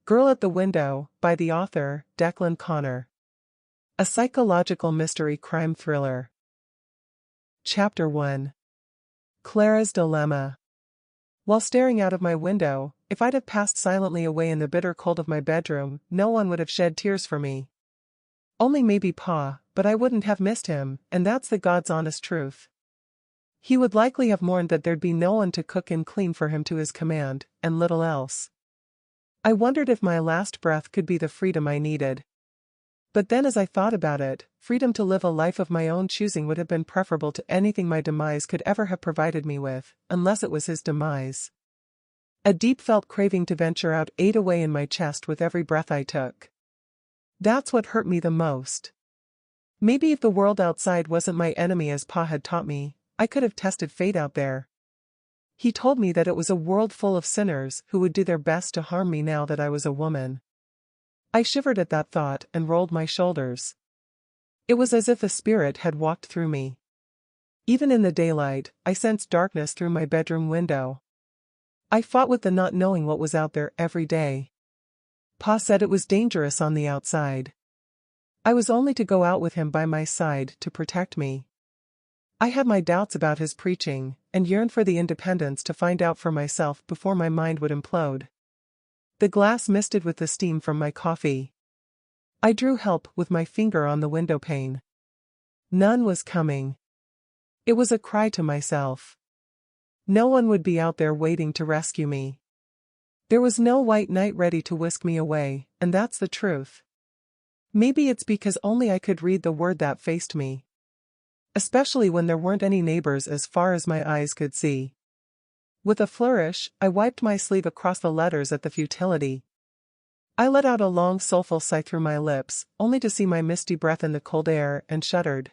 Girl at the Window, by the author, Declan Conner. A psychological mystery crime thriller. Chapter 1. Clara's Dilemma. While staring out of my window, if I'd have passed silently away in the bitter cold of my bedroom, no one would have shed tears for me. Only maybe Pa, but I wouldn't have missed him, and that's the God's honest truth. He would likely have mourned that there'd be no one to cook and clean for him to his command, and little else. I wondered if my last breath could be the freedom I needed. But then as I thought about it, freedom to live a life of my own choosing would have been preferable to anything my demise could ever have provided me with, unless it was his demise. A deep-felt craving to venture out ate away in my chest with every breath I took. That's what hurt me the most. Maybe if the world outside wasn't my enemy as Pa had taught me, I could have tested fate out there. He told me that it was a world full of sinners who would do their best to harm me now that I was a woman. I shivered at that thought and rolled my shoulders. It was as if a spirit had walked through me. Even in the daylight, I sensed darkness through my bedroom window. I fought with the not knowing what was out there every day. Pa said it was dangerous on the outside. I was only to go out with him by my side to protect me. I had my doubts about his preaching, and yearned for the independence to find out for myself before my mind would implode. The glass misted with the steam from my coffee. I drew help with my finger on the window pane. None was coming. It was a cry to myself. No one would be out there waiting to rescue me. There was no white knight ready to whisk me away, and that's the truth. Maybe it's because only I could read the word that faced me. Especially when there weren't any neighbors as far as my eyes could see. With a flourish, I wiped my sleeve across the letters at the futility. I let out a long soulful sigh through my lips, only to see my misty breath in the cold air, and shuddered.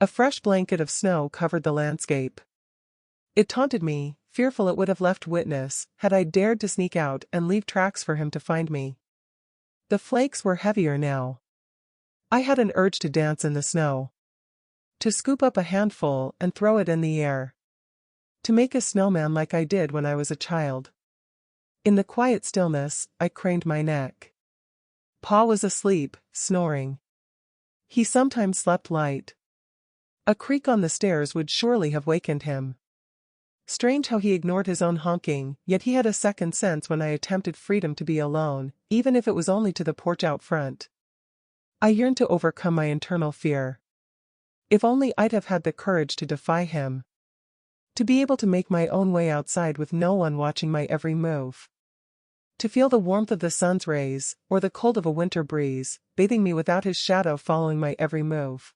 A fresh blanket of snow covered the landscape. It taunted me, fearful it would have left witness, had I dared to sneak out and leave tracks for him to find me. The flakes were heavier now. I had an urge to dance in the snow. To scoop up a handful and throw it in the air. To make a snowman like I did when I was a child. In the quiet stillness, I craned my neck. Pa was asleep, snoring. He sometimes slept light. A creak on the stairs would surely have wakened him. Strange how he ignored his own honking, yet he had a second sense when I attempted freedom to be alone, even if it was only to the porch out front. I yearned to overcome my internal fear. If only I'd have had the courage to defy him. To be able to make my own way outside with no one watching my every move. To feel the warmth of the sun's rays, or the cold of a winter breeze, bathing me without his shadow following my every move.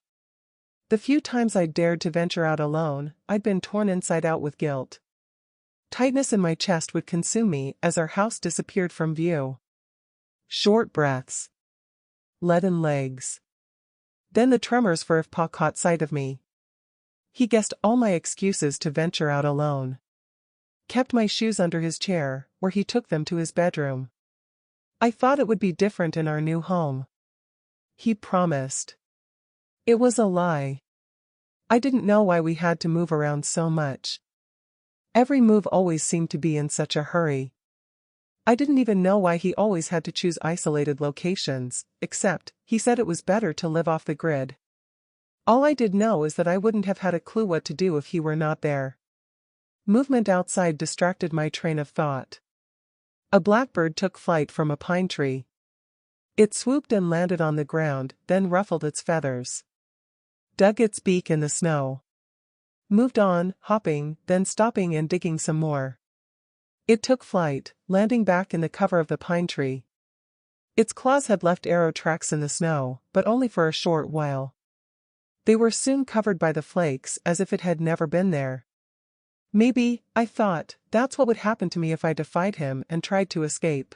The few times I'd dared to venture out alone, I'd been torn inside out with guilt. Tightness in my chest would consume me as our house disappeared from view. Short breaths. Leaden legs. Then the tremors for if Pa caught sight of me. He guessed all my excuses to venture out alone. Kept my shoes under his chair, where he took them to his bedroom. I thought it would be different in our new home. He promised. It was a lie. I didn't know why we had to move around so much. Every move always seemed to be in such a hurry. I didn't even know why he always had to choose isolated locations, except, he said it was better to live off the grid. All I did know is that I wouldn't have had a clue what to do if he were not there. Movement outside distracted my train of thought. A blackbird took flight from a pine tree. It swooped and landed on the ground, then ruffled its feathers. Dug its beak in the snow. Moved on, hopping, then stopping and digging some more. It took flight, landing back in the cover of the pine tree. Its claws had left arrow tracks in the snow, but only for a short while. They were soon covered by the flakes as if it had never been there. Maybe, I thought, that's what would happen to me if I defied him and tried to escape.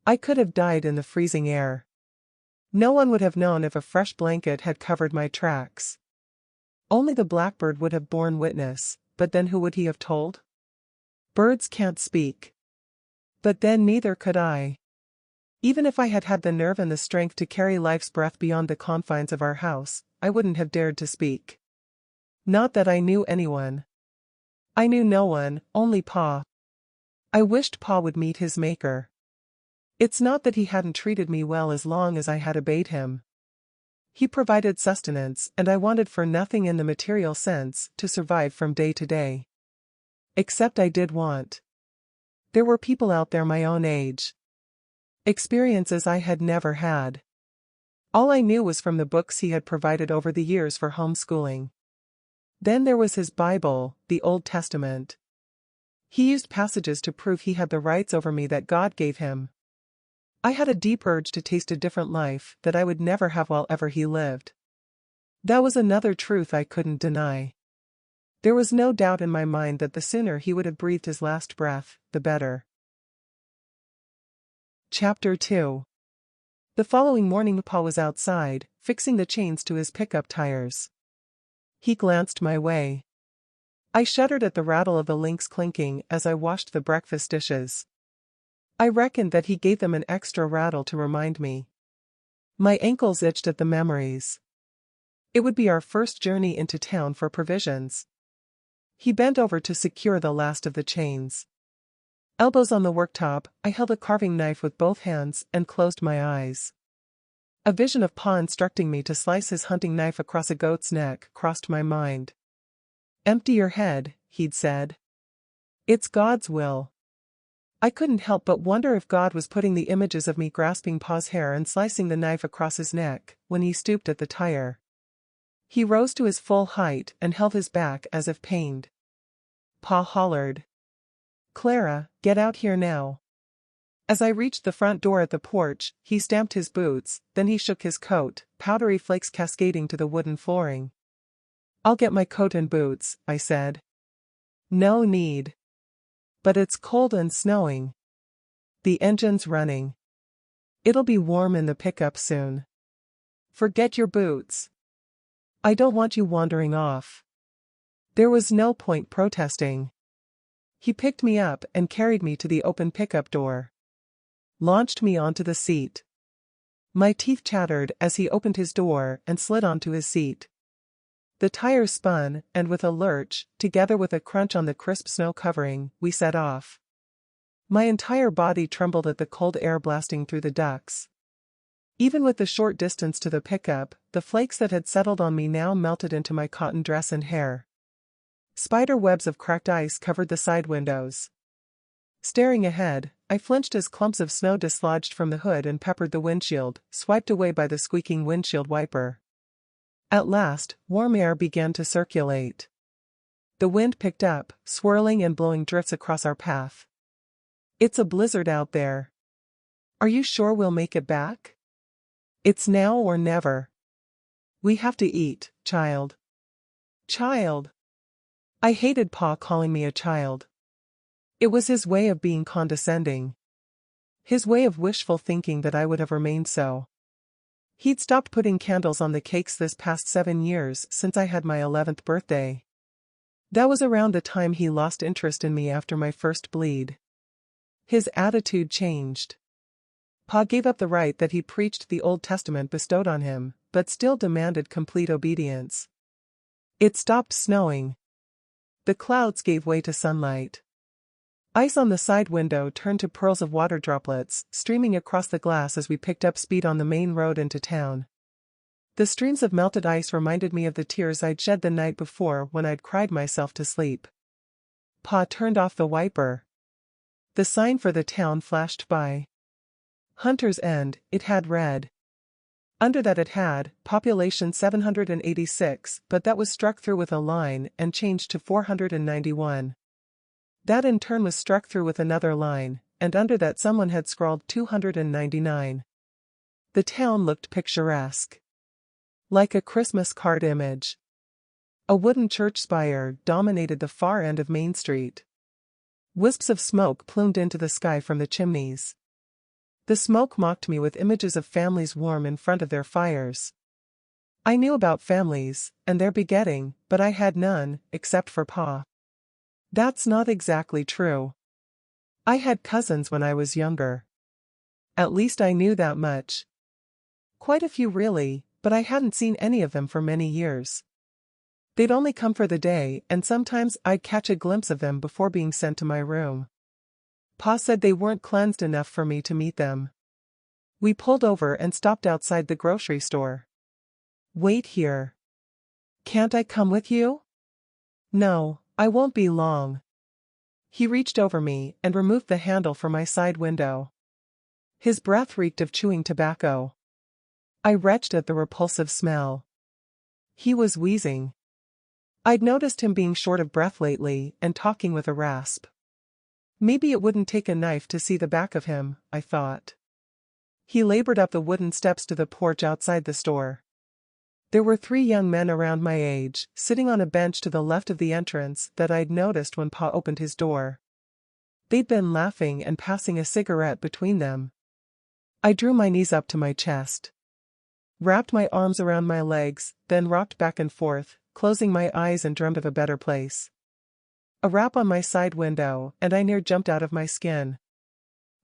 I could have died in the freezing air. No one would have known if a fresh blanket had covered my tracks. Only the blackbird would have borne witness, but then who would he have told? Birds can't speak. But then neither could I. Even if I had had the nerve and the strength to carry life's breath beyond the confines of our house, I wouldn't have dared to speak. Not that I knew anyone. I knew no one, only Pa. I wished Pa would meet his maker. It's not that he hadn't treated me well as long as I had obeyed him. He provided sustenance, and I wanted for nothing in the material sense to survive from day to day. Except I did want. There were people out there my own age. Experiences I had never had. All I knew was from the books he had provided over the years for homeschooling. Then there was his Bible, the Old Testament. He used passages to prove he had the rights over me that God gave him. I had a deep urge to taste a different life that I would never have while ever he lived. That was another truth I couldn't deny. There was no doubt in my mind that the sooner he would have breathed his last breath, the better. Chapter 2. The following morning Pa was outside, fixing the chains to his pickup tires. He glanced my way. I shuddered at the rattle of the links clinking as I washed the breakfast dishes. I reckoned that he gave them an extra rattle to remind me. My ankles itched at the memories. It would be our first journey into town for provisions. He bent over to secure the last of the chains. Elbows on the worktop, I held a carving knife with both hands and closed my eyes. A vision of Pa instructing me to slice his hunting knife across a goat's neck crossed my mind. "Empty your head," he'd said. "It's God's will." I couldn't help but wonder if God was putting the images of me grasping Pa's hair and slicing the knife across his neck when he stooped at the tire. He rose to his full height and held his back as if pained. Pa hollered, "Clara, get out here now." As I reached the front door at the porch, he stamped his boots, then he shook his coat, powdery flakes cascading to the wooden flooring. "I'll get my coat and boots," I said. "No need. But it's cold and snowing. The engine's running. It'll be warm in the pickup soon. Forget your boots. I don't want you wandering off." There was no point protesting. He picked me up and carried me to the open pickup door. Launched me onto the seat. My teeth chattered as he opened his door and slid onto his seat. The tires spun, and with a lurch, together with a crunch on the crisp snow covering, we set off. My entire body trembled at the cold air blasting through the ducts. Even with the short distance to the pickup, the flakes that had settled on me now melted into my cotton dress and hair. Spider webs of cracked ice covered the side windows. Staring ahead, I flinched as clumps of snow dislodged from the hood and peppered the windshield, swiped away by the squeaking windshield wiper. At last, warm air began to circulate. The wind picked up, swirling and blowing drifts across our path. "It's a blizzard out there. Are you sure we'll make it back? It's now or never. We have to eat, child." Child. I hated Pa calling me a child. It was his way of being condescending. His way of wishful thinking that I would have remained so. He'd stopped putting candles on the cakes this past 7 years since I had my 11th birthday. That was around the time he lost interest in me after my first bleed. His attitude changed. Pa gave up the right that he preached the Old Testament bestowed on him, but still demanded complete obedience. It stopped snowing. The clouds gave way to sunlight. Ice on the side window turned to pearls of water droplets, streaming across the glass as we picked up speed on the main road into town. The streams of melted ice reminded me of the tears I'd shed the night before when I'd cried myself to sleep. Pa turned off the wiper. The sign for the town flashed by. Hunter's End, it had read. Under that it had, population 786, but that was struck through with a line and changed to 491. That in turn was struck through with another line, and under that someone had scrawled 299. The town looked picturesque. Like a Christmas card image. A wooden church spire dominated the far end of Main Street. Wisps of smoke plumed into the sky from the chimneys. The smoke mocked me with images of families warm in front of their fires. I knew about families, and their begetting, but I had none, except for Pa. That's not exactly true. I had cousins when I was younger. At least I knew that much. Quite a few really, but I hadn't seen any of them for many years. They'd only come for the day, and sometimes I'd catch a glimpse of them before being sent to my room. Pa said they weren't cleansed enough for me to meet them. We pulled over and stopped outside the grocery store. Wait here. Can't I come with you? No, I won't be long. He reached over me and removed the handle from my side window. His breath reeked of chewing tobacco. I retched at the repulsive smell. He was wheezing. I'd noticed him being short of breath lately and talking with a rasp. Maybe it wouldn't take a knife to see the back of him, I thought. He labored up the wooden steps to the porch outside the store. There were 3 young men around my age, sitting on a bench to the left of the entrance that I'd noticed when Pa opened his door. They'd been laughing and passing a cigarette between them. I drew my knees up to my chest, wrapped my arms around my legs, then rocked back and forth, closing my eyes and dreamed of a better place. A rap on my side window, and I near jumped out of my skin.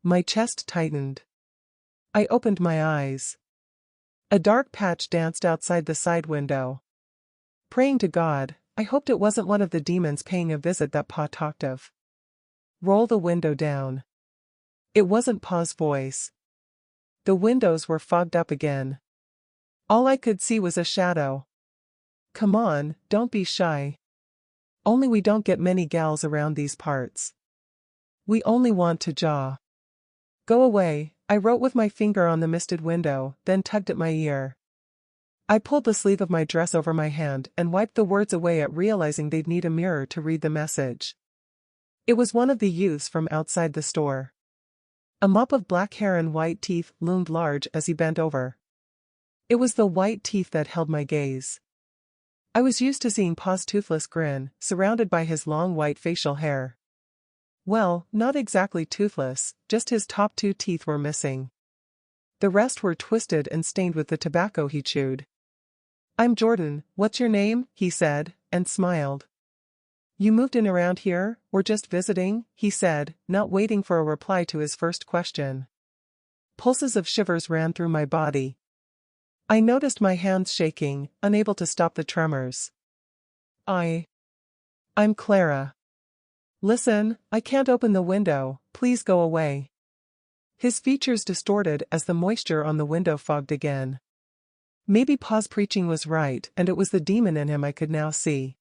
My chest tightened. I opened my eyes. A dark patch danced outside the side window. Praying to God, I hoped it wasn't one of the demons paying a visit that Pa talked of. Roll the window down. It wasn't Pa's voice. The windows were fogged up again. All I could see was a shadow. Come on, don't be shy. Only we don't get many gals around these parts. We only want to jaw. Go away, I wrote with my finger on the misted window, then tugged at my ear. I pulled the sleeve of my dress over my hand and wiped the words away at realizing they'd need a mirror to read the message. It was one of the youths from outside the store. A mop of black hair and white teeth loomed large as he bent over. It was the white teeth that held my gaze. I was used to seeing Pa's toothless grin, surrounded by his long white facial hair. Well, not exactly toothless, just his top 2 teeth were missing. The rest were twisted and stained with the tobacco he chewed. I'm Jordan, what's your name? He said, and smiled. You moved in around here, or just visiting? He said, not waiting for a reply to his first question. Pulses of shivers ran through my body. I noticed my hands shaking, unable to stop the tremors. I'm Clara. Listen, I can't open the window, please go away. His features distorted as the moisture on the window fogged again. Maybe Pa's preaching was right and it was the demon in him I could now see.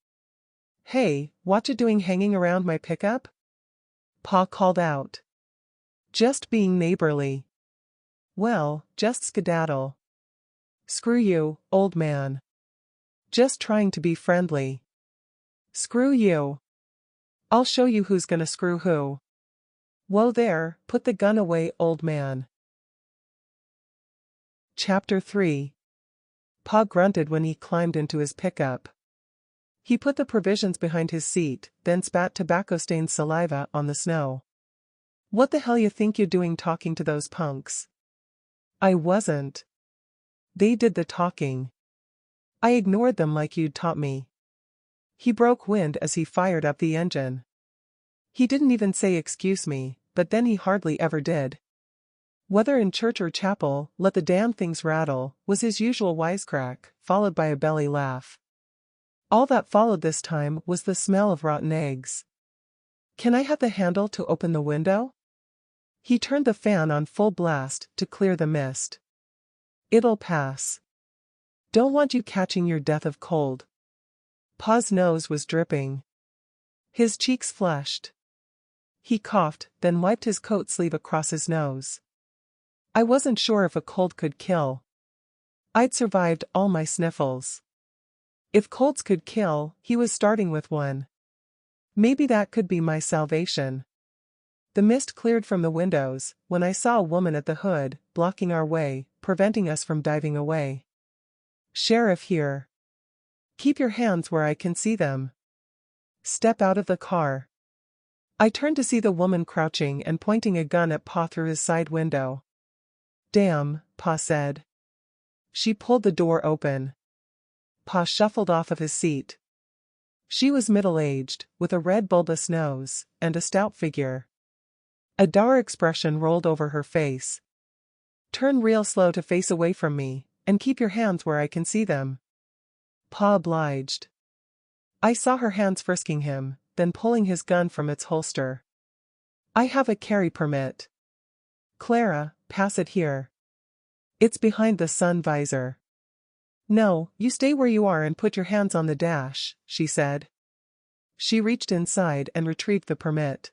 Hey, what you doing hanging around my pickup? Pa called out. Just being neighborly. Well, just skedaddle. Screw you, old man. Just trying to be friendly. Screw you. I'll show you who's gonna screw who. Whoa there, put the gun away, old man. Chapter 3. Pa grunted when he climbed into his pickup. He put the provisions behind his seat, then spat tobacco-stained saliva on the snow. What the hell you think you're doing talking to those punks? I wasn't. They did the talking. I ignored them like you'd taught me. He broke wind as he fired up the engine. He didn't even say excuse me, but then he hardly ever did. Whether in church or chapel, let the damn things rattle, was his usual wisecrack, followed by a belly laugh. All that followed this time was the smell of rotten eggs. Can I have the handle to open the window? He turned the fan on full blast to clear the mist. It'll pass. Don't want you catching your death of cold. Pa's nose was dripping. His cheeks flushed. He coughed, then wiped his coat sleeve across his nose. I wasn't sure if a cold could kill. I'd survived all my sniffles. If colds could kill, he was starting with one. Maybe that could be my salvation. The mist cleared from the windows when I saw a woman at the hood, blocking our way, preventing us from diving away. Sheriff here. Keep your hands where I can see them. Step out of the car. I turned to see the woman crouching and pointing a gun at Pa through his side window. Damn, Pa said. She pulled the door open. Pa shuffled off of his seat. She was middle-aged, with a red bulbous nose, and a stout figure. A dour expression rolled over her face. Turn real slow to face away from me, and keep your hands where I can see them. Pa obliged. I saw her hands frisking him, then pulling his gun from its holster. I have a carry permit. Clara, pass it here. It's behind the sun visor. No, you stay where you are and put your hands on the dash, she said. She reached inside and retrieved the permit.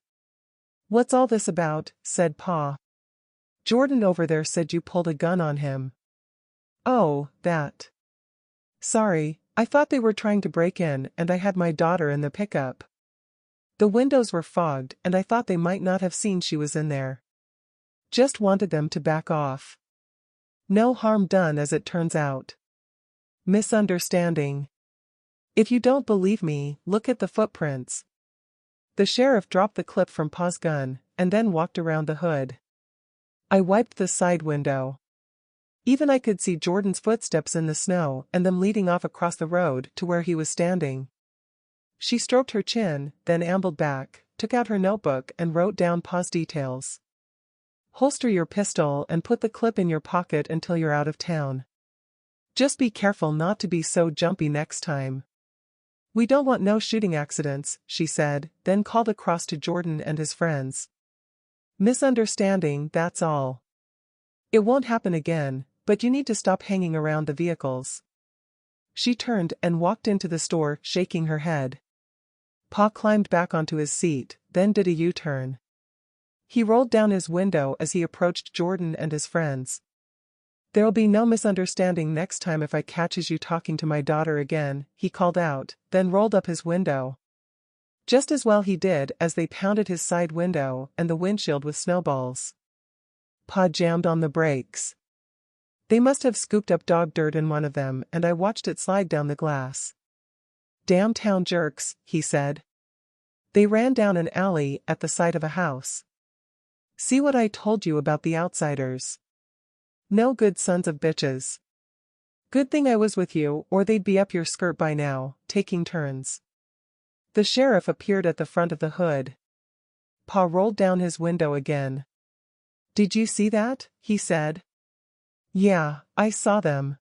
What's all this about? Said Pa. Jordan over there said you pulled a gun on him. Oh, that. Sorry, I thought they were trying to break in and I had my daughter in the pickup. The windows were fogged and I thought they might not have seen she was in there. Just wanted them to back off. No harm done as it turns out. Misunderstanding. If you don't believe me, look at the footprints. The sheriff dropped the clip from Pa's gun, and then walked around the hood. I wiped the side window. Even I could see Jordan's footsteps in the snow and them leading off across the road to where he was standing. She stroked her chin, then ambled back, took out her notebook and wrote down Pa's details. Holster your pistol and put the clip in your pocket until you're out of town. Just be careful not to be so jumpy next time. We don't want no shooting accidents, she said, then called across to Jordan and his friends. Misunderstanding, that's all. It won't happen again, but you need to stop hanging around the vehicles. She turned and walked into the store, shaking her head. Pa climbed back onto his seat, then did a U-turn. He rolled down his window as he approached Jordan and his friends. There'll be no misunderstanding next time if I catches you talking to my daughter again, he called out, then rolled up his window. Just as well he did as they pounded his side window and the windshield with snowballs. Pa jammed on the brakes. They must have scooped up dog dirt in one of them and I watched it slide down the glass. Damn town jerks, he said. They ran down an alley at the side of a house. See what I told you about the outsiders? No good sons of bitches. Good thing I was with you or they'd be up your skirt by now, taking turns. The sheriff appeared at the front of the hood. Pa rolled down his window again. Did you see that? He said. Yeah, I saw them.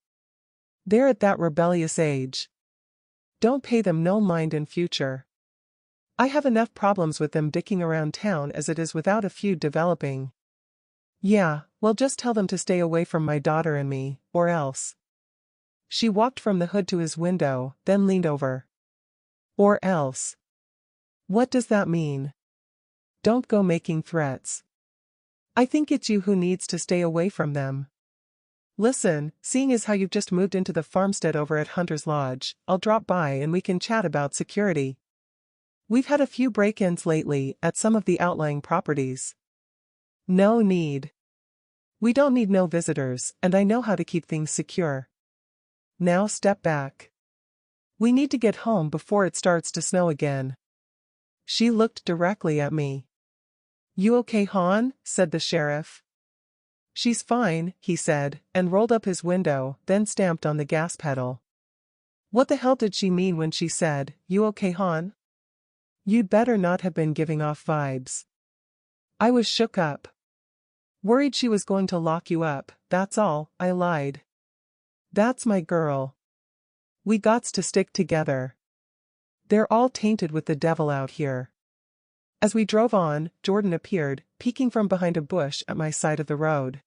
They're at that rebellious age. Don't pay them no mind in future. I have enough problems with them dicking around town as it is without a feud developing. Yeah, well just tell them to stay away from my daughter and me, or else. She walked from the hood to his window, then leaned over. Or else. What does that mean? Don't go making threats. I think it's you who needs to stay away from them. Listen, seeing as how you've just moved into the farmstead over at Hunter's Lodge, I'll drop by and we can chat about security. We've had a few break-ins lately at some of the outlying properties. No need. We don't need no visitors, and I know how to keep things secure. Now step back. We need to get home before it starts to snow again. She looked directly at me. You okay, hon? Said the sheriff. She's fine, he said, and rolled up his window, then stamped on the gas pedal. What the hell did she mean when she said, you okay, hon? You'd better not have been giving off vibes. I was shook up. Worried she was going to lock you up, that's all, I lied. That's my girl. We gots to stick together. They're all tainted with the devil out here. As we drove on, Jordan appeared, peeking from behind a bush at my side of the road.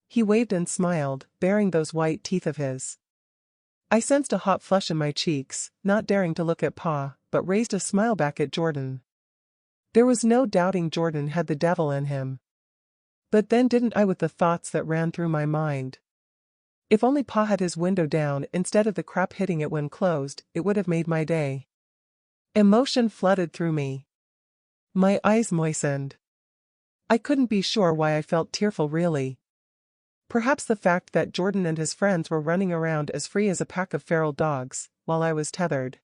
He waved and smiled, baring those white teeth of his. I sensed a hot flush in my cheeks, not daring to look at Pa, but raised a smile back at Jordan. There was no doubting Jordan had the devil in him. But then didn't I with the thoughts that ran through my mind. If only Pa had his window down instead of the crap hitting it when closed, it would have made my day. Emotion flooded through me. My eyes moistened. I couldn't be sure why I felt tearful really. Perhaps the fact that Jordan and his friends were running around as free as a pack of feral dogs, while I was tethered.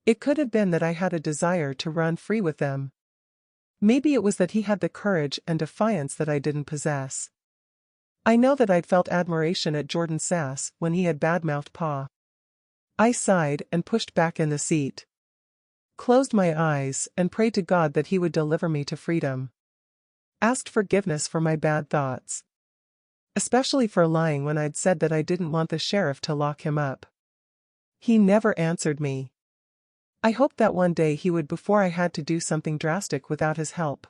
It could have been that I had a desire to run free with them. Maybe it was that he had the courage and defiance that I didn't possess. I know that I'd felt admiration at Jordan's sass when he had badmouthed Pa. I sighed and pushed back in the seat. Closed my eyes and prayed to God that he would deliver me to freedom. Asked forgiveness for my bad thoughts. Especially for lying when I'd said that I didn't want the sheriff to lock him up. He never answered me. I hoped that one day he would before I had to do something drastic without his help.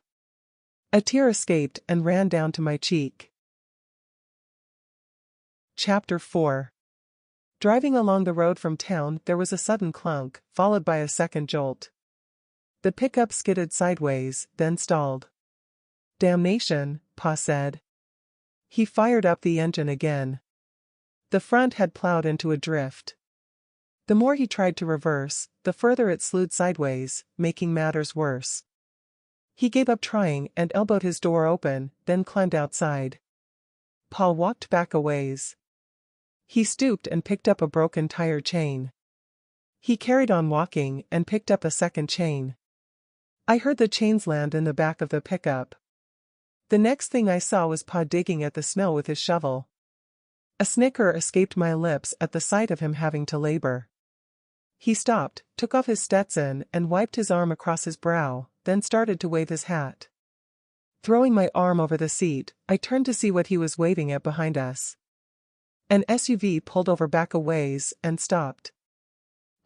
A tear escaped and ran down to my cheek. Chapter 4. Driving along the road from town, there was a sudden clunk, followed by a second jolt. The pickup skidded sideways, then stalled. "Damnation," Pa said. He fired up the engine again. The front had plowed into a drift. The more he tried to reverse, the further it slewed sideways, making matters worse. He gave up trying and elbowed his door open, then climbed outside. Pa walked back a ways. He stooped and picked up a broken tire chain. He carried on walking and picked up a second chain. I heard the chains land in the back of the pickup. The next thing I saw was Pa digging at the snow with his shovel. A snicker escaped my lips at the sight of him having to labor. He stopped, took off his Stetson and wiped his arm across his brow, then started to wave his hat. Throwing my arm over the seat, I turned to see what he was waving at behind us. An SUV pulled over back a ways and stopped.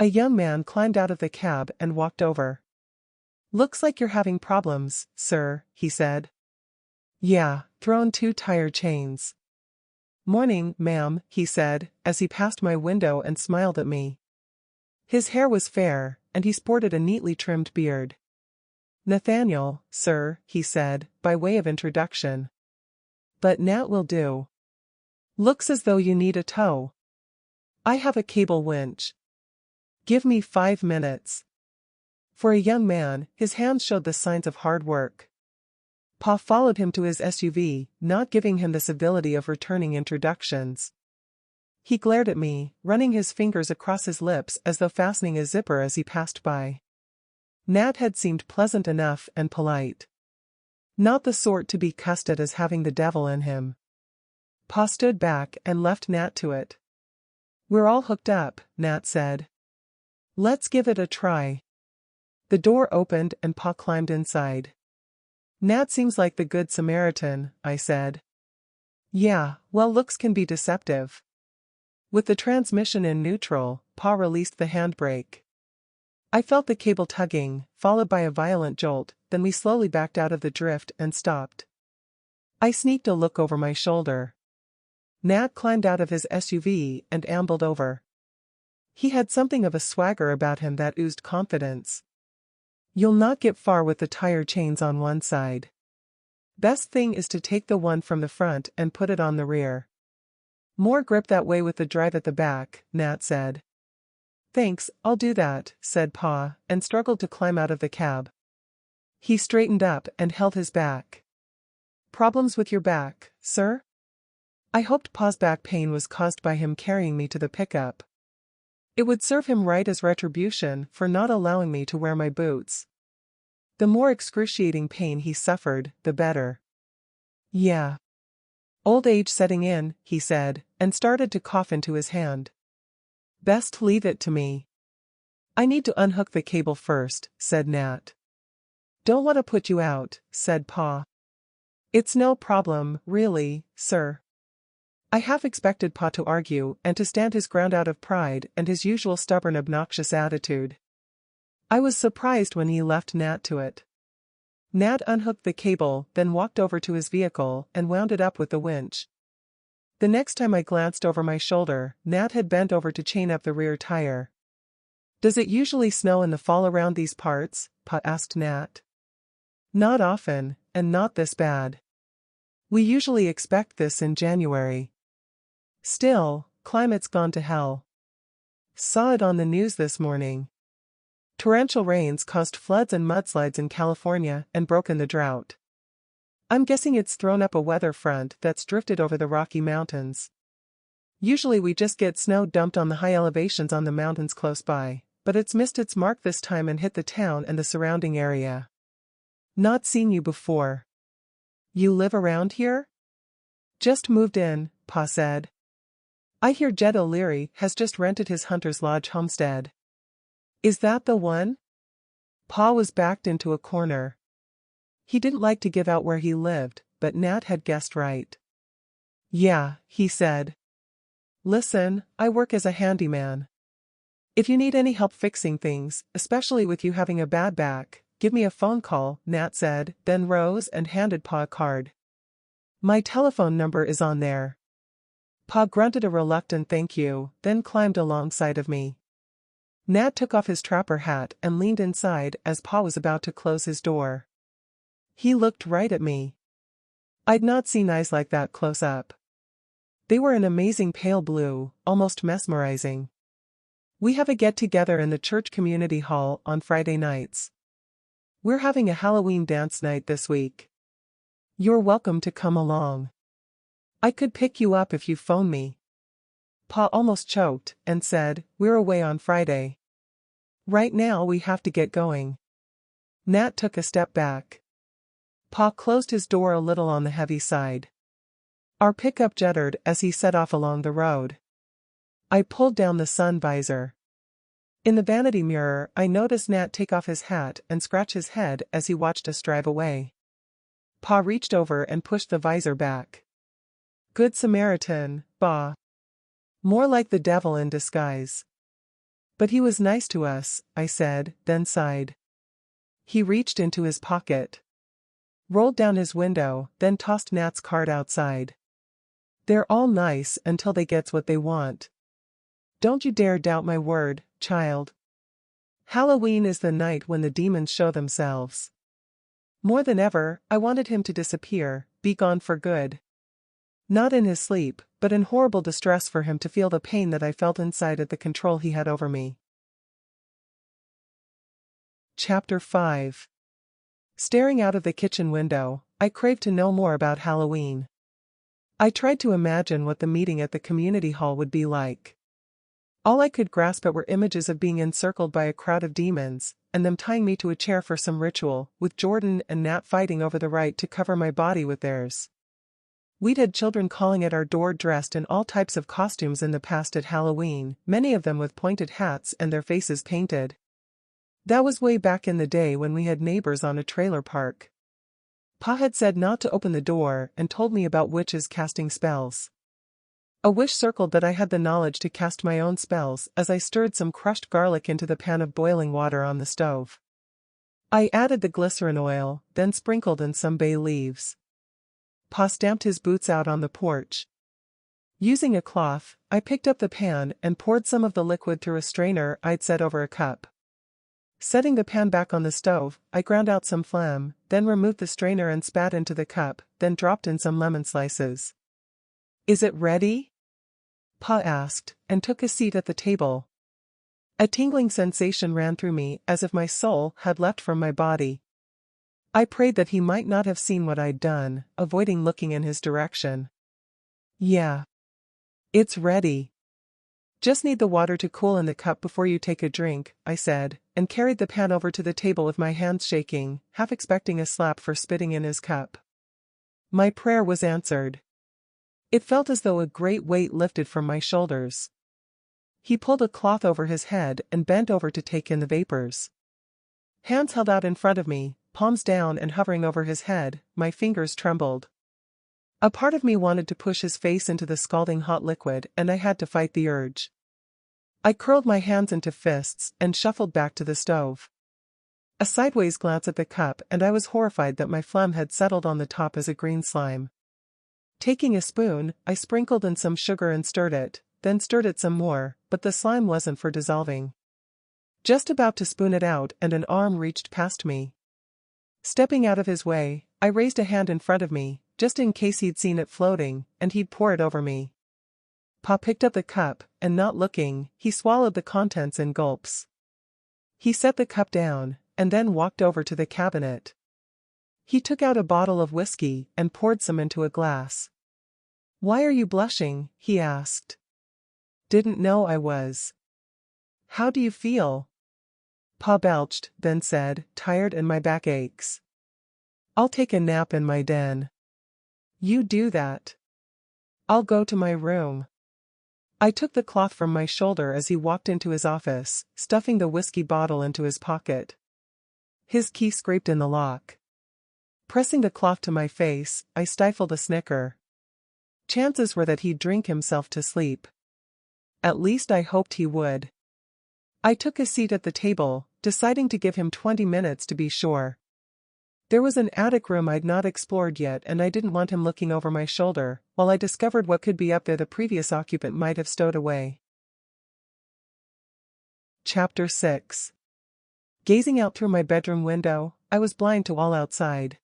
A young man climbed out of the cab and walked over. "Looks like you're having problems, sir," he said. "Yeah, thrown 2 tire chains." "Morning, ma'am," he said, as he passed my window and smiled at me. His hair was fair, and he sported a neatly trimmed beard. "Nathaniel, sir," he said, by way of introduction. "But Nat will do. Looks as though you need a tow." "I have a cable winch." "Give me 5 minutes." For a young man, his hands showed the signs of hard work. Pa followed him to his SUV, not giving him the civility of returning introductions. He glared at me, running his fingers across his lips as though fastening a zipper as he passed by. Nat had seemed pleasant enough and polite. Not the sort to be cussed at as having the devil in him. Pa stood back and left Nat to it. "We're all hooked up," Nat said. "Let's give it a try." The door opened and Pa climbed inside. "Nat seems like the Good Samaritan," I said. "Yeah, well, looks can be deceptive." With the transmission in neutral, Pa released the handbrake. I felt the cable tugging, followed by a violent jolt, then we slowly backed out of the drift and stopped. I sneaked a look over my shoulder. Nat climbed out of his SUV and ambled over. He had something of a swagger about him that oozed confidence. "You'll not get far with the tire chains on one side. Best thing is to take the one from the front and put it on the rear. More grip that way with the drive at the back," Nat said. "Thanks, I'll do that," said Pa, and struggled to climb out of the cab. He straightened up and held his back. "Problems with your back, sir?" I hoped Pa's back pain was caused by him carrying me to the pickup. It would serve him right as retribution for not allowing me to wear my boots. The more excruciating pain he suffered, the better. "Yeah. Old age setting in," he said, and started to cough into his hand. "Best leave it to me." "I need to unhook the cable first," said Nat. "Don't want to put you out," said Pa. "It's no problem, really, sir." I half expected Pa to argue and to stand his ground out of pride and his usual stubborn obnoxious attitude. I was surprised when he left Nat to it. Nat unhooked the cable, then walked over to his vehicle and wound it up with the winch. The next time I glanced over my shoulder, Nat had bent over to chain up the rear tire. "Does it usually snow in the fall around these parts?" Pa asked Nat. "Not often, and not this bad. We usually expect this in January. Still, climate's gone to hell. Saw it on the news this morning. Torrential rains caused floods and mudslides in California and broken the drought. I'm guessing it's thrown up a weather front that's drifted over the Rocky Mountains. Usually we just get snow dumped on the high elevations on the mountains close by, but it's missed its mark this time and hit the town and the surrounding area. Not seen you before. You live around here?" "Just moved in," Pa said. "I hear Jed O'Leary has just rented his Hunter's Lodge homestead." "Is that the one?" Pa was backed into a corner. He didn't like to give out where he lived, but Nat had guessed right. "Yeah," he said. "Listen, I work as a handyman. If you need any help fixing things, especially with you having a bad back, give me a phone call, Nat said, then rose and handed Pa a card. My telephone number is on there. Pa grunted a reluctant thank you, then climbed alongside of me. Nat took off his trapper hat and leaned inside as Pa was about to close his door. He looked right at me. I'd not seen eyes like that close up. They were an amazing pale blue, almost mesmerizing. We have a get-together in the church community hall on Friday nights. We're having a Halloween dance night this week. You're welcome to come along. I could pick you up if you phone me. Pa almost choked and said, we're away on Friday. Right now we have to get going. Nat took a step back. Pa closed his door a little on the heavy side. Our pickup jittered as he set off along the road. I pulled down the sun visor. In the vanity mirror, I noticed Nat take off his hat and scratch his head as he watched us drive away. Pa reached over and pushed the visor back. Good Samaritan, Ba. More like the devil in disguise. But he was nice to us, I said, then sighed. He reached into his pocket, rolled down his window, then tossed Nat's card outside. They're all nice until they gets what they want. Don't you dare doubt my word, child. Halloween is the night when the demons show themselves. More than ever, I wanted him to disappear, be gone for good. Not in his sleep, but in horrible distress for him to feel the pain that I felt inside at the control he had over me. Chapter 5. Staring out of the kitchen window, I craved to know more about Halloween. I tried to imagine what the meeting at the community hall would be like. All I could grasp at were images of being encircled by a crowd of demons, and them tying me to a chair for some ritual, with Jordan and Nat fighting over the right to cover my body with theirs. We'd had children calling at our door dressed in all types of costumes in the past at Halloween, many of them with pointed hats and their faces painted. That was way back in the day when we had neighbors on a trailer park. Pa had said not to open the door and told me about witches casting spells. A wish circled that I had the knowledge to cast my own spells as I stirred some crushed garlic into the pan of boiling water on the stove. I added the glycerin oil, then sprinkled in some bay leaves. Pa stamped his boots out on the porch. Using a cloth, I picked up the pan and poured some of the liquid through a strainer I'd set over a cup. Setting the pan back on the stove, I ground out some phlegm, then removed the strainer and spat into the cup, then dropped in some lemon slices. Is it ready? Pa asked, and took a seat at the table. A tingling sensation ran through me as if my soul had left from my body. I prayed that he might not have seen what I'd done, avoiding looking in his direction. Yeah. It's ready. Just need the water to cool in the cup before you take a drink, I said, and carried the pan over to the table with my hands shaking, half expecting a slap for spitting in his cup. My prayer was answered. It felt as though a great weight lifted from my shoulders. He pulled a cloth over his head and bent over to take in the vapors. Hands held out in front of me, palms down and hovering over his head, my fingers trembled. A part of me wanted to push his face into the scalding hot liquid, and I had to fight the urge. I curled my hands into fists and shuffled back to the stove. A sideways glance at the cup and I was horrified that my phlegm had settled on the top as a green slime. Taking a spoon, I sprinkled in some sugar and stirred it, then stirred it some more, but the slime wasn't for dissolving. Just about to spoon it out and an arm reached past me. Stepping out of his way, I raised a hand in front of me, just in case he'd seen it floating, and he'd pour it over me. Pa picked up the cup, and not looking, he swallowed the contents in gulps. He set the cup down, and then walked over to the cabinet. He took out a bottle of whiskey and poured some into a glass. Why are you blushing? He asked. Didn't know I was. How do you feel? Pa belched, then said, tired and my back aches. I'll take a nap in my den. You do that. I'll go to my room. I took the cloth from my shoulder as he walked into his office, stuffing the whiskey bottle into his pocket. His key scraped in the lock. Pressing the cloth to my face, I stifled a snicker. Chances were that he'd drink himself to sleep. At least I hoped he would. I took a seat at the table, deciding to give him 20 minutes to be sure. There was an attic room I'd not explored yet, and I didn't want him looking over my shoulder while I discovered what could be up there the previous occupant might have stowed away. Chapter 6. Gazing out through my bedroom window, I was blind to all outside.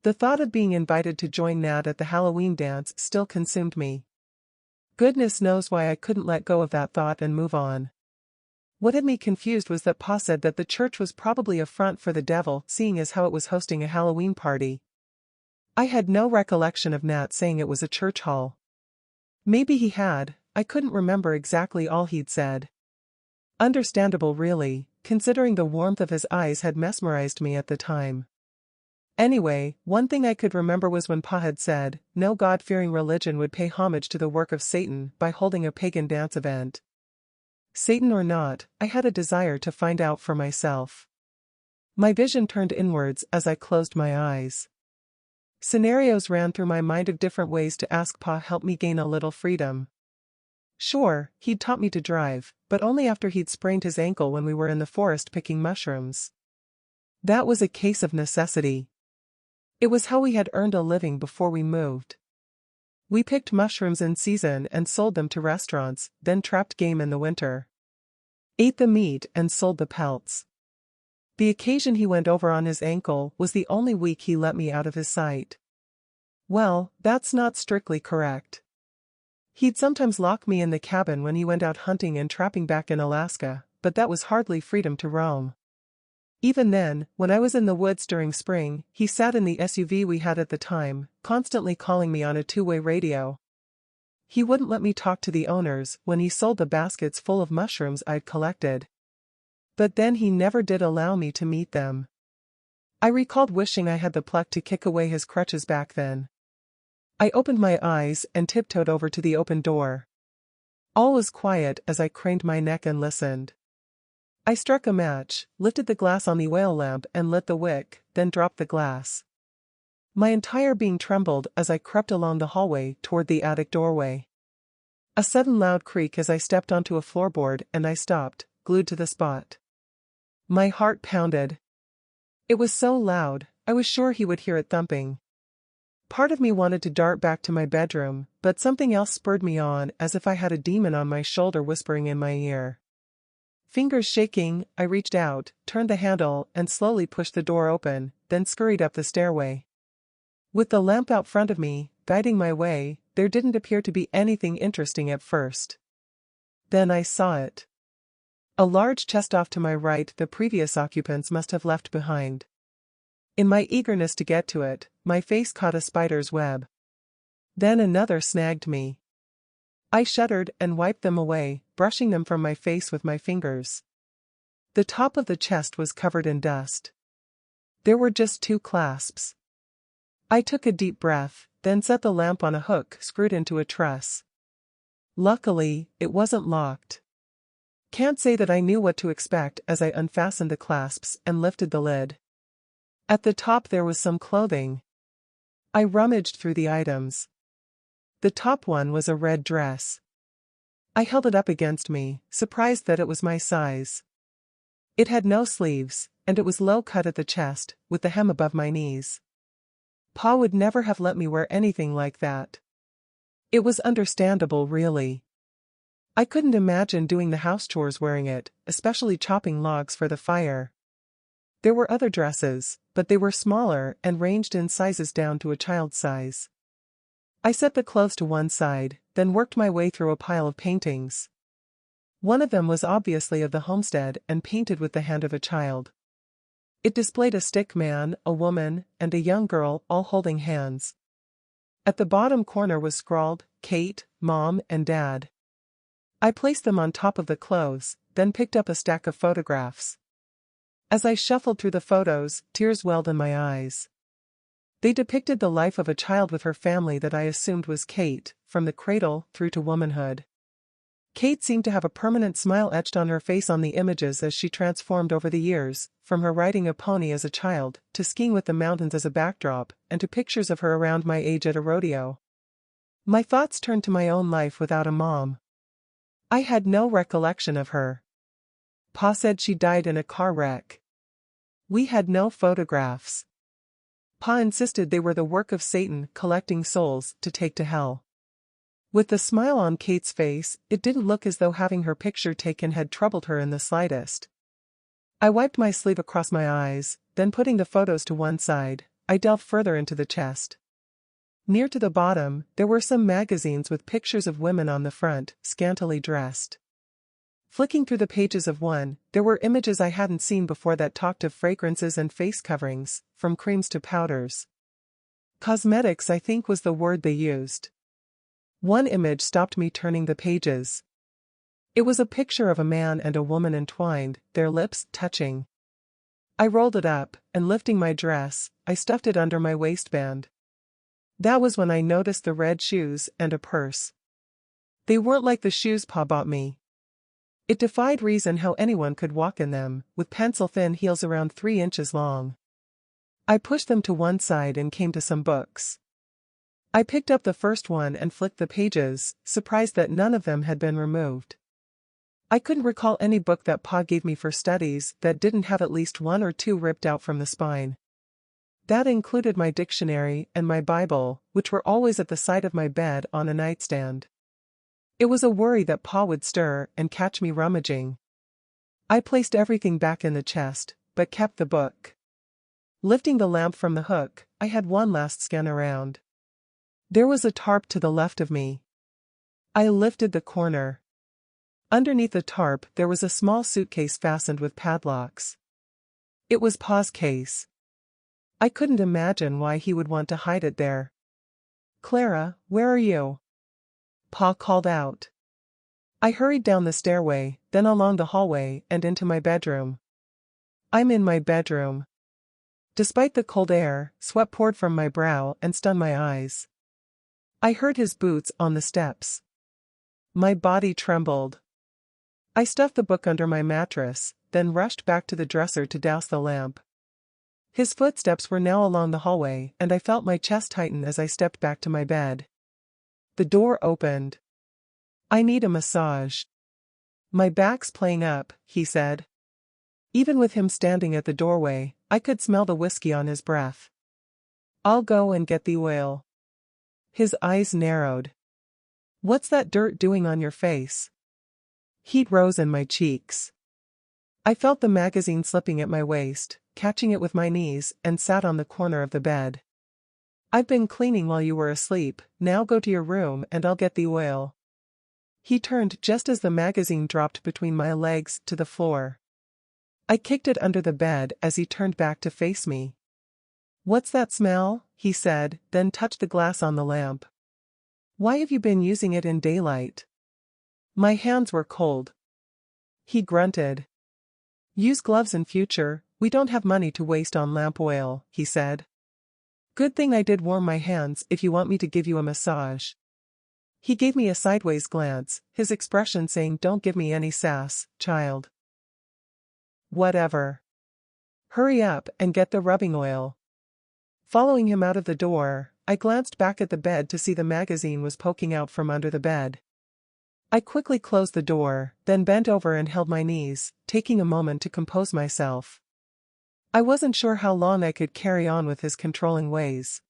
The thought of being invited to join Nat at the Halloween dance still consumed me. Goodness knows why I couldn't let go of that thought and move on. What had me confused was that Pa said that the church was probably a front for the devil, seeing as how it was hosting a Halloween party. I had no recollection of Nat saying it was a church hall. Maybe he had, I couldn't remember exactly all he'd said. Understandable really, considering the warmth of his eyes had mesmerized me at the time. Anyway, one thing I could remember was when Pa had said, no God-fearing religion would pay homage to the work of Satan by holding a pagan dance event. Satan or not, I had a desire to find out for myself. My vision turned inwards as I closed my eyes. Scenarios ran through my mind of different ways to ask Pa help me gain a little freedom. Sure, he'd taught me to drive, but only after he'd sprained his ankle when we were in the forest picking mushrooms. That was a case of necessity. It was how we had earned a living before we moved. We picked mushrooms in season and sold them to restaurants, then trapped game in the winter. Ate the meat and sold the pelts. The occasion he went over on his ankle was the only week he let me out of his sight. Well, that's not strictly correct. He'd sometimes lock me in the cabin when he went out hunting and trapping back in Alaska, but that was hardly freedom to roam. Even then, when I was in the woods during spring, he sat in the SUV we had at the time, constantly calling me on a two-way radio. He wouldn't let me talk to the owners when he sold the baskets full of mushrooms I'd collected. But then he never did allow me to meet them. I recalled wishing I had the pluck to kick away his crutches back then. I opened my eyes and tiptoed over to the open door. All was quiet as I craned my neck and listened. I struck a match, lifted the glass on the oil lamp and lit the wick, then dropped the glass. My entire being trembled as I crept along the hallway toward the attic doorway. A sudden loud creak as I stepped onto a floorboard and I stopped, glued to the spot. My heart pounded. It was so loud, I was sure he would hear it thumping. Part of me wanted to dart back to my bedroom, but something else spurred me on as if I had a demon on my shoulder whispering in my ear. Fingers shaking, I reached out, turned the handle and slowly pushed the door open, then scurried up the stairway. With the lamp out front of me, guiding my way, there didn't appear to be anything interesting at first. Then I saw it. A large chest off to my right the previous occupants must have left behind. In my eagerness to get to it, my face caught a spider's web. Then another snagged me. I shuddered and wiped them away, brushing them from my face with my fingers. The top of the chest was covered in dust. There were just 2 clasps. I took a deep breath, then set the lamp on a hook screwed into a truss. Luckily, it wasn't locked. Can't say that I knew what to expect as I unfastened the clasps and lifted the lid. At the top there was some clothing. I rummaged through the items. The top one was a red dress. I held it up against me, surprised that it was my size. It had no sleeves, and it was low cut at the chest, with the hem above my knees. Pa would never have let me wear anything like that. It was understandable, really. I couldn't imagine doing the house chores wearing it, especially chopping logs for the fire. There were other dresses, but they were smaller and ranged in sizes down to a child's size. I set the clothes to one side, then worked my way through a pile of paintings. One of them was obviously of the homestead and painted with the hand of a child. It displayed a stick man, a woman, and a young girl all holding hands. At the bottom corner was scrawled, Kate, Mom, and Dad. I placed them on top of the clothes, then picked up a stack of photographs. As I shuffled through the photos, tears welled in my eyes. They depicted the life of a child with her family that I assumed was Kate, from the cradle through to womanhood. Kate seemed to have a permanent smile etched on her face on the images as she transformed over the years, from her riding a pony as a child, to skiing with the mountains as a backdrop, and to pictures of her around my age at a rodeo. My thoughts turned to my own life without a mom. I had no recollection of her. Pa said she died in a car wreck. We had no photographs. Pa insisted they were the work of Satan collecting souls to take to hell. With the smile on Kate's face, it didn't look as though having her picture taken had troubled her in the slightest. I wiped my sleeve across my eyes, then putting the photos to one side, I delved further into the chest. Near to the bottom, there were some magazines with pictures of women on the front, scantily dressed. Flicking through the pages of one, there were images I hadn't seen before that talked of fragrances and face coverings, from creams to powders. Cosmetics, I think, was the word they used. One image stopped me turning the pages. It was a picture of a man and a woman entwined, their lips touching. I rolled it up, and lifting my dress, I stuffed it under my waistband. That was when I noticed the red shoes and a purse. They weren't like the shoes Pa bought me. It defied reason how anyone could walk in them, with pencil-thin heels around 3 inches long. I pushed them to one side and came to some books. I picked up the first one and flicked the pages, surprised that none of them had been removed. I couldn't recall any book that Pa gave me for studies that didn't have at least 1 or 2 ripped out from the spine. That included my dictionary and my Bible, which were always at the side of my bed on a nightstand. It was a worry that Pa would stir and catch me rummaging. I placed everything back in the chest, but kept the book. Lifting the lamp from the hook, I had one last scan around. There was a tarp to the left of me. I lifted the corner. Underneath the tarp there was a small suitcase fastened with padlocks. It was Pa's case. I couldn't imagine why he would want to hide it there. "Clara, where are you?" Pa called out. I hurried down the stairway, then along the hallway and into my bedroom. I'm in my bedroom. Despite the cold air, sweat poured from my brow and stung my eyes. I heard his boots on the steps. My body trembled. I stuffed the book under my mattress, then rushed back to the dresser to douse the lamp. His footsteps were now along the hallway, and I felt my chest tighten as I stepped back to my bed. The door opened. "I need a massage." "My back's playing up," he said. Even with him standing at the doorway, I could smell the whiskey on his breath. "I'll go and get the oil." His eyes narrowed. "What's that dirt doing on your face?" Heat rose in my cheeks. I felt the magazine slipping at my waist, catching it with my knees, and sat on the corner of the bed. "I've been cleaning while you were asleep, now go to your room and I'll get the oil." He turned just as the magazine dropped between my legs to the floor. I kicked it under the bed as he turned back to face me. "What's that smell?" he said, then touched the glass on the lamp. "Why have you been using it in daylight?" My hands were cold. He grunted. "Use gloves in future, we don't have money to waste on lamp oil," he said. "Good thing I did warm my hands if you want me to give you a massage." He gave me a sideways glance, his expression saying, "Don't give me any sass, child." "Whatever. Hurry up and get the rubbing oil." Following him out of the door, I glanced back at the bed to see the magazine was poking out from under the bed. I quickly closed the door, then bent over and held my knees, taking a moment to compose myself. I wasn't sure how long I could carry on with his controlling ways.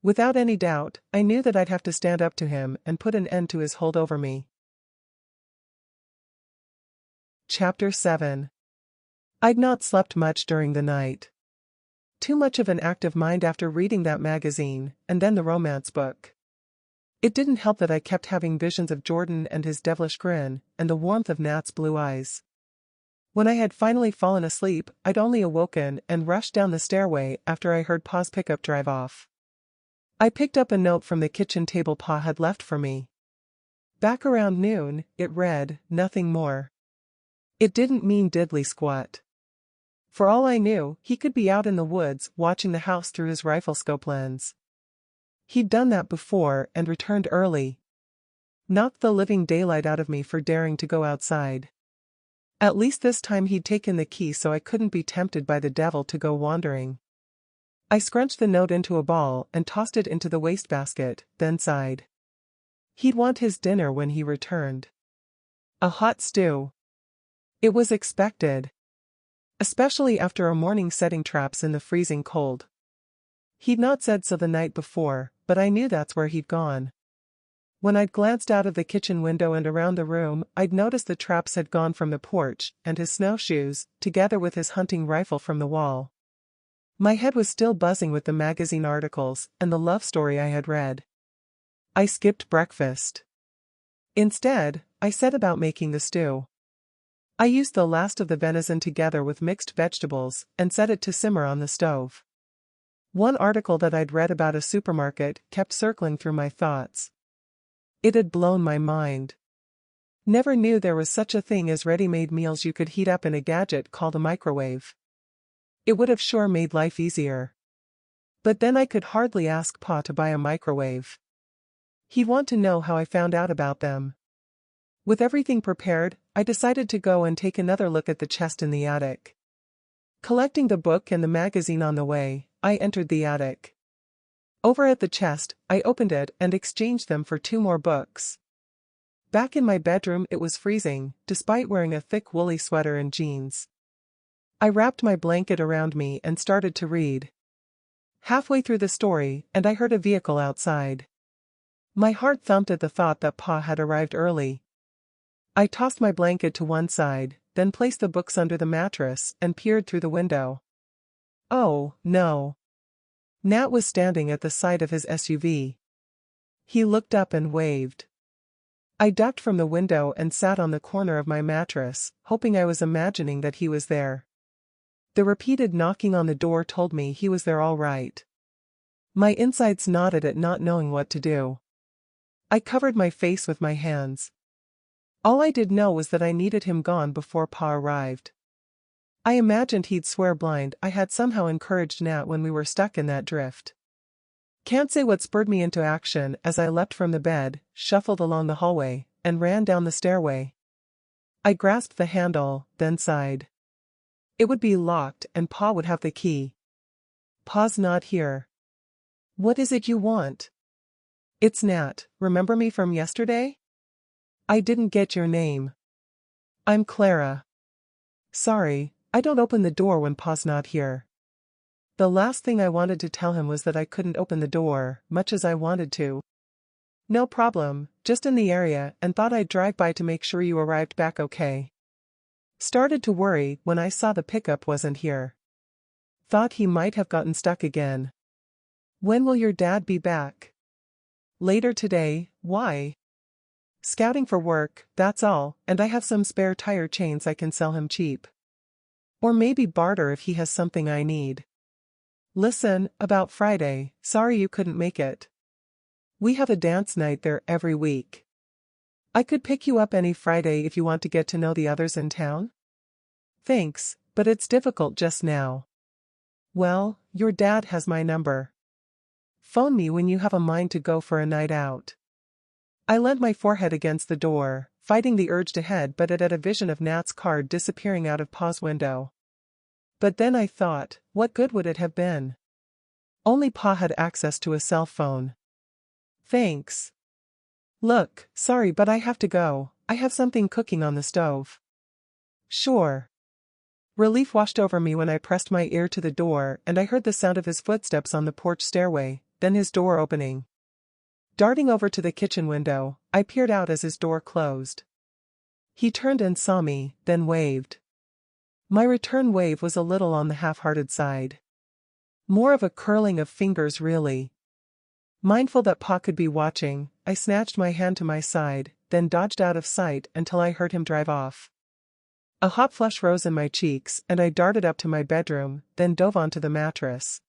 Without any doubt, I knew that I'd have to stand up to him and put an end to his hold over me. Chapter 7. I'd not slept much during the night. Too much of an active mind after reading that magazine, and then the romance book. It didn't help that I kept having visions of Jordan and his devilish grin, and the warmth of Nat's blue eyes. When I had finally fallen asleep, I'd only awoken and rushed down the stairway after I heard Pa's pickup drive off. I picked up a note from the kitchen table Pa had left for me. Back around noon, it read, "Nothing more." It didn't mean diddly squat. For all I knew, he could be out in the woods watching the house through his rifle scope lens. He'd done that before and returned early. Knocked the living daylight out of me for daring to go outside. At least this time he'd taken the key so I couldn't be tempted by the devil to go wandering. I scrunched the note into a ball and tossed it into the wastebasket, then sighed. He'd want his dinner when he returned. A hot stew. It was expected. Especially after a morning setting traps in the freezing cold. He'd not said so the night before, but I knew that's where he'd gone. When I'd glanced out of the kitchen window and around the room, I'd noticed the traps had gone from the porch, and his snowshoes, together with his hunting rifle from the wall. My head was still buzzing with the magazine articles and the love story I had read. I skipped breakfast. Instead, I set about making the stew. I used the last of the venison together with mixed vegetables and set it to simmer on the stove. One article that I'd read about a supermarket kept circling through my thoughts. It had blown my mind. Never knew there was such a thing as ready-made meals you could heat up in a gadget called a microwave. It would have sure made life easier. But then I could hardly ask Pa to buy a microwave. He'd want to know how I found out about them. With everything prepared, I decided to go and take another look at the chest in the attic. Collecting the book and the magazine on the way, I entered the attic. Over at the chest, I opened it and exchanged them for 2 more books. Back in my bedroom it was freezing, despite wearing a thick woolly sweater and jeans. I wrapped my blanket around me and started to read. Halfway through the story, and I heard a vehicle outside. My heart thumped at the thought that Pa had arrived early. I tossed my blanket to one side, then placed the books under the mattress and peered through the window. Oh, no. Nat was standing at the side of his SUV. He looked up and waved. I ducked from the window and sat on the corner of my mattress, hoping I was imagining that he was there. The repeated knocking on the door told me he was there all right. My insides knotted at not knowing what to do. I covered my face with my hands. All I did know was that I needed him gone before Pa arrived. I imagined he'd swear blind I had somehow encouraged Nat when we were stuck in that drift. Can't say what spurred me into action as I leapt from the bed, shuffled along the hallway, and ran down the stairway. I grasped the handle, then sighed. It would be locked and Pa would have the key. Pa's not here. What is it you want? It's Nat, remember me from yesterday? I didn't get your name. I'm Clara. Sorry, I don't open the door when Pa's not here. The last thing I wanted to tell him was that I couldn't open the door, much as I wanted to. No problem, just in the area and thought I'd drive by to make sure you arrived back okay. Started to worry when I saw the pickup wasn't here. Thought he might have gotten stuck again. When will your dad be back? Later today. Why? Scouting for work, that's all, and I have some spare tire chains I can sell him cheap. Or maybe barter if he has something I need. Listen, about Friday, sorry you couldn't make it. We have a dance night there every week. I could pick you up any Friday if you want to get to know the others in town. Thanks, but it's difficult just now. Well, your dad has my number. Phone me when you have a mind to go for a night out. I leant my forehead against the door, fighting the urge to head but at a vision of Nat's card disappearing out of Pa's window. But then I thought, what good would it have been? Only Pa had access to a cell phone. Thanks. Look, sorry but I have to go, I have something cooking on the stove. Sure. Relief washed over me when I pressed my ear to the door and I heard the sound of his footsteps on the porch stairway, then his door opening. Darting over to the kitchen window, I peered out as his door closed. He turned and saw me, then waved. My return wave was a little on the half-hearted side. More of a curling of fingers really. Mindful that Pa could be watching, I snatched my hand to my side, then dodged out of sight until I heard him drive off. A hot flush rose in my cheeks and I darted up to my bedroom, then dove onto the mattress.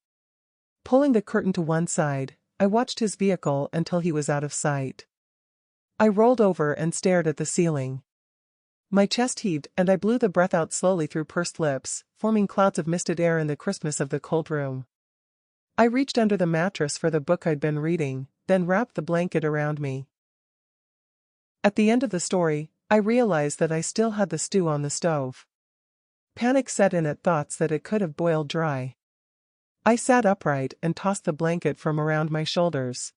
Pulling the curtain to one side, I watched his vehicle until he was out of sight. I rolled over and stared at the ceiling. My chest heaved and I blew the breath out slowly through pursed lips, forming clouds of misted air in the crispness of the cold room. I reached under the mattress for the book I'd been reading, then wrapped the blanket around me. At the end of the story, I realized that I still had the stew on the stove. Panic set in at thoughts that it could have boiled dry. I sat upright and tossed the blanket from around my shoulders.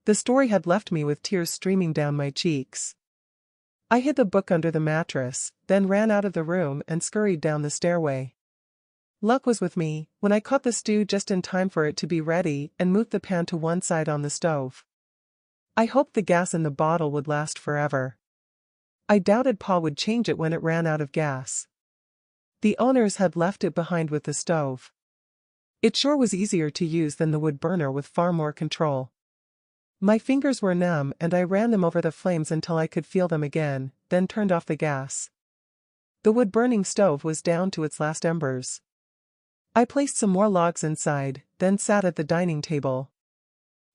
The story had left me with tears streaming down my cheeks. I hid the book under the mattress, then ran out of the room and scurried down the stairway. Luck was with me when I caught the stew just in time for it to be ready and moved the pan to one side on the stove. I hoped the gas in the bottle would last forever. I doubted Pa would change it when it ran out of gas. The owners had left it behind with the stove. It sure was easier to use than the wood burner with far more control. My fingers were numb and I ran them over the flames until I could feel them again, then turned off the gas. The wood-burning stove was down to its last embers. I placed some more logs inside, then sat at the dining table.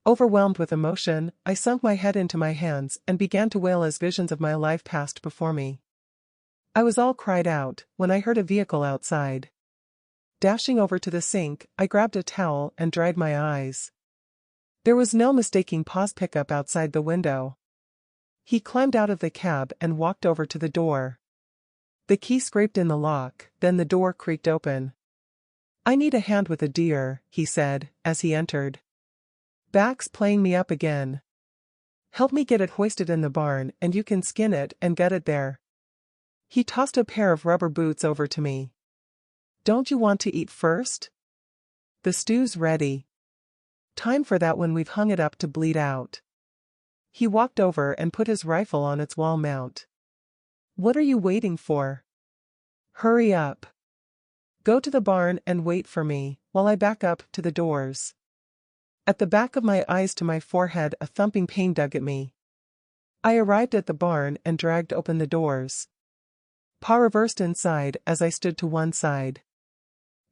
Overwhelmed with emotion, I sunk my head into my hands and began to wail as visions of my life passed before me. I was all cried out when I heard a vehicle outside. Dashing over to the sink, I grabbed a towel and dried my eyes. There was no mistaking Pa's pickup outside the window. He climbed out of the cab and walked over to the door. The key scraped in the lock, then the door creaked open. "I need a hand with a deer," he said, as he entered. "Back's playing me up again. Help me get it hoisted in the barn and you can skin it and get it there." He tossed a pair of rubber boots over to me. "Don't you want to eat first? The stew's ready. Time for that when we've hung it up to bleed out." He walked over and put his rifle on its wall mount. "What are you waiting for? Hurry up. Go to the barn and wait for me, while I back up to the doors." At the back of my eyes to my forehead a thumping pain dug at me. I arrived at the barn and dragged open the doors. Pa reversed inside as I stood to one side.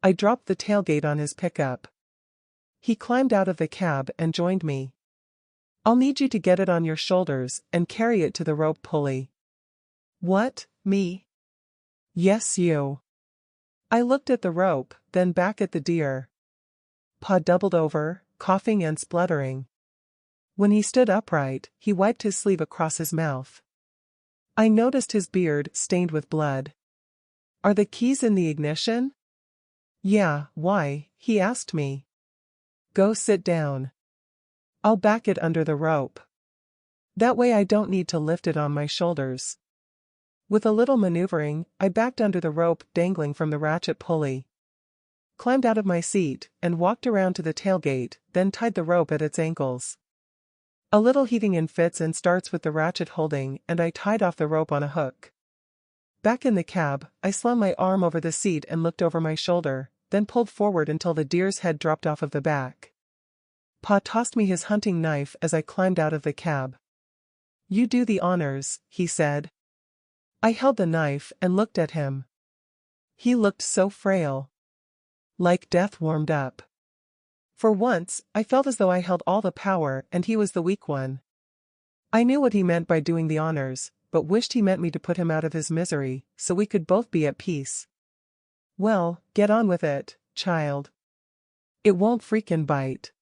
I dropped the tailgate on his pickup. He climbed out of the cab and joined me. "I'll need you to get it on your shoulders and carry it to the rope pulley." "What, me?" "Yes, you." I looked at the rope, then back at the deer. Pa doubled over, coughing and spluttering. When he stood upright, he wiped his sleeve across his mouth. I noticed his beard stained with blood. "Are the keys in the ignition?" "Yeah, why?" he asked me. "Go sit down. I'll back it under the rope. That way I don't need to lift it on my shoulders." With a little maneuvering, I backed under the rope dangling from the ratchet pulley. Climbed out of my seat and walked around to the tailgate, then tied the rope at its ankles. A little heaving in fits and starts with the ratchet holding, and I tied off the rope on a hook. Back in the cab, I slung my arm over the seat and looked over my shoulder, then pulled forward until the deer's head dropped off of the back. Pa tossed me his hunting knife as I climbed out of the cab. "You do the honors," he said. I held the knife and looked at him. He looked so frail. Like death warmed up. For once, I felt as though I held all the power and he was the weak one. I knew what he meant by doing the honors, but wished he meant me to put him out of his misery, so we could both be at peace. "Well, get on with it, child. It won't freakin' bite."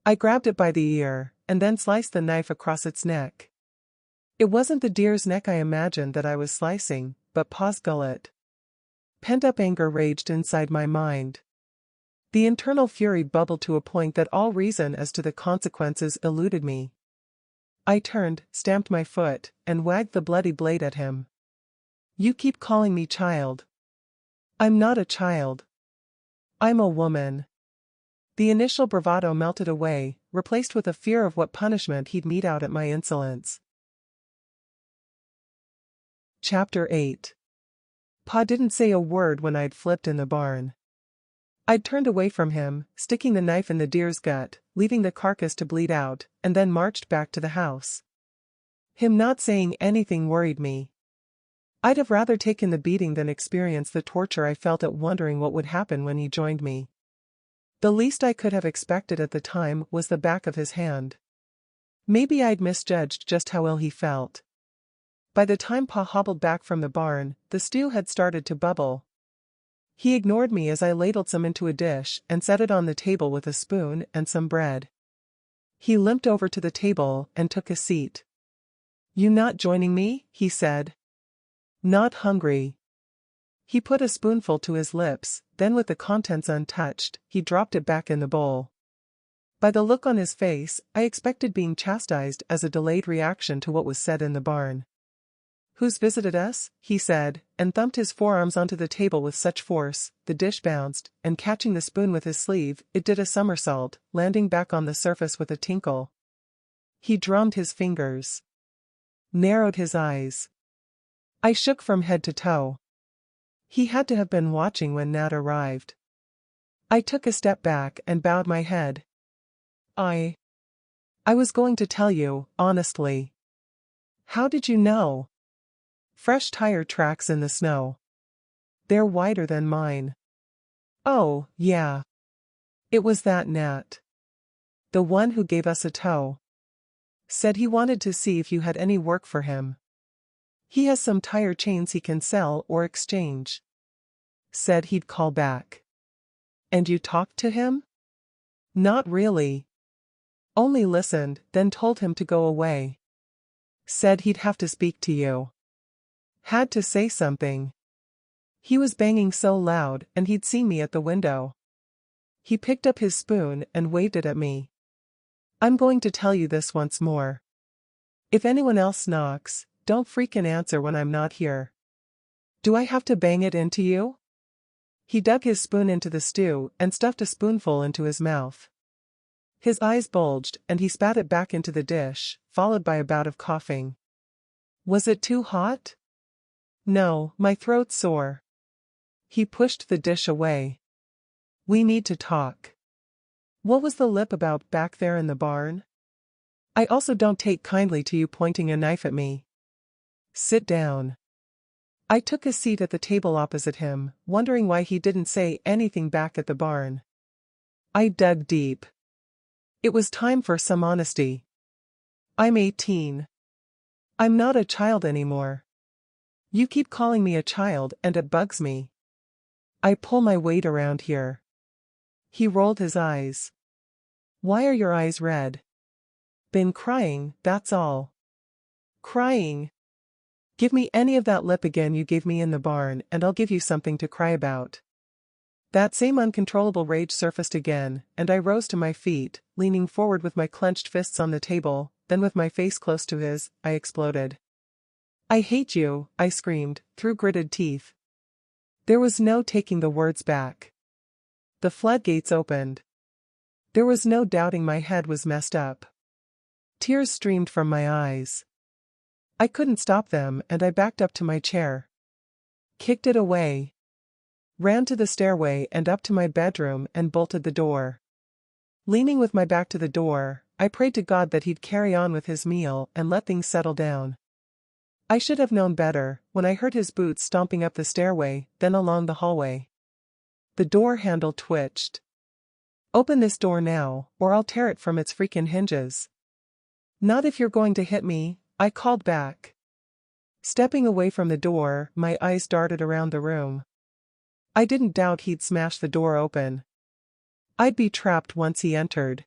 I grabbed it by the ear, and then sliced the knife across its neck. It wasn't the deer's neck I imagined that I was slicing, but Pa's gullet. Pent-up anger raged inside my mind. The internal fury bubbled to a point that all reason as to the consequences eluded me. I turned, stamped my foot, and wagged the bloody blade at him. "You keep calling me child. I'm not a child. I'm a woman." The initial bravado melted away, replaced with a fear of what punishment he'd mete out at my insolence. Chapter 8. Pa didn't say a word when I'd flipped in the barn. I'd turned away from him, sticking the knife in the deer's gut, leaving the carcass to bleed out, and then marched back to the house. Him not saying anything worried me. I'd have rather taken the beating than experience the torture I felt at wondering what would happen when he joined me. The least I could have expected at the time was the back of his hand. Maybe I'd misjudged just how ill he felt. By the time Pa hobbled back from the barn, the stew had started to bubble. He ignored me as I ladled some into a dish and set it on the table with a spoon and some bread. He limped over to the table and took a seat. "You not joining me?" he said. "Not hungry." He put a spoonful to his lips, then with the contents untouched, he dropped it back in the bowl. By the look on his face, I expected being chastised as a delayed reaction to what was said in the barn. "Who's visited us?" he said, and thumped his forearms onto the table with such force, the dish bounced, and catching the spoon with his sleeve, it did a somersault, landing back on the surface with a tinkle. He drummed his fingers. Narrowed his eyes. I shook from head to toe. He had to have been watching when Nat arrived. I took a step back and bowed my head. I was going to tell you, honestly. How did you know? Fresh tire tracks in the snow. They're wider than mine. Oh, yeah. It was that Nat. The one who gave us a tow. Said he wanted to see if you had any work for him. He has some tire chains he can sell or exchange. Said he'd call back. And you talked to him? Not really. Only listened, then told him to go away. Said he'd have to speak to you. Had to say something. He was banging so loud, and he'd seen me at the window. He picked up his spoon and waved it at me. I'm going to tell you this once more. If anyone else knocks, don't freaking answer when I'm not here. Do I have to bang it into you? He dug his spoon into the stew and stuffed a spoonful into his mouth. His eyes bulged and he spat it back into the dish, followed by a bout of coughing. Was it too hot? No, my throat's sore. He pushed the dish away. We need to talk. What was the lip about back there in the barn? I also don't take kindly to you pointing a knife at me. Sit down. I took a seat at the table opposite him, wondering why he didn't say anything back at the barn. I dug deep. It was time for some honesty. I'm 18. I'm not a child anymore. You keep calling me a child and it bugs me. I pull my weight around here. He rolled his eyes. Why are your eyes red? Been crying, that's all. Crying? Give me any of that lip again you gave me in the barn and I'll give you something to cry about. That same uncontrollable rage surfaced again, and I rose to my feet, leaning forward with my clenched fists on the table, then with my face close to his, I exploded. I hate you, I screamed, through gritted teeth. There was no taking the words back. The floodgates opened. There was no doubting my head was messed up. Tears streamed from my eyes. I couldn't stop them and I backed up to my chair. Kicked it away. Ran to the stairway and up to my bedroom and bolted the door. Leaning with my back to the door, I prayed to God that he'd carry on with his meal and let things settle down. I should have known better when I heard his boots stomping up the stairway, then along the hallway. The door handle twitched. Open this door now, or I'll tear it from its freaking hinges. Not if you're going to hit me, I called back. Stepping away from the door, my eyes darted around the room. I didn't doubt he'd smash the door open. I'd be trapped once he entered.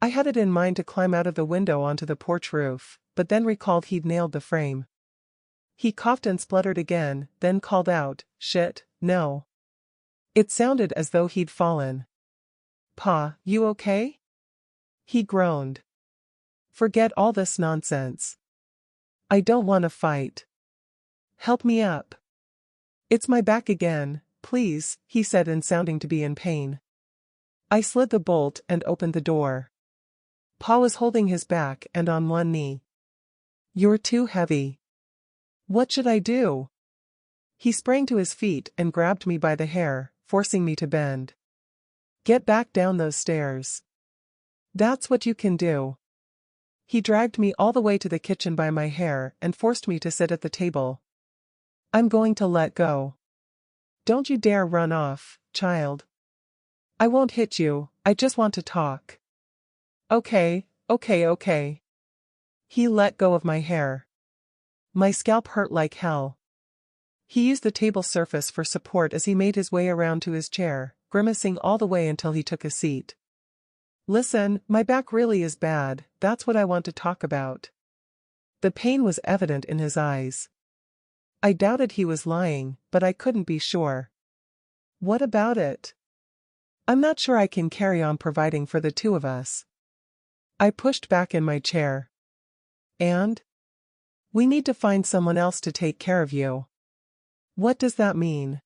I had it in mind to climb out of the window onto the porch roof, but then recalled he'd nailed the frame. He coughed and spluttered again, then called out, "Shit, no." It sounded as though he'd fallen. "Pa, you okay?" He groaned. "Forget all this nonsense. I don't want to fight. Help me up." "It's my back again, please," he said sounding to be in pain. I slid the bolt and opened the door. Pa was holding his back and on one knee. "You're too heavy. What should I do?" He sprang to his feet and grabbed me by the hair, forcing me to bend. "Get back down those stairs. That's what you can do." He dragged me all the way to the kitchen by my hair and forced me to sit at the table. "I'm going to let go. Don't you dare run off, child. I won't hit you, I just want to talk." "Okay, okay, okay." He let go of my hair. My scalp hurt like hell. He used the table surface for support as he made his way around to his chair, grimacing all the way until he took a seat. "Listen, my back really is bad, that's what I want to talk about." The pain was evident in his eyes. I doubted he was lying, but I couldn't be sure. "What about it?" "I'm not sure I can carry on providing for the two of us." I pushed back in my chair. "And?" We need to find someone else to take care of you. What does that mean?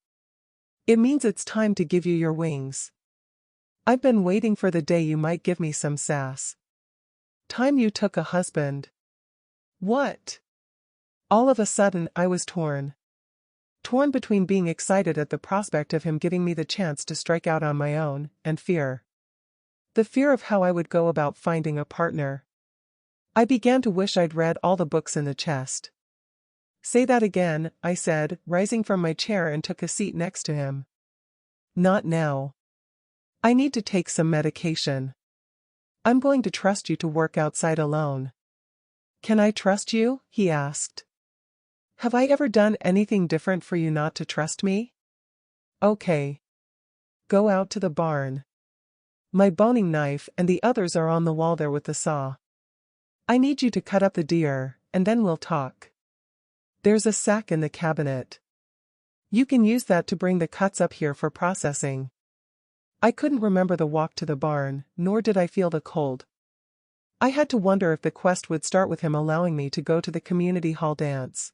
It means it's time to give you your wings. I've been waiting for the day you might give me some sass. Time you took a husband. What? All of a sudden I was torn. Torn between being excited at the prospect of him giving me the chance to strike out on my own, and fear. The fear of how I would go about finding a partner. I began to wish I'd read all the books in the chest. Say that again, I said, rising from my chair and took a seat next to him. Not now. I need to take some medication. I'm going to trust you to work outside alone. Can I trust you? He asked. Have I ever done anything different for you not to trust me? Okay. Go out to the barn. My boning knife and the others are on the wall there with the saw. I need you to cut up the deer, and then we'll talk. There's a sack in the cabinet. You can use that to bring the cuts up here for processing. I couldn't remember the walk to the barn, nor did I feel the cold. I had to wonder if the quest would start with him allowing me to go to the community hall dance.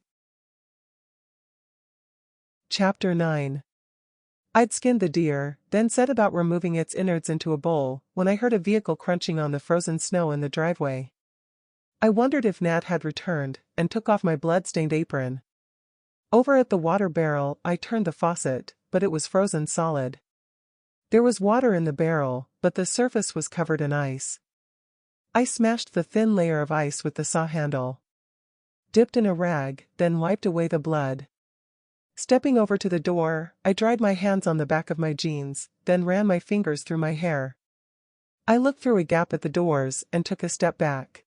Chapter 9. I'd skinned the deer, then set about removing its innards into a bowl, when I heard a vehicle crunching on the frozen snow in the driveway. I wondered if Nat had returned, and took off my blood-stained apron. Over at the water barrel, I turned the faucet, but it was frozen solid. There was water in the barrel, but the surface was covered in ice. I smashed the thin layer of ice with the saw handle. Dipped in a rag, then wiped away the blood. Stepping over to the door, I dried my hands on the back of my jeans, then ran my fingers through my hair. I looked through a gap at the doors and took a step back.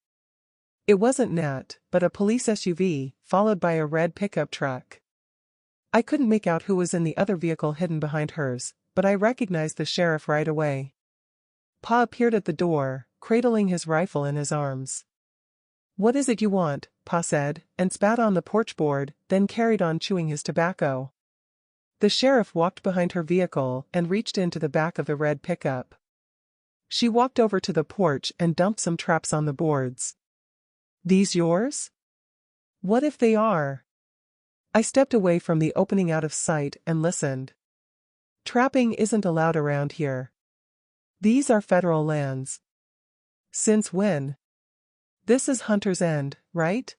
It wasn't Nat, but a police SUV, followed by a red pickup truck. I couldn't make out who was in the other vehicle hidden behind hers, but I recognized the sheriff right away. Pa appeared at the door, cradling his rifle in his arms. What is it you want? Pa said, and spat on the porch board, then carried on chewing his tobacco. The sheriff walked behind her vehicle and reached into the back of the red pickup. She walked over to the porch and dumped some traps on the boards. These yours? What if they are? I stepped away from the opening out of sight and listened. Trapping isn't allowed around here. These are federal lands. Since when? This is Hunter's End, right?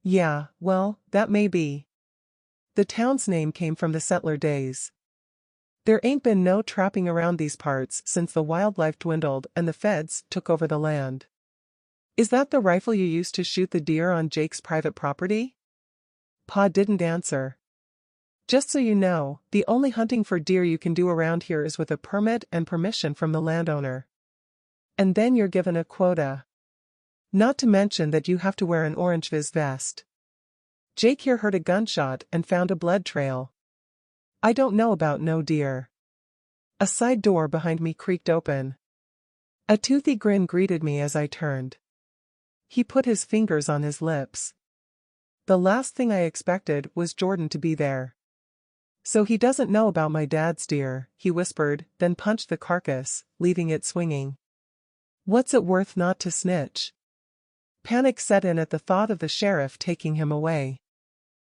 Yeah, well, that may be. The town's name came from the settler days. There ain't been no trapping around these parts since the wildlife dwindled and the feds took over the land. Is that the rifle you used to shoot the deer on Jake's private property? Pa didn't answer. Just so you know, the only hunting for deer you can do around here is with a permit and permission from the landowner. And then you're given a quota. Not to mention that you have to wear an orange vis vest. Jake here heard a gunshot and found a blood trail. I don't know about no deer. A side door behind me creaked open. A toothy grin greeted me as I turned. He put his fingers on his lips. The last thing I expected was Jordan to be there. So he doesn't know about my dad's deer, he whispered, then punched the carcass, leaving it swinging. What's it worth not to snitch? Panic set in at the thought of the sheriff taking him away.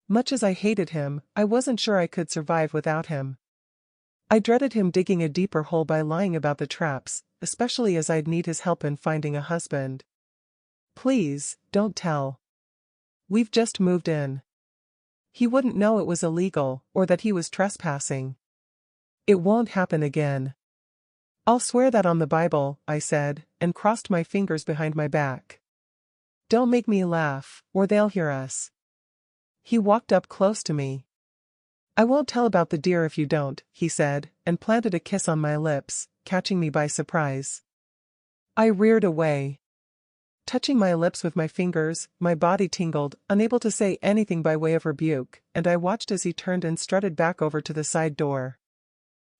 Much as I hated him, I wasn't sure I could survive without him. I dreaded him digging a deeper hole by lying about the traps, especially as I'd need his help in finding a husband. Please, don't tell. We've just moved in. He wouldn't know it was illegal, or that he was trespassing. It won't happen again. I'll swear that on the Bible, I said, and crossed my fingers behind my back. Don't make me laugh, or they'll hear us. He walked up close to me. I won't tell about the deer if you don't, he said, and planted a kiss on my lips, catching me by surprise. I reared away. Touching my lips with my fingers, my body tingled, unable to say anything by way of rebuke, and I watched as he turned and strutted back over to the side door.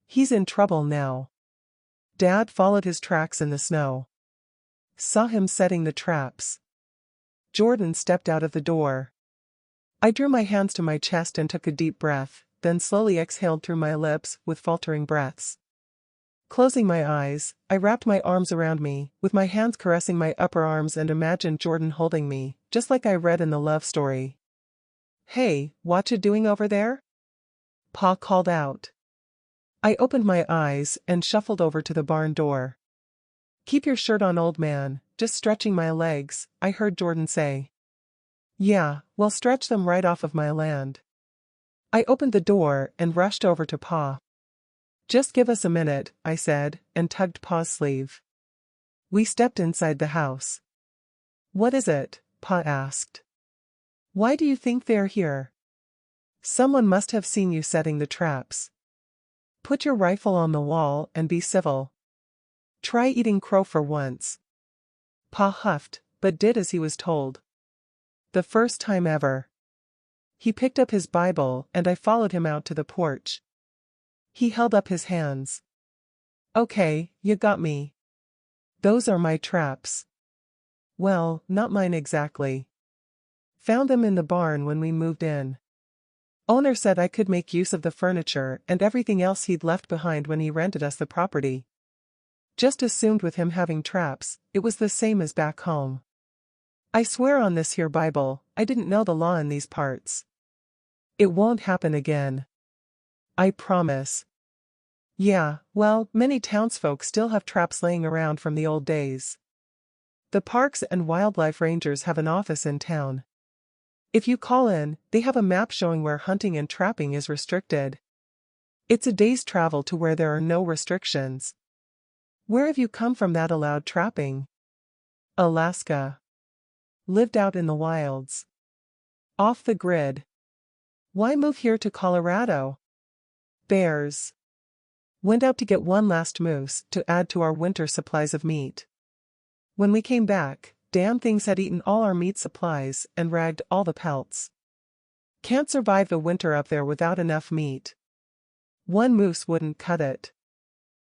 He's in trouble now. Dad followed his tracks in the snow. Saw him setting the traps. Jordan stepped out of the door. I drew my hands to my chest and took a deep breath, then slowly exhaled through my lips with faltering breaths. Closing my eyes, I wrapped my arms around me, with my hands caressing my upper arms and imagined Jordan holding me, just like I read in the love story. "Hey, whatcha doing over there?" Pa called out. I opened my eyes and shuffled over to the barn door. "Keep your shirt on, old man, just stretching my legs," I heard Jordan say. "Yeah, well, stretch them right off of my land." I opened the door and rushed over to Pa. "Just give us a minute," I said, and tugged Pa's sleeve. We stepped inside the house. "What is it?" Pa asked. "Why do you think they're here?" "Someone must have seen you setting the traps. Put your rifle on the wall and be civil. Try eating crow for once." Pa huffed, but did as he was told. The first time ever. He picked up his Bible and I followed him out to the porch. He held up his hands. "Okay, you got me. Those are my traps." "Well, not mine exactly. Found them in the barn when we moved in. Owner said I could make use of the furniture and everything else he'd left behind when he rented us the property. Just assumed with him having traps, it was the same as back home. I swear on this here Bible, I didn't know the law in these parts. It won't happen again. I promise." "Yeah, well, many townsfolk still have traps laying around from the old days. The Parks and Wildlife Rangers have an office in town. If you call in, they have a map showing where hunting and trapping is restricted. It's a day's travel to where there are no restrictions." "Where have you come from that allowed trapping?" "Alaska. Lived out in the wilds. Off the grid." "Why move here to Colorado?" "Bears. Went out to get one last moose to add to our winter supplies of meat. When we came back, damn things had eaten all our meat supplies and ragged all the pelts. Can't survive the winter up there without enough meat. One moose wouldn't cut it.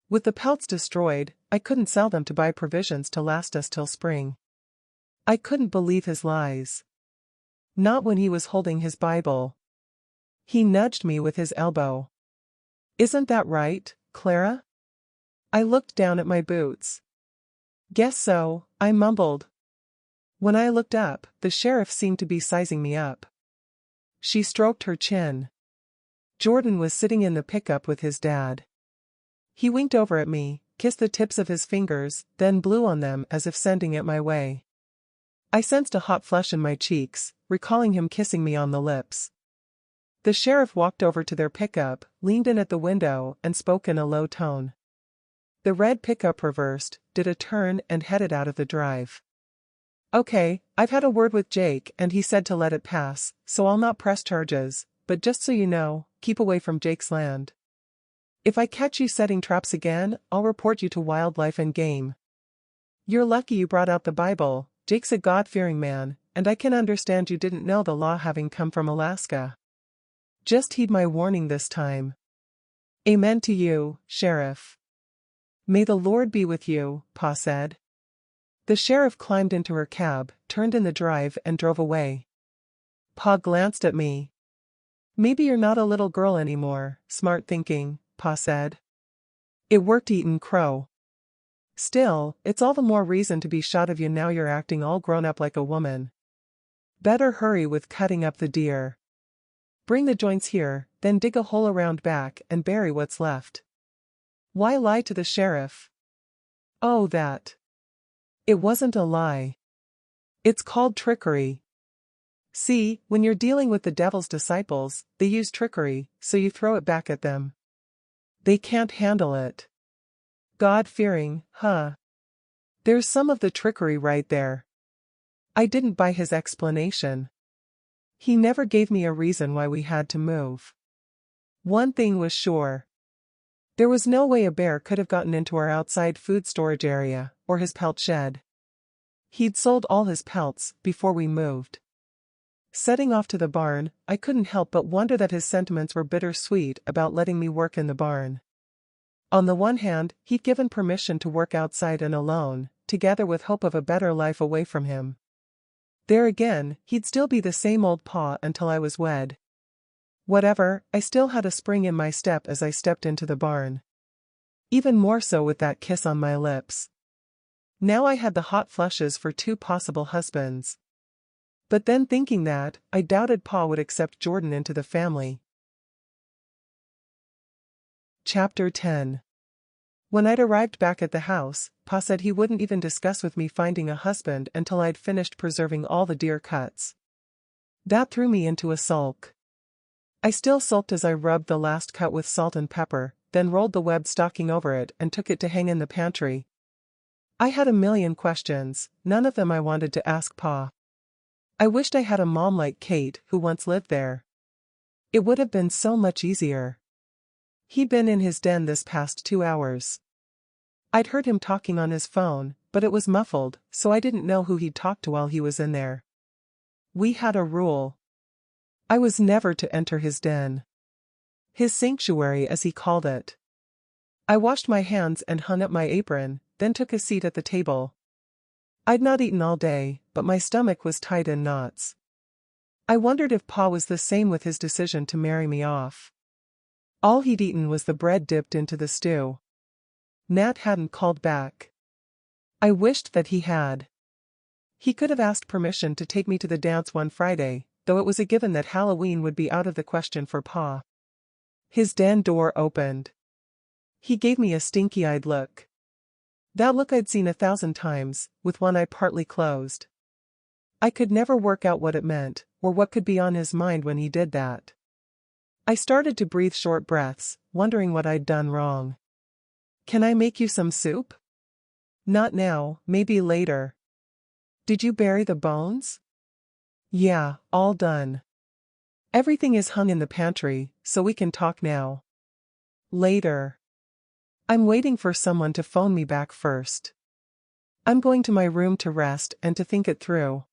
With the pelts destroyed, I couldn't sell them to buy provisions to last us till spring." I couldn't believe his lies. Not when he was holding his Bible. He nudged me with his elbow. "Isn't that right, Clara?" I looked down at my boots. "Guess so," I mumbled. When I looked up, the sheriff seemed to be sizing me up. She stroked her chin. Jordan was sitting in the pickup with his dad. He winked over at me, kissed the tips of his fingers, then blew on them as if sending it my way. I sensed a hot flush in my cheeks, recalling him kissing me on the lips. The sheriff walked over to their pickup, leaned in at the window, and spoke in a low tone. The red pickup reversed, did a turn and headed out of the drive. "Okay, I've had a word with Jake and he said to let it pass, so I'll not press charges, but just so you know, keep away from Jake's land. If I catch you setting traps again, I'll report you to Wildlife and Game. You're lucky you brought out the Bible. Jake's a God-fearing man, and I can understand you didn't know the law having come from Alaska. Just heed my warning this time." "Amen to you, Sheriff." "May the Lord be with you," Pa said. The sheriff climbed into her cab, turned in the drive and drove away. Pa glanced at me. "Maybe you're not a little girl anymore, smart thinking," Pa said. "It worked eatin' crow. Still, it's all the more reason to be shot of you now you're acting all grown up like a woman. Better hurry with cutting up the deer. Bring the joints here, then dig a hole around back and bury what's left." Why lie to the sheriff? "Oh, that. It wasn't a lie. It's called trickery. See, when you're dealing with the devil's disciples, they use trickery, so you throw it back at them. They can't handle it. God-fearing, huh? There's some of the trickery right there." I didn't buy his explanation. He never gave me a reason why we had to move. One thing was sure. There was no way a bear could have gotten into our outside food storage area, or his pelt shed. He'd sold all his pelts before we moved. Setting off to the barn, I couldn't help but wonder that his sentiments were bittersweet about letting me work in the barn. On the one hand, he'd given permission to work outside and alone, together with hope of a better life away from him. There again, he'd still be the same old Pa until I was wed. Whatever, I still had a spring in my step as I stepped into the barn. Even more so with that kiss on my lips. Now I had the hot flushes for 2 possible husbands. But then thinking that, I doubted Pa would accept Jordan into the family. Chapter 10. When I'd arrived back at the house, Pa said he wouldn't even discuss with me finding a husband until I'd finished preserving all the deer cuts. That threw me into a sulk. I still sulked as I rubbed the last cut with salt and pepper, then rolled the web stocking over it and took it to hang in the pantry. I had a million questions, none of them I wanted to ask Pa. I wished I had a mom like Kate who once lived there. It would have been so much easier. He'd been in his den this past 2 hours. I'd heard him talking on his phone, but it was muffled, so I didn't know who he'd talked to while he was in there. We had a rule. I was never to enter his den. His sanctuary, as he called it. I washed my hands and hung up my apron, then took a seat at the table. I'd not eaten all day, but my stomach was tied in knots. I wondered if Pa was the same with his decision to marry me off. All he'd eaten was the bread dipped into the stew. Nat hadn't called back. I wished that he had. He could have asked permission to take me to the dance one Friday, though it was a given that Halloween would be out of the question for Pa. His den door opened. He gave me a stinky-eyed look. That look I'd seen 1,000 times, with one eye partly closed. I could never work out what it meant, or what could be on his mind when he did that. I started to breathe short breaths, wondering what I'd done wrong. "Can I make you some soup?" "Not now, maybe later." "Did you bury the bones?" "Yeah, all done. Everything is hung in the pantry, so we can talk now." "Later. I'm waiting for someone to phone me back first. I'm going to my room to rest and to think it through.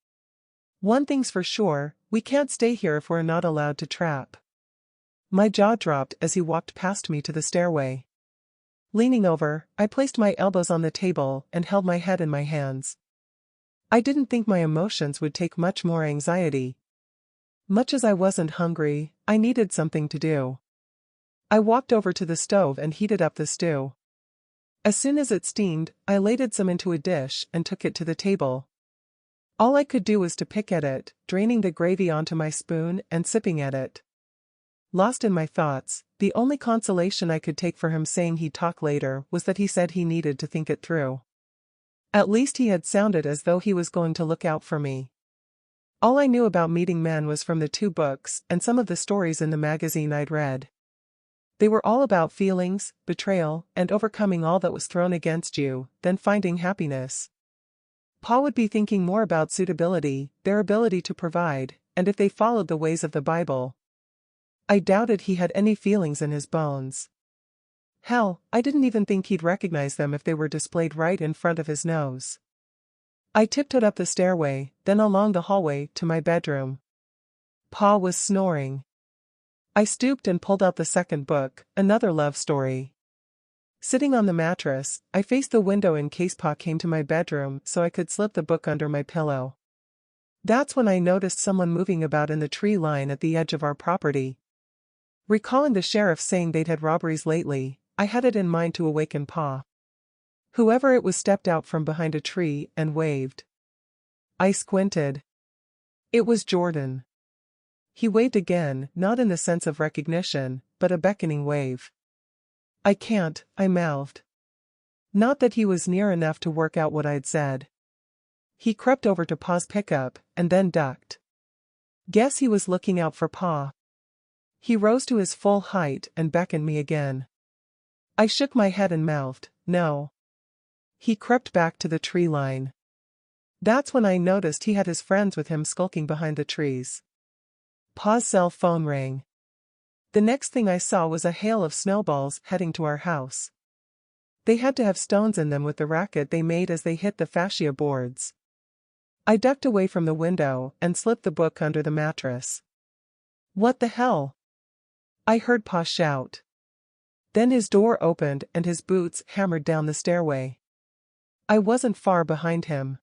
One thing's for sure, we can't stay here if we're not allowed to trap." My jaw dropped as he walked past me to the stairway. Leaning over, I placed my elbows on the table and held my head in my hands. I didn't think my emotions would take much more anxiety. Much as I wasn't hungry, I needed something to do. I walked over to the stove and heated up the stew. As soon as it steamed, I ladled some into a dish and took it to the table. All I could do was to pick at it, draining the gravy onto my spoon and sipping at it. Lost in my thoughts, the only consolation I could take for him saying he'd talk later was that he said he needed to think it through. At least he had sounded as though he was going to look out for me. All I knew about meeting men was from the 2 books and some of the stories in the magazine I'd read. They were all about feelings, betrayal, and overcoming all that was thrown against you, then finding happiness. Pa would be thinking more about suitability, their ability to provide, and if they followed the ways of the Bible. I doubted he had any feelings in his bones. Hell, I didn't even think he'd recognize them if they were displayed right in front of his nose. I tiptoed up the stairway, then along the hallway to my bedroom. Pa was snoring. I stooped and pulled out the second book, another love story. Sitting on the mattress, I faced the window in case Pa came to my bedroom so I could slip the book under my pillow. That's when I noticed someone moving about in the tree line at the edge of our property. Recalling the sheriff saying they'd had robberies lately, I had it in mind to awaken Pa. Whoever it was stepped out from behind a tree and waved. I squinted. It was Jordan. He waved again, not in the sense of recognition, but a beckoning wave. "I can't," I mouthed. Not that he was near enough to work out what I'd said. He crept over to Pa's pickup, and then ducked. Guess he was looking out for Pa. He rose to his full height and beckoned me again. I shook my head and mouthed, "No." He crept back to the tree line. That's when I noticed he had his friends with him skulking behind the trees. Pa's cell phone rang. The next thing I saw was a hail of snowballs heading to our house. They had to have stones in them with the racket they made as they hit the fascia boards. I ducked away from the window and slipped the book under the mattress. "What the hell?" I heard Pa shout. Then his door opened and his boots hammered down the stairway. I wasn't far behind him.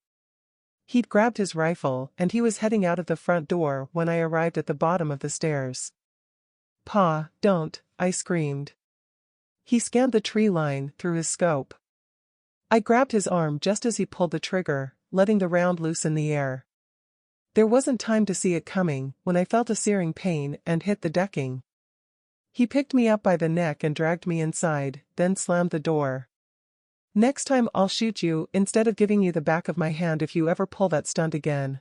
He'd grabbed his rifle and he was heading out of the front door when I arrived at the bottom of the stairs. "Pa, don't," I screamed. He scanned the tree line through his scope. I grabbed his arm just as he pulled the trigger, letting the round loose in the air. There wasn't time to see it coming when I felt a searing pain and hit the decking. He picked me up by the neck and dragged me inside, then slammed the door. "Next time I'll shoot you instead of giving you the back of my hand if you ever pull that stunt again."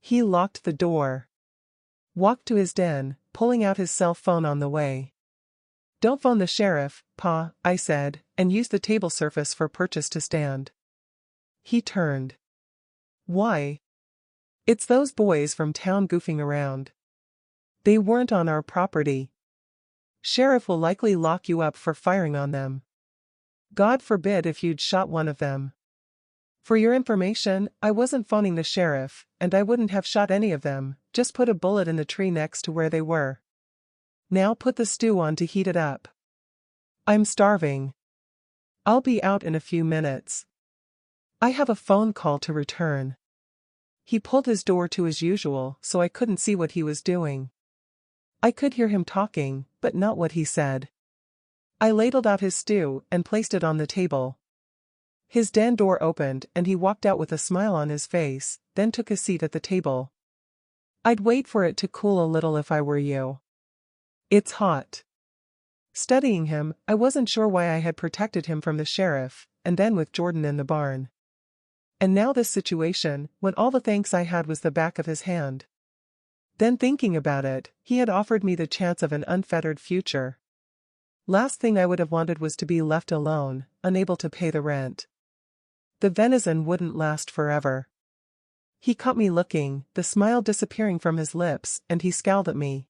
He locked the door. Walked to his den, pulling out his cell phone on the way. "Don't phone the sheriff, Pa," I said, and used the table surface for purchase to stand. He turned. "Why?" "It's those boys from town goofing around. They weren't on our property. Sheriff will likely lock you up for firing on them. God forbid if you'd shot one of them. For your information, I wasn't phoning the sheriff, and I wouldn't have shot any of them, just put a bullet in the tree next to where they were. Now put the stew on to heat it up. I'm starving. I'll be out in a few minutes. I have a phone call to return." He pulled his door to as usual so I couldn't see what he was doing. I could hear him talking, but not what he said. I ladled out his stew and placed it on the table. His den door opened and he walked out with a smile on his face, then took a seat at the table. "I'd wait for it to cool a little if I were you. It's hot." Studying him, I wasn't sure why I had protected him from the sheriff, and then with Jordan in the barn. And now this situation, when all the thanks I had was the back of his hand. Then thinking about it, he had offered me the chance of an unfettered future. Last thing I would have wanted was to be left alone, unable to pay the rent. The venison wouldn't last forever. He caught me looking, the smile disappearing from his lips, and he scowled at me.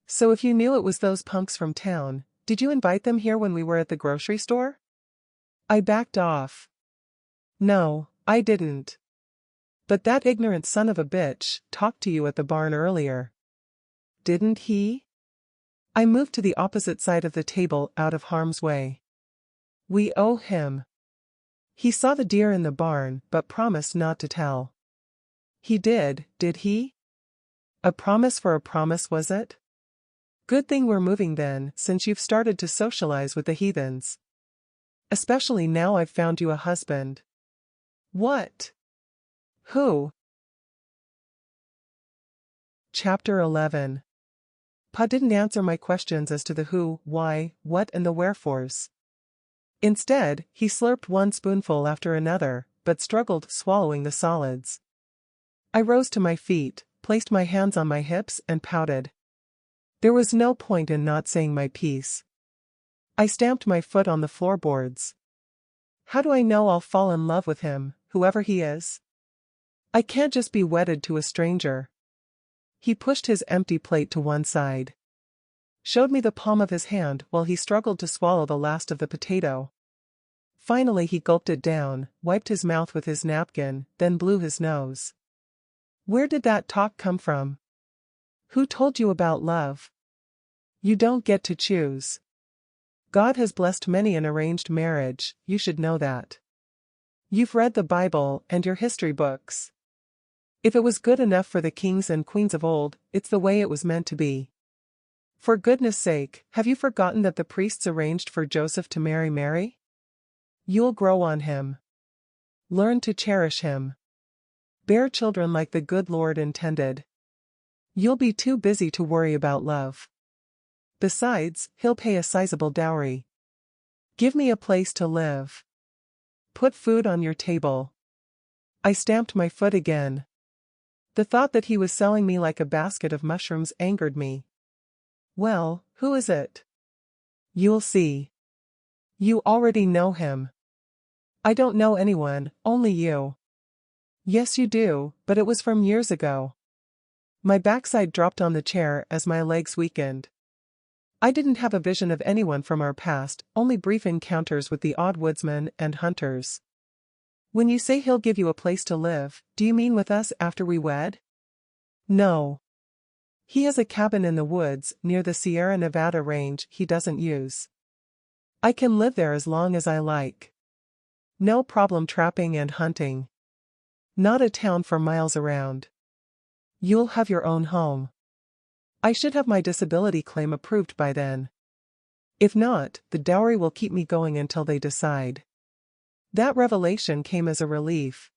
"So if you knew it was those punks from town, did you invite them here when we were at the grocery store?" I backed off. "No, I didn't. But that ignorant son of a bitch talked to you at the barn earlier." "Didn't he?" I moved to the opposite side of the table out of harm's way. "We owe him." "He saw the deer in the barn but promised not to tell." "He did he? A promise for a promise, was it? Good thing we're moving then, since you've started to socialize with the heathens. Especially now I've found you a husband." "What? Who?" Chapter 11. Pa didn't answer my questions as to the who, why, what and the wherefores. Instead, he slurped one spoonful after another, but struggled swallowing the solids. I rose to my feet, placed my hands on my hips and pouted. There was no point in not saying my piece. I stamped my foot on the floorboards. How do I know I'll fall in love with him, whoever he is? I can't just be wedded to a stranger. He pushed his empty plate to one side. Showed me the palm of his hand while he struggled to swallow the last of the potato. Finally he gulped it down, wiped his mouth with his napkin, then blew his nose. "Where did that talk come from? Who told you about love? You don't get to choose. God has blessed many an arranged marriage, you should know that. You've read the Bible and your history books. If it was good enough for the kings and queens of old, it's the way it was meant to be. For goodness sake, have you forgotten that the priests arranged for Joseph to marry Mary? You'll grow on him. Learn to cherish him. Bear children like the good Lord intended. You'll be too busy to worry about love. Besides, he'll pay a sizable dowry. Give me a place to live. Put food on your table." I stamped my foot again. The thought that he was selling me like a basket of mushrooms angered me. "Well, who is it?" "You'll see. You already know him." "I don't know anyone, only you." "Yes you do, but it was from years ago." My backside dropped on the chair as my legs weakened. I didn't have a vision of anyone from our past, only brief encounters with the odd woodsmen and hunters. "When you say he'll give you a place to live, do you mean with us after we wed?" "No. He has a cabin in the woods near the Sierra Nevada range he doesn't use. I can live there as long as I like. No problem trapping and hunting. Not a town for miles around. You'll have your own home. I should have my disability claim approved by then. If not, the dowry will keep me going until they decide. That revelation came as a relief.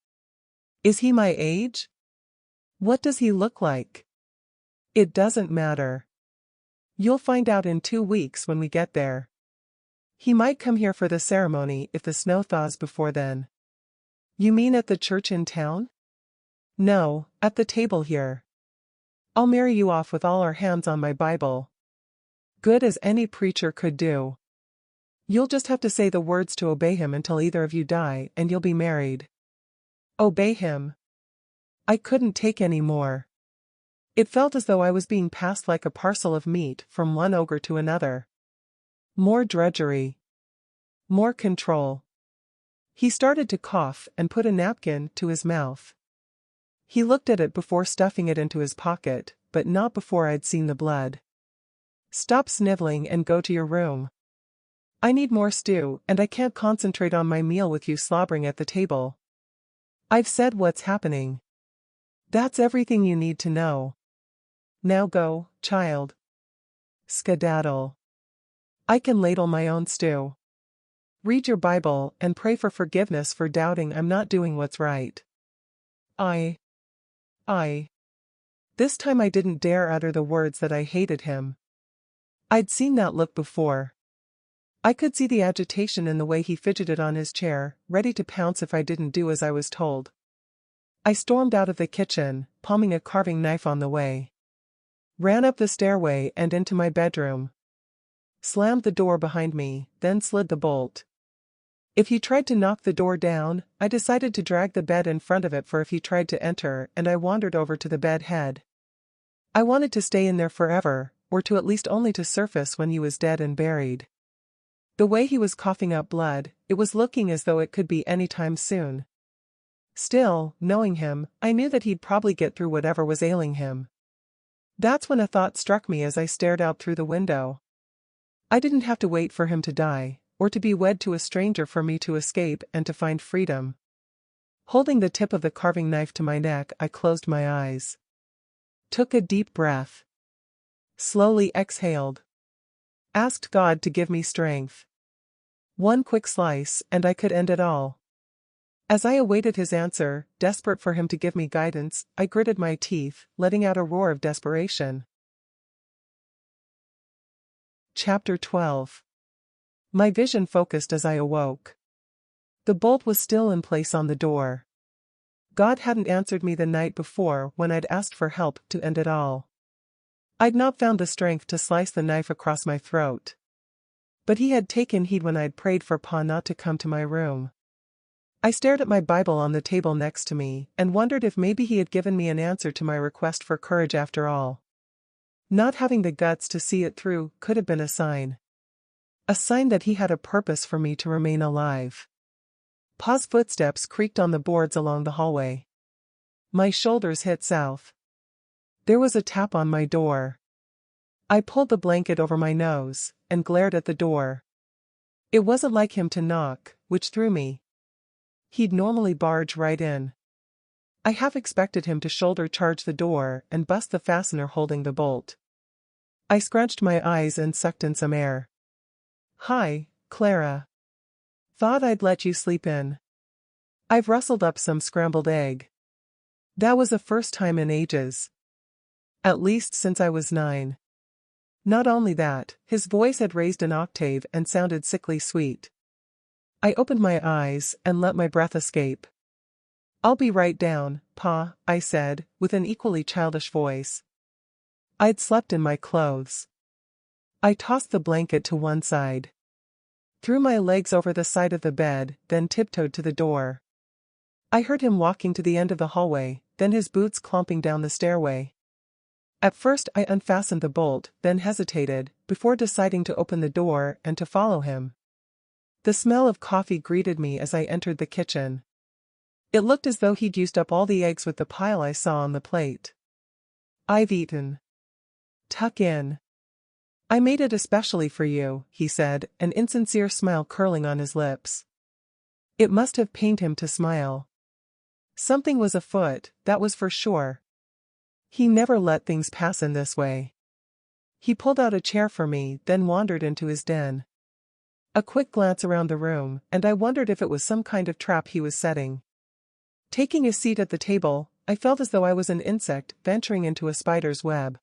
Is he my age? What does he look like? It doesn't matter. You'll find out in 2 weeks when we get there. He might come here for the ceremony if the snow thaws before then. You mean at the church in town? No, at the table here. I'll marry you off with all our hands on my Bible. Good as any preacher could do. You'll just have to say the words to obey him until either of you die and you'll be married. Obey him. I couldn't take any more. It felt as though I was being passed like a parcel of meat from one ogre to another. More drudgery. More control. He started to cough and put a napkin to his mouth. He looked at it before stuffing it into his pocket, but not before I'd seen the blood. Stop sniveling and go to your room. I need more stew, and I can't concentrate on my meal with you slobbering at the table. I've said what's happening. That's everything you need to know. Now go, child. Skedaddle. I can ladle my own stew. Read your Bible and pray for forgiveness for doubting I'm not doing what's right. I. This time I didn't dare utter the words that I hated him. I'd seen that look before. I could see the agitation in the way he fidgeted on his chair, ready to pounce if I didn't do as I was told. I stormed out of the kitchen, palming a carving knife on the way. Ran up the stairway and into my bedroom. Slammed the door behind me, then slid the bolt. If he tried to knock the door down, I decided to drag the bed in front of it for if he tried to enter, and I wandered over to the bed head. I wanted to stay in there forever, or to at least only to surface when he was dead and buried. The way he was coughing up blood, it was looking as though it could be any time soon. Still, knowing him, I knew that he'd probably get through whatever was ailing him. That's when a thought struck me as I stared out through the window. I didn't have to wait for him to die, or to be wed to a stranger for me to escape and to find freedom. Holding the tip of the carving knife to my neck, I closed my eyes. Took a deep breath. Slowly exhaled. Asked God to give me strength. One quick slice, and I could end it all. As I awaited his answer, desperate for him to give me guidance, I gritted my teeth, letting out a roar of desperation. Chapter 12. My vision focused as I awoke. The bolt was still in place on the door. God hadn't answered me the night before when I'd asked for help to end it all. I'd not found the strength to slice the knife across my throat. But he had taken heed when I'd prayed for Pa not to come to my room. I stared at my Bible on the table next to me, and wondered if maybe he had given me an answer to my request for courage after all. Not having the guts to see it through could have been a sign. A sign that he had a purpose for me to remain alive. Pa's footsteps creaked on the boards along the hallway. My shoulders hit south. There was a tap on my door. I pulled the blanket over my nose, and glared at the door. It wasn't like him to knock, which threw me. He'd normally barge right in. I half expected him to shoulder charge the door and bust the fastener holding the bolt. I scratched my eyes and sucked in some air. Hi, Clara. Thought I'd let you sleep in. I've rustled up some scrambled egg. That was the first time in ages. At least since I was 9. Not only that, his voice had raised an octave and sounded sickly sweet. I opened my eyes and let my breath escape. I'll be right down, Pa, I said, with an equally childish voice. I'd slept in my clothes. I tossed the blanket to one side. Threw my legs over the side of the bed, then tiptoed to the door. I heard him walking to the end of the hallway, then his boots clomping down the stairway. At first I unfastened the bolt, then hesitated, before deciding to open the door and to follow him. The smell of coffee greeted me as I entered the kitchen. It looked as though he'd used up all the eggs with the pile I saw on the plate. I've eaten. Tuck in. I made it especially for you, he said, an insincere smile curling on his lips. It must have pained him to smile. Something was afoot, that was for sure. He never let things pass in this way. He pulled out a chair for me, then wandered into his den. A quick glance around the room, and I wondered if it was some kind of trap he was setting. Taking a seat at the table, I felt as though I was an insect venturing into a spider's web.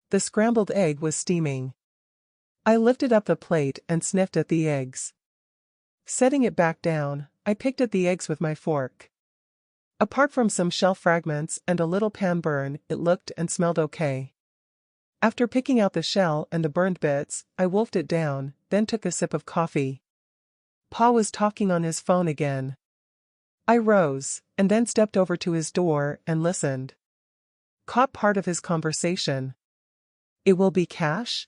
The scrambled egg was steaming. I lifted up the plate and sniffed at the eggs. Setting it back down, I picked at the eggs with my fork. Apart from some shell fragments and a little pan burn, it looked and smelled okay. After picking out the shell and the burned bits, I wolfed it down, then took a sip of coffee. Pa was talking on his phone again. I rose, and then stepped over to his door and listened. Caught part of his conversation. It will be cash?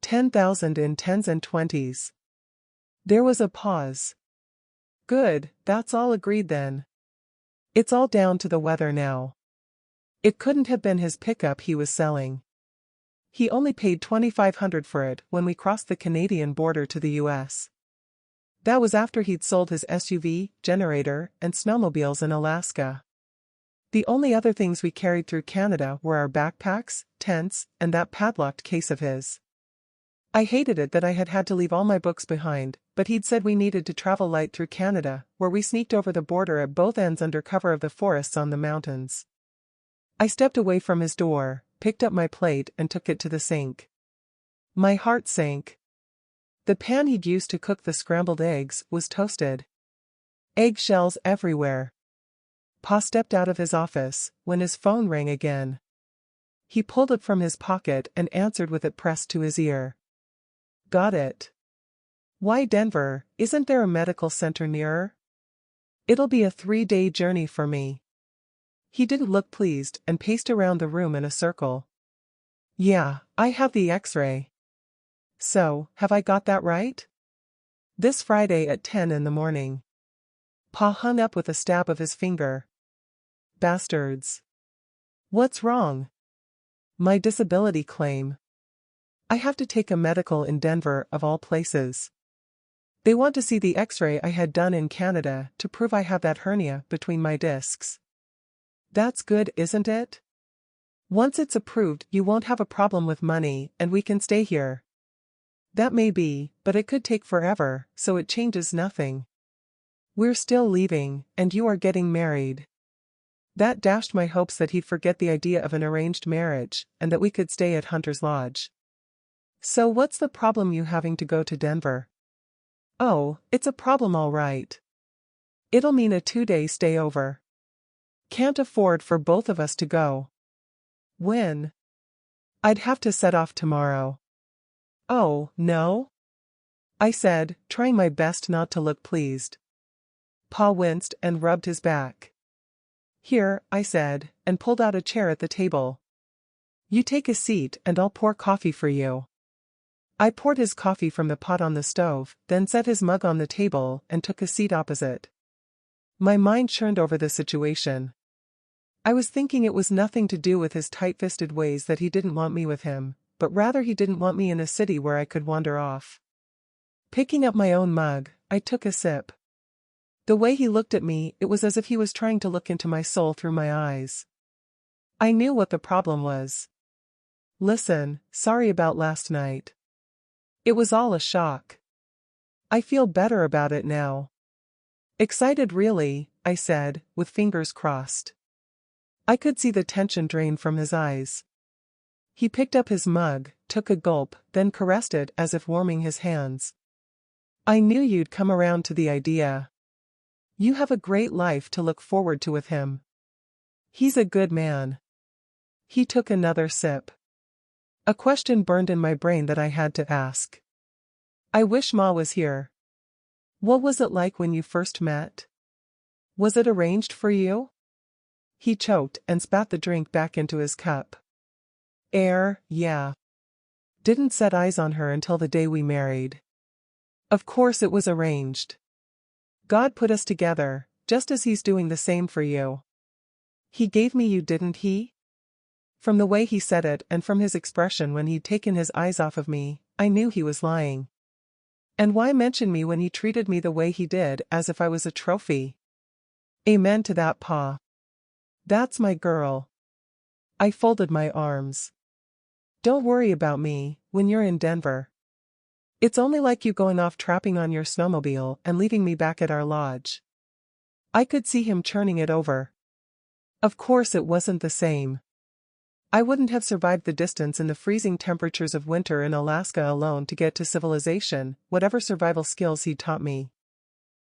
10,000 in 10s and 20s. There was a pause. Good, that's all agreed then. It's all down to the weather now. It couldn't have been his pickup he was selling. He only paid $2,500 for it when we crossed the Canadian border to the US. That was after he'd sold his SUV, generator, and snowmobiles in Alaska. The only other things we carried through Canada were our backpacks, tents, and that padlocked case of his. I hated it that I had to leave all my books behind, but he'd said we needed to travel light through Canada, where we sneaked over the border at both ends under cover of the forests on the mountains. I stepped away from his door, picked up my plate and took it to the sink. My heart sank. The pan he'd used to cook the scrambled eggs was toasted. Eggshells everywhere. Pa stepped out of his office when his phone rang again. He pulled it from his pocket and answered with it pressed to his ear. Got it. Why Denver? Isn't there a medical center nearer? It'll be a 3-day journey for me. He didn't look pleased and paced around the room in a circle. Yeah, I have the X-ray. So, have I got that right? This Friday at 10 in the morning. Pa hung up with a stab of his finger. Bastards. What's wrong? My disability claim. I have to take a medical in Denver of all places. They want to see the X-ray I had done in Canada to prove I have that hernia between my discs. That's good, isn't it? Once it's approved, you won't have a problem with money and we can stay here. That may be, but it could take forever, so it changes nothing. We're still leaving, and you are getting married. That dashed my hopes that he'd forget the idea of an arranged marriage, and that we could stay at Hunter's Lodge. So what's the problem you having to go to Denver? Oh, it's a problem all right. It'll mean a 2-day stay over. Can't afford for both of us to go. When? I'd have to set off tomorrow. Oh, no? I said, trying my best not to look pleased. Pa winced and rubbed his back. Here, I said, and pulled out a chair at the table. You take a seat and I'll pour coffee for you. I poured his coffee from the pot on the stove, then set his mug on the table and took a seat opposite. My mind churned over the situation. I was thinking it was nothing to do with his tight-fisted ways that he didn't want me with him, but rather he didn't want me in a city where I could wander off. Picking up my own mug, I took a sip. The way he looked at me, it was as if he was trying to look into my soul through my eyes. I knew what the problem was. Listen, sorry about last night. It was all a shock. I feel better about it now. Excited really, I said, with fingers crossed. I could see the tension drain from his eyes. He picked up his mug, took a gulp, then caressed it as if warming his hands. I knew you'd come around to the idea. You have a great life to look forward to with him. He's a good man. He took another sip. A question burned in my brain that I had to ask. I wish Ma was here. What was it like when you first met? Was it arranged for you? He choked and spat the drink back into his cup. Yeah. Didn't set eyes on her until the day we married. Of course it was arranged. God put us together, just as he's doing the same for you. He gave me you, didn't he? From the way he said it and from his expression when he'd taken his eyes off of me, I knew he was lying. And why mention me when he treated me the way he did, as if I was a trophy? Amen to that, Pa. That's my girl. I folded my arms. Don't worry about me when you're in Denver. It's only like you going off trapping on your snowmobile and leaving me back at our lodge. I could see him churning it over. Of course it wasn't the same. I wouldn't have survived the distance in the freezing temperatures of winter in Alaska alone to get to civilization, whatever survival skills he'd taught me.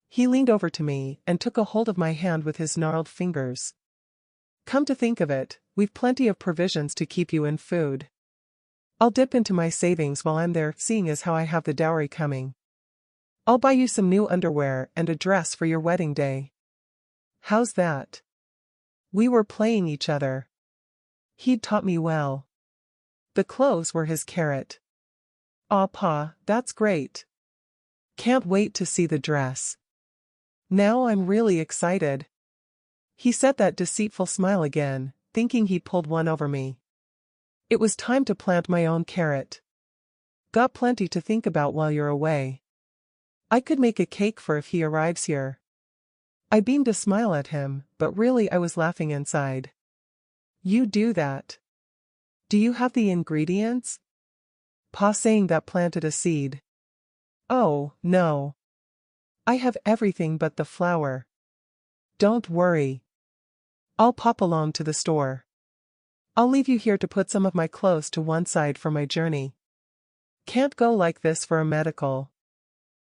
He leaned over to me and took a hold of my hand with his gnarled fingers. Come to think of it, we've plenty of provisions to keep you in food. I'll dip into my savings while I'm there, seeing as how I have the dowry coming. I'll buy you some new underwear and a dress for your wedding day. How's that? We were playing each other. He'd taught me well. The clothes were his carrot. Aw, Pa, that's great. Can't wait to see the dress. Now I'm really excited. He set that deceitful smile again, thinking he pulled one over me. It was time to plant my own carrot. Got plenty to think about while you're away. I could make a cake for if he arrives here. I beamed a smile at him, but really I was laughing inside. You do that? Do you have the ingredients? Pa saying that planted a seed. Oh, no. I have everything but the flour. Don't worry. I'll pop along to the store. I'll leave you here to put some of my clothes to one side for my journey. Can't go like this for a medical.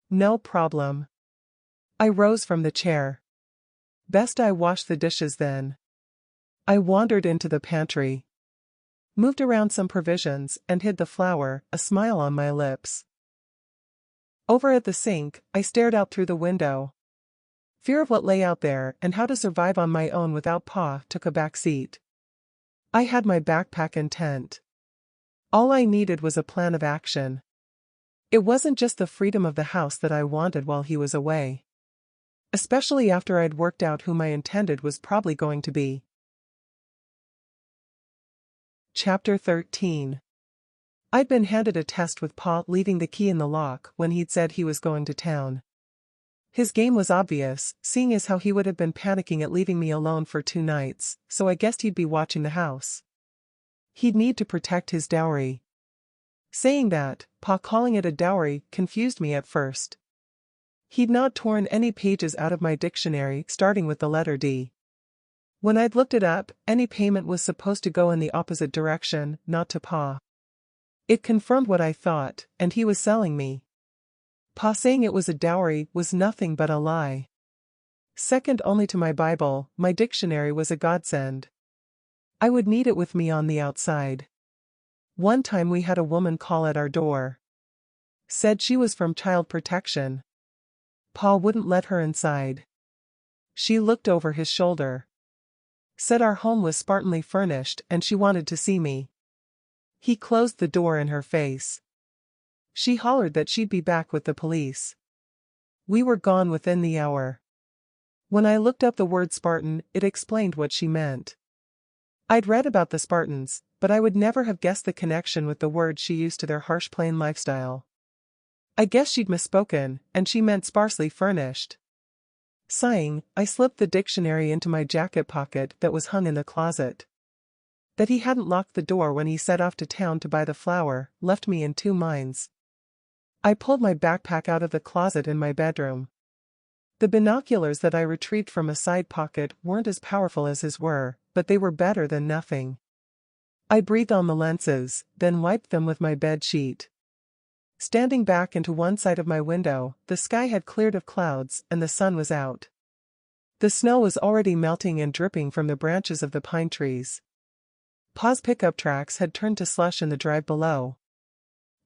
No problem. I rose from the chair. Best I wash the dishes then. I wandered into the pantry. Moved around some provisions and hid the flour, a smile on my lips. Over at the sink, I stared out through the window. Fear of what lay out there and how to survive on my own without Pa took a back seat. I had my backpack and tent. All I needed was a plan of action. It wasn't just the freedom of the house that I wanted while he was away. Especially after I'd worked out who my intended was probably going to be. Chapter 13. I'd been handed a test with Pa leaving the key in the lock when he'd said he was going to town. His game was obvious, seeing as how he would have been panicking at leaving me alone for 2 nights, so I guessed he'd be watching the house. He'd need to protect his dowry. Saying that, Pa calling it a dowry confused me at first. He'd not torn any pages out of my dictionary starting with the letter D. When I'd looked it up, any payment was supposed to go in the opposite direction, not to Pa. It confirmed what I thought, and he was selling me. Pa saying it was a dowry was nothing but a lie. Second only to my Bible, my dictionary was a godsend. I would need it with me on the outside. One time we had a woman call at our door. Said she was from Child Protection. Pa wouldn't let her inside. She looked over his shoulder. Said our home was spartanly furnished and she wanted to see me. He closed the door in her face. She hollered that she'd be back with the police. We were gone within the hour. When I looked up the word Spartan, it explained what she meant. I'd read about the Spartans, but I would never have guessed the connection with the word she used to their harsh plain lifestyle. I guess she'd misspoken, and she meant sparsely furnished. Sighing, I slipped the dictionary into my jacket pocket that was hung in the closet. That he hadn't locked the door when he set off to town to buy the flour left me in 2 minds. I pulled my backpack out of the closet in my bedroom. The binoculars that I retrieved from a side pocket weren't as powerful as his were, but they were better than nothing. I breathed on the lenses, then wiped them with my bed sheet. Standing back into one side of my window, the sky had cleared of clouds and the sun was out. The snow was already melting and dripping from the branches of the pine trees. Pa's pickup tracks had turned to slush in the drive below.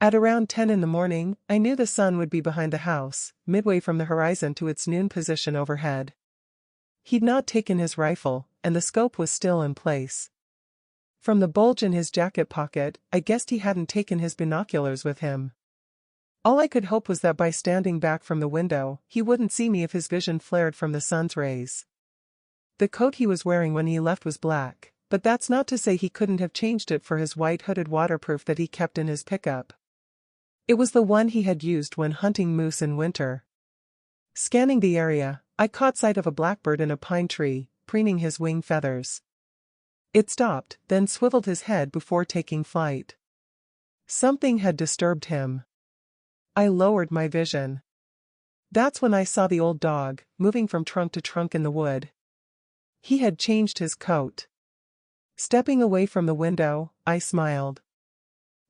At around 10 in the morning, I knew the sun would be behind the house, midway from the horizon to its noon position overhead. He'd not taken his rifle, and the scope was still in place. From the bulge in his jacket pocket, I guessed he hadn't taken his binoculars with him. All I could hope was that by standing back from the window, he wouldn't see me if his vision flared from the sun's rays. The coat he was wearing when he left was black, but that's not to say he couldn't have changed it for his white hooded waterproof that he kept in his pickup. It was the one he had used when hunting moose in winter. Scanning the area, I caught sight of a blackbird in a pine tree, preening his wing feathers. It stopped, then swiveled his head before taking flight. Something had disturbed him. I lowered my vision. That's when I saw the old dog, moving from trunk to trunk in the wood. He had changed his coat. Stepping away from the window, I smiled.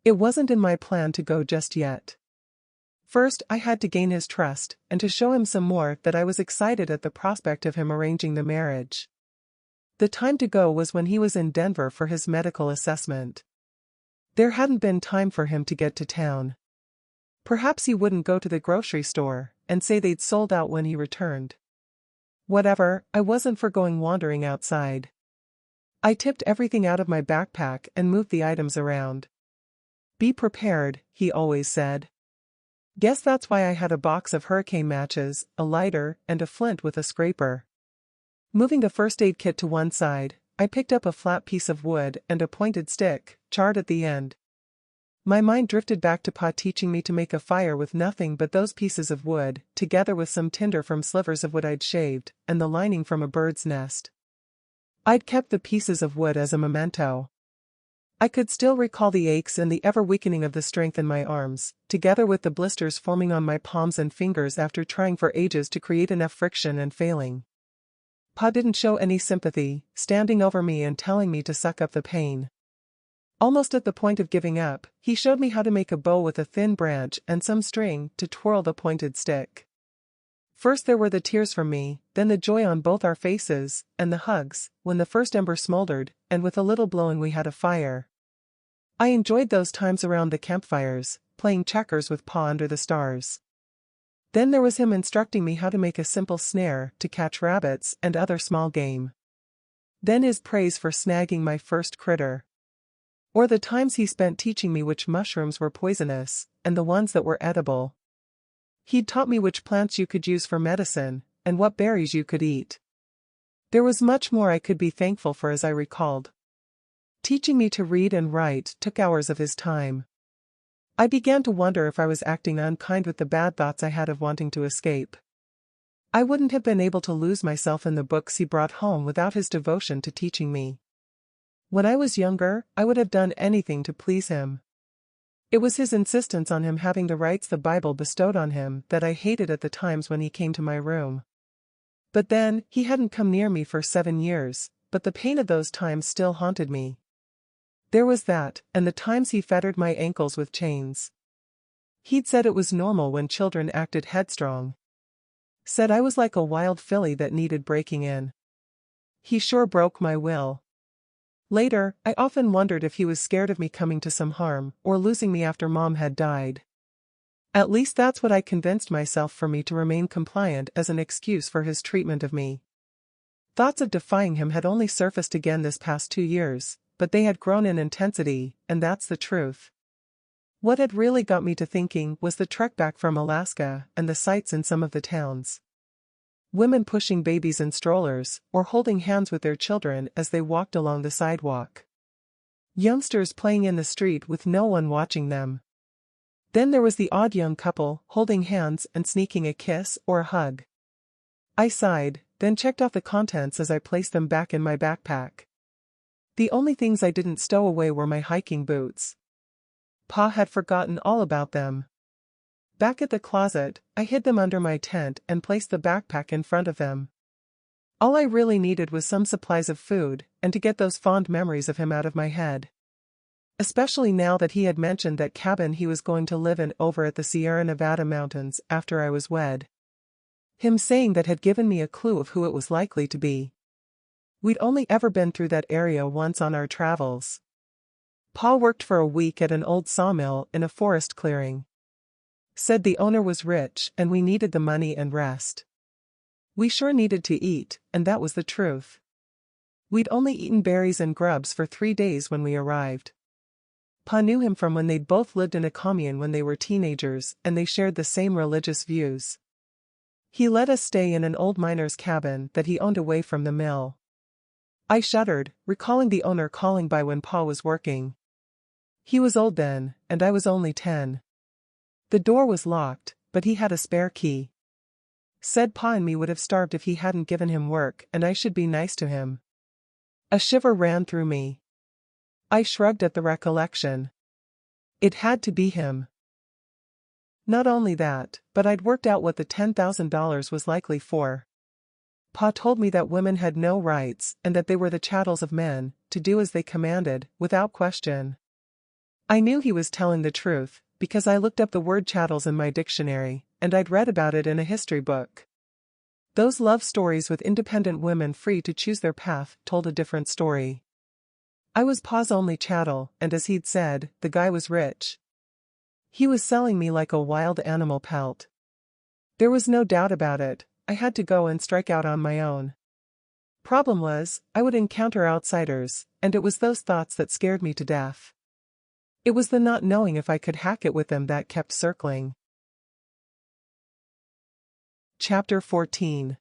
It wasn't in my plan to go just yet. First, I had to gain his trust, and to show him some more that I was excited at the prospect of him arranging the marriage. The time to go was when he was in Denver for his medical assessment. There hadn't been time for him to get to town. Perhaps he wouldn't go to the grocery store and say they'd sold out when he returned. Whatever, I wasn't for going wandering outside. I tipped everything out of my backpack and moved the items around. Be prepared, he always said. Guess that's why I had a box of hurricane matches, a lighter, and a flint with a scraper. Moving the first aid kit to one side, I picked up a flat piece of wood and a pointed stick, charred at the end. My mind drifted back to Pa teaching me to make a fire with nothing but those pieces of wood, together with some tinder from slivers of wood I'd shaved, and the lining from a bird's nest. I'd kept the pieces of wood as a memento. I could still recall the aches and the ever-weakening of the strength in my arms, together with the blisters forming on my palms and fingers after trying for ages to create enough friction and failing. Pa didn't show any sympathy, standing over me and telling me to suck up the pain. Almost at the point of giving up, he showed me how to make a bow with a thin branch and some string to twirl the pointed stick. First there were the tears from me, then the joy on both our faces, and the hugs, when the first ember smoldered, and with a little blowing we had a fire. I enjoyed those times around the campfires, playing checkers with Pa under the stars. Then there was him instructing me how to make a simple snare to catch rabbits and other small game. Then his praise for snagging my first critter. Or the times he spent teaching me which mushrooms were poisonous, and the ones that were edible. He'd taught me which plants you could use for medicine, and what berries you could eat. There was much more I could be thankful for as I recalled. Teaching me to read and write took hours of his time. I began to wonder if I was acting unkind with the bad thoughts I had of wanting to escape. I wouldn't have been able to lose myself in the books he brought home without his devotion to teaching me. When I was younger, I would have done anything to please him. It was his insistence on him having the rights the Bible bestowed on him that I hated at the times when he came to my room. But then, he hadn't come near me for 7 years, but the pain of those times still haunted me. There was that, and the times he fettered my ankles with chains. He'd said it was normal when children acted headstrong. Said I was like a wild filly that needed breaking in. He sure broke my will. Later, I often wondered if he was scared of me coming to some harm, or losing me after Mom had died. At least that's what I convinced myself for me to remain compliant as an excuse for his treatment of me. Thoughts of defying him had only surfaced again this past 2 years, but they had grown in intensity, and that's the truth. What had really got me to thinking was the trek back from Alaska and the sights in some of the towns. Women pushing babies in strollers, or holding hands with their children as they walked along the sidewalk. Youngsters playing in the street with no one watching them. Then there was the odd young couple, holding hands and sneaking a kiss or a hug. I sighed, then checked off the contents as I placed them back in my backpack. The only things I didn't stow away were my hiking boots. Pa had forgotten all about them. Back at the closet, I hid them under my tent and placed the backpack in front of them. All I really needed was some supplies of food, and to get those fond memories of him out of my head. Especially now that he had mentioned that cabin he was going to live in over at the Sierra Nevada mountains after I was wed. Him saying that had given me a clue of who it was likely to be. We'd only ever been through that area once on our travels. Pa worked for a week at an old sawmill in a forest clearing. Said the owner was rich and we needed the money and rest. We sure needed to eat, and that was the truth. We'd only eaten berries and grubs for 3 days when we arrived. Pa knew him from when they'd both lived in a commune when they were teenagers, and they shared the same religious views. He let us stay in an old miner's cabin that he owned away from the mill. I shuddered, recalling the owner calling by when Pa was working. He was old then, and I was only 10. The door was locked, but he had a spare key. Said Pa and me would have starved if he hadn't given him work, and I should be nice to him. A shiver ran through me. I shrugged at the recollection. It had to be him. Not only that, but I'd worked out what the $10,000 was likely for. Pa told me that women had no rights and that they were the chattels of men, to do as they commanded, without question. I knew he was telling the truth, because I looked up the word chattels in my dictionary, and I'd read about it in a history book. Those love stories with independent women free to choose their path told a different story. I was Pa's only chattel, and as he'd said, the guy was rich. He was selling me like a wild animal pelt. There was no doubt about it, I had to go and strike out on my own. Problem was, I would encounter outsiders, and it was those thoughts that scared me to death. It was the not knowing if I could hack it with them that kept circling. Chapter 14.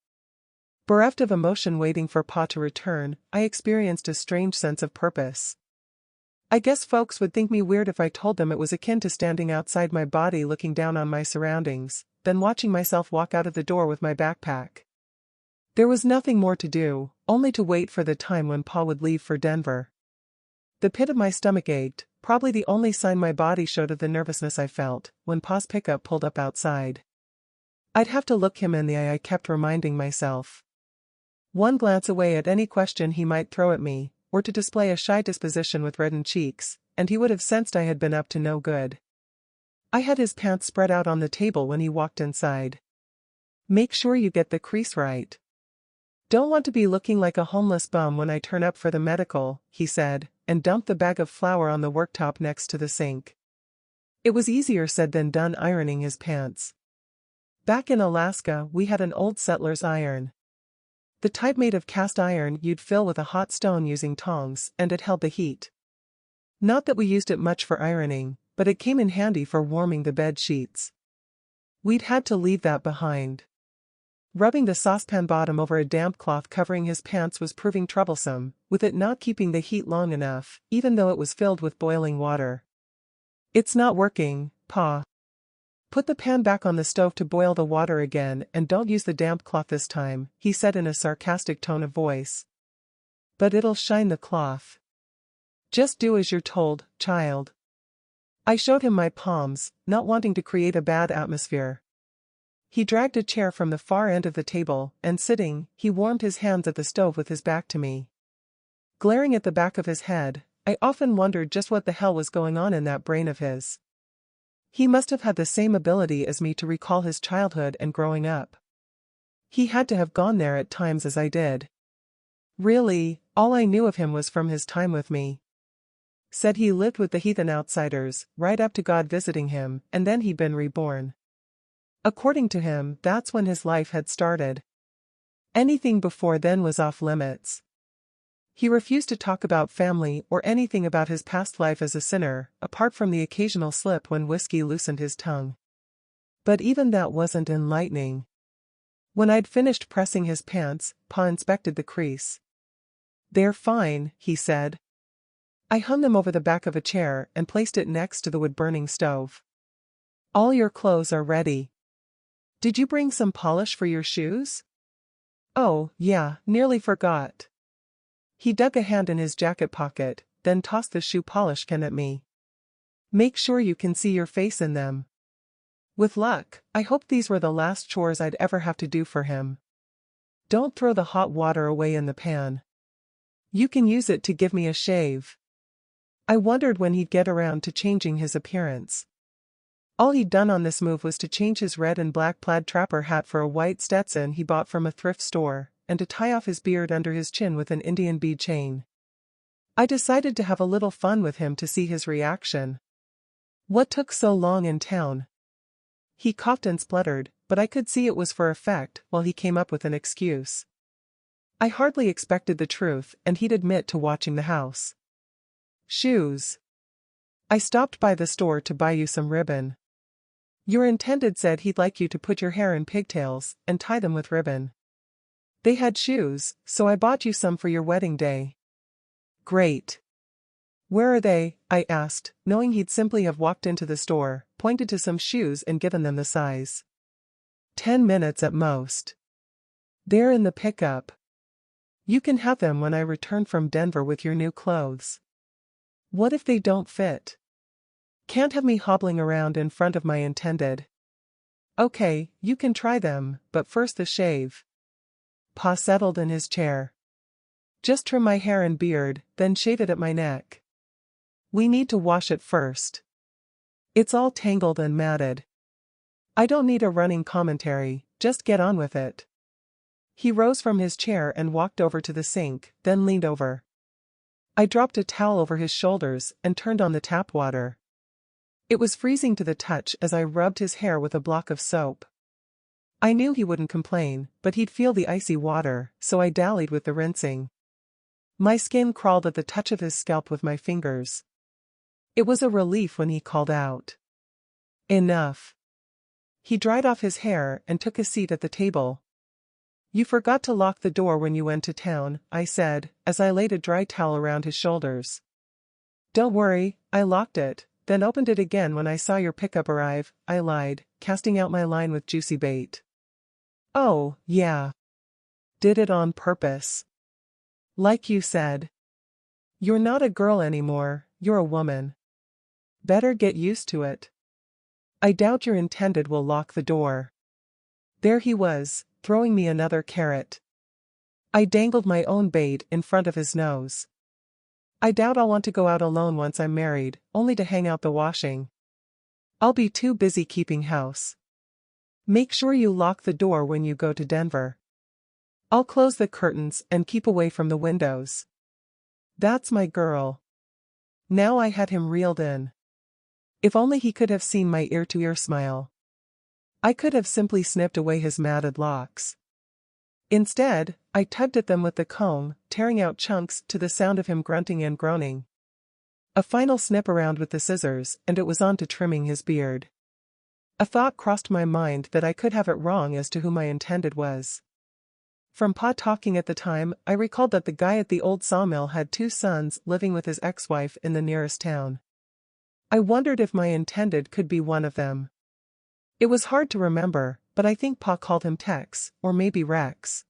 Bereft of emotion waiting for Pa to return, I experienced a strange sense of purpose. I guess folks would think me weird if I told them it was akin to standing outside my body looking down on my surroundings, then watching myself walk out of the door with my backpack. There was nothing more to do, only to wait for the time when Pa would leave for Denver. The pit of my stomach ached, probably the only sign my body showed of the nervousness I felt, when Pa's pickup pulled up outside. I'd have to look him in the eye, I kept reminding myself. One glance away at any question he might throw at me, or to display a shy disposition with reddened cheeks, and he would have sensed I had been up to no good. I had his pants spread out on the table when he walked inside. Make sure you get the crease right. Don't want to be looking like a homeless bum when I turn up for the medical, he said, and dumped the bag of flour on the worktop next to the sink. It was easier said than done ironing his pants. Back in Alaska, we had an old settler's iron. The type made of cast iron you'd fill with a hot stone using tongs, and it held the heat. Not that we used it much for ironing, but it came in handy for warming the bed sheets. We'd had to leave that behind. Rubbing the saucepan bottom over a damp cloth covering his pants was proving troublesome, with it not keeping the heat long enough, even though it was filled with boiling water. It's not working, Pa. Put the pan back on the stove to boil the water again and don't use the damp cloth this time, he said in a sarcastic tone of voice. But it'll shine the cloth. Just do as you're told, child. I showed him my palms, not wanting to create a bad atmosphere. He dragged a chair from the far end of the table, and sitting, he warmed his hands at the stove with his back to me. Glaring at the back of his head, I often wondered just what the hell was going on in that brain of his. He must have had the same ability as me to recall his childhood and growing up. He had to have gone there at times as I did. Really, all I knew of him was from his time with me. Said he lived with the heathen outsiders, right up to God visiting him, and then he'd been reborn. According to him, that's when his life had started. Anything before then was off limits. He refused to talk about family or anything about his past life as a sinner, apart from the occasional slip when whiskey loosened his tongue. But even that wasn't enlightening. When I'd finished pressing his pants, Pa inspected the crease. They're fine, he said. I hung them over the back of a chair and placed it next to the wood-burning stove. All your clothes are ready. Did you bring some polish for your shoes? Oh, yeah, nearly forgot. He dug a hand in his jacket pocket, then tossed the shoe polish can at me. Make sure you can see your face in them. With luck, I hoped these were the last chores I'd ever have to do for him. Don't throw the hot water away in the pan. You can use it to give me a shave. I wondered when he'd get around to changing his appearance. All he'd done on this move was to change his red and black plaid trapper hat for a white Stetson he bought from a thrift store, and to tie off his beard under his chin with an Indian bead chain. I decided to have a little fun with him to see his reaction. What took so long in town? He coughed and spluttered, but I could see it was for effect while he came up with an excuse. I hardly expected the truth, and he'd admit to watching the house. Shoes. I stopped by the store to buy you some ribbon. Your intended said he'd like you to put your hair in pigtails and tie them with ribbon. They had shoes, so I bought you some for your wedding day. Great. Where are they? I asked, knowing he'd simply have walked into the store, pointed to some shoes and given them the size. 10 minutes at most. They're in the pickup. You can have them when I return from Denver with your new clothes. What if they don't fit? Can't have me hobbling around in front of my intended. Okay, you can try them, but first the shave. Pa settled in his chair. Just trim my hair and beard, then shave it at my neck. We need to wash it first. It's all tangled and matted. I don't need a running commentary, just get on with it. He rose from his chair and walked over to the sink, then leaned over. I dropped a towel over his shoulders and turned on the tap water. It was freezing to the touch as I rubbed his hair with a block of soap. I knew he wouldn't complain, but he'd feel the icy water, so I dallied with the rinsing. My skin crawled at the touch of his scalp with my fingers. It was a relief when he called out. Enough. He dried off his hair and took a seat at the table. You forgot to lock the door when you went to town, I said, as I laid a dry towel around his shoulders. Don't worry, I locked it, then opened it again when I saw your pickup arrive, I lied, casting out my line with juicy bait. Oh, yeah. Did it on purpose. Like you said. You're not a girl anymore, you're a woman. Better get used to it. I doubt your intended will lock the door. There he was, throwing me another carrot. I dangled my own bait in front of his nose. I doubt I'll want to go out alone once I'm married, only to hang out the washing. I'll be too busy keeping house. Make sure you lock the door when you go to Denver. I'll close the curtains and keep away from the windows. That's my girl. Now I had him reeled in. If only he could have seen my ear-to-ear smile. I could have simply snipped away his matted locks. Instead, I tugged at them with the comb, tearing out chunks to the sound of him grunting and groaning. A final snip around with the scissors, and it was on to trimming his beard. A thought crossed my mind that I could have it wrong as to who my intended was. From Pa talking at the time, I recalled that the guy at the old sawmill had 2 sons living with his ex-wife in the nearest town. I wondered if my intended could be one of them. It was hard to remember, but I think Pa called him Tex, or maybe Rex.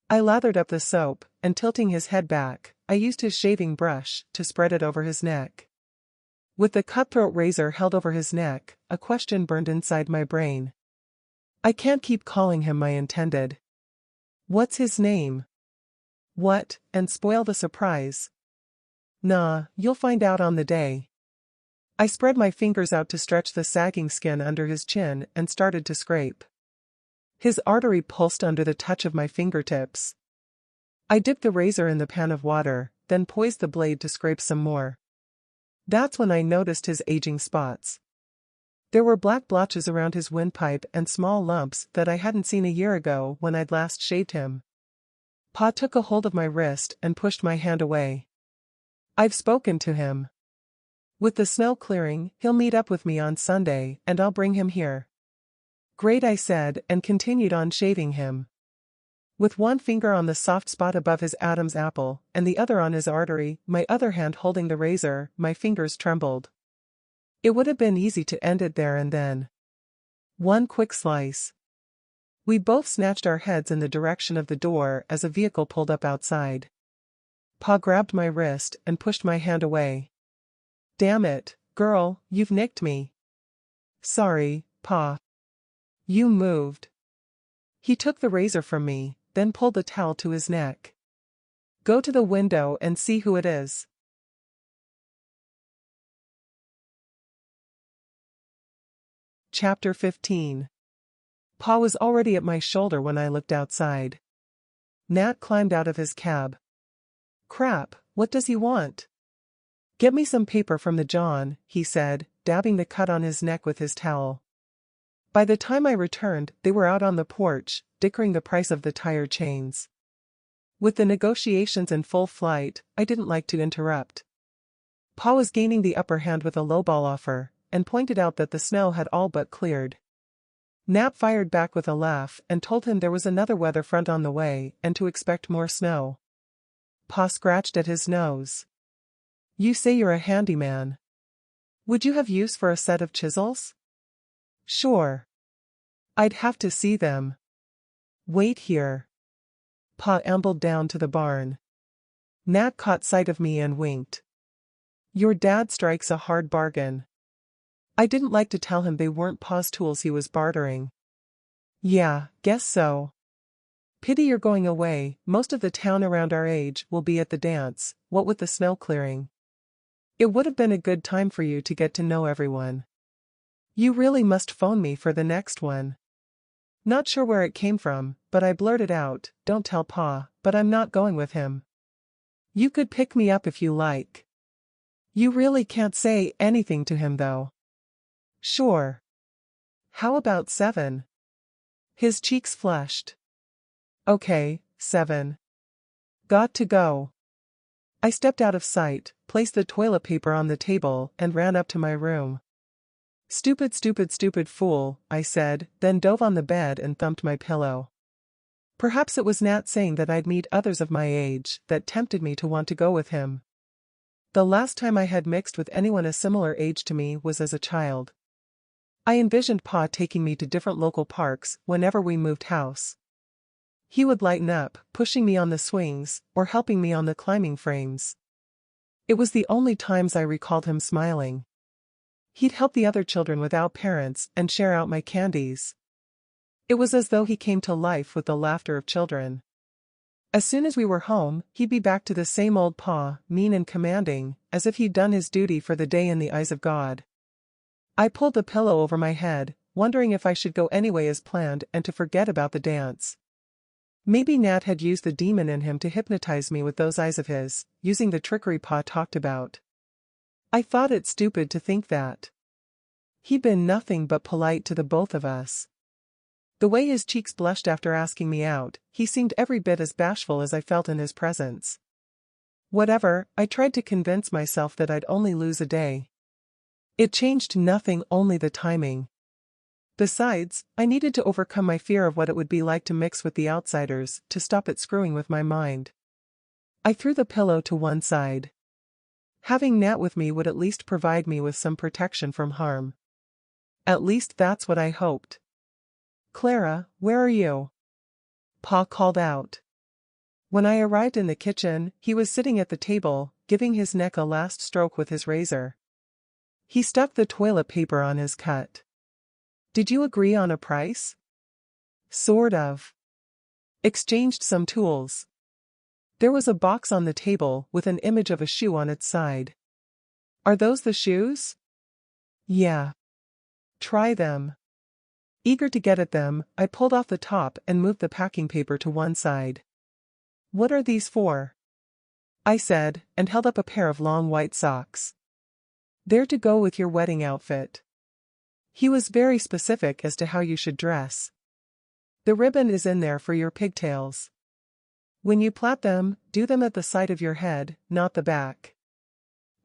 I lathered up the soap, and tilting his head back, I used his shaving brush to spread it over his neck. With the cutthroat razor held over his neck, a question burned inside my brain. I can't keep calling him my intended. What's his name? What, and spoil the surprise? Nah, you'll find out on the day. I spread my fingers out to stretch the sagging skin under his chin and started to scrape. His artery pulsed under the touch of my fingertips. I dipped the razor in the pan of water, then poised the blade to scrape some more. That's when I noticed his aging spots. There were black blotches around his windpipe and small lumps that I hadn't seen a year ago when I'd last shaved him. Pa took a hold of my wrist and pushed my hand away. I've spoken to him. With the snow clearing, he'll meet up with me on Sunday, and I'll bring him here. Great, I said, and continued on shaving him. With one finger on the soft spot above his Adam's apple, and the other on his artery, my other hand holding the razor, my fingers trembled. It would have been easy to end it there and then. One quick slice. We both snatched our heads in the direction of the door as a vehicle pulled up outside. Pa grabbed my wrist and pushed my hand away. Damn it, girl, you've nicked me. Sorry, Pa. You moved. He took the razor from me, then pulled the towel to his neck. Go to the window and see who it is. Chapter 15. Pa was already at my shoulder when I looked outside. Nat climbed out of his cab. Crap, what does he want? Get me some paper from the John, he said, dabbing the cut on his neck with his towel. By the time I returned, they were out on the porch, dickering the price of the tire chains. With the negotiations in full flight, I didn't like to interrupt. Pa was gaining the upper hand with a lowball offer, and pointed out that the snow had all but cleared. Nat fired back with a laugh and told him there was another weather front on the way and to expect more snow. Pa scratched at his nose. You say you're a handyman. Would you have use for a set of chisels? Sure. I'd have to see them. Wait here. Pa ambled down to the barn. Nat caught sight of me and winked. Your dad strikes a hard bargain. I didn't like to tell him they weren't Pa's tools he was bartering. Yeah, guess so. Pity you're going away, most of the town around our age will be at the dance, what with the snow clearing. It would have been a good time for you to get to know everyone. You really must phone me for the next one. Not sure where it came from, but I blurted out, don't tell Pa, but I'm not going with him. You could pick me up if you like. You really can't say anything to him though. Sure. How about 7? His cheeks flushed. Okay, 7. Got to go. I stepped out of sight, placed the toilet paper on the table, and ran up to my room. Stupid, stupid, stupid fool, I said, then dove on the bed and thumped my pillow. Perhaps it was Nat saying that I'd meet others of my age that tempted me to want to go with him. The last time I had mixed with anyone a similar age to me was as a child. I envisioned Pa taking me to different local parks whenever we moved house. He would lighten up, pushing me on the swings, or helping me on the climbing frames. It was the only times I recalled him smiling. He'd help the other children without parents and share out my candies. It was as though he came to life with the laughter of children. As soon as we were home, he'd be back to the same old Pa, mean and commanding, as if he'd done his duty for the day in the eyes of God. I pulled the pillow over my head, wondering if I should go anyway as planned and to forget about the dance. Maybe Nat had used the demon in him to hypnotize me with those eyes of his, using the trickery Pa talked about. I thought it stupid to think that. He'd been nothing but polite to the both of us. The way his cheeks blushed after asking me out, he seemed every bit as bashful as I felt in his presence. Whatever, I tried to convince myself that I'd only lose a day. It changed nothing, only the timing. Besides, I needed to overcome my fear of what it would be like to mix with the outsiders, to stop it screwing with my mind. I threw the pillow to one side. Having Nat with me would at least provide me with some protection from harm. At least that's what I hoped. Clara, where are you? Pa called out. When I arrived in the kitchen, he was sitting at the table, giving his neck a last stroke with his razor. He stuck the toilet paper on his cut. Did you agree on a price? Sort of. Exchanged some tools. There was a box on the table with an image of a shoe on its side. Are those the shoes? Yeah. Try them. Eager to get at them, I pulled off the top and moved the packing paper to one side. What are these for? I said, and held up a pair of long white socks. They're to go with your wedding outfit. He was very specific as to how you should dress. The ribbon is in there for your pigtails. When you plait them, do them at the side of your head, not the back.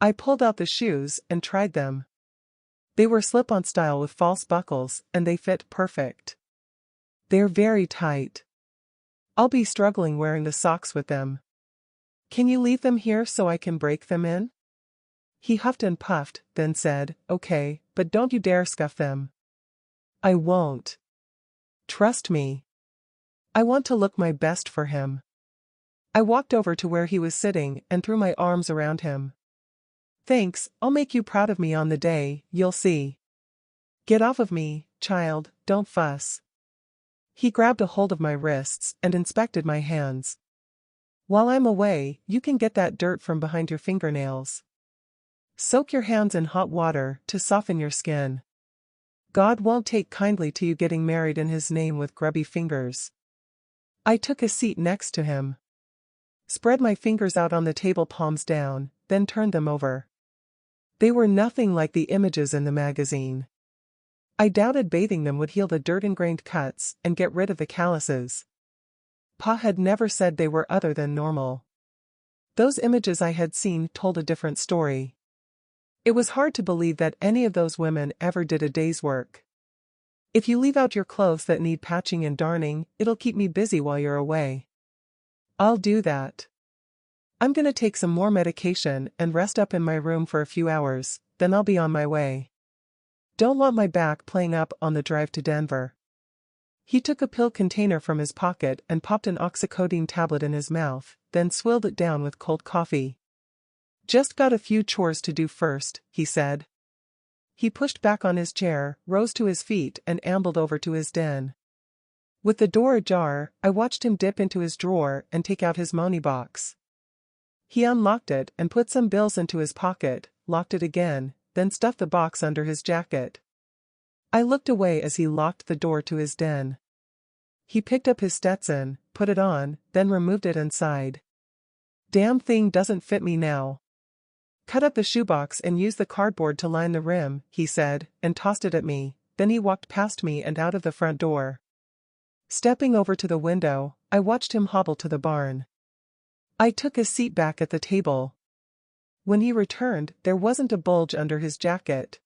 I pulled out the shoes and tried them. They were slip-on style with false buckles, and they fit perfect. They're very tight. I'll be struggling wearing the socks with them. Can you leave them here so I can break them in? He huffed and puffed, then said, okay, but don't you dare scuff them. I won't. Trust me. I want to look my best for him. I walked over to where he was sitting and threw my arms around him. Thanks, I'll make you proud of me on the day, you'll see. Get off of me, child, don't fuss. He grabbed a hold of my wrists and inspected my hands. While I'm away, you can get that dirt from behind your fingernails. Soak your hands in hot water to soften your skin. God won't take kindly to you getting married in his name with grubby fingers. I took a seat next to him. Spread my fingers out on the table, palms down, then turned them over. They were nothing like the images in the magazine. I doubted bathing them would heal the dirt-ingrained cuts and get rid of the calluses. Pa had never said they were other than normal. Those images I had seen told a different story. It was hard to believe that any of those women ever did a day's work. If you leave out your clothes that need patching and darning, it'll keep me busy while you're away. I'll do that. I'm gonna take some more medication and rest up in my room for a few hours, then I'll be on my way. Don't want my back playing up on the drive to Denver. He took a pill container from his pocket and popped an oxycodone tablet in his mouth, then swilled it down with cold coffee. Just got a few chores to do first, he said. He pushed back on his chair, rose to his feet and ambled over to his den. With the door ajar, I watched him dip into his drawer and take out his money box. He unlocked it and put some bills into his pocket, locked it again, then stuffed the box under his jacket. I looked away as he locked the door to his den. He picked up his Stetson, put it on, then removed it and sighed. "Damn thing doesn't fit me now." "Cut up the shoebox and use the cardboard to line the rim," he said, and tossed it at me. Then he walked past me and out of the front door. Stepping over to the window, I watched him hobble to the barn. I took his seat back at the table. When he returned, there wasn't a bulge under his jacket.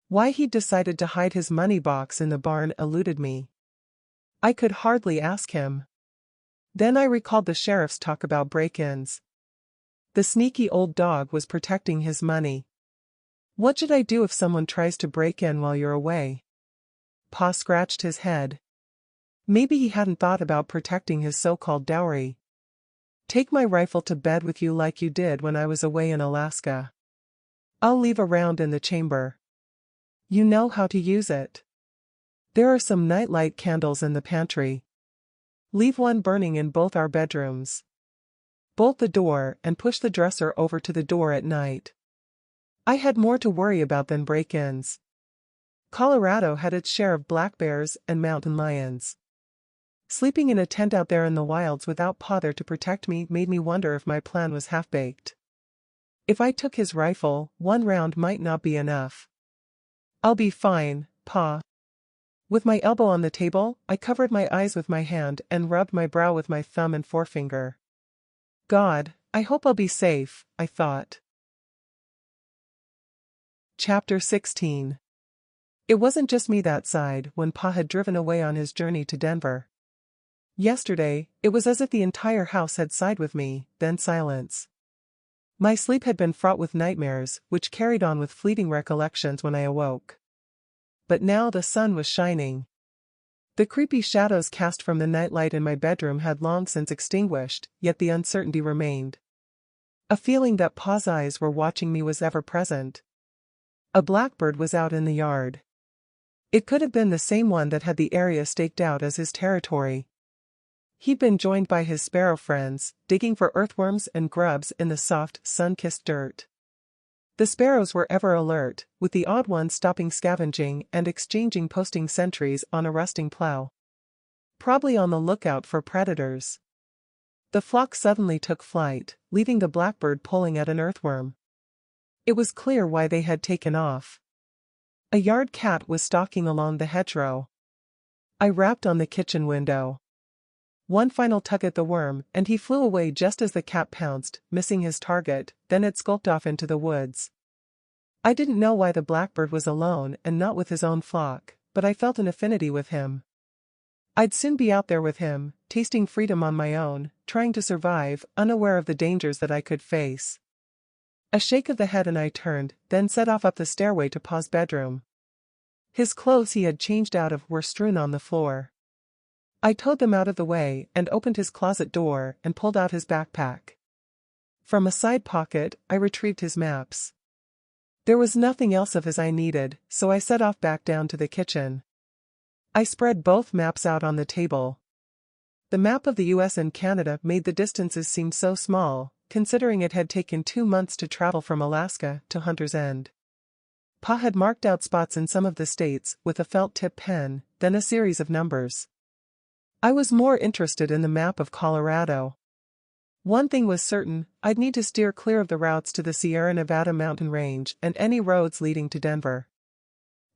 Why he'd decided to hide his money box in the barn eluded me. I could hardly ask him. Then I recalled the sheriff's talk about break-ins. The sneaky old dog was protecting his money. What should I do if someone tries to break in while you're away? Pa scratched his head. Maybe he hadn't thought about protecting his so-called dowry. "Take my rifle to bed with you like you did when I was away in Alaska. I'll leave a round in the chamber. You know how to use it. There are some nightlight candles in the pantry. Leave one burning in both our bedrooms. Bolt the door and push the dresser over to the door at night." I had more to worry about than break-ins. Colorado had its share of black bears and mountain lions. Sleeping in a tent out there in the wilds without Pa there to protect me made me wonder if my plan was half-baked. If I took his rifle, one round might not be enough. "I'll be fine, Pa." With my elbow on the table, I covered my eyes with my hand and rubbed my brow with my thumb and forefinger. God, I hope I'll be safe, I thought. Chapter 16. It wasn't just me that sighed when Pa had driven away on his journey to Denver. Yesterday, it was as if the entire house had sighed with me, then silence. My sleep had been fraught with nightmares, which carried on with fleeting recollections when I awoke. But now the sun was shining. The creepy shadows cast from the nightlight in my bedroom had long since extinguished, yet the uncertainty remained. A feeling that Pa's eyes were watching me was ever present. A blackbird was out in the yard. It could have been the same one that had the area staked out as his territory. He'd been joined by his sparrow friends, digging for earthworms and grubs in the soft, sun-kissed dirt. The sparrows were ever alert, with the odd ones stopping scavenging and exchanging posting sentries on a rusting plow. Probably on the lookout for predators. The flock suddenly took flight, leaving the blackbird pulling at an earthworm. It was clear why they had taken off. A yard cat was stalking along the hedgerow. I rapped on the kitchen window. One final tug at the worm, and he flew away just as the cat pounced, missing his target, then it skulked off into the woods. I didn't know why the blackbird was alone and not with his own flock, but I felt an affinity with him. I'd soon be out there with him, tasting freedom on my own, trying to survive, unaware of the dangers that I could face. A shake of the head and I turned, then set off up the stairway to Pa's bedroom. His clothes he had changed out of were strewn on the floor. I towed them out of the way and opened his closet door and pulled out his backpack. From a side pocket, I retrieved his maps. There was nothing else of his I needed, so I set off back down to the kitchen. I spread both maps out on the table. The map of the US and Canada made the distances seem so small, considering it had taken 2 months to travel from Alaska to Hunter's End. Pa had marked out spots in some of the states with a felt-tip pen, then a series of numbers. I was more interested in the map of Colorado. One thing was certain, I'd need to steer clear of the routes to the Sierra Nevada mountain range and any roads leading to Denver.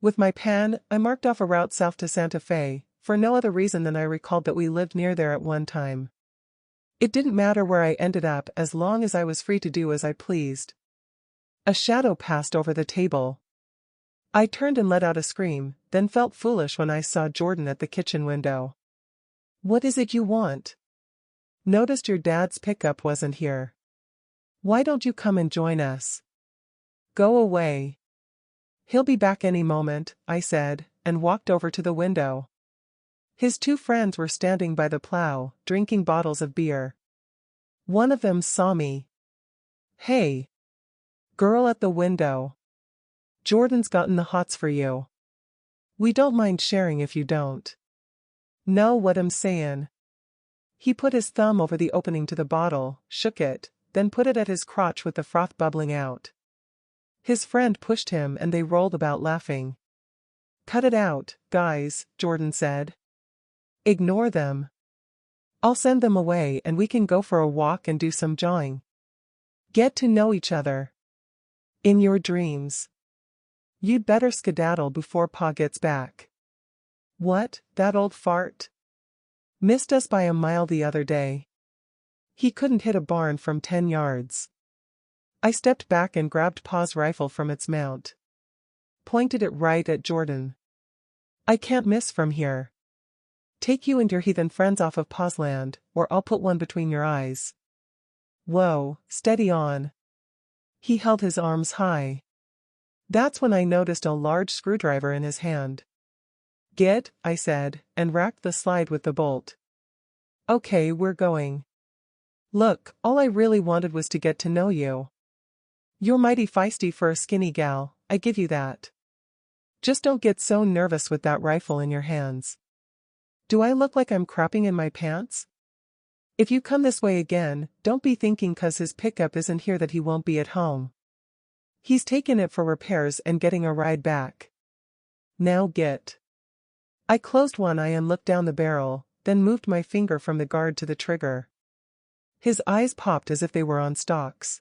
With my pen, I marked off a route south to Santa Fe, for no other reason than I recalled that we lived near there at one time. It didn't matter where I ended up as long as I was free to do as I pleased. A shadow passed over the table. I turned and let out a scream, then felt foolish when I saw Jordan at the kitchen window. "What is it you want?" "Noticed your dad's pickup wasn't here. Why don't you come and join us?" "Go away. He'll be back any moment," I said, and walked over to the window. His 2 friends were standing by the plow, drinking bottles of beer. One of them saw me. "Hey! Girl at the window. Jordan's gotten the hots for you. We don't mind sharing if you don't. Know what I'm sayin'? He put his thumb over the opening to the bottle, shook it, then put it at his crotch with the froth bubbling out. His friend pushed him and they rolled about laughing. Cut it out, guys, Jordan said. Ignore them. I'll send them away and we can go for a walk and do some jawing. Get to know each other. In your dreams. You'd better skedaddle before Pa gets back. What, that old fart? Missed us by a mile the other day. He couldn't hit a barn from 10 yards. I stepped back and grabbed Pa's rifle from its mount. Pointed it right at Jordan. I can't miss from here. Take you and your heathen friends off of Pa's land, or I'll put one between your eyes. Whoa, steady on. He held his arms high. That's when I noticed a large screwdriver in his hand. Get, I said, and racked the slide with the bolt. Okay, we're going. Look, all I really wanted was to get to know you. You're mighty feisty for a skinny gal, I give you that. Just don't get so nervous with that rifle in your hands. Do I look like I'm crapping in my pants? If you come this way again, don't be thinking 'cause his pickup isn't here that he won't be at home. He's taken it for repairs and getting a ride back. Now get. I closed one eye and looked down the barrel, then moved my finger from the guard to the trigger. His eyes popped as if they were on stalks.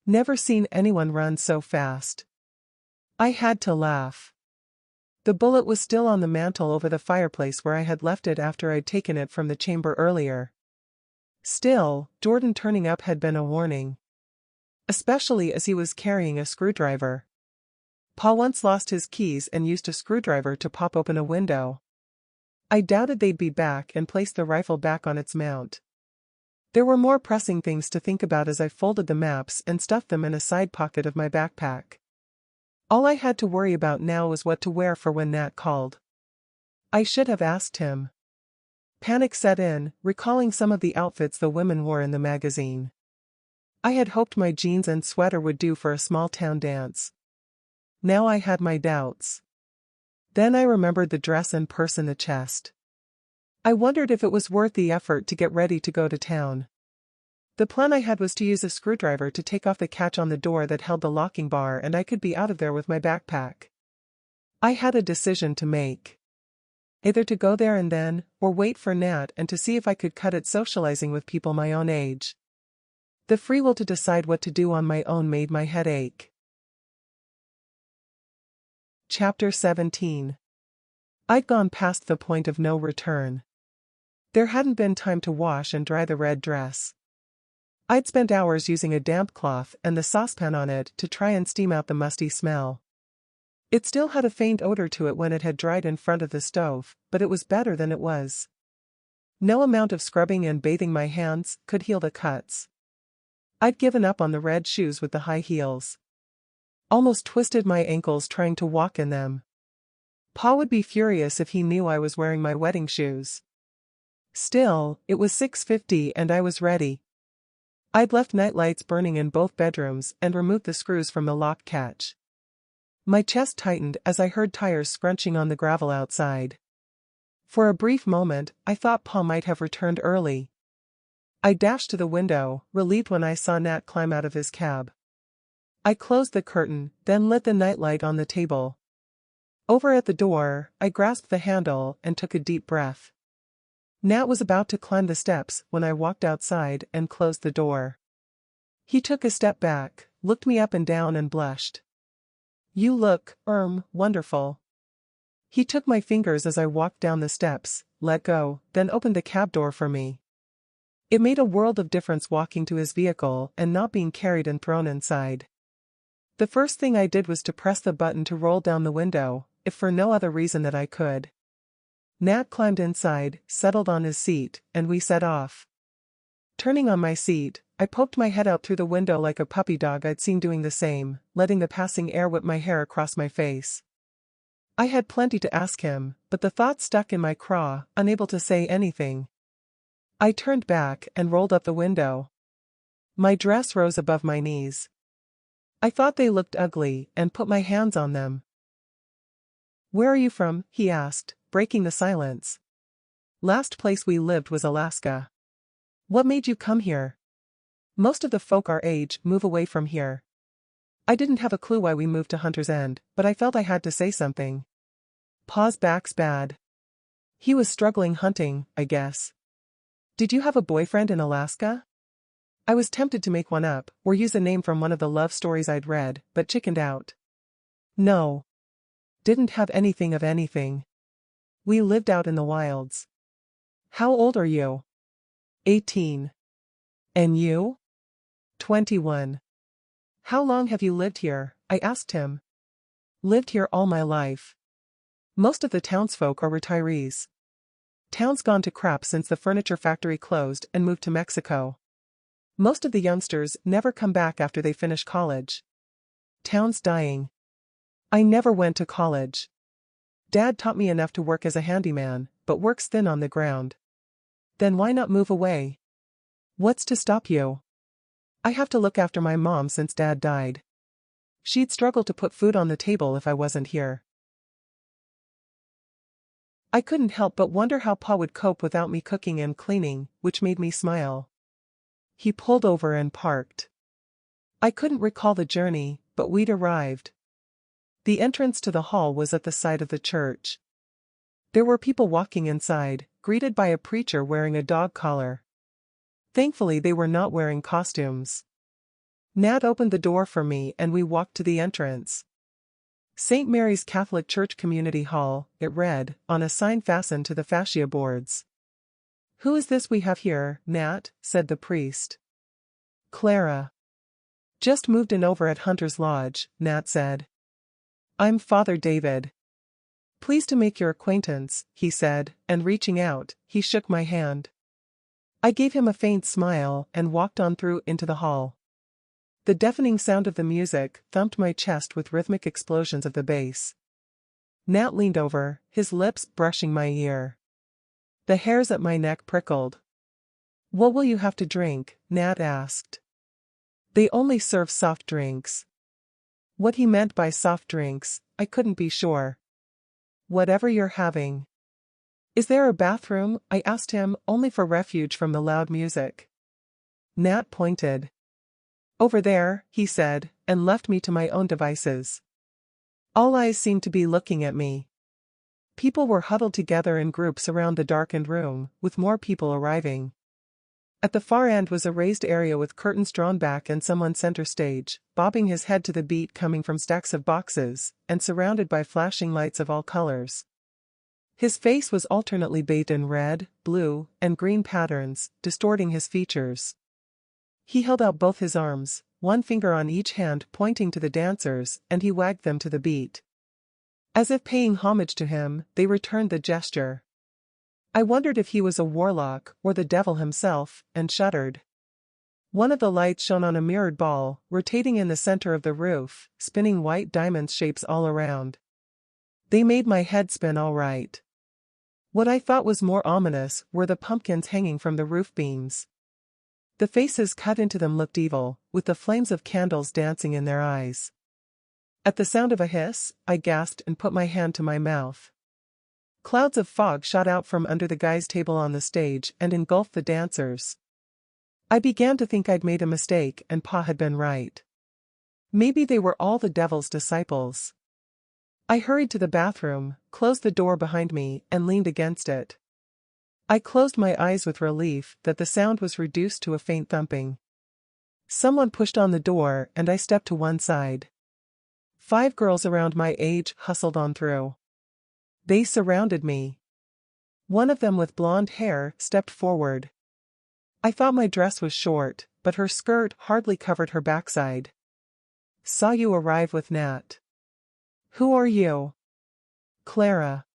Never seen anyone run so fast. I had to laugh. The bullet was still on the mantel over the fireplace where I had left it after I'd taken it from the chamber earlier. Still, Jordan turning up had been a warning. Especially as he was carrying a screwdriver. Pa once lost his keys and used a screwdriver to pop open a window. I doubted they'd be back and place the rifle back on its mount. There were more pressing things to think about as I folded the maps and stuffed them in a side pocket of my backpack. All I had to worry about now was what to wear for when Nat called. I should have asked him. Panic set in, recalling some of the outfits the women wore in the magazine. I had hoped my jeans and sweater would do for a small-town dance. Now I had my doubts. Then I remembered the dress and purse in the chest. I wondered if it was worth the effort to get ready to go to town. The plan I had was to use a screwdriver to take off the catch on the door that held the locking bar and I could be out of there with my backpack. I had a decision to make. Either to go there and then, or wait for Nat and to see if I could cut it socializing with people my own age. The free will to decide what to do on my own made my head ache. Chapter 17. I'd gone past the point of no return. There hadn't been time to wash and dry the red dress. I'd spent hours using a damp cloth and the saucepan on it to try and steam out the musty smell. It still had a faint odor to it when it had dried in front of the stove, but it was better than it was. No amount of scrubbing and bathing my hands could heal the cuts. I'd given up on the red shoes with the high heels. Almost twisted my ankles trying to walk in them. Pa would be furious if he knew I was wearing my wedding shoes. Still, it was 6:50 and I was ready. I'd left nightlights burning in both bedrooms and removed the screws from the lock catch. My chest tightened as I heard tires scrunching on the gravel outside. For a brief moment, I thought Pa might have returned early. I dashed to the window, relieved when I saw Nat climb out of his cab. I closed the curtain, then lit the nightlight on the table. Over at the door, I grasped the handle and took a deep breath. Nat was about to climb the steps when I walked outside and closed the door. He took a step back, looked me up and down and blushed. You look, wonderful. He took my fingers as I walked down the steps, let go, then opened the cab door for me. It made a world of difference walking to his vehicle and not being carried and thrown inside. The first thing I did was to press the button to roll down the window, if for no other reason that I could. Nat climbed inside, settled on his seat, and we set off. Turning on my seat, I poked my head out through the window like a puppy dog I'd seen doing the same, letting the passing air whip my hair across my face. I had plenty to ask him, but the thought stuck in my craw, unable to say anything. I turned back and rolled up the window. My dress rose above my knees. I thought they looked ugly and put my hands on them. Where are you from? He asked, breaking the silence. Last place we lived was Alaska. What made you come here? Most of the folk our age move away from here. I didn't have a clue why we moved to Hunter's End, but I felt I had to say something. Pa's back's bad. He was struggling hunting, I guess. Did you have a boyfriend in Alaska? I was tempted to make one up, or use a name from one of the love stories I'd read, but chickened out. No. Didn't have anything of anything. We lived out in the wilds. How old are you? 18. And you? 21. How long have you lived here? I asked him. Lived here all my life. Most of the townsfolk are retirees. Town's gone to crap since the furniture factory closed and moved to Mexico. Most of the youngsters never come back after they finish college. Town's dying. I never went to college. Dad taught me enough to work as a handyman, but work's thin on the ground. Then why not move away? What's to stop you? I have to look after my mom since Dad died. She'd struggle to put food on the table if I wasn't here. I couldn't help but wonder how Pa would cope without me cooking and cleaning, which made me smile. He pulled over and parked. I couldn't recall the journey, but we'd arrived. The entrance to the hall was at the side of the church. There were people walking inside, greeted by a preacher wearing a dog collar. Thankfully they were not wearing costumes. Nat opened the door for me and we walked to the entrance. St. Mary's Catholic Church Community Hall, it read, on a sign fastened to the fascia boards. Who is this we have here, Nat? Said the priest. Clara. Just moved in over at Hunter's Lodge, Nat said. I'm Father David. Pleased to make your acquaintance, he said, and reaching out, he shook my hand. I gave him a faint smile and walked on through into the hall. The deafening sound of the music thumped my chest with rhythmic explosions of the bass. Nat leaned over, his lips brushing my ear. The hairs at my neck prickled. What will you have to drink? Nat asked. They only serve soft drinks. What he meant by soft drinks, I couldn't be sure. Whatever you're having. Is there a bathroom? I asked him, only for refuge from the loud music. Nat pointed. Over there, he said, and left me to my own devices. All eyes seemed to be looking at me. People were huddled together in groups around the darkened room, with more people arriving. At the far end was a raised area with curtains drawn back and someone center stage, bobbing his head to the beat coming from stacks of boxes, and surrounded by flashing lights of all colors. His face was alternately bathed in red, blue, and green patterns, distorting his features. He held out both his arms, one finger on each hand pointing to the dancers, and he wagged them to the beat. As if paying homage to him, they returned the gesture. I wondered if he was a warlock or the devil himself, and shuddered. One of the lights shone on a mirrored ball, rotating in the center of the roof, spinning white diamond shapes all around. They made my head spin all right. What I thought was more ominous were the pumpkins hanging from the roof beams. The faces cut into them looked evil, with the flames of candles dancing in their eyes. At the sound of a hiss, I gasped and put my hand to my mouth. Clouds of fog shot out from under the guy's table on the stage and engulfed the dancers. I began to think I'd made a mistake and Pa had been right. Maybe they were all the devil's disciples. I hurried to the bathroom, closed the door behind me, and leaned against it. I closed my eyes with relief that the sound was reduced to a faint thumping. Someone pushed on the door and I stepped to one side. 5 girls around my age hustled on through. They surrounded me. One of them with blonde hair stepped forward. I thought my dress was short, but her skirt hardly covered her backside. Saw you arrive with Nat. Who are you? Clara.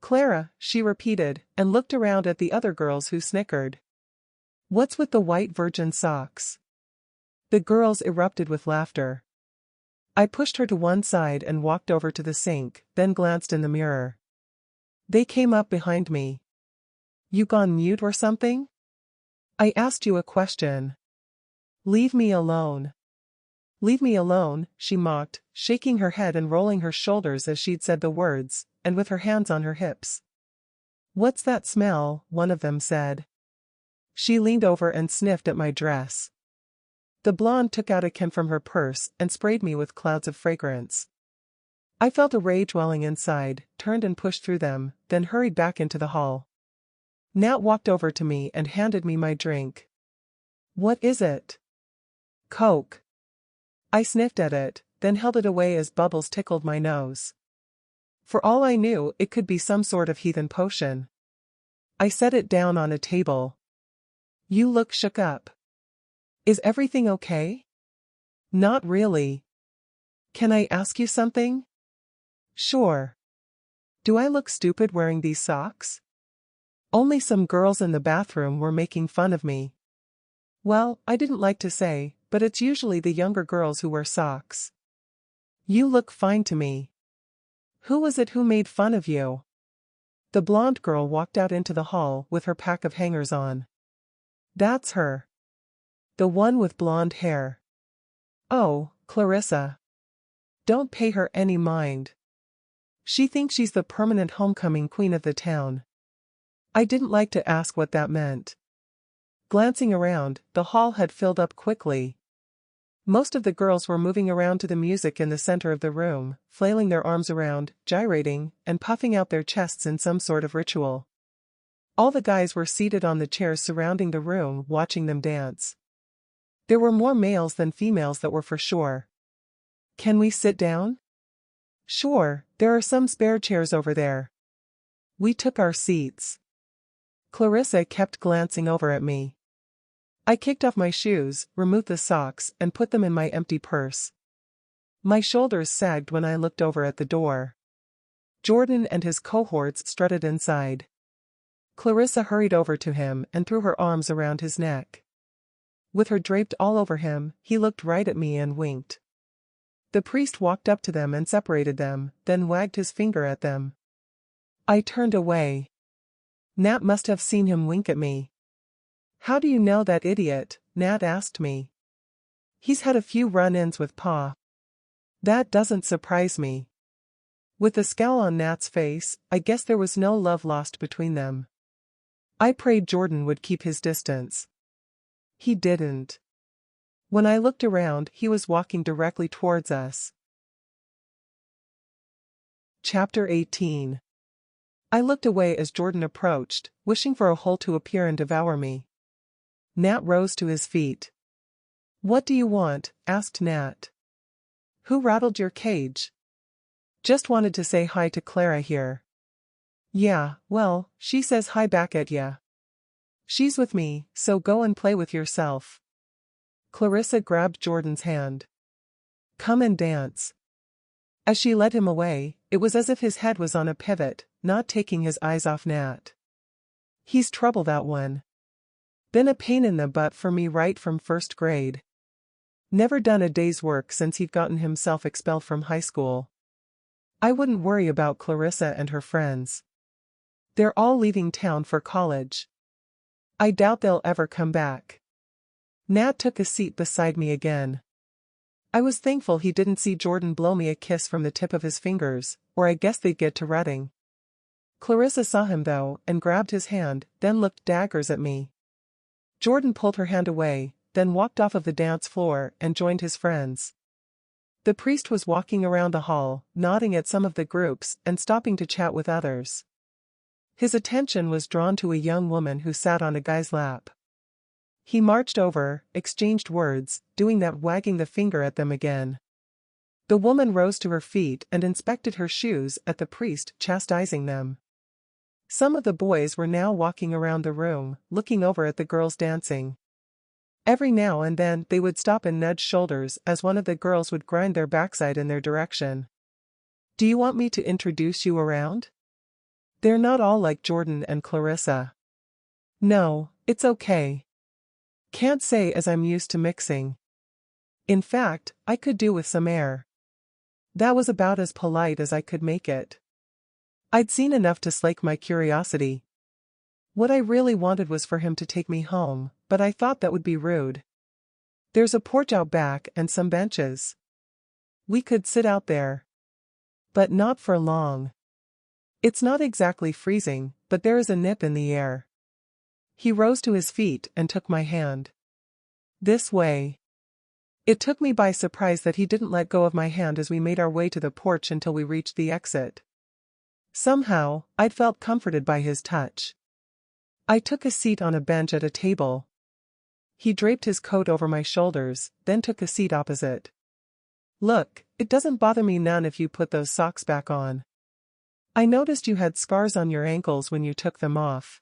Clara, she repeated, and looked around at the other girls who snickered. What's with the white virgin socks? The girls erupted with laughter. I pushed her to one side and walked over to the sink, then glanced in the mirror. They came up behind me. You gone mute or something? I asked you a question. Leave me alone. "Leave me alone," she mocked, shaking her head and rolling her shoulders as she'd said the words, and with her hands on her hips. "What's that smell?" one of them said. She leaned over and sniffed at my dress. The blonde took out a can from her purse and sprayed me with clouds of fragrance. I felt a rage welling inside, turned and pushed through them, then hurried back into the hall. Nat walked over to me and handed me my drink. "What is it?" "Coke." I sniffed at it, then held it away as bubbles tickled my nose. For all I knew, it could be some sort of heathen potion. I set it down on a table. "You look shook up. Is everything okay?" "Not really." "Can I ask you something?" "Sure." "Do I look stupid wearing these socks?" Only some girls in the bathroom were making fun of me. Well, I didn't like to say, but it's usually the younger girls who wear socks. "You look fine to me." "Who was it who made fun of you?" The blonde girl walked out into the hall with her pack of hangers on. "That's her. The one with blonde hair." "Oh, Clarissa. Don't pay her any mind. She thinks she's the permanent homecoming queen of the town." I didn't like to ask what that meant. Glancing around, the hall had filled up quickly. Most of the girls were moving around to the music in the center of the room, flailing their arms around, gyrating, and puffing out their chests in some sort of ritual. All the guys were seated on the chairs surrounding the room, watching them dance. There were more males than females, that were for sure. "Can we sit down?" "Sure, there are some spare chairs over there." We took our seats. Clarissa kept glancing over at me. I kicked off my shoes, removed the socks, and put them in my empty purse. My shoulders sagged when I looked over at the door. Jordan and his cohorts strutted inside. Clarissa hurried over to him and threw her arms around his neck. With her draped all over him, he looked right at me and winked. The priest walked up to them and separated them, then wagged his finger at them. I turned away. Nat must have seen him wink at me. "How do you know that idiot?" Nat asked me. "He's had a few run-ins with Pa." "That doesn't surprise me." With the scowl on Nat's face, I guess there was no love lost between them. I prayed Jordan would keep his distance. He didn't. When I looked around, he was walking directly towards us. Chapter 18. I looked away as Jordan approached, wishing for a hole to appear and devour me. Nat rose to his feet. "What do you want?" asked Nat. "Who rattled your cage?" "Just wanted to say hi to Clara here." "Yeah, well, she says hi back at ya. She's with me, so go and play with yourself." Clarissa grabbed Jordan's hand. "Come and dance." As she led him away, it was as if his head was on a pivot, not taking his eyes off Nat. "He's trouble, that one. Been a pain in the butt for me right from first grade. Never done a day's work since he'd gotten himself expelled from high school. I wouldn't worry about Clarissa and her friends. They're all leaving town for college. I doubt they'll ever come back." Nat took a seat beside me again. I was thankful he didn't see Jordan blow me a kiss from the tip of his fingers, or I guess they'd get to rutting. Clarissa saw him though, and grabbed his hand, then looked daggers at me. Jordan pulled her hand away, then walked off of the dance floor and joined his friends. The priest was walking around the hall, nodding at some of the groups and stopping to chat with others. His attention was drawn to a young woman who sat on a guy's lap. He marched over, exchanged words, doing that wagging the finger at them again. The woman rose to her feet and inspected her shoes at the priest chastising them. Some of the boys were now walking around the room, looking over at the girls dancing. Every now and then they would stop and nudge shoulders as one of the girls would grind their backside in their direction. "Do you want me to introduce you around? They're not all like Jordan and Clarissa." "No, it's okay. Can't say as I'm used to mixing. In fact, I could do with some air." That was about as polite as I could make it. I'd seen enough to slake my curiosity. What I really wanted was for him to take me home, but I thought that would be rude. There's a porch out back and some benches. We could sit out there. But not for long. It's not exactly freezing, but there is a nip in the air. He rose to his feet and took my hand. This way. It took me by surprise that he didn't let go of my hand as we made our way to the porch until we reached the exit. Somehow, I'd felt comforted by his touch. I took a seat on a bench at a table. He draped his coat over my shoulders, then took a seat opposite. Look, it doesn't bother me none if you put those socks back on. I noticed you had scars on your ankles when you took them off.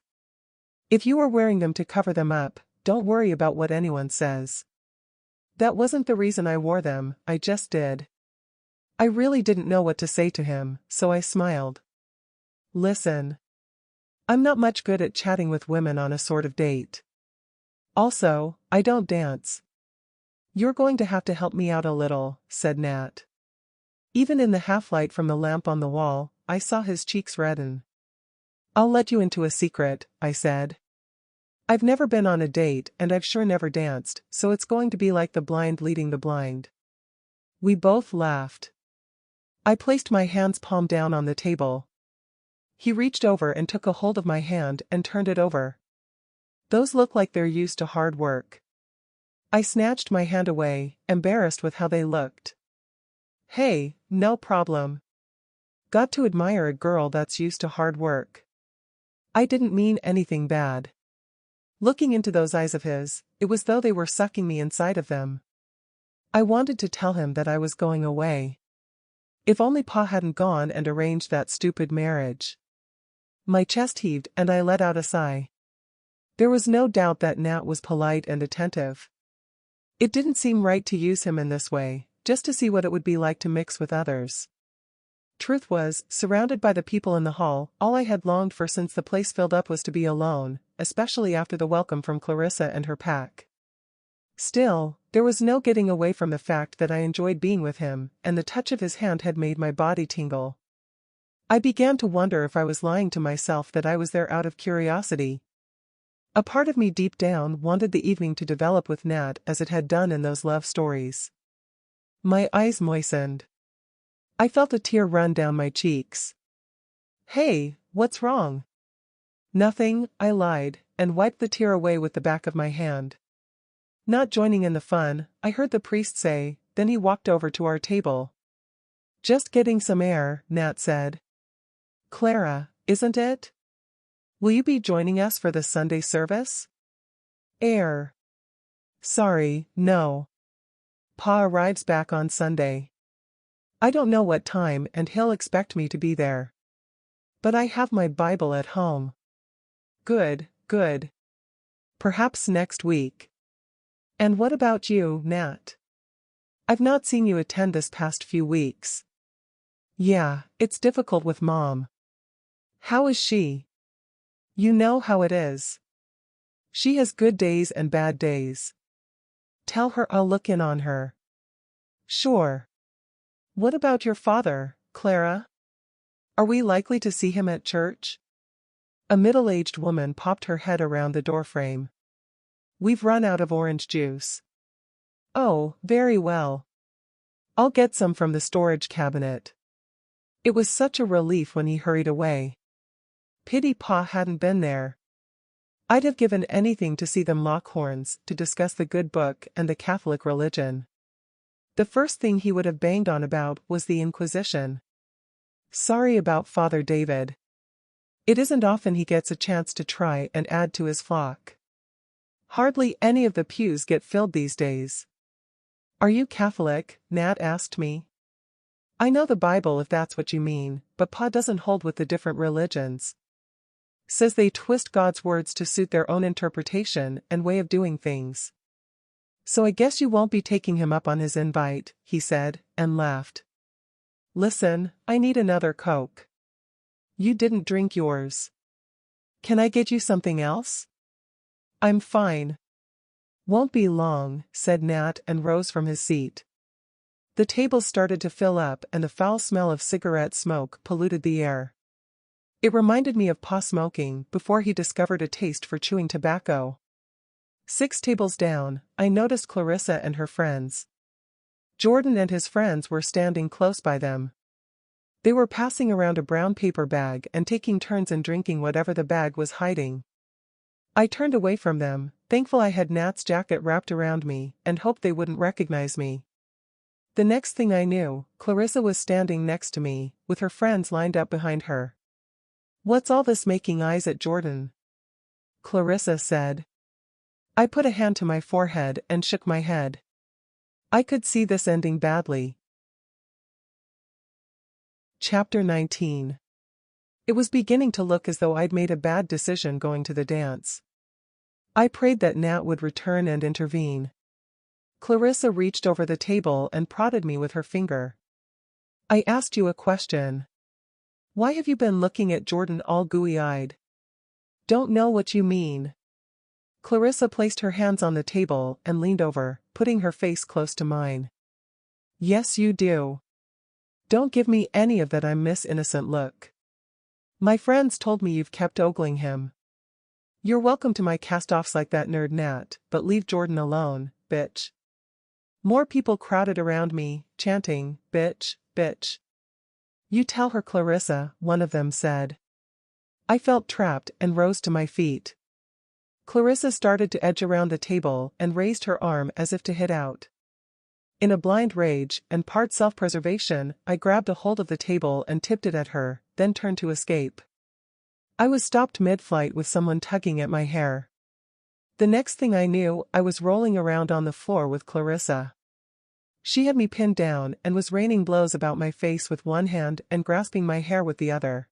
If you were wearing them to cover them up, don't worry about what anyone says. That wasn't the reason I wore them, I just did. I really didn't know what to say to him, so I smiled. Listen. I'm not much good at chatting with women on a sort of date. Also, I don't dance. You're going to have to help me out a little, said Nat. Even in the half-light from the lamp on the wall, I saw his cheeks redden. I'll let you into a secret, I said. I've never been on a date and I've sure never danced, so it's going to be like the blind leading the blind. We both laughed. I placed my hands palm down on the table. He reached over and took a hold of my hand and turned it over. Those look like they're used to hard work. I snatched my hand away, embarrassed with how they looked. Hey, no problem. Got to admire a girl that's used to hard work. I didn't mean anything bad. Looking into those eyes of his, it was though they were sucking me inside of them. I wanted to tell him that I was going away. If only Pa hadn't gone and arranged that stupid marriage. My chest heaved and I let out a sigh. There was no doubt that Nat was polite and attentive. It didn't seem right to use him in this way, just to see what it would be like to mix with others. Truth was, surrounded by the people in the hall, all I had longed for since the place filled up was to be alone, especially after the welcome from Clarissa and her pack. Still, there was no getting away from the fact that I enjoyed being with him, and the touch of his hand had made my body tingle. I began to wonder if I was lying to myself that I was there out of curiosity. A part of me deep down wanted the evening to develop with Nat as it had done in those love stories. My eyes moistened. I felt a tear run down my cheeks. Hey, what's wrong? Nothing, I lied, and wiped the tear away with the back of my hand. Not joining in the fun, I heard the priest say, then he walked over to our table. Just getting some air, Nat said. Clara, isn't it? Will you be joining us for the Sunday service? Air. Sorry, no. Pa arrives back on Sunday. I don't know what time and he'll expect me to be there. But I have my Bible at home. Good, good. Perhaps next week. And what about you, Nat? I've not seen you attend this past few weeks. Yeah, it's difficult with Mom. How is she? You know how it is. She has good days and bad days. Tell her I'll look in on her. Sure. What about your father, Clara? Are we likely to see him at church? A middle-aged woman popped her head around the doorframe. We've run out of orange juice. Oh, very well. I'll get some from the storage cabinet. It was such a relief when he hurried away. Pity Pa hadn't been there. I'd have given anything to see them lock horns to discuss the good book and the Catholic religion. The first thing he would have banged on about was the Inquisition. Sorry about Father David. It isn't often he gets a chance to try and add to his flock. Hardly any of the pews get filled these days. Are you Catholic? Nat asked me. I know the Bible if that's what you mean, but Pa doesn't hold with the different religions. Says they twist God's words to suit their own interpretation and way of doing things. So I guess you won't be taking him up on his invite, he said, and laughed. Listen, I need another Coke. You didn't drink yours. Can I get you something else? I'm fine. Won't be long, said Nat and rose from his seat. The table started to fill up and the foul smell of cigarette smoke polluted the air. It reminded me of Pa smoking before he discovered a taste for chewing tobacco. 6 tables down, I noticed Clarissa and her friends. Jordan and his friends were standing close by them. They were passing around a brown paper bag and taking turns in drinking whatever the bag was hiding. I turned away from them, thankful I had Nat's jacket wrapped around me, and hoped they wouldn't recognize me. The next thing I knew, Clarissa was standing next to me, with her friends lined up behind her. "What's all this making eyes at Jordan?" Clarissa said. I put a hand to my forehead and shook my head. I could see this ending badly. Chapter 19. It was beginning to look as though I'd made a bad decision going to the dance. I prayed that Nat would return and intervene. Clarissa reached over the table and prodded me with her finger. "I asked you a question. Why have you been looking at Jordan all gooey-eyed?" "Don't know what you mean." Clarissa placed her hands on the table and leaned over, putting her face close to mine. "Yes, you do. Don't give me any of that Miss Innocent look. My friends told me you've kept ogling him. You're welcome to my cast-offs like that nerd Nat, but leave Jordan alone, bitch." More people crowded around me, chanting, "Bitch, bitch." "You tell her, Clarissa," one of them said. I felt trapped and rose to my feet. Clarissa started to edge around the table and raised her arm as if to hit out. In a blind rage, and part self-preservation, I grabbed a hold of the table and tipped it at her, then turned to escape. I was stopped mid-flight with someone tugging at my hair. The next thing I knew, I was rolling around on the floor with Clarissa. She had me pinned down and was raining blows about my face with one hand and grasping my hair with the other.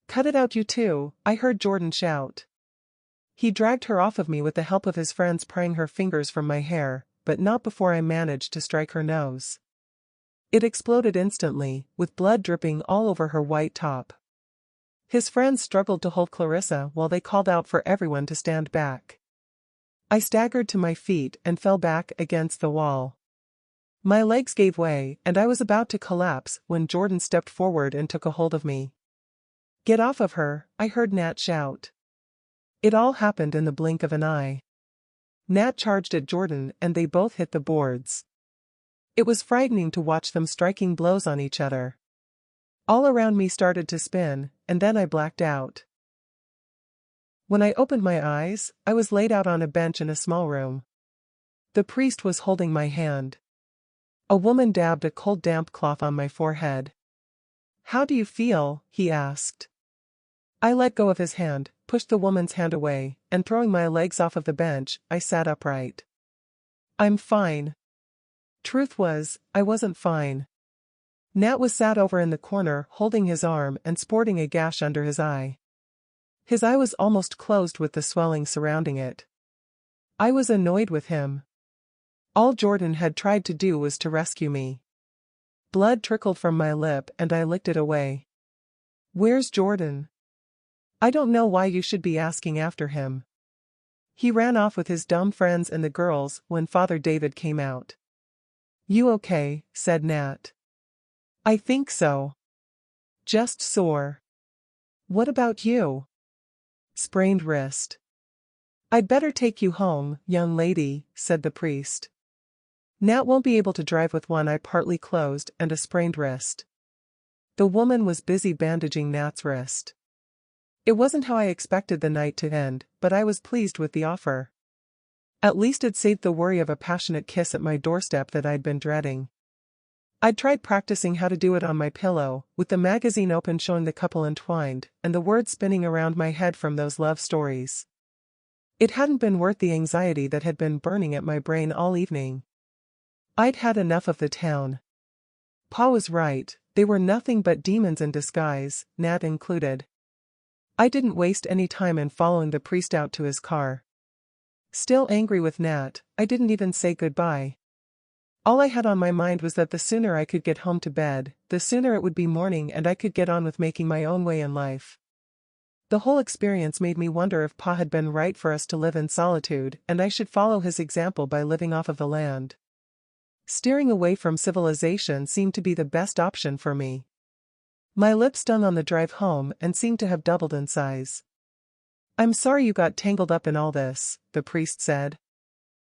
"Cut it out, you two," I heard Jordan shout. He dragged her off of me with the help of his friends prying her fingers from my hair, but not before I managed to strike her nose. It exploded instantly, with blood dripping all over her white top. His friends struggled to hold Clarissa while they called out for everyone to stand back. I staggered to my feet and fell back against the wall. My legs gave way and I was about to collapse when Jordan stepped forward and took a hold of me. "Get off of her," I heard Nat shout. It all happened in the blink of an eye. Nat charged at Jordan and they both hit the boards. It was frightening to watch them striking blows on each other. All around me started to spin, and then I blacked out. When I opened my eyes, I was laid out on a bench in a small room. The priest was holding my hand. A woman dabbed a cold damp cloth on my forehead. "How do you feel?" he asked. I let go of his hand, pushed the woman's hand away, and throwing my legs off of the bench, I sat upright. "I'm fine." Truth was, I wasn't fine. Nat was sat over in the corner holding his arm and sporting a gash under his eye. His eye was almost closed with the swelling surrounding it. I was annoyed with him. All Jordan had tried to do was to rescue me. Blood trickled from my lip and I licked it away. "Where's Jordan?" "I don't know why you should be asking after him. He ran off with his dumb friends and the girls when Father David came out." "You okay?" said Nat. "I think so. Just sore." "What about you?" "Sprained wrist." "I'd better take you home, young lady," said the priest. "Nat won't be able to drive with one eye partly closed and a sprained wrist." The woman was busy bandaging Nat's wrist. It wasn't how I expected the night to end, but I was pleased with the offer. At least it saved the worry of a passionate kiss at my doorstep that I'd been dreading. I'd tried practicing how to do it on my pillow, with the magazine open showing the couple entwined, and the words spinning around my head from those love stories. It hadn't been worth the anxiety that had been burning at my brain all evening. I'd had enough of the town. Pa was right, they were nothing but demons in disguise, Nat included. I didn't waste any time in following the priest out to his car. Still angry with Nat, I didn't even say goodbye. All I had on my mind was that the sooner I could get home to bed, the sooner it would be morning and I could get on with making my own way in life. The whole experience made me wonder if Pa had been right for us to live in solitude and I should follow his example by living off of the land. Steering away from civilization seemed to be the best option for me. My lips stung on the drive home and seemed to have doubled in size. I'm sorry you got tangled up in all this, the priest said.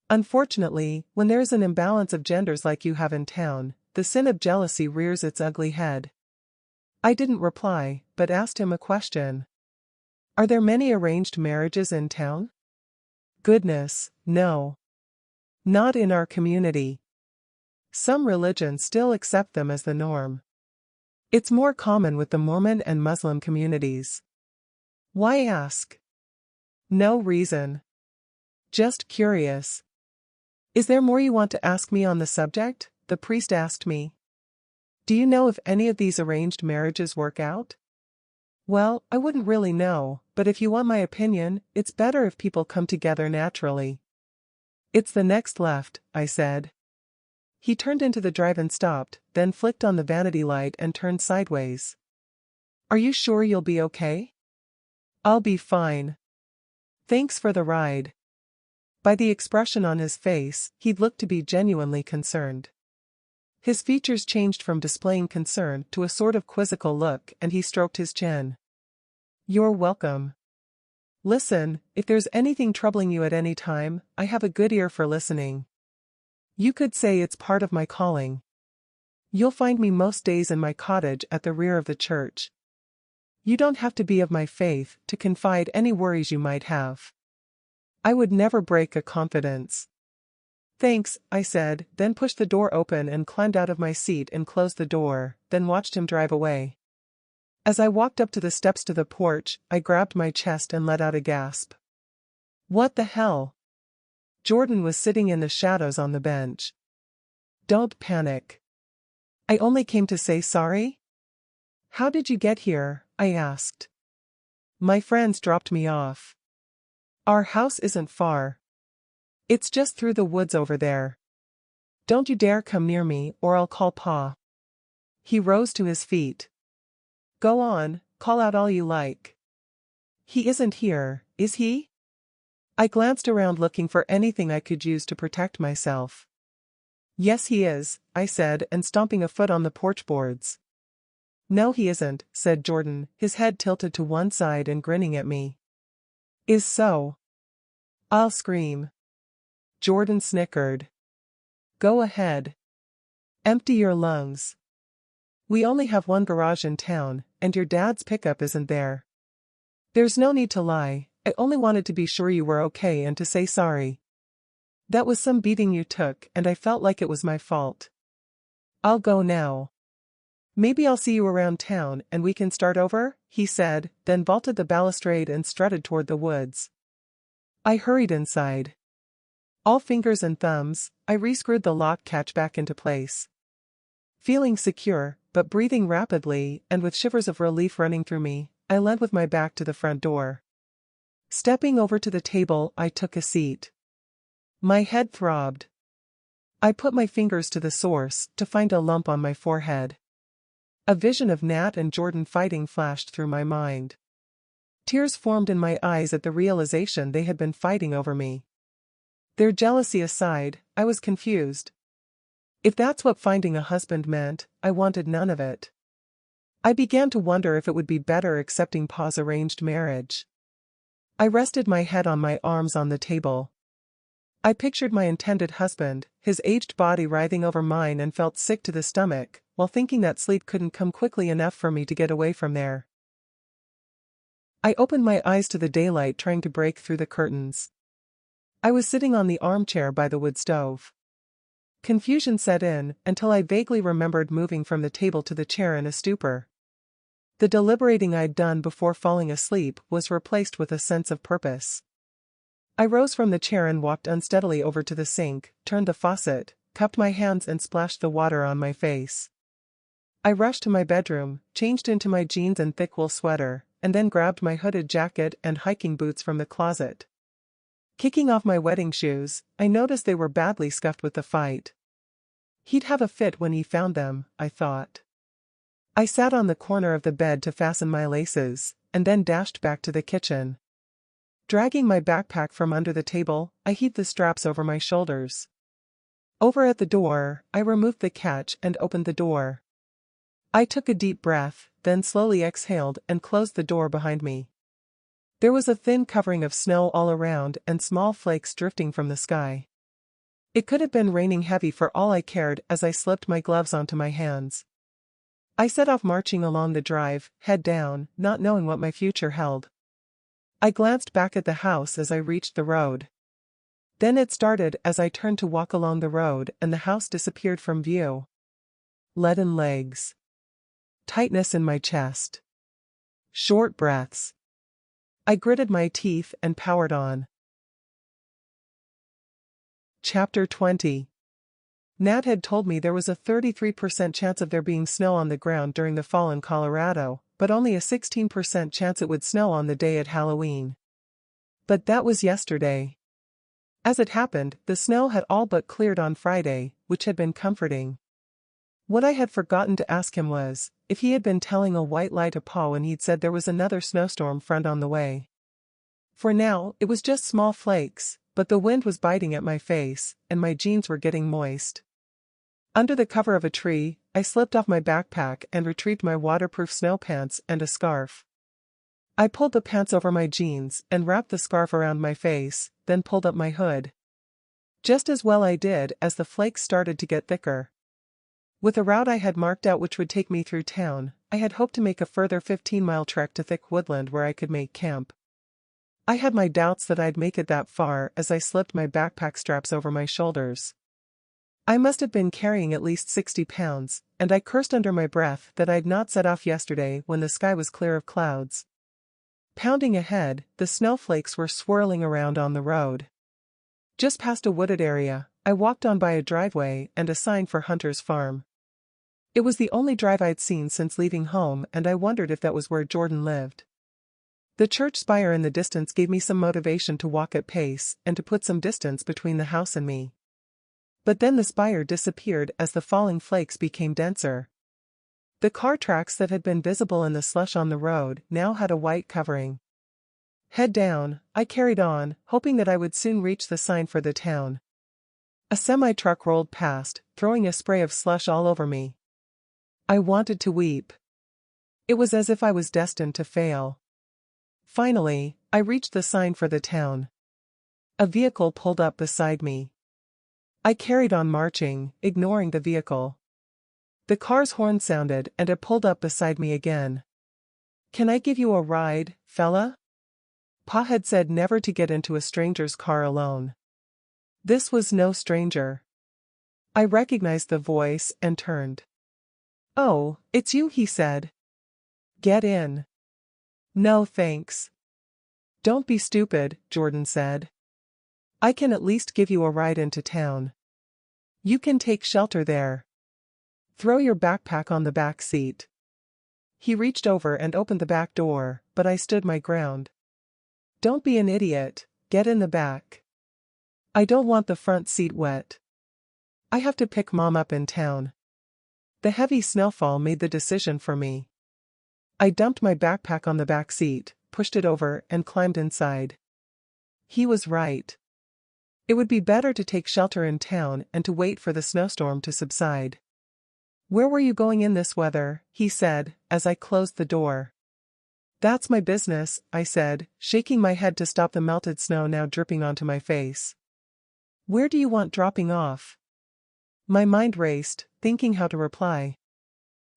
Unfortunately, when there's an imbalance of genders like you have in town, the sin of jealousy rears its ugly head. I didn't reply, but asked him a question. Are there many arranged marriages in town? Goodness, no. Not in our community. Some religions still accept them as the norm. It's more common with the Mormon and Muslim communities. Why ask? No reason. Just curious. Is there more you want to ask me on the subject? The priest asked me. Do you know if any of these arranged marriages work out? Well, I wouldn't really know, but if you want my opinion, it's better if people come together naturally. It's the next left, I said. He turned into the drive and stopped, then flicked on the vanity light and turned sideways. Are you sure you'll be okay? I'll be fine. Thanks for the ride. By the expression on his face, he looked to be genuinely concerned. His features changed from displaying concern to a sort of quizzical look, and he stroked his chin. You're welcome. Listen, if there's anything troubling you at any time, I have a good ear for listening. You could say it's part of my calling. You'll find me most days in my cottage at the rear of the church. You don't have to be of my faith to confide any worries you might have. I would never break a confidence. Thanks, I said, then pushed the door open and climbed out of my seat and closed the door, then watched him drive away. As I walked up to the steps to the porch, I grabbed my chest and let out a gasp. What the hell? Jordan was sitting in the shadows on the bench. Don't panic. I only came to say sorry. How did you get here? I asked. My friends dropped me off. Our house isn't far. It's just through the woods over there. Don't you dare come near me or I'll call Pa. He rose to his feet. Go on, call out all you like. He isn't here, is he? I glanced around looking for anything I could use to protect myself. Yes he is, I said, and stomping a foot on the porch boards. No he isn't, said Jordan, his head tilted to one side and grinning at me. Is so? I'll scream. Jordan snickered. Go ahead. Empty your lungs. We only have one garage in town, and your dad's pickup isn't there. There's no need to lie, I only wanted to be sure you were okay and to say sorry. That was some beating you took and I felt like it was my fault. I'll go now. Maybe I'll see you around town and we can start over, he said, then vaulted the balustrade and strutted toward the woods. I hurried inside. All fingers and thumbs, I rescrewed the lock catch back into place. Feeling secure, but breathing rapidly and with shivers of relief running through me, I leant with my back to the front door. Stepping over to the table, I took a seat. My head throbbed. I put my fingers to the source to find a lump on my forehead. A vision of Nat and Jordan fighting flashed through my mind. Tears formed in my eyes at the realization they had been fighting over me. Their jealousy aside, I was confused. If that's what finding a husband meant, I wanted none of it. I began to wonder if it would be better accepting Pa's arranged marriage. I rested my head on my arms on the table. I pictured my intended husband, his aged body writhing over mine, and felt sick to the stomach, while thinking that sleep couldn't come quickly enough for me to get away from there. I opened my eyes to the daylight trying to break through the curtains. I was sitting on the armchair by the wood stove. Confusion set in, until I vaguely remembered moving from the table to the chair in a stupor. The deliberating I'd done before falling asleep was replaced with a sense of purpose. I rose from the chair and walked unsteadily over to the sink, turned the faucet, cupped my hands and splashed the water on my face. I rushed to my bedroom, changed into my jeans and thick wool sweater, and then grabbed my hooded jacket and hiking boots from the closet. Kicking off my wedding shoes, I noticed they were badly scuffed with the fight. He'd have a fit when he found them, I thought. I sat on the corner of the bed to fasten my laces, and then dashed back to the kitchen. Dragging my backpack from under the table, I heaved the straps over my shoulders. Over at the door, I removed the catch and opened the door. I took a deep breath, then slowly exhaled and closed the door behind me. There was a thin covering of snow all around and small flakes drifting from the sky. It could have been raining heavy for all I cared as I slipped my gloves onto my hands. I set off marching along the drive, head down, not knowing what my future held. I glanced back at the house as I reached the road. Then it started as I turned to walk along the road and the house disappeared from view. Leaden legs. Tightness in my chest. Short breaths. I gritted my teeth and powered on. Chapter 20. Nat had told me there was a 33% chance of there being snow on the ground during the fall in Colorado, but only a 16% chance it would snow on the day at Halloween. But that was yesterday. As it happened, the snow had all but cleared on Friday, which had been comforting. What I had forgotten to ask him was, if he had been telling a white lie to Pa when he'd said there was another snowstorm front on the way. For now, it was just small flakes, but the wind was biting at my face, and my jeans were getting moist. Under the cover of a tree, I slipped off my backpack and retrieved my waterproof snow pants and a scarf. I pulled the pants over my jeans and wrapped the scarf around my face, then pulled up my hood. Just as well I did as the flakes started to get thicker. With a route I had marked out which would take me through town, I had hoped to make a further 15-mile trek to thick woodland where I could make camp. I had my doubts that I'd make it that far as I slipped my backpack straps over my shoulders. I must have been carrying at least 60 pounds, and I cursed under my breath that I'd not set off yesterday when the sky was clear of clouds. Pounding ahead, the snowflakes were swirling around on the road. Just past a wooded area, I walked on by a driveway and a sign for Hunter's Farm. It was the only drive I'd seen since leaving home, and I wondered if that was where Jordan lived. The church spire in the distance gave me some motivation to walk at pace and to put some distance between the house and me. But then the spire disappeared as the falling flakes became denser. The car tracks that had been visible in the slush on the road now had a white covering. Head down, I carried on, hoping that I would soon reach the sign for the town. A semi-truck rolled past, throwing a spray of slush all over me. I wanted to weep. It was as if I was destined to fail. Finally, I reached the sign for the town. A vehicle pulled up beside me. I carried on marching, ignoring the vehicle. The car's horn sounded and it pulled up beside me again. "Can I give you a ride, fella?" Pa had said never to get into a stranger's car alone. This was no stranger. I recognized the voice and turned. "Oh, it's you," he said. "Get in." "No thanks." "Don't be stupid," Jordan said. "I can at least give you a ride into town. You can take shelter there. Throw your backpack on the back seat." He reached over and opened the back door, but I stood my ground. "Don't be an idiot, get in the back. I don't want the front seat wet. I have to pick Mom up in town." The heavy snowfall made the decision for me. I dumped my backpack on the back seat, pushed it over, and climbed inside. He was right. It would be better to take shelter in town and to wait for the snowstorm to subside. "Where were you going in this weather?" he said, as I closed the door. "That's my business," I said, shaking my head to stop the melted snow now dripping onto my face. "Where do you want dropping off?" My mind raced, thinking how to reply.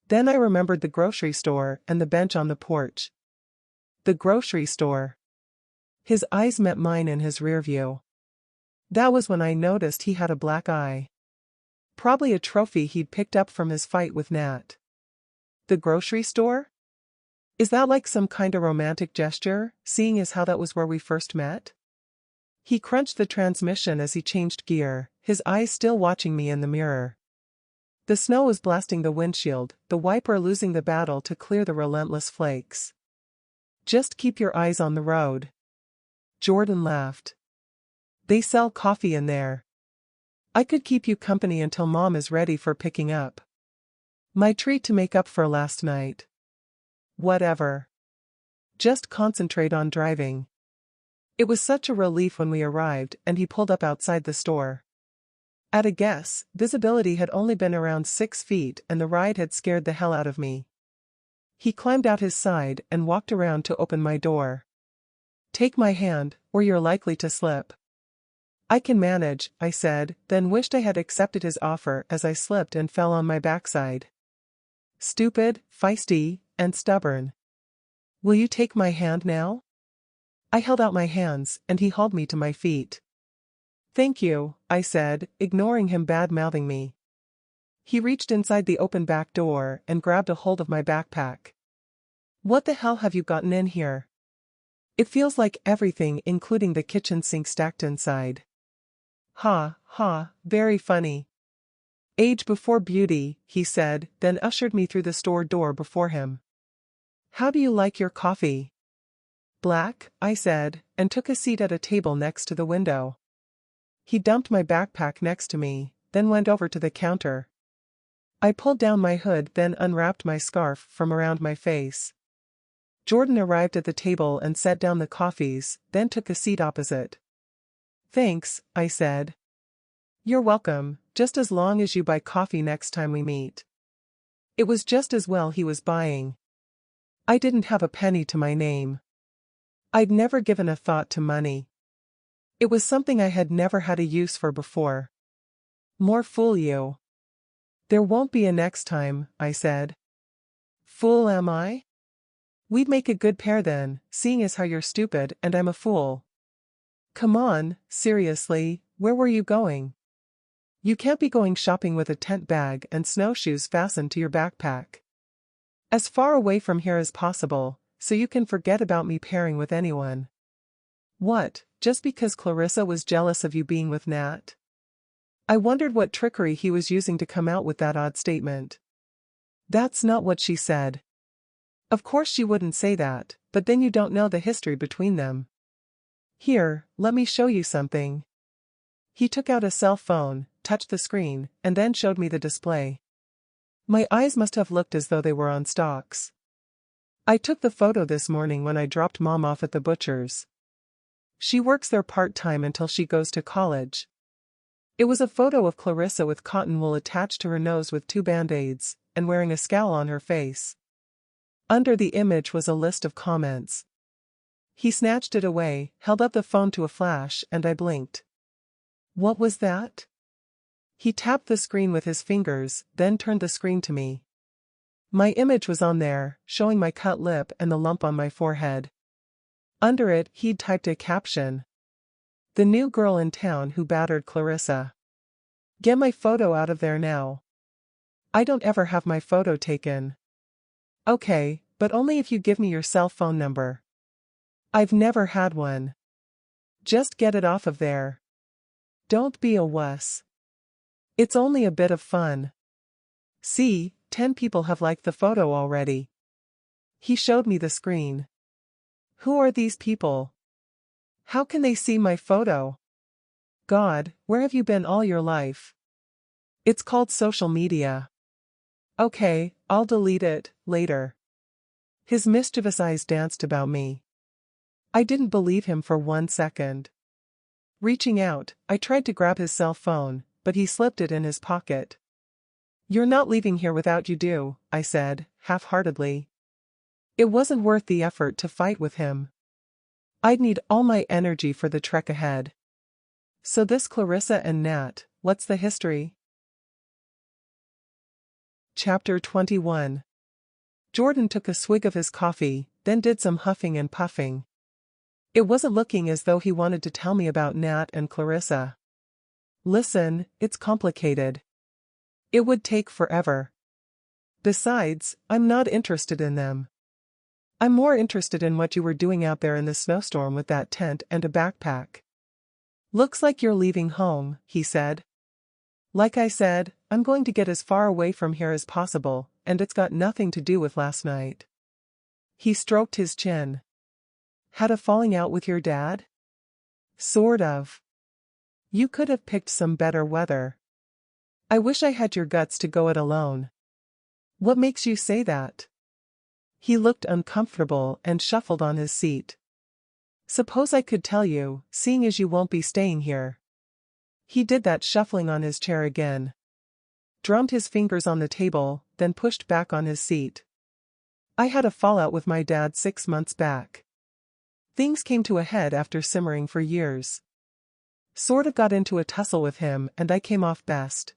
Then I remembered the grocery store and the bench on the porch. The grocery store. His eyes met mine in his rear view. That was when I noticed he had a black eye. Probably a trophy he'd picked up from his fight with Nat. The grocery store? Is that like some kinda romantic gesture, seeing as how that was where we first met? He crunched the transmission as he changed gear, his eyes still watching me in the mirror. The snow was blasting the windshield, the wiper losing the battle to clear the relentless flakes. "Just keep your eyes on the road." Jordan laughed. "They sell coffee in there. I could keep you company until Mom is ready for picking up. My treat to make up for last night." "Whatever. Just concentrate on driving." It was such a relief when we arrived and he pulled up outside the store. At a guess, visibility had only been around 6 feet and the ride had scared the hell out of me. He climbed out his side and walked around to open my door. Take my hand, or you're likely to slip. I can manage, I said, then wished I had accepted his offer as I slipped and fell on my backside. Stupid, feisty, and stubborn. Will you take my hand now? I held out my hands, and he hauled me to my feet. Thank you, I said, ignoring him bad-mouthing me. He reached inside the open back door and grabbed a hold of my backpack. What the hell have you gotten in here? It feels like everything including the kitchen sink stacked inside. Ha, ha, very funny. Age before beauty, he said, then ushered me through the store door before him. How do you like your coffee? Black, I said, and took a seat at a table next to the window. He dumped my backpack next to me, then went over to the counter. I pulled down my hood, then unwrapped my scarf from around my face. Jordan arrived at the table and set down the coffees, then took a seat opposite. Thanks, I said. You're welcome, just as long as you buy coffee next time we meet. It was just as well he was buying. I didn't have a penny to my name. I'd never given a thought to money. It was something I had never had a use for before. More fool you. There won't be a next time, I said. Fool am I? We'd make a good pair then, seeing as how you're stupid and I'm a fool. Come on, seriously, where were you going? You can't be going shopping with a tent bag and snowshoes fastened to your backpack. As far away from here as possible, so you can forget about me pairing with anyone. What, just because Clarissa was jealous of you being with Nat? I wondered what trickery he was using to come out with that odd statement. That's not what she said. Of course she wouldn't say that, but then you don't know the history between them. Here, let me show you something. He took out a cell phone, touched the screen, and then showed me the display. My eyes must have looked as though they were on stalks. I took the photo this morning when I dropped Mom off at the butcher's. She works there part-time until she goes to college. It was a photo of Clarissa with cotton wool attached to her nose with 2 band-aids, and wearing a scowl on her face. Under the image was a list of comments. He snatched it away, held up the phone to a flash, and I blinked. What was that? He tapped the screen with his fingers, then turned the screen to me. My image was on there, showing my cut lip and the lump on my forehead. Under it, he'd typed a caption. The new girl in town who battered Clarissa. Get my photo out of there now. I don't ever have my photo taken. Okay, but only if you give me your cell phone number. I've never had one. Just get it off of there. Don't be a wuss. It's only a bit of fun. See, 10 people have liked the photo already. He showed me the screen. Who are these people? How can they see my photo? God, where have you been all your life? It's called social media. Okay, I'll delete it later. His mischievous eyes danced about me. I didn't believe him for 1 second. Reaching out, I tried to grab his cell phone, but he slipped it in his pocket. You're not leaving here without you do, I said, half-heartedly. It wasn't worth the effort to fight with him. I'd need all my energy for the trek ahead. So this Clarissa and Nat, what's the history? Chapter 21. Jordan took a swig of his coffee, then did some huffing and puffing. It wasn't looking as though he wanted to tell me about Nat and Clarissa. Listen, it's complicated. It would take forever. Besides, I'm not interested in them. I'm more interested in what you were doing out there in the snowstorm with that tent and a backpack. Looks like you're leaving home, he said. Like I said, I'm going to get as far away from here as possible, and it's got nothing to do with last night. He stroked his chin. Had a falling out with your dad? Sort of. You could have picked some better weather. I wish I had your guts to go it alone. What makes you say that? He looked uncomfortable and shuffled on his seat. Suppose I could tell you, seeing as you won't be staying here. He did that shuffling on his chair again. Drummed his fingers on the table, then pushed back on his seat. I had a fallout with my dad 6 months back. Things came to a head after simmering for years. Sort of got into a tussle with him and I came off best.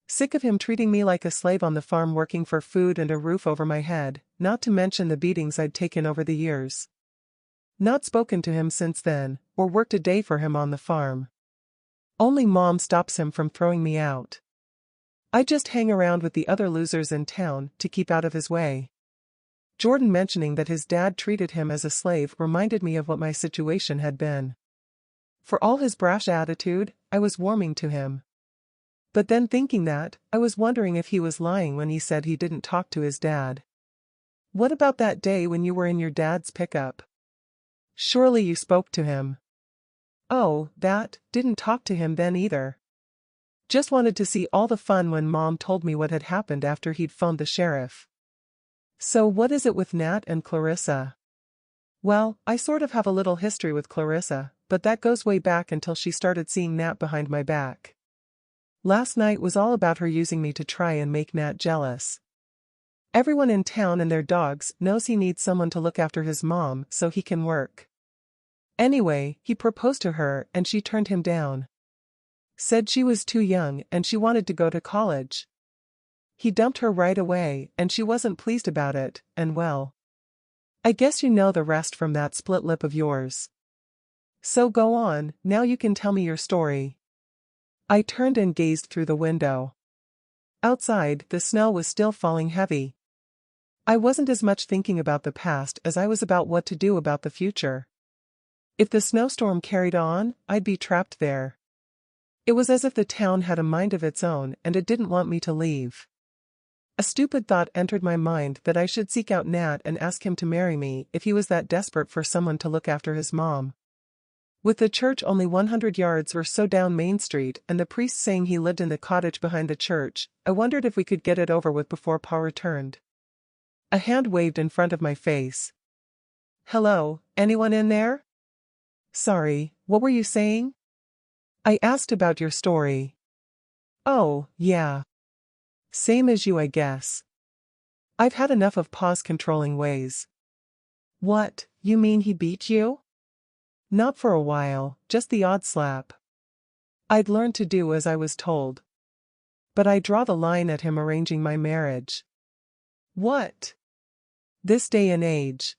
Sick of him treating me like a slave on the farm, working for food and a roof over my head, not to mention the beatings I'd taken over the years. Not spoken to him since then, or worked a day for him on the farm. Only Mom stops him from throwing me out. I just hang around with the other losers in town to keep out of his way. Jordan mentioning that his dad treated him as a slave reminded me of what my situation had been. For all his brash attitude, I was warming to him. But then thinking that, I was wondering if he was lying when he said he didn't talk to his dad. What about that day when you were in your dad's pickup? Surely you spoke to him. Oh, didn't talk to him then either. Just wanted to see all the fun when Mom told me what had happened after he'd phoned the sheriff. So what is it with Nat and Clarissa? Well, I sort of have a little history with Clarissa, but that goes way back until she started seeing Nat behind my back. Last night was all about her using me to try and make Nat jealous. Everyone in town and their dogs knows he needs someone to look after his mom so he can work. Anyway, he proposed to her and she turned him down. Said she was too young and she wanted to go to college. He dumped her right away and she wasn't pleased about it, and well, I guess you know the rest from that split lip of yours. So go on, now you can tell me your story. I turned and gazed through the window. Outside, the snow was still falling heavy. I wasn't as much thinking about the past as I was about what to do about the future. If the snowstorm carried on, I'd be trapped there. It was as if the town had a mind of its own and it didn't want me to leave. A stupid thought entered my mind that I should seek out Nat and ask him to marry me if he was that desperate for someone to look after his mom. With the church only 100 yards or so down Main Street and the priest saying he lived in the cottage behind the church, I wondered if we could get it over with before Pa returned. A hand waved in front of my face. Hello, anyone in there? Sorry, what were you saying? I asked about your story. Oh, yeah. Same as you, I guess. I've had enough of Pa's controlling ways. What, you mean he beat you? Not for a while, just the odd slap. I'd learned to do as I was told. But I draw the line at him arranging my marriage. What? This day and age.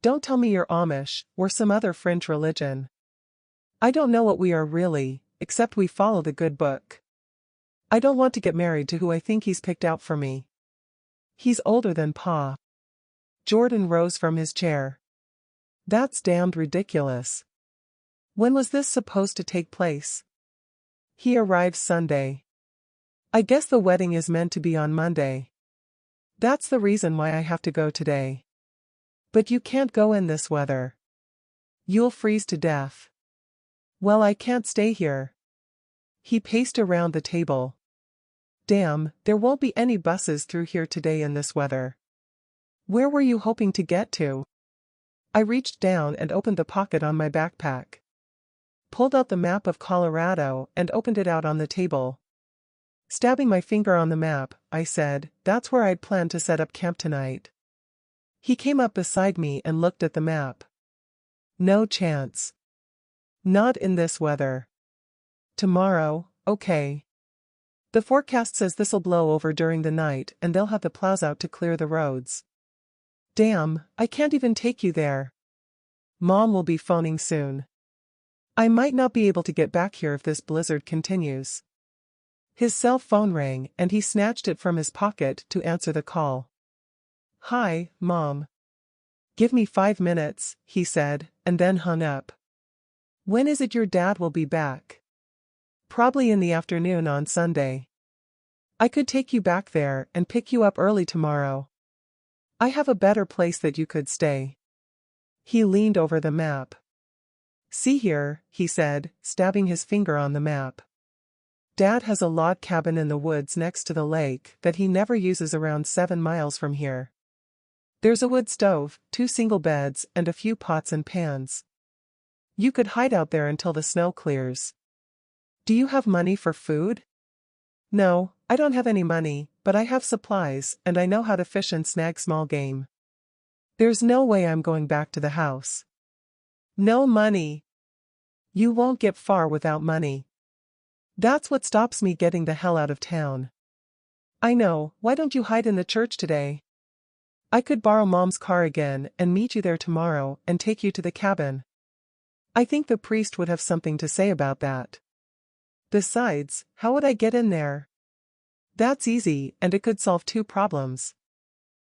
Don't tell me you're Amish, or some other fringe religion. I don't know what we are really, except we follow the good book. I don't want to get married to who I think he's picked out for me. He's older than Pa. Jordan rose from his chair. That's damned ridiculous. When was this supposed to take place? He arrives Sunday. I guess the wedding is meant to be on Monday. That's the reason why I have to go today. But you can't go in this weather. You'll freeze to death. Well, I can't stay here. He paced around the table. Damn, there won't be any buses through here today in this weather. Where were you hoping to get to? I reached down and opened the pocket on my backpack. Pulled out the map of Colorado and opened it out on the table. Stabbing my finger on the map, I said, that's where I'd planned to set up camp tonight. He came up beside me and looked at the map. No chance. Not in this weather. Tomorrow, okay. The forecast says this'll blow over during the night and they'll have the plows out to clear the roads. Damn, I can't even take you there. Mom will be phoning soon. I might not be able to get back here if this blizzard continues. His cell phone rang and he snatched it from his pocket to answer the call. Hi, Mom. Give me 5 minutes, he said, and then hung up. When is it your dad will be back? Probably in the afternoon on Sunday. I could take you back there and pick you up early tomorrow. I have a better place that you could stay. He leaned over the map. See here, he said, stabbing his finger on the map. Dad has a log cabin in the woods next to the lake that he never uses around 7 miles from here. There's a wood stove, 2 single beds, and a few pots and pans. You could hide out there until the snow clears. Do you have money for food? No, I don't have any money, but I have supplies and I know how to fish and snag small game. There's no way I'm going back to the house. No money. You won't get far without money. That's what stops me getting the hell out of town. I know, why don't you hide in the church today? I could borrow Mom's car again and meet you there tomorrow and take you to the cabin. I think the priest would have something to say about that. Besides, how would I get in there? That's easy, and it could solve two problems.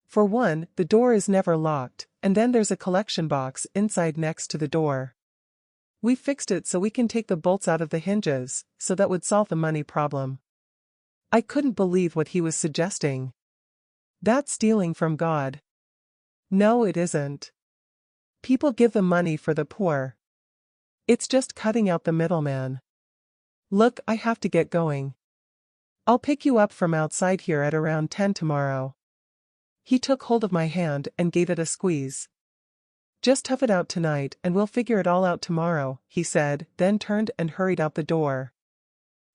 For one, the door is never locked, and then there's a collection box inside next to the door. We fixed it so we can take the bolts out of the hinges, so that would solve the money problem. I couldn't believe what he was suggesting. That's stealing from God. No, it isn't. People give the money for the poor. It's just cutting out the middleman. Look, I have to get going. I'll pick you up from outside here at around 10 tomorrow. He took hold of my hand and gave it a squeeze. Just tough it out tonight and we'll figure it all out tomorrow, he said, then turned and hurried out the door.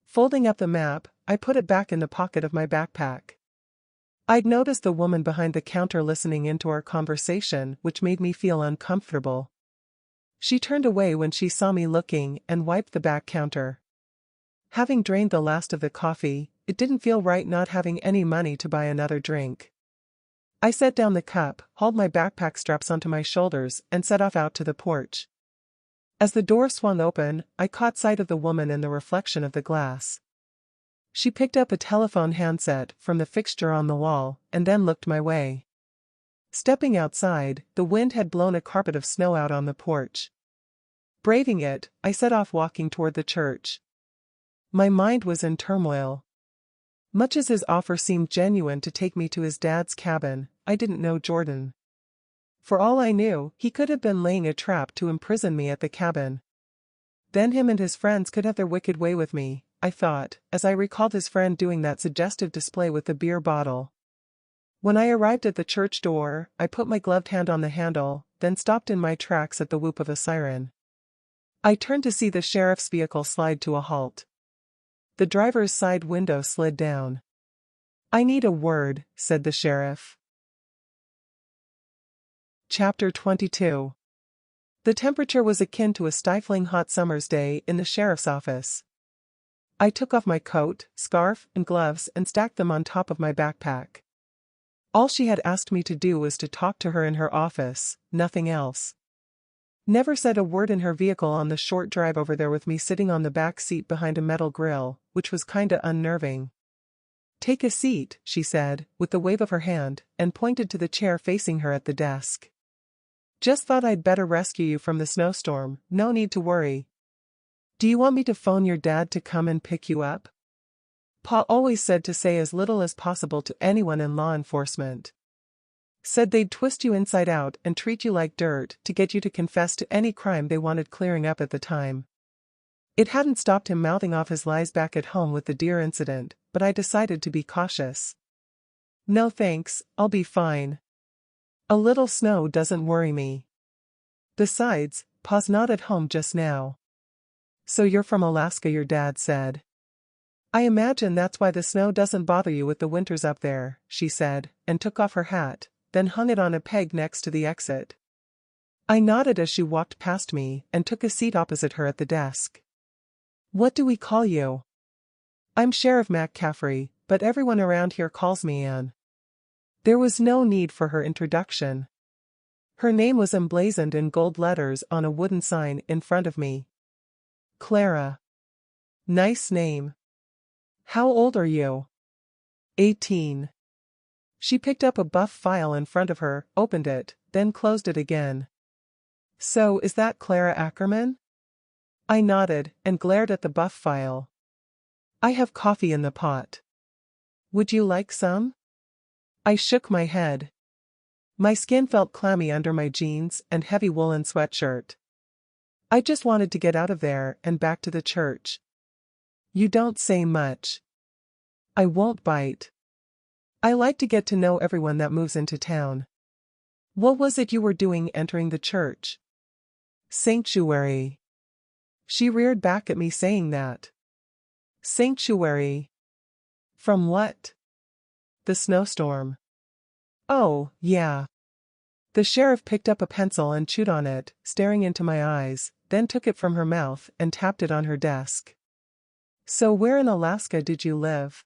Folding up the map, I put it back in the pocket of my backpack. I'd noticed the woman behind the counter listening into our conversation, which made me feel uncomfortable. She turned away when she saw me looking and wiped the back counter. Having drained the last of the coffee, it didn't feel right not having any money to buy another drink. I set down the cup, hauled my backpack straps onto my shoulders, and set off out to the porch. As the door swung open, I caught sight of the woman in the reflection of the glass. She picked up a telephone handset from the fixture on the wall, and then looked my way. Stepping outside, the wind had blown a carpet of snow out on the porch. Braving it, I set off walking toward the church. My mind was in turmoil. Much as his offer seemed genuine to take me to his dad's cabin, I didn't know Jordan. For all I knew, he could have been laying a trap to imprison me at the cabin. Then him and his friends could have their wicked way with me, I thought, as I recalled his friend doing that suggestive display with the beer bottle. When I arrived at the church door, I put my gloved hand on the handle, then stopped in my tracks at the whoop of a siren. I turned to see the sheriff's vehicle slide to a halt. The driver's side window slid down. "I need a word," said the sheriff. Chapter 22. The temperature was akin to a stifling hot summer's day in the sheriff's office. I took off my coat, scarf, and gloves and stacked them on top of my backpack. All she had asked me to do was to talk to her in her office, nothing else. Never said a word in her vehicle on the short drive over there with me sitting on the back seat behind a metal grill, which was kinda unnerving. "Take a seat," she said, with the wave of her hand, and pointed to the chair facing her at the desk. "Just thought I'd better rescue you from the snowstorm, no need to worry. Do you want me to phone your dad to come and pick you up? Pa always said to say as little as possible to anyone in law enforcement. Said they'd twist you inside out and treat you like dirt to get you to confess to any crime they wanted clearing up at the time." It hadn't stopped him mouthing off his lies back at home with the deer incident, but I decided to be cautious. "No thanks, I'll be fine. A little snow doesn't worry me. Besides, Pa's not at home just now." "So you're from Alaska," your dad said. "I imagine that's why the snow doesn't bother you with the winters up there," she said, and took off her hat, then hung it on a peg next to the exit. I nodded as she walked past me and took a seat opposite her at the desk. "What do we call you?" "I'm Sheriff McCaffrey, but everyone around here calls me Ann." There was no need for her introduction. Her name was emblazoned in gold letters on a wooden sign in front of me. Clara. Nice name. How old are you? 18. She picked up a buff file in front of her, opened it, then closed it again. "So is that Clara Ackerman?" I nodded and glared at the buff file. "I have coffee in the pot. Would you like some?" I shook my head. My skin felt clammy under my jeans and heavy woolen sweatshirt. I just wanted to get out of there and back to the church. "You don't say much." "I won't bite. I like to get to know everyone that moves into town." "What was it you were doing entering the church?" "Sanctuary." She reared back at me saying that. "Sanctuary? From what?" "The snowstorm." "Oh, yeah. The sheriff picked up a pencil and chewed on it, staring into my eyes, then took it from her mouth and tapped it on her desk. So where in Alaska did you live?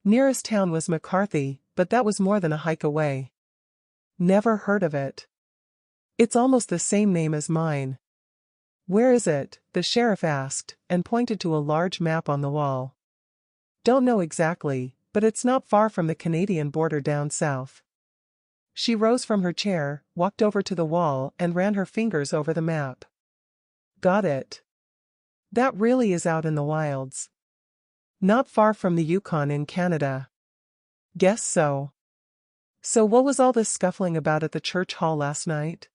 Nearest town was McCarthy, but that was more than a hike away. Never heard of it. It's almost the same name as mine. Where is it? The sheriff asked, and pointed to a large map on the wall. Don't know exactly, but it's not far from the Canadian border down south. She rose from her chair, walked over to the wall and ran her fingers over the map. Got it. That really is out in the wilds. Not far from the Yukon in Canada. Guess so. So what was all this scuffling about at the church hall last night?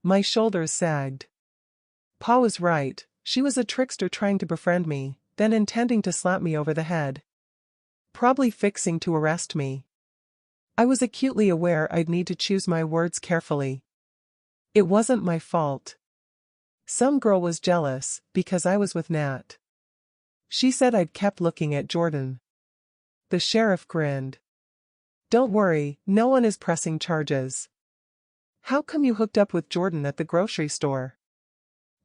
My shoulders sagged. Pa was right, she was a trickster trying to befriend me, then intending to slap me over the head. Probably fixing to arrest me. I was acutely aware I'd need to choose my words carefully. It wasn't my fault. Some girl was jealous, because I was with Nat. She said I'd kept looking at Jordan. The sheriff grinned. Don't worry, no one is pressing charges. How come you hooked up with Jordan at the grocery store?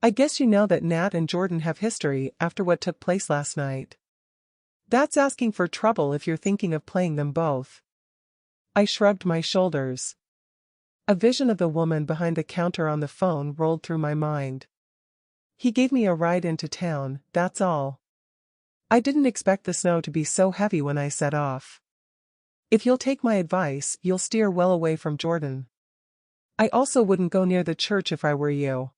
I guess you know that Nat and Jordan have history after what took place last night. That's asking for trouble if you're thinking of playing them both. I shrugged my shoulders. A vision of the woman behind the counter on the phone rolled through my mind. He gave me a ride into town, that's all. I didn't expect the snow to be so heavy when I set off. If you'll take my advice, you'll steer well away from Jordan. I also wouldn't go near the church if I were you.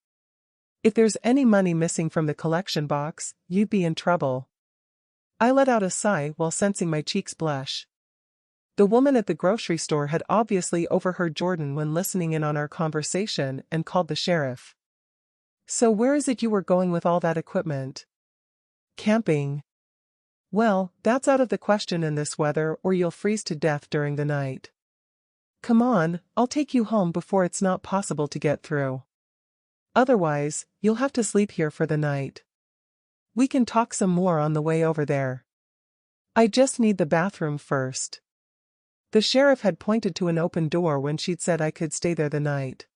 If there's any money missing from the collection box, you'd be in trouble. I let out a sigh while sensing my cheeks blush. The woman at the grocery store had obviously overheard Jordan when listening in on our conversation and called the sheriff. So where is it you were going with all that equipment? Camping. Well, that's out of the question in this weather or you'll freeze to death during the night. Come on, I'll take you home before it's not possible to get through. Otherwise, you'll have to sleep here for the night. We can talk some more on the way over there. I just need the bathroom first. The sheriff had pointed to an open door when she'd said I could stay there the night.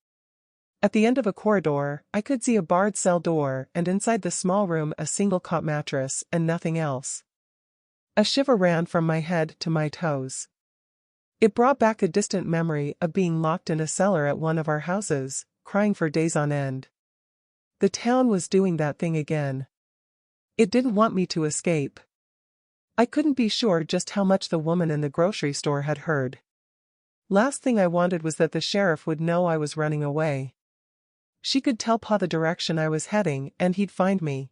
At the end of a corridor, I could see a barred cell door and inside the small room a single cot mattress and nothing else. A shiver ran from my head to my toes. It brought back a distant memory of being locked in a cellar at one of our houses, crying for days on end. The town was doing that thing again. It didn't want me to escape. I couldn't be sure just how much the woman in the grocery store had heard. Last thing I wanted was that the sheriff would know I was running away. She could tell Pa the direction I was heading and he'd find me.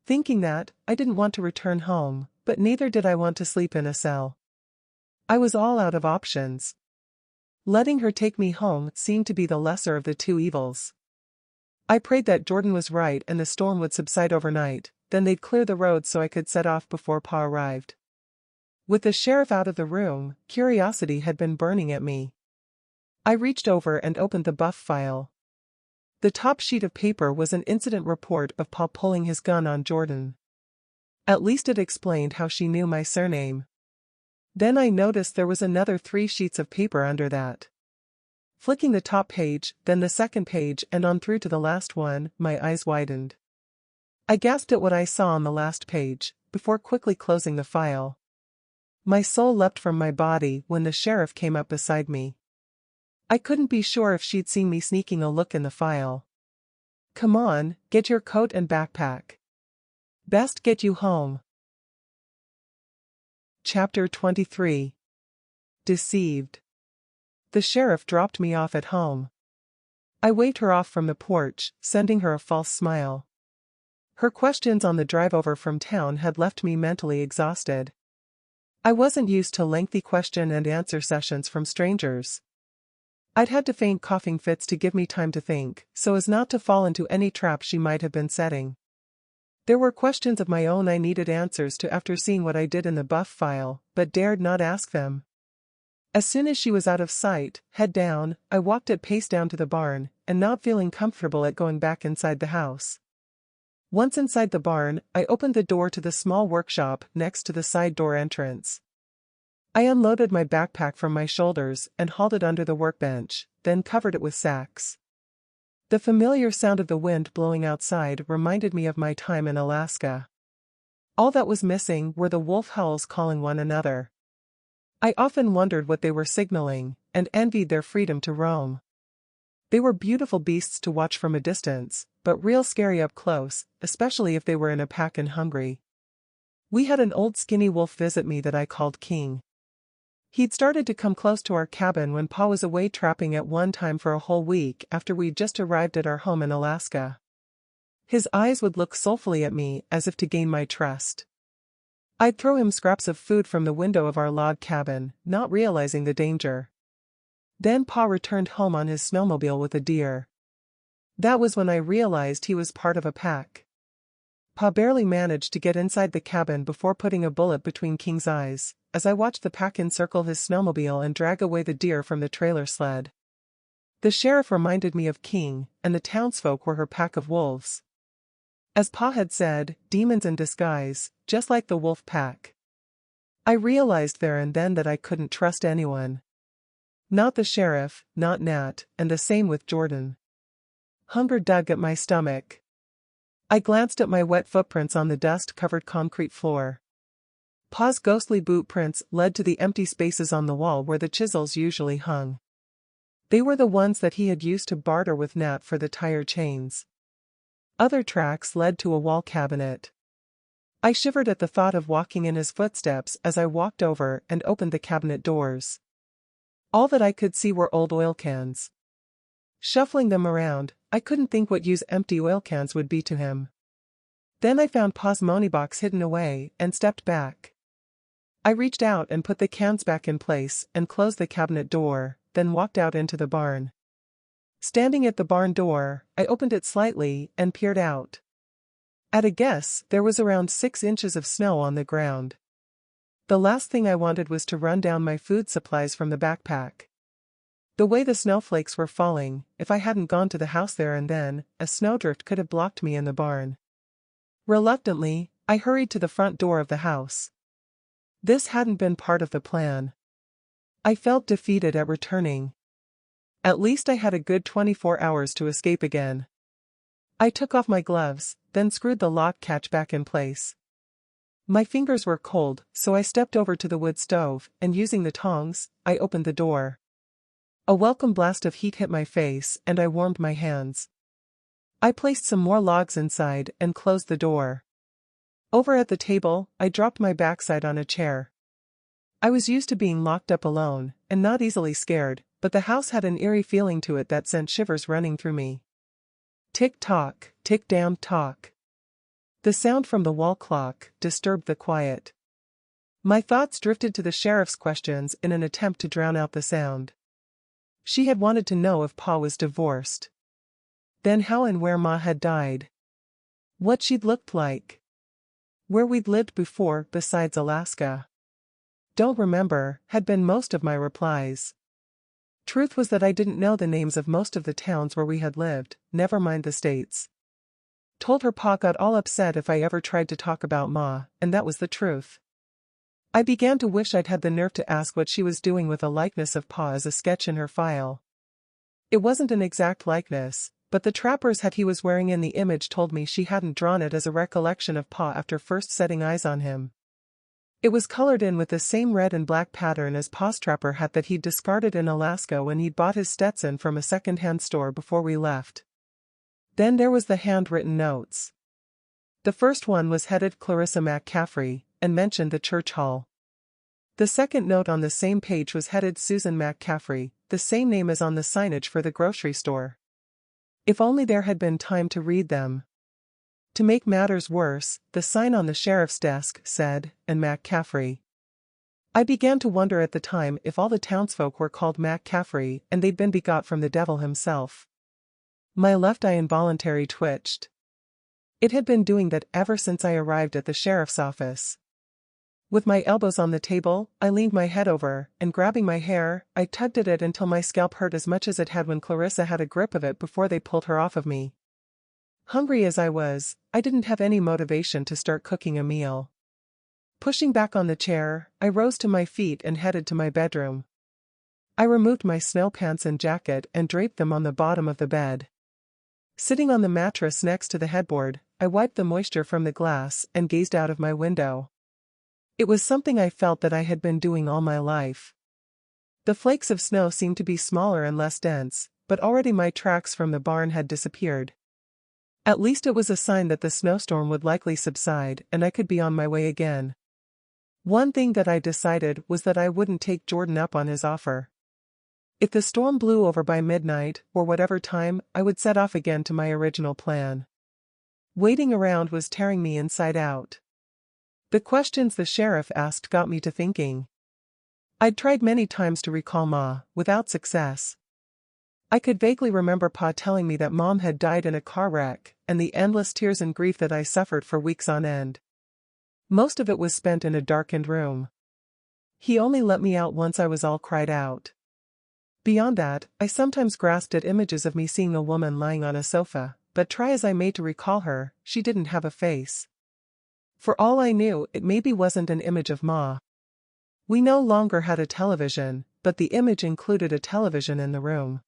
Thinking that, I didn't want to return home, but neither did I want to sleep in a cell. I was all out of options. Letting her take me home seemed to be the lesser of the two evils. I prayed that Jordan was right and the storm would subside overnight, then they'd clear the road so I could set off before Pa arrived. With the sheriff out of the room, curiosity had been burning at me. I reached over and opened the buff file. The top sheet of paper was an incident report of Pa pulling his gun on Jordan. At least it explained how she knew my surname. Then I noticed there was another 3 sheets of paper under that. Flicking the top page, then the second page and on through to the last one, my eyes widened. I gasped at what I saw on the last page, before quickly closing the file. My soul leapt from my body when the sheriff came up beside me. I couldn't be sure if she'd seen me sneaking a look in the file. Come on, get your coat and backpack. Best get you home. Chapter 23. Deceived. The sheriff dropped me off at home. I waved her off from the porch, sending her a false smile. Her questions on the drive over from town had left me mentally exhausted. I wasn't used to lengthy question and answer sessions from strangers. I'd had to feign coughing fits to give me time to think, so as not to fall into any trap she might have been setting. There were questions of my own I needed answers to after seeing what I did in the buff file, but dared not ask them. As soon as she was out of sight, head down, I walked at pace down to the barn, and not feeling comfortable at going back inside the house. Once inside the barn, I opened the door to the small workshop next to the side door entrance. I unloaded my backpack from my shoulders and hauled it under the workbench, then covered it with sacks. The familiar sound of the wind blowing outside reminded me of my time in Alaska. All that was missing were the wolf howls calling one another. I often wondered what they were signaling, and envied their freedom to roam. They were beautiful beasts to watch from a distance, but real scary up close, especially if they were in a pack and hungry. We had an old skinny wolf visit me that I called King. He'd started to come close to our cabin when Pa was away trapping at one time for a whole week after we'd just arrived at our home in Alaska. His eyes would look soulfully at me as if to gain my trust. I'd throw him scraps of food from the window of our log cabin, not realizing the danger. Then Pa returned home on his snowmobile with a deer. That was when I realized he was part of a pack. Pa barely managed to get inside the cabin before putting a bullet between King's eyes, as I watched the pack encircle his snowmobile and drag away the deer from the trailer sled. The sheriff reminded me of King, and the townsfolk were her pack of wolves. As Pa had said, demons in disguise, just like the wolf pack. I realized there and then that I couldn't trust anyone. Not the sheriff, not Nat, and the same with Jordan. Hunger dug at my stomach. I glanced at my wet footprints on the dust-covered concrete floor. Pa's ghostly boot prints led to the empty spaces on the wall where the chisels usually hung. They were the ones that he had used to barter with Nat for the tire chains. Other tracks led to a wall cabinet. I shivered at the thought of walking in his footsteps as I walked over and opened the cabinet doors. All that I could see were old oil cans. Shuffling them around, I couldn't think what use empty oil cans would be to him. Then I found Pa's money box hidden away and stepped back. I reached out and put the cans back in place and closed the cabinet door, then walked out into the barn. Standing at the barn door, I opened it slightly and peered out. At a guess, there was around 6 inches of snow on the ground. The last thing I wanted was to run down my food supplies from the backpack. The way the snowflakes were falling, if I hadn't gone to the house there and then, a snowdrift could have blocked me in the barn. Reluctantly, I hurried to the front door of the house. This hadn't been part of the plan. I felt defeated at returning. At least I had a good 24 hours to escape again. I took off my gloves, then screwed the lock catch back in place. My fingers were cold, so I stepped over to the wood stove, and using the tongs, I opened the door. A welcome blast of heat hit my face and I warmed my hands. I placed some more logs inside and closed the door. Over at the table, I dropped my backside on a chair. I was used to being locked up alone, and not easily scared, but the house had an eerie feeling to it that sent shivers running through me. Tick-tock, tick-damn-tock. The sound from the wall clock disturbed the quiet. My thoughts drifted to the sheriff's questions in an attempt to drown out the sound. She had wanted to know if Pa was divorced. Then how and where Ma had died. What she'd looked like. Where we'd lived before besides Alaska. Don't remember, had been most of my replies. Truth was that I didn't know the names of most of the towns where we had lived, never mind the states. Told her Pa got all upset if I ever tried to talk about Ma, and that was the truth. I began to wish I'd had the nerve to ask what she was doing with a likeness of Pa as a sketch in her file. It wasn't an exact likeness, but the trapper's hat he was wearing in the image told me she hadn't drawn it as a recollection of Pa after first setting eyes on him. It was colored in with the same red and black pattern as Pa's trapper hat that he'd discarded in Alaska when he'd bought his Stetson from a second-hand store before we left. Then there was the handwritten notes. The first one was headed Clarissa McCaffrey, and mentioned the church hall. The second note on the same page was headed Susan McCaffrey, the same name as on the signage for the grocery store. If only there had been time to read them. To make matters worse, the sign on the sheriff's desk said, and McCaffrey. I began to wonder at the time if all the townsfolk were called McCaffrey and they'd been begot from the devil himself. My left eye involuntarily twitched. It had been doing that ever since I arrived at the sheriff's office. With my elbows on the table, I leaned my head over, and grabbing my hair, I tugged at it until my scalp hurt as much as it had when Clarissa had a grip of it before they pulled her off of me. Hungry as I was, I didn't have any motivation to start cooking a meal. Pushing back on the chair, I rose to my feet and headed to my bedroom. I removed my snow pants and jacket and draped them on the bottom of the bed. Sitting on the mattress next to the headboard, I wiped the moisture from the glass and gazed out of my window. It was something I felt that I had been doing all my life. The flakes of snow seemed to be smaller and less dense, but already my tracks from the barn had disappeared. At least it was a sign that the snowstorm would likely subside and I could be on my way again. One thing that I decided was that I wouldn't take Jordan up on his offer. If the storm blew over by midnight, or whatever time, I would set off again to my original plan. Waiting around was tearing me inside out. The questions the sheriff asked got me to thinking. I'd tried many times to recall Ma, without success. I could vaguely remember Pa telling me that Mom had died in a car wreck, and the endless tears and grief that I suffered for weeks on end. Most of it was spent in a darkened room. He only let me out once I was all cried out. Beyond that, I sometimes grasped at images of me seeing a woman lying on a sofa, but try as I may to recall her, she didn't have a face. For all I knew, it maybe wasn't an image of Ma. We no longer had a television, but the image included a television in the room.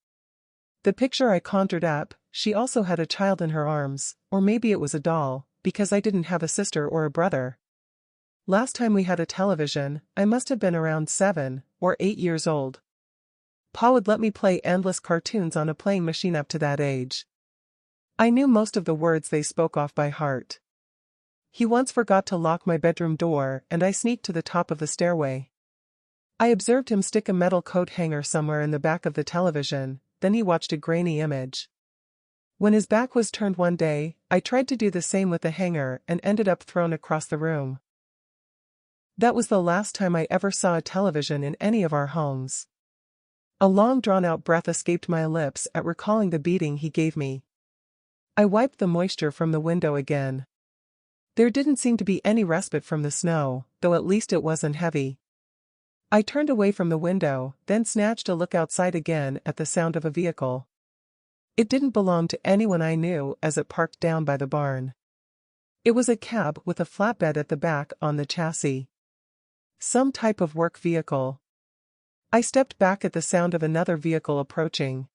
The picture I conjured up, she also had a child in her arms, or maybe it was a doll, because I didn't have a sister or a brother. Last time we had a television, I must have been around 7 or 8 years old. Pa would let me play endless cartoons on a playing machine up to that age. I knew most of the words they spoke off by heart. He once forgot to lock my bedroom door and I sneaked to the top of the stairway. I observed him stick a metal coat hanger somewhere in the back of the television, then he watched a grainy image. When his back was turned one day, I tried to do the same with the hanger and ended up thrown across the room. That was the last time I ever saw a television in any of our homes. A long drawn-out breath escaped my lips at recalling the beating he gave me. I wiped the moisture from the window again. There didn't seem to be any respite from the snow, though at least it wasn't heavy. I turned away from the window, then snatched a look outside again at the sound of a vehicle. It didn't belong to anyone I knew as it parked down by the barn. It was a cab with a flatbed at the back on the chassis. Some type of work vehicle. I stepped back at the sound of another vehicle approaching.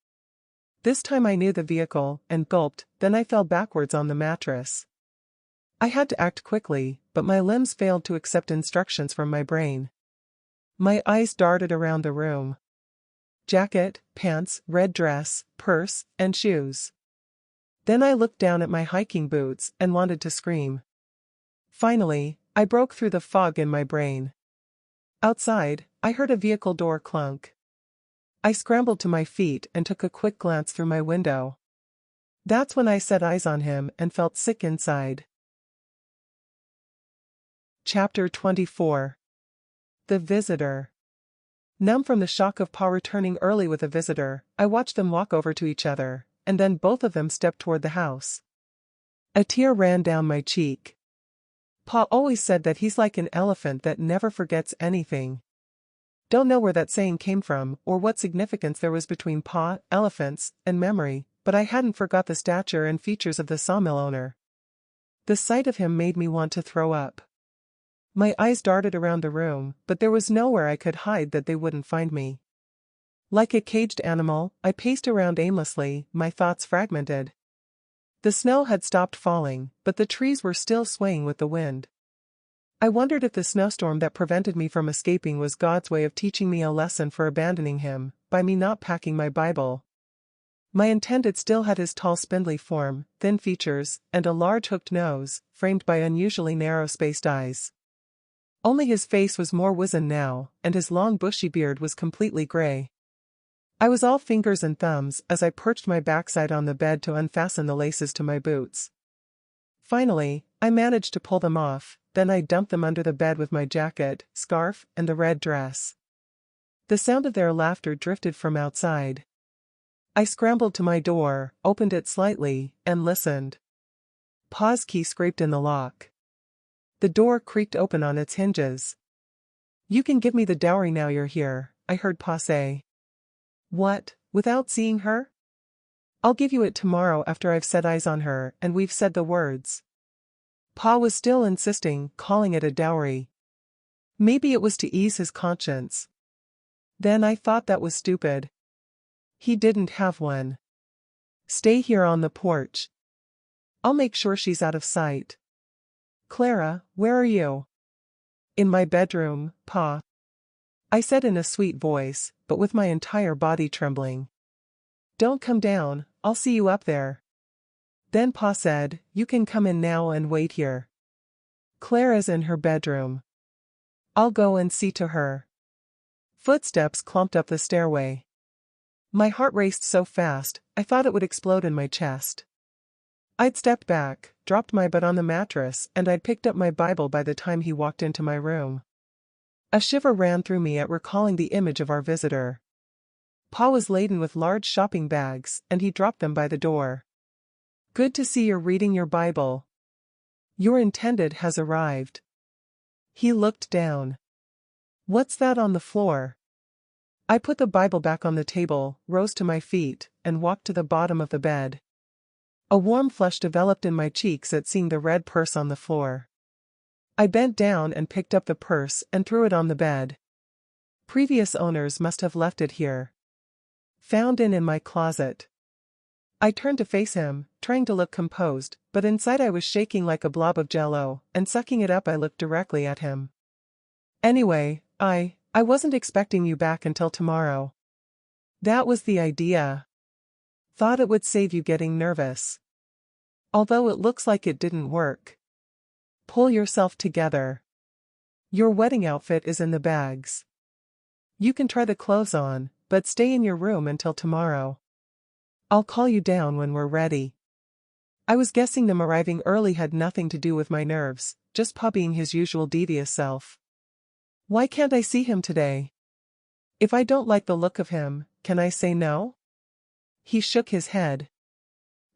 This time I knew the vehicle, and gulped, then I fell backwards on the mattress. I had to act quickly, but my limbs failed to accept instructions from my brain. My eyes darted around the room. Jacket, pants, red dress, purse, and shoes. Then I looked down at my hiking boots and wanted to scream. Finally, I broke through the fog in my brain. Outside, I heard a vehicle door clunk. I scrambled to my feet and took a quick glance through my window. That's when I set eyes on him and felt sick inside. Chapter 24. The Visitor. Numb from the shock of Pa returning early with a visitor, I watched them walk over to each other, and then both of them stepped toward the house. A tear ran down my cheek. Pa always said that he's like an elephant that never forgets anything. Don't know where that saying came from or what significance there was between Pa, elephants, and memory, but I hadn't forgot the stature and features of the sawmill owner. The sight of him made me want to throw up. My eyes darted around the room, but there was nowhere I could hide that they wouldn't find me. Like a caged animal, I paced around aimlessly, my thoughts fragmented. The snow had stopped falling, but the trees were still swaying with the wind. I wondered if the snowstorm that prevented me from escaping was God's way of teaching me a lesson for abandoning him, by me not packing my Bible. My intended still had his tall spindly form, thin features, and a large hooked nose, framed by unusually narrow-spaced eyes. Only his face was more wizened now, and his long bushy beard was completely gray. I was all fingers and thumbs as I perched my backside on the bed to unfasten the laces to my boots. Finally, I managed to pull them off, then I dumped them under the bed with my jacket, scarf, and the red dress. The sound of their laughter drifted from outside. I scrambled to my door, opened it slightly, and listened. Pa's key scraped in the lock. The door creaked open on its hinges. "You can give me the dowry now you're here," I heard Pa say. "What, without seeing her?" "I'll give you it tomorrow after I've set eyes on her and we've said the words." Pa was still insisting, calling it a dowry. Maybe it was to ease his conscience. Then I thought that was stupid. He didn't have one. Stay here on the porch. I'll make sure she's out of sight. Clara, where are you? In my bedroom, Pa. I said in a sweet voice, but with my entire body trembling. Don't come down, I'll see you up there. Then Pa said, you can come in now and wait here. Clara's in her bedroom. I'll go and see to her. Footsteps clumped up the stairway. My heart raced so fast, I thought it would explode in my chest. I'd stepped back, dropped my butt on the mattress, and I'd picked up my Bible by the time he walked into my room. A shiver ran through me at recalling the image of our visitor. Pa was laden with large shopping bags, and he dropped them by the door. Good to see you're reading your Bible. Your intended has arrived. He looked down. What's that on the floor? I put the Bible back on the table, rose to my feet, and walked to the bottom of the bed. A warm flush developed in my cheeks at seeing the red purse on the floor. I bent down and picked up the purse and threw it on the bed. Previous owners must have left it here. Found in my closet. I turned to face him, trying to look composed, but inside I was shaking like a blob of jello, and sucking it up I looked directly at him. Anyway, I wasn't expecting you back until tomorrow. That was the idea. Thought it would save you getting nervous. Although it looks like it didn't work. Pull yourself together. Your wedding outfit is in the bags. You can try the clothes on, but stay in your room until tomorrow. I'll call you down when we're ready. I was guessing them arriving early had nothing to do with my nerves, just Pa being his usual devious self. Why can't I see him today? If I don't like the look of him, can I say no? He shook his head.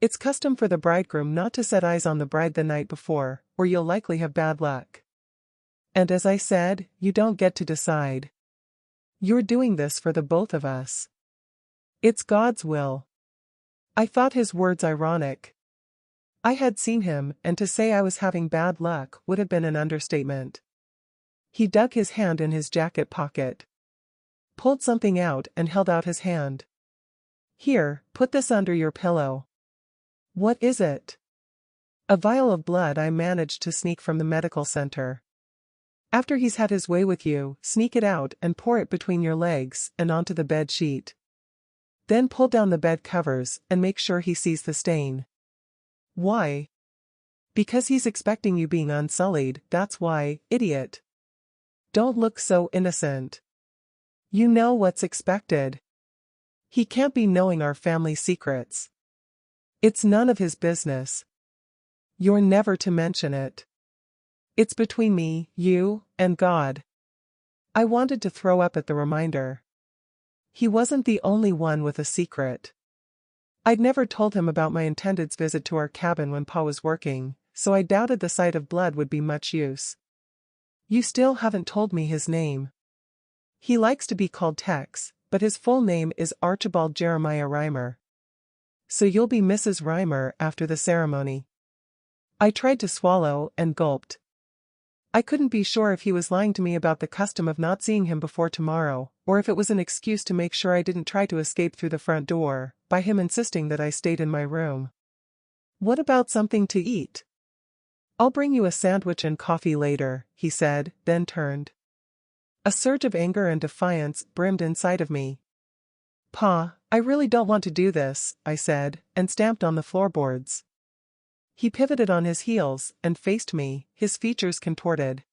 It's custom for the bridegroom not to set eyes on the bride the night before, or you'll likely have bad luck. And as I said, you don't get to decide. You're doing this for the both of us. It's God's will. I thought his words ironic. I had seen him, and to say I was having bad luck would have been an understatement. He dug his hand in his jacket pocket. Pulled something out and held out his hand. Here, put this under your pillow. What is it? A vial of blood I managed to sneak from the medical center. After he's had his way with you, sneak it out and pour it between your legs and onto the bed sheet. Then pull down the bed covers and make sure he sees the stain. Why? Because he's expecting you being unsullied, that's why, idiot. Don't look so innocent. You know what's expected. He can't be knowing our family secrets. It's none of his business. You're never to mention it. It's between me, you, and God. I wanted to throw up at the reminder. He wasn't the only one with a secret. I'd never told him about my intended's visit to our cabin when Pa was working, so I doubted the sight of blood would be much use. You still haven't told me his name. He likes to be called Tex, but his full name is Archibald Jeremiah Reimer. So you'll be Mrs. Reimer after the ceremony. I tried to swallow and gulped. I couldn't be sure if he was lying to me about the custom of not seeing him before tomorrow, or if it was an excuse to make sure I didn't try to escape through the front door, by him insisting that I stayed in my room. What about something to eat? I'll bring you a sandwich and coffee later, he said, then turned. A surge of anger and defiance brimmed inside of me. Pa, I really don't want to do this, I said, and stamped on the floorboards. He pivoted on his heels and faced me, his features contorted.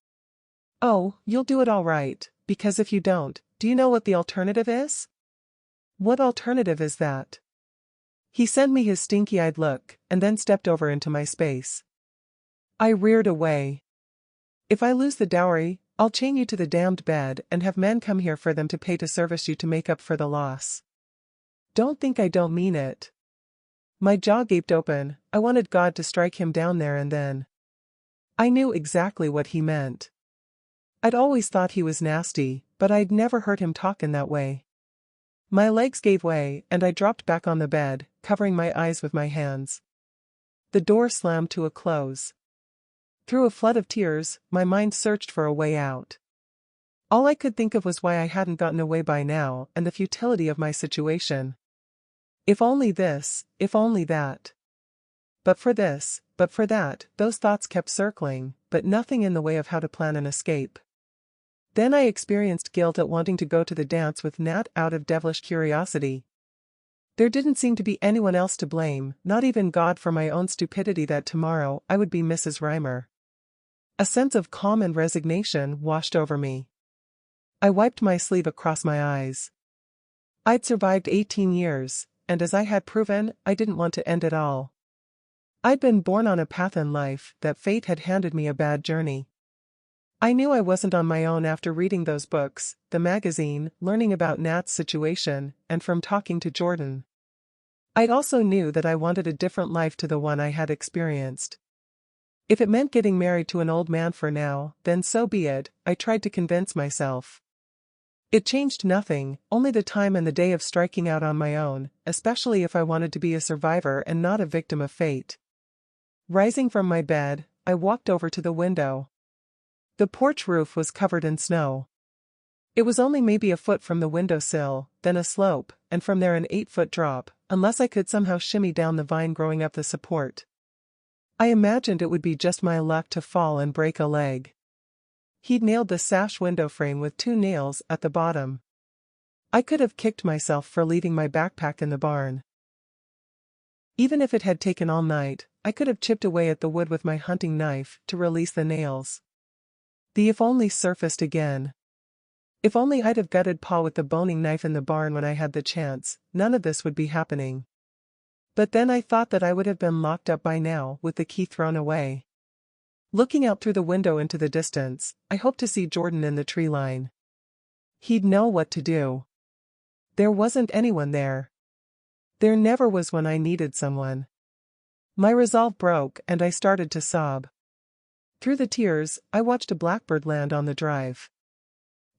Oh, you'll do it all right, because if you don't, do you know what the alternative is? What alternative is that? He sent me his stinky-eyed look, and then stepped over into my space. I reared away. If I lose the dowry, I'll chain you to the damned bed and have men come here for them to pay to service you to make up for the loss. Don't think I don't mean it. My jaw gaped open. I wanted God to strike him down there and then. I knew exactly what he meant. I'd always thought he was nasty, but I'd never heard him talk in that way. My legs gave way, and I dropped back on the bed, covering my eyes with my hands. The door slammed to a close. Through a flood of tears, my mind searched for a way out. All I could think of was why I hadn't gotten away by now and the futility of my situation. If only this, if only that. But for this, but for that, those thoughts kept circling, but nothing in the way of how to plan an escape. Then I experienced guilt at wanting to go to the dance with Nat out of devilish curiosity. There didn't seem to be anyone else to blame, not even God, for my own stupidity that tomorrow I would be Mrs. Reimer. A sense of calm and resignation washed over me. I wiped my sleeve across my eyes. I'd survived 18 years, and as I had proven, I didn't want to end it all. I'd been born on a path in life that fate had handed me a bad journey. I knew I wasn't on my own after reading those books, the magazine, learning about Nat's situation, and from talking to Jordan. I also knew that I wanted a different life to the one I had experienced. If it meant getting married to an old man for now, then so be it, I tried to convince myself. It changed nothing, only the time and the day of striking out on my own, especially if I wanted to be a survivor and not a victim of fate. Rising from my bed, I walked over to the window. The porch roof was covered in snow. It was only maybe a foot from the windowsill, then a slope, and from there an 8-foot drop, unless I could somehow shimmy down the vine growing up the support. I imagined it would be just my luck to fall and break a leg. He'd nailed the sash window frame with 2 nails at the bottom. I could have kicked myself for leaving my backpack in the barn. Even if it had taken all night, I could have chipped away at the wood with my hunting knife to release the nails. The if only surfaced again. If only I'd have gutted Pa with the boning knife in the barn when I had the chance, none of this would be happening. But then I thought that I would have been locked up by now with the key thrown away. Looking out through the window into the distance, I hoped to see Jordan in the tree line. He'd know what to do. There wasn't anyone there. There never was when I needed someone. My resolve broke and I started to sob. Through the tears, I watched a blackbird land on the drive.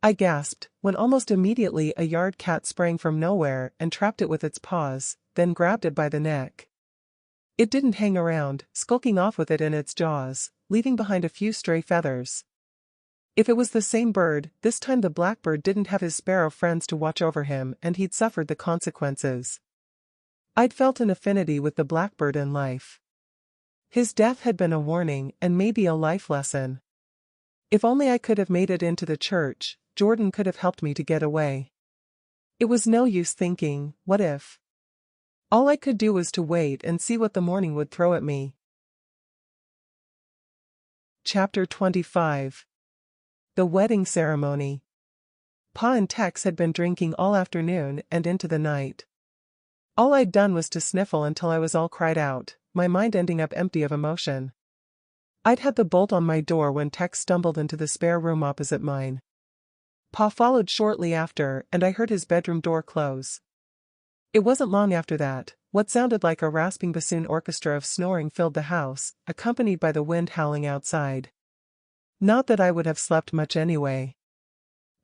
I gasped, when almost immediately a yard cat sprang from nowhere and trapped it with its paws, then grabbed it by the neck. It didn't hang around, skulking off with it in its jaws, leaving behind a few stray feathers. If it was the same bird, this time the blackbird didn't have his sparrow friends to watch over him and he'd suffered the consequences. I'd felt an affinity with the blackbird in life. His death had been a warning and maybe a life lesson. If only I could have made it into the church, Jordan could have helped me to get away. It was no use thinking, what if? All I could do was to wait and see what the morning would throw at me. Chapter 25. The Wedding Ceremony. Pa and Tex had been drinking all afternoon and into the night. All I'd done was to sniffle until I was all cried out, my mind ending up empty of emotion. I'd had the bolt on my door when Tex stumbled into the spare room opposite mine. Pa followed shortly after and I heard his bedroom door close. It wasn't long after that, what sounded like a rasping bassoon orchestra of snoring filled the house, accompanied by the wind howling outside. Not that I would have slept much anyway.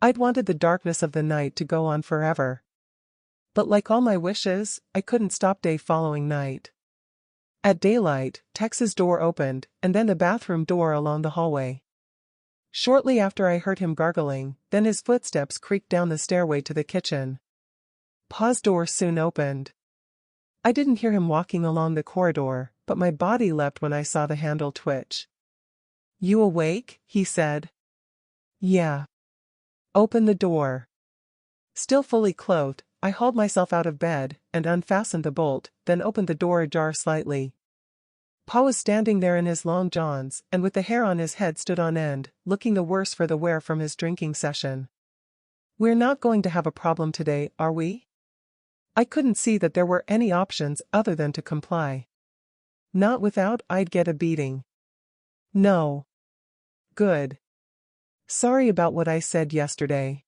I'd wanted the darkness of the night to go on forever. But like all my wishes, I couldn't stop day following night. At daylight, Tex's door opened, and then the bathroom door along the hallway. Shortly after I heard him gargling, then his footsteps creaked down the stairway to the kitchen. Pa's door soon opened. I didn't hear him walking along the corridor, but my body leapt when I saw the handle twitch. "You awake?" he said. "Yeah." "Open the door." Still fully clothed, I hauled myself out of bed, and unfastened the bolt, then opened the door ajar slightly. Pa was standing there in his long johns, and with the hair on his head stood on end, looking the worse for the wear from his drinking session. "We're not going to have a problem today, are we?" I couldn't see that there were any options other than to comply. Not without I'd get a beating. "No." "Good. Sorry about what I said yesterday.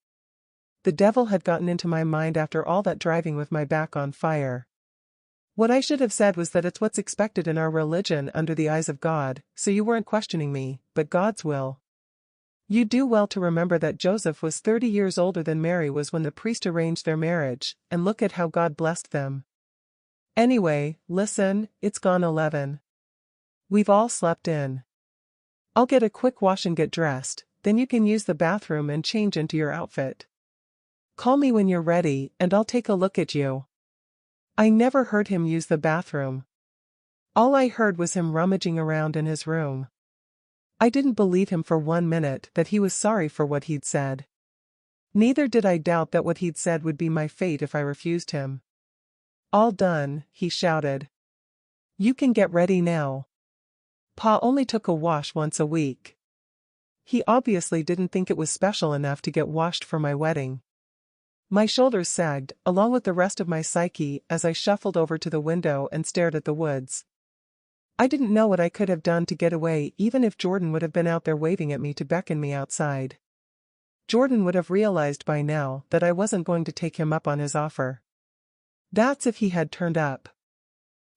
The devil had gotten into my mind after all that driving with my back on fire. What I should have said was that it's what's expected in our religion under the eyes of God, so you weren't questioning me, but God's will. You do well to remember that Joseph was 30 years older than Mary was when the priest arranged their marriage, and look at how God blessed them. Anyway, listen, it's gone 11. We've all slept in. I'll get a quick wash and get dressed, then you can use the bathroom and change into your outfit. Call me when you're ready and I'll take a look at you. I never heard him use the bathroom. All I heard was him rummaging around in his room. I didn't believe him for 1 minute that he was sorry for what he'd said. Neither did I doubt that what he'd said would be my fate if I refused him. All done, he shouted. You can get ready now. Pa only took a wash once a week. He obviously didn't think it was special enough to get washed for my wedding. My shoulders sagged, along with the rest of my psyche, as I shuffled over to the window and stared at the woods. I didn't know what I could have done to get away, even if Jordan would have been out there waving at me to beckon me outside. Jordan would have realized by now that I wasn't going to take him up on his offer. That's if he had turned up.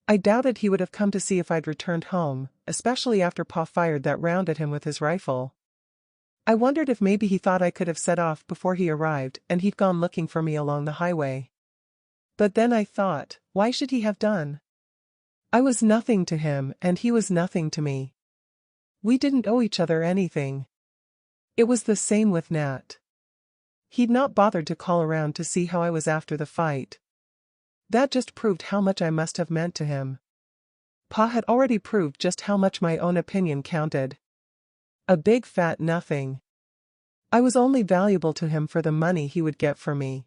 I doubted he would have come to see if I'd returned home, especially after Pa fired that round at him with his rifle. I wondered if maybe he thought I could have set off before he arrived and he'd gone looking for me along the highway. But then I thought, why should he have done? I was nothing to him and he was nothing to me. We didn't owe each other anything. It was the same with Nat. He'd not bothered to call around to see how I was after the fight. That just proved how much I must have meant to him. Pa had already proved just how much my own opinion counted. A big fat nothing. I was only valuable to him for the money he would get for me.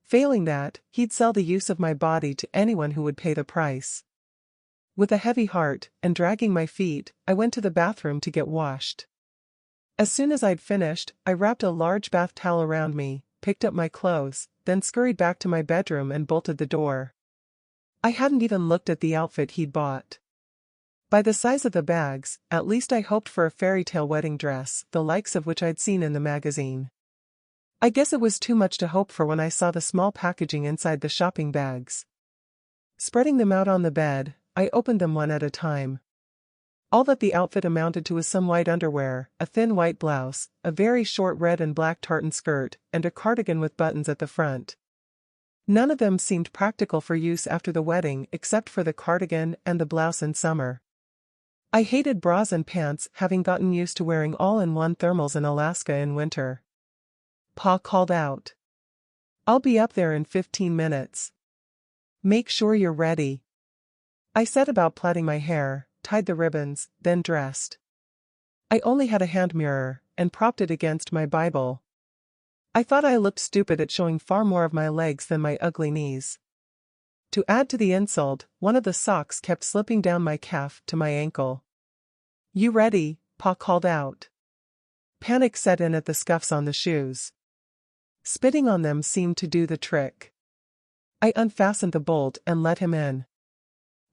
Failing that, he'd sell the use of my body to anyone who would pay the price. With a heavy heart, and dragging my feet, I went to the bathroom to get washed. As soon as I'd finished, I wrapped a large bath towel around me, picked up my clothes, then scurried back to my bedroom and bolted the door. I hadn't even looked at the outfit he'd bought. By the size of the bags, at least I hoped for a fairy tale wedding dress, the likes of which I'd seen in the magazine. I guess it was too much to hope for when I saw the small packaging inside the shopping bags. Spreading them out on the bed, I opened them one at a time. All that the outfit amounted to was some white underwear, a thin white blouse, a very short red and black tartan skirt, and a cardigan with buttons at the front. None of them seemed practical for use after the wedding except for the cardigan and the blouse in summer. I hated bras and pants, having gotten used to wearing all-in-one thermals in Alaska in winter. Pa called out. I'll be up there in 15 minutes. Make sure you're ready. I set about plaiting my hair, tied the ribbons, then dressed. I only had a hand mirror, and propped it against my Bible. I thought I looked stupid at showing far more of my legs than my ugly knees. To add to the insult, one of the socks kept slipping down my calf to my ankle. You ready? Pa called out. Panic set in at the scuffs on the shoes. Spitting on them seemed to do the trick. I unfastened the bolt and let him in.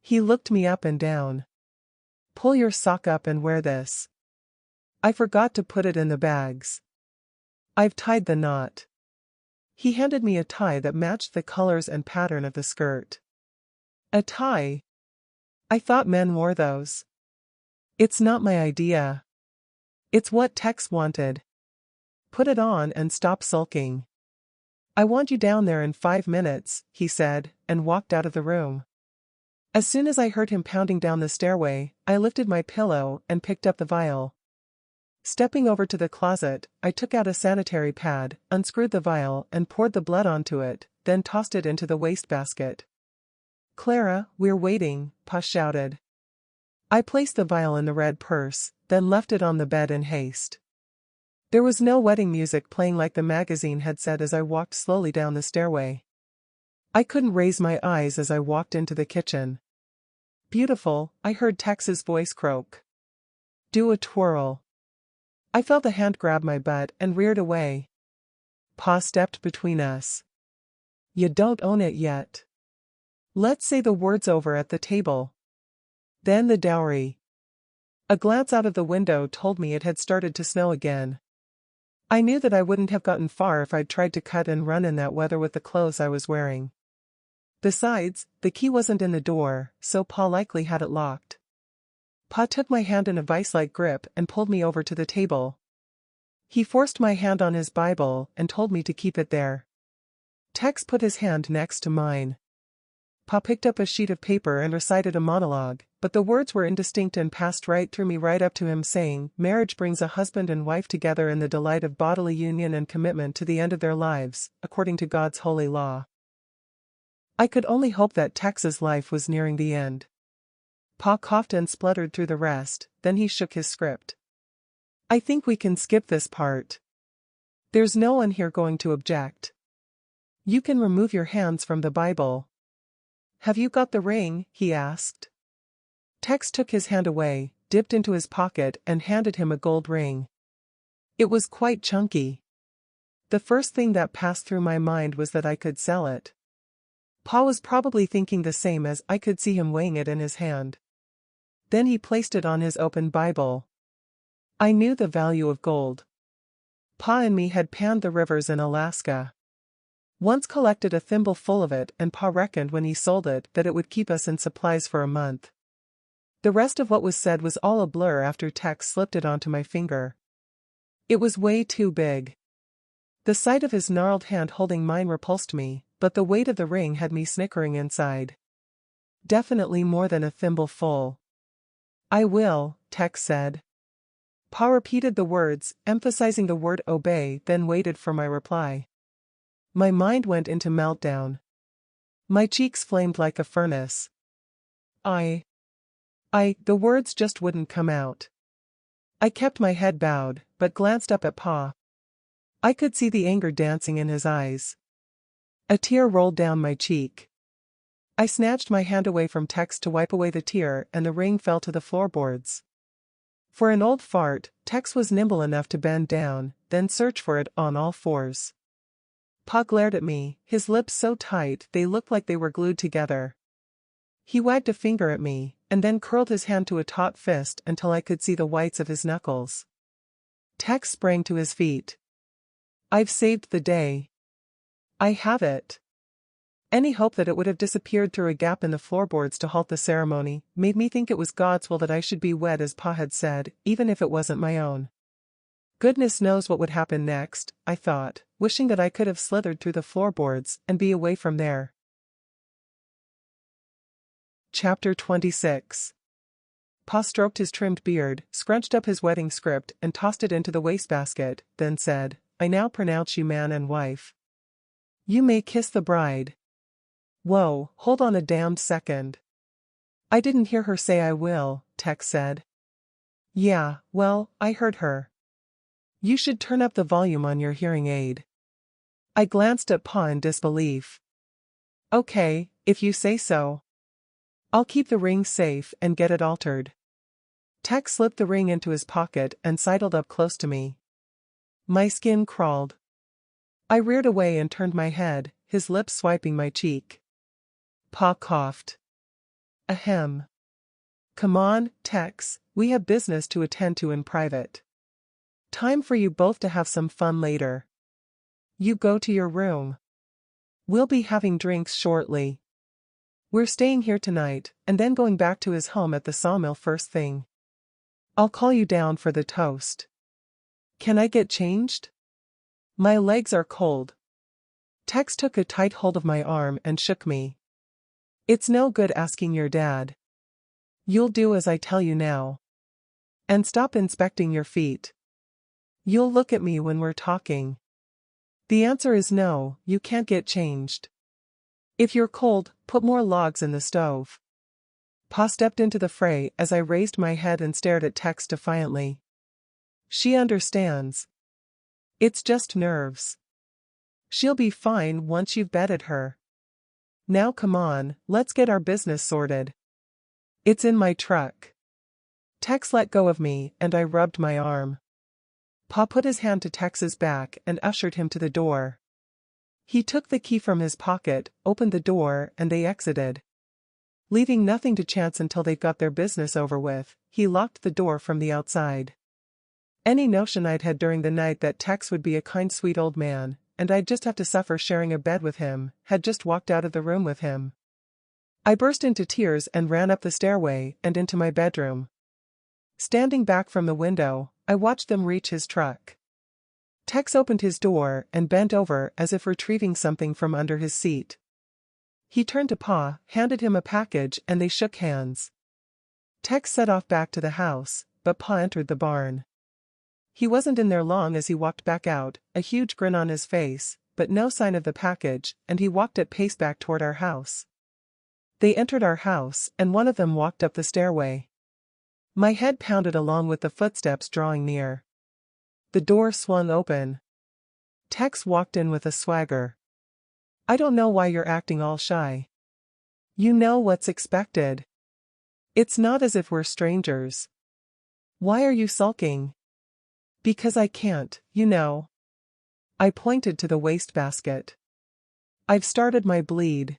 He looked me up and down. Pull your sock up and wear this. I forgot to put it in the bags. I've tied the knot. He handed me a tie that matched the colors and pattern of the skirt. A tie? I thought men wore those. It's not my idea. It's what Tex wanted. Put it on and stop sulking. I want you down there in 5 minutes, he said, and walked out of the room. As soon as I heard him pounding down the stairway, I lifted my pillow and picked up the vial. Stepping over to the closet, I took out a sanitary pad, unscrewed the vial and poured the blood onto it, then tossed it into the wastebasket. Clara, we're waiting, Pa shouted. I placed the vial in the red purse, then left it on the bed in haste. There was no wedding music playing like the magazine had said as I walked slowly down the stairway. I couldn't raise my eyes as I walked into the kitchen. Beautiful, I heard Tex's voice croak. Do a twirl. I felt a hand grab my butt and reared away. Pa stepped between us. You don't own it yet. Let's say the words over at the table. Then the dowry. A glance out of the window told me it had started to snow again. I knew that I wouldn't have gotten far if I'd tried to cut and run in that weather with the clothes I was wearing. Besides, the key wasn't in the door, so Pa likely had it locked. Pa took my hand in a vice-like grip and pulled me over to the table. He forced my hand on his Bible and told me to keep it there. Tex put his hand next to mine. Pa picked up a sheet of paper and recited a monologue, but the words were indistinct and passed right through me right up to him saying, "Marriage brings a husband and wife together in the delight of bodily union and commitment to the end of their lives, according to God's holy law." I could only hope that Tex's life was nearing the end. Pa coughed and spluttered through the rest, then he shook his script. "I think we can skip this part. There's no one here going to object. You can remove your hands from the Bible." "Have you got the ring?" he asked. Tex took his hand away, dipped into his pocket and handed him a gold ring. It was quite chunky. The first thing that passed through my mind was that I could sell it. Pa was probably thinking the same as I could see him weighing it in his hand. Then he placed it on his open Bible. I knew the value of gold. Pa and me had panned the rivers in Alaska. Once collected a thimbleful of it, and Pa reckoned when he sold it that it would keep us in supplies for a month. The rest of what was said was all a blur after Tex slipped it onto my finger. It was way too big. The sight of his gnarled hand holding mine repulsed me, but the weight of the ring had me snickering inside. Definitely more than a thimbleful. "I will," Tex said. Pa repeated the words, emphasizing the word obey, then waited for my reply. My mind went into meltdown. My cheeks flamed like a furnace. The words just wouldn't come out. I kept my head bowed, but glanced up at Pa. I could see the anger dancing in his eyes. A tear rolled down my cheek. I snatched my hand away from Tex to wipe away the tear, and the ring fell to the floorboards. For an old fart, Tex was nimble enough to bend down, then search for it on all fours. Pa glared at me, his lips so tight they looked like they were glued together. He wagged a finger at me, and then curled his hand to a taut fist until I could see the whites of his knuckles. Tex sprang to his feet. "I've saved the day. I have it." Any hope that it would have disappeared through a gap in the floorboards to halt the ceremony made me think it was God's will that I should be wed as Pa had said, even if it wasn't my own. Goodness knows what would happen next, I thought, wishing that I could have slithered through the floorboards and be away from there. Chapter 26. Pa stroked his trimmed beard, scrunched up his wedding script and tossed it into the wastebasket, then said, "I now pronounce you man and wife. You may kiss the bride." "Whoa, hold on a damned second. I didn't hear her say I will," Tex said. "Yeah, well, I heard her. You should turn up the volume on your hearing aid." I glanced at Pa in disbelief. "Okay, if you say so. I'll keep the ring safe and get it altered." Tex slipped the ring into his pocket and sidled up close to me. My skin crawled. I reared away and turned my head, his lips swiping my cheek. Pa coughed. "Ahem. Come on, Tex, we have business to attend to in private. Time for you both to have some fun later. You go to your room. We'll be having drinks shortly. We're staying here tonight, and then going back to his home at the sawmill first thing. I'll call you down for the toast. Can I get changed? My legs are cold." Tex took a tight hold of my arm and shook me. "It's no good asking your dad. You'll do as I tell you now. And stop inspecting your feet. You'll look at me when we're talking. The answer is no, you can't get changed. If you're cold, put more logs in the stove." Pa stepped into the fray as I raised my head and stared at Tex defiantly. "She understands. It's just nerves. She'll be fine once you've bedded her. Now come on, let's get our business sorted. It's in my truck." Tex let go of me and I rubbed my arm. Pa put his hand to Tex's back and ushered him to the door. He took the key from his pocket, opened the door, and they exited. Leaving nothing to chance until they got their business over with, he locked the door from the outside. Any notion I'd had during the night that Tex would be a kind sweet old man, and I'd just have to suffer sharing a bed with him, had just walked out of the room with him. I burst into tears and ran up the stairway and into my bedroom. Standing back from the window, I watched them reach his truck. Tex opened his door and bent over as if retrieving something from under his seat. He turned to Pa, handed him a package, and they shook hands. Tex set off back to the house, but Pa entered the barn. He wasn't in there long as he walked back out, a huge grin on his face, but no sign of the package, and he walked at pace back toward our house. They entered our house, and one of them walked up the stairway. My head pounded along with the footsteps drawing near. The door swung open. Tex walked in with a swagger. "I don't know why you're acting all shy. You know what's expected. It's not as if we're strangers. Why are you sulking?" "Because I can't, you know." I pointed to the wastebasket. "I've started my bleed."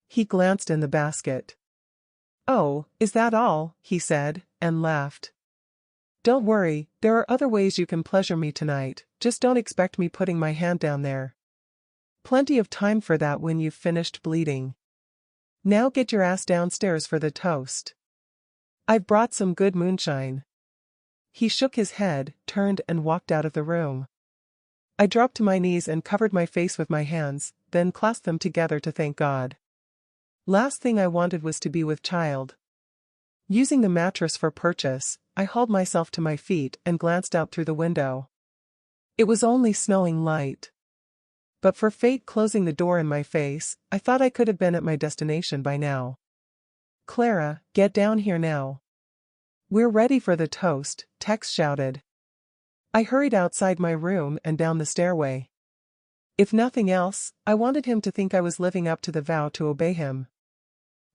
He glanced in the basket. "Oh, is that all?" he said, and laughed. "Don't worry, there are other ways you can pleasure me tonight, just don't expect me putting my hand down there. Plenty of time for that when you've finished bleeding. Now get your ass downstairs for the toast. I've brought some good moonshine." He shook his head, turned and walked out of the room. I dropped to my knees and covered my face with my hands, then clasped them together to thank God. Last thing I wanted was to be with child. Using the mattress for purchase, I hauled myself to my feet and glanced out through the window. It was only snowing light. But for fate closing the door in my face, I thought I could have been at my destination by now. "Clara, get down here now. We're ready for the toast," Tex shouted. I hurried outside my room and down the stairway. If nothing else, I wanted him to think I was living up to the vow to obey him.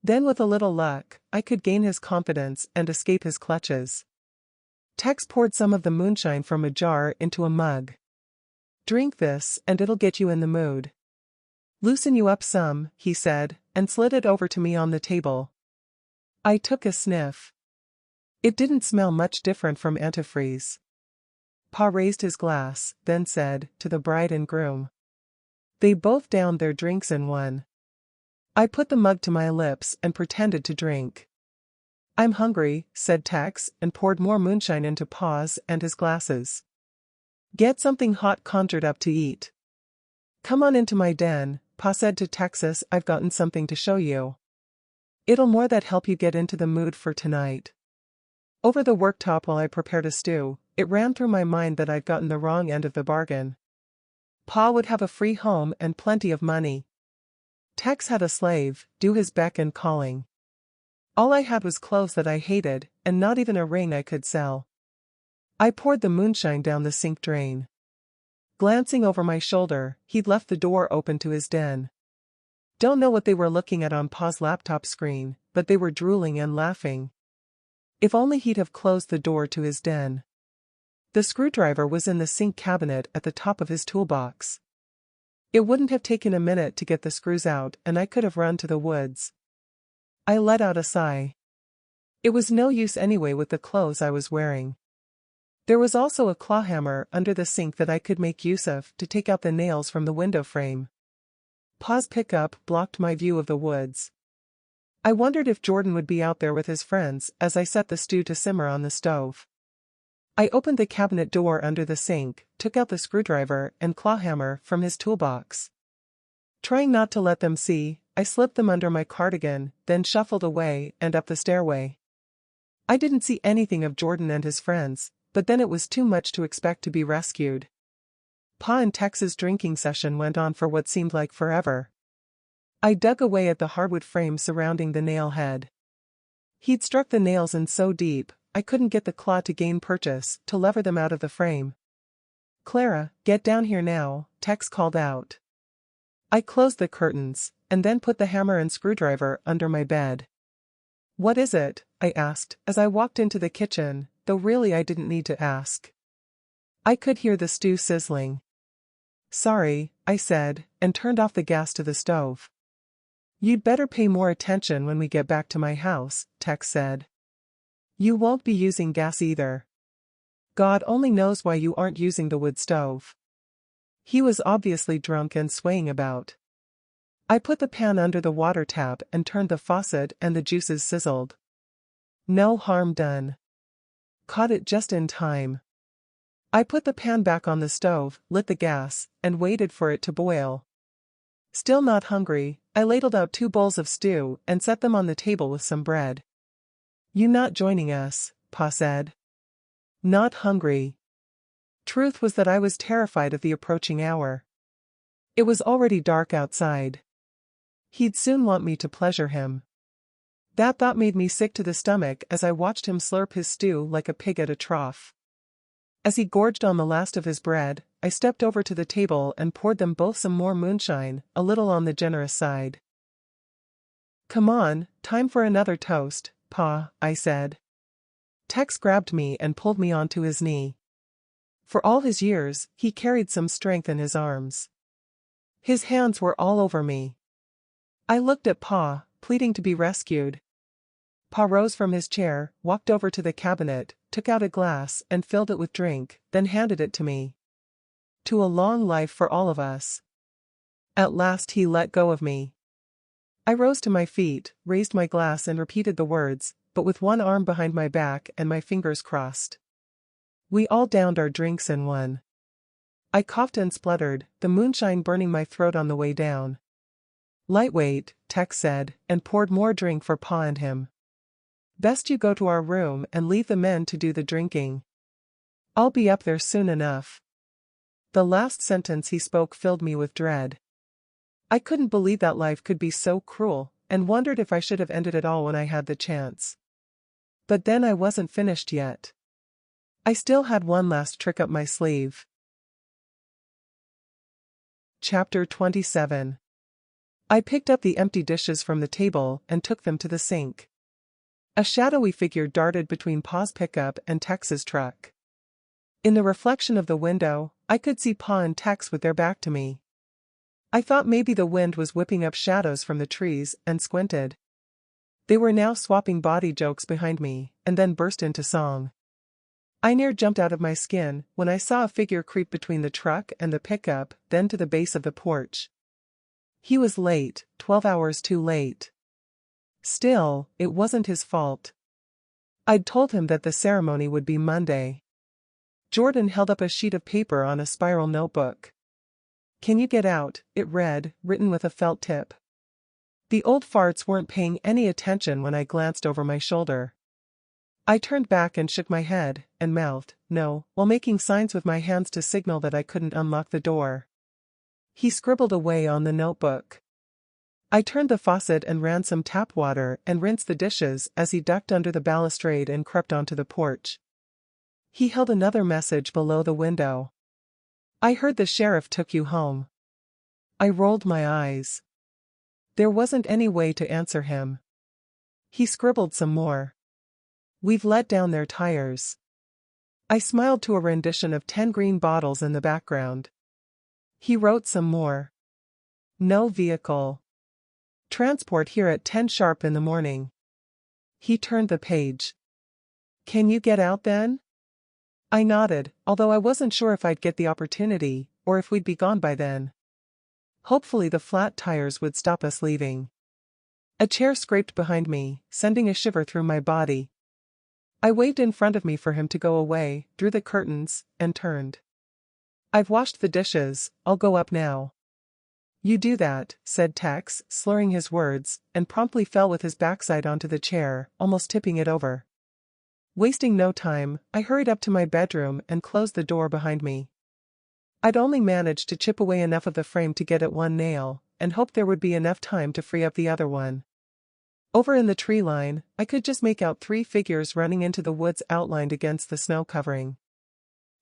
Then with a little luck, I could gain his confidence and escape his clutches. Tex poured some of the moonshine from a jar into a mug. "Drink this, and it'll get you in the mood. Loosen you up some," he said, and slid it over to me on the table. I took a sniff. It didn't smell much different from antifreeze. Pa raised his glass, then said, to the bride and groom. They both downed their drinks in one. I put the mug to my lips and pretended to drink. "I'm hungry," said Tex, and poured more moonshine into Pa's and his glasses. "Get something hot conjured up to eat. Come on into my den," Pa said to Texas. "I've gotten something to show you. It'll more that help you get into the mood for tonight." Over the worktop while I prepared a stew, it ran through my mind that I'd gotten the wrong end of the bargain. Pa would have a free home and plenty of money. Tex had a slave, do his beck and calling. All I had was clothes that I hated, and not even a ring I could sell. I poured the moonshine down the sink drain. Glancing over my shoulder, he'd left the door open to his den. Don't know what they were looking at on Pa's laptop screen, but they were drooling and laughing. If only he'd have closed the door to his den. The screwdriver was in the sink cabinet at the top of his toolbox. It wouldn't have taken a minute to get the screws out, and I could have run to the woods. I let out a sigh. It was no use anyway with the clothes I was wearing. There was also a claw hammer under the sink that I could make use of to take out the nails from the window frame. Pa's pickup blocked my view of the woods. I wondered if Jordan would be out there with his friends as I set the stew to simmer on the stove. I opened the cabinet door under the sink, took out the screwdriver and claw hammer from his toolbox. Trying not to let them see, I slipped them under my cardigan, then shuffled away and up the stairway. I didn't see anything of Jordan and his friends, but then it was too much to expect to be rescued. Pa and Tex's drinking session went on for what seemed like forever. I dug away at the hardwood frame surrounding the nail head. He'd struck the nails in so deep, I couldn't get the claw to gain purchase to lever them out of the frame. "Clara, get down here now," Tex called out. I closed the curtains, and then put the hammer and screwdriver under my bed. "What is it?" I asked as I walked into the kitchen, though really I didn't need to ask. I could hear the stew sizzling. "Sorry," I said, and turned off the gas to the stove. "You'd better pay more attention when we get back to my house," Tex said. "You won't be using gas either. God only knows why you aren't using the wood stove." He was obviously drunk and swaying about. I put the pan under the water tap and turned the faucet, and the juices sizzled. No harm done. Caught it just in time. I put the pan back on the stove, lit the gas, and waited for it to boil. Still not hungry, I ladled out 2 bowls of stew and set them on the table with some bread. "You not joining us?" Pa said. "Not hungry." Truth was that I was terrified of the approaching hour. It was already dark outside. He'd soon want me to pleasure him. That thought made me sick to the stomach as I watched him slurp his stew like a pig at a trough. As he gorged on the last of his bread, I stepped over to the table and poured them both some more moonshine, a little on the generous side. "Come on, time for another toast, Pa," I said. Tex grabbed me and pulled me onto his knee. For all his years, he carried some strength in his arms. His hands were all over me. I looked at Pa, pleading to be rescued. Pa rose from his chair, walked over to the cabinet, took out a glass and filled it with drink, then handed it to me. "To a long life for all of us." At last he let go of me. I rose to my feet, raised my glass and repeated the words, but with one arm behind my back and my fingers crossed. We all downed our drinks in one. I coughed and spluttered, the moonshine burning my throat on the way down. "Lightweight," Tex said, and poured more drink for Pa and him. "Best you go to our room and leave the men to do the drinking. I'll be up there soon enough." The last sentence he spoke filled me with dread. I couldn't believe that life could be so cruel, and wondered if I should have ended it all when I had the chance. But then I wasn't finished yet. I still had one last trick up my sleeve. Chapter 27. I picked up the empty dishes from the table and took them to the sink. A shadowy figure darted between Pa's pickup and Tex's truck. In the reflection of the window, I could see Pa and Tex with their back to me. I thought maybe the wind was whipping up shadows from the trees and squinted. They were now swapping body jokes behind me, and then burst into song. I near jumped out of my skin when I saw a figure creep between the truck and the pickup, then to the base of the porch. He was late, 12 hours too late. Still, it wasn't his fault. I'd told him that the ceremony would be Monday. Jordan held up a sheet of paper on a spiral notebook. "Can you get out?" it read, written with a felt tip. The old farts weren't paying any attention when I glanced over my shoulder. I turned back and shook my head, and mouthed, "No," while making signs with my hands to signal that I couldn't unlock the door. He scribbled away on the notebook. I turned the faucet and ran some tap water and rinsed the dishes as he ducked under the balustrade and crept onto the porch. He held another message below the window. "I heard the sheriff took you home." I rolled my eyes. There wasn't any way to answer him. He scribbled some more. "We've let down their tires." I smiled to a rendition of 10 green bottles in the background. He wrote some more. "No vehicle. Transport here at 10 sharp in the morning." He turned the page. "Can you get out then?" I nodded, although I wasn't sure if I'd get the opportunity, or if we'd be gone by then. Hopefully the flat tires would stop us leaving. A chair scraped behind me, sending a shiver through my body. I waved in front of me for him to go away, drew the curtains, and turned. "I've washed the dishes, I'll go up now." "You do that," said Tex, slurring his words, and promptly fell with his backside onto the chair, almost tipping it over. Wasting no time, I hurried up to my bedroom and closed the door behind me. I'd only managed to chip away enough of the frame to get at one nail, and hoped there would be enough time to free up the other one. Over in the tree line, I could just make out 3 figures running into the woods outlined against the snow covering.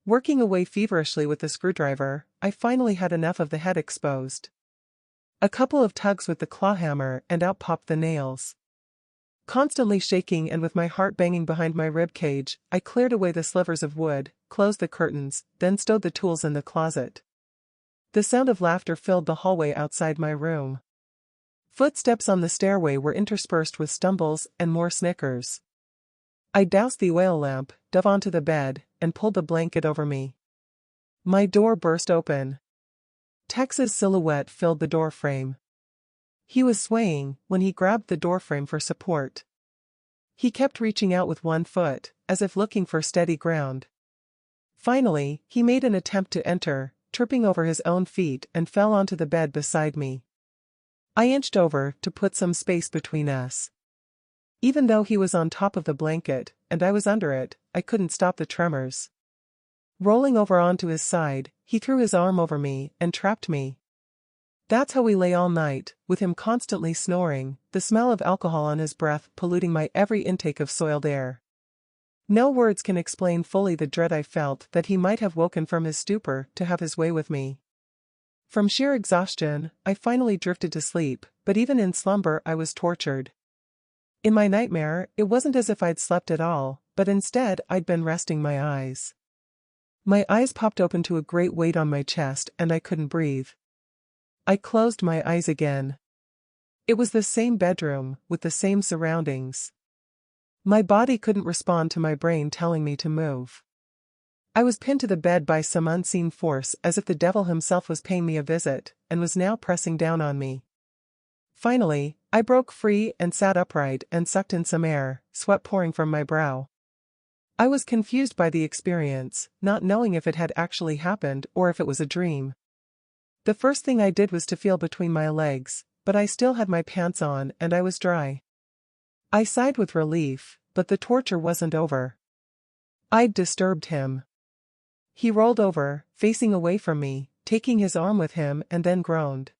Working away feverishly with the screwdriver, I finally had enough of the head exposed. A couple of tugs with the claw hammer and out popped the nails. Constantly shaking and with my heart banging behind my rib cage, I cleared away the slivers of wood, closed the curtains, then stowed the tools in the closet. The sound of laughter filled the hallway outside my room. Footsteps on the stairway were interspersed with stumbles and more snickers. I doused the oil lamp, dove onto the bed, and pulled the blanket over me. My door burst open. Tex's silhouette filled the doorframe. He was swaying when he grabbed the doorframe for support. He kept reaching out with one foot, as if looking for steady ground. Finally, he made an attempt to enter, tripping over his own feet and fell onto the bed beside me. I inched over to put some space between us. Even though he was on top of the blanket, and I was under it, I couldn't stop the tremors. Rolling over onto his side, he threw his arm over me and trapped me. That's how we lay all night, with him constantly snoring, the smell of alcohol on his breath polluting my every intake of soiled air. No words can explain fully the dread I felt that he might have woken from his stupor to have his way with me. From sheer exhaustion, I finally drifted to sleep, but even in slumber I was tortured. In my nightmare, it wasn't as if I'd slept at all, but instead I'd been resting my eyes. My eyes popped open to a great weight on my chest and I couldn't breathe. I closed my eyes again. It was the same bedroom, with the same surroundings. My body couldn't respond to my brain telling me to move. I was pinned to the bed by some unseen force as if the devil himself was paying me a visit, and was now pressing down on me. Finally, I broke free and sat upright and sucked in some air, sweat pouring from my brow. I was confused by the experience, not knowing if it had actually happened or if it was a dream. The first thing I did was to feel between my legs, but I still had my pants on and I was dry. I sighed with relief, but the torture wasn't over. I'd disturbed him. He rolled over, facing away from me, taking his arm with him, and then groaned.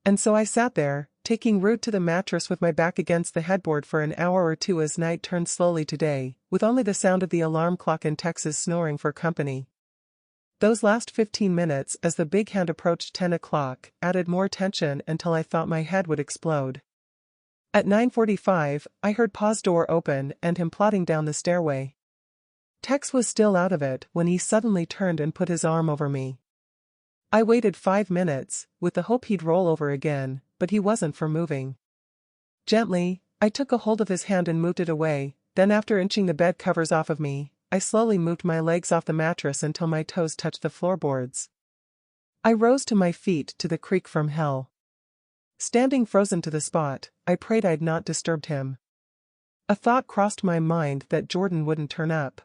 And so I sat there, taking root to the mattress with my back against the headboard for an hour or two as night turned slowly to day, with only the sound of the alarm clock in Texas snoring for company. Those last 15 minutes as the big hand approached 10 o'clock added more tension until I thought my head would explode. At 9:45, I heard Pa's door open and him plodding down the stairway. Tex was still out of it when he suddenly turned and put his arm over me. I waited 5 minutes, with the hope he'd roll over again, but he wasn't for moving. Gently, I took a hold of his hand and moved it away, then after inching the bed covers off of me, I slowly moved my legs off the mattress until my toes touched the floorboards. I rose to my feet to the creak from hell. Standing frozen to the spot, I prayed I'd not disturbed him. A thought crossed my mind that Jordan wouldn't turn up.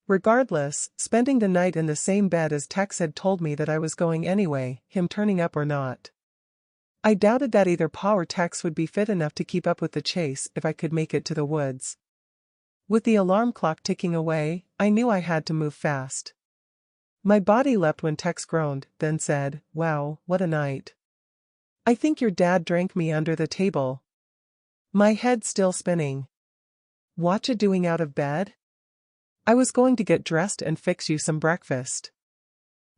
Regardless, spending the night in the same bed as Tex had told me that I was going anyway, him turning up or not. I doubted that either Pa or Tex would be fit enough to keep up with the chase if I could make it to the woods. With the alarm clock ticking away, I knew I had to move fast. My body leapt when Tex groaned, then said, "Wow, what a night. I think your dad drank me under the table." My head still spinning. Watcha doing out of bed? I was going to get dressed and fix you some breakfast.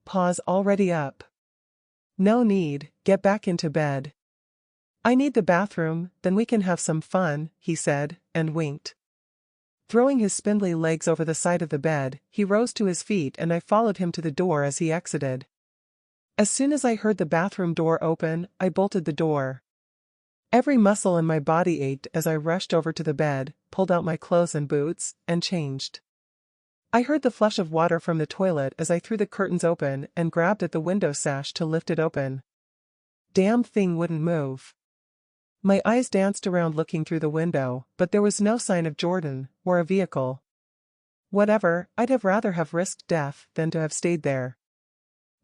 Pa's already up. No need, get back into bed. I need the bathroom, then we can have some fun, he said, and winked. Throwing his spindly legs over the side of the bed, he rose to his feet and I followed him to the door as he exited. As soon as I heard the bathroom door open, I bolted the door. Every muscle in my body ached as I rushed over to the bed, pulled out my clothes and boots, and changed. I heard the flush of water from the toilet as I threw the curtains open and grabbed at the window sash to lift it open. Damn thing wouldn't move. My eyes danced around looking through the window, but there was no sign of Jordan, or a vehicle. Whatever, I'd have rather have risked death than to have stayed there.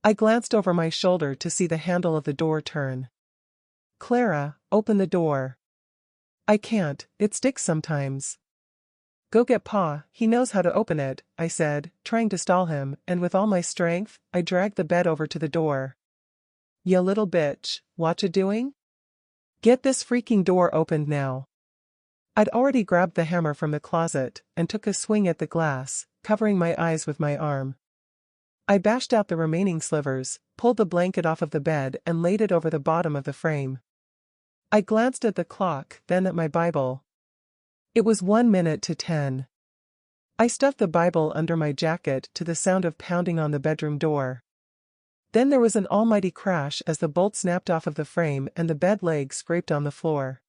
I glanced over my shoulder to see the handle of the door turn. "Clara, open the door." "I can't, it sticks sometimes." "Go get Pa, he knows how to open it," I said, trying to stall him, and with all my strength, I dragged the bed over to the door. "Ya little bitch, watcha doing? Get this freaking door opened now." I'd already grabbed the hammer from the closet, and took a swing at the glass, covering my eyes with my arm. I bashed out the remaining slivers, pulled the blanket off of the bed and laid it over the bottom of the frame. I glanced at the clock, then at my Bible. It was 1 minute to 10. I stuffed the Bible under my jacket to the sound of pounding on the bedroom door. Then there was an almighty crash as the bolt snapped off of the frame and the bed leg scraped on the floor.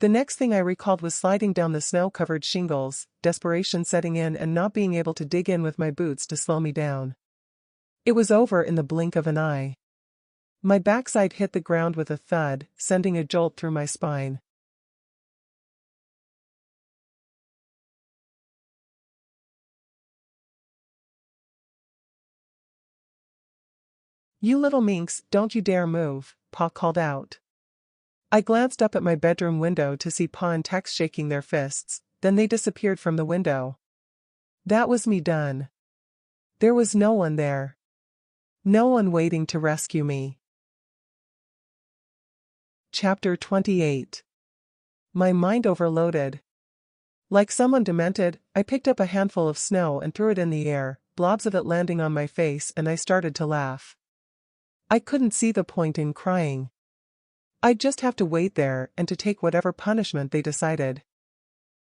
The next thing I recalled was sliding down the snow-covered shingles, desperation setting in and not being able to dig in with my boots to slow me down. It was over in the blink of an eye. My backside hit the ground with a thud, sending a jolt through my spine. "You little minx, don't you dare move," Pa called out. I glanced up at my bedroom window to see Pa and Tex shaking their fists, then they disappeared from the window. That was me done. There was no one there. No one waiting to rescue me. Chapter 28. My mind overloaded. Like someone demented, I picked up a handful of snow and threw it in the air, blobs of it landing on my face, and I started to laugh. I couldn't see the point in crying. I'd just have to wait there and to take whatever punishment they decided.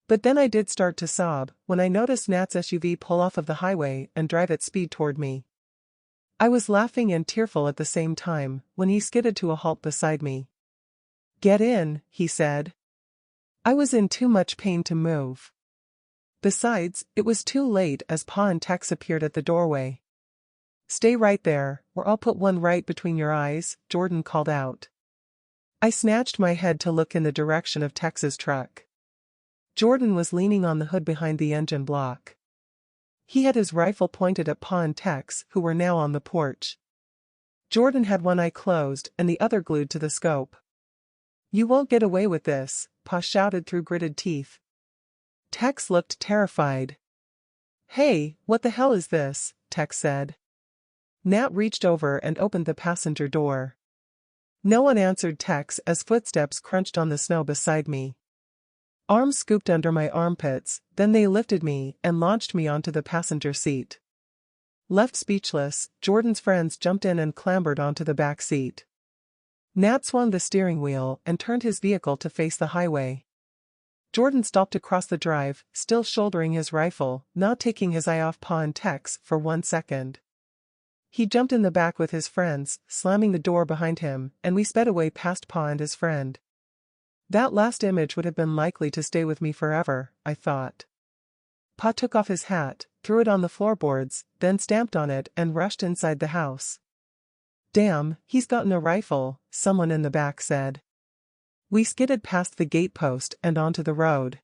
But then I did start to sob when I noticed Nat's SUV pull off of the highway and drive at speed toward me. I was laughing and tearful at the same time when he skidded to a halt beside me. "Get in," he said. I was in too much pain to move. Besides, it was too late as Pa and Tex appeared at the doorway. "Stay right there, or I'll put one right between your eyes," Jordan called out. I snatched my head to look in the direction of Tex's truck. Jordan was leaning on the hood behind the engine block. He had his rifle pointed at Pa and Tex, who were now on the porch. Jordan had one eye closed and the other glued to the scope. "You won't get away with this," Pa shouted through gritted teeth. Tex looked terrified. "Hey, what the hell is this?" Tex said. Nat reached over and opened the passenger door. No one answered Tex as footsteps crunched on the snow beside me. Arms scooped under my armpits, then they lifted me and launched me onto the passenger seat. Left speechless, Jordan's friends jumped in and clambered onto the back seat. Nat swung the steering wheel and turned his vehicle to face the highway. Jordan stopped across the drive, still shouldering his rifle, not taking his eye off Pa and Tex for 1 second. He jumped in the back with his friends, slamming the door behind him, and we sped away past Pa and his friend. That last image would have been likely to stay with me forever, I thought. Pa took off his hat, threw it on the floorboards, then stamped on it and rushed inside the house. "Damn, he's gotten a rifle," someone in the back said. We skidded past the gatepost and onto the road.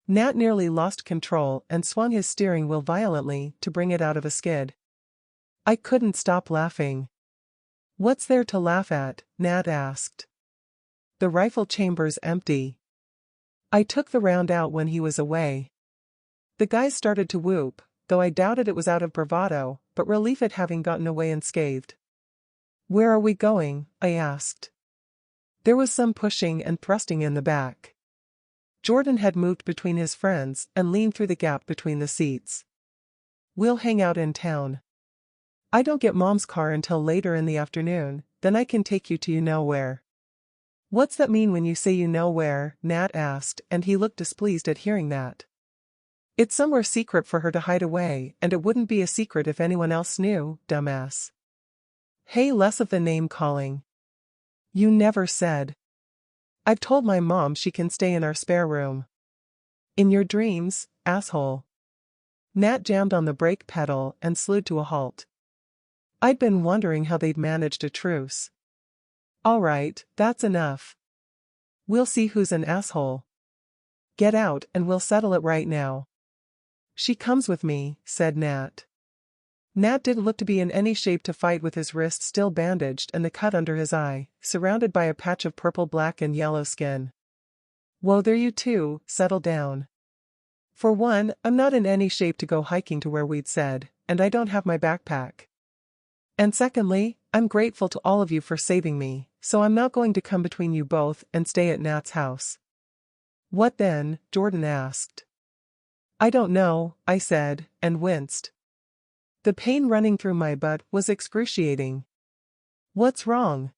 Nat nearly lost control and swung his steering wheel violently to bring it out of a skid. I couldn't stop laughing. "What's there to laugh at?" Nat asked. "The rifle chamber's empty." I took the round out when he was away. The guys started to whoop, though I doubted it was out of bravado, but relief at having gotten away unscathed. "Where are we going?" I asked. There was some pushing and thrusting in the back. Jordan had moved between his friends and leaned through the gap between the seats. "We'll hang out in town. I don't get Mom's car until later in the afternoon, then I can take you to you-know-where." "What's that mean when you say you-know-where?" Nat asked, and he looked displeased at hearing that. "It's somewhere secret for her to hide away, and it wouldn't be a secret if anyone else knew, dumbass." "Hey, less of the name-calling. You never said." "I've told my mom she can stay in our spare room." "In your dreams, asshole." Nat jammed on the brake pedal and slewed to a halt. I'd been wondering how they'd managed a truce. "All right, that's enough. We'll see who's an asshole. Get out and we'll settle it right now." "She comes with me," said Nat. Nat didn't look to be in any shape to fight with his wrist still bandaged and the cut under his eye, surrounded by a patch of purple, black and yellow skin. "Whoa there you two, settle down. For one, I'm not in any shape to go hiking to where we'd said, and I don't have my backpack. And secondly, I'm grateful to all of you for saving me, so I'm not going to come between you both and stay at Nat's house." "What then?" Jordan asked. "I don't know," I said, and winced. The pain running through my butt was excruciating. "What's wrong?"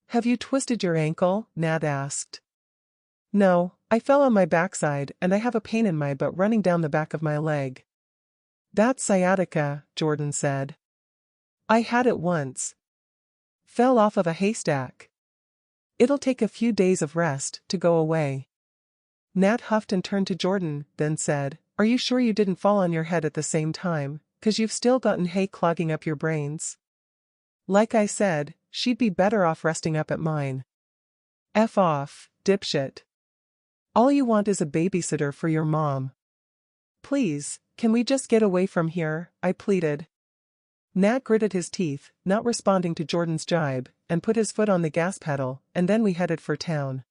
"Have you twisted your ankle?" Nat asked. "No, I fell on my backside and I have a pain in my butt running down the back of my leg." "That's sciatica," Jordan said. "I had it once. Fell off of a haystack. It'll take a few days of rest to go away." Nat huffed and turned to Jordan, then said, "Are you sure you didn't fall on your head at the same time, 'cause you've still gotten hay clogging up your brains?" "Like I said, she'd be better off resting up at mine." "F off, dipshit. All you want is a babysitter for your mom. Please, can we just get away from here?" I pleaded. Nat gritted his teeth, not responding to Jordan's jibe, and put his foot on the gas pedal, and then we headed for town.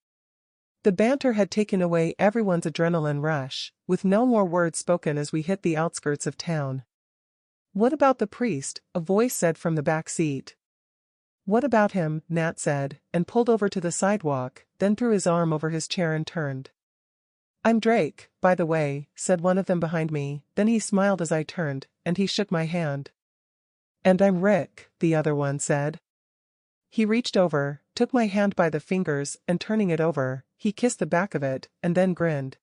The banter had taken away everyone's adrenaline rush, with no more words spoken as we hit the outskirts of town. "What about the priest?" a voice said from the back seat. "What about him?" Nat said, and pulled over to the sidewalk, then threw his arm over his chair and turned. "I'm Drake, by the way," said one of them behind me, then he smiled as I turned, and he shook my hand. "And I'm Rick," the other one said. He reached over, took my hand by the fingers, and turning it over, he kissed the back of it, and then grinned.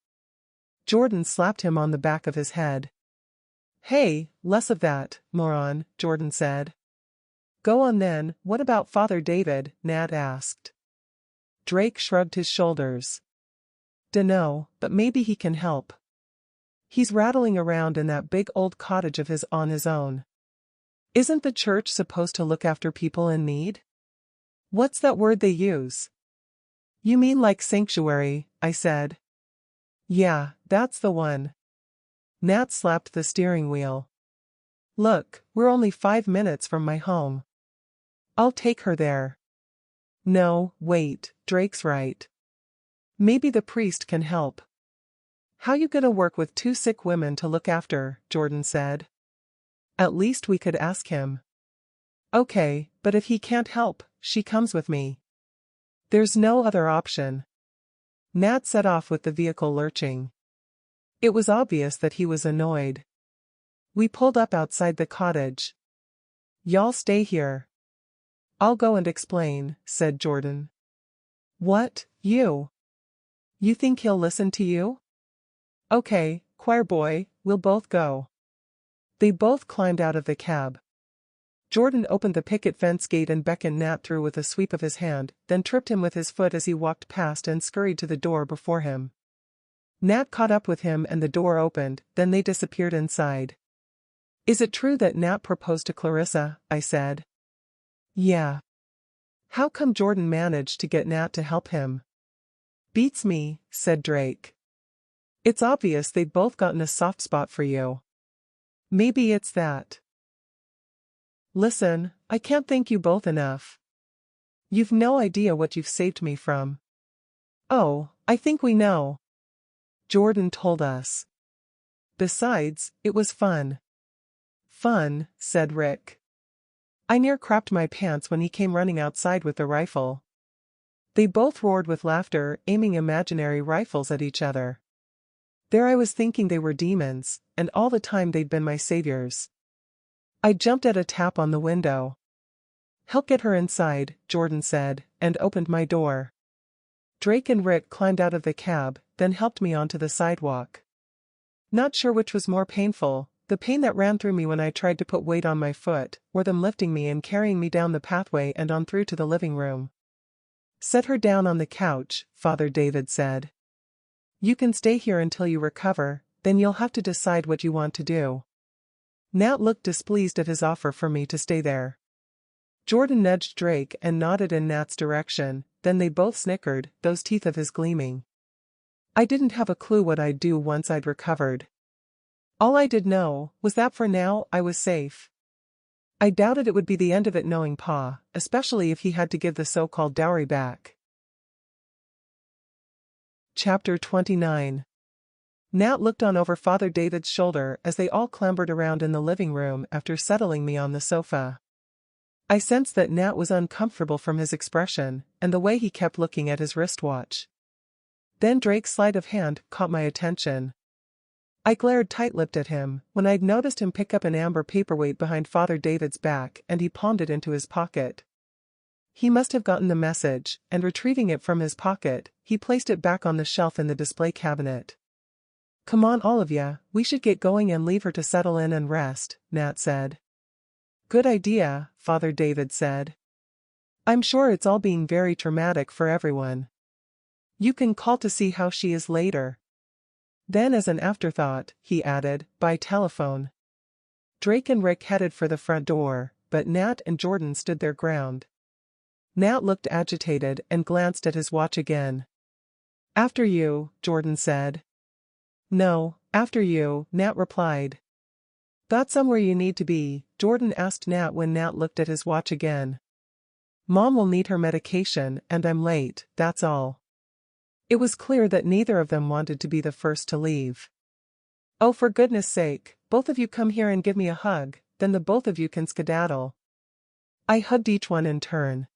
Jordan slapped him on the back of his head. "Hey, less of that, moron," Jordan said. "Go on then, what about Father David?" Nat asked. Drake shrugged his shoulders. "Dunno, but maybe he can help. He's rattling around in that big old cottage of his on his own. Isn't the church supposed to look after people in need? What's that word they use?" "You mean like sanctuary," I said. "Yeah, that's the one." Nat slapped the steering wheel. "Look, we're only 5 minutes from my home. I'll take her there." "No, wait, Drake's right. Maybe the priest can help." "How you gonna work with 2 sick women to look after?" Jordan said. "At least we could ask him." "Okay, but if he can't help, she comes with me." "There's no other option." Nat set off with the vehicle lurching. It was obvious that he was annoyed. We pulled up outside the cottage. "Y'all stay here. I'll go and explain," said Jordan. "What, you? You think he'll listen to you?" "Okay, choir boy, we'll both go." They both climbed out of the cab. Jordan opened the picket fence gate and beckoned Nat through with a sweep of his hand, then tripped him with his foot as he walked past and scurried to the door before him. Nat caught up with him and the door opened, then they disappeared inside. "Is it true that Nat proposed to Clarissa?" I said. "Yeah." "How come Jordan managed to get Nat to help him?" "Beats me," said Drake. "It's obvious they'd both gotten a soft spot for you. Maybe it's that. Listen, I can't thank you both enough. You've no idea what you've saved me from." "Oh, I think we know," Jordan told us. "Besides, it was fun." "Fun," said Rick. "I near crapped my pants when he came running outside with the rifle." They both roared with laughter, aiming imaginary rifles at each other. There I was thinking they were demons, and all the time they'd been my saviors. I jumped at a tap on the window. "Help get her inside," Jordan said, and opened my door. Drake and Rick climbed out of the cab, then helped me onto the sidewalk. Not sure which was more painful, the pain that ran through me when I tried to put weight on my foot, or them lifting me and carrying me down the pathway and on through to the living room. "Set her down on the couch," Father David said. "You can stay here until you recover, then you'll have to decide what you want to do." Nat looked displeased at his offer for me to stay there. Jordan nudged Drake and nodded in Nat's direction, then they both snickered, those teeth of his gleaming. I didn't have a clue what I'd do once I'd recovered. All I did know was that for now I was safe. I doubted it would be the end of it knowing Pa, especially if he had to give the so-called dowry back. Chapter 29. Nat looked on over Father David's shoulder as they all clambered around in the living room after settling me on the sofa. I sensed that Nat was uncomfortable from his expression, and the way he kept looking at his wristwatch. Then Drake's sleight of hand caught my attention. I glared tight-lipped at him, when I'd noticed him pick up an amber paperweight behind Father David's back and he palmed it into his pocket. He must have gotten the message, and retrieving it from his pocket, he placed it back on the shelf in the display cabinet. "Come on all of ya, we should get going and leave her to settle in and rest," Nat said. "Good idea," Father David said. "I'm sure it's all being very traumatic for everyone. You can call to see how she is later." Then as an afterthought, he added, "by telephone." Drake and Rick headed for the front door, but Nat and Jordan stood their ground. Nat looked agitated and glanced at his watch again. "After you," Jordan said. "No, after you," Nat replied. "That's somewhere you need to be," Jordan asked Nat when Nat looked at his watch again. Mom will need her medication and I'm late, that's all. It was clear that neither of them wanted to be the first to leave. Oh, for goodness sake, both of you come here and give me a hug, then the both of you can skedaddle. I hugged each one in turn.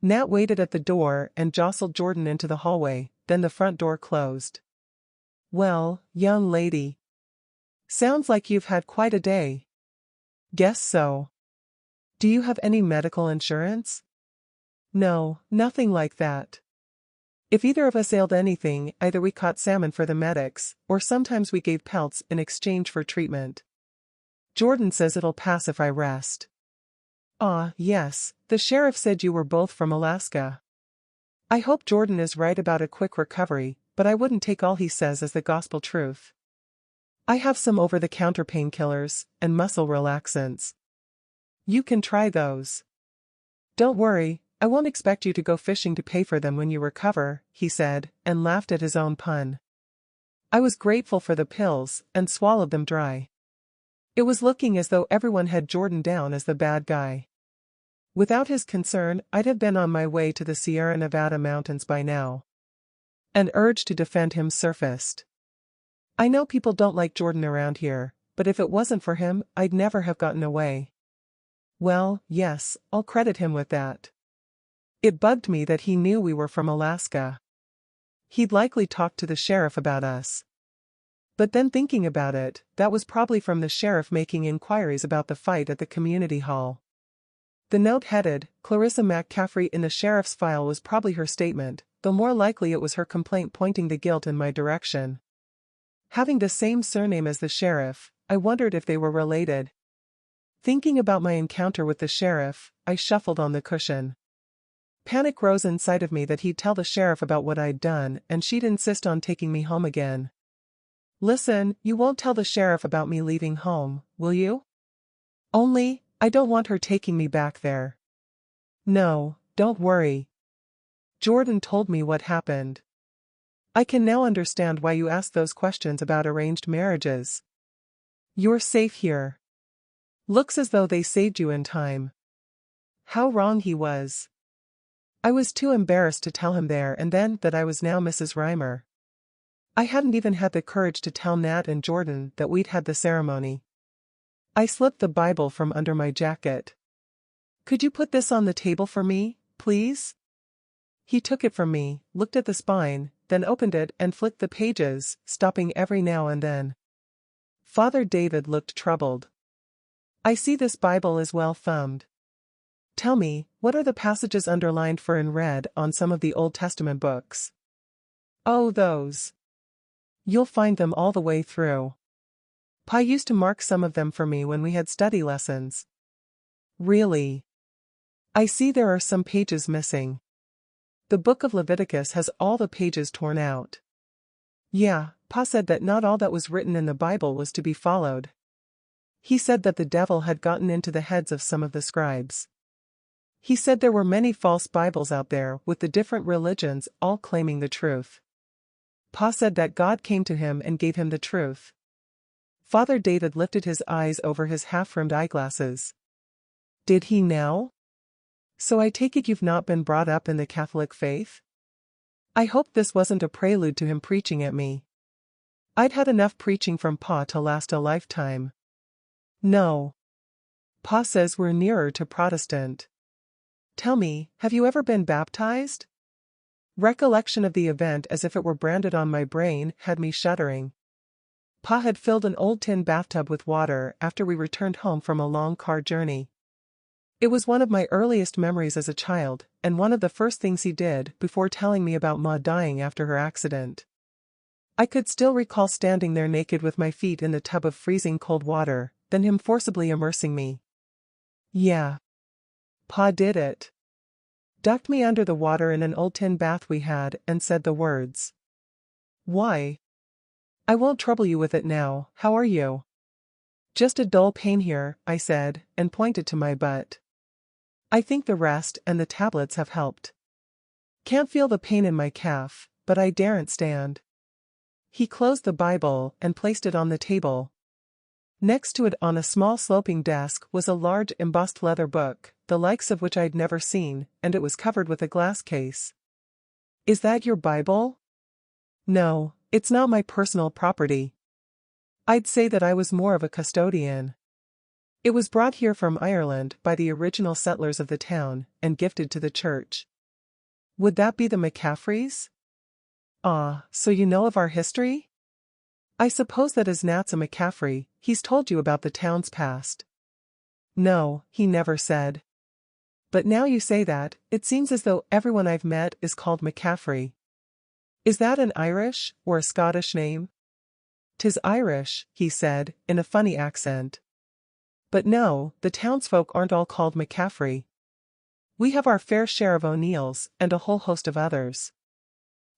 Nat waited at the door and jostled Jordan into the hallway, then the front door closed. Well, young lady. Sounds like you've had quite a day. Guess so. Do you have any medical insurance? No, nothing like that. If either of us ailed anything, either we caught salmon for the medics, or sometimes we gave pelts in exchange for treatment. Jordan says it'll pass if I rest. Ah, yes, the sheriff said you were both from Alaska. I hope Jordan is right about a quick recovery, but I wouldn't take all he says as the gospel truth. I have some over-the-counter painkillers and muscle relaxants. You can try those. Don't worry, I won't expect you to go fishing to pay for them when you recover, he said, and laughed at his own pun. I was grateful for the pills, and swallowed them dry. It was looking as though everyone had Jordan down as the bad guy. Without his concern, I'd have been on my way to the Sierra Nevada mountains by now. An urge to defend him surfaced. I know people don't like Jordan around here, but if it wasn't for him, I'd never have gotten away. Well, yes, I'll credit him with that. It bugged me that he knew we were from Alaska. He'd likely talked to the sheriff about us. But then thinking about it, that was probably from the sheriff making inquiries about the fight at the community hall. The note headed, Clarissa McCaffrey in the sheriff's file was probably her statement, though more likely it was her complaint pointing the guilt in my direction. Having the same surname as the sheriff, I wondered if they were related. Thinking about my encounter with the sheriff, I shuffled on the cushion. Panic rose inside of me that he'd tell the sheriff about what I'd done and she'd insist on taking me home again. Listen, you won't tell the sheriff about me leaving home, will you? Only, I don't want her taking me back there. No, don't worry. Jordan told me what happened. I can now understand why you asked those questions about arranged marriages. You're safe here. Looks as though they saved you in time. How wrong he was. I was too embarrassed to tell him there and then that I was now Mrs. Reimer. I hadn't even had the courage to tell Nat and Jordan that we'd had the ceremony. I slipped the Bible from under my jacket. Could you put this on the table for me, please? He took it from me, looked at the spine, then opened it and flicked the pages, stopping every now and then. Father David looked troubled. I see this Bible is well thumbed. Tell me, what are the passages underlined for in red on some of the Old Testament books? Oh, those. You'll find them all the way through. Pa used to mark some of them for me when we had study lessons. Really? I see there are some pages missing. The book of Leviticus has all the pages torn out. Yeah, Pa said that not all that was written in the Bible was to be followed. He said that the devil had gotten into the heads of some of the scribes. He said there were many false Bibles out there with the different religions all claiming the truth. Pa said that God came to him and gave him the truth. Father David lifted his eyes over his half-rimmed eyeglasses. Did he now? So I take it you've not been brought up in the Catholic faith? I hope this wasn't a prelude to him preaching at me. I'd had enough preaching from Pa to last a lifetime. No. Pa says we're nearer to Protestant. Tell me, have you ever been baptized? Recollection of the event as if it were branded on my brain had me shuddering. Pa had filled an old tin bathtub with water after we returned home from a long car journey. It was one of my earliest memories as a child, and one of the first things he did before telling me about Ma dying after her accident. I could still recall standing there naked with my feet in the tub of freezing cold water, then him forcibly immersing me. Yeah. Pa did it. Ducked me under the water in an old tin bath we had and said the words. Why? I won't trouble you with it now, how are you? Just a dull pain here, I said, and pointed to my butt. I think the rest and the tablets have helped. Can't feel the pain in my calf, but I daren't stand. He closed the Bible and placed it on the table. Next to it on a small sloping desk was a large embossed leather book, the likes of which I'd never seen, and it was covered with a glass case. "Is that your Bible?" "No, it's not my personal property. I'd say that I was more of a custodian. It was brought here from Ireland by the original settlers of the town, and gifted to the church." "Would that be the McCaffreys?" "Ah, so you know of our history? I suppose that as Nat's a McCaffrey, he's told you about the town's past." "No, he never said. But now you say that, it seems as though everyone I've met is called McCaffrey. Is that an Irish, or a Scottish name?" "'Tis Irish," he said, in a funny accent. "But no, the townsfolk aren't all called McCaffrey. We have our fair share of O'Neills, and a whole host of others.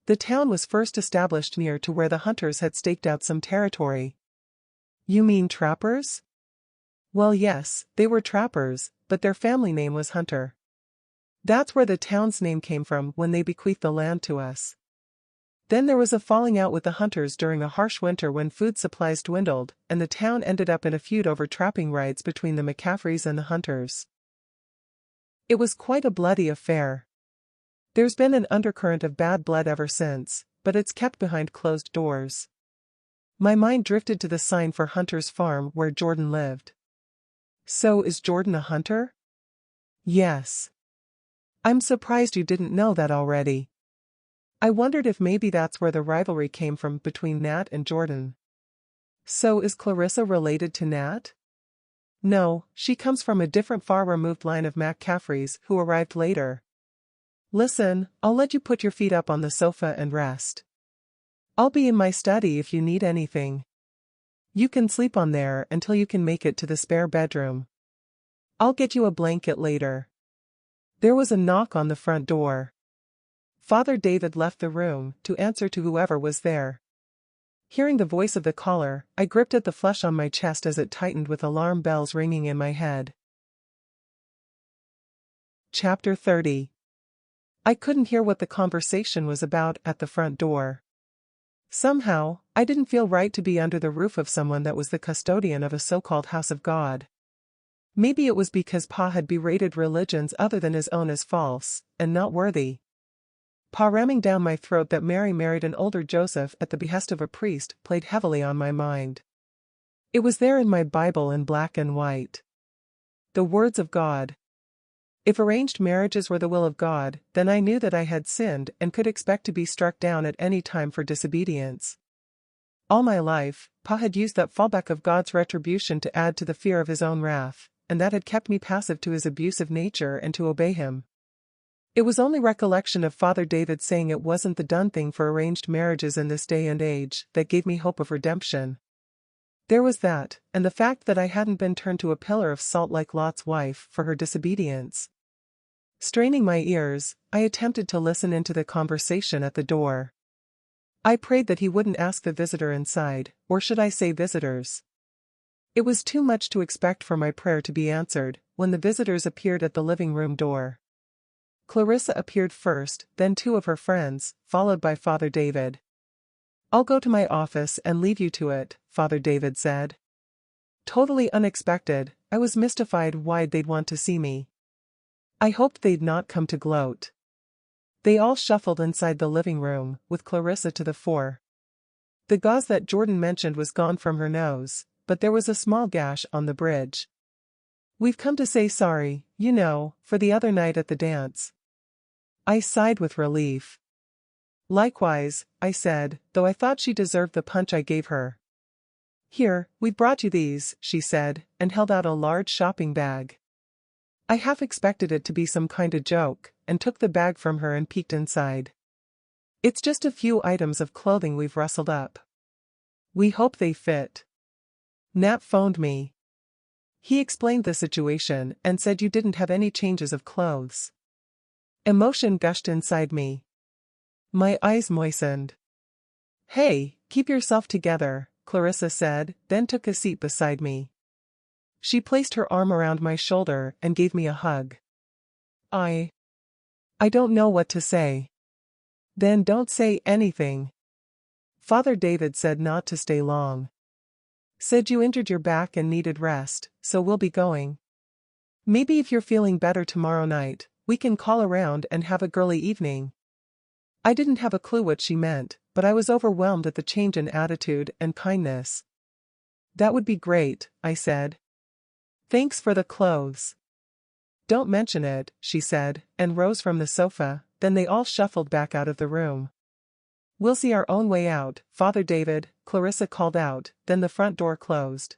The town was first established near to where the hunters had staked out some territory." "You mean trappers?" "Well, yes, they were trappers, but their family name was Hunter. That's where the town's name came from when they bequeathed the land to us. Then there was a falling out with the hunters during a harsh winter when food supplies dwindled, and the town ended up in a feud over trapping rights between the McCaffreys and the hunters. It was quite a bloody affair. There's been an undercurrent of bad blood ever since, but it's kept behind closed doors." My mind drifted to the sign for Hunter's Farm where Jordan lived. "So is Jordan a hunter?" "Yes. I'm surprised you didn't know that already. I wondered if maybe that's where the rivalry came from between Nat and Jordan." "So is Clarissa related to Nat?" "No, she comes from a different far-removed line of McCaffreys who arrived later. Listen, I'll let you put your feet up on the sofa and rest. I'll be in my study if you need anything. You can sleep on there until you can make it to the spare bedroom. I'll get you a blanket later." There was a knock on the front door. Father David left the room to answer to whoever was there. Hearing the voice of the caller, I gripped at the flesh on my chest as it tightened with alarm bells ringing in my head. Chapter 30. I couldn't hear what the conversation was about at the front door. Somehow, I didn't feel right to be under the roof of someone that was the custodian of a so-called house of God. Maybe it was because Pa had berated religions other than his own as false, and not worthy. Pa ramming down my throat that Mary married an older Joseph at the behest of a priest played heavily on my mind. It was there in my Bible in black and white. The words of God. If arranged marriages were the will of God, then I knew that I had sinned and could expect to be struck down at any time for disobedience. All my life, Pa had used that fallback of God's retribution to add to the fear of his own wrath, and that had kept me passive to his abusive nature and to obey him. It was only recollection of Father David saying it wasn't the done thing for arranged marriages in this day and age that gave me hope of redemption. There was that, and the fact that I hadn't been turned to a pillar of salt like Lot's wife for her disobedience. Straining my ears, I attempted to listen into the conversation at the door. I prayed that he wouldn't ask the visitor inside, or should I say visitors. It was too much to expect for my prayer to be answered, when the visitors appeared at the living room door. Clarissa appeared first, then two of her friends, followed by Father David. "I'll go to my office and leave you to it," Father David said. Totally unexpected, I was mystified why they'd want to see me. I hoped they'd not come to gloat. They all shuffled inside the living room, with Clarissa to the fore. The gauze that Jordan mentioned was gone from her nose, but there was a small gash on the bridge. "We've come to say sorry, you know, for the other night at the dance." I sighed with relief. "Likewise," I said, though I thought she deserved the punch I gave her. "Here, we've brought you these," she said, and held out a large shopping bag. I half expected it to be some kind of joke, and took the bag from her and peeked inside. "It's just a few items of clothing we've rustled up. We hope they fit. Nat phoned me. He explained the situation and said you didn't have any changes of clothes." Emotion gushed inside me. My eyes moistened. "Hey, keep yourself together," Clarissa said, then took a seat beside me. She placed her arm around my shoulder and gave me a hug. I don't know what to say." "Then don't say anything." Father David said not to stay long. Said you injured your back and needed rest, so we'll be going. Maybe if you're feeling better tomorrow night, we can call around and have a girly evening. I didn't have a clue what she meant, but I was overwhelmed at the change in attitude and kindness. That would be great, I said. Thanks for the clothes. Don't mention it, she said, and rose from the sofa. Then they all shuffled back out of the room. We'll see our own way out, Father David, Clarissa called out, then the front door closed.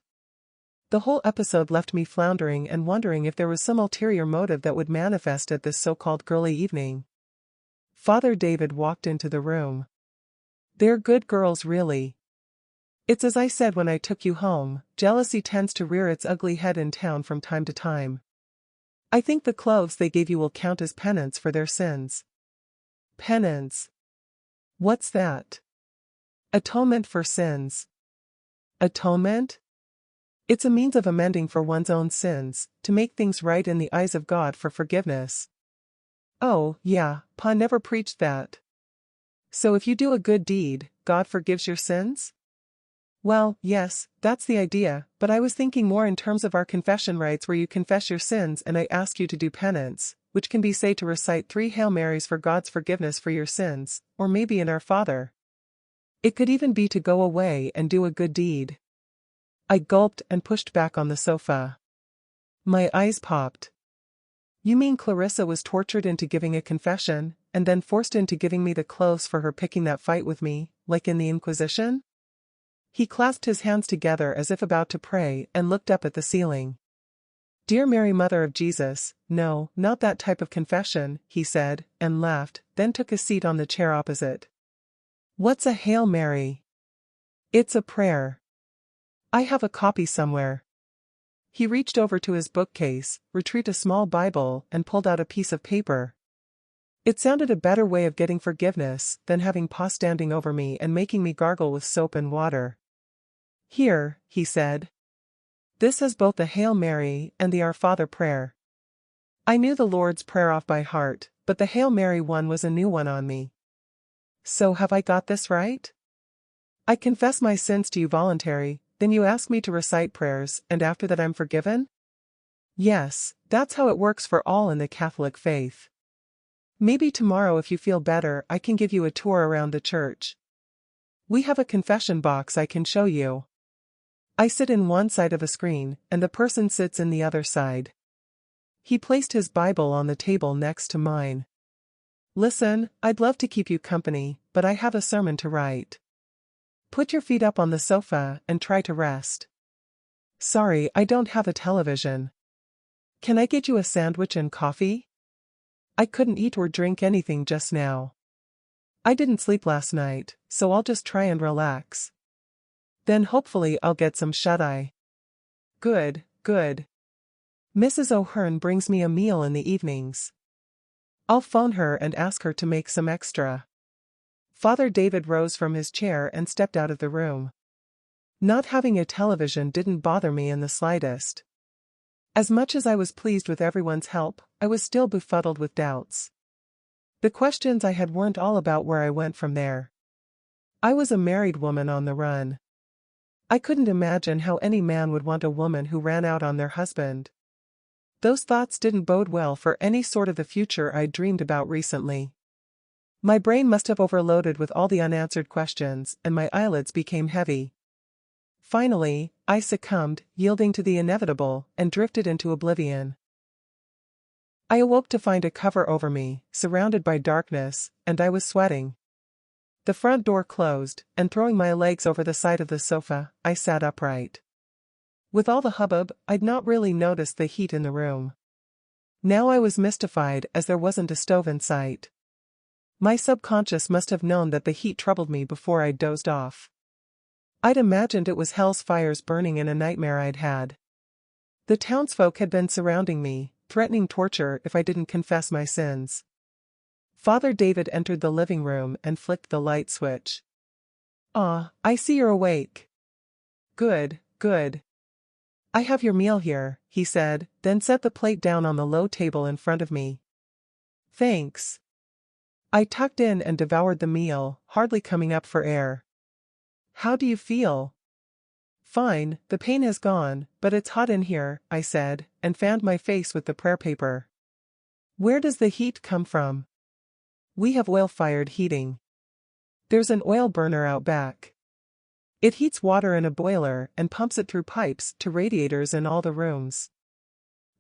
The whole episode left me floundering and wondering if there was some ulterior motive that would manifest at this so-called girly evening. Father David walked into the room. They're good girls, really. It's as I said when I took you home, jealousy tends to rear its ugly head in town from time to time. I think the clothes they gave you will count as penance for their sins. Penance? What's that? Atonement for sins. Atonement? It's a means of amending for one's own sins, to make things right in the eyes of God for forgiveness. Oh, yeah, Pa never preached that. So if you do a good deed, God forgives your sins? Well, yes, that's the idea, but I was thinking more in terms of our confession rites where you confess your sins and I ask you to do penance, which can be say to recite 3 Hail Marys for God's forgiveness for your sins, or maybe an Our Father. It could even be to go away and do a good deed. I gulped and pushed back on the sofa. My eyes popped. You mean Clarissa was tortured into giving a confession, and then forced into giving me the clothes for her picking that fight with me, like in the Inquisition? He clasped his hands together as if about to pray and looked up at the ceiling. Dear Mary Mother of Jesus, no, not that type of confession, he said, and laughed, then took a seat on the chair opposite. What's a Hail Mary? It's a prayer. I have a copy somewhere. He reached over to his bookcase, retrieved a small Bible, and pulled out a piece of paper. It sounded a better way of getting forgiveness than having Pa standing over me and making me gargle with soap and water. Here, he said. This has both the Hail Mary and the Our Father prayer. I knew the Lord's Prayer off by heart, but the Hail Mary one was a new one on me. So have I got this right? I confess my sins to you voluntary, then you ask me to recite prayers, and after that I'm forgiven? Yes, that's how it works for all in the Catholic faith. Maybe tomorrow if you feel better I can give you a tour around the church. We have a confession box I can show you. I sit in one side of a screen, and the person sits in the other side. He placed his Bible on the table next to mine. Listen, I'd love to keep you company, but I have a sermon to write. Put your feet up on the sofa and try to rest. Sorry, I don't have a television. Can I get you a sandwich and coffee? I couldn't eat or drink anything just now. I didn't sleep last night, so I'll just try and relax. Then hopefully I'll get some shut-eye. Good, good. Mrs. O'Hearn brings me a meal in the evenings. I'll phone her and ask her to make some extra. Father David rose from his chair and stepped out of the room. Not having a television didn't bother me in the slightest. As much as I was pleased with everyone's help, I was still befuddled with doubts. The questions I had weren't all about where I went from there. I was a married woman on the run. I couldn't imagine how any man would want a woman who ran out on their husband. Those thoughts didn't bode well for any sort of the future I'd dreamed about recently. My brain must have overloaded with all the unanswered questions, and my eyelids became heavy. Finally, I succumbed, yielding to the inevitable, and drifted into oblivion. I awoke to find a cover over me, surrounded by darkness, and I was sweating. The front door closed, and throwing my legs over the side of the sofa, I sat upright. With all the hubbub, I'd not really noticed the heat in the room. Now I was mystified as there wasn't a stove in sight. My subconscious must have known that the heat troubled me before I'd dozed off. I'd imagined it was hell's fires burning in a nightmare I'd had. The townsfolk had been surrounding me, threatening torture if I didn't confess my sins. Father David entered the living room and flicked the light switch. "Ah, I see you're awake. Good, good. I have your meal here," he said, then set the plate down on the low table in front of me. "Thanks." I tucked in and devoured the meal, hardly coming up for air. "How do you feel?" Fine, the pain has gone, but it's hot in here, I said, and fanned my face with the prayer paper. Where does the heat come from? We have oil-fired heating. There's an oil burner out back. It heats water in a boiler and pumps it through pipes to radiators in all the rooms.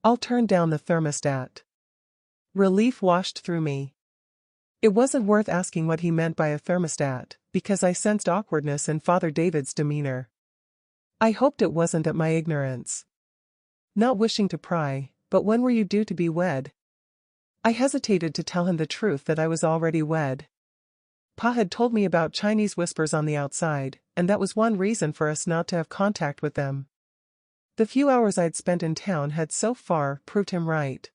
I'll turn down the thermostat. Relief washed through me. It wasn't worth asking what he meant by a thermostat, because I sensed awkwardness in Father David's demeanor. I hoped it wasn't at my ignorance. Not wishing to pry, but when were you due to be wed? I hesitated to tell him the truth that I was already wed. Pa had told me about Chinese whispers on the outside, and that was one reason for us not to have contact with them. The few hours I'd spent in town had so far proved him right.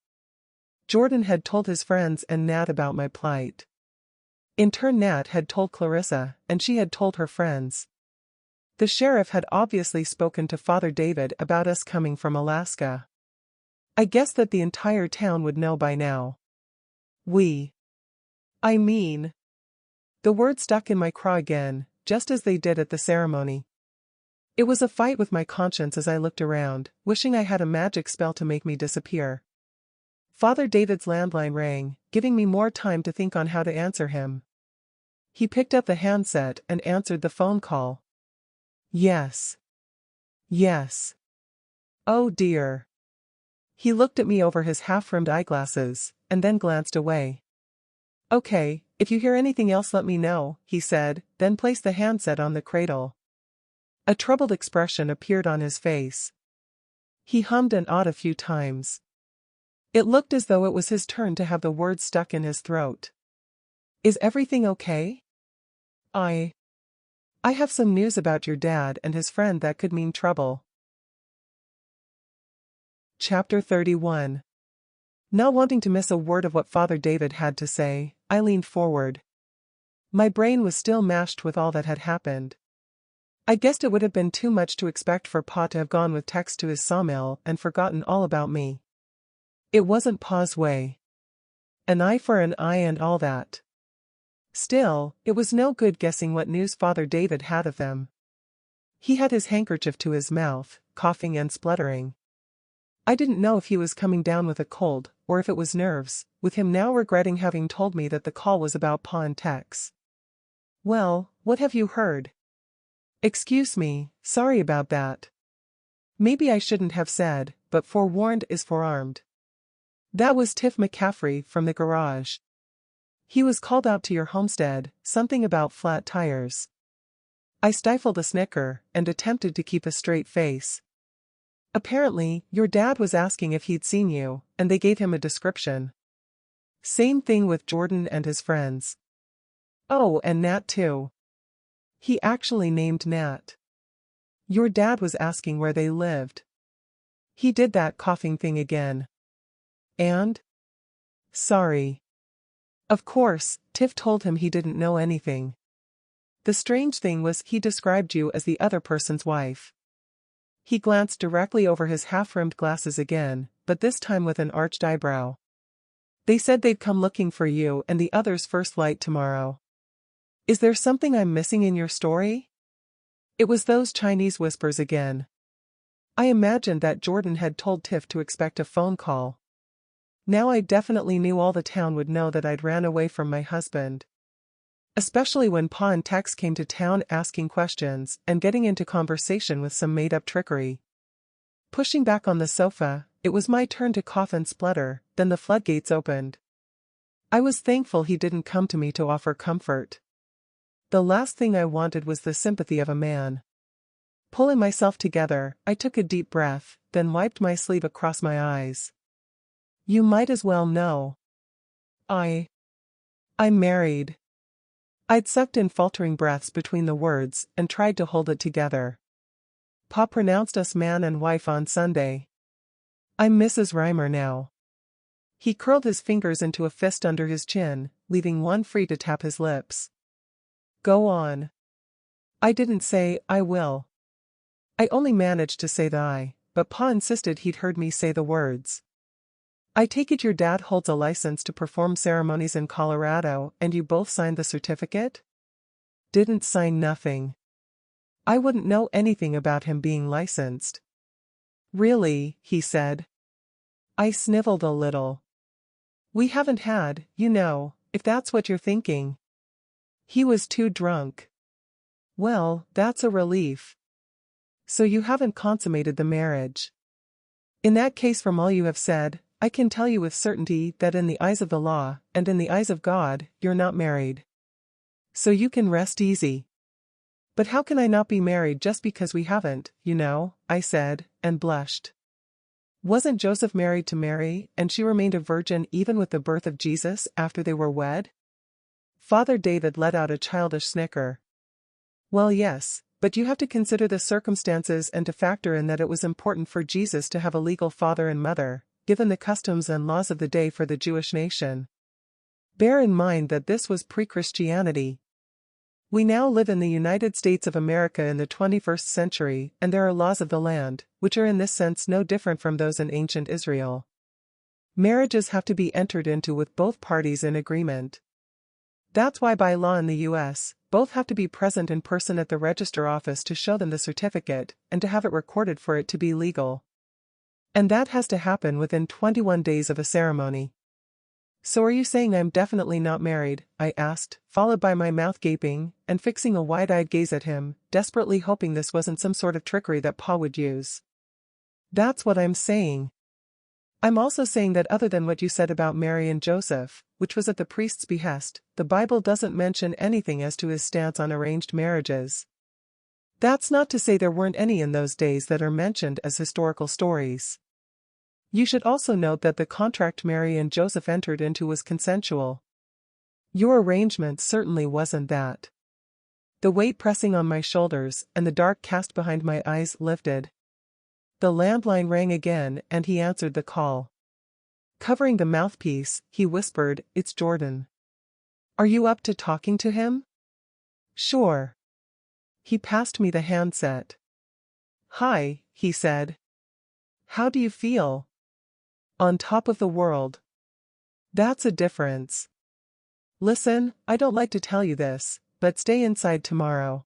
Jordan had told his friends and Nat about my plight. In turn, Nat had told Clarissa, and she had told her friends. The sheriff had obviously spoken to Father David about us coming from Alaska. I guessed that the entire town would know by now. I mean. The word stuck in my craw again, just as they did at the ceremony. It was a fight with my conscience as I looked around, wishing I had a magic spell to make me disappear. Father David's landline rang, giving me more time to think on how to answer him. He picked up the handset and answered the phone call. Yes. Oh dear. He looked at me over his half-rimmed eyeglasses, and then glanced away. Okay, if you hear anything else let me know, he said, then placed the handset on the cradle. A troubled expression appeared on his face. He hummed and awed a few times. It looked as though it was his turn to have the words stuck in his throat. Is everything okay? I have some news about your dad and his friend that could mean trouble. Chapter 31. Not wanting to miss a word of what Father David had to say, I leaned forward. My brain was still mashed with all that had happened. I guessed it would have been too much to expect for Pa to have gone with Tex to his sawmill and forgotten all about me. It wasn't Pa's way. An eye for an eye and all that. Still, it was no good guessing what news Father David had of them. He had his handkerchief to his mouth, coughing and spluttering. I didn't know if he was coming down with a cold, or if it was nerves, with him now regretting having told me that the call was about Pa and Tex. Well, what have you heard? Excuse me, sorry about that. Maybe I shouldn't have said, but forewarned is forearmed. That was Tiff McCaffrey from the garage. He was called out to your homestead, something about flat tires. I stifled a snicker, and attempted to keep a straight face. Apparently, your dad was asking if he'd seen you, and they gave him a description. Same thing with Jordan and his friends. Oh, and Nat too. He actually named Nat. Your dad was asking where they lived. He did that coughing thing again. And? Sorry. Of course, Tiff told him he didn't know anything. The strange thing was he described you as the other person's wife. He glanced directly over his half-rimmed glasses again, but this time with an arched eyebrow. They said they'd come looking for you and the others first light tomorrow. Is there something I'm missing in your story? It was those Chinese whispers again. I imagined that Jordan had told Tiff to expect a phone call. Now I definitely knew all the town would know that I'd ran away from my husband. Especially when Pa and Tex came to town asking questions and getting into conversation with some made-up trickery. Pushing back on the sofa, it was my turn to cough and splutter, then the floodgates opened. I was thankful he didn't come to me to offer comfort. The last thing I wanted was the sympathy of a man. Pulling myself together, I took a deep breath, then wiped my sleeve across my eyes. You might as well know. I'm married. I'd sucked in faltering breaths between the words and tried to hold it together. Pa pronounced us man and wife on Sunday. I'm Mrs. Reimer now. He curled his fingers into a fist under his chin, leaving one free to tap his lips. Go on. I didn't say, I will. I only managed to say the I, but Pa insisted he'd heard me say the words. I take it your dad holds a license to perform ceremonies in Colorado and you both signed the certificate? Didn't sign nothing. I wouldn't know anything about him being licensed. Really, he said. I sniveled a little. We haven't had, if that's what you're thinking. He was too drunk. Well, that's a relief. So you haven't consummated the marriage. In that case, from all you have said, I can tell you with certainty that in the eyes of the law, and in the eyes of God, you're not married. So you can rest easy. But how can I not be married just because we haven't, I said, and blushed. Wasn't Joseph married to Mary, and she remained a virgin even with the birth of Jesus after they were wed? Father David let out a childish snicker. Well, yes, but you have to consider the circumstances and to factor in that it was important for Jesus to have a legal father and mother, given the customs and laws of the day for the Jewish nation. Bear in mind that this was pre-Christianity. We now live in the United States of America in the 21st century, and there are laws of the land, which are in this sense no different from those in ancient Israel. Marriages have to be entered into with both parties in agreement. That's why by law in the U.S., both have to be present in person at the register office to show them the certificate, and to have it recorded for it to be legal. And that has to happen within 21 days of a ceremony. So are you saying I'm definitely not married? I asked, followed by my mouth gaping, and fixing a wide-eyed gaze at him, desperately hoping this wasn't some sort of trickery that Pa would use. That's what I'm saying. I'm also saying that other than what you said about Mary and Joseph, which was at the priest's behest, the Bible doesn't mention anything as to his stance on arranged marriages. That's not to say there weren't any in those days that are mentioned as historical stories. You should also note that the contract Mary and Joseph entered into was consensual. Your arrangement certainly wasn't that. The weight pressing on my shoulders and the dark cast behind my eyes lifted. The landline rang again and he answered the call. Covering the mouthpiece, he whispered, "It's Jordan. Are you up to talking to him?" "Sure." He passed me the handset. "Hi," he said. "How do you feel?" "On top of the world." "That's a difference." "Listen, I don't like to tell you this, but stay inside tomorrow.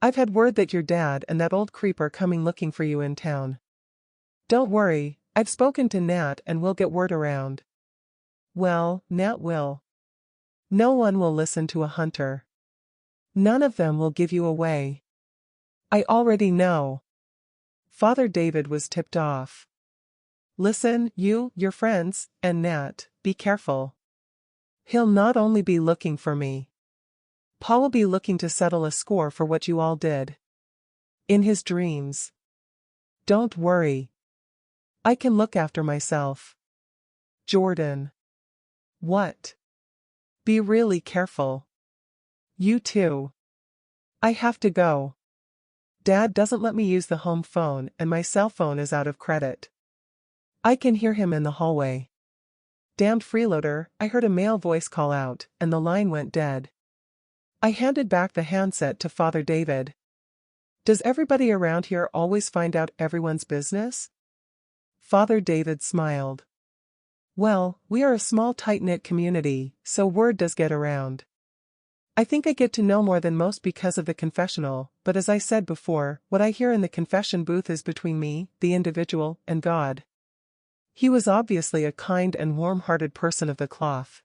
I've had word that your dad and that old creep are coming looking for you in town. Don't worry, I've spoken to Nat and we'll get word around." "Well, Nat will. No one will listen to a hunter. None of them will give you away. I already know." Father David was tipped off. "Listen, you, your friends, and Nat, be careful. He'll not only be looking for me. Pa will be looking to settle a score for what you all did. In his dreams. Don't worry. I can look after myself." "Jordan." "What?" "Be really careful. You too. I have to go. Dad doesn't let me use the home phone and my cell phone is out of credit. I can hear him in the hallway." "Damned freeloader," I heard a male voice call out, and the line went dead. I handed back the handset to Father David. "Does everybody around here always find out everyone's business?" Father David smiled. "Well, we are a small tight-knit community, so word does get around. I think I get to know more than most because of the confessional, but as I said before, what I hear in the confession booth is between me, the individual, and God." He was obviously a kind and warm-hearted person of the cloth.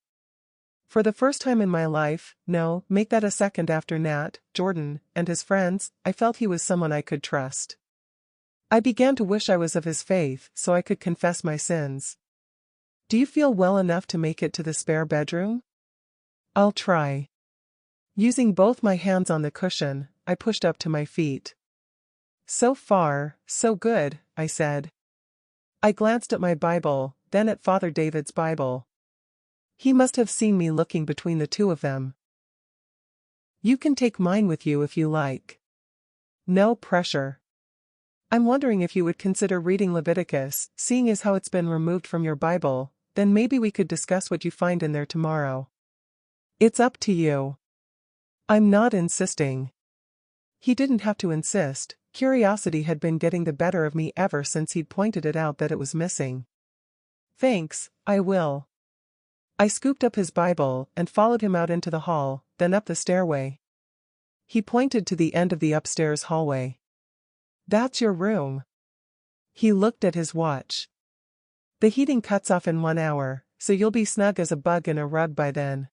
For the first time in my life, no, make that a second after Nat, Jordan, and his friends, I felt he was someone I could trust. I began to wish I was of his faith so I could confess my sins. "Do you feel well enough to make it to the spare bedroom?" "I'll try." Using both my hands on the cushion, I pushed up to my feet. "So far, so good," I said. I glanced at my Bible, then at Father David's Bible. He must have seen me looking between the two of them. "You can take mine with you if you like." "No pressure. I'm wondering if you would consider reading Leviticus, seeing as how it's been removed from your Bible, then maybe we could discuss what you find in there tomorrow." "It's up to you." "I'm not insisting." He didn't have to insist. Curiosity had been getting the better of me ever since he'd pointed it out that it was missing. "Thanks, I will." I scooped up his Bible and followed him out into the hall, then up the stairway. He pointed to the end of the upstairs hallway. That's your room. He looked at his watch. The heating cuts off in 1 hour, so you'll be snug as a bug in a rug by then.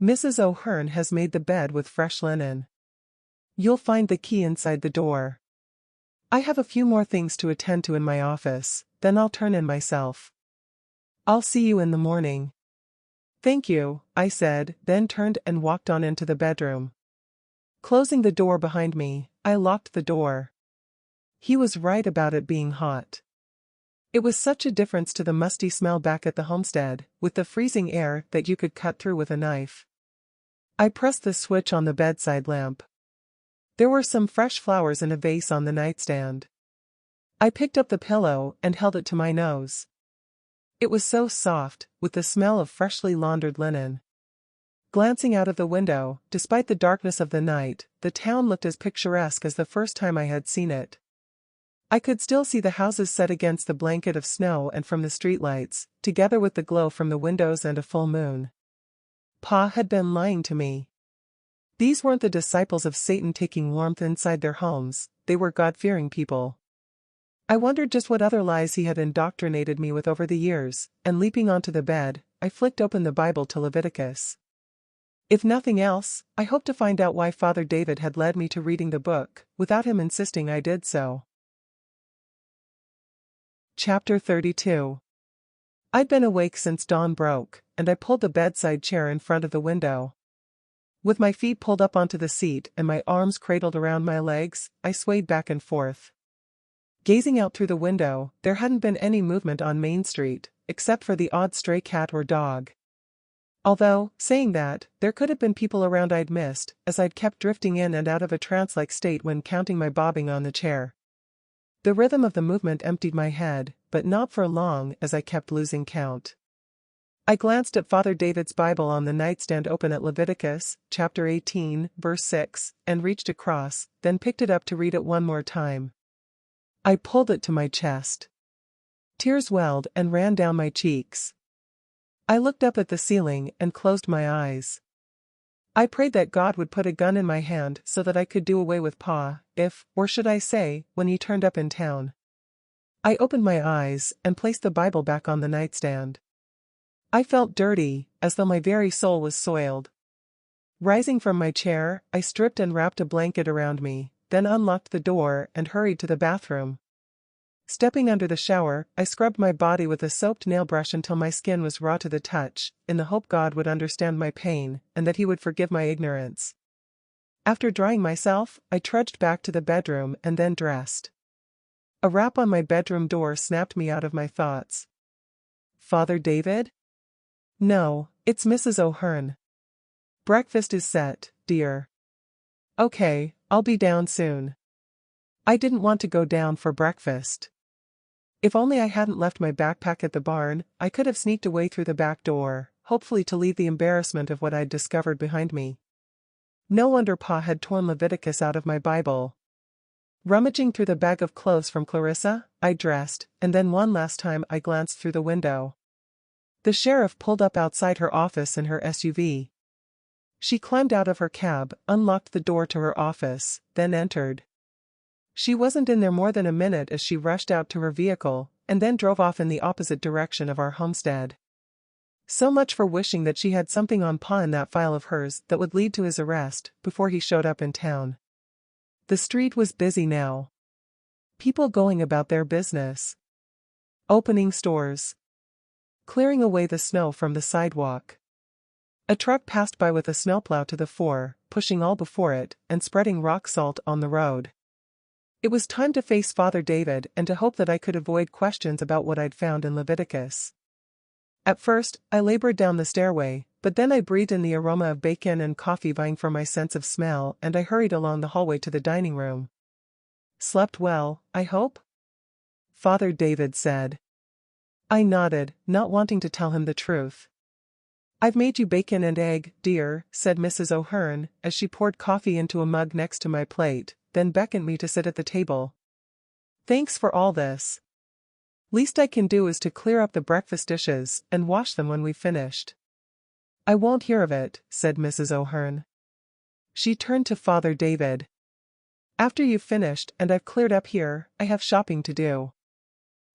Mrs. O'Hearn has made the bed with fresh linen. You'll find the key inside the door. I have a few more things to attend to in my office, then I'll turn in myself. I'll see you in the morning. Thank you, I said, then turned and walked on into the bedroom. Closing the door behind me, I locked the door. He was right about it being hot. It was such a difference to the musty smell back at the homestead, with the freezing air that you could cut through with a knife. I pressed the switch on the bedside lamp. There were some fresh flowers in a vase on the nightstand. I picked up the pillow and held it to my nose. It was so soft, with the smell of freshly laundered linen. Glancing out of the window, despite the darkness of the night, the town looked as picturesque as the first time I had seen it. I could still see the houses set against the blanket of snow and from the streetlights, together with the glow from the windows and a full moon. Pa had been lying to me. These weren't the disciples of Satan taking warmth inside their homes, they were God-fearing people. I wondered just what other lies he had indoctrinated me with over the years, and leaping onto the bed, I flicked open the Bible to Leviticus. If nothing else, I hoped to find out why Father David had led me to reading the book, without him insisting I did so. Chapter 32. I'd been awake since dawn broke, and I pulled the bedside chair in front of the window. With my feet pulled up onto the seat and my arms cradled around my legs, I swayed back and forth. Gazing out through the window, there hadn't been any movement on Main Street, except for the odd stray cat or dog. Although, saying that, there could have been people around I'd missed, as I'd kept drifting in and out of a trance-like state when counting my bobbing on the chair. The rhythm of the movement emptied my head, but not for long as I kept losing count. I glanced at Father David's Bible on the nightstand open at Leviticus, chapter 18, verse 6, and reached across, then picked it up to read it one more time. I pulled it to my chest. Tears welled and ran down my cheeks. I looked up at the ceiling and closed my eyes. I prayed that God would put a gun in my hand so that I could do away with Pa, if, or should I say, when he turned up in town. I opened my eyes and placed the Bible back on the nightstand. I felt dirty, as though my very soul was soiled. Rising from my chair, I stripped and wrapped a blanket around me, then unlocked the door and hurried to the bathroom. Stepping under the shower, I scrubbed my body with a soaped nail brush until my skin was raw to the touch, in the hope God would understand my pain, and that he would forgive my ignorance. After drying myself, I trudged back to the bedroom and then dressed. A rap on my bedroom door snapped me out of my thoughts. Father David? No, it's Mrs. O'Hearn. Breakfast is set, dear. Okay, I'll be down soon. I didn't want to go down for breakfast. If only I hadn't left my backpack at the barn, I could have sneaked away through the back door, hopefully to leave the embarrassment of what I'd discovered behind me. No wonder Pa had torn Leviticus out of my Bible. Rummaging through the bag of clothes from Clarissa, I dressed, and then one last time I glanced through the window. The sheriff pulled up outside her office in her SUV. She climbed out of her cab, unlocked the door to her office, then entered. She wasn't in there more than a minute as she rushed out to her vehicle, and then drove off in the opposite direction of our homestead. So much for wishing that she had something on Pa in that file of hers that would lead to his arrest before he showed up in town. The street was busy now. People going about their business. Opening stores. Clearing away the snow from the sidewalk. A truck passed by with a snowplow to the fore, pushing all before it, and spreading rock salt on the road. It was time to face Father David and to hope that I could avoid questions about what I'd found in Leviticus. At first, I labored down the stairway, but then I breathed in the aroma of bacon and coffee vying for my sense of smell, and I hurried along the hallway to the dining room. Slept well, I hope? Father David said. I nodded, not wanting to tell him the truth. I've made you bacon and egg, dear, said Mrs. O'Hearn, as she poured coffee into a mug next to my plate, then beckoned me to sit at the table. Thanks for all this. Least I can do is to clear up the breakfast dishes and wash them when we've finished. I won't hear of it, said Mrs. O'Hearn. She turned to Father David. After you've finished and I've cleared up here, I have shopping to do.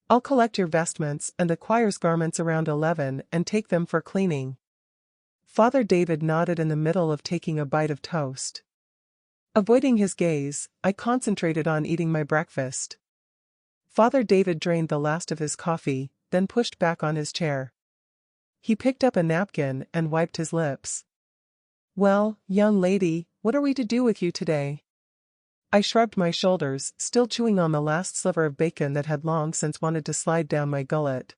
I'll collect your vestments and the choir's garments around 11 and take them for cleaning. Father David nodded in the middle of taking a bite of toast. Avoiding his gaze, I concentrated on eating my breakfast. Father David drained the last of his coffee, then pushed back on his chair. He picked up a napkin and wiped his lips. Well, young lady, what are we to do with you today? I shrugged my shoulders, still chewing on the last sliver of bacon that had long since wanted to slide down my gullet.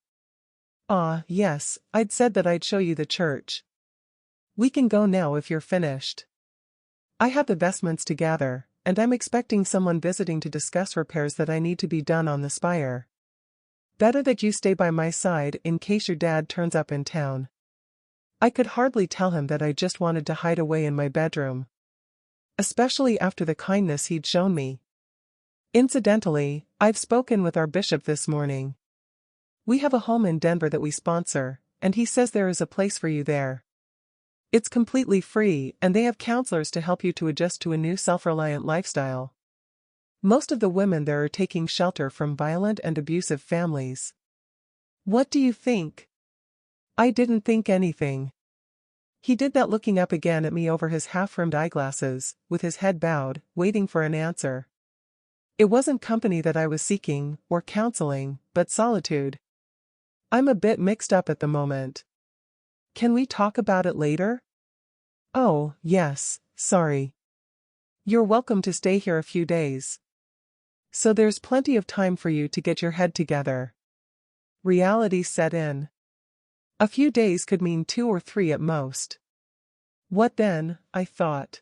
Ah, yes, I'd said that I'd show you the church. We can go now if you're finished. I have the vestments to gather, and I'm expecting someone visiting to discuss repairs that I need to be done on the spire. Better that you stay by my side in case your dad turns up in town. I could hardly tell him that I just wanted to hide away in my bedroom. Especially after the kindness he'd shown me. Incidentally, I've spoken with our bishop this morning. We have a home in Denver that we sponsor, and he says there is a place for you there. It's completely free, and they have counselors to help you to adjust to a new self-reliant lifestyle. Most of the women there are taking shelter from violent and abusive families. What do you think? I didn't think anything. He did that, looking up again at me over his half-rimmed eyeglasses, with his head bowed, waiting for an answer. It wasn't company that I was seeking, or counseling, but solitude. I'm a bit mixed up at the moment. Can we talk about it later? Oh, yes, sorry. You're welcome to stay here a few days. So there's plenty of time for you to get your head together. Reality set in. A few days could mean 2 or 3 at most. What then, I thought.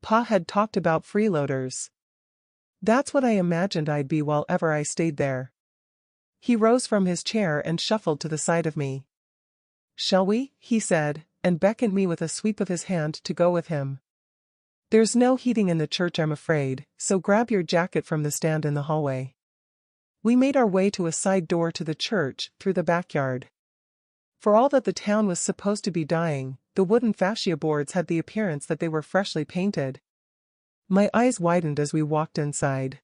Pa had talked about freeloaders. That's what I imagined I'd be while ever I stayed there. He rose from his chair and shuffled to the side of me. Shall we? He said, and beckoned me with a sweep of his hand to go with him. There's no heating in the church, I'm afraid, so grab your jacket from the stand in the hallway. We made our way to a side door to the church, through the backyard. For all that the town was supposed to be dying, the wooden fascia boards had the appearance that they were freshly painted. My eyes widened as we walked inside.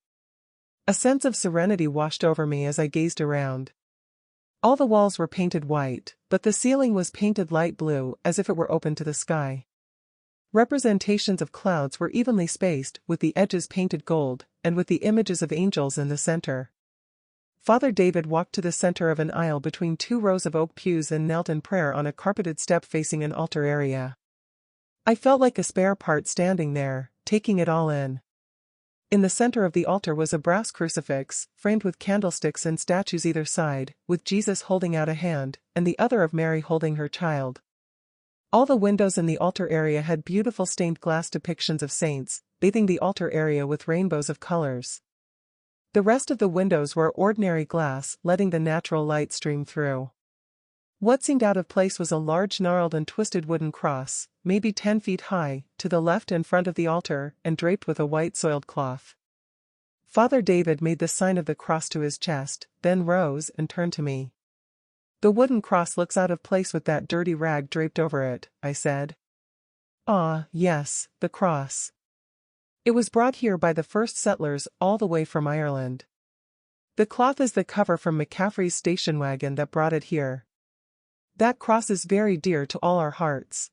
A sense of serenity washed over me as I gazed around. All the walls were painted white, but the ceiling was painted light blue, as if it were open to the sky. Representations of clouds were evenly spaced, with the edges painted gold, and with the images of angels in the center. Father David walked to the center of an aisle between 2 rows of oak pews and knelt in prayer on a carpeted step facing an altar area. I felt like a spare part standing there, taking it all in. In the center of the altar was a brass crucifix, framed with candlesticks and statues either side, with Jesus holding out a hand, and the other of Mary holding her child. All the windows in the altar area had beautiful stained glass depictions of saints, bathing the altar area with rainbows of colors. The rest of the windows were ordinary glass, letting the natural light stream through. What seemed out of place was a large gnarled and twisted wooden cross, maybe 10 feet high, to the left and front of the altar, and draped with a white soiled cloth. Father David made the sign of the cross to his chest, then rose and turned to me. The wooden cross looks out of place with that dirty rag draped over it, I said. Ah, yes, the cross. It was brought here by the first settlers all the way from Ireland. The cloth is the cover from McCaffrey's station wagon that brought it here. That cross is very dear to all our hearts.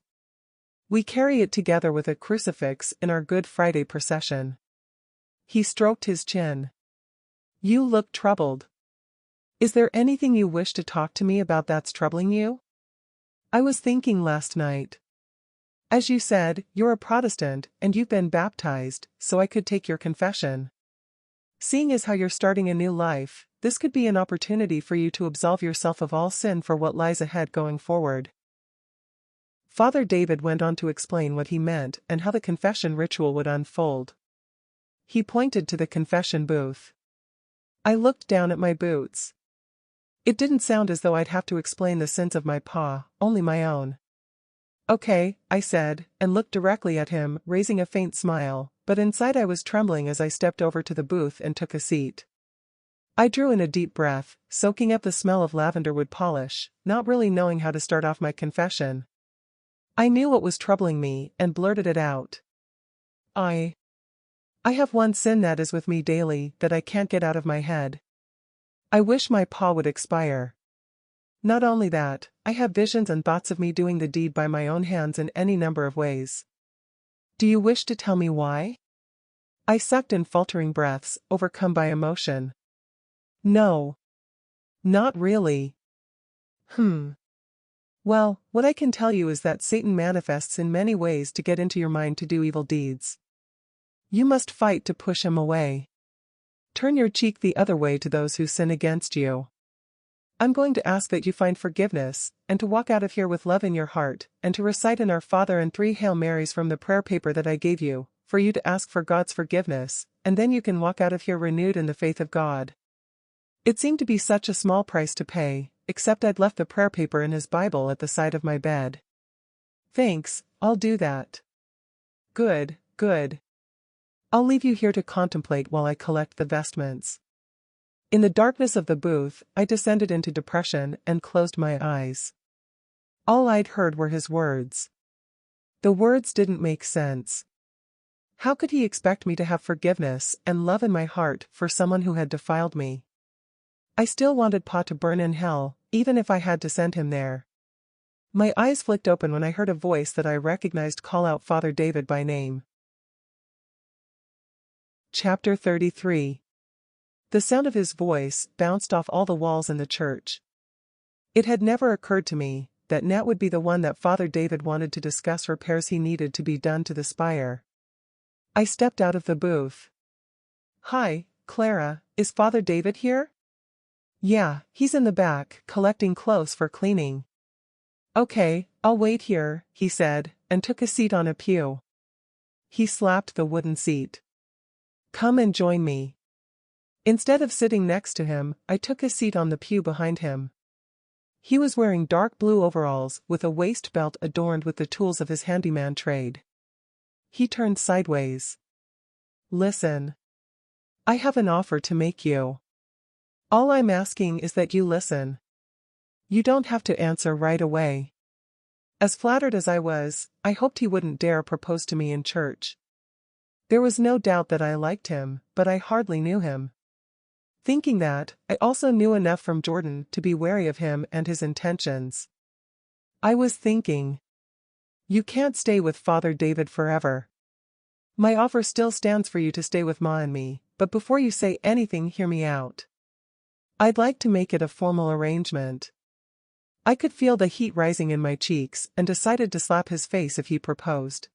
We carry it together with a crucifix in our Good Friday procession. He stroked his chin. You look troubled. Is there anything you wish to talk to me about that's troubling you? I was thinking last night. As you said, you're a Protestant, and you've been baptized, so I could take your confession. Seeing as how you're starting a new life, this could be an opportunity for you to absolve yourself of all sin for what lies ahead going forward. Father David went on to explain what he meant and how the confession ritual would unfold. He pointed to the confession booth. I looked down at my boots. It didn't sound as though I'd have to explain the sins of my pa, only my own. Okay, I said, and looked directly at him, raising a faint smile, but inside I was trembling as I stepped over to the booth and took a seat. I drew in a deep breath, soaking up the smell of lavender wood polish, not really knowing how to start off my confession. I knew what was troubling me and blurted it out. I have one sin that is with me daily that I can't get out of my head. I wish my paw would expire. Not only that, I have visions and thoughts of me doing the deed by my own hands in any number of ways. Do you wish to tell me why? I sucked in faltering breaths, overcome by emotion. No. Not really. Well, what I can tell you is that Satan manifests in many ways to get into your mind to do evil deeds. You must fight to push him away. Turn your cheek the other way to those who sin against you. I'm going to ask that you find forgiveness, and to walk out of here with love in your heart, and to recite an Our Father and 3 Hail Marys from the prayer paper that I gave you, for you to ask for God's forgiveness, and then you can walk out of here renewed in the faith of God. It seemed to be such a small price to pay, except I'd left the prayer paper and his Bible at the side of my bed. Thanks, I'll do that. Good, good. I'll leave you here to contemplate while I collect the vestments. In the darkness of the booth, I descended into depression and closed my eyes. All I'd heard were his words. The words didn't make sense. How could he expect me to have forgiveness and love in my heart for someone who had defiled me? I still wanted Pa to burn in hell, even if I had to send him there. My eyes flicked open when I heard a voice that I recognized call out Father David by name. Chapter 33. The sound of his voice bounced off all the walls in the church. It had never occurred to me that Nat would be the one that Father David wanted to discuss repairs he needed to be done to the spire. I stepped out of the booth. Hi, Clara, is Father David here? Yeah, he's in the back, collecting clothes for cleaning. Okay, I'll wait here, he said, and took a seat on a pew. He slapped the wooden seat. Come and join me. Instead of sitting next to him, I took a seat on the pew behind him. He was wearing dark blue overalls with a waist belt adorned with the tools of his handyman trade. He turned sideways. Listen. I have an offer to make you. All I'm asking is that you listen. You don't have to answer right away. As flattered as I was, I hoped he wouldn't dare propose to me in church. There was no doubt that I liked him, but I hardly knew him. Thinking that, I also knew enough from Jordan to be wary of him and his intentions. I was thinking. You can't stay with Father David forever. My offer still stands for you to stay with Ma and me, but before you say anything, hear me out. I'd like to make it a formal arrangement. I could feel the heat rising in my cheeks and decided to slap his face if he proposed.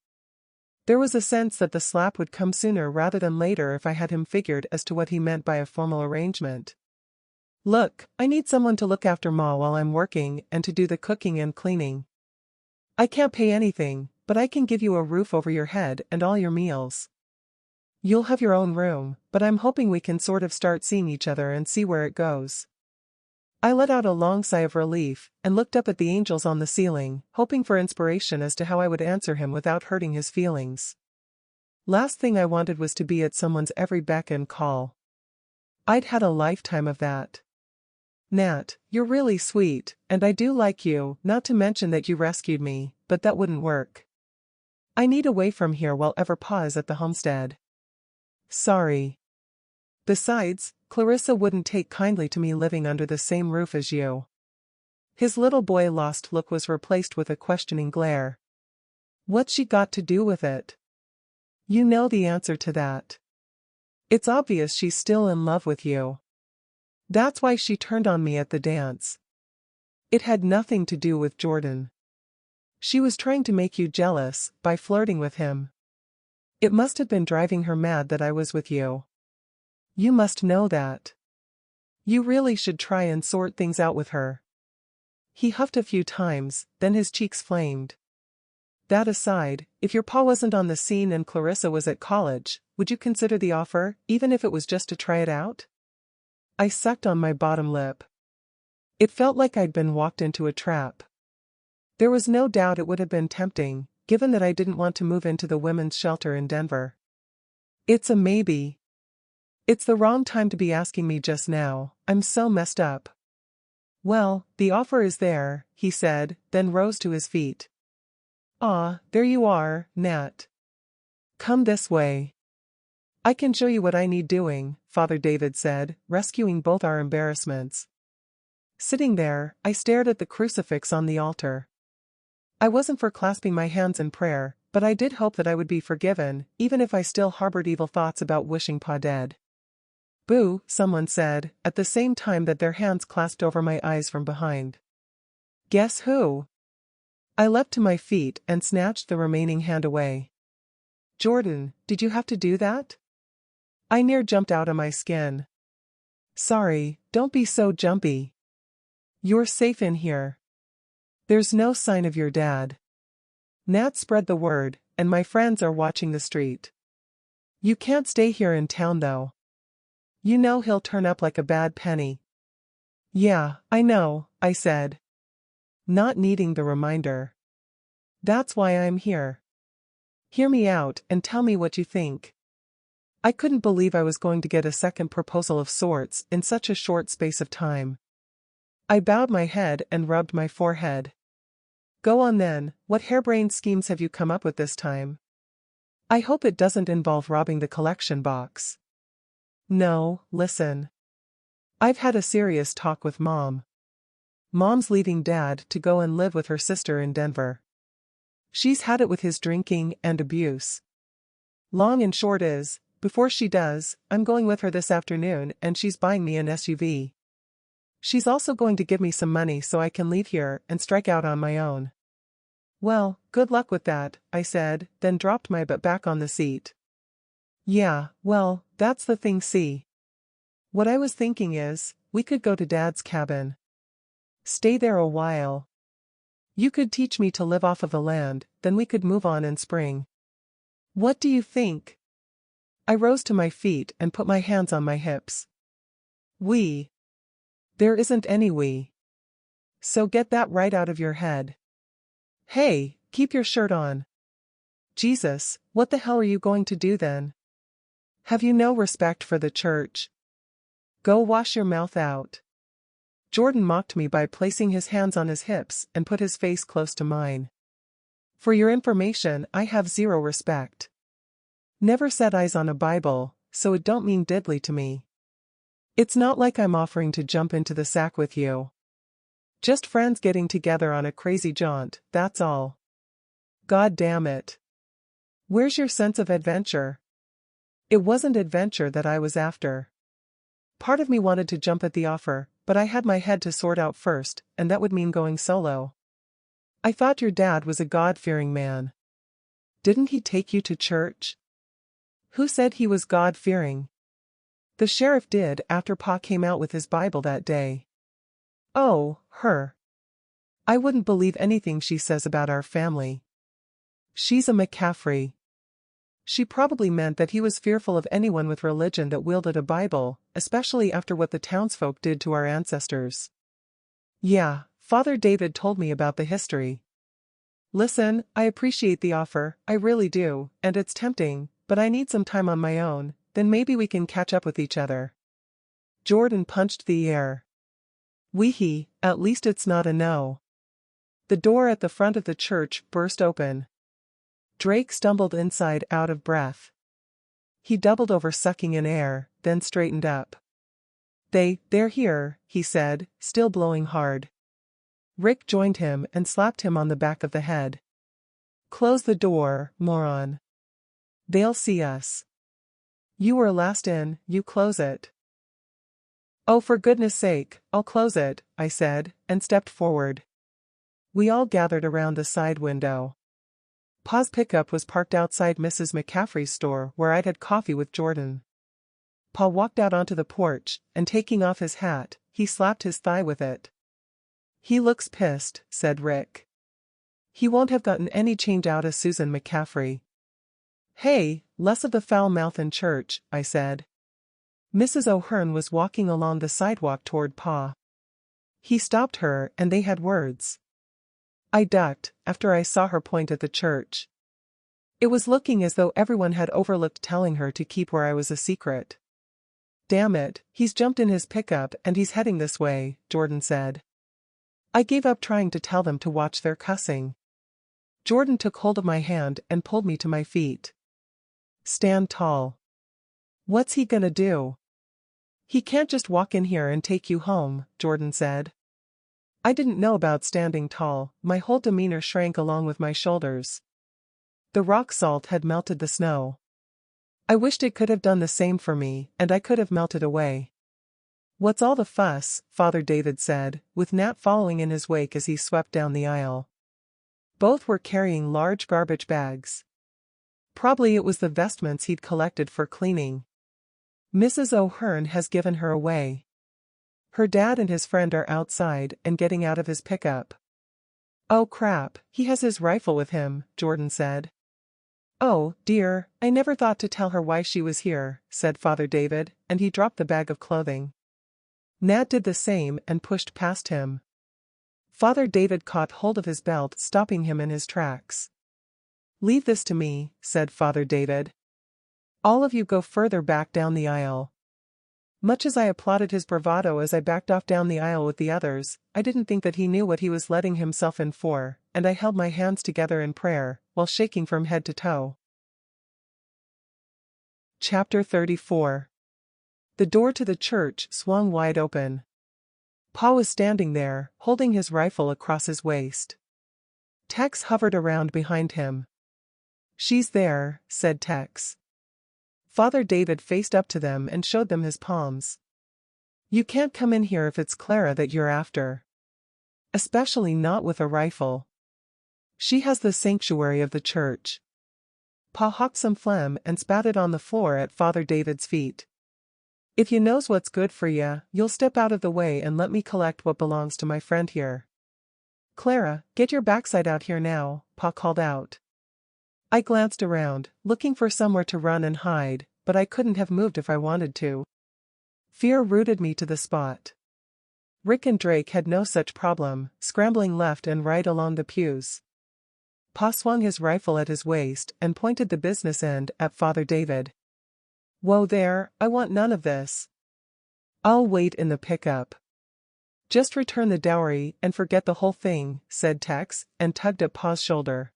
There was a sense that the slap would come sooner rather than later if I had him figured as to what he meant by a formal arrangement. Look, I need someone to look after Ma while I'm working and to do the cooking and cleaning. I can't pay anything, but I can give you a roof over your head and all your meals. You'll have your own room, but I'm hoping we can sort of start seeing each other and see where it goes. I let out a long sigh of relief and looked up at the angels on the ceiling, hoping for inspiration as to how I would answer him without hurting his feelings. Last thing I wanted was to be at someone's every beck and call. I'd had a lifetime of that. Nat, you're really sweet, and I do like you, not to mention that you rescued me, but that wouldn't work. I need away from here while ever Pa is at the homestead. Sorry. Besides, Clarissa wouldn't take kindly to me living under the same roof as you. His little boy-lost look was replaced with a questioning glare. What's she got to do with it? You know the answer to that. It's obvious she's still in love with you. That's why she turned on me at the dance. It had nothing to do with Jordan. She was trying to make you jealous by flirting with him. It must have been driving her mad that I was with you. You must know that. You really should try and sort things out with her. He huffed a few times, then his cheeks flamed. That aside, if your pa wasn't on the scene and Clarissa was at college, would you consider the offer, even if it was just to try it out? I sucked on my bottom lip. It felt like I'd been walked into a trap. There was no doubt it would have been tempting, given that I didn't want to move into the women's shelter in Denver. It's a maybe. It's the wrong time to be asking me just now, I'm so messed up. Well, the offer is there, he said, then rose to his feet. Ah, there you are, Nat. Come this way. I can show you what I need doing, Father David said, rescuing both our embarrassments. Sitting there, I stared at the crucifix on the altar. I wasn't for clasping my hands in prayer, but I did hope that I would be forgiven, even if I still harbored evil thoughts about wishing Pa dead. Boo, someone said, at the same time that their hands clasped over my eyes from behind. Guess who? I leapt to my feet and snatched the remaining hand away. Jordan, did you have to do that? I near jumped out of my skin. Sorry, don't be so jumpy. You're safe in here. There's no sign of your dad. Nat spread the word, and my friends are watching the street. You can't stay here in town though. You know he'll turn up like a bad penny. Yeah, I know, I said, not needing the reminder. That's why I'm here. Hear me out and tell me what you think. I couldn't believe I was going to get a second proposal of sorts in such a short space of time. I bowed my head and rubbed my forehead. Go on then, what harebrained schemes have you come up with this time? I hope it doesn't involve robbing the collection box. No, listen. I've had a serious talk with Mom. Mom's leaving Dad to go and live with her sister in Denver. She's had it with his drinking and abuse. Long and short is, before she does, I'm going with her this afternoon and she's buying me an SUV. She's also going to give me some money so I can leave here and strike out on my own. Well, good luck with that, I said, then dropped my butt back on the seat. Yeah, well, that's the thing, see. What I was thinking is, we could go to Dad's cabin. Stay there a while. You could teach me to live off of the land, then we could move on in spring. What do you think? I rose to my feet and put my hands on my hips. We. There isn't any we. So get that right out of your head. Hey, keep your shirt on. Jesus, what the hell are you going to do then? Have you no respect for the church? Go wash your mouth out. Jordan mocked me by placing his hands on his hips and put his face close to mine. For your information, I have zero respect. Never set eyes on a Bible, so it don't mean diddly to me. It's not like I'm offering to jump into the sack with you. Just friends getting together on a crazy jaunt, that's all. God damn it. Where's your sense of adventure? It wasn't adventure that I was after. Part of me wanted to jump at the offer, but I had my head to sort out first, and that would mean going solo. I thought your dad was a God-fearing man. Didn't he take you to church? Who said he was God-fearing? The sheriff did after Pa came out with his Bible that day. Oh, her. I wouldn't believe anything she says about our family. She's a McCaffrey. She probably meant that he was fearful of anyone with religion that wielded a Bible, especially after what the townsfolk did to our ancestors. Yeah, Father David told me about the history. Listen, I appreciate the offer, I really do, and it's tempting, but I need some time on my own, then maybe we can catch up with each other. Jordan punched the air. Weehee, at least it's not a no. The door at the front of the church burst open. Drake stumbled inside out of breath. He doubled over sucking in air, then straightened up. They're here, he said, still blowing hard. Rick joined him and slapped him on the back of the head. Close the door, moron. They'll see us. You were last in, you close it. Oh, for goodness sake, I'll close it, I said, and stepped forward. We all gathered around the side window. Pa's pickup was parked outside Mrs. McCaffrey's store where I'd had coffee with Jordan. Pa walked out onto the porch, and taking off his hat, he slapped his thigh with it. He looks pissed, said Rick. He won't have gotten any change out of Susan McCaffrey. Hey, less of the foul mouth in church, I said. Mrs. O'Hearn was walking along the sidewalk toward Pa. He stopped her and they had words. I ducked, after I saw her point at the church. It was looking as though everyone had overlooked telling her to keep where I was a secret. Damn it, he's jumped in his pickup and he's heading this way, Jordan said. I gave up trying to tell them to watch their cussing. Jordan took hold of my hand and pulled me to my feet. Stand tall. What's he gonna do? He can't just walk in here and take you home, Jordan said. I didn't know about standing tall, my whole demeanor shrank along with my shoulders. The rock salt had melted the snow. I wished it could have done the same for me, and I could have melted away. What's all the fuss, Father David said, with Nat following in his wake as he swept down the aisle. Both were carrying large garbage bags. Probably it was the vestments he'd collected for cleaning. Mrs. O'Hearn has given her away. Her dad and his friend are outside and getting out of his pickup. Oh crap, he has his rifle with him, Jordan said. Oh, dear, I never thought to tell her why she was here, said Father David, and he dropped the bag of clothing. Nat did the same and pushed past him. Father David caught hold of his belt, stopping him in his tracks. Leave this to me, said Father David. All of you go further back down the aisle. Much as I applauded his bravado as I backed off down the aisle with the others, I didn't think that he knew what he was letting himself in for, and I held my hands together in prayer, while shaking from head to toe. Chapter 34. The door to the church swung wide open. Pa was standing there, holding his rifle across his waist. Tex hovered around behind him. She's there, said Tex. Father David faced up to them and showed them his palms. You can't come in here if it's Clara that you're after. Especially not with a rifle. She has the sanctuary of the church. Pa hawked some phlegm and spat it on the floor at Father David's feet. If you knows what's good for ya, you'll step out of the way and let me collect what belongs to my friend here. Clara, get your backside out here now, Pa called out. I glanced around, looking for somewhere to run and hide, but I couldn't have moved if I wanted to. Fear rooted me to the spot. Rick and Drake had no such problem, scrambling left and right along the pews. Pa swung his rifle at his waist and pointed the business end at Father David. Whoa there, I want none of this. I'll wait in the pickup. Just return the dowry and forget the whole thing, said Tex, and tugged at Pa's shoulder.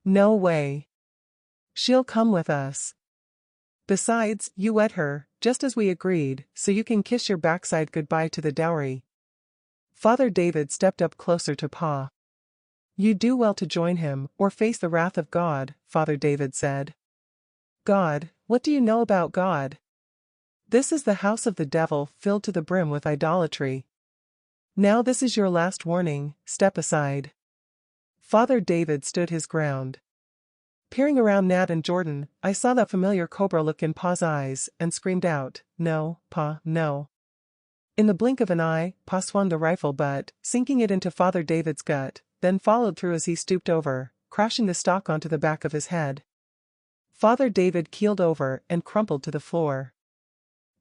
No way. She'll come with us. Besides, you wed her, just as we agreed, so you can kiss your backside goodbye to the dowry. Father David stepped up closer to Pa. You do well to join him, or face the wrath of God, Father David said. God, what do you know about God? This is the house of the devil, filled to the brim with idolatry. Now this is your last warning, step aside. Father David stood his ground. Peering around Nat and Jordan, I saw that familiar cobra look in Pa's eyes, and screamed out, No, Pa, no. In the blink of an eye, Pa swung the rifle butt, sinking it into Father David's gut, then followed through as he stooped over, crashing the stock onto the back of his head. Father David keeled over and crumpled to the floor.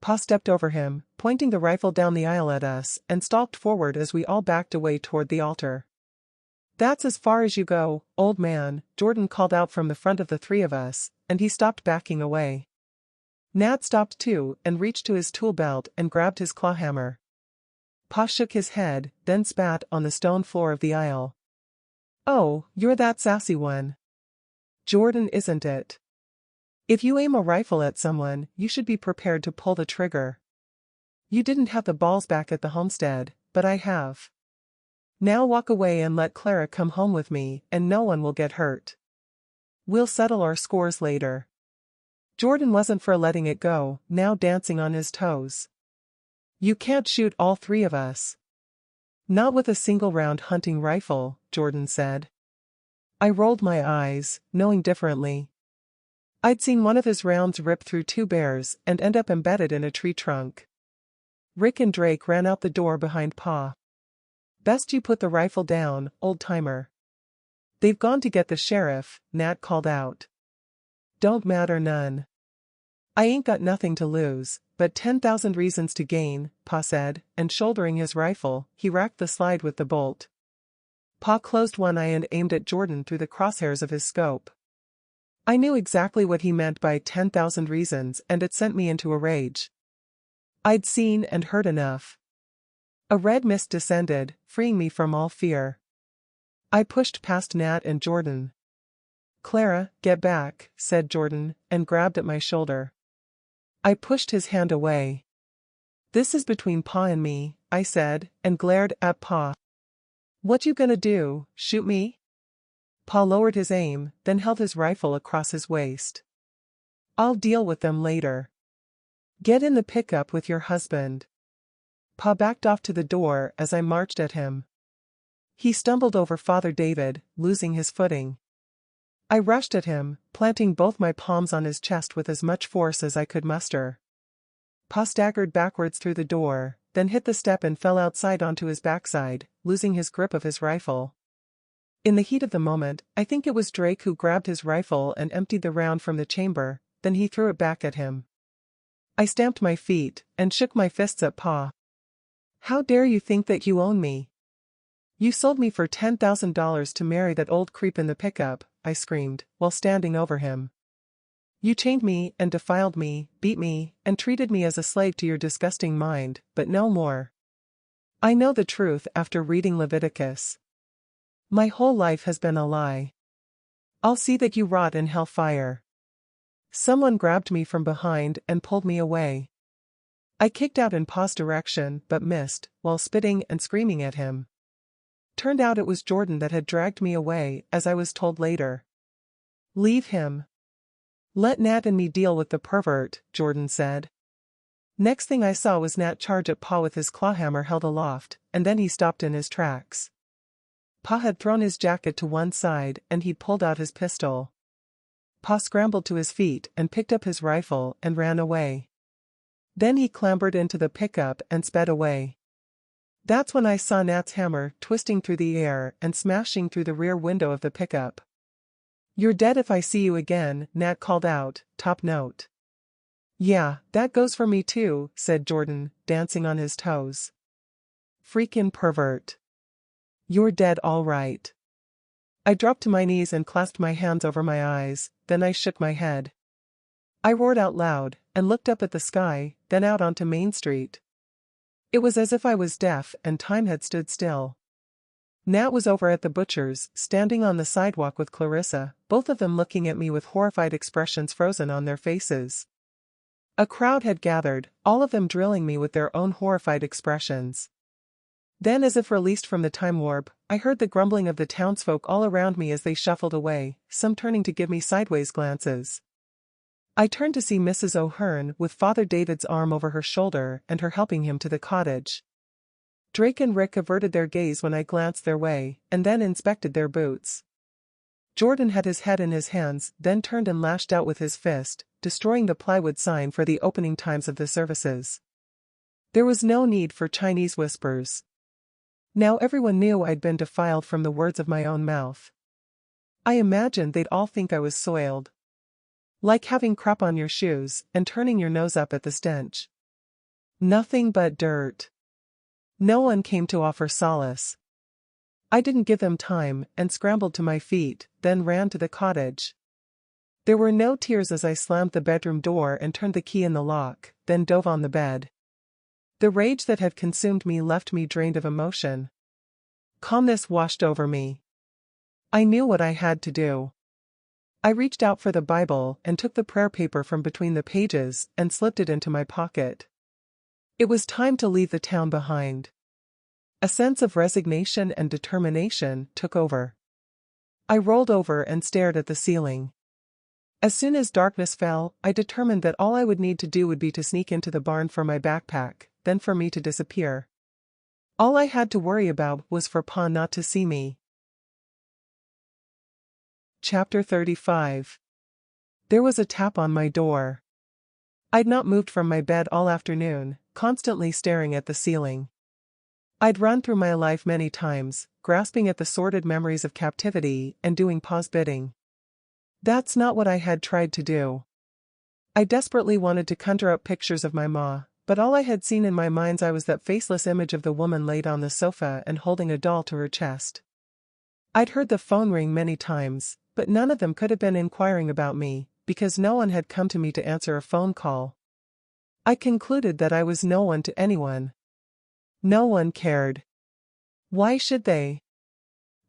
Pa stepped over him, pointing the rifle down the aisle at us, and stalked forward as we all backed away toward the altar. That's as far as you go, old man, Jordan called out from the front of the three of us, and he stopped backing away. Nat stopped too and reached to his tool belt and grabbed his claw hammer. Pa shook his head, then spat on the stone floor of the aisle. Oh, you're that sassy one. Jordan isn't it? If you aim a rifle at someone, you should be prepared to pull the trigger. You didn't have the balls back at the homestead, but I have. Now walk away and let Clara come home with me, and no one will get hurt. We'll settle our scores later. Jordan wasn't for letting it go, now dancing on his toes. You can't shoot all three of us. Not with a single-round hunting rifle, Jordan said. I rolled my eyes, knowing differently. I'd seen one of his rounds rip through two bears and end up embedded in a tree trunk. Rick and Drake ran out the door behind Pa. Best you put the rifle down, old-timer. They've gone to get the sheriff, Nat called out. Don't matter none. I ain't got nothing to lose, but 10,000 reasons to gain, Pa said, and shouldering his rifle, he racked the slide with the bolt. Pa closed one eye and aimed at Jordan through the crosshairs of his scope. I knew exactly what he meant by 10,000 reasons, and it sent me into a rage. I'd seen and heard enough. A red mist descended, freeing me from all fear. I pushed past Nat and Jordan. "Clara, get back," said Jordan, and grabbed at my shoulder. I pushed his hand away. "This is between Pa and me," I said, and glared at Pa. "What you gonna do, shoot me?" Pa lowered his aim, then held his rifle across his waist. "I'll deal with them later. Get in the pickup with your husband." Pa backed off to the door as I marched at him. He stumbled over Father David, losing his footing. I rushed at him, planting both my palms on his chest with as much force as I could muster. Pa staggered backwards through the door, then hit the step and fell outside onto his backside, losing his grip of his rifle. In the heat of the moment, I think it was Drake who grabbed his rifle and emptied the round from the chamber, then he threw it back at him. I stamped my feet, and shook my fists at Pa. "How dare you think that you own me? You sold me for $10,000 to marry that old creep in the pickup," I screamed, while standing over him. "You chained me and defiled me, beat me, and treated me as a slave to your disgusting mind, but no more. I know the truth after reading Leviticus. My whole life has been a lie. I'll see that you rot in hellfire." Someone grabbed me from behind and pulled me away. I kicked out in Pa's direction but missed, while spitting and screaming at him. Turned out it was Jordan that had dragged me away, as I was told later. "Leave him. Let Nat and me deal with the pervert," Jordan said. Next thing I saw was Nat charge at Pa with his clawhammer held aloft, and then he stopped in his tracks. Pa had thrown his jacket to one side and he'd pulled out his pistol. Pa scrambled to his feet and picked up his rifle and ran away. Then he clambered into the pickup and sped away. That's when I saw Nat's hammer twisting through the air and smashing through the rear window of the pickup. "You're dead if I see you again," Nat called out, top note. "Yeah, that goes for me too," said Jordan, dancing on his toes. "Freakin' pervert. You're dead all right." I dropped to my knees and clasped my hands over my eyes, then I shook my head. I roared out loud, and looked up at the sky, then out onto Main Street. It was as if I was deaf and time had stood still. Nat was over at the butcher's, standing on the sidewalk with Clarissa, both of them looking at me with horrified expressions frozen on their faces. A crowd had gathered, all of them drilling me with their own horrified expressions. Then, as if released from the time warp, I heard the grumbling of the townsfolk all around me as they shuffled away, some turning to give me sideways glances. I turned to see Mrs. O'Hearn with Father David's arm over her shoulder and her helping him to the cottage. Drake and Rick averted their gaze when I glanced their way, and then inspected their boots. Jordan had his head in his hands, then turned and lashed out with his fist, destroying the plywood sign for the opening times of the services. There was no need for Chinese whispers. Now everyone knew I'd been defiled from the words of my own mouth. I imagined they'd all think I was soiled. Like having crap on your shoes and turning your nose up at the stench. Nothing but dirt. No one came to offer solace. I didn't give them time and scrambled to my feet, then ran to the cottage. There were no tears as I slammed the bedroom door and turned the key in the lock, then dove on the bed. The rage that had consumed me left me drained of emotion. Calmness washed over me. I knew what I had to do. I reached out for the Bible and took the prayer paper from between the pages and slipped it into my pocket. It was time to leave the town behind. A sense of resignation and determination took over. I rolled over and stared at the ceiling. As soon as darkness fell, I determined that all I would need to do would be to sneak into the barn for my backpack, then for me to disappear. All I had to worry about was for Pa not to see me. Chapter 35. There was a tap on my door. I'd not moved from my bed all afternoon, constantly staring at the ceiling. I'd run through my life many times, grasping at the sordid memories of captivity and doing Pa's bidding. That's not what I had tried to do. I desperately wanted to conjure up pictures of my ma, but all I had seen in my mind's eye was that faceless image of the woman laid on the sofa and holding a doll to her chest. I'd heard the phone ring many times, but none of them could have been inquiring about me, because no one had come to me to answer a phone call. I concluded that I was no one to anyone. No one cared. Why should they?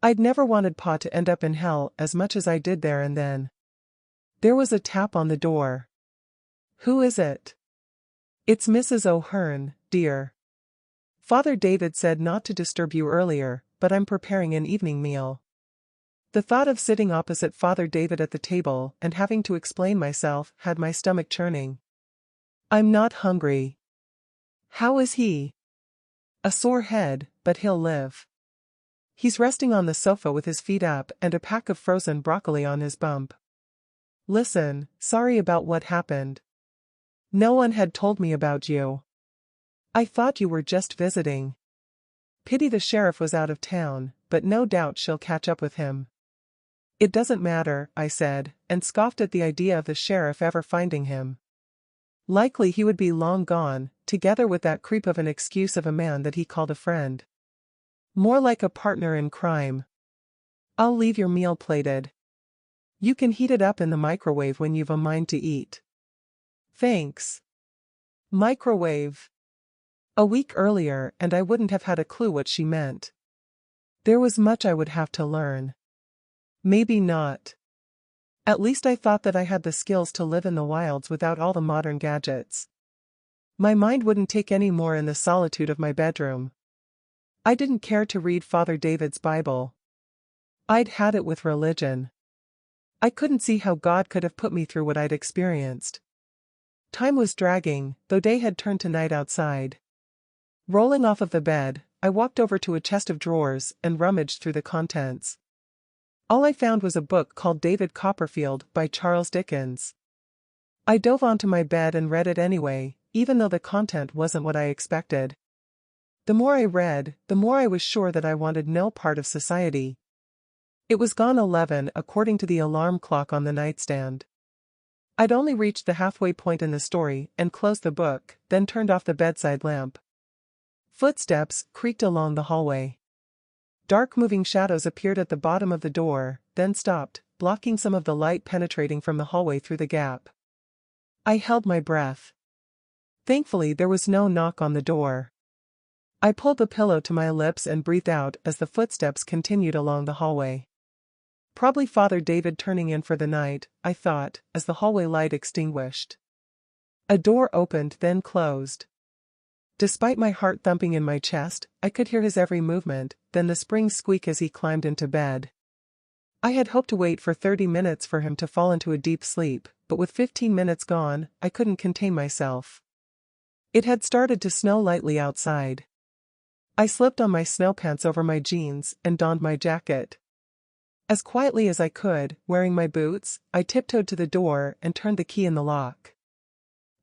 I'd never wanted Pa to end up in hell as much as I did there and then. There was a tap on the door. "Who is it?" "It's Mrs. O'Hearn, dear. Father David said not to disturb you earlier, but I'm preparing an evening meal." The thought of sitting opposite Father David at the table and having to explain myself had my stomach churning. "I'm not hungry." "How is he?" "A sore head, but he'll live. He's resting on the sofa with his feet up and a pack of frozen broccoli on his bump." "Listen, sorry about what happened. No one had told me about you. I thought you were just visiting. Pity the sheriff was out of town, but no doubt she'll catch up with him." "It doesn't matter," I said, and scoffed at the idea of the sheriff ever finding him. Likely he would be long gone, together with that creep of an excuse of a man that he called a friend. More like a partner in crime. "I'll leave your meal plated. You can heat it up in the microwave when you've a mind to eat." "Thanks." Microwave. A week earlier and I wouldn't have had a clue what she meant. There was much I would have to learn. Maybe not. At least I thought that I had the skills to live in the wilds without all the modern gadgets. My mind wouldn't take any more in the solitude of my bedroom. I didn't care to read Father David's Bible. I'd had it with religion. I couldn't see how God could have put me through what I'd experienced. Time was dragging, though day had turned to night outside. Rolling off of the bed, I walked over to a chest of drawers and rummaged through the contents. All I found was a book called David Copperfield by Charles Dickens. I dove onto my bed and read it anyway, even though the content wasn't what I expected. The more I read, the more I was sure that I wanted no part of society. It was gone 11 according to the alarm clock on the nightstand. I'd only reached the halfway point in the story and closed the book, then turned off the bedside lamp. Footsteps creaked along the hallway. Dark moving shadows appeared at the bottom of the door, then stopped, blocking some of the light penetrating from the hallway through the gap. I held my breath. Thankfully there was no knock on the door. I pulled the pillow to my lips and breathed out as the footsteps continued along the hallway. Probably Father David turning in for the night, I thought, as the hallway light extinguished. A door opened then closed. Despite my heart thumping in my chest, I could hear his every movement, then the spring squeak as he climbed into bed. I had hoped to wait for 30 minutes for him to fall into a deep sleep, but with 15 minutes gone, I couldn't contain myself. It had started to snow lightly outside. I slipped on my snow pants over my jeans and donned my jacket. As quietly as I could, wearing my boots, I tiptoed to the door and turned the key in the lock.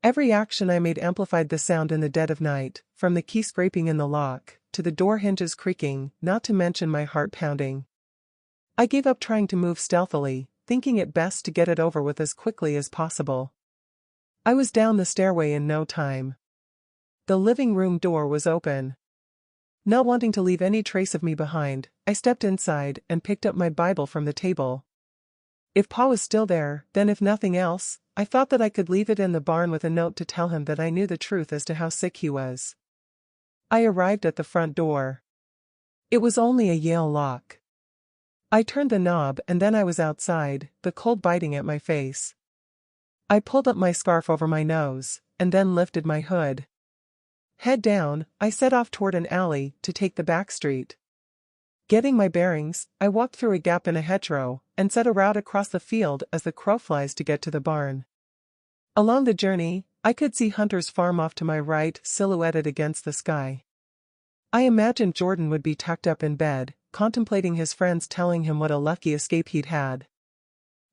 Every action I made amplified the sound in the dead of night, from the key scraping in the lock, to the door hinges creaking, not to mention my heart pounding. I gave up trying to move stealthily, thinking it best to get it over with as quickly as possible. I was down the stairway in no time. The living room door was open. Not wanting to leave any trace of me behind, I stepped inside and picked up my Bible from the table. If Pa was still there, then if nothing else, I thought that I could leave it in the barn with a note to tell him that I knew the truth as to how sick he was. I arrived at the front door. It was only a Yale lock. I turned the knob and then I was outside, the cold biting at my face. I pulled up my scarf over my nose, and then lifted my hood. Head down, I set off toward an alley to take the back street. Getting my bearings, I walked through a gap in a hedgerow, and set a route across the field as the crow flies to get to the barn. Along the journey, I could see Hunter's farm off to my right silhouetted against the sky. I imagined Jordan would be tucked up in bed, contemplating his friends telling him what a lucky escape he'd had.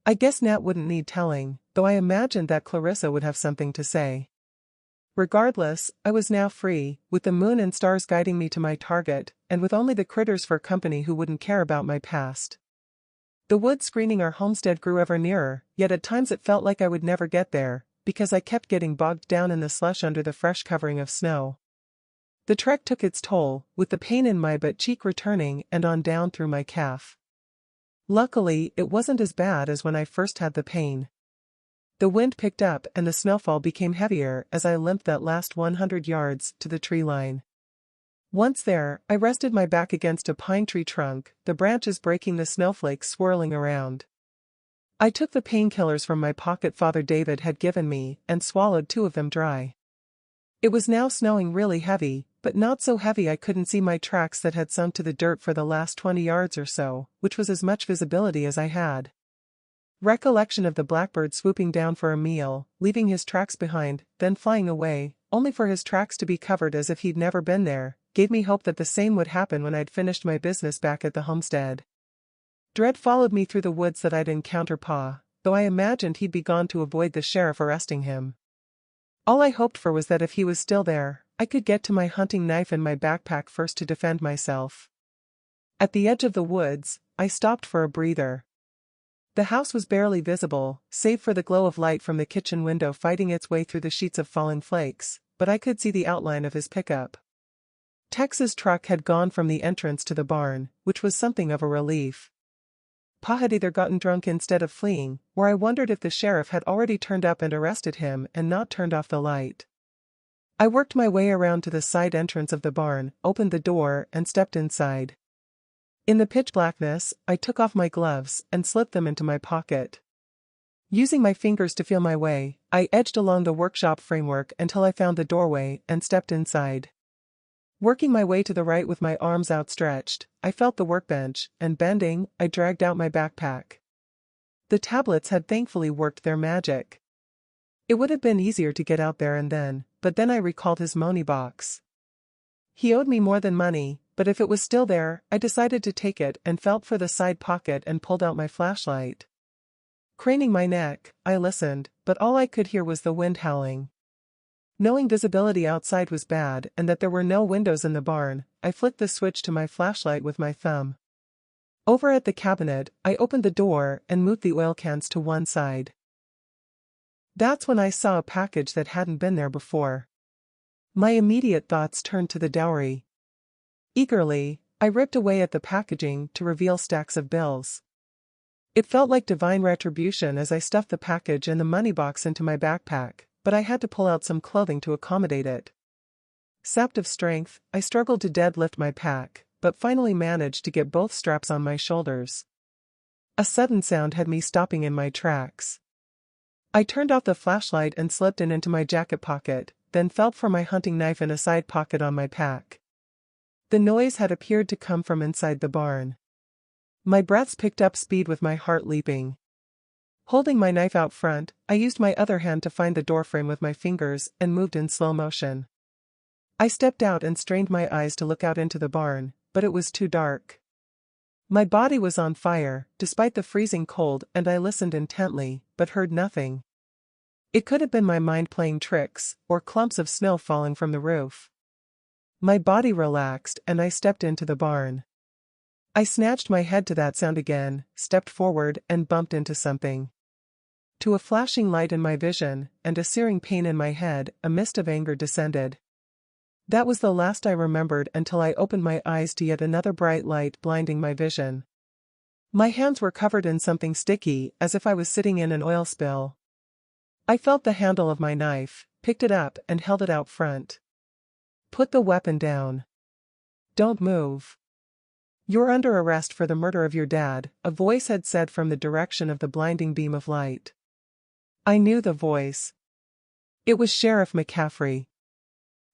I guess Nat wouldn't need telling, though I imagined that Clarissa would have something to say. Regardless, I was now free, with the moon and stars guiding me to my target, and with only the critters for company who wouldn't care about my past. The woods screening our homestead grew ever nearer, yet at times it felt like I would never get there, because I kept getting bogged down in the slush under the fresh covering of snow. The trek took its toll, with the pain in my butt cheek returning and on down through my calf. Luckily, it wasn't as bad as when I first had the pain. The wind picked up and the snowfall became heavier as I limped that last 100 yards to the tree line. Once there, I rested my back against a pine tree trunk, the branches breaking, the snowflakes swirling around. I took the painkillers from my pocket Father David had given me and swallowed 2 of them dry. It was now snowing really heavy, but not so heavy I couldn't see my tracks that had sunk to the dirt for the last 20 yards or so, which was as much visibility as I had. Recollection of the blackbird swooping down for a meal, leaving his tracks behind, then flying away, only for his tracks to be covered as if he'd never been there, gave me hope that the same would happen when I'd finished my business back at the homestead. Dread followed me through the woods that I'd encounter Pa, though I imagined he'd be gone to avoid the sheriff arresting him. All I hoped for was that if he was still there, I could get to my hunting knife in my backpack first to defend myself. At the edge of the woods, I stopped for a breather. The house was barely visible, save for the glow of light from the kitchen window fighting its way through the sheets of falling flakes, but I could see the outline of his pickup. Tex's truck had gone from the entrance to the barn, which was something of a relief. Pa had either gotten drunk instead of fleeing, or I wondered if the sheriff had already turned up and arrested him and not turned off the light. I worked my way around to the side entrance of the barn, opened the door, and stepped inside. In the pitch blackness, I took off my gloves and slipped them into my pocket. Using my fingers to feel my way, I edged along the workshop framework until I found the doorway and stepped inside. Working my way to the right with my arms outstretched, I felt the workbench, and bending, I dragged out my backpack. The tablets had thankfully worked their magic. It would have been easier to get out there and then, but then I recalled his money box. He owed me more than money, but if it was still there, I decided to take it and felt for the side pocket and pulled out my flashlight. Craning my neck, I listened, but all I could hear was the wind howling. Knowing visibility outside was bad and that there were no windows in the barn, I flicked the switch to my flashlight with my thumb. Over at the cabinet, I opened the door and moved the oil cans to one side. That's when I saw a package that hadn't been there before. My immediate thoughts turned to the dowry. Eagerly, I ripped away at the packaging to reveal stacks of bills. It felt like divine retribution as I stuffed the package and the money box into my backpack, but I had to pull out some clothing to accommodate it. Sapped of strength, I struggled to deadlift my pack, but finally managed to get both straps on my shoulders. A sudden sound had me stopping in my tracks. I turned off the flashlight and slipped it into my jacket pocket, then felt for my hunting knife in a side pocket on my pack. The noise had appeared to come from inside the barn. My breaths picked up speed with my heart leaping. Holding my knife out front, I used my other hand to find the doorframe with my fingers and moved in slow motion. I stepped out and strained my eyes to look out into the barn, but it was too dark. My body was on fire, despite the freezing cold, and I listened intently, but heard nothing. It could have been my mind playing tricks, or clumps of snow falling from the roof. My body relaxed and I stepped into the barn. I snatched my head to that sound again, stepped forward and bumped into something. To a flashing light in my vision, and a searing pain in my head, a mist of anger descended. That was the last I remembered until I opened my eyes to yet another bright light blinding my vision. My hands were covered in something sticky, as if I was sitting in an oil spill. I felt the handle of my knife, picked it up and held it out front. Put the weapon down. Don't move. You're under arrest for the murder of your dad, a voice had said from the direction of the blinding beam of light. I knew the voice. It was Sheriff McCaffrey.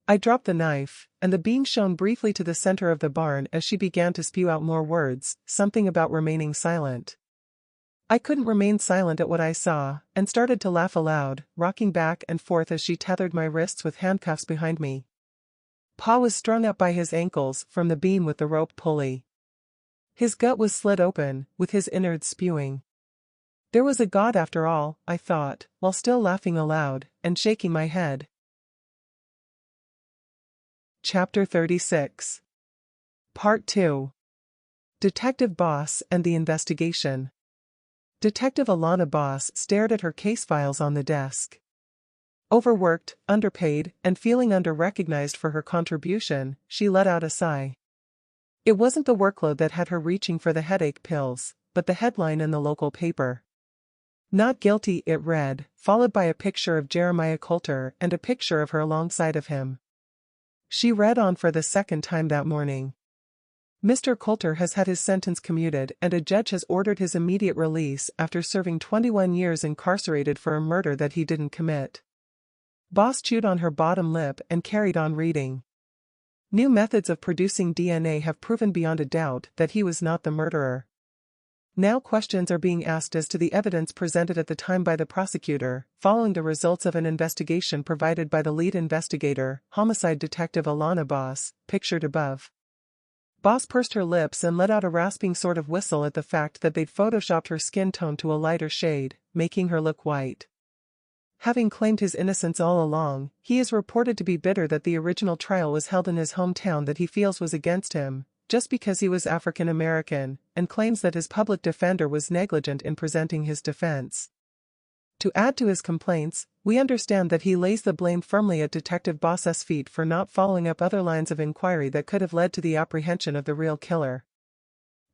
I dropped the knife, and the beam shone briefly to the center of the barn as she began to spew out more words, something about remaining silent. I couldn't remain silent at what I saw, and started to laugh aloud, rocking back and forth as she tethered my wrists with handcuffs behind me. Pa was strung up by his ankles from the beam with the rope pulley. His gut was slit open, with his innards spewing. There was a God after all, I thought, while still laughing aloud, and shaking my head. Chapter 36. Part 2. Detective Boss and the Investigation. Detective Alan Bossé stared at her case files on the desk. Overworked, underpaid, and feeling under-recognized for her contribution, she let out a sigh. It wasn't the workload that had her reaching for the headache pills, but the headline in the local paper. Not guilty, it read, followed by a picture of Jeremiah Coulter and a picture of her alongside of him. She read on for the second time that morning. Mr. Coulter has had his sentence commuted and a judge has ordered his immediate release after serving 21 years incarcerated for a murder that he didn't commit. Boss chewed on her bottom lip and carried on reading. New methods of producing DNA have proven beyond a doubt that he was not the murderer. Now questions are being asked as to the evidence presented at the time by the prosecutor, following the results of an investigation provided by the lead investigator, homicide detective Alan Bossé, pictured above. Boss pursed her lips and let out a rasping sort of whistle at the fact that they'd photoshopped her skin tone to a lighter shade, making her look white. Having claimed his innocence all along, he is reported to be bitter that the original trial was held in his hometown that he feels was against him, just because he was African American, and claims that his public defender was negligent in presenting his defense. To add to his complaints, we understand that he lays the blame firmly at Detective Bossé's feet for not following up other lines of inquiry that could have led to the apprehension of the real killer.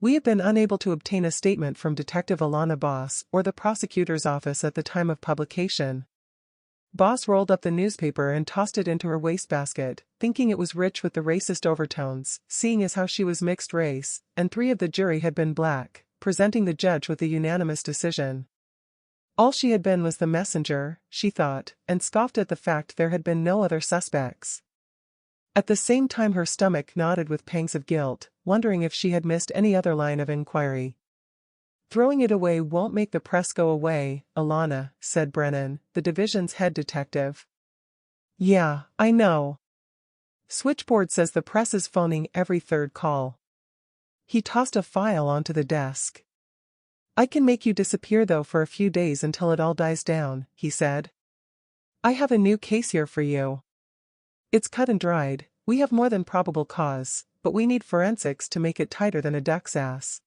We have been unable to obtain a statement from Detective Alan Bossé or the prosecutor's office at the time of publication. Boss rolled up the newspaper and tossed it into her wastebasket, thinking it was rich with the racist overtones, seeing as how she was mixed race, and 3 of the jury had been black, presenting the judge with a unanimous decision. All she had been was the messenger, she thought, and scoffed at the fact there had been no other suspects. At the same time her stomach knotted with pangs of guilt, wondering if she had missed any other line of inquiry. "Throwing it away won't make the press go away, Alana," said Brennan, the division's head detective. "Yeah, I know. Switchboard says the press is phoning every third call." He tossed a file onto the desk. "I can make you disappear though for a few days until it all dies down," he said. "I have a new case here for you. It's cut and dried, we have more than probable cause, but we need forensics to make it tighter than a duck's ass.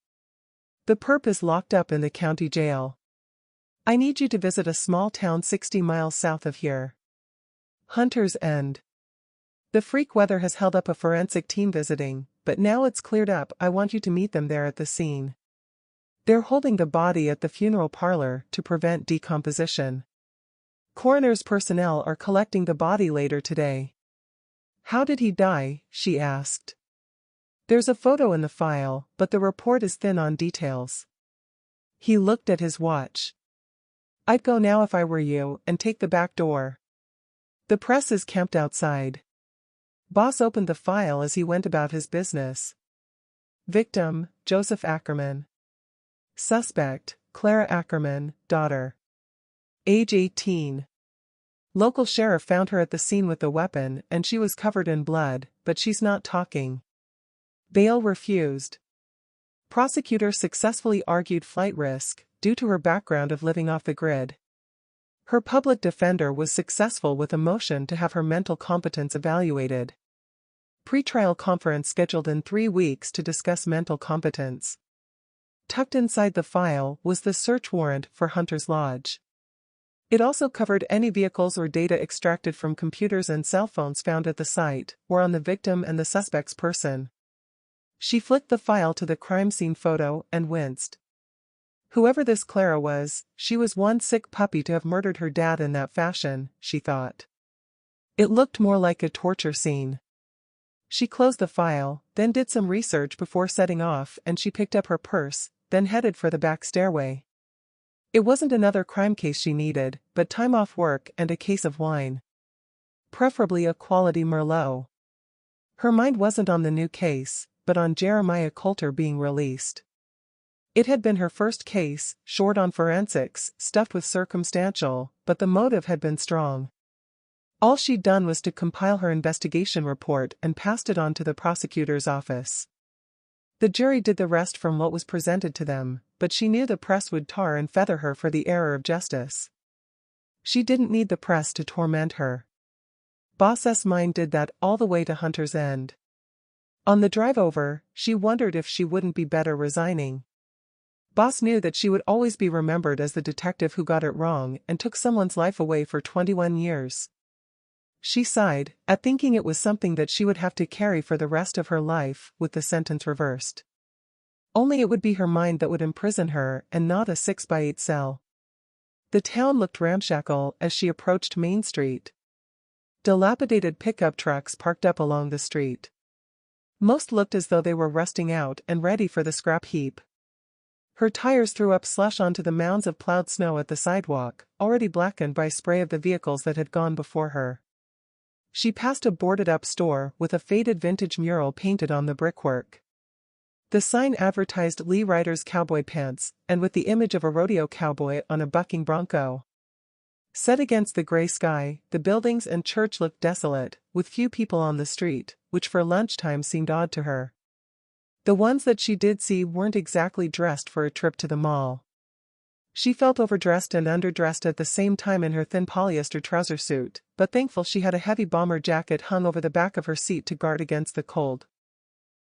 The perp is locked up in the county jail. I need you to visit a small town 60 miles south of here. Hunter's End. The freak weather has held up a forensic team visiting, but now it's cleared up. I want you to meet them there at the scene. They're holding the body at the funeral parlor to prevent decomposition. Coroner's personnel are collecting the body later today." "How did he die?" she asked. "There's a photo in the file, but the report is thin on details." He looked at his watch. "I'd go now if I were you, and take the back door. The press is camped outside." Boss opened the file as he went about his business. Victim, Joseph Ackerman. Suspect, Clara Ackerman, daughter. Age 18. Local sheriff found her at the scene with the weapon and she was covered in blood, but she's not talking. Bail refused. Prosecutor successfully argued flight risk, due to her background of living off the grid. Her public defender was successful with a motion to have her mental competence evaluated. Pretrial conference scheduled in 3 weeks to discuss mental competence. Tucked inside the file was the search warrant for Hunter's Lodge. It also covered any vehicles or data extracted from computers and cell phones found at the site, or on the victim and the suspect's person. She flicked the file to the crime scene photo and winced. Whoever this Clara was, she was one sick puppy to have murdered her dad in that fashion, she thought. It looked more like a torture scene. She closed the file, then did some research before setting off, and she picked up her purse, then headed for the back stairway. It wasn't another crime case she needed, but time off work and a case of wine. Preferably a quality Merlot. Her mind wasn't on the new case, but on Jeremiah Coulter being released. It had been her first case, short on forensics, stuffed with circumstantial, but the motive had been strong. All she'd done was to compile her investigation report and passed it on to the prosecutor's office. The jury did the rest from what was presented to them, but she knew the press would tar and feather her for the error of justice. She didn't need the press to torment her. Boss's mind did that all the way to Hunter's End. On the drive over, she wondered if she wouldn't be better resigning. Boss knew that she would always be remembered as the detective who got it wrong and took someone's life away for 21 years. She sighed, at thinking it was something that she would have to carry for the rest of her life, with the sentence reversed. Only it would be her mind that would imprison her and not a 6x8 cell. The town looked ramshackle as she approached Main Street. Dilapidated pickup trucks parked up along the street. Most looked as though they were rusting out and ready for the scrap heap. Her tires threw up slush onto the mounds of plowed snow at the sidewalk, already blackened by spray of the vehicles that had gone before her. She passed a boarded-up store with a faded vintage mural painted on the brickwork. The sign advertised Lee Ryder's cowboy pants, and with the image of a rodeo cowboy on a bucking bronco. Set against the gray sky, the buildings and church looked desolate, with few people on the street, which for lunchtime seemed odd to her. The ones that she did see weren't exactly dressed for a trip to the mall. She felt overdressed and underdressed at the same time in her thin polyester trouser suit, but thankful she had a heavy bomber jacket hung over the back of her seat to guard against the cold.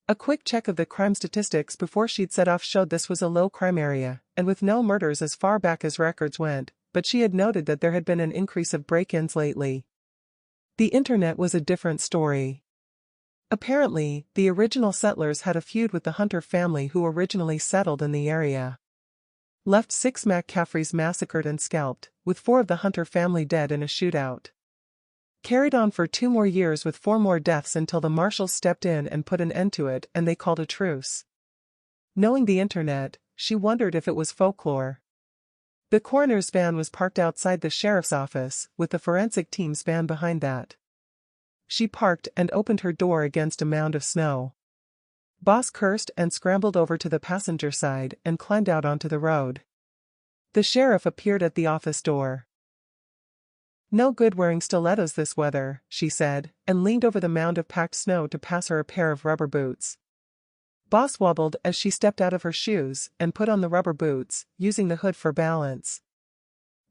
A quick check of the crime statistics before she'd set off showed this was a low-crime area, and with no murders as far back as records went, but she had noted that there had been an increase of break-ins lately. The internet was a different story. Apparently, the original settlers had a feud with the Hunter family who originally settled in the area. Left 6 McCaffreys massacred and scalped, with 4 of the Hunter family dead in a shootout. Carried on for 2 more years with 4 more deaths until the marshals stepped in and put an end to it and they called a truce. Knowing the internet, she wondered if it was folklore. The coroner's van was parked outside the sheriff's office, with the forensic team's van behind that. She parked and opened her door against a mound of snow. Boss cursed and scrambled over to the passenger side and climbed out onto the road. The sheriff appeared at the office door. "No good wearing stilettos this weather," she said, and leaned over the mound of packed snow to pass her a pair of rubber boots. Boss wobbled as she stepped out of her shoes and put on the rubber boots, using the hood for balance.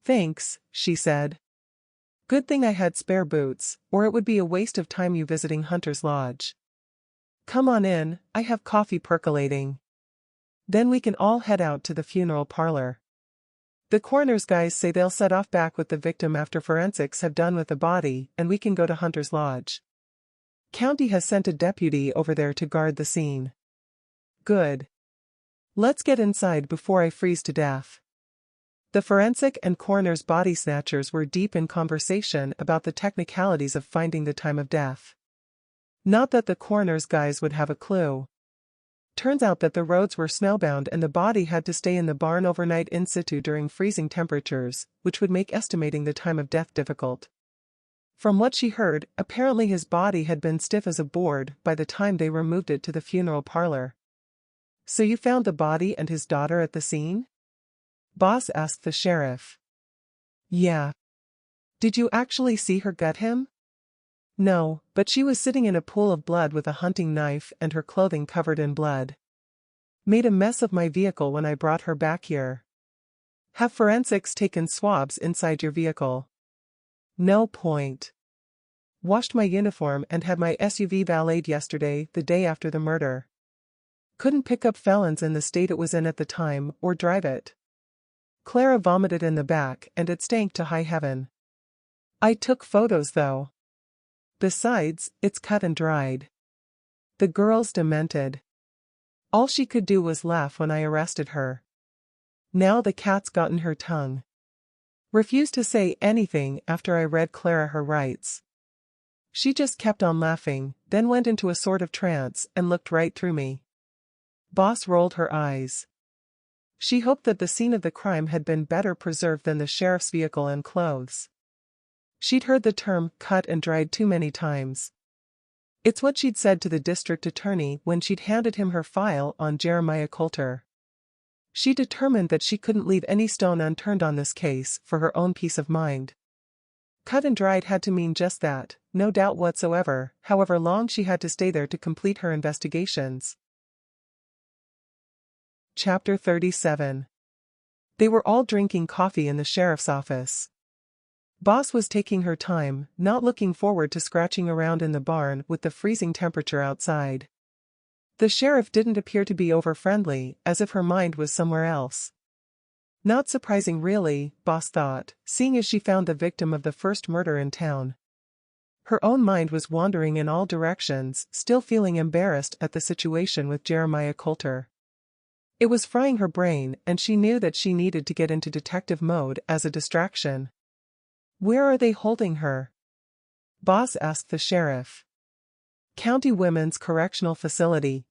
"Thanks," she said. "Good thing I had spare boots, or it would be a waste of time you visiting Hunter's Lodge. Come on in, I have coffee percolating. Then we can all head out to the funeral parlor. The coroner's guys say they'll set off back with the victim after forensics have done with the body, and we can go to Hunter's Lodge. County has sent a deputy over there to guard the scene." "Good. Let's get inside before I freeze to death." The forensic and coroner's body snatchers were deep in conversation about the technicalities of finding the time of death. Not that the coroner's guys would have a clue. Turns out that the roads were snowbound and the body had to stay in the barn overnight in situ during freezing temperatures, which would make estimating the time of death difficult. From what she heard, apparently his body had been stiff as a board by the time they removed it to the funeral parlor. "So you found the body and his daughter at the scene?" Boss asked the sheriff. "Yeah. Did you actually see her gut him?" "No, but she was sitting in a pool of blood with a hunting knife and her clothing covered in blood. Made a mess of my vehicle when I brought her back here." "Have forensics taken swabs inside your vehicle?" "No point. Washed my uniform and had my SUV valeted yesterday, the day after the murder. Couldn't pick up felons in the state it was in at the time, or drive it. Clara vomited in the back and it stank to high heaven. I took photos though. Besides, it's cut and dried." The girl's demented. "All she could do was laugh when I arrested her. Now the cat's gotten her tongue. Refused to say anything after I read Clara her rights. She just kept on laughing, then went into a sort of trance and looked right through me." Boss rolled her eyes. She hoped that the scene of the crime had been better preserved than the sheriff's vehicle and clothes. She'd heard the term cut and dried too many times. It's what she'd said to the district attorney when she'd handed him her file on Jeremiah Coulter. She determined that she couldn't leave any stone unturned on this case for her own peace of mind. Cut and dried had to mean just that, no doubt whatsoever, however long she had to stay there to complete her investigations. Chapter 37. They were all drinking coffee in the sheriff's office. Boss was taking her time, not looking forward to scratching around in the barn with the freezing temperature outside. The sheriff didn't appear to be over-friendly, as if her mind was somewhere else. Not surprising really, Boss thought, seeing as she found the victim of the first murder in town. Her own mind was wandering in all directions, still feeling embarrassed at the situation with Jeremiah Coulter. It was frying her brain, and she knew that she needed to get into detective mode as a distraction. Where are they holding her? Boss asked the sheriff. County Women's Correctional Facility.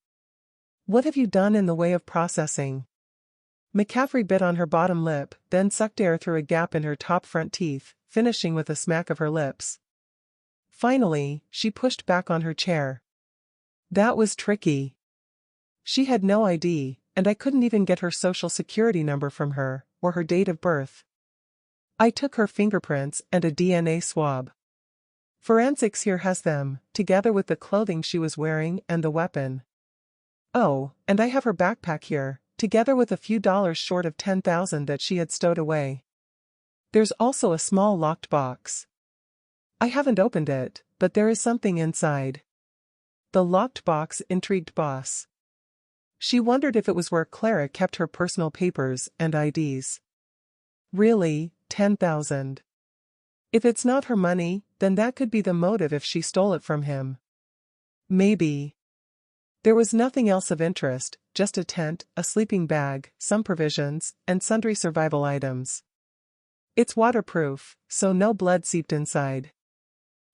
What have you done in the way of processing? McCaffrey bit on her bottom lip, then sucked air through a gap in her top front teeth, finishing with a smack of her lips. Finally, she pushed back on her chair. That was tricky. She had no ID, and I couldn't even get her social security number from her, or her date of birth. I took her fingerprints and a DNA swab. Forensics here has them, together with the clothing she was wearing and the weapon. Oh, and I have her backpack here, together with a few dollars short of $10,000 that she had stowed away. There's also a small locked box. I haven't opened it, but there is something inside. The locked box intrigued Boss. She wondered if it was where Clara kept her personal papers and IDs. Really, $10,000. If it's not her money, then that could be the motive if she stole it from him. Maybe. There was nothing else of interest, just a tent, a sleeping bag, some provisions, and sundry survival items. It's waterproof, so no blood seeped inside.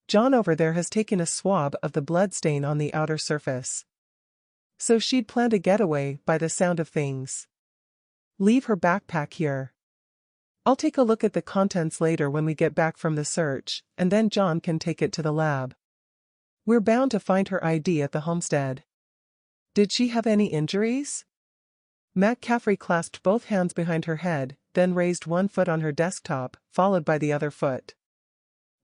John over there has taken a swab of the blood stain on the outer surface. So she'd planned a getaway by the sound of things. Leave her backpack here. I'll take a look at the contents later when we get back from the search, and then John can take it to the lab. We're bound to find her ID at the homestead. Did she have any injuries? McCaffrey clasped both hands behind her head, then raised one foot on her desktop, followed by the other foot.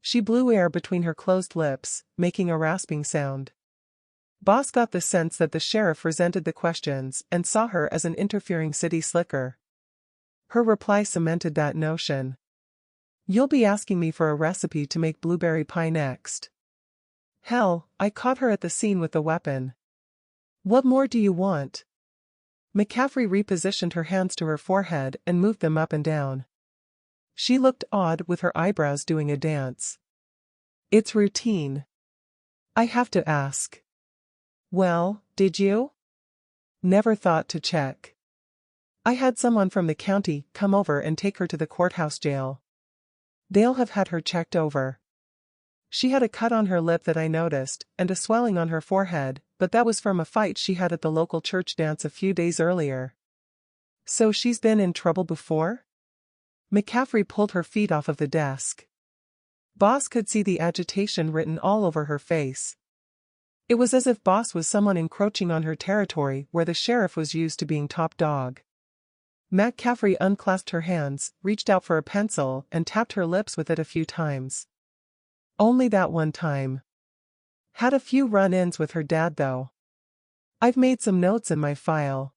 She blew air between her closed lips, making a rasping sound. Boss got the sense that the sheriff resented the questions and saw her as an interfering city slicker. Her reply cemented that notion. You'll be asking me for a recipe to make blueberry pie next. Hell, I caught her at the scene with the weapon. What more do you want? McCaffrey repositioned her hands to her forehead and moved them up and down. She looked odd with her eyebrows doing a dance. It's routine. I have to ask. Well, did you? Never thought to check. I had someone from the county come over and take her to the courthouse jail. They'll have had her checked over. She had a cut on her lip that I noticed, and a swelling on her forehead, but that was from a fight she had at the local church dance a few days earlier. So she's been in trouble before? McCaffrey pulled her feet off of the desk. Boss could see the agitation written all over her face. It was as if Boss was someone encroaching on her territory where the sheriff was used to being top dog. McCaffrey unclasped her hands, reached out for a pencil, and tapped her lips with it a few times. Only that one time. Had a few run-ins with her dad though. I've made some notes in my file.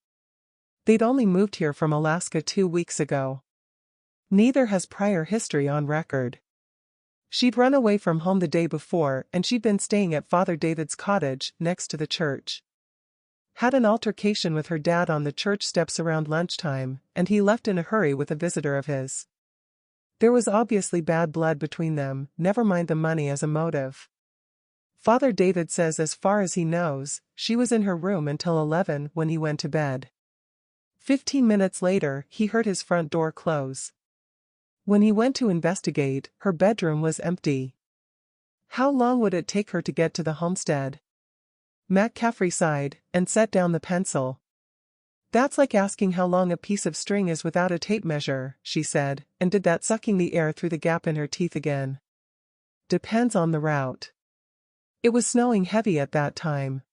They'd only moved here from Alaska 2 weeks ago. Neither has prior history on record. She'd run away from home the day before and she'd been staying at Father David's cottage next to the church. Had an altercation with her dad on the church steps around lunchtime, and he left in a hurry with a visitor of his. There was obviously bad blood between them, never mind the money as a motive. Father David says as far as he knows, she was in her room until 11 when he went to bed. 15 minutes later, he heard his front door close. When he went to investigate, her bedroom was empty. How long would it take her to get to the homestead? McCaffrey sighed, and set down the pencil. That's like asking how long a piece of string is without a tape measure, she said, and did that sucking the air through the gap in her teeth again. Depends on the route. It was snowing heavy at that time.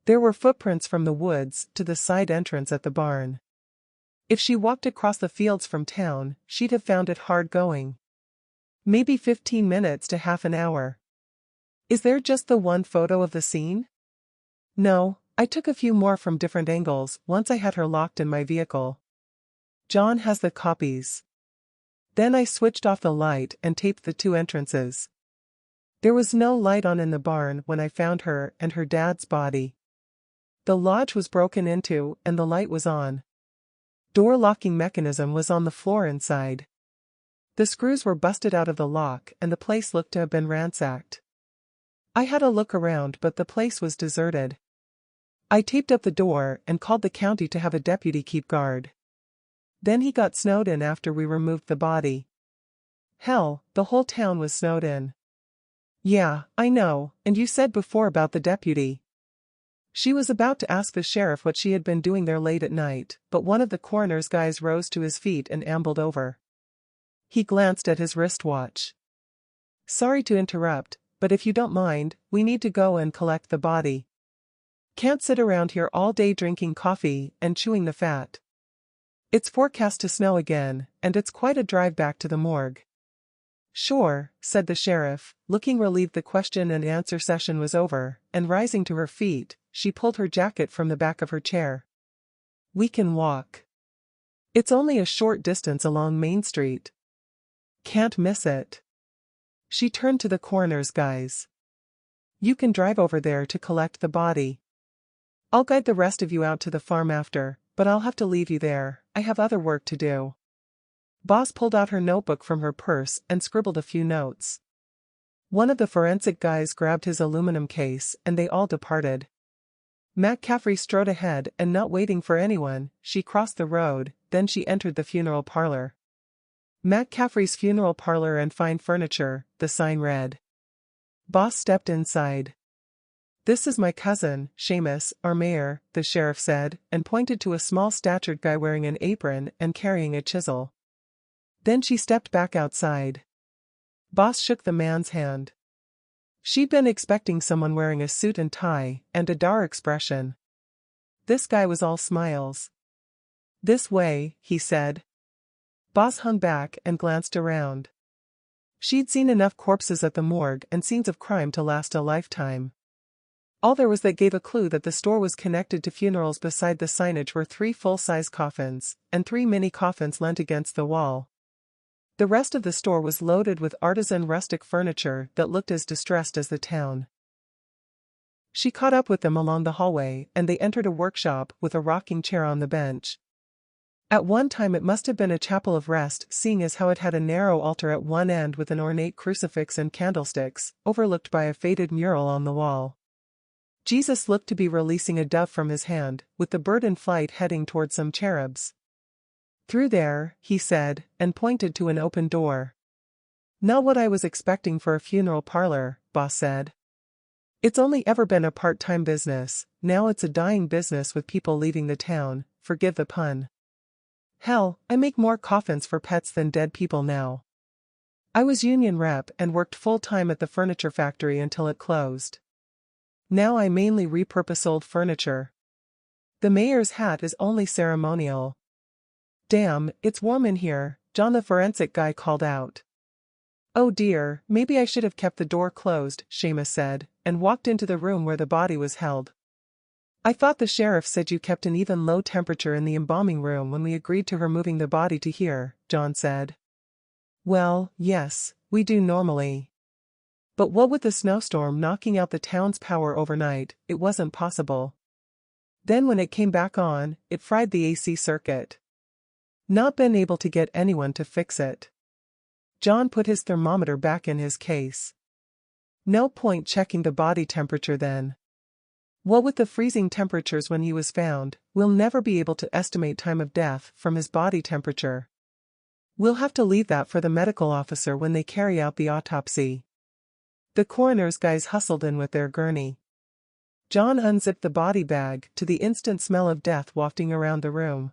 There were footprints from the woods to the side entrance at the barn. If she walked across the fields from town, she'd have found it hard going. Maybe 15 minutes to half an hour. Is there just the one photo of the scene? No, I took a few more from different angles once I had her locked in my vehicle. John has the copies. Then I switched off the light and taped the 2 entrances. There was no light on in the barn when I found her and her dad's body. The lodge was broken into and the light was on. Door locking mechanism was on the floor inside. The screws were busted out of the lock and the place looked to have been ransacked. I had a look around but the place was deserted. I taped up the door and called the county to have a deputy keep guard. Then he got snowed in after we removed the body. Hell, the whole town was snowed in. Yeah, I know, and you said before about the deputy. She was about to ask the sheriff what she had been doing there late at night, but one of the coroner's guys rose to his feet and ambled over. He glanced at his wristwatch. Sorry to interrupt, but if you don't mind, we need to go and collect the body. Can't sit around here all day drinking coffee and chewing the fat. It's forecast to snow again, and it's quite a drive back to the morgue. Sure, said the sheriff, looking relieved the question and answer session was over, and rising to her feet, she pulled her jacket from the back of her chair. We can walk. It's only a short distance along Main Street. Can't miss it. She turned to the coroner's guys. You can drive over there to collect the body. I'll guide the rest of you out to the farm after, but I'll have to leave you there, I have other work to do. Boss pulled out her notebook from her purse and scribbled a few notes. One of the forensic guys grabbed his aluminum case and they all departed. McCaffrey strode ahead and not waiting for anyone, she crossed the road, then she entered the funeral parlor. McCaffrey's funeral parlor and fine furniture, the sign read. Boss stepped inside. This is my cousin, Seamus, our mayor, the sheriff said, and pointed to a small-statured guy wearing an apron and carrying a chisel. Then she stepped back outside. Boss shook the man's hand. She'd been expecting someone wearing a suit and tie, and a dour expression. This guy was all smiles. This way, he said. Boss hung back and glanced around. She'd seen enough corpses at the morgue and scenes of crime to last a lifetime. All there was that gave a clue that the store was connected to funerals beside the signage were 3 full-size coffins, and 3 mini coffins leant against the wall. The rest of the store was loaded with artisan rustic furniture that looked as distressed as the town. She caught up with them along the hallway and they entered a workshop with a rocking chair on the bench. At one time it must have been a chapel of rest, seeing as how it had a narrow altar at one end with an ornate crucifix and candlesticks, overlooked by a faded mural on the wall. Jesus looked to be releasing a dove from his hand, with the bird in flight heading toward some cherubs. Through there, he said, and pointed to an open door. Not what I was expecting for a funeral parlor, Boss said. It's only ever been a part-time business, now it's a dying business with people leaving the town, forgive the pun. Hell, I make more coffins for pets than dead people now. I was union rep and worked full-time at the furniture factory until it closed. Now I mainly repurpose old furniture. The mayor's hat is only ceremonial. Damn, it's warm in here, John the forensic guy called out. Oh dear, maybe I should have kept the door closed, Seamus said, and walked into the room where the body was held. I thought the sheriff said you kept an even low temperature in the embalming room when we agreed to her moving the body to here, John said. Well, yes, we do normally. But what with the snowstorm knocking out the town's power overnight, it wasn't possible. Then when it came back on, it fried the AC circuit. Not been able to get anyone to fix it. John put his thermometer back in his case. No point checking the body temperature then. What with the freezing temperatures when he was found, we'll never be able to estimate time of death from his body temperature. We'll have to leave that for the medical officer when they carry out the autopsy. The coroner's guys hustled in with their gurney. John unzipped the body bag to the instant smell of death wafting around the room.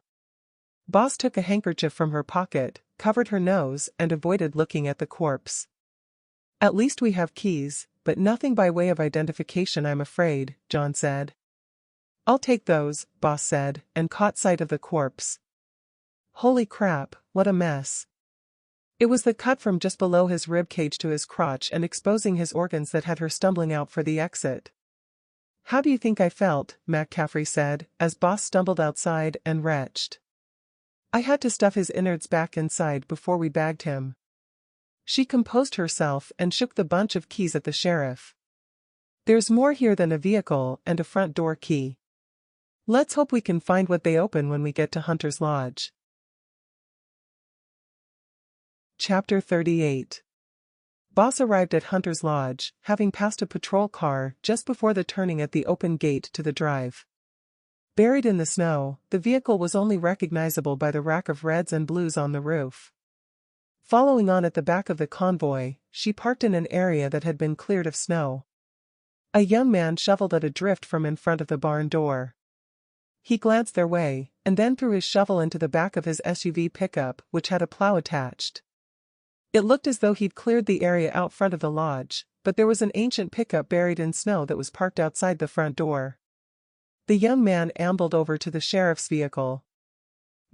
Boss took a handkerchief from her pocket, covered her nose and avoided looking at the corpse. At least we have keys, but nothing by way of identification I'm afraid, John said. I'll take those, Boss said, and caught sight of the corpse. Holy crap, what a mess. It was the cut from just below his rib cage to his crotch and exposing his organs that had her stumbling out for the exit. How do you think I felt, McCaffrey said, as Boss stumbled outside and retched. I had to stuff his innards back inside before we bagged him. She composed herself and shook the bunch of keys at the sheriff. There's more here than a vehicle and a front door key. Let's hope we can find what they open when we get to Hunter's Lodge. Chapter 38. Boss arrived at Hunter's Lodge, having passed a patrol car just before the turning at the open gate to the drive. Buried in the snow, the vehicle was only recognizable by the rack of reds and blues on the roof. Following on at the back of the convoy, she parked in an area that had been cleared of snow. A young man shoveled at a drift from in front of the barn door. He glanced their way, and then threw his shovel into the back of his SUV pickup, which had a plow attached. It looked as though he'd cleared the area out front of the lodge, but there was an ancient pickup buried in snow that was parked outside the front door. The young man ambled over to the sheriff's vehicle.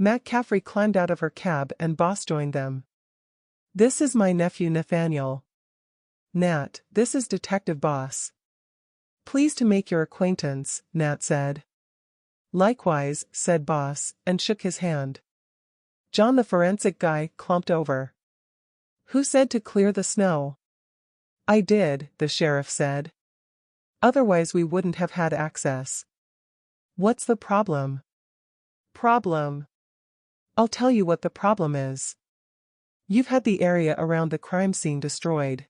McCaffrey climbed out of her cab and Boss joined them. "This is my nephew Nathaniel. Nat, this is Detective Boss." "Pleased to make your acquaintance," Nat said. "Likewise," said Boss, and shook his hand. John the forensic guy clumped over. "Who said to clear the snow?" "I did," the sheriff said. "Otherwise we wouldn't have had access." "What's the problem?" "Problem? I'll tell you what the problem is. You've had the area around the crime scene destroyed.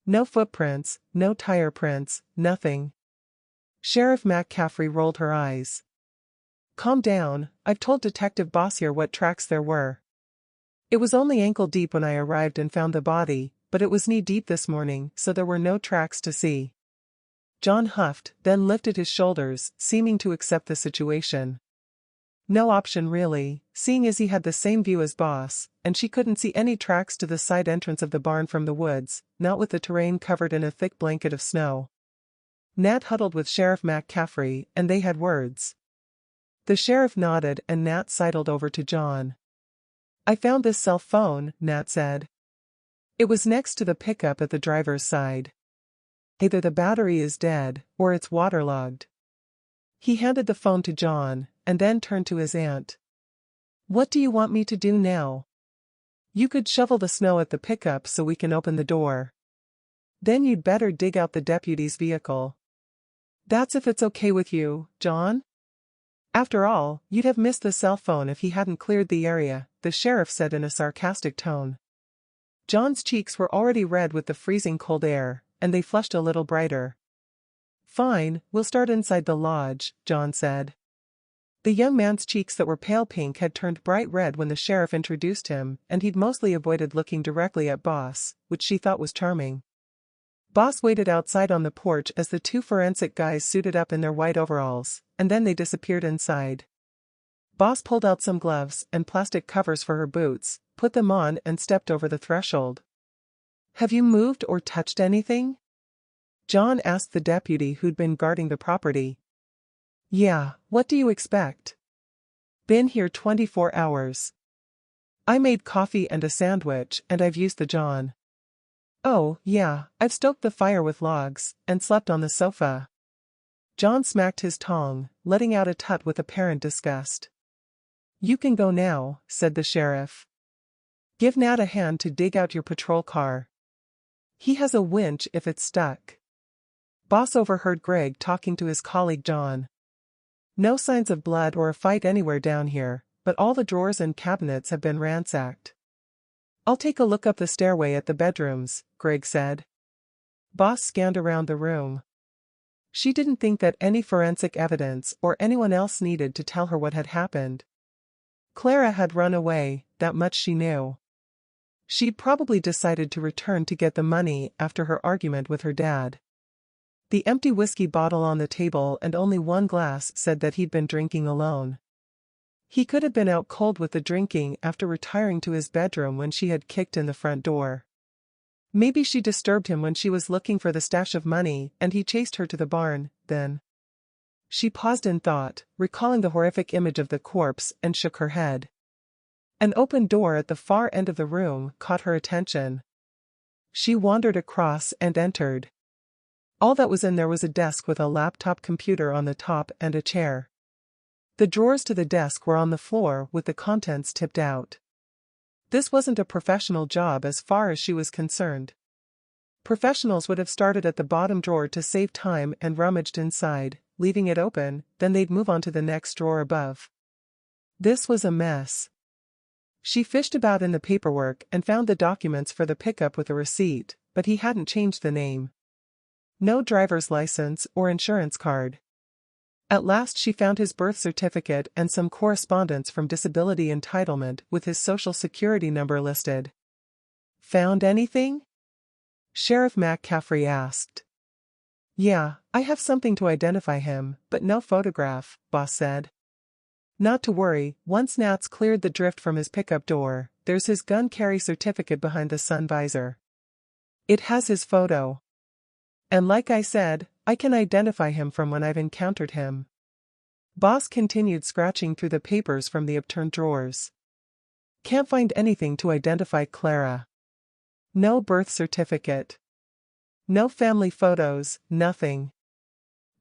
No footprints, no tire prints, nothing." Sheriff McCaffrey rolled her eyes. "Calm down, I've told Detective Boss here what tracks there were. It was only ankle deep when I arrived and found the body, but it was knee deep this morning, so there were no tracks to see." John huffed, then lifted his shoulders, seeming to accept the situation. No option really, seeing as he had the same view as Boss, and she couldn't see any tracks to the side entrance of the barn from the woods, not with the terrain covered in a thick blanket of snow. Nat huddled with Sheriff McCaffrey, and they had words. The sheriff nodded and Nat sidled over to John. "I found this cell phone," Nat said. "It was next to the pickup at the driver's side. Either the battery is dead, or it's waterlogged." He handed the phone to John, and then turned to his aunt. "What do you want me to do now?" "You could shovel the snow at the pickup so we can open the door. Then you'd better dig out the deputy's vehicle." "That's if it's okay with you, John?" "After all, you'd have missed the cell phone if he hadn't cleared the area," the sheriff said in a sarcastic tone. John's cheeks were already red with the freezing cold air, and they flushed a little brighter. "Fine, we'll start inside the lodge," John said. The young man's cheeks that were pale pink had turned bright red when the sheriff introduced him, and he'd mostly avoided looking directly at Boss, which she thought was charming. Boss waited outside on the porch as the two forensic guys suited up in their white overalls, and then they disappeared inside. Boss pulled out some gloves and plastic covers for her boots, put them on and stepped over the threshold. "Have you moved or touched anything?" John asked the deputy who'd been guarding the property. "Yeah, what do you expect? Been here 24 hours. I made coffee and a sandwich and I've used the John." "Oh, yeah, I've stoked the fire with logs, and slept on the sofa." John smacked his tongue, letting out a tut with apparent disgust. "You can go now," said the sheriff. "Give Nat a hand to dig out your patrol car. He has a winch if it's stuck." Boss overheard Greg talking to his colleague John. "No signs of blood or a fight anywhere down here, but all the drawers and cabinets have been ransacked." "I'll take a look up the stairway at the bedrooms," Greg said. Boss scanned around the room. She didn't think that any forensic evidence or anyone else needed to tell her what had happened. Clara had run away, that much she knew. She'd probably decided to return to get the money after her argument with her dad. The empty whiskey bottle on the table and only one glass said that he'd been drinking alone. He could have been out cold with the drinking after retiring to his bedroom when she had kicked in the front door. Maybe she disturbed him when she was looking for the stash of money and he chased her to the barn, then. She paused in thought, recalling the horrific image of the corpse, and shook her head. An open door at the far end of the room caught her attention. She wandered across and entered. All that was in there was a desk with a laptop computer on the top and a chair. The drawers to the desk were on the floor with the contents tipped out. This wasn't a professional job as far as she was concerned. Professionals would have started at the bottom drawer to save time and rummaged inside, leaving it open, then they'd move on to the next drawer above. This was a mess. She fished about in the paperwork and found the documents for the pickup with a receipt, but he hadn't changed the name. No driver's license or insurance card. At last she found his birth certificate and some correspondence from Disability Entitlement with his social security number listed. Found anything? Sheriff McCaffrey asked. Yeah, I have something to identify him, but no photograph, Boss said. Not to worry, once Nats cleared the drift from his pickup door, there's his gun carry certificate behind the sun visor. It has his photo. And like I said, I can identify him from when I've encountered him. Boss continued scratching through the papers from the upturned drawers. Can't find anything to identify Clara. No birth certificate. No family photos, nothing.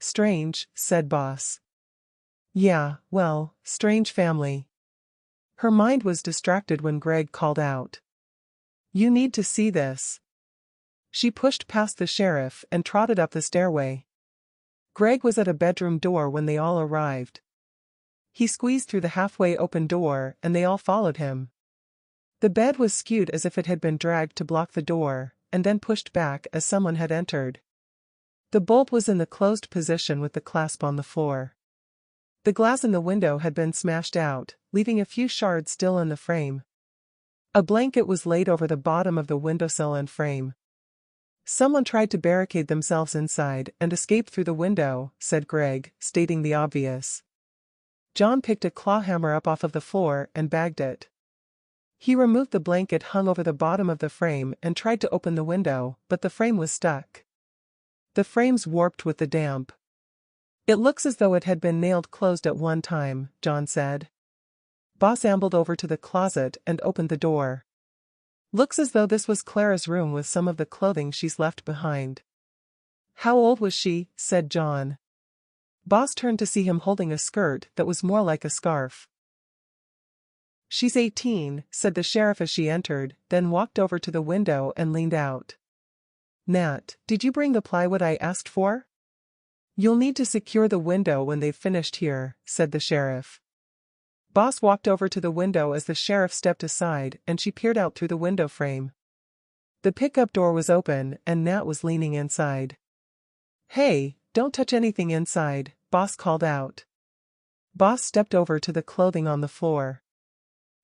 Strange, said Boss. Yeah, well, strange family. Her mind was distracted when Greg called out. You need to see this. She pushed past the sheriff and trotted up the stairway. Greg was at a bedroom door when they all arrived. He squeezed through the halfway open door and they all followed him. The bed was skewed as if it had been dragged to block the door, and then pushed back as someone had entered. The bolt was in the closed position with the clasp on the floor. The glass in the window had been smashed out, leaving a few shards still in the frame. A blanket was laid over the bottom of the windowsill and frame. Someone tried to barricade themselves inside and escape through the window, said Greg, stating the obvious. John picked a claw hammer up off of the floor and bagged it. He removed the blanket hung over the bottom of the frame and tried to open the window, but the frame was stuck. The frame's warped with the damp. It looks as though it had been nailed closed at one time, John said. Boss ambled over to the closet and opened the door. Looks as though this was Clara's room with some of the clothing she's left behind. How old was she? Said John. Boss turned to see him holding a skirt that was more like a scarf. She's 18, said the sheriff as she entered, then walked over to the window and leaned out. Nat, did you bring the plywood I asked for? You'll need to secure the window when they've finished here, said the sheriff. Boss walked over to the window as the sheriff stepped aside and she peered out through the window frame. The pickup door was open and Nat was leaning inside. Hey, don't touch anything inside, Boss called out. Boss stepped over to the clothing on the floor.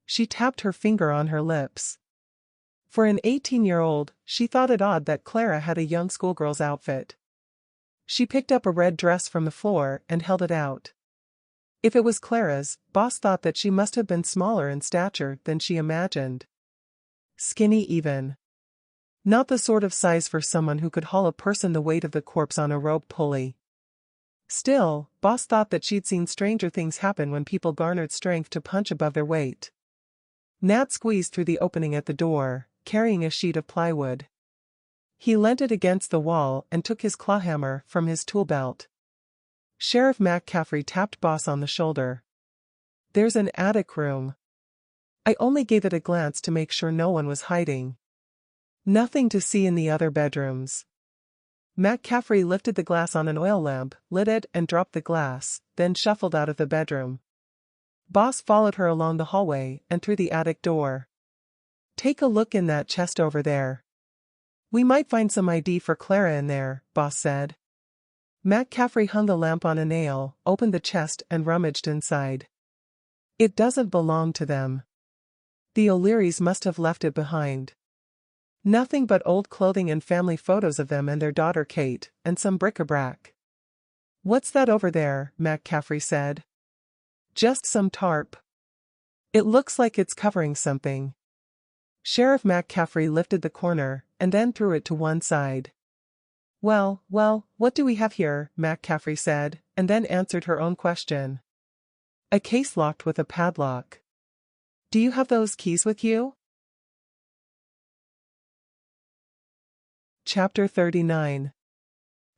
She tapped her finger on her lips. For an 18-year-old, she thought it odd that Clara had a young schoolgirl's outfit. She picked up a red dress from the floor and held it out. If it was Clara's, Boss thought that she must have been smaller in stature than she imagined. Skinny even. Not the sort of size for someone who could haul a person the weight of the corpse on a rope pulley. Still, Boss thought that she'd seen stranger things happen when people garnered strength to punch above their weight. Nat squeezed through the opening at the door, carrying a sheet of plywood. He leant it against the wall and took his clawhammer from his tool belt. Sheriff McCaffrey tapped Boss on the shoulder. There's an attic room. I only gave it a glance to make sure no one was hiding. Nothing to see in the other bedrooms. McCaffrey lifted the glass on an oil lamp, lit it and dropped the glass, then shuffled out of the bedroom. Boss followed her along the hallway and through the attic door. Take a look in that chest over there. We might find some ID for Clara in there, Boss said. McCaffrey hung the lamp on a nail, opened the chest and rummaged inside. It doesn't belong to them. The O'Learys must have left it behind. Nothing but old clothing and family photos of them and their daughter Kate, and some bric-a-brac. What's that over there? McCaffrey said. Just some tarp. It looks like it's covering something. Sheriff McCaffrey lifted the corner, and then threw it to one side. Well, what do we have here? McCaffrey said, and then answered her own question. A case locked with a padlock. Do you have those keys with you? Chapter 39.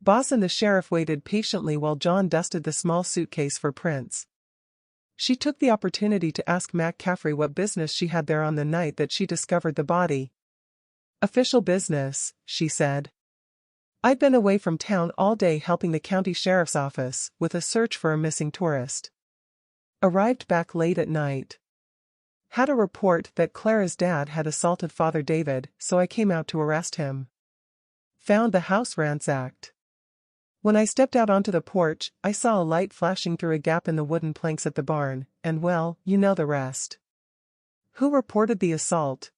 Boss and the sheriff waited patiently while John dusted the small suitcase for prints. She took the opportunity to ask McCaffrey what business she had there on the night that she discovered the body. Official business, she said. I'd been away from town all day helping the county sheriff's office with a search for a missing tourist. Arrived back late at night. Had a report that Clara's dad had assaulted Father David, so I came out to arrest him. Found the house ransacked. When I stepped out onto the porch, I saw a light flashing through a gap in the wooden planks at the barn, and well, you know the rest. Who reported the assault?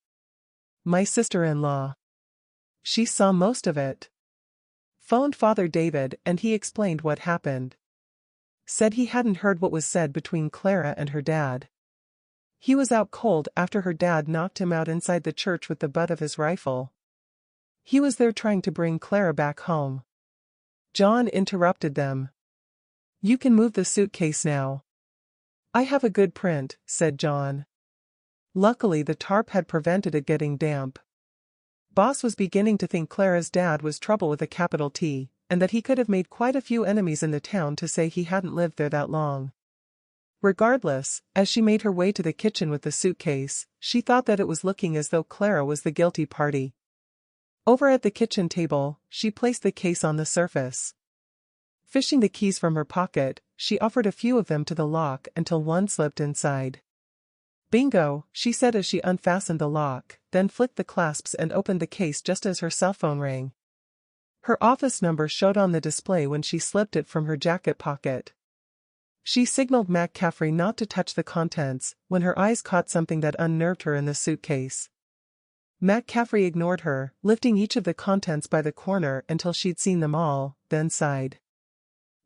My sister-in-law. She saw most of it. Phoned Father David and he explained what happened. Said he hadn't heard what was said between Clara and her dad. He was out cold after her dad knocked him out inside the church with the butt of his rifle. He was there trying to bring Clara back home. John interrupted them. You can move the suitcase now. I have a good print, said John. Luckily the tarp had prevented it getting damp. Boss was beginning to think Clara's dad was trouble with a capital T, and that he could have made quite a few enemies in the town to say he hadn't lived there that long. Regardless, as she made her way to the kitchen with the suitcase, she thought that it was looking as though Clara was the guilty party. Over at the kitchen table, she placed the case on the surface. Fishing the keys from her pocket, she offered a few of them to the lock until one slipped inside. Bingo, she said as she unfastened the lock, then flicked the clasps and opened the case just as her cell phone rang. Her office number showed on the display when she slipped it from her jacket pocket. She signaled McCaffrey not to touch the contents, when her eyes caught something that unnerved her in the suitcase. McCaffrey ignored her, lifting each of the contents by the corner until she'd seen them all, then sighed.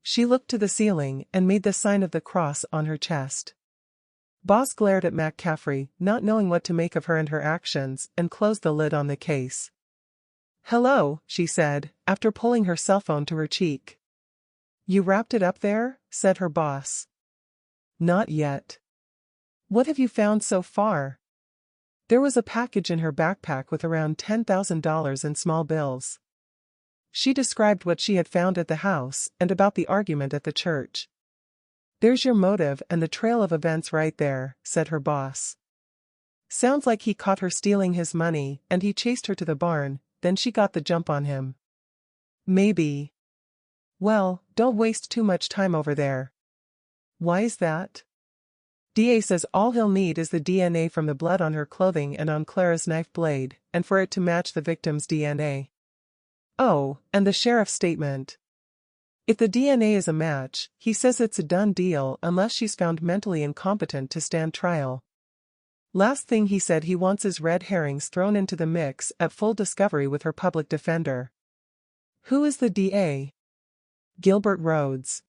She looked to the ceiling and made the sign of the cross on her chest. Boss glared at McCaffrey, not knowing what to make of her and her actions, and closed the lid on the case. Hello, she said, after pulling her cell phone to her cheek. You wrapped it up there? Said her boss. Not yet. What have you found so far? There was a package in her backpack with around $10,000 in small bills. She described what she had found at the house and about the argument at the church. There's your motive and the trail of events right there, said her boss. Sounds like he caught her stealing his money and he chased her to the barn, then she got the jump on him. Maybe. Well, don't waste too much time over there. Why's that? DA says all he'll need is the DNA from the blood on her clothing and on Clara's knife blade, and for it to match the victim's DNA. Oh, and the sheriff's statement. If the DNA is a match, he says it's a done deal unless she's found mentally incompetent to stand trial. Last thing he said, he wants his red herrings thrown into the mix at full discovery with her public defender. Who is the DA? Gilbert Rhodes.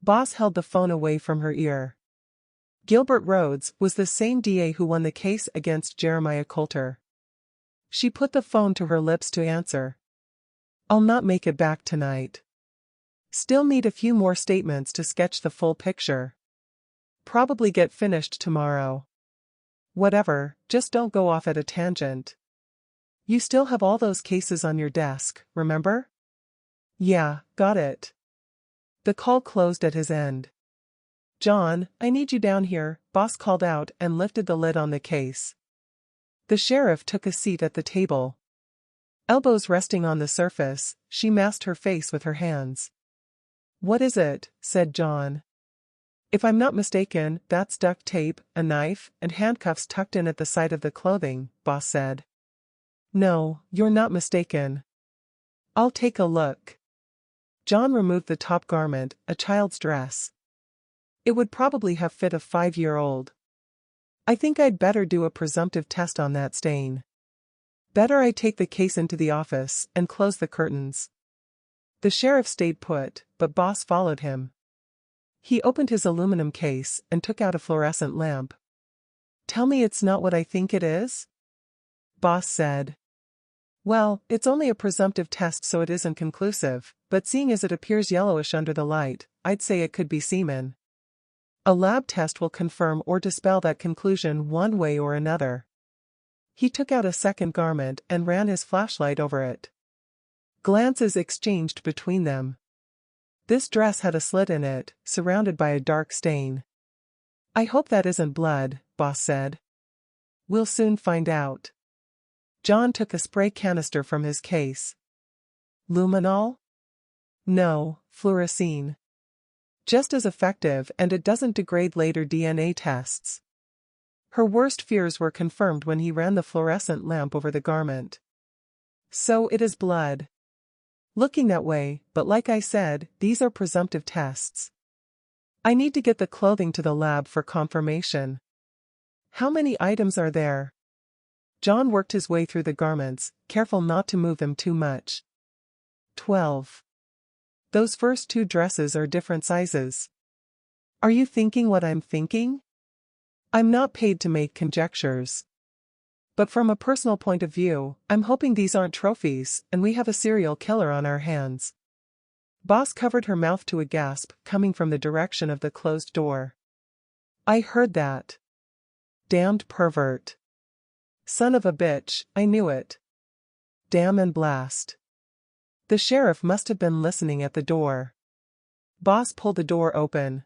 Boss held the phone away from her ear. Gilbert Rhodes was the same DA who won the case against Jeremiah Coulter. She put the phone to her lips to answer. I'll not make it back tonight. Still need a few more statements to sketch the full picture. Probably get finished tomorrow. Whatever, just don't go off at a tangent. You still have all those cases on your desk, remember? Yeah, got it. The call closed at his end. John, I need you down here, boss called out and lifted the lid on the case. The sheriff took a seat at the table. Elbows resting on the surface, she masked her face with her hands. What is it? Said John. If I'm not mistaken, that's duct tape, a knife, and handcuffs tucked in at the side of the clothing, boss said. No, you're not mistaken. I'll take a look. John removed the top garment, a child's dress. It would probably have fit a 5-year-old. I think I'd better do a presumptive test on that stain. Better I take the case into the office and close the curtains. The sheriff stayed put, but boss followed him. He opened his aluminum case and took out a fluorescent lamp. Tell me it's not what I think it is? Boss said. Well, it's only a presumptive test, so it isn't conclusive, but seeing as it appears yellowish under the light, I'd say it could be semen. A lab test will confirm or dispel that conclusion one way or another. He took out a second garment and ran his flashlight over it. Glances exchanged between them. This dress had a slit in it, surrounded by a dark stain. I hope that isn't blood, boss said. We'll soon find out. John took a spray canister from his case. Luminol? No, fluorescein. Just as effective, and it doesn't degrade later DNA tests. Her worst fears were confirmed when he ran the fluorescent lamp over the garment. So it is blood. Looking that way, but like I said, these are presumptive tests. I need to get the clothing to the lab for confirmation. How many items are there? John worked his way through the garments, careful not to move them too much. 12. Those first 2 dresses are different sizes. Are you thinking what I'm thinking? I'm not paid to make conjectures. But from a personal point of view, I'm hoping these aren't trophies, and we have a serial killer on our hands. Boss covered her mouth to a gasp, coming from the direction of the closed door. I heard that. Damned pervert. Son of a bitch, I knew it. Damn and blast. The sheriff must have been listening at the door. Boss pulled the door open.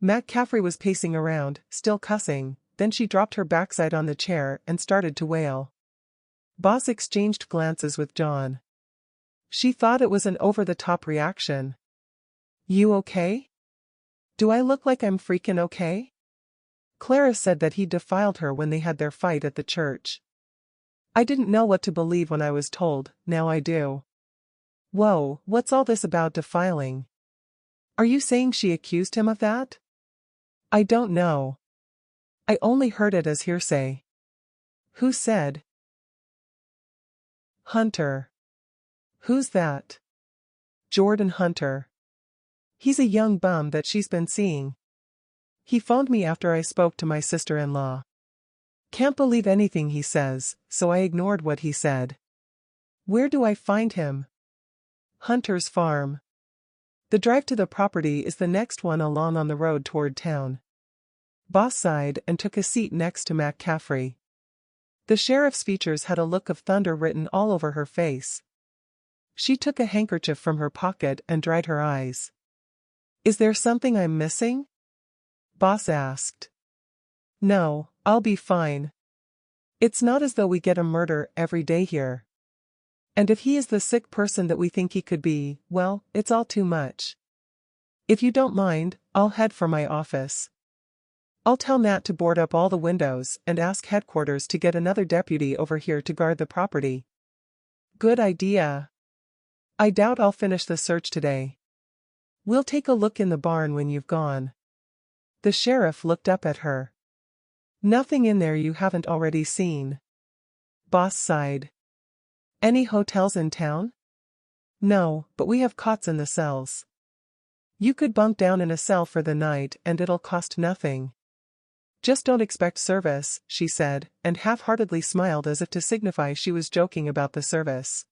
McCaffrey was pacing around, still cussing, then she dropped her backside on the chair and started to wail. Boss exchanged glances with John. She thought it was an over-the-top reaction. You okay? Do I look like I'm freaking okay? Clara said that he defiled her when they had their fight at the church. I didn't know what to believe when I was told, now I do. Whoa, what's all this about defiling? Are you saying she accused him of that? I don't know. I only heard it as hearsay. Who said? Hunter. Who's that? Jordan Hunter. He's a young bum that she's been seeing. He phoned me after I spoke to my sister-in-law. Can't believe anything he says, so I ignored what he said. Where do I find him? Hunter's farm. The drive to the property is the next one along on the road toward town. Boss sighed and took a seat next to McCaffrey. The sheriff's features had a look of thunder written all over her face. She took a handkerchief from her pocket and dried her eyes. Is there something I'm missing? Boss asked. No, I'll be fine. It's not as though we get a murder every day here. And if he is the sick person that we think he could be, well, it's all too much. If you don't mind, I'll head for my office. I'll tell Nat to board up all the windows and ask headquarters to get another deputy over here to guard the property. Good idea. I doubt I'll finish the search today. We'll take a look in the barn when you've gone. The sheriff looked up at her. Nothing in there you haven't already seen. Boss sighed. Any hotels in town? No, but we have cots in the cells. You could bunk down in a cell for the night and it'll cost nothing. Just don't expect service, she said, and half-heartedly smiled as if to signify she was joking about the service.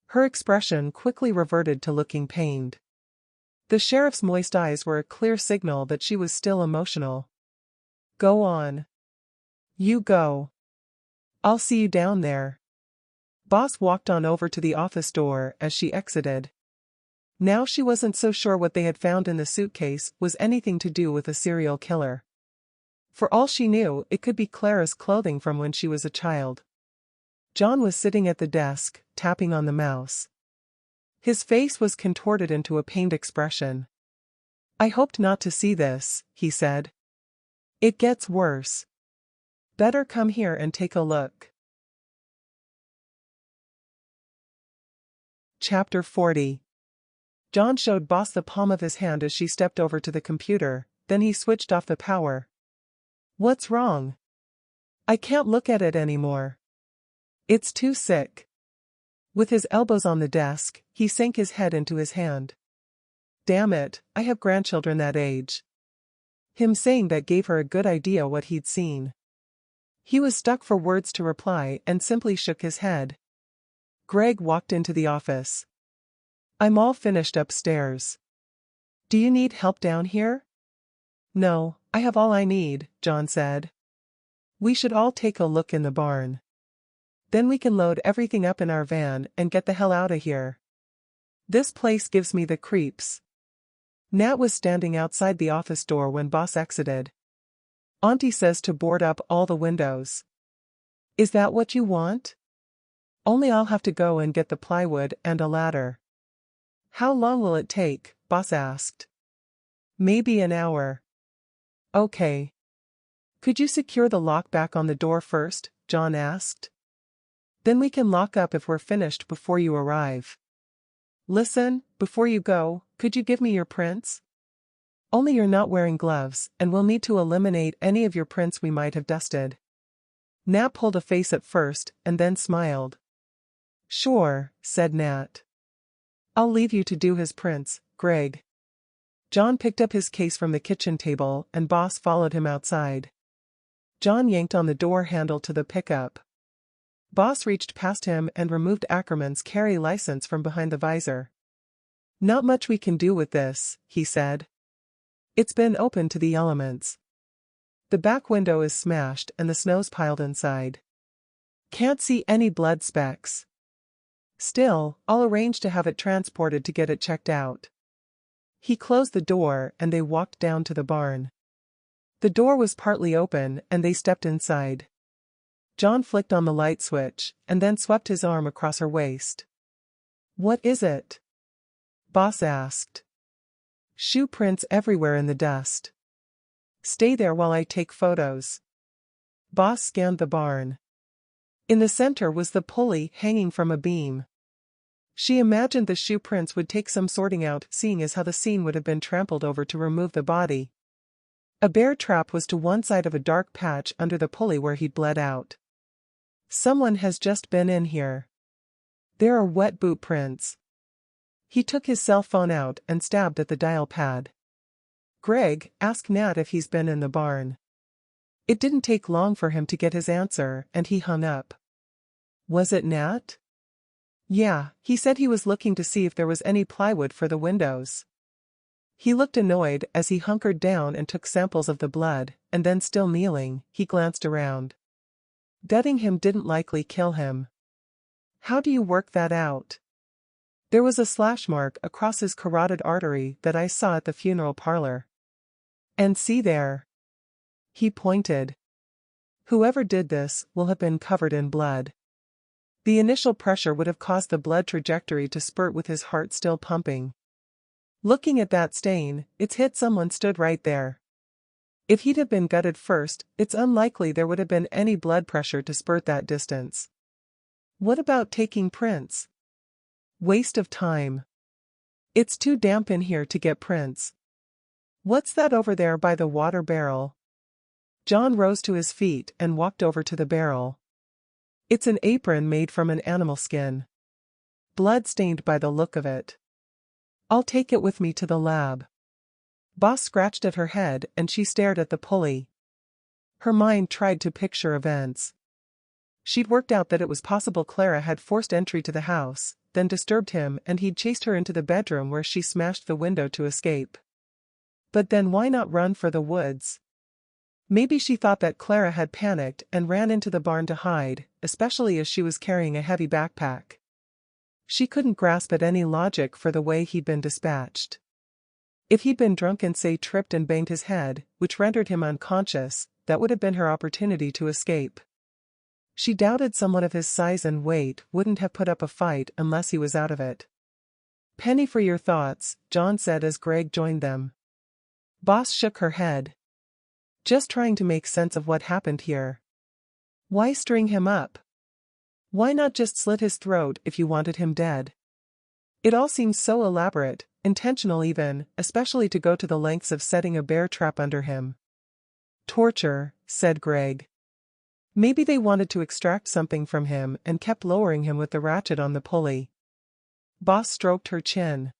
Her expression quickly reverted to looking pained. The sheriff's moist eyes were a clear signal that she was still emotional. Go on. You go. I'll see you down there. Boss walked on over to the office door as she exited. Now she wasn't so sure what they had found in the suitcase was anything to do with a serial killer. For all she knew, it could be Clara's clothing from when she was a child. John was sitting at the desk, tapping on the mouse. His face was contorted into a pained expression. I hoped not to see this, he said. It gets worse. Better come here and take a look. Chapter 40. John showed Boss the palm of his hand as she stepped over to the computer, then he switched off the power. What's wrong? I can't look at it anymore. It's too sick. With his elbows on the desk, he sank his head into his hand. Damn it, I have grandchildren that age. Him saying that gave her a good idea what he'd seen. He was stuck for words to reply and simply shook his head. Greg walked into the office. I'm all finished upstairs. Do you need help down here? No, I have all I need, John said. We should all take a look in the barn. Then we can load everything up in our van and get the hell out of here. This place gives me the creeps. Nat was standing outside the office door when Boss exited. Auntie says to board up all the windows. Is that what you want? Only I'll have to go and get the plywood and a ladder. How long will it take? Boss asked. Maybe an hour. Okay. Could you secure the lock back on the door first? John asked. Then we can lock up if we're finished before you arrive. Listen, before you go, could you give me your prints? Only you're not wearing gloves, and we'll need to eliminate any of your prints we might have dusted. Nat pulled a face at first, and then smiled. Sure, said Nat. I'll leave you to do his prints, Greg. John picked up his case from the kitchen table and Boss followed him outside. John yanked on the door handle to the pickup. Boss reached past him and removed Ackerman's carry license from behind the visor. Not much we can do with this, he said. It's been open to the elements. The back window is smashed and the snow's piled inside. Can't see any blood specks. Still, I'll arrange to have it transported to get it checked out. He closed the door and they walked down to the barn. The door was partly open and they stepped inside. John flicked on the light switch and then swept his arm across her waist. What is it? Boss asked. Shoe prints everywhere in the dust. Stay there while I take photos. Boss scanned the barn. In the center was the pulley hanging from a beam. She imagined the shoe prints would take some sorting out, seeing as how the scene would have been trampled over to remove the body. A bear trap was to one side of a dark patch under the pulley where he'd bled out. Someone has just been in here. There are wet boot prints. He took his cell phone out and stabbed at the dial pad. Greg, ask Nat if he's been in the barn. It didn't take long for him to get his answer and he hung up. Was it Nat? Yeah, he said he was looking to see if there was any plywood for the windows. He looked annoyed as he hunkered down and took samples of the blood, and then still kneeling, he glanced around. Deading him didn't likely kill him. How do you work that out? There was a slash mark across his carotid artery that I saw at the funeral parlor. And see there. He pointed. Whoever did this will have been covered in blood. The initial pressure would have caused the blood trajectory to spurt with his heart still pumping. Looking at that stain, it's hit someone stood right there. If he'd have been gutted first, it's unlikely there would have been any blood pressure to spurt that distance. What about taking prints? Waste of time. It's too damp in here to get prints. What's that over there by the water barrel? John rose to his feet and walked over to the barrel. It's an apron made from an animal skin. Blood-stained by the look of it. I'll take it with me to the lab. Boss scratched at her head and she stared at the pulley. Her mind tried to picture events. She'd worked out that it was possible Clara had forced entry to the house, then disturbed him and he'd chased her into the bedroom where she smashed the window to escape. But then why not run for the woods? Maybe she thought that Clara had panicked and ran into the barn to hide, especially as she was carrying a heavy backpack. She couldn't grasp at any logic for the way he'd been dispatched. If he'd been drunk and say tripped and banged his head, which rendered him unconscious, that would have been her opportunity to escape. She doubted someone of his size and weight wouldn't have put up a fight unless he was out of it. Penny for your thoughts, John said as Greg joined them. Boss shook her head. Just trying to make sense of what happened here. Why string him up? Why not just slit his throat if you wanted him dead? It all seems so elaborate, intentional even, especially to go to the lengths of setting a bear trap under him. Torture, said Greg. Maybe they wanted to extract something from him and kept lowering him with the ratchet on the pulley. Boss stroked her chin.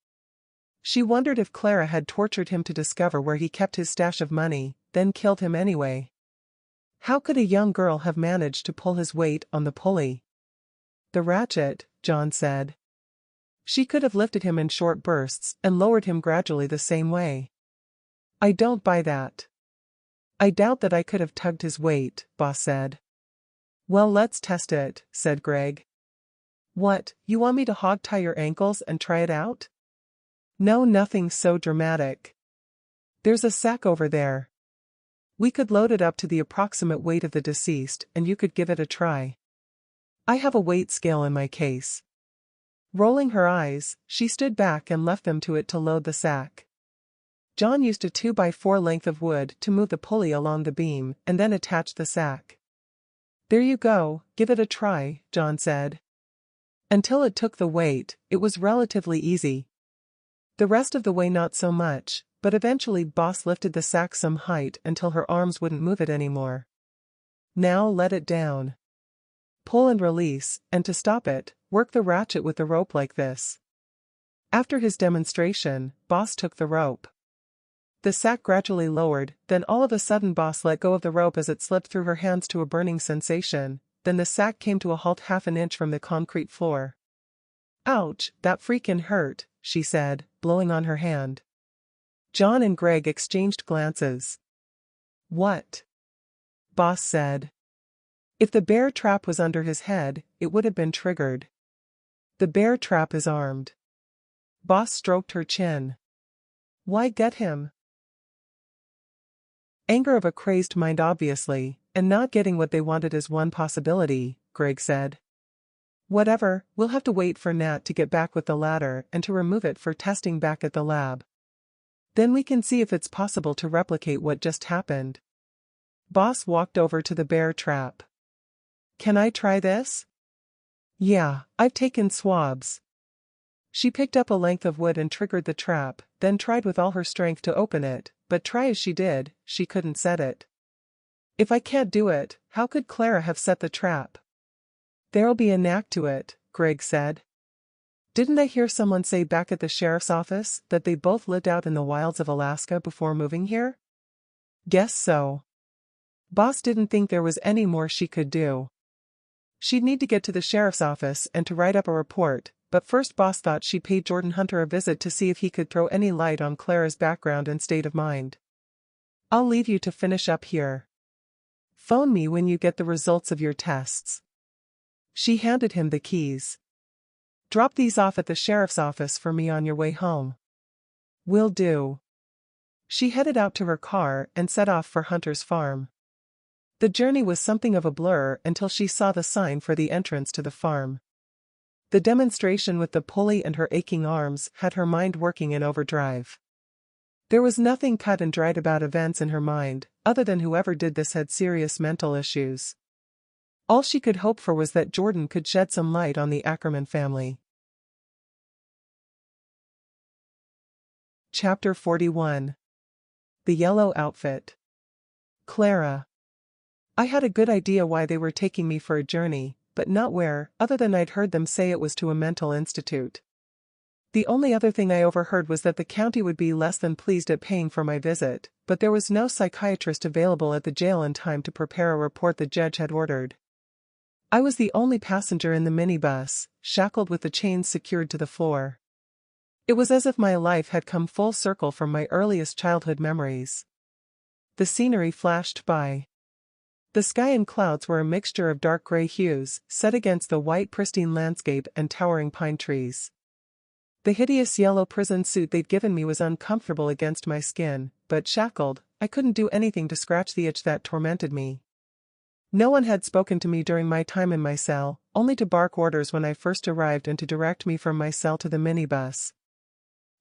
She wondered if Clara had tortured him to discover where he kept his stash of money, then killed him anyway. How could a young girl have managed to pull his weight on the pulley? The ratchet, John said. She could have lifted him in short bursts and lowered him gradually the same way. I don't buy that. I doubt that I could have tugged his weight, Boss said. Well, let's test it, said Greg. What, you want me to hog-tie your ankles and try it out? No, nothing so dramatic. There's a sack over there. We could load it up to the approximate weight of the deceased and you could give it a try. I have a weight scale in my case. Rolling her eyes, she stood back and left them to it to load the sack. John used a 2x4 length of wood to move the pulley along the beam and then attached the sack. There you go, give it a try, John said. Until it took the weight, it was relatively easy. The rest of the way not so much, but eventually Boss lifted the sack some height until her arms wouldn't move it anymore. Now let it down. Pull and release, and to stop it, work the ratchet with the rope like this. After his demonstration, Boss took the rope. The sack gradually lowered, then all of a sudden Boss let go of the rope as it slipped through her hands to a burning sensation, then the sack came to a halt half an inch from the concrete floor. "Ouch, that freakin' hurt," she said, blowing on her hand. John and Greg exchanged glances. "What?" Boss said. If the bear trap was under his head, it would have been triggered. "The bear trap is armed." Boss stroked her chin. "Why get him?" Anger of a crazed mind obviously, and not getting what they wanted is one possibility, Greg said. "Whatever, we'll have to wait for Nat to get back with the ladder and to remove it for testing back at the lab. Then we can see if it's possible to replicate what just happened." Boss walked over to the bear trap. "Can I try this?" "Yeah, I've taken swabs." She picked up a length of wood and triggered the trap, then tried with all her strength to open it, but try as she did, she couldn't set it. "If I can't do it, how could Clara have set the trap?" "There'll be a knack to it," Greg said. "Didn't I hear someone say back at the sheriff's office that they both lived out in the wilds of Alaska before moving here?" "Guess so." Boss didn't think there was any more she could do. She'd need to get to the sheriff's office and to write up a report, but first Boss thought she'd pay Jordan Hunter a visit to see if he could throw any light on Clara's background and state of mind. "I'll leave you to finish up here. Phone me when you get the results of your tests." She handed him the keys. "Drop these off at the sheriff's office for me on your way home." "Will do." She headed out to her car and set off for Hunter's farm. The journey was something of a blur until she saw the sign for the entrance to the farm. The demonstration with the pulley and her aching arms had her mind working in overdrive. There was nothing cut and dried about events in her mind, other than whoever did this had serious mental issues. All she could hope for was that Jordan could shed some light on the Ackerman family. Chapter 41. The Yellow Outfit. Clara. I had a good idea why they were taking me for a journey, but not where, other than I'd heard them say it was to a mental institute. The only other thing I overheard was that the county would be less than pleased at paying for my visit, but there was no psychiatrist available at the jail in time to prepare a report the judge had ordered. I was the only passenger in the minibus, shackled with the chains secured to the floor. It was as if my life had come full circle from my earliest childhood memories. The scenery flashed by. The sky and clouds were a mixture of dark gray hues, set against the white pristine landscape and towering pine trees. The hideous yellow prison suit they'd given me was uncomfortable against my skin, but shackled, I couldn't do anything to scratch the itch that tormented me. No one had spoken to me during my time in my cell, only to bark orders when I first arrived and to direct me from my cell to the minibus.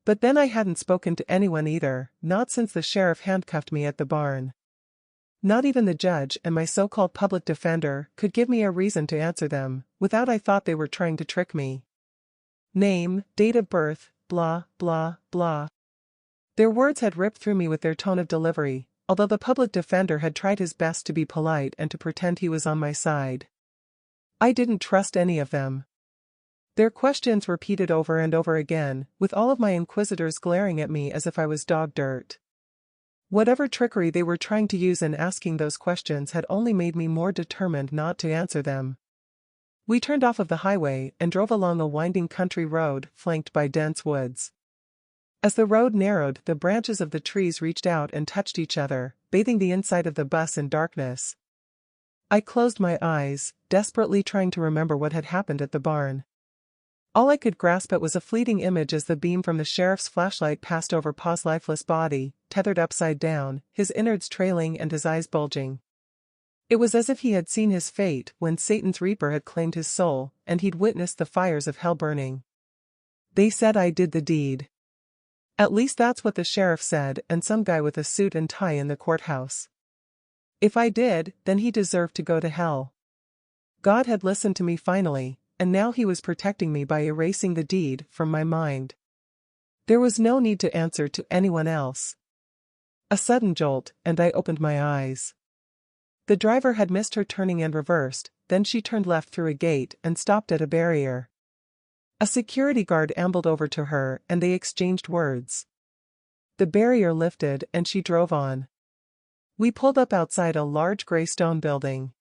But then I hadn't spoken to anyone either, not since the sheriff handcuffed me at the barn. Not even the judge and my so-called public defender could give me a reason to answer them, without I thought they were trying to trick me. Name, date of birth, blah, blah, blah. Their words had ripped through me with their tone of delivery, although the public defender had tried his best to be polite and to pretend he was on my side. I didn't trust any of them. Their questions repeated over and over again, with all of my inquisitors glaring at me as if I was dog dirt. Whatever trickery they were trying to use in asking those questions had only made me more determined not to answer them. We turned off of the highway and drove along a winding country road flanked by dense woods. As the road narrowed, the branches of the trees reached out and touched each other, bathing the inside of the bus in darkness. I closed my eyes, desperately trying to remember what had happened at the barn. All I could grasp at was a fleeting image as the beam from the sheriff's flashlight passed over Pa's lifeless body, tethered upside down, his innards trailing and his eyes bulging. It was as if he had seen his fate when Satan's Reaper had claimed his soul, and he'd witnessed the fires of hell burning. They said I did the deed. At least that's what the sheriff said and some guy with a suit and tie in the courthouse. If I did, then he deserved to go to hell. God had listened to me finally, and now he was protecting me by erasing the deed from my mind. There was no need to answer to anyone else. A sudden jolt, and I opened my eyes. The driver had missed her turning and reversed, then she turned left through a gate and stopped at a barrier. A security guard ambled over to her and they exchanged words. The barrier lifted and she drove on. We pulled up outside a large gray stone building.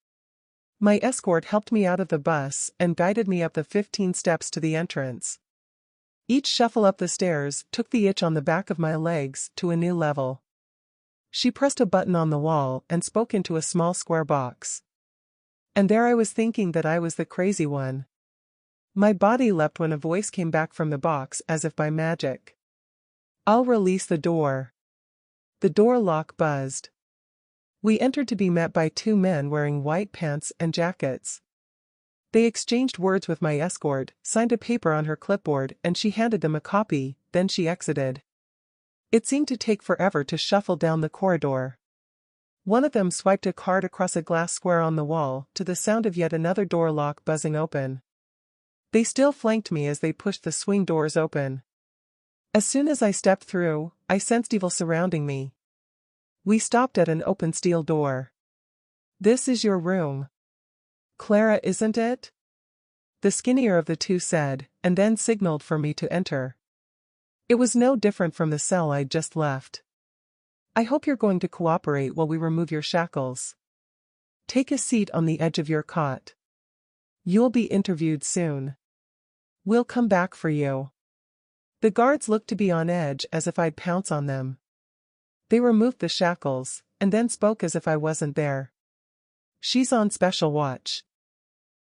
My escort helped me out of the bus and guided me up the 15 steps to the entrance. Each shuffle up the stairs took the itch on the back of my legs to a new level. She pressed a button on the wall and spoke into a small square box. And there I was thinking that I was the crazy one. My body leapt when a voice came back from the box as if by magic. "I'll release the door." The door lock buzzed. We entered to be met by two men wearing white pants and jackets. They exchanged words with my escort, signed a paper on her clipboard and she handed them a copy, then she exited. It seemed to take forever to shuffle down the corridor. One of them swiped a card across a glass square on the wall, to the sound of yet another door lock buzzing open. They still flanked me as they pushed the swing doors open. As soon as I stepped through, I sensed evil surrounding me. We stopped at an open steel door. "This is your room. Clara, isn't it?" The skinnier of the two said, and then signaled for me to enter. It was no different from the cell I'd just left. "I hope you're going to cooperate while we remove your shackles. Take a seat on the edge of your cot. You'll be interviewed soon. We'll come back for you." The guards looked to be on edge as if I'd pounce on them. They removed the shackles, and then spoke as if I wasn't there. "She's on special watch.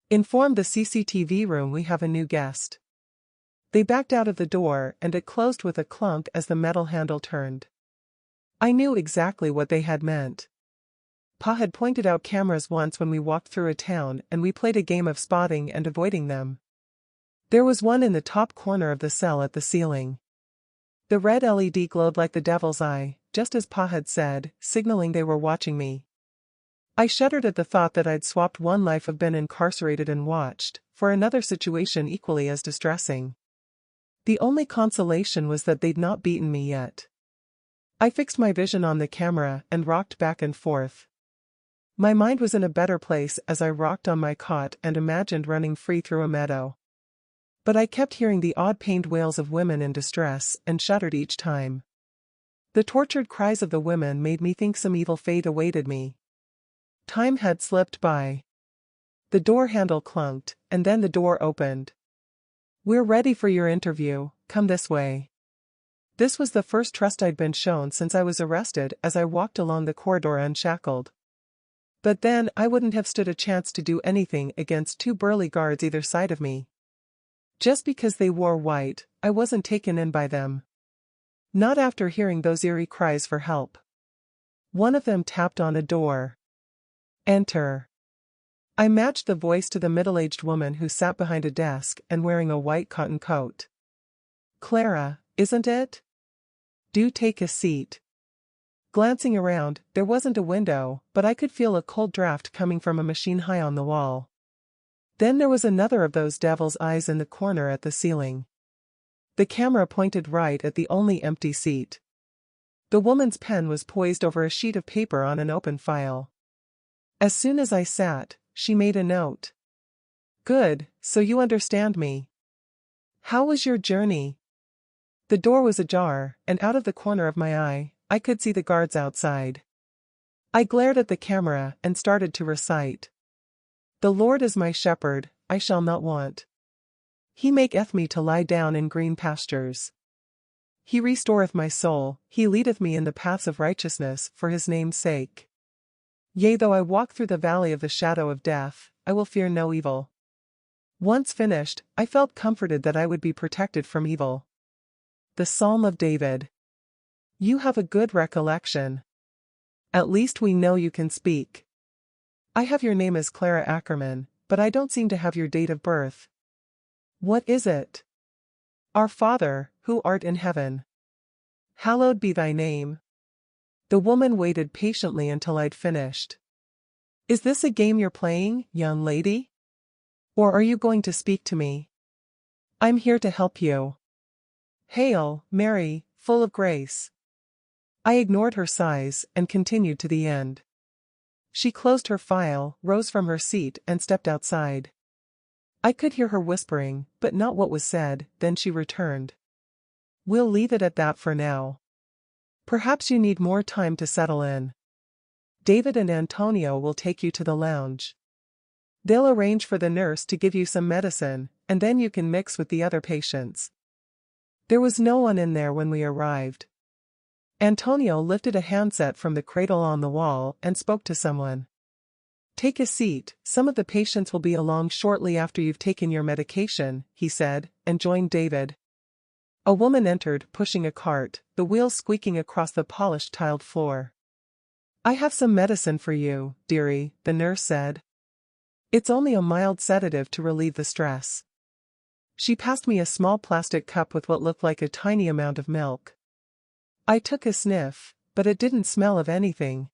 Inform the CCTV room we have a new guest." They backed out of the door and it closed with a clunk as the metal handle turned. I knew exactly what they had meant. Pa had pointed out cameras once when we walked through a town and we played a game of spotting and avoiding them. There was one in the top corner of the cell at the ceiling. The red LED glowed like the devil's eye, just as Pa had said, signaling they were watching me. I shuddered at the thought that I'd swapped one life of been incarcerated and watched, for another situation equally as distressing. The only consolation was that they'd not beaten me yet. I fixed my vision on the camera and rocked back and forth. My mind was in a better place as I rocked on my cot and imagined running free through a meadow. But I kept hearing the odd pained wails of women in distress and shuddered each time. The tortured cries of the women made me think some evil fate awaited me. Time had slipped by. The door handle clunked, and then the door opened. "We're ready for your interview, come this way." This was the first trust I'd been shown since I was arrested as I walked along the corridor unshackled. But then I wouldn't have stood a chance to do anything against two burly guards either side of me. Just because they wore white, I wasn't taken in by them. Not after hearing those eerie cries for help. One of them tapped on a door. "Enter." I matched the voice to the middle-aged woman who sat behind a desk and wearing a white cotton coat. "Clara, isn't it? Do take a seat." Glancing around, there wasn't a window, but I could feel a cold draft coming from a machine high on the wall. Then there was another of those devil's eyes in the corner at the ceiling. The camera pointed right at the only empty seat. The woman's pen was poised over a sheet of paper on an open file. As soon as I sat, she made a note. "Good, so you understand me. How was your journey?" The door was ajar, and out of the corner of my eye, I could see the guards outside. I glared at the camera and started to recite. "The Lord is my shepherd, I shall not want. He maketh me to lie down in green pastures. He restoreth my soul, he leadeth me in the paths of righteousness for his name's sake. Yea, though I walk through the valley of the shadow of death, I will fear no evil." Once finished, I felt comforted that I would be protected from evil. The Psalm of David. You have a good recollection. At least we know you can speak. I have your name as Clara Ackerman, but I don't seem to have your date of birth. What is it? Our Father, who art in heaven. Hallowed be thy name. The woman waited patiently until I'd finished. Is this a game you're playing, young lady? Or are you going to speak to me? I'm here to help you. Hail, Mary, full of grace. I ignored her sighs and continued to the end. She closed her file, rose from her seat and stepped outside. I could hear her whispering, but not what was said, then she returned. We'll leave it at that for now. Perhaps you need more time to settle in. David and Antonio will take you to the lounge. They'll arrange for the nurse to give you some medicine, and then you can mix with the other patients. There was no one in there when we arrived. Antonio lifted a handset from the cradle on the wall and spoke to someone. Take a seat, some of the patients will be along shortly after you've taken your medication, he said, and joined David. A woman entered, pushing a cart, the wheels squeaking across the polished tiled floor. I have some medicine for you, dearie, the nurse said. It's only a mild sedative to relieve the stress. She passed me a small plastic cup with what looked like a tiny amount of milk. I took a sniff, but it didn't smell of anything.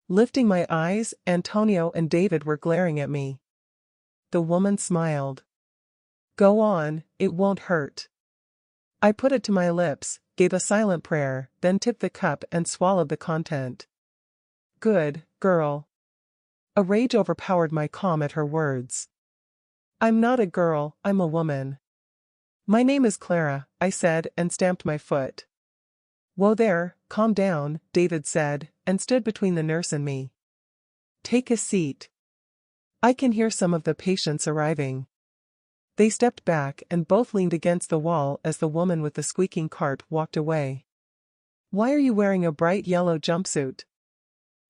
Lifting my eyes, Antonio and David were glaring at me. The woman smiled. Go on, it won't hurt. I put it to my lips, gave a silent prayer, then tipped the cup and swallowed the content. Good, girl. A rage overpowered my calm at her words. I'm not a girl, I'm a woman. My name is Clara, I said and stamped my foot. Whoa there, calm down, David said, and stood between the nurse and me. Take a seat. I can hear some of the patients arriving. They stepped back and both leaned against the wall as the woman with the squeaking cart walked away. Why are you wearing a bright yellow jumpsuit?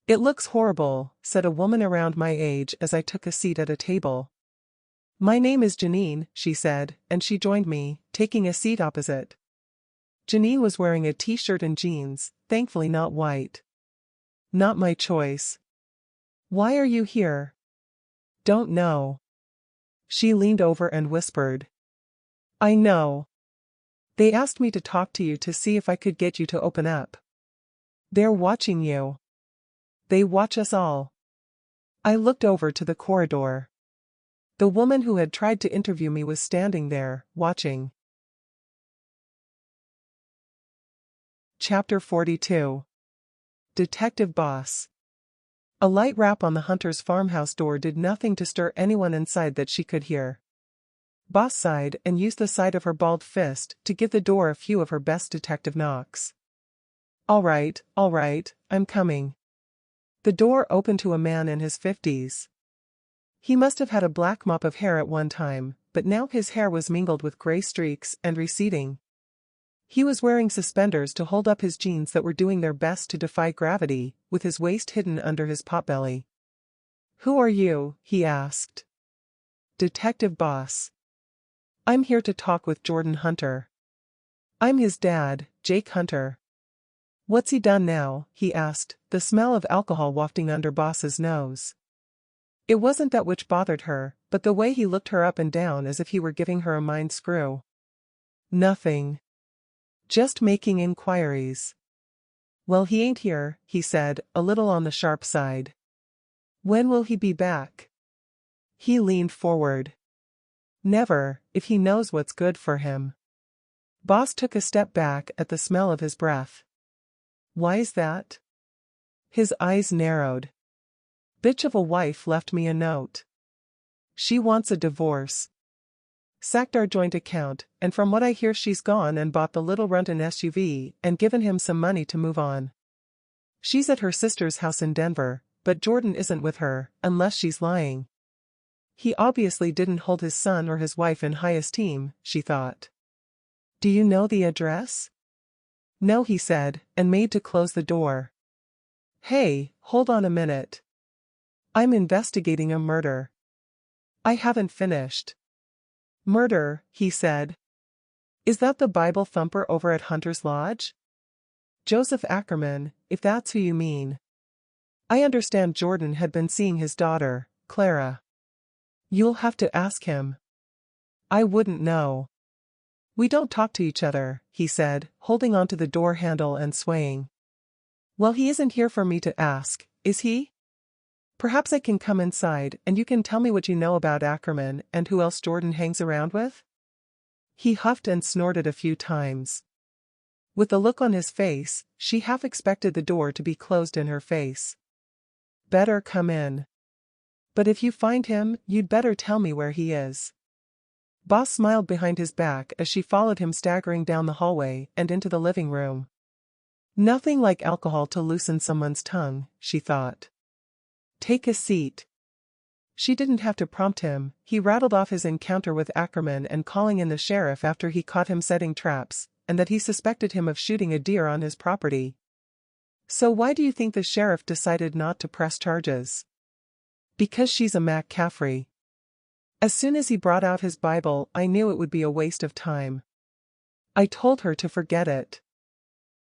It looks horrible, said a woman around my age as I took a seat at a table. My name is Janine, she said, and she joined me, taking a seat opposite. Janine was wearing a t-shirt and jeans, thankfully not white. Not my choice. Why are you here? Don't know. She leaned over and whispered. I know. They asked me to talk to you to see if I could get you to open up. They're watching you. They watch us all. I looked over to the corridor. The woman who had tried to interview me was standing there, watching. Chapter 42. Detective Boss. A light rap on the hunter's farmhouse door did nothing to stir anyone inside that she could hear. Boss sighed and used the side of her balled fist to give the door a few of her best detective knocks. All right, I'm coming. The door opened to a man in his 50s. He must have had a black mop of hair at one time, but now his hair was mingled with gray streaks and receding. He was wearing suspenders to hold up his jeans that were doing their best to defy gravity, with his waist hidden under his potbelly. Who are you? He asked. Detective Boss. I'm here to talk with Jordan Hunter. I'm his dad, Jake Hunter. What's he done now? He asked, the smell of alcohol wafting under Boss's nose. It wasn't that which bothered her, but the way he looked her up and down as if he were giving her a mind screw. Nothing. Just making inquiries. Well, he ain't here, he said, a little on the sharp side. When will he be back? He leaned forward. Never, if he knows what's good for him. Boss took a step back at the smell of his breath. Why's that? His eyes narrowed. Bitch of a wife left me a note. She wants a divorce. Sacked our joint account, and from what I hear she's gone and bought the little runt an SUV and given him some money to move on. She's at her sister's house in Denver, but Jordan isn't with her, unless she's lying. He obviously didn't hold his son or his wife in high esteem, she thought. Do you know the address? No, he said, and made to close the door. Hey, hold on a minute. I'm investigating a murder. I haven't finished. Murder, he said. Is that the Bible thumper over at Hunter's Lodge? Joseph Ackerman, if that's who you mean. I understand Jordan had been seeing his daughter, Clara. You'll have to ask him. I wouldn't know. We don't talk to each other, he said, holding onto the door handle and swaying. Well, he isn't here for me to ask, is he? Perhaps I can come inside and you can tell me what you know about Ackerman and who else Jordan hangs around with? He huffed and snorted a few times. With the look on his face, she half expected the door to be closed in her face. Better come in. But if you find him, you'd better tell me where he is. Boss smiled behind his back as she followed him staggering down the hallway and into the living room. Nothing like alcohol to loosen someone's tongue, she thought. Take a seat. She didn't have to prompt him. He rattled off his encounter with Ackerman and calling in the sheriff after he caught him setting traps, and that he suspected him of shooting a deer on his property. So why do you think the sheriff decided not to press charges? Because she's a McCaffrey. As soon as he brought out his Bible, I knew it would be a waste of time. I told her to forget it.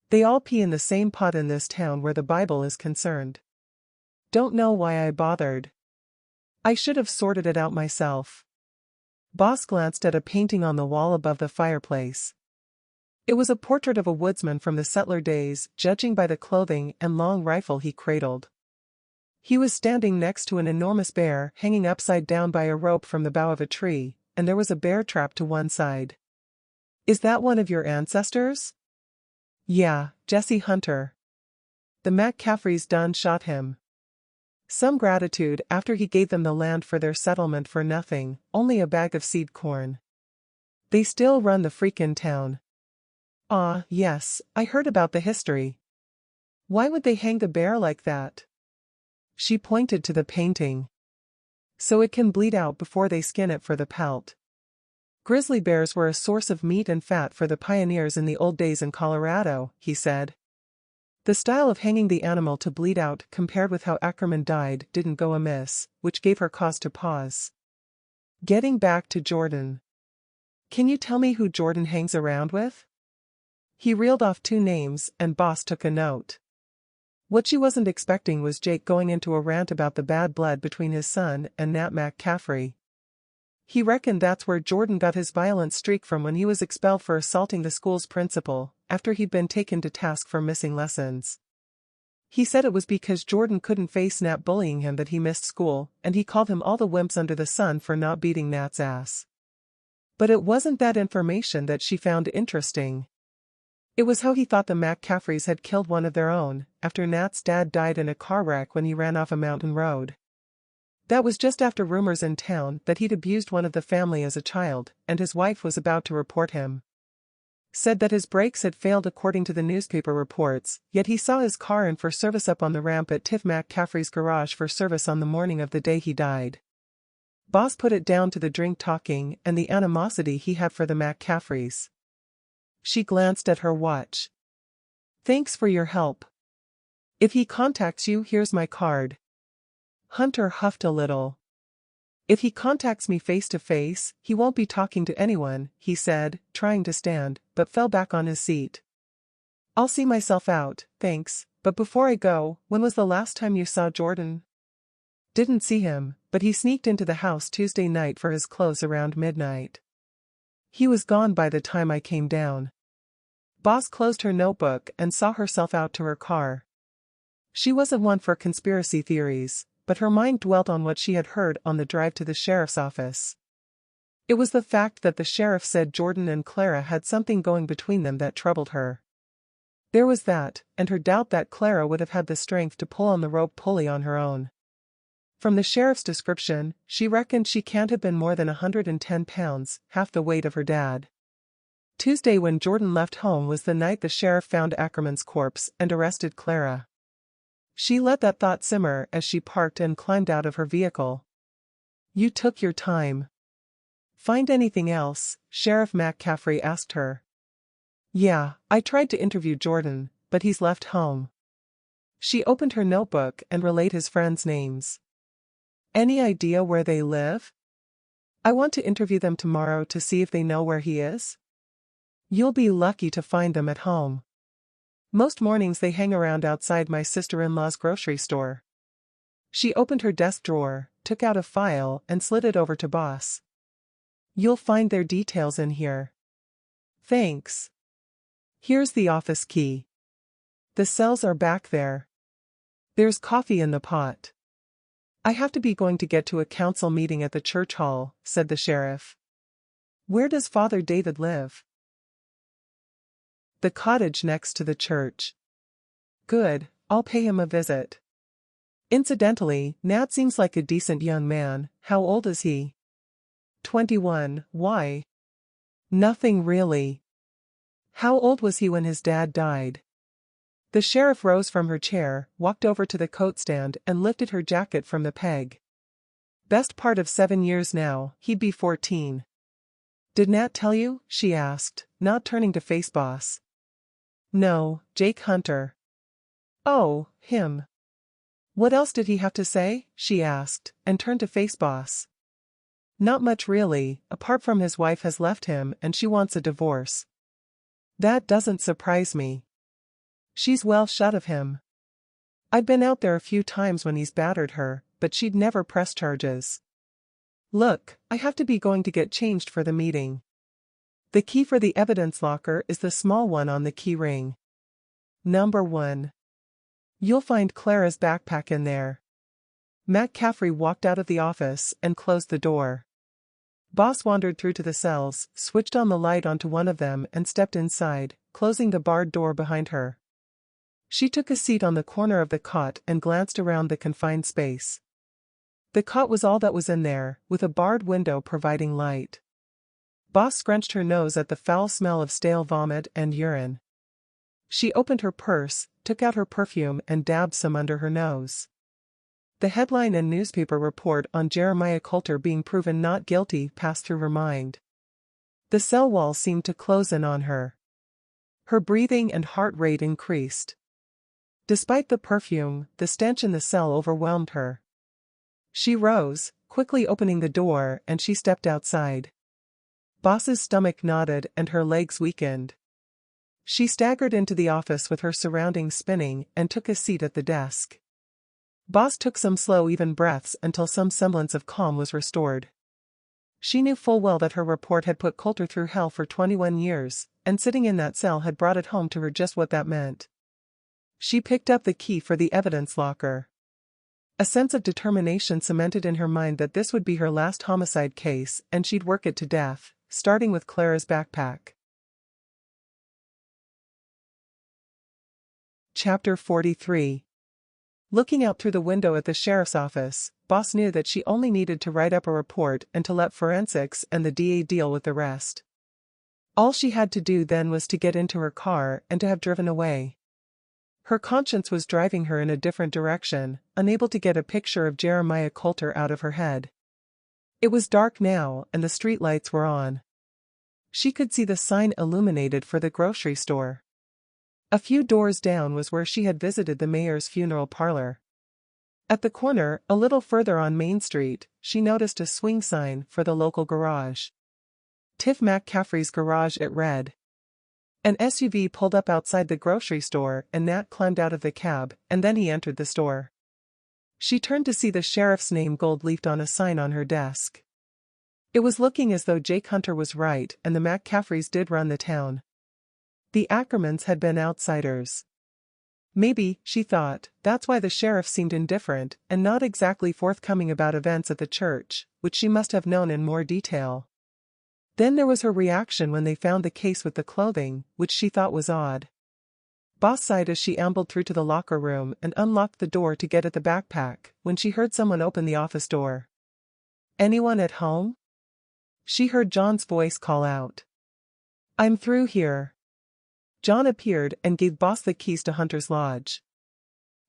They all pee in the same pot in this town where the Bible is concerned. Don't know why I bothered. I should have sorted it out myself. Boss glanced at a painting on the wall above the fireplace. It was a portrait of a woodsman from the settler days, judging by the clothing and long rifle he cradled. He was standing next to an enormous bear hanging upside down by a rope from the bough of a tree, and there was a bear trap to one side. Is that one of your ancestors? Yeah, Jesse Hunter. The McCaffreys done shot him. Some gratitude after he gave them the land for their settlement for nothing, only a bag of seed corn. They still run the freakin' town. Ah, yes, I heard about the history. Why would they hang the bear like that? She pointed to the painting. So it can bleed out before they skin it for the pelt. Grizzly bears were a source of meat and fat for the pioneers in the old days in Colorado, he said. The style of hanging the animal to bleed out compared with how Ackerman died didn't go amiss, which gave her cause to pause. Getting back to Jordan. Can you tell me who Jordan hangs around with? He reeled off 2 names, and Boss took a note. What she wasn't expecting was Jake going into a rant about the bad blood between his son and Nat McCaffrey. He reckoned that's where Jordan got his violent streak from when he was expelled for assaulting the school's principal, after he'd been taken to task for missing lessons. He said it was because Jordan couldn't face Nat bullying him that he missed school, and he called him all the wimps under the sun for not beating Nat's ass. But it wasn't that information that she found interesting. It was how he thought the McCaffreys had killed one of their own, after Nat's dad died in a car wreck when he ran off a mountain road. That was just after rumors in town that he'd abused one of the family as a child, and his wife was about to report him. Said that his brakes had failed according to the newspaper reports, yet he saw his car in for service up on the ramp at Tiff McCaffrey's garage for service on the morning of the day he died. Boss put it down to the drink talking and the animosity he had for the McCaffreys. She glanced at her watch. Thanks for your help. If he contacts you, here's my card. Hunter huffed a little. If he contacts me face to face, he won't be talking to anyone, he said, trying to stand, but fell back on his seat. I'll see myself out, thanks, but before I go, when was the last time you saw Jordan? Didn't see him, but he sneaked into the house Tuesday night for his clothes around midnight. He was gone by the time I came down. Boss closed her notebook and saw herself out to her car. She wasn't one for conspiracy theories, but her mind dwelt on what she had heard on the drive to the sheriff's office. It was the fact that the sheriff said Jordan and Clara had something going between them that troubled her. There was that, and her doubt that Clara would have had the strength to pull on the rope pulley on her own. From the sheriff's description, she reckoned she can't have been more than 110 pounds, half the weight of her dad. Tuesday when Jordan left home was the night the sheriff found Ackerman's corpse and arrested Clara. She let that thought simmer as she parked and climbed out of her vehicle. You took your time. Find anything else? Sheriff McCaffrey asked her. Yeah, I tried to interview Jordan, but he's left home. She opened her notebook and relayed his friends' names. Any idea where they live? I want to interview them tomorrow to see if they know where he is. You'll be lucky to find them at home. Most mornings they hang around outside my sister-in-law's grocery store. She opened her desk drawer, took out a file, and slid it over to Boss. You'll find their details in here. Thanks. Here's the office key. The cells are back there. There's coffee in the pot. I have to be going to get to a council meeting at the church hall, said the sheriff. Where does Father David live? The cottage next to the church. Good, I'll pay him a visit. Incidentally, Nat seems like a decent young man. How old is he? 21. Why? Nothing really. How old was he when his dad died? The sheriff rose from her chair, walked over to the coat stand and lifted her jacket from the peg. Best part of 7 years now, he'd be 14. Did Nat tell you? She asked, not turning to face Boss. No, Jake Hunter. Oh, him. What else did he have to say? She asked, and turned to face Boss. Not much really, apart from his wife has left him and she wants a divorce. That doesn't surprise me. She's well shut of him. I'd been out there a few times when he's battered her, but she'd never press charges. Look, I have to be going to get changed for the meeting. The key for the evidence locker is the small one on the key ring. Number 1. You'll find Clara's backpack in there. Matt Caffrey walked out of the office and closed the door. Boss wandered through to the cells, switched on the light onto one of them and stepped inside, closing the barred door behind her. She took a seat on the corner of the cot and glanced around the confined space. The cot was all that was in there, with a barred window providing light. Boss scrunched her nose at the foul smell of stale vomit and urine. She opened her purse, took out her perfume and dabbed some under her nose. The headline and newspaper report on Jeremiah Coulter being proven not guilty passed through her mind. The cell wall seemed to close in on her. Her breathing and heart rate increased. Despite the perfume, the stench in the cell overwhelmed her. She rose, quickly opening the door, and she stepped outside. Boss's stomach knotted and her legs weakened. She staggered into the office with her surroundings spinning and took a seat at the desk. Boss took some slow even breaths until some semblance of calm was restored. She knew full well that her report had put Coulter through hell for 21 years, and sitting in that cell had brought it home to her just what that meant. She picked up the key for the evidence locker. A sense of determination cemented in her mind that this would be her last homicide case and she'd work it to death, starting with Clara's backpack. Chapter 43. Looking out through the window at the sheriff's office, Boss knew that she only needed to write up a report and to let forensics and the DA deal with the rest. All she had to do then was to get into her car and to have driven away. Her conscience was driving her in a different direction, unable to get a picture of Jeremiah Coulter out of her head. It was dark now and the street lights were on. She could see the sign illuminated for the grocery store. A few doors down was where she had visited the mayor's funeral parlor. At the corner, a little further on Main Street, she noticed a swing sign for the local garage. Tiff McCaffrey's garage, it read. An SUV pulled up outside the grocery store and Nat climbed out of the cab, and then he entered the store. She turned to see the sheriff's name gold-leafed on a sign on her desk. It was looking as though Jake Hunter was right and the McCaffreys did run the town. The Ackermans had been outsiders. Maybe, she thought, that's why the sheriff seemed indifferent and not exactly forthcoming about events at the church, which she must have known in more detail. Then there was her reaction when they found the case with the clothing, which she thought was odd. Boss sighed as she ambled through to the locker room and unlocked the door to get at the backpack, when she heard someone open the office door. Anyone at home? She heard John's voice call out. I'm through here. John appeared and gave Boss the keys to Hunter's lodge.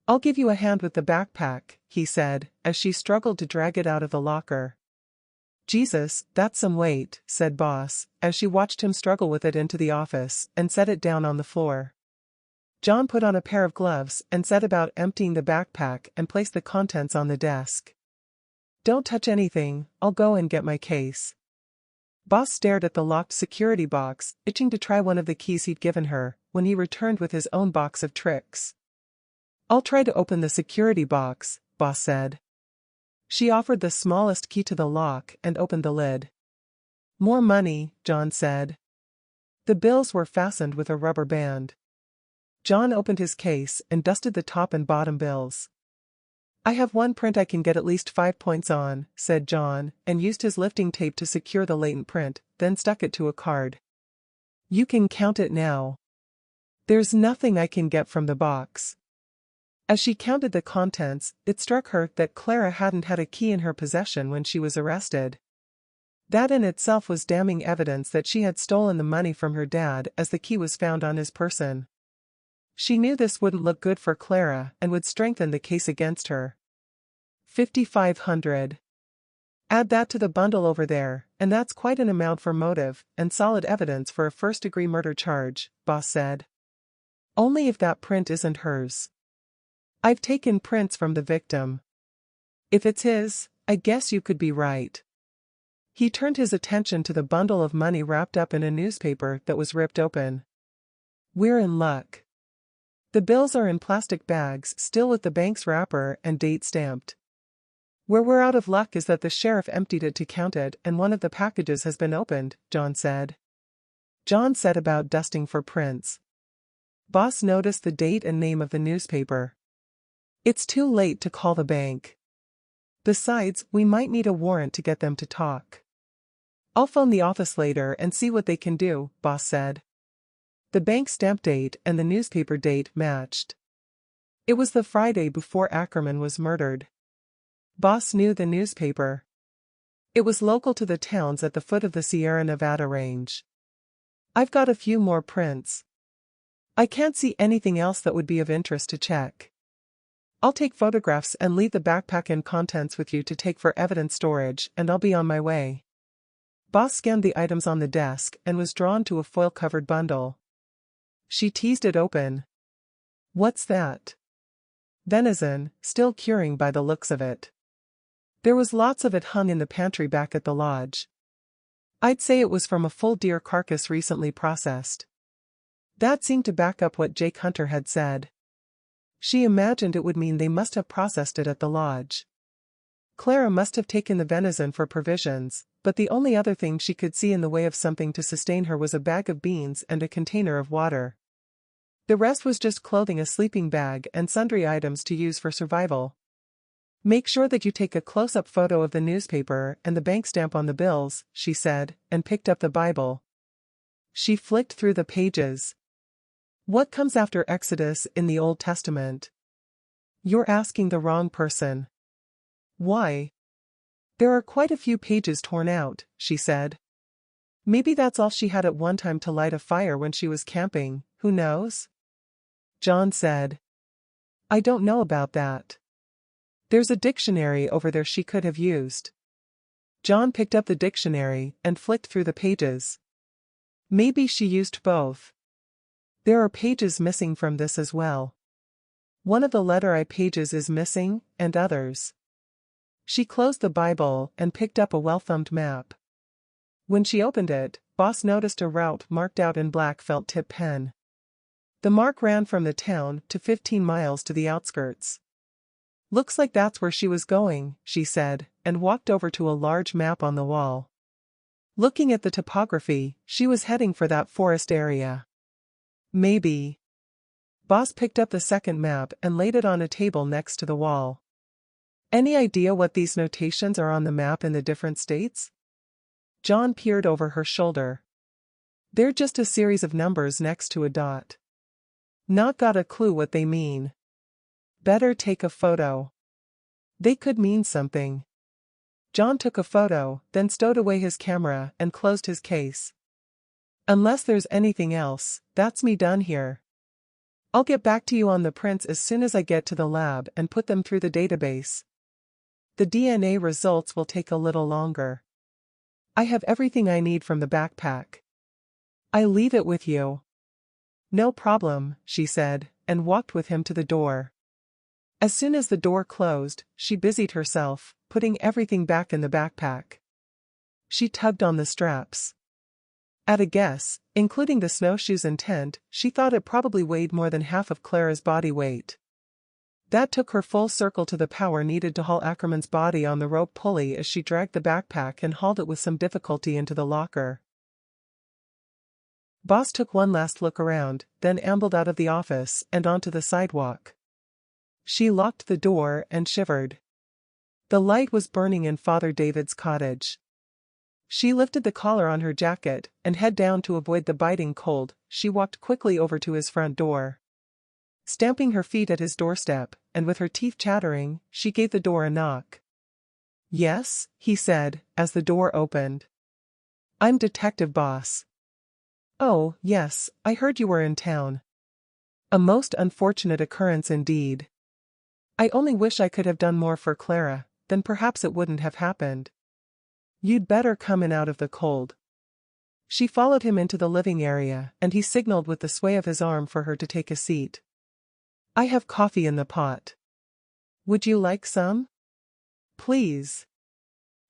I'll give you a hand with the backpack, he said, as she struggled to drag it out of the locker. Jesus, that's some weight, said Boss, as she watched him struggle with it into the office and set it down on the floor. John put on a pair of gloves and set about emptying the backpack and placed the contents on the desk. Don't touch anything, I'll go and get my case. Boss stared at the locked security box, itching to try one of the keys he'd given her, when he returned with his own box of tricks. I'll try to open the security box, Boss said. She offered the smallest key to the lock and opened the lid. More money, John said. The bills were fastened with a rubber band. John opened his case and dusted the top and bottom bills. I have one print I can get at least 5 points on, said John, and used his lifting tape to secure the latent print, then stuck it to a card. You can count it now. There's nothing I can get from the box. As she counted the contents, it struck her that Clara hadn't had a key in her possession when she was arrested. That in itself was damning evidence that she had stolen the money from her dad, as the key was found on his person. She knew this wouldn't look good for Clara and would strengthen the case against her. 5,500. Add that to the bundle over there, and that's quite an amount for motive and solid evidence for a first-degree murder charge, Boss said. Only if that print isn't hers. I've taken prints from the victim. If it's his, I guess you could be right. He turned his attention to the bundle of money wrapped up in a newspaper that was ripped open. We're in luck. The bills are in plastic bags, still with the bank's wrapper and date stamped. Where we're out of luck is that the sheriff emptied it to count it and one of the packages has been opened, John said. John set about dusting for prints. Boss noticed the date and name of the newspaper. It's too late to call the bank. Besides, we might need a warrant to get them to talk. I'll phone the office later and see what they can do, Boss said. The bank stamp date and the newspaper date matched. It was the Friday before Ackerman was murdered. Boss knew the newspaper. It was local to the towns at the foot of the Sierra Nevada range. I've got a few more prints. I can't see anything else that would be of interest to check. I'll take photographs and leave the backpack and contents with you to take for evidence storage, and I'll be on my way. Boss scanned the items on the desk and was drawn to a foil-covered bundle. She teased it open. What's that? Venison, still curing by the looks of it. There was lots of it hung in the pantry back at the lodge. I'd say it was from a full deer carcass recently processed. That seemed to back up what Jake Hunter had said. She imagined it would mean they must have processed it at the lodge. Clara must have taken the venison for provisions, but the only other thing she could see in the way of something to sustain her was a bag of beans and a container of water. The rest was just clothing, a sleeping bag, and sundry items to use for survival. Make sure that you take a close-up photo of the newspaper and the bank stamp on the bills, she said, and picked up the Bible. She flicked through the pages. What comes after Exodus in the Old Testament? You're asking the wrong person. Why? There are quite a few pages torn out, she said. Maybe that's all she had at one time to light a fire when she was camping, who knows? John said. I don't know about that. There's a dictionary over there she could have used. John picked up the dictionary and flicked through the pages. Maybe she used both. There are pages missing from this as well. One of the letter I pages is missing, and others. She closed the Bible and picked up a well-thumbed map. When she opened it, Boss noticed a route marked out in black felt-tip pen. The mark ran from the town to 15 miles to the outskirts. Looks like that's where she was going, she said, and walked over to a large map on the wall. Looking at the topography, she was heading for that forest area. Maybe. Boss picked up the second map and laid it on a table next to the wall. Any idea what these notations are on the map in the different states? John peered over her shoulder. They're just a series of numbers next to a dot. Not got a clue what they mean. Better take a photo. They could mean something. John took a photo, then stowed away his camera and closed his case. Unless there's anything else, that's me done here. I'll get back to you on the prints as soon as I get to the lab and put them through the database. The DNA results will take a little longer. I have everything I need from the backpack. I leave it with you. No problem, she said, and walked with him to the door. As soon as the door closed, she busied herself, putting everything back in the backpack. She tugged on the straps. At a guess, including the snowshoes and tent, she thought it probably weighed more than half of Clara's body weight. That took her full circle to the power needed to haul Ackerman's body on the rope pulley as she dragged the backpack and hauled it with some difficulty into the locker. Boss took one last look around, then ambled out of the office and onto the sidewalk. She locked the door and shivered. The light was burning in Father David's cottage. She lifted the collar on her jacket, and head down to avoid the biting cold. She walked quickly over to his front door. stamping her feet at his doorstep, and with her teeth chattering, she gave the door a knock. "Yes," he said, as the door opened. "I'm Detective Boss." "Oh, yes, I heard you were in town." "A most unfortunate occurrence indeed. I only wish I could have done more for Clara, then perhaps it wouldn't have happened. You'd better come in out of the cold." She followed him into the living area, and he signaled with the sway of his arm for her to take a seat. "I have coffee in the pot. Would you like some?" "Please."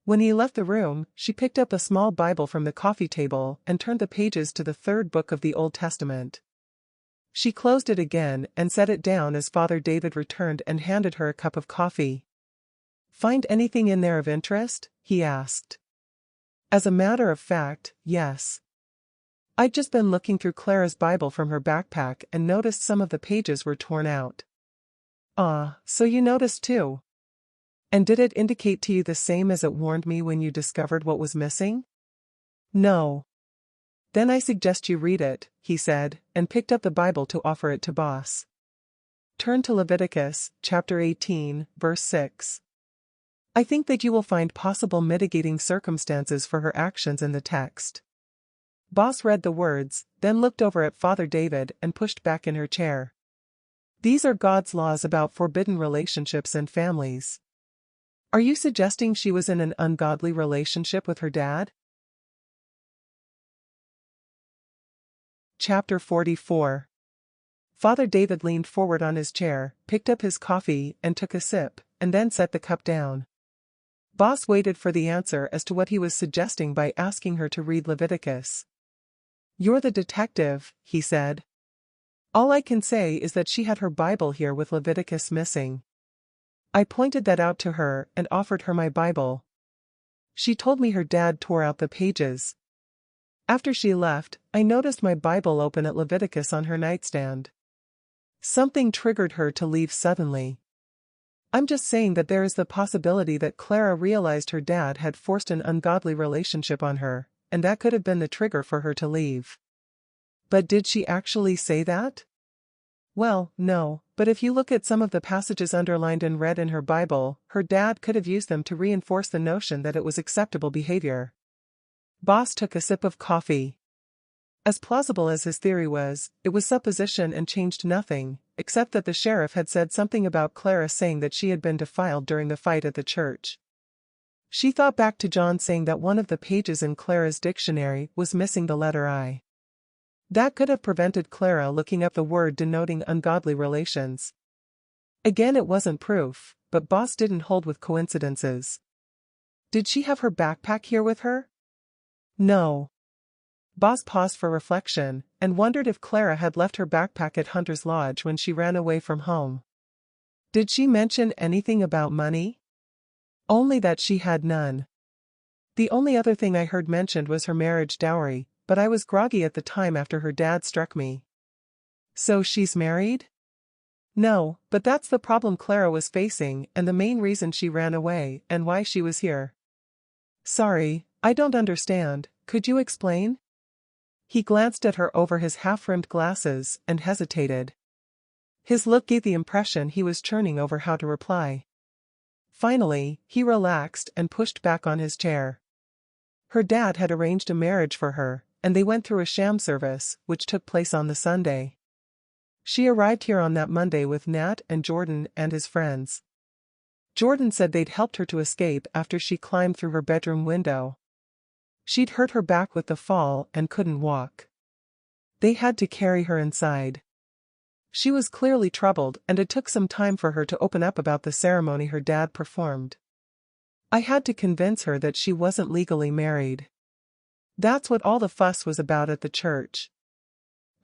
When he left the room, she picked up a small Bible from the coffee table and turned the pages to the third book of the Old Testament. She closed it again and set it down as Father David returned and handed her a cup of coffee. "Find anything in there of interest?" he asked. "As a matter of fact, yes. I'd just been looking through Clara's Bible from her backpack and noticed some of the pages were torn out." "Ah, so you noticed too? And did it indicate to you the same as it warned me when you discovered what was missing?" "No." "Then I suggest you read it," he said, and picked up the Bible to offer it to Boss. "Turn to Leviticus, chapter 18, verse 6. I think that you will find possible mitigating circumstances for her actions in the text." Boss read the words, then looked over at Father David and pushed back in her chair. "These are God's laws about forbidden relationships and families. Are you suggesting she was in an ungodly relationship with her dad?" Chapter 44. Father David leaned forward on his chair, picked up his coffee and took a sip, and then set the cup down. Boss waited for the answer as to what he was suggesting by asking her to read Leviticus. "You're the detective," he said. "All I can say is that she had her Bible here with Leviticus missing. I pointed that out to her and offered her my Bible. She told me her dad tore out the pages. After she left, I noticed my Bible open at Leviticus on her nightstand. Something triggered her to leave suddenly. I'm just saying that there is the possibility that Clara realized her dad had forced an ungodly relationship on her, and that could have been the trigger for her to leave." "But did she actually say that?" "Well, no, but if you look at some of the passages underlined in red in her Bible, her dad could have used them to reinforce the notion that it was acceptable behavior." Boss took a sip of coffee. As plausible as his theory was, it was supposition and changed nothing, except that the sheriff had said something about Clara saying that she had been defiled during the fight at the church. She thought back to John saying that one of the pages in Clara's dictionary was missing the letter I. That could have prevented Clara looking up the word denoting ungodly relations. Again, it wasn't proof, but Boss didn't hold with coincidences. "Did she have her backpack here with her?" "No." Boss paused for reflection, and wondered if Clara had left her backpack at Hunter's Lodge when she ran away from home. "Did she mention anything about money?" "Only that she had none. The only other thing I heard mentioned was her marriage dowry, but I was groggy at the time after her dad struck me." "So she's married?" "No, but that's the problem Clara was facing and the main reason she ran away and why she was here." "Sorry, I don't understand, could you explain?" He glanced at her over his half-rimmed glasses and hesitated. His look gave the impression he was churning over how to reply. Finally, he relaxed and pushed back on his chair. Her dad had arranged a marriage for her, and they went through a sham service, which took place on the Sunday. She arrived here on that Monday with Nat and Jordan and his friends. Jordan said they'd helped her to escape after she climbed through her bedroom window. She'd hurt her back with the fall and couldn't walk. They had to carry her inside. She was clearly troubled, and it took some time for her to open up about the ceremony her dad performed. I had to convince her that she wasn't legally married. That's what all the fuss was about at the church.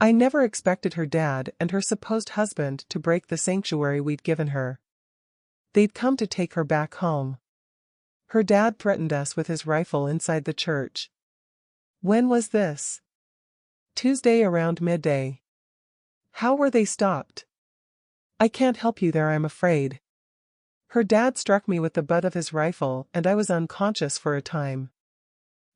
I never expected her dad and her supposed husband to break the sanctuary we'd given her. They'd come to take her back home. Her dad threatened us with his rifle inside the church." "When was this?" "Tuesday around midday." "How were they stopped?" "I can't help you there, I'm afraid. Her dad struck me with the butt of his rifle and I was unconscious for a time.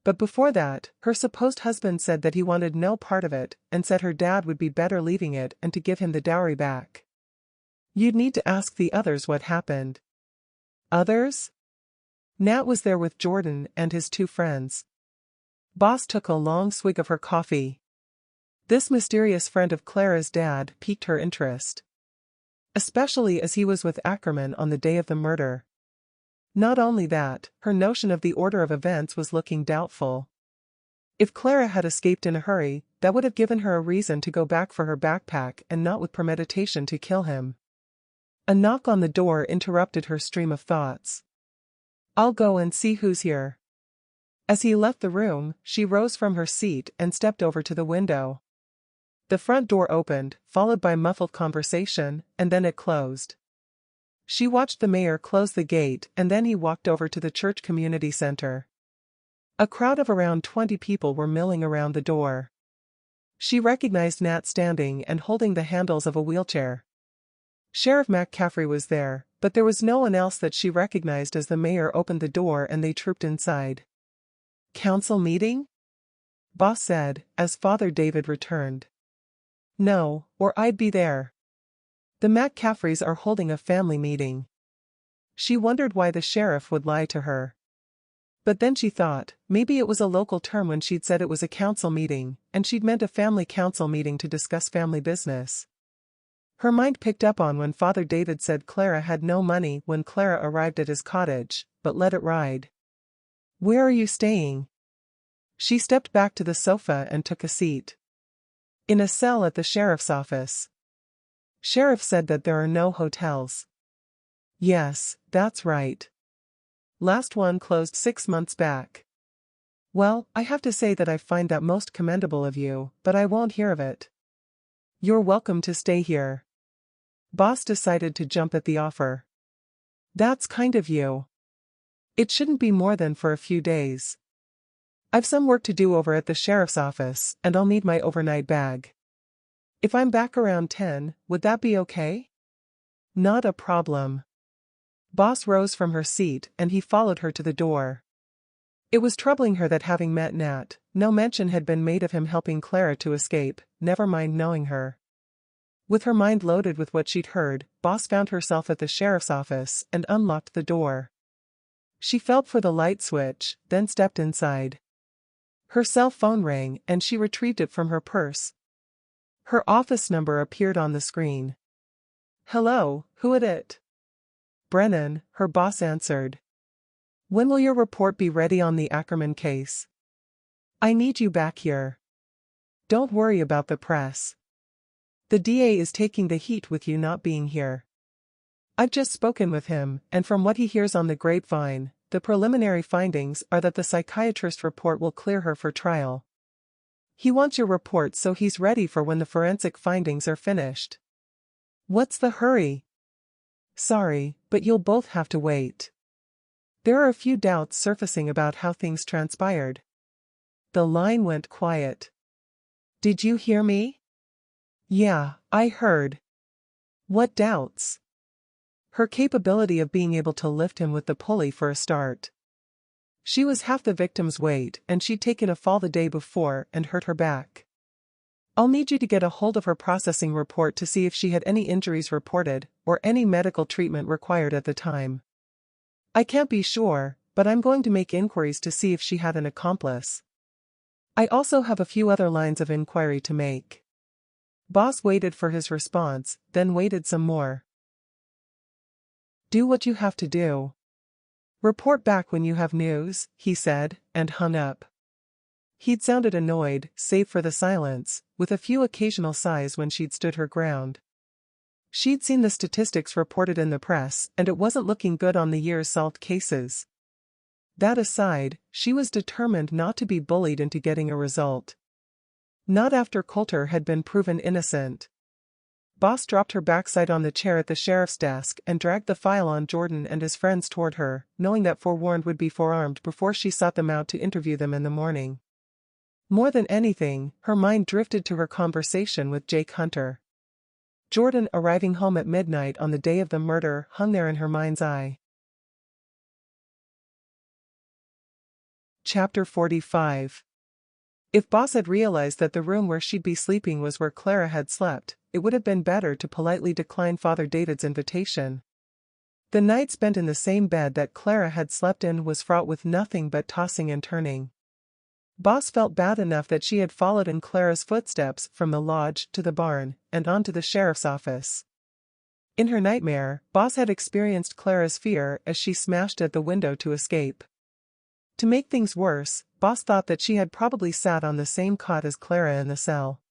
But before that, her supposed husband said that he wanted no part of it and said her dad would be better leaving it and to give him the dowry back." You'd need to ask the others what happened. Others? Nat was there with Jordan and his two friends. Boss took a long swig of her coffee. This mysterious friend of Clara's dad piqued her interest. Especially as he was with Ackerman on the day of the murder. Not only that, her notion of the order of events was looking doubtful. If Clara had escaped in a hurry, that would have given her a reason to go back for her backpack and not with premeditation to kill him. A knock on the door interrupted her stream of thoughts. I'll go and see who's here. As he left the room, she rose from her seat and stepped over to the window. The front door opened, followed by muffled conversation, and then it closed. She watched the mayor close the gate and then he walked over to the church community center. A crowd of around 20 people were milling around the door. She recognized Nat standing and holding the handles of a wheelchair. Sheriff McCaffrey was there, but there was no one else that she recognized as the mayor opened the door and they trooped inside. Council meeting? Boss said, as Father David returned. No, or I'd be there. The McCaffreys are holding a family meeting. She wondered why the sheriff would lie to her. But then she thought, maybe it was a local term when she'd said it was a council meeting, and she'd meant a family council meeting to discuss family business. Her mind picked up on when Father David said Clara had no money when Clara arrived at his cottage, but let it ride. Where are you staying? She stepped back to the sofa and took a seat. In a cell at the sheriff's office. Sheriff said that there are no hotels. Yes, that's right. Last one closed 6 months back. Well, I have to say that I find that most commendable of you, but I won't hear of it. You're welcome to stay here. Boss decided to jump at the offer. That's kind of you. It shouldn't be more than for a few days. I've some work to do over at the sheriff's office, and I'll need my overnight bag. If I'm back around 10, would that be okay? Not a problem. Boss rose from her seat and he followed her to the door. It was troubling her that having met Nat, no mention had been made of him helping Clara to escape, never mind knowing her. With her mind loaded with what she'd heard, Boss found herself at the sheriff's office and unlocked the door. She felt for the light switch, then stepped inside. Her cell phone rang and she retrieved it from her purse. Her office number appeared on the screen. Hello, who it? Brennan, her boss answered. When will your report be ready on the Ackerman case? I need you back here. Don't worry about the press. The DA is taking the heat with you not being here. I've just spoken with him, and from what he hears on the grapevine, the preliminary findings are that the psychiatrist report will clear her for trial. He wants your report so he's ready for when the forensic findings are finished. What's the hurry? Sorry, but you'll both have to wait. There are a few doubts surfacing about how things transpired. The line went quiet. Did you hear me? Yeah, I heard. What doubts? Her capability of being able to lift him with the pulley for a start. She was half the victim's weight and she'd taken a fall the day before and hurt her back. I'll need you to get a hold of her processing report to see if she had any injuries reported, or any medical treatment required at the time. I can't be sure, but I'm going to make inquiries to see if she had an accomplice. I also have a few other lines of inquiry to make. Boss waited for his response, then waited some more. Do what you have to do. Report back when you have news, he said, and hung up. He'd sounded annoyed, save for the silence, with a few occasional sighs when she'd stood her ground. She'd seen the statistics reported in the press, and it wasn't looking good on the year's solved cases. That aside, she was determined not to be bullied into getting a result. Not after Coulter had been proven innocent. Boss dropped her backside on the chair at the sheriff's desk and dragged the file on Jordan and his friends toward her, knowing that forewarned would be forearmed before she sought them out to interview them in the morning. More than anything, her mind drifted to her conversation with Jake Hunter. Jordan arriving home at midnight on the day of the murder hung there in her mind's eye. Chapter 45. If Boss had realized that the room where she'd be sleeping was where Clara had slept, it would have been better to politely decline Father David's invitation. The night spent in the same bed that Clara had slept in was fraught with nothing but tossing and turning. Boss felt bad enough that she had followed in Clara's footsteps from the lodge to the barn and on to the sheriff's office. In her nightmare, Boss had experienced Clara's fear as she smashed at the window to escape. To make things worse, Boss thought that she had probably sat on the same cot as Clara in the cell.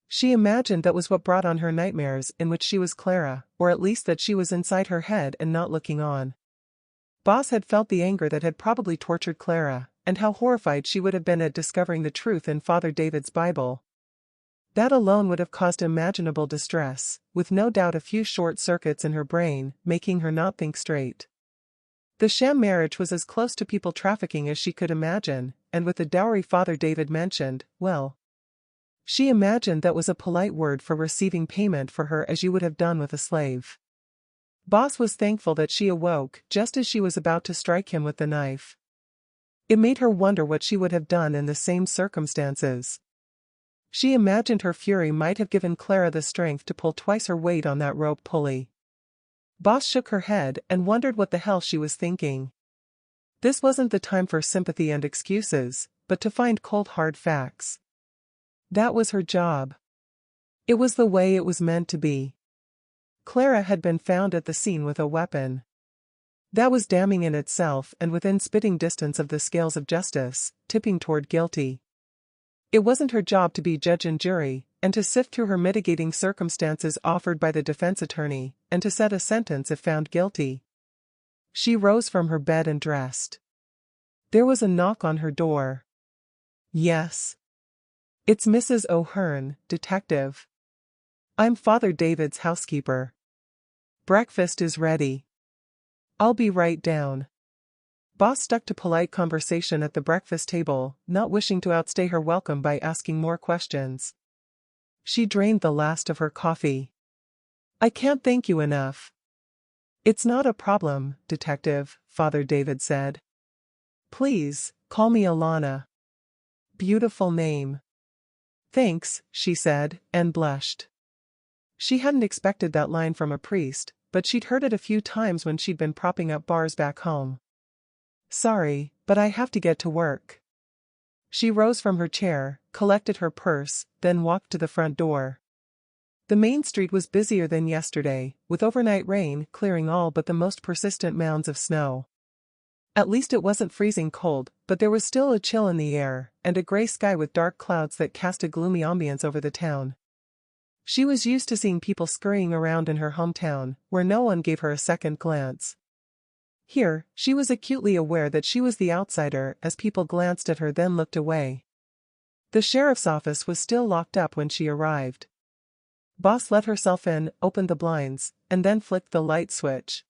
She imagined that was what brought on her nightmares in which she was Clara, or at least that she was inside her head and not looking on. Boss had felt the anger that had probably tortured Clara, and how horrified she would have been at discovering the truth in Father David's Bible. That alone would have caused imaginable distress, with no doubt a few short circuits in her brain, making her not think straight. The sham marriage was as close to people trafficking as she could imagine, and with the dowry Father David mentioned, well, she imagined that was a polite word for receiving payment for her as you would have done with a slave. Boss was thankful that she awoke just as she was about to strike him with the knife. It made her wonder what she would have done in the same circumstances. She imagined her fury might have given Clara the strength to pull twice her weight on that rope pulley. Boss shook her head and wondered what the hell she was thinking. This wasn't the time for sympathy and excuses, but to find cold hard facts. That was her job. It was the way it was meant to be. Clara had been found at the scene with a weapon. That was damning in itself and within spitting distance of the scales of justice, tipping toward guilty. It wasn't her job to be judge and jury, and to sift through her mitigating circumstances offered by the defense attorney, and to set a sentence if found guilty. She rose from her bed and dressed. There was a knock on her door. Yes. It's Mrs. O'Hearn, detective. I'm Father David's housekeeper. Breakfast is ready. I'll be right down. Boss stuck to polite conversation at the breakfast table, not wishing to outstay her welcome by asking more questions. She drained the last of her coffee. I can't thank you enough. It's not a problem, detective, Father David said. Please, call me Alana. Beautiful name. Thanks, she said, and blushed. She hadn't expected that line from a priest, but she'd heard it a few times when she'd been propping up bars back home. Sorry, but I have to get to work. She rose from her chair, collected her purse, then walked to the front door. The main street was busier than yesterday, with overnight rain clearing all but the most persistent mounds of snow. At least it wasn't freezing cold, but there was still a chill in the air, and a gray sky with dark clouds that cast a gloomy ambience over the town. She was used to seeing people scurrying around in her hometown, where no one gave her a second glance. Here, she was acutely aware that she was the outsider as people glanced at her then looked away. The sheriff's office was still locked up when she arrived. Boss let herself in, opened the blinds, and then flicked the light switch.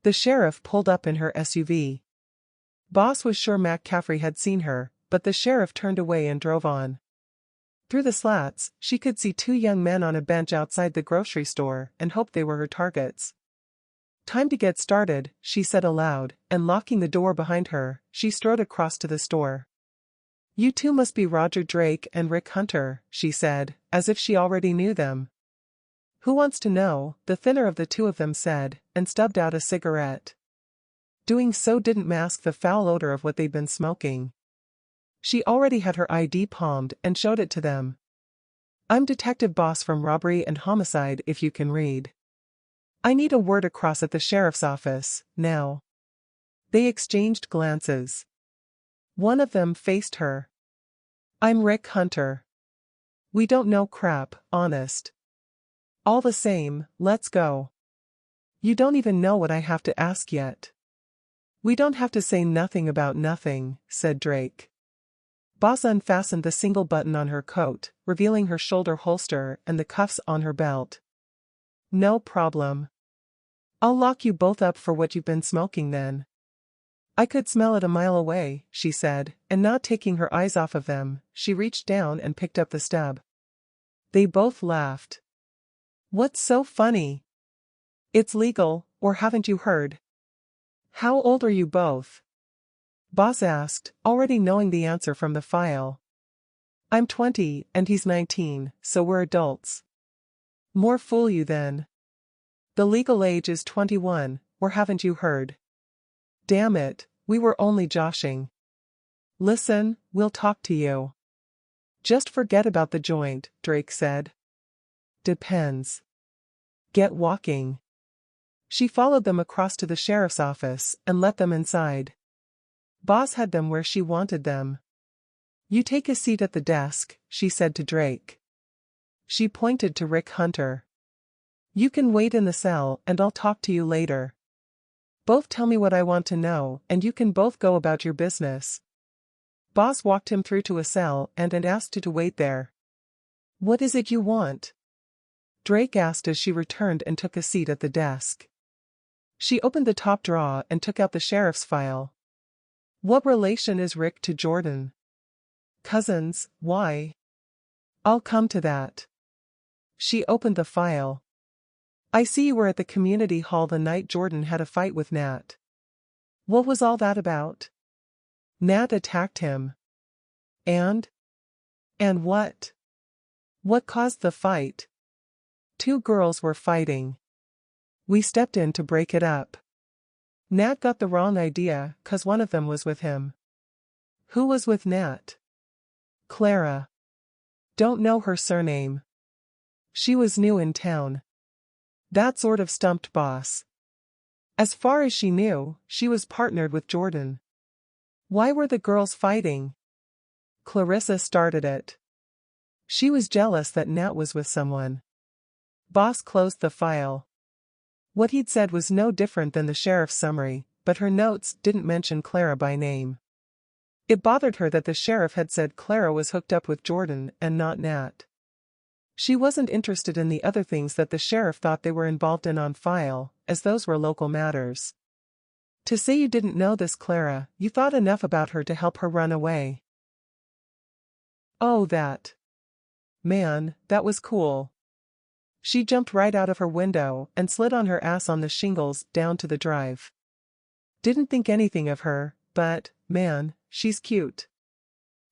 The sheriff pulled up in her SUV. Boss was sure McCaffrey had seen her, but the sheriff turned away and drove on. Through the slats, she could see two young men on a bench outside the grocery store and hoped they were her targets. Time to get started, she said aloud, and locking the door behind her, she strode across to the store. You two must be Roger Drake and Rick Hunter, she said, as if she already knew them. Who wants to know, the thinner of the two of them said, and stubbed out a cigarette. Doing so didn't mask the foul odor of what they'd been smoking. She already had her ID palmed and showed it to them. I'm Detective Boss from Robbery and Homicide if you can read. I need a word across at the sheriff's office, now. They exchanged glances. One of them faced her. I'm Rick Hunter. We don't know crap, honest. All the same, let's go. You don't even know what I have to ask yet. We don't have to say nothing about nothing, said Drake. Boss unfastened the single button on her coat, revealing her shoulder holster and the cuffs on her belt. No problem. I'll lock you both up for what you've been smoking then. I could smell it a mile away, she said, and not taking her eyes off of them, she reached down and picked up the stub. They both laughed. What's so funny? It's legal, or haven't you heard? How old are you both? Boss asked, already knowing the answer from the file. I'm 20, and he's 19, so we're adults. More fool you then. The legal age is 21, or haven't you heard? Damn it, we were only joshing. Listen, we'll talk to you. Just forget about the joint, Drake said. Depends. Get walking. She followed them across to the sheriff's office and let them inside. Boss had them where she wanted them. You take a seat at the desk, she said to Drake. She pointed to Rick Hunter. You can wait in the cell and I'll talk to you later. Both tell me what I want to know and you can both go about your business. Boss walked him through to a cell and asked to wait there. What is it you want? Drake asked as she returned and took a seat at the desk. She opened the top drawer and took out the sheriff's file. What relation is Rick to Jordan? Cousins, why? I'll come to that. She opened the file. I see you were at the community hall the night Jordan had a fight with Nat. What was all that about? Nat attacked him. And? And what? What caused the fight? Two girls were fighting. We stepped in to break it up. Nat got the wrong idea, 'cause one of them was with him. Who was with Nat? Clara. Don't know her surname. She was new in town. That sort of stumped Boss. As far as she knew, she was partnered with Jordan. Why were the girls fighting? Clarissa started it. She was jealous that Nat was with someone. Boss closed the file. What he'd said was no different than the sheriff's summary, but her notes didn't mention Clara by name. It bothered her that the sheriff had said Clara was hooked up with Jordan and not Nat. She wasn't interested in the other things that the sheriff thought they were involved in on file, as those were local matters. To say you didn't know this Clara, you thought enough about her to help her run away. Oh, that. Man, that was cool. She jumped right out of her window and slid on her ass on the shingles down to the drive. Didn't think anything of her, but, man, she's cute.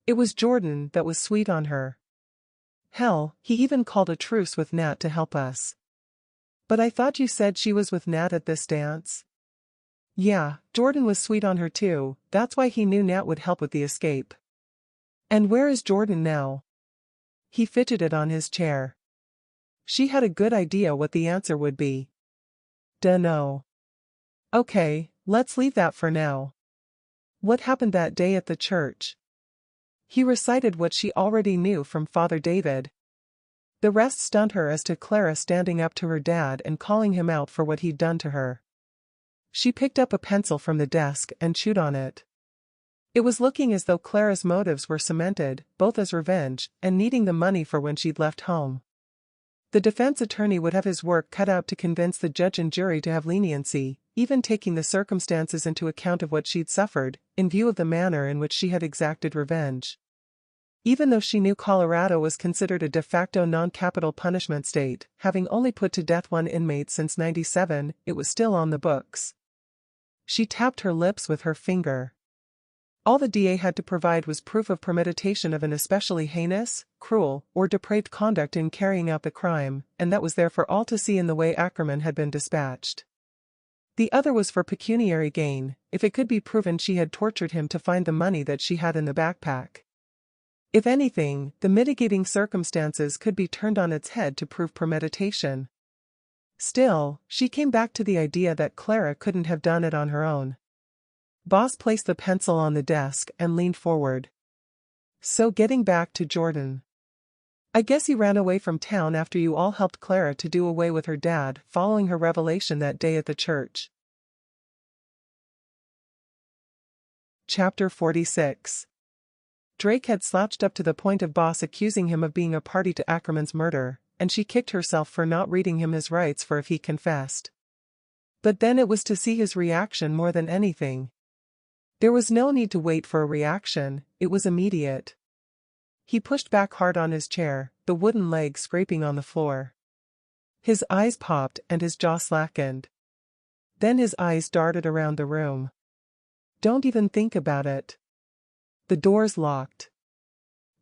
It was Jordan that was sweet on her. Hell, he even called a truce with Nat to help us. But I thought you said she was with Nat at this dance? Yeah, Jordan was sweet on her too, that's why he knew Nat would help with the escape. And where is Jordan now? He fidgeted on his chair. She had a good idea what the answer would be. Dunno. Okay, let's leave that for now. What happened that day at the church? He recited what she already knew from Father David. The rest stunned her as to Clara standing up to her dad and calling him out for what he'd done to her. She picked up a pencil from the desk and chewed on it. It was looking as though Clara's motives were cemented, both as revenge and needing the money for when she'd left home. The defense attorney would have his work cut out to convince the judge and jury to have leniency, even taking the circumstances into account of what she'd suffered, in view of the manner in which she had exacted revenge. Even though she knew Colorado was considered a de facto non-capital punishment state, having only put to death one inmate since '97, it was still on the books. She tapped her lips with her finger. All the DA had to provide was proof of premeditation of an especially heinous, cruel, or depraved conduct in carrying out the crime, and that was there for all to see in the way Ackerman had been dispatched. The other was for pecuniary gain, if it could be proven she had tortured him to find the money that she had in the backpack. If anything, the mitigating circumstances could be turned on its head to prove premeditation. Still, she came back to the idea that Clara couldn't have done it on her own. Boss placed the pencil on the desk and leaned forward. So getting back to Jordan. I guess he ran away from town after you all helped Clara to do away with her dad following her revelation that day at the church. Chapter 46. Drake had slouched up to the point of Boss accusing him of being a party to Ackerman's murder, and she kicked herself for not reading him his rights for if he confessed. But then it was to see his reaction more than anything. There was no need to wait for a reaction, it was immediate. He pushed back hard on his chair, the wooden leg scraping on the floor. His eyes popped and his jaw slackened. Then his eyes darted around the room. Don't even think about it. The door's locked.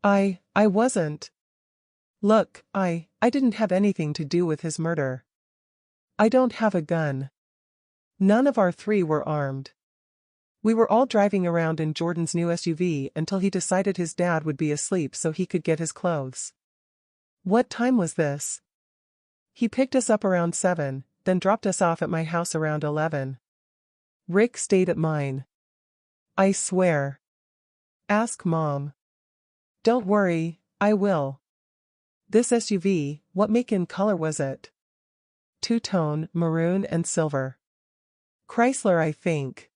I wasn't. Look, I didn't have anything to do with his murder. I don't have a gun. None of our three were armed. We were all driving around in Jordan's new SUV until he decided his dad would be asleep so he could get his clothes. What time was this? He picked us up around 7, then dropped us off at my house around 11. Rick stayed at mine. I swear. Ask Mom. Don't worry, I will. This SUV, what make and color was it? Two-tone, maroon and silver. Chrysler, I think.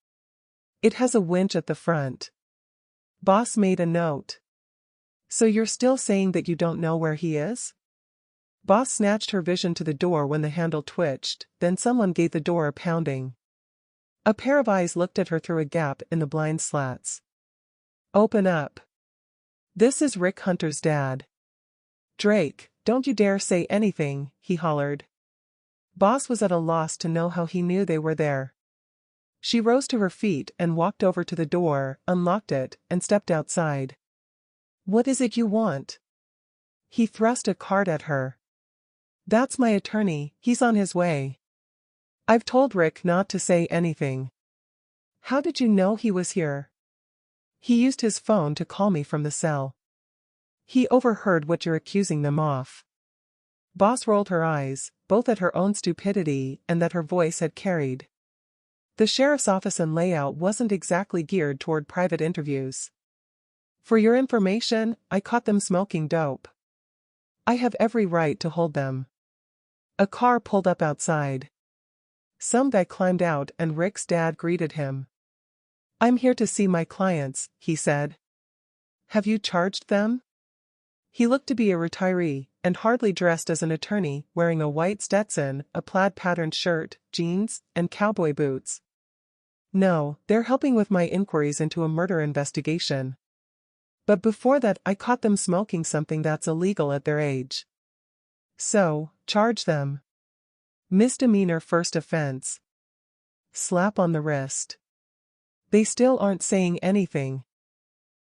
It has a winch at the front. Boss made a note. So you're still saying that you don't know where he is? Boss snatched her vision to the door when the handle twitched, then someone gave the door a pounding. A pair of eyes looked at her through a gap in the blind slats. Open up. This is Rick Hunter's dad. Drake, don't you dare say anything, he hollered. Boss was at a loss to know how he knew they were there. She rose to her feet and walked over to the door, unlocked it, and stepped outside. What is it you want? He thrust a card at her. That's my attorney, he's on his way. I've told Rick not to say anything. How did you know he was here? He used his phone to call me from the cell. He overheard what you're accusing them of. Boss rolled her eyes, both at her own stupidity and that her voice had carried. The sheriff's office and layout wasn't exactly geared toward private interviews. For your information, I caught them smoking dope. I have every right to hold them. A car pulled up outside. Some guy climbed out and Rick's dad greeted him. I'm here to see my clients, he said. Have you charged them? He looked to be a retiree, and hardly dressed as an attorney, wearing a white Stetson, a plaid-patterned shirt, jeans, and cowboy boots. No, they're helping with my inquiries into a murder investigation. But before that I caught them smoking something that's illegal at their age. So, charge them. Misdemeanor first offense. Slap on the wrist. They still aren't saying anything.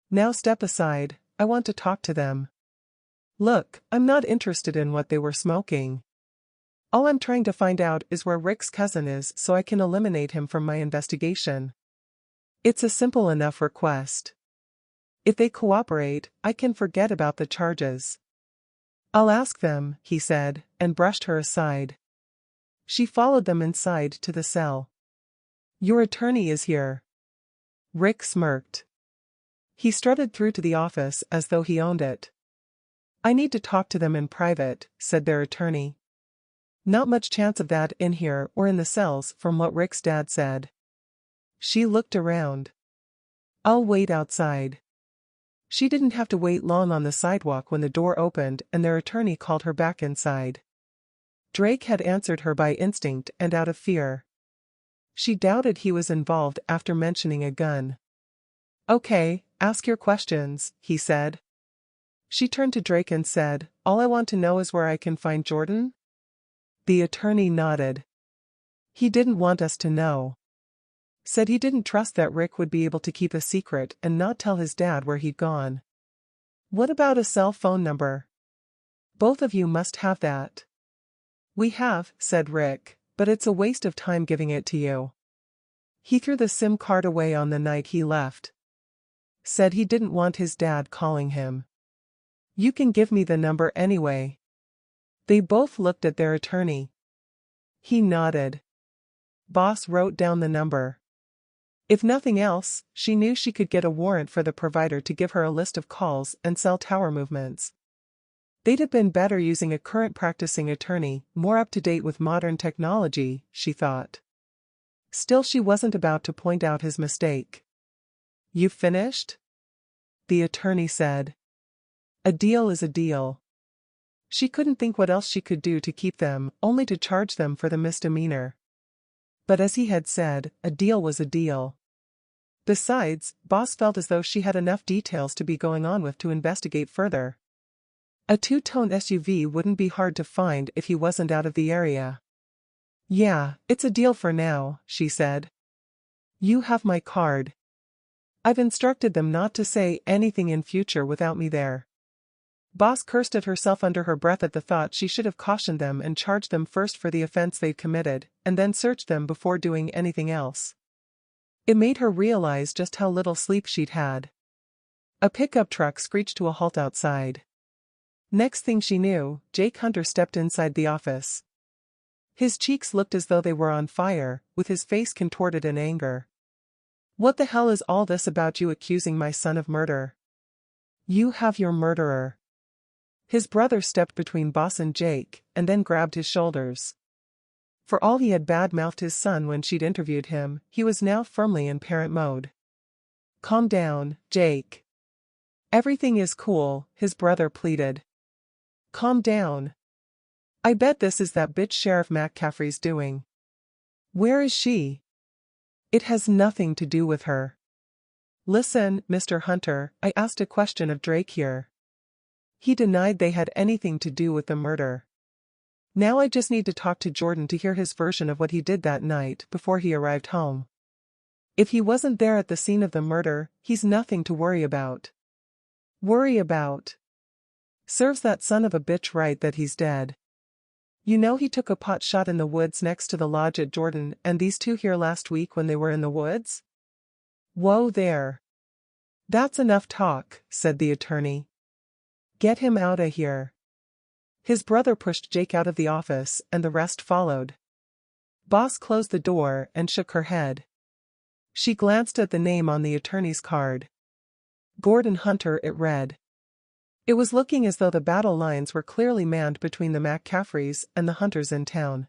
Now step aside, I want to talk to them. Look, I'm not interested in what they were smoking. All I'm trying to find out is where Rick's cousin is so I can eliminate him from my investigation. It's a simple enough request. If they cooperate, I can forget about the charges. I'll ask them, he said, and brushed her aside. She followed them inside to the cell. Your attorney is here. Rick smirked. He strutted through to the office as though he owned it. I need to talk to them in private, said their attorney. Not much chance of that in here or in the cells from what Rick's dad said. She looked around. I'll wait outside. She didn't have to wait long on the sidewalk when the door opened and their attorney called her back inside. Drake had answered her by instinct and out of fear. She doubted he was involved after mentioning a gun. Okay, ask your questions, he said. She turned to Drake and said, all I want to know is where I can find Jordan? The attorney nodded. He didn't want us to know. Said he didn't trust that Rick would be able to keep a secret and not tell his dad where he'd gone. What about a cell phone number? Both of you must have that. We have, said Rick, but it's a waste of time giving it to you. He threw the SIM card away on the night he left. Said he didn't want his dad calling him. You can give me the number anyway. They both looked at their attorney. He nodded. Boss wrote down the number. If nothing else, she knew she could get a warrant for the provider to give her a list of calls and cell tower movements. They'd have been better using a current practicing attorney, more up to date with modern technology, she thought. Still, she wasn't about to point out his mistake. You finished? The attorney said. A deal is a deal. She couldn't think what else she could do to keep them, only to charge them for the misdemeanor. But as he had said, a deal was a deal. Besides, Boss felt as though she had enough details to be going on with to investigate further. A two-tone SUV wouldn't be hard to find if he wasn't out of the area. Yeah, it's a deal for now, she said. You have my card. I've instructed them not to say anything in future without me there. Boss cursed at herself under her breath at the thought she should have cautioned them and charged them first for the offense they'd committed, and then searched them before doing anything else. It made her realize just how little sleep she'd had. A pickup truck screeched to a halt outside. Next thing she knew, Jake Hunter stepped inside the office. His cheeks looked as though they were on fire, with his face contorted in anger. "What the hell is all this about you accusing my son of murder? You have your murderer." His brother stepped between Boss and Jake, and then grabbed his shoulders. For all he had bad-mouthed his son when she'd interviewed him, he was now firmly in parent mode. "Calm down, Jake. Everything is cool," his brother pleaded. "Calm down. I bet this is that bitch Sheriff McCaffrey's doing. Where is she? It has nothing to do with her. Listen, Mr. Hunter, I asked a question of Drake here. He denied they had anything to do with the murder. Now I just need to talk to Jordan to hear his version of what he did that night before he arrived home. If he wasn't there at the scene of the murder, he's nothing to worry about." "Worry about? Serves that son of a bitch right that he's dead. You know he took a pot shot in the woods next to the lodge at Jordan and these two here last week when they were in the woods?" "Whoa there. That's enough talk," said the attorney. "Get him outta here." His brother pushed Jake out of the office and the rest followed. Boss closed the door and shook her head. She glanced at the name on the attorney's card. Gordon Hunter, it read. It was looking as though the battle lines were clearly manned between the McCaffreys and the Hunters in town.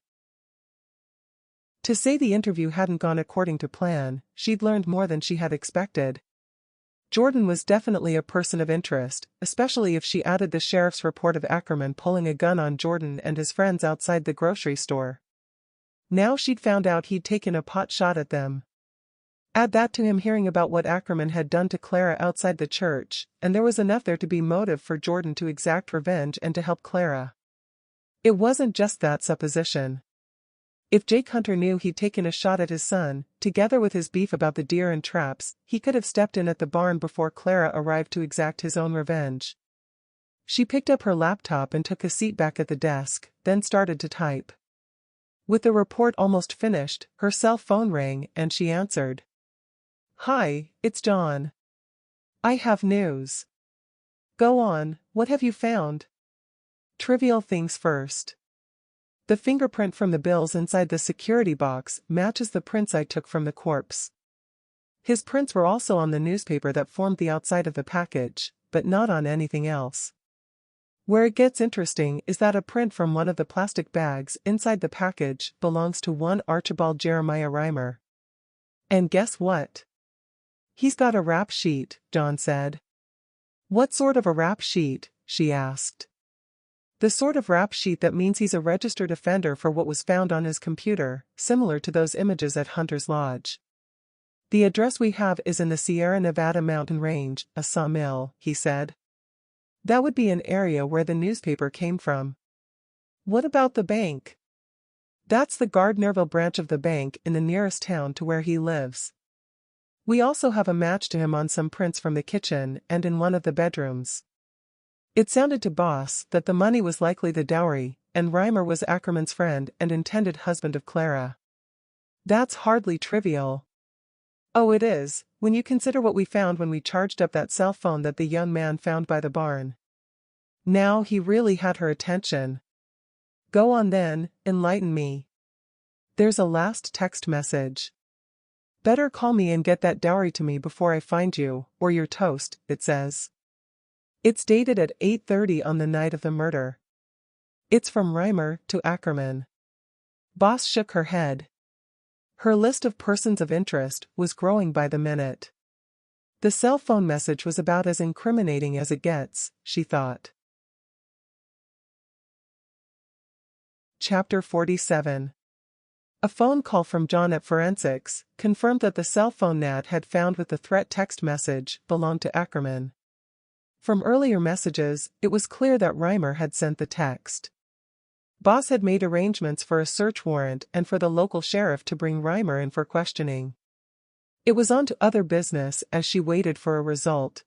To say the interview hadn't gone according to plan, she'd learned more than she had expected. Jordan was definitely a person of interest, especially if she added the sheriff's report of Ackerman pulling a gun on Jordan and his friends outside the grocery store. Now she'd found out he'd taken a pot shot at them. Add that to him hearing about what Ackerman had done to Clara outside the church, and there was enough there to be motive for Jordan to exact revenge and to help Clara. It wasn't just that supposition. If Jake Hunter knew he'd taken a shot at his son, together with his beef about the deer and traps, he could have stepped in at the barn before Clara arrived to exact his own revenge. She picked up her laptop and took a seat back at the desk, then started to type. With the report almost finished, her cell phone rang and she answered. "Hi, it's John. I have news." "Go on, what have you found?" "Trivial things first. The fingerprint from the bills inside the security box matches the prints I took from the corpse. His prints were also on the newspaper that formed the outside of the package, but not on anything else. Where it gets interesting is that a print from one of the plastic bags inside the package belongs to one Archibald Jeremiah Reimer. And guess what? He's got a rap sheet," John said. "What sort of a rap sheet?" she asked. "The sort of rap sheet that means he's a registered offender for what was found on his computer, similar to those images at Hunter's Lodge. The address we have is in the Sierra Nevada mountain range, a sawmill," he said. "That would be an area where the newspaper came from." "What about the bank?" "That's the Gardnerville branch of the bank in the nearest town to where he lives. We also have a match to him on some prints from the kitchen and in one of the bedrooms." It sounded to Boss that the money was likely the dowry, and Reimer was Ackerman's friend and intended husband of Clara. "That's hardly trivial." "Oh, it is, when you consider what we found when we charged up that cell phone that the young man found by the barn." Now he really had her attention. "Go on then, enlighten me." "There's a last text message. Better call me and get that dowry to me before I find you, or you're toast," it says. It's dated at 8:30 on the night of the murder. It's from Reimer to Ackerman. Boss shook her head. Her list of persons of interest was growing by the minute. The cell phone message was about as incriminating as it gets, she thought. Chapter 47. A phone call from John at Forensics confirmed that the cell phone Nat had found with the threat text message belonged to Ackerman. From earlier messages, it was clear that Reimer had sent the text. Boss had made arrangements for a search warrant and for the local sheriff to bring Reimer in for questioning. It was on to other business as she waited for a result.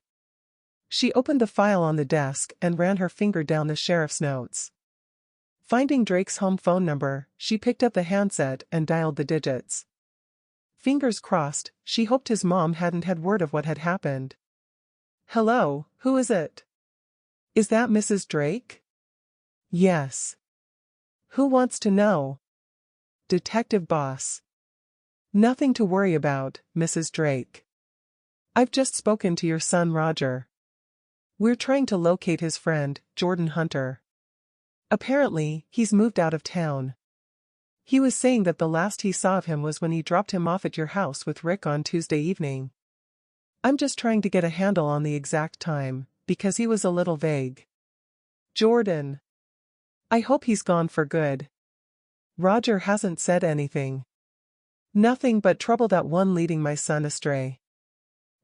She opened the file on the desk and ran her finger down the sheriff's notes. Finding Drake's home phone number, she picked up the handset and dialed the digits. Fingers crossed, she hoped his mom hadn't had word of what had happened. "Hello, who is it? Is that Mrs. Drake?" "Yes." "Who wants to know?" "Detective Boss." "Nothing to worry about, Mrs. Drake. I've just spoken to your son Roger. We're trying to locate his friend, Jordan Hunter. Apparently, he's moved out of town. He was saying that the last he saw of him was when he dropped him off at your house with Rick on Tuesday evening. I'm just trying to get a handle on the exact time, because he was a little vague." "Jordan. I hope he's gone for good. Roger hasn't said anything." "Nothing but trouble, that one leading my son astray."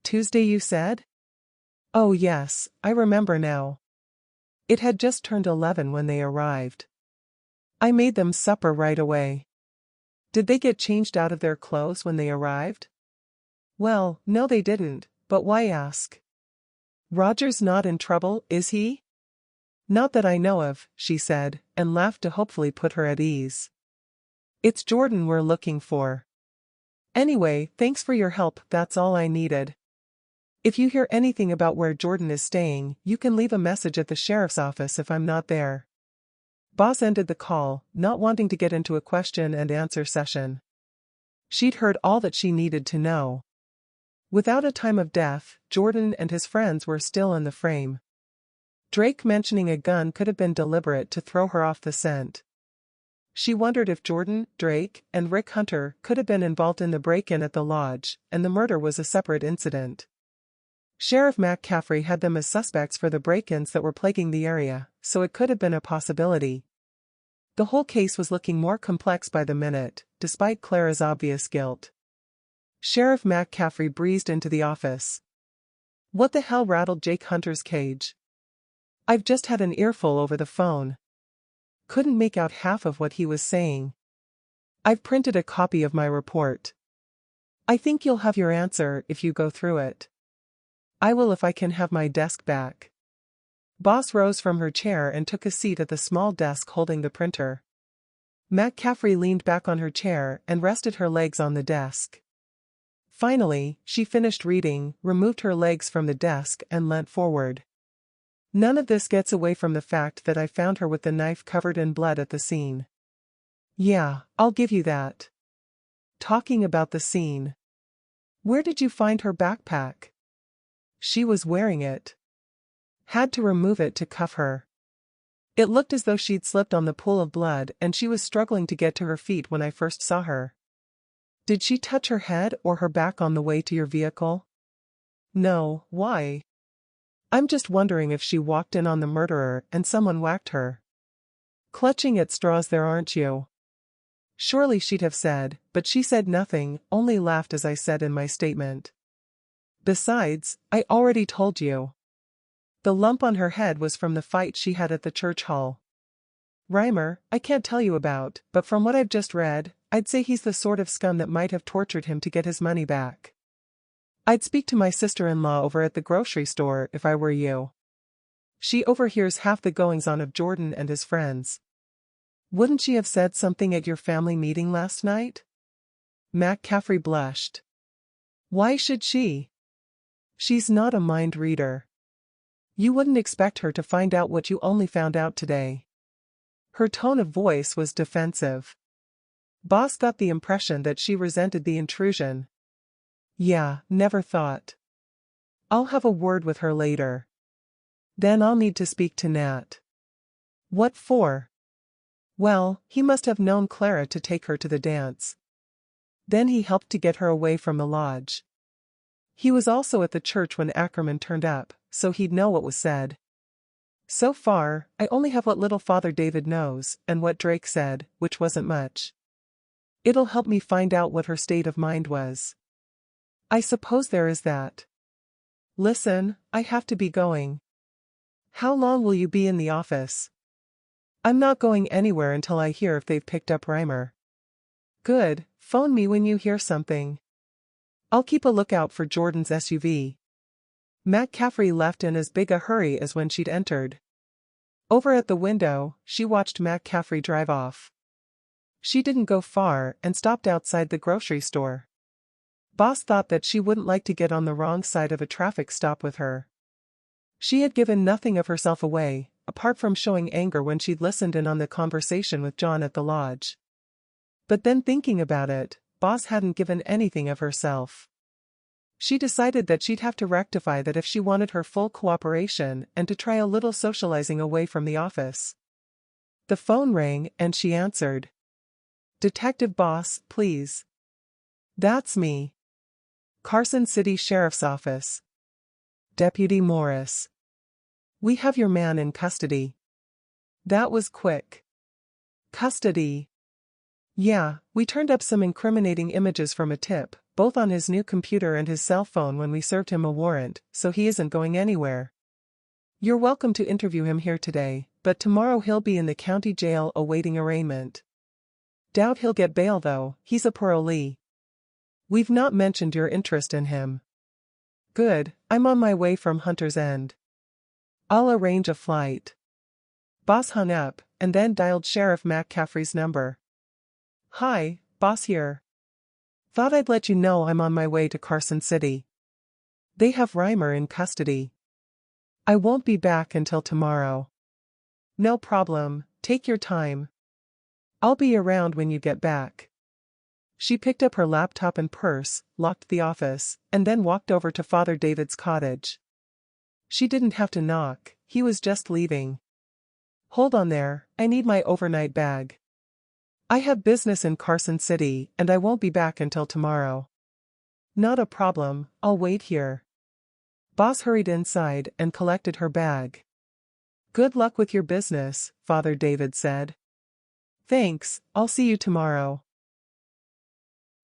"Tuesday you said?" "Oh yes, I remember now. It had just turned 11 when they arrived. I made them supper right away." "Did they get changed out of their clothes when they arrived?" "Well, no they didn't, but why ask?" "Roger's not in trouble, is he?" "Not that I know of," she said, and laughed to hopefully put her at ease. "It's Jordan we're looking for. Anyway, thanks for your help, that's all I needed. If you hear anything about where Jordan is staying, you can leave a message at the sheriff's office if I'm not there." Boss ended the call, not wanting to get into a question and answer session. She'd heard all that she needed to know. Without a time of death, Jordan and his friends were still in the frame. Drake mentioning a gun could have been deliberate to throw her off the scent. She wondered if Jordan, Drake, and Rick Hunter could have been involved in the break-in at the lodge, and the murder was a separate incident. Sheriff McCaffrey had them as suspects for the break-ins that were plaguing the area, so it could have been a possibility. The whole case was looking more complex by the minute, despite Clara's obvious guilt. Sheriff McCaffrey breezed into the office. "What the hell rattled Jake Hunter's cage?" "I've just had an earful over the phone. Couldn't make out half of what he was saying. I've printed a copy of my report. I think you'll have your answer if you go through it." "I will if I can have my desk back." Boss rose from her chair and took a seat at the small desk holding the printer. McCaffrey leaned back on her chair and rested her legs on the desk. Finally, she finished reading, removed her legs from the desk and leant forward. "None of this gets away from the fact that I found her with the knife covered in blood at the scene." "Yeah, I'll give you that. Talking about the scene. Where did you find her backpack?" "She was wearing it. Had to remove it to cuff her. It looked as though she'd slipped on the pool of blood and she was struggling to get to her feet when I first saw her." "Did she touch her head or her back on the way to your vehicle?" "No, why?" "I'm just wondering if she walked in on the murderer and someone whacked her." "Clutching at straws there, aren't you?" Surely she'd have said, but she said nothing, only laughed as I said in my statement. "Besides, I already told you. The lump on her head was from the fight she had at the church hall. Reimer, I can't tell you about, but from what I've just read, I'd say he's the sort of scum that might have tortured him to get his money back. I'd speak to my sister-in-law over at the grocery store if I were you. She overhears half the goings-on of Jordan and his friends. Wouldn't she have said something at your family meeting last night?" McCaffrey blushed. "Why should she? She's not a mind reader. You wouldn't expect her to find out what you only found out today." Her tone of voice was defensive. Boss got the impression that she resented the intrusion. "Yeah, never thought. I'll have a word with her later. Then I'll need to speak to Nat." "What for?" "Well, he must have known Clara to take her to the dance. Then he helped to get her away from the lodge. He was also at the church when Ackerman turned up, so he'd know what was said. So far, I only have what little Father David knows, and what Drake said, which wasn't much. It'll help me find out what her state of mind was. I suppose there is that. Listen, I have to be going." "How long will you be in the office?" "I'm not going anywhere until I hear if they've picked up Reimer." "Good, phone me when you hear something. I'll keep a lookout for Jordan's SUV." McCaffrey left in as big a hurry as when she'd entered. Over at the window, she watched McCaffrey drive off. She didn't go far and stopped outside the grocery store. Boss thought that she wouldn't like to get on the wrong side of a traffic stop with her. She had given nothing of herself away, apart from showing anger when she'd listened in on the conversation with John at the lodge. But then thinking about it, Boss hadn't given anything of herself. She decided that she'd have to rectify that if she wanted her full cooperation and to try a little socializing away from the office. The phone rang and she answered. "Detective Boss, please." "That's me. Carson City Sheriff's Office. Deputy Morris. We have your man in custody." That was quick. Custody. Yeah, we turned up some incriminating images from a tip, both on his new computer and his cell phone when we served him a warrant, so he isn't going anywhere. You're welcome to interview him here today, but tomorrow he'll be in the county jail awaiting arraignment. Doubt he'll get bail though, he's a parolee. We've not mentioned your interest in him. Good, I'm on my way from Hunter's End. I'll arrange a flight. Boss hung up, and then dialed Sheriff McCaffrey's number. "Hi, Boss here. Thought I'd let you know I'm on my way to Carson City. They have Reimer in custody. I won't be back until tomorrow." "No problem, take your time. I'll be around when you get back." She picked up her laptop and purse, locked the office, and then walked over to Father David's cottage. She didn't have to knock, he was just leaving. "Hold on there, I need my overnight bag. I have business in Carson City and I won't be back until tomorrow." "Not a problem, I'll wait here." Boss hurried inside and collected her bag. "Good luck with your business," Father David said. "Thanks, I'll see you tomorrow."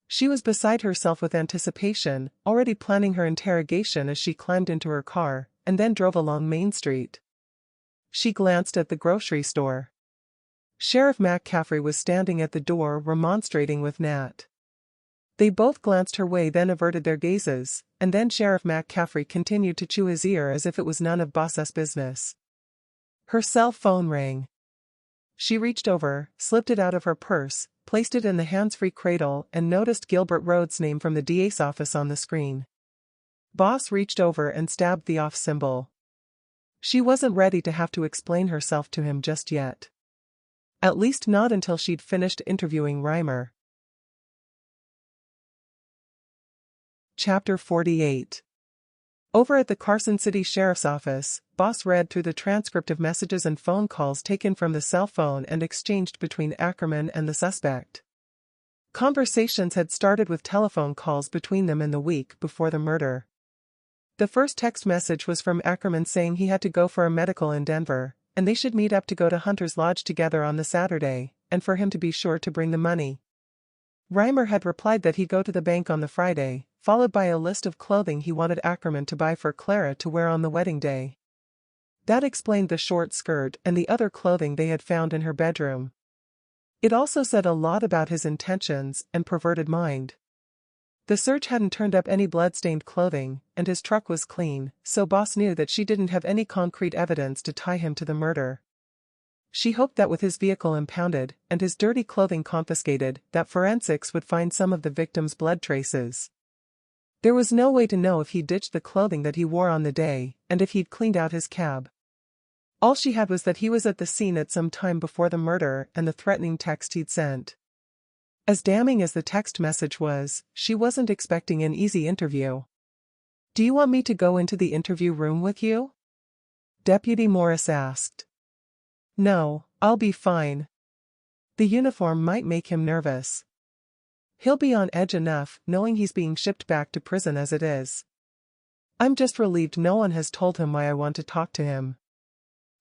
She was beside herself with anticipation, already planning her interrogation as she climbed into her car, and then drove along Main Street. She glanced at the grocery store. Sheriff McCaffrey was standing at the door remonstrating with Nat. They both glanced her way, then averted their gazes, and then Sheriff McCaffrey continued to chew his ear as if it was none of Boss's business. Her cell phone rang. She reached over, slipped it out of her purse, placed it in the hands-free cradle and noticed Gilbert Rhodes' name from the DA's office on the screen. Boss reached over and stabbed the off symbol. She wasn't ready to have to explain herself to him just yet. At least not until she'd finished interviewing Reimer. Chapter 48. Over at the Carson City Sheriff's Office, Boss read through the transcript of messages and phone calls taken from the cell phone and exchanged between Ackerman and the suspect. Conversations had started with telephone calls between them in the week before the murder. The first text message was from Ackerman saying he had to go for a medical in Denver, and they should meet up to go to Hunter's Lodge together on the Saturday, and for him to be sure to bring the money. Reimer had replied that he'd go to the bank on the Friday, followed by a list of clothing he wanted Ackerman to buy for Clara to wear on the wedding day. That explained the short skirt and the other clothing they had found in her bedroom. It also said a lot about his intentions and perverted mind. The search hadn't turned up any blood-stained clothing, and his truck was clean, so Boss knew that she didn't have any concrete evidence to tie him to the murder. She hoped that with his vehicle impounded and his dirty clothing confiscated, that forensics would find some of the victim's blood traces. There was no way to know if he ditched the clothing that he wore on the day, and if he'd cleaned out his cab. All she had was that he was at the scene at some time before the murder and the threatening text he'd sent. As damning as the text message was, she wasn't expecting an easy interview. "Do you want me to go into the interview room with you?" Deputy Morris asked. "No, I'll be fine. The uniform might make him nervous. He'll be on edge enough knowing he's being shipped back to prison as it is. I'm just relieved no one has told him why I want to talk to him.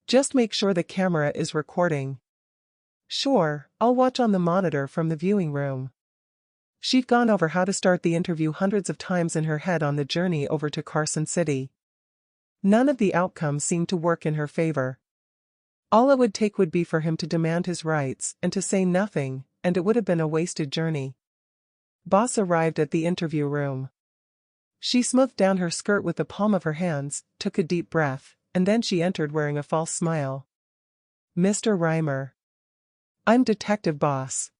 Just make sure the camera is recording." "Sure, I'll watch on the monitor from the viewing room." She'd gone over how to start the interview hundreds of times in her head on the journey over to Carson City. None of the outcomes seemed to work in her favor. All it would take would be for him to demand his rights and to say nothing, and it would have been a wasted journey. Boss arrived at the interview room. She smoothed down her skirt with the palm of her hands, took a deep breath, and then she entered wearing a false smile. Mr. Reimer. I'm Detective Boss.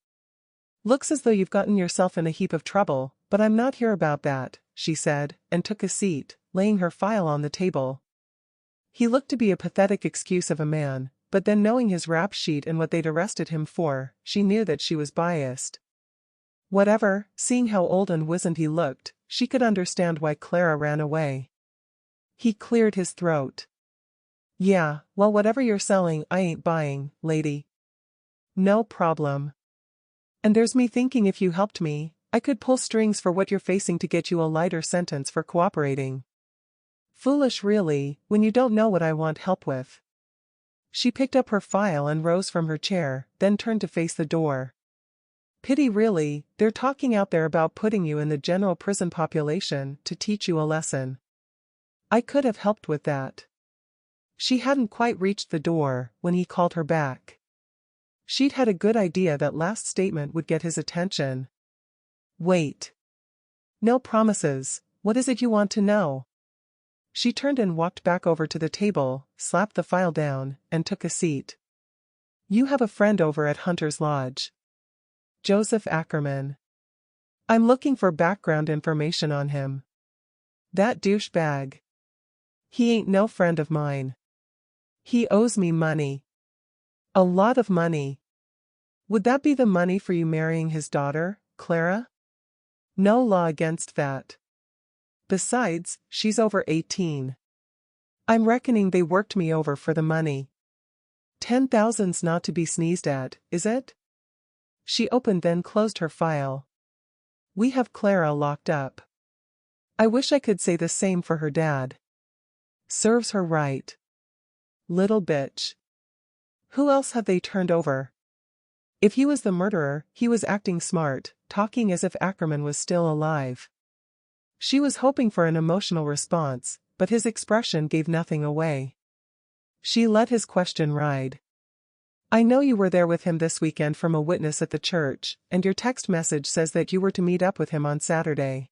Looks as though you've gotten yourself in a heap of trouble, but I'm not here about that, she said, and took a seat, laying her file on the table. He looked to be a pathetic excuse of a man, but then knowing his rap sheet and what they'd arrested him for, she knew that she was biased. Whatever, seeing how old and wizened he looked, she could understand why Clara ran away. He cleared his throat. Yeah, well, whatever you're selling I ain't buying, lady. No problem. And there's me thinking if you helped me, I could pull strings for what you're facing to get you a lighter sentence for cooperating. Foolish really, when you don't know what I want help with. She picked up her file and rose from her chair, then turned to face the door. Pity really, they're talking out there about putting you in the general prison population to teach you a lesson. I could have helped with that. She hadn't quite reached the door when he called her back. She'd had a good idea that last statement would get his attention. Wait. No promises, what is it you want to know? She turned and walked back over to the table, slapped the file down, and took a seat. You have a friend over at Hunter's Lodge. Joseph Ackerman. I'm looking for background information on him. That douchebag. He ain't no friend of mine. He owes me money. A lot of money. Would that be the money for you marrying his daughter, Clara? No law against that. Besides, she's over 18. I'm reckoning they worked me over for the money. 10,000's not to be sneezed at, is it? She opened then closed her file. We have Clara locked up. I wish I could say the same for her dad. Serves her right. Little bitch. Who else have they turned over? If he was the murderer, he was acting smart, talking as if Ackerman was still alive. She was hoping for an emotional response, but his expression gave nothing away. She let his question ride. I know you were there with him this weekend from a witness at the church, and your text message says that you were to meet up with him on Saturday.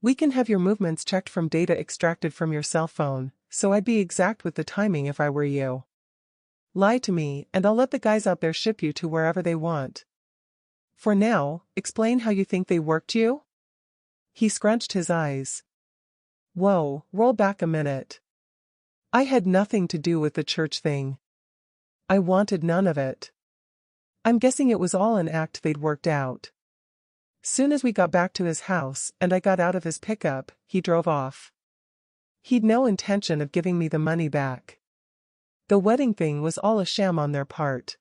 We can have your movements checked from data extracted from your cell phone, so I'd be exact with the timing if I were you. Lie to me, and I'll let the guys out there ship you to wherever they want. For now, explain how you think they worked you? He scrunched his eyes. Whoa, roll back a minute. I had nothing to do with the church thing. I wanted none of it. I'm guessing it was all an act they'd worked out. Soon as we got back to his house and I got out of his pickup, he drove off. He'd no intention of giving me the money back. The wedding thing was all a sham on their part.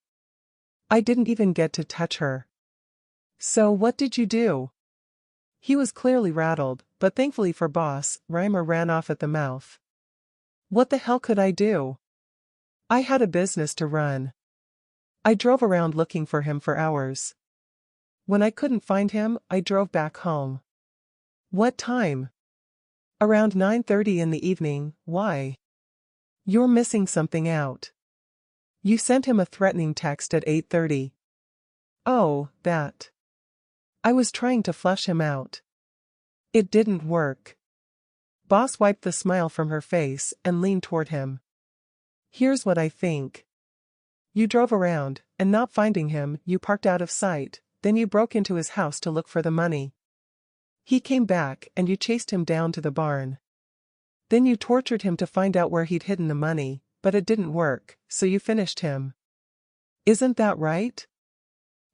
I didn't even get to touch her. So what did you do? He was clearly rattled, but thankfully for Boss, Reimer ran off at the mouth. What the hell could I do? I had a business to run. I drove around looking for him for hours. When I couldn't find him, I drove back home. What time? Around 9:30 in the evening. Why? You're missing something out. You sent him a threatening text at 8:30. Oh, that. I was trying to flush him out. It didn't work. Boss wiped the smile from her face and leaned toward him. Here's what I think. You drove around, and not finding him, you parked out of sight, then you broke into his house to look for the money. He came back and you chased him down to the barn. Then you tortured him to find out where he'd hidden the money, but it didn't work, so you finished him. Isn't that right?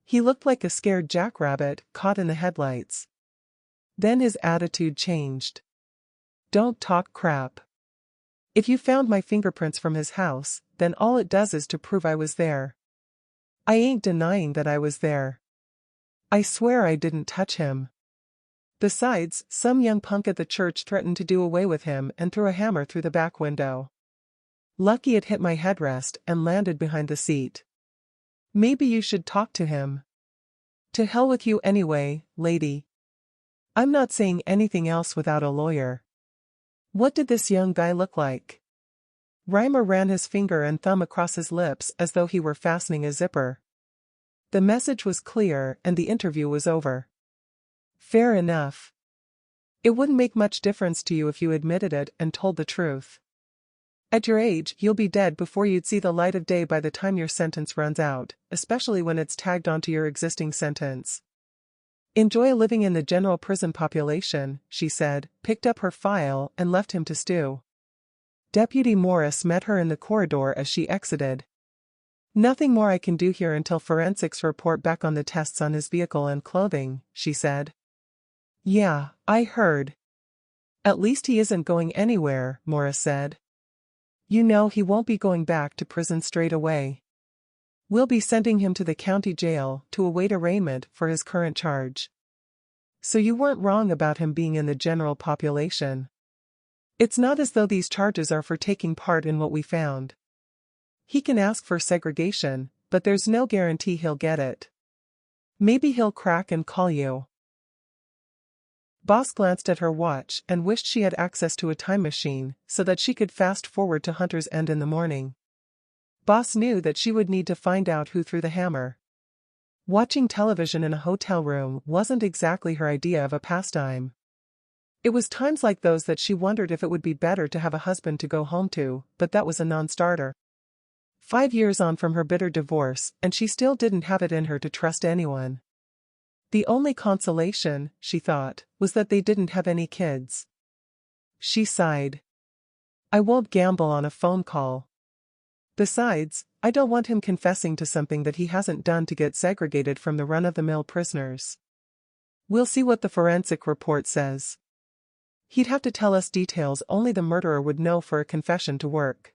He looked like a scared jackrabbit caught in the headlights. Then his attitude changed. Don't talk crap. If you found my fingerprints from his house, then all it does is to prove I was there. I ain't denying that I was there. I swear I didn't touch him. Besides, some young punk at the church threatened to do away with him and threw a hammer through the back window. Lucky it hit my headrest and landed behind the seat. Maybe you should talk to him. To hell with you anyway, lady. I'm not saying anything else without a lawyer. What did this young guy look like? Reimer ran his finger and thumb across his lips as though he were fastening a zipper. The message was clear and the interview was over. Fair enough. It wouldn't make much difference to you if you admitted it and told the truth. At your age, you'll be dead before you'd see the light of day by the time your sentence runs out, especially when it's tagged onto your existing sentence. Enjoy living in the general prison population, she said, picked up her file and left him to stew. Deputy Morris met her in the corridor as she exited. Nothing more I can do here until forensics report back on the tests on his vehicle and clothing, she said. Yeah, I heard. At least he isn't going anywhere, Morris said. You know he won't be going back to prison straight away. We'll be sending him to the county jail to await arraignment for his current charge. So you weren't wrong about him being in the general population. It's not as though these charges are for taking part in what we found. He can ask for segregation, but there's no guarantee he'll get it. Maybe he'll crack and call you. Boss glanced at her watch and wished she had access to a time machine so that she could fast forward to Hunter's End in the morning. Boss knew that she would need to find out who threw the hammer. Watching television in a hotel room wasn't exactly her idea of a pastime. It was times like those that she wondered if it would be better to have a husband to go home to, but that was a non-starter. 5 years on from her bitter divorce, and she still didn't have it in her to trust anyone. The only consolation, she thought, was that they didn't have any kids. She sighed. I won't gamble on a phone call. Besides, I don't want him confessing to something that he hasn't done to get segregated from the run-of-the-mill prisoners. We'll see what the forensic report says. He'd have to tell us details only the murderer would know for a confession to work.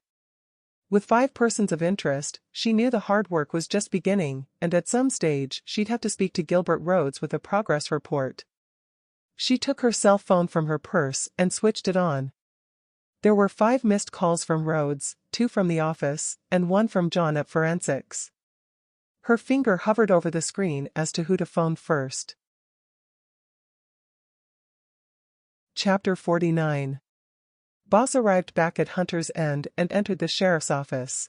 With 5 persons of interest, she knew the hard work was just beginning, and at some stage she'd have to speak to Gilbert Rhodes with a progress report. She took her cell phone from her purse and switched it on. There were 5 missed calls from Rhodes, 2 from the office, and 1 from John at forensics. Her finger hovered over the screen as to who to phone first. Chapter 49. Boss arrived back at Hunter's End and entered the sheriff's office.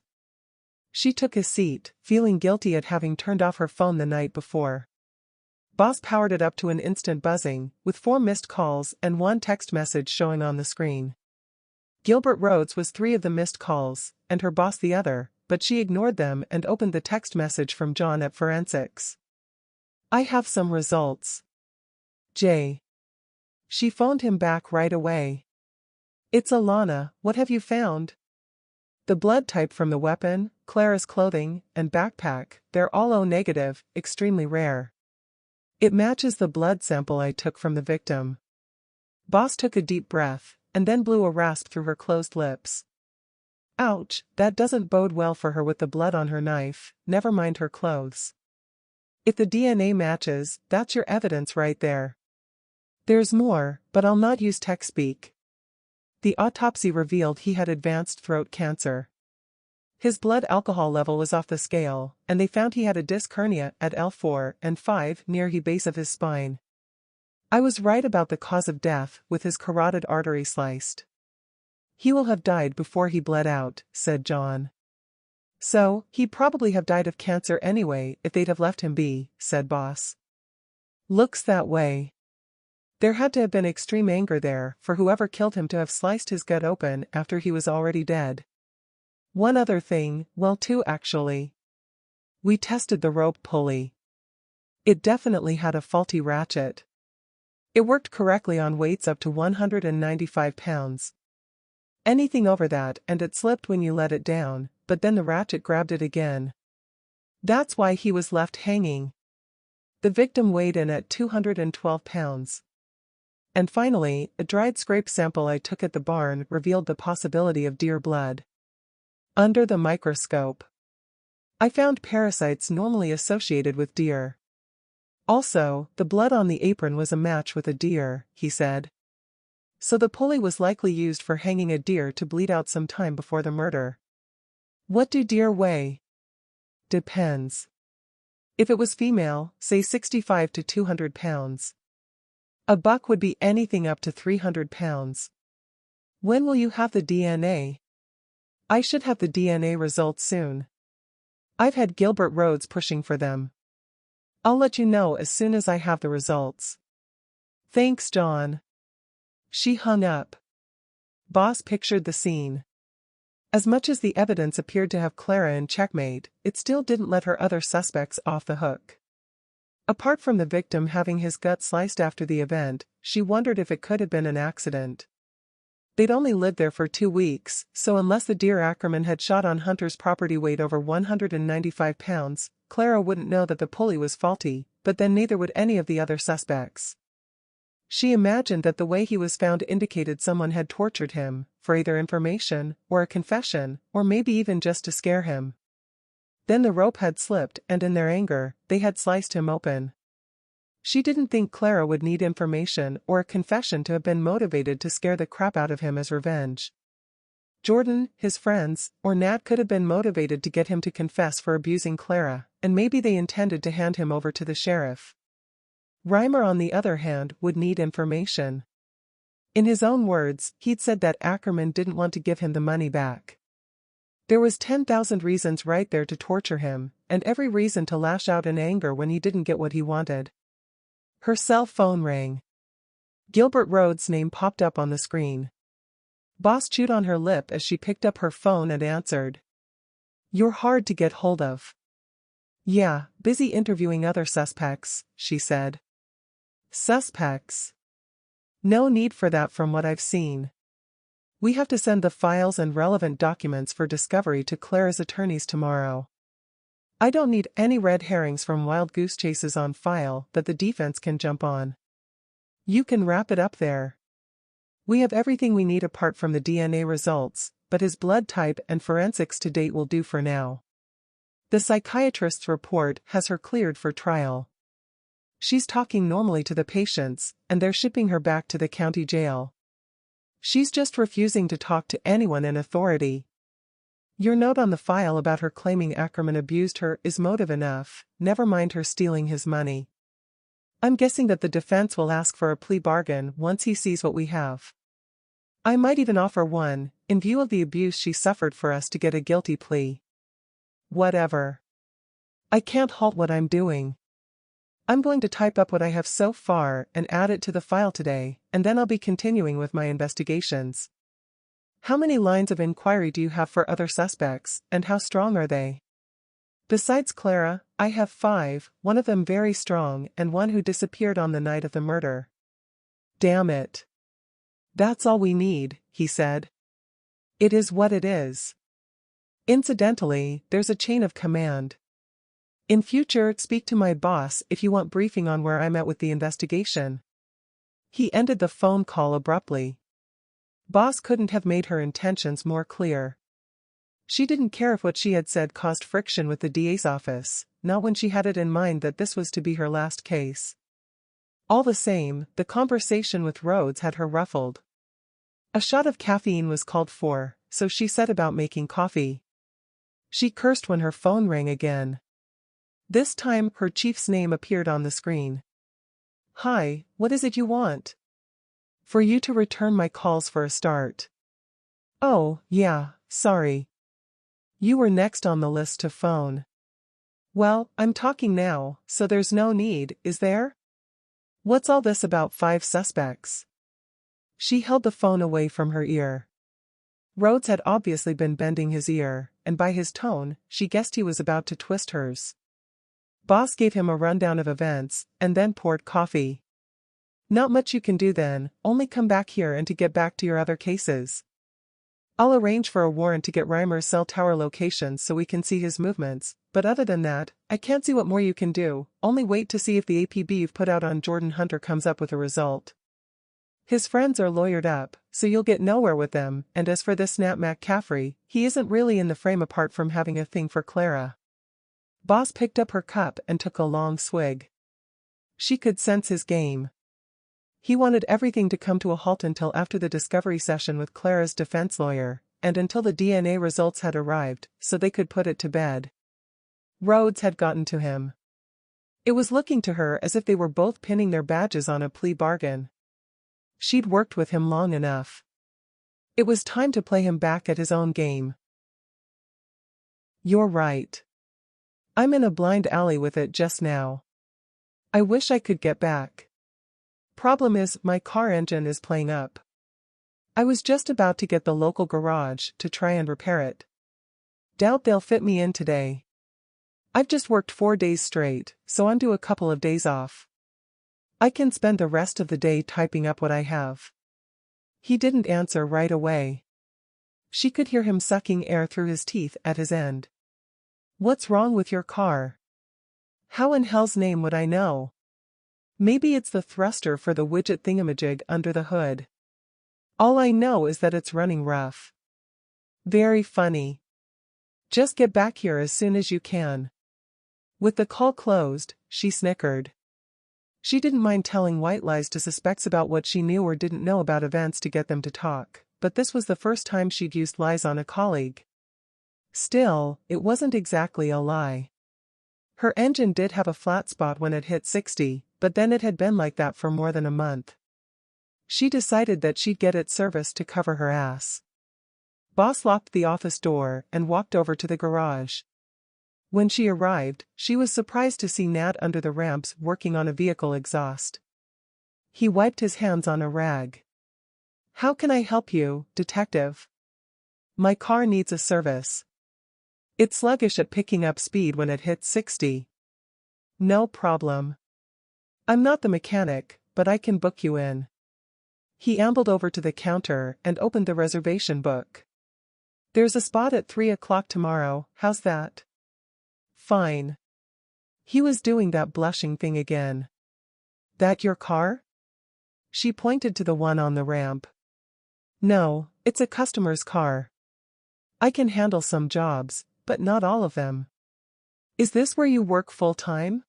She took a seat, feeling guilty at having turned off her phone the night before. Boss powered it up to an instant buzzing, with 4 missed calls and 1 text message showing on the screen. Gilbert Rhodes was 3 of the missed calls, and her boss the other, but she ignored them and opened the text message from John at forensics. I have some results. Jay. She phoned him back right away. It's Alana, what have you found? The blood type from the weapon, Clara's clothing, and backpack, they're all O negative, extremely rare. It matches the blood sample I took from the victim. Boss took a deep breath, and then blew a rasp through her closed lips. Ouch, that doesn't bode well for her with the blood on her knife, never mind her clothes. If the DNA matches, that's your evidence right there. There's more, but I'll not use tech speak. The autopsy revealed he had advanced throat cancer. His blood alcohol level was off the scale, and they found he had a disc hernia at L4 and 5 near the base of his spine. I was right about the cause of death, with his carotid artery sliced. He will have died before he bled out, said John. So, he'd probably have died of cancer anyway if they'd have left him be, said Boss. Looks that way. There had to have been extreme anger there for whoever killed him to have sliced his gut open after he was already dead. One other thing, well 2 actually. We tested the rope pulley. It definitely had a faulty ratchet. It worked correctly on weights up to 195 pounds. Anything over that and it slipped when you let it down, but then the ratchet grabbed it again. That's why he was left hanging. The victim weighed in at 212 pounds. And finally, a dried scrape sample I took at the barn revealed the possibility of deer blood. Under the microscope, I found parasites normally associated with deer. Also, the blood on the apron was a match with a deer, he said. So the pulley was likely used for hanging a deer to bleed out some time before the murder. What do deer weigh? Depends. If it was female, say 65 to 200 pounds. A buck would be anything up to 300 pounds. When will you have the DNA? I should have the DNA results soon. I've had Gilbert Rhodes pushing for them. I'll let you know as soon as I have the results. Thanks, John. She hung up. Boss pictured the scene. As much as the evidence appeared to have Clara in checkmate, it still didn't let her other suspects off the hook. Apart from the victim having his gut sliced after the event, she wondered if it could have been an accident. They'd only lived there for 2 weeks, so unless the deer Ackerman had shot on Hunter's property weighed over 195 pounds, Clara wouldn't know that the pulley was faulty, but then neither would any of the other suspects. She imagined that the way he was found indicated someone had tortured him, for either information, or a confession, or maybe even just to scare him. Then the rope had slipped and in their anger, they had sliced him open. She didn't think Clara would need information or a confession to have been motivated to scare the crap out of him as revenge. Jordan, his friends, or Nat could have been motivated to get him to confess for abusing Clara, and maybe they intended to hand him over to the sheriff. Reimer, on the other hand, would need information. In his own words, he'd said that Ackerman didn't want to give him the money back. There was 10,000 reasons right there to torture him, and every reason to lash out in anger when he didn't get what he wanted. Her cell phone rang. Gilbert Rhodes' name popped up on the screen. Boss chewed on her lip as she picked up her phone and answered. "You're hard to get hold of." "Yeah, busy interviewing other suspects," she said. "Suspects? No need for that from what I've seen. We have to send the files and relevant documents for discovery to Clara's attorneys tomorrow. I don't need any red herrings from wild goose chases on file that the defense can jump on. You can wrap it up there. We have everything we need apart from the DNA results, but his blood type and forensics to date will do for now. The psychiatrist's report has her cleared for trial. She's talking normally to the patients, and they're shipping her back to the county jail. She's just refusing to talk to anyone in authority. Your note on the file about her claiming Ackerman abused her is motive enough, never mind her stealing his money. I'm guessing that the defense will ask for a plea bargain once he sees what we have. I might even offer one, in view of the abuse she suffered for us to get a guilty plea. Whatever. I can't halt what I'm doing. I'm going to type up what I have so far and add it to the file today, and then I'll be continuing with my investigations. How many lines of inquiry do you have for other suspects, and how strong are they? Besides Clara, I have 5, one of them very strong and one who disappeared on the night of the murder. Damn it. That's all we need, he said. It is what it is. Incidentally, there's a chain of command. In future, speak to my boss if you want briefing on where I'm at with the investigation. He ended the phone call abruptly. Boss couldn't have made her intentions more clear. She didn't care if what she had said caused friction with the DA's office, not when she had it in mind that this was to be her last case. All the same, the conversation with Rhodes had her ruffled. A shot of caffeine was called for, so she set about making coffee. She cursed when her phone rang again. This time, her chief's name appeared on the screen. "Hi, what is it you want?" "For you to return my calls for a start." "Oh, yeah, sorry. You were next on the list to phone." "Well, I'm talking now, so there's no need, is there? What's all this about 5 suspects?" She held the phone away from her ear. Rhodes had obviously been bending his ear, and by his tone, she guessed he was about to twist hers. Boss gave him a rundown of events, and then poured coffee. "Not much you can do then, only come back here and to get back to your other cases. I'll arrange for a warrant to get Reimer's cell tower locations so we can see his movements, but other than that, I can't see what more you can do, only wait to see if the APB you've put out on Jordan Hunter comes up with a result. His friends are lawyered up, so you'll get nowhere with them, and as for this Nat McCaffrey, he isn't really in the frame apart from having a thing for Clara." Boss picked up her cup and took a long swig. She could sense his game. He wanted everything to come to a halt until after the discovery session with Clara's defense lawyer, and until the DNA results had arrived, so they could put it to bed. Rhodes had gotten to him. It was looking to her as if they were both pinning their badges on a plea bargain. She'd worked with him long enough. It was time to play him back at his own game. "You're right. I'm in a blind alley with it just now. I wish I could get back. Problem is, my car engine is playing up. I was just about to get the local garage to try and repair it. Doubt they'll fit me in today. I've just worked 4 days straight, so I'm due a couple of days off. I can spend the rest of the day typing up what I have. He didn't answer right away. She could hear him sucking air through his teeth at his end. What's wrong with your car? How in hell's name would I know? Maybe it's the thruster for the widget thingamajig under the hood. All I know is that it's running rough. Very funny. Just get back here as soon as you can. With the call closed, she snickered. She didn't mind telling white lies to suspects about what she knew or didn't know about events to get them to talk, but this was the first time she'd used lies on a colleague. Still, it wasn't exactly a lie. Her engine did have a flat spot when it hit 60, but then it had been like that for more than a month. She decided that she'd get it serviced to cover her ass. Boss locked the office door and walked over to the garage. When she arrived, she was surprised to see Nat under the ramps working on a vehicle exhaust. He wiped his hands on a rag. "How can I help you, detective? My car needs a service. It's sluggish at picking up speed when it hits 60. No problem. I'm not the mechanic, but I can book you in." He ambled over to the counter and opened the reservation book. "There's a spot at 3 o'clock tomorrow, how's that?" "Fine." He was doing that blushing thing again. "That your car?" She pointed to the one on the ramp. "No, it's a customer's car. I can handle some jobs, but not all of them." "Is this where you work full-time?"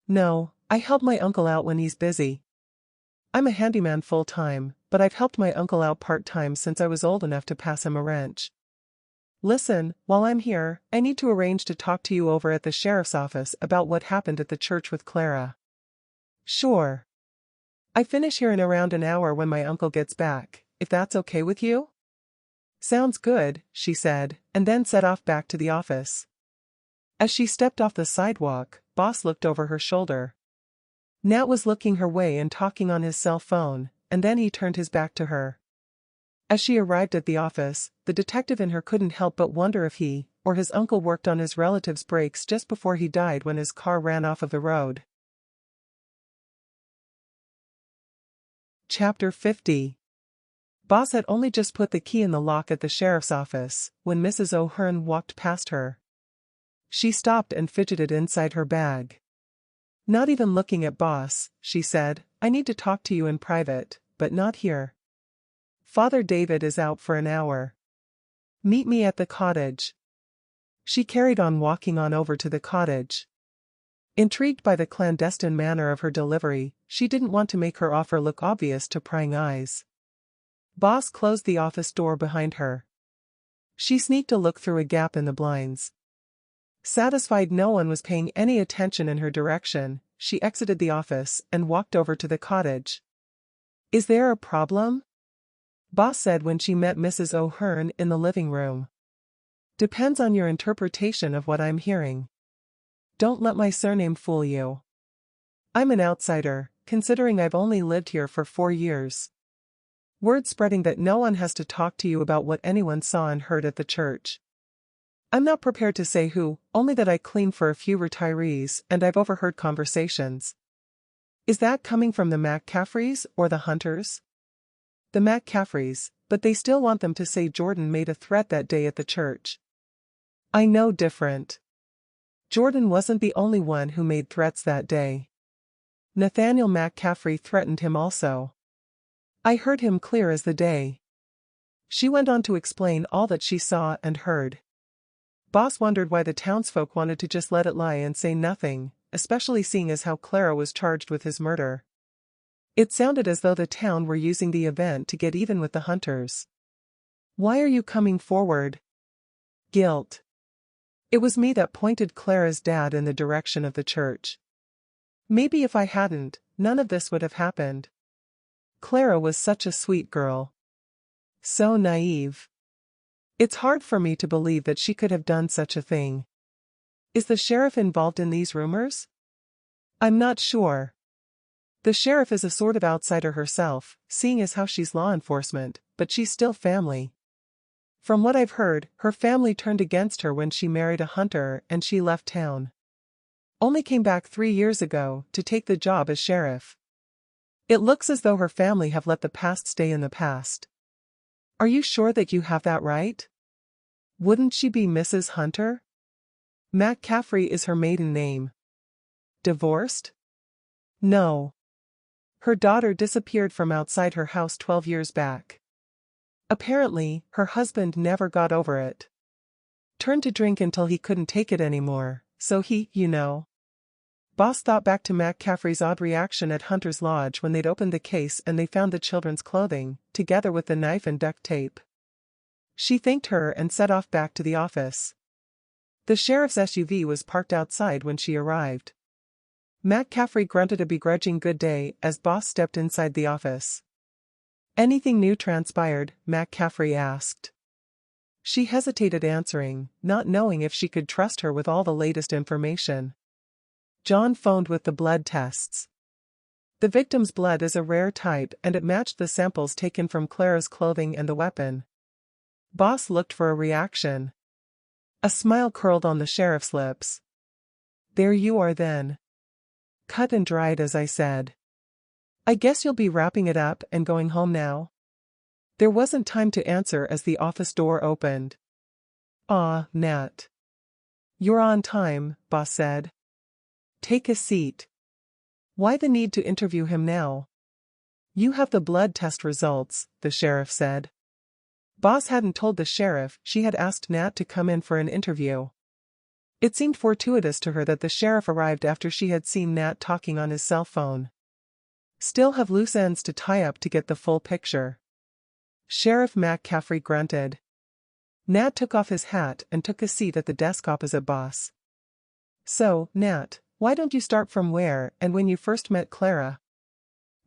"No, I help my uncle out when he's busy. I'm a handyman full-time, but I've helped my uncle out part-time since I was old enough to pass him a wrench. Listen, while I'm here, I need to arrange to talk to you over at the sheriff's office about what happened at the church with Clara." "Sure. I finish here in around an hour when my uncle gets back, if that's okay with you?" "Sounds good," she said, and then set off back to the office. As she stepped off the sidewalk, Boss looked over her shoulder. Nat was looking her way and talking on his cell phone, and then he turned his back to her. As she arrived at the office, the detective in her couldn't help but wonder if he, or his uncle, worked on his relative's brakes just before he died when his car ran off of the road. Chapter 50. Boss had only just put the key in the lock at the sheriff's office when Mrs. O'Hearn walked past her. She stopped and fidgeted inside her bag. "Not even looking at Boss," she said, "I need to talk to you in private, but not here. Father David is out for an hour. Meet me at the cottage." She carried on walking on over to the cottage. Intrigued by the clandestine manner of her delivery, she didn't want to make her offer look obvious to prying eyes. Boss closed the office door behind her. She sneaked a look through a gap in the blinds. Satisfied no one was paying any attention in her direction, she exited the office and walked over to the cottage. "Is there a problem?" Boss said when she met Mrs. O'Hearn in the living room. "Depends on your interpretation of what I'm hearing. Don't let my surname fool you. I'm an outsider, considering I've only lived here for 4 years. Word spreading that no one has to talk to you about what anyone saw and heard at the church. I'm not prepared to say who, only that I clean for a few retirees and I've overheard conversations." "Is that coming from the McCaffreys or the Hunters?" "The McCaffreys, but they still want them to say Jordan made a threat that day at the church." "I know different. Jordan wasn't the only one who made threats that day. Nathaniel McCaffrey threatened him also. I heard him clear as the day." She went on to explain all that she saw and heard. Boss wondered why the townsfolk wanted to just let it lie and say nothing, especially seeing as how Clara was charged with his murder. It sounded as though the town were using the event to get even with the Hunters. "Why are you coming forward?" "Guilt. It was me that pointed Clara's dad in the direction of the church. Maybe if I hadn't, none of this would have happened. Clara was such a sweet girl. So naive. It's hard for me to believe that she could have done such a thing." "Is the sheriff involved in these rumors?" "I'm not sure. The sheriff is a sort of outsider herself, seeing as how she's law enforcement, but she's still family. From what I've heard, her family turned against her when she married a hunter and she left town. Only came back 3 years ago to take the job as sheriff. It looks as though her family have let the past stay in the past. Are you sure that you have that right? Wouldn't she be Mrs. Hunter? McCaffrey is her maiden name. Divorced? No. Her daughter disappeared from outside her house 12 years back. Apparently, her husband never got over it. Turned to drink until he couldn't take it anymore, so he, Boss thought back to McCaffrey's odd reaction at Hunter's Lodge when they'd opened the case and they found the children's clothing, together with the knife and duct tape. She thanked her and set off back to the office. The sheriff's SUV was parked outside when she arrived. McCaffrey grunted a begrudging good day as Boss stepped inside the office. Anything new transpired? McCaffrey asked. She hesitated answering, not knowing if she could trust her with all the latest information. John phoned with the blood tests. The victim's blood is a rare type and it matched the samples taken from Clara's clothing and the weapon. Boss looked for a reaction. A smile curled on the sheriff's lips. There you are then. Cut and dried as I said. I guess you'll be wrapping it up and going home now? There wasn't time to answer as the office door opened. Ah, Nat. You're on time, Boss said. Take a seat. Why the need to interview him now? You have the blood test results, the sheriff said. Boss hadn't told the sheriff she had asked Nat to come in for an interview. It seemed fortuitous to her that the sheriff arrived after she had seen Nat talking on his cell phone. Still have loose ends to tie up to get the full picture. Sheriff McCaffrey grunted. Nat took off his hat and took a seat at the desk opposite Boss. So, Nat, why don't you start from where and when you first met Clara?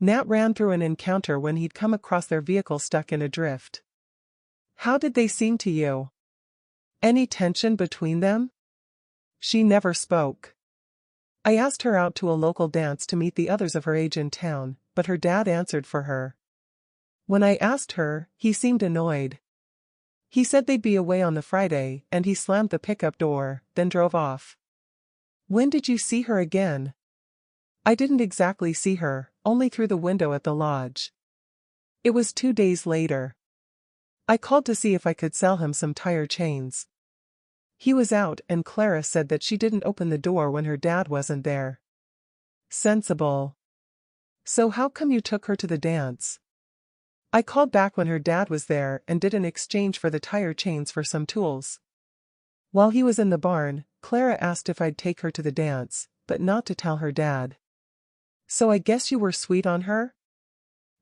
Nat ran through an encounter when he'd come across their vehicle stuck in a drift. How did they seem to you? Any tension between them? She never spoke. I asked her out to a local dance to meet the others of her age in town, but her dad answered for her. When I asked her, he seemed annoyed. He said they'd be away on the Friday, and he slammed the pickup door, then drove off. When did you see her again? I didn't exactly see her, only through the window at the lodge. It was 2 days later. I called to see if I could sell him some tire chains. He was out and Clara said that she didn't open the door when her dad wasn't there. Sensible. So how come you took her to the dance? I called back when her dad was there and did an exchange for the tire chains for some tools. While he was in the barn, Clara asked if I'd take her to the dance, but not to tell her dad. So I guess you were sweet on her?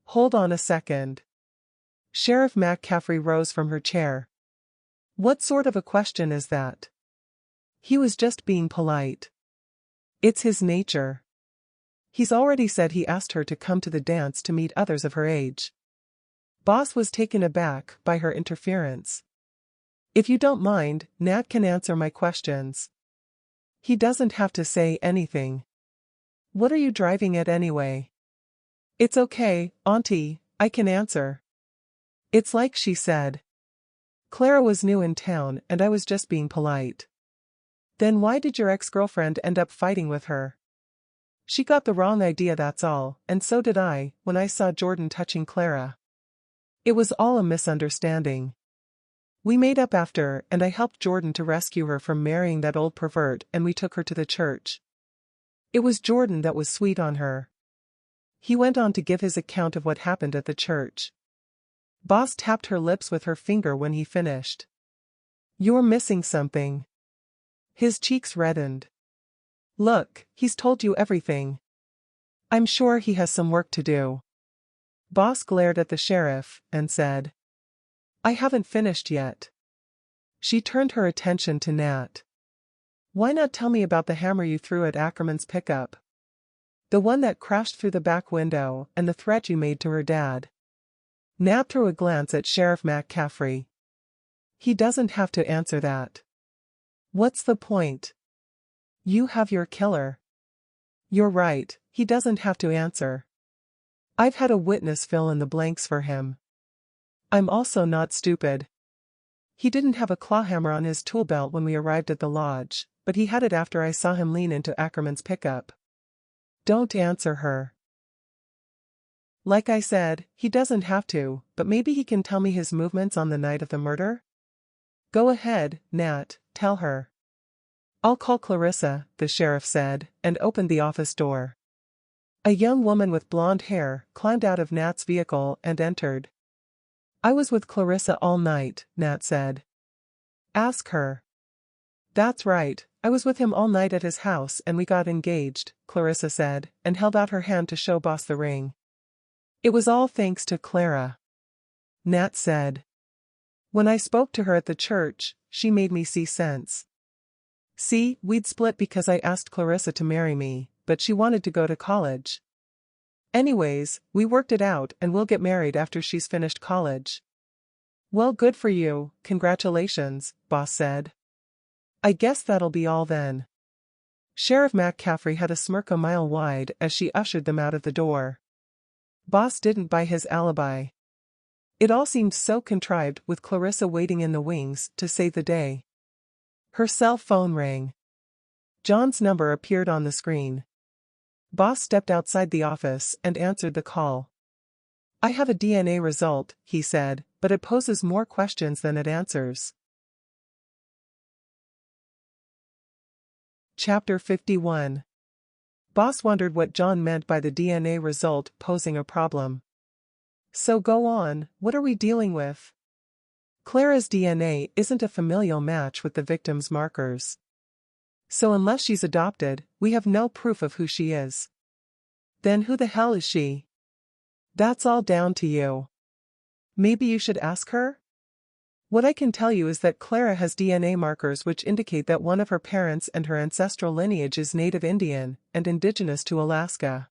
Hold on a second. Sheriff McCaffrey rose from her chair. What sort of a question is that? He was just being polite. It's his nature. He's already said he asked her to come to the dance to meet others of her age. Boss was taken aback by her interference. If you don't mind, Nat can answer my questions. He doesn't have to say anything. What are you driving at anyway? It's okay, Auntie, I can answer. It's like she said. Clara was new in town and I was just being polite. Then why did your ex-girlfriend end up fighting with her? She got the wrong idea, that's all, and so did I, when I saw Jordan touching Clara. It was all a misunderstanding. We made up after and I helped Jordan to rescue her from marrying that old pervert and we took her to the church. It was Jordan that was sweet on her. He went on to give his account of what happened at the church. Boss tapped her lips with her finger when he finished. You're missing something. His cheeks reddened. Look, he's told you everything. I'm sure he has some work to do. Boss glared at the sheriff and said, I haven't finished yet. She turned her attention to Nat. Why not tell me about the hammer you threw at Ackerman's pickup? The one that crashed through the back window and the threat you made to her dad. Nat threw a glance at Sheriff McCaffrey. He doesn't have to answer that. What's the point? You have your killer. You're right, he doesn't have to answer. I've had a witness fill in the blanks for him. I'm also not stupid. He didn't have a clawhammer on his tool belt when we arrived at the lodge, but he had it after I saw him lean into Ackerman's pickup. Don't answer her. Like I said, he doesn't have to, but maybe he can tell me his movements on the night of the murder? Go ahead, Nat, tell her. I'll call Clarissa, the sheriff said, and opened the office door. A young woman with blonde hair climbed out of Nat's vehicle and entered. I was with Clarissa all night, Nat said. Ask her. That's right, I was with him all night at his house and we got engaged, Clarissa said, and held out her hand to show Boss the ring. It was all thanks to Clara. Nat said. When I spoke to her at the church, she made me see sense. See, we'd split because I asked Clarissa to marry me, but she wanted to go to college. Anyways, we worked it out and we'll get married after she's finished college. Well, good for you, congratulations, Boss said. I guess that'll be all then. Sheriff McCaffrey had a smirk a mile wide as she ushered them out of the door. Boss didn't buy his alibi. It all seemed so contrived with Clarissa waiting in the wings to save the day. Her cell phone rang. John's number appeared on the screen. Boss stepped outside the office and answered the call. I have a DNA result, he said, but it poses more questions than it answers. Chapter 51. Boss wondered what John meant by the DNA result posing a problem. So go on, what are we dealing with? Clara's DNA isn't a familial match with the victim's markers. So unless she's adopted, we have no proof of who she is. Then who the hell is she? That's all down to you. Maybe you should ask her? What I can tell you is that Clara has DNA markers which indicate that one of her parents and her ancestral lineage is native Indian and indigenous to Alaska.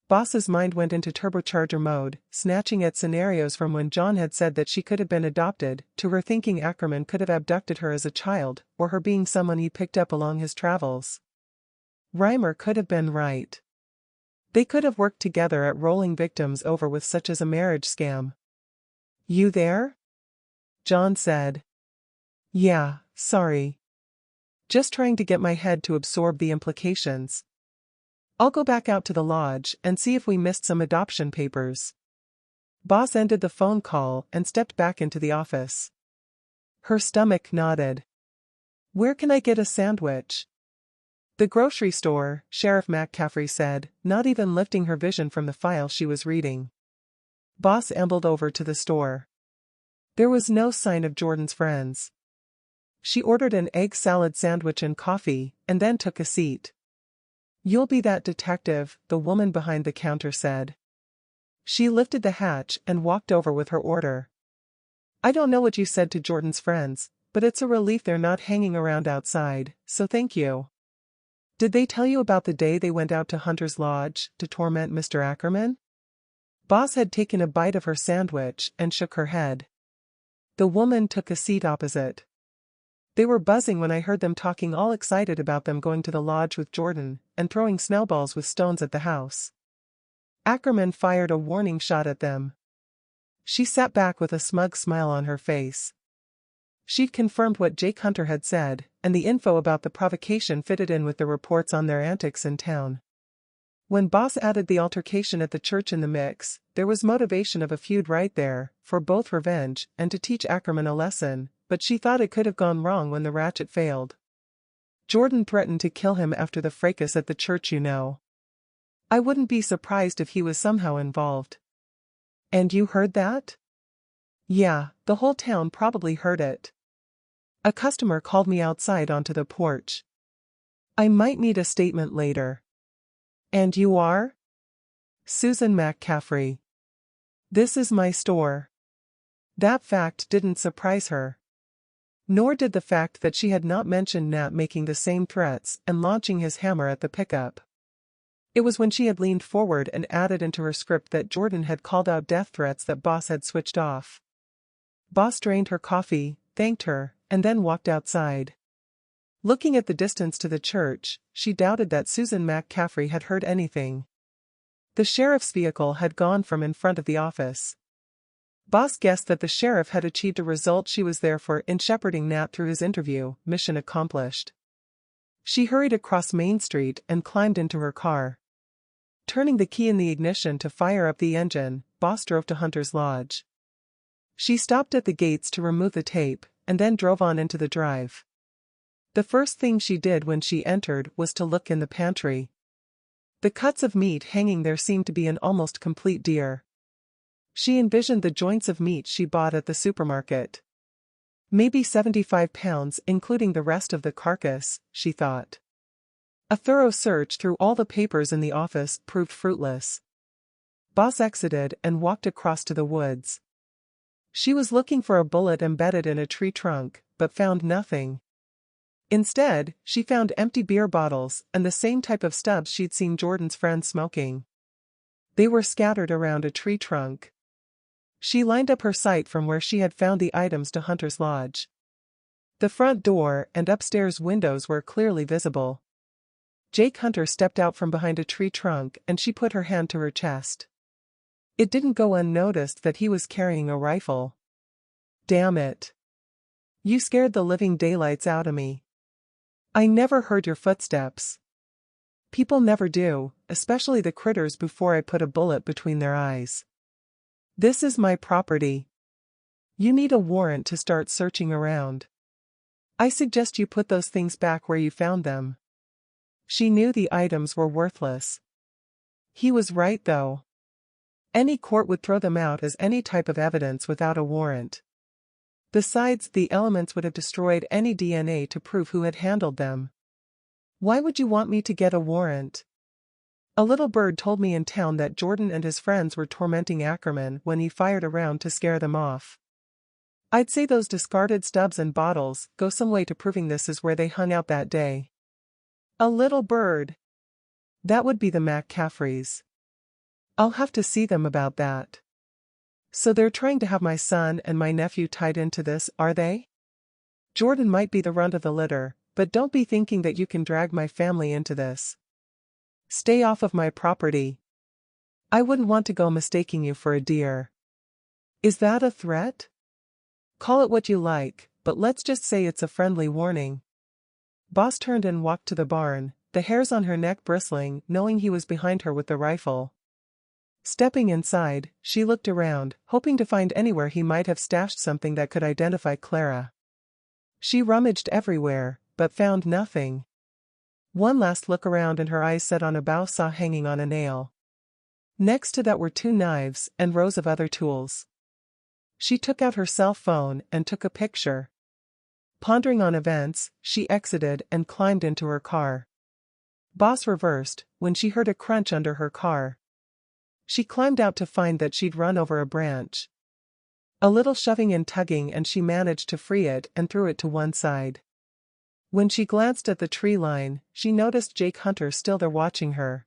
Boss's mind went into turbocharger mode, snatching at scenarios from when John had said that she could have been adopted, to her thinking Ackerman could have abducted her as a child, or her being someone he picked up along his travels. Reimer could have been right. They could have worked together at rolling victims over with such as a marriage scam. You there? John said. Yeah, sorry. Just trying to get my head to absorb the implications. I'll go back out to the lodge and see if we missed some adoption papers. Boss ended the phone call and stepped back into the office. Her stomach nodded. Where can I get a sandwich? The grocery store, Sheriff McCaffrey said, not even lifting her vision from the file she was reading. Boss ambled over to the store. There was no sign of Jordan's friends. She ordered an egg salad sandwich and coffee, and then took a seat. You'll be that detective, the woman behind the counter said. She lifted the hatch and walked over with her order. I don't know what you said to Jordan's friends, but it's a relief they're not hanging around outside, so thank you. Did they tell you about the day they went out to Hunter's Lodge to torment Mr. Ackerman? Boss had taken a bite of her sandwich and shook her head. The woman took a seat opposite. They were buzzing when I heard them talking all excited about them going to the lodge with Jordan and throwing snowballs with stones at the house. Ackerman fired a warning shot at them. She sat back with a smug smile on her face. She'd confirmed what Jake Hunter had said, and the info about the provocation fitted in with the reports on their antics in town. When Boss added the altercation at the church in the mix, there was motivation of a feud right there, for both revenge and to teach Ackerman a lesson, but she thought it could have gone wrong when the ratchet failed. Jordan threatened to kill him after the fracas at the church, you know. I wouldn't be surprised if he was somehow involved. And you heard that? Yeah, the whole town probably heard it. A customer called me outside onto the porch. I might need a statement later. And you are? Susan McCaffrey. This is my store. That fact didn't surprise her. Nor did the fact that she had not mentioned Nat making the same threats and launching his hammer at the pickup. It was when she had leaned forward and added into her script that Jordan had called out death threats that Boss had switched off. Boss drained her coffee, thanked her, and then walked outside. Looking at the distance to the church, she doubted that Susan McCaffrey had heard anything. The sheriff's vehicle had gone from in front of the office. Boss guessed that the sheriff had achieved a result she was there for in shepherding Nat through his interview, mission accomplished. She hurried across Main Street and climbed into her car. Turning the key in the ignition to fire up the engine, Boss drove to Hunter's Lodge. She stopped at the gates to remove the tape, and then drove on into the drive. The first thing she did when she entered was to look in the pantry. The cuts of meat hanging there seemed to be an almost complete deer. She envisioned the joints of meat she bought at the supermarket. Maybe 75 pounds, including the rest of the carcass, she thought. A thorough search through all the papers in the office proved fruitless. Boss exited and walked across to the woods. She was looking for a bullet embedded in a tree trunk, but found nothing. Instead, she found empty beer bottles and the same type of stubs she'd seen Jordan's friend smoking. They were scattered around a tree trunk. She lined up her sight from where she had found the items to Hunter's Lodge. The front door and upstairs windows were clearly visible. Jake Hunter stepped out from behind a tree trunk and she put her hand to her chest. It didn't go unnoticed that he was carrying a rifle. Damn it. You scared the living daylights out of me. I never heard your footsteps. People never do, especially the critters before I put a bullet between their eyes. This is my property. You need a warrant to start searching around. I suggest you put those things back where you found them. She knew the items were worthless. He was right though. Any court would throw them out as any type of evidence without a warrant. Besides, the elements would have destroyed any DNA to prove who had handled them. Why would you want me to get a warrant? A little bird told me in town that Jordan and his friends were tormenting Ackerman when he fired a round to scare them off. I'd say those discarded stubs and bottles go some way to proving this is where they hung out that day. A little bird. That would be the McCaffreys. I'll have to see them about that. So they're trying to have my son and my nephew tied into this, are they? Jordan might be the runt of the litter, but don't be thinking that you can drag my family into this. Stay off of my property. I wouldn't want to go mistaking you for a deer. Is that a threat? Call it what you like, but let's just say it's a friendly warning. Boss turned and walked to the barn, the hairs on her neck bristling, knowing he was behind her with the rifle. Stepping inside, she looked around, hoping to find anywhere he might have stashed something that could identify Clara. She rummaged everywhere, but found nothing. One last look around and her eyes set on a bow saw hanging on a nail. Next to that were 2 knives and rows of other tools. She took out her cell phone and took a picture. Pondering on events, she exited and climbed into her car. Boss reversed when she heard a crunch under her car. She climbed out to find that she'd run over a branch. A little shoving and tugging and she managed to free it and threw it to one side. When she glanced at the tree line, she noticed Jake Hunter still there watching her.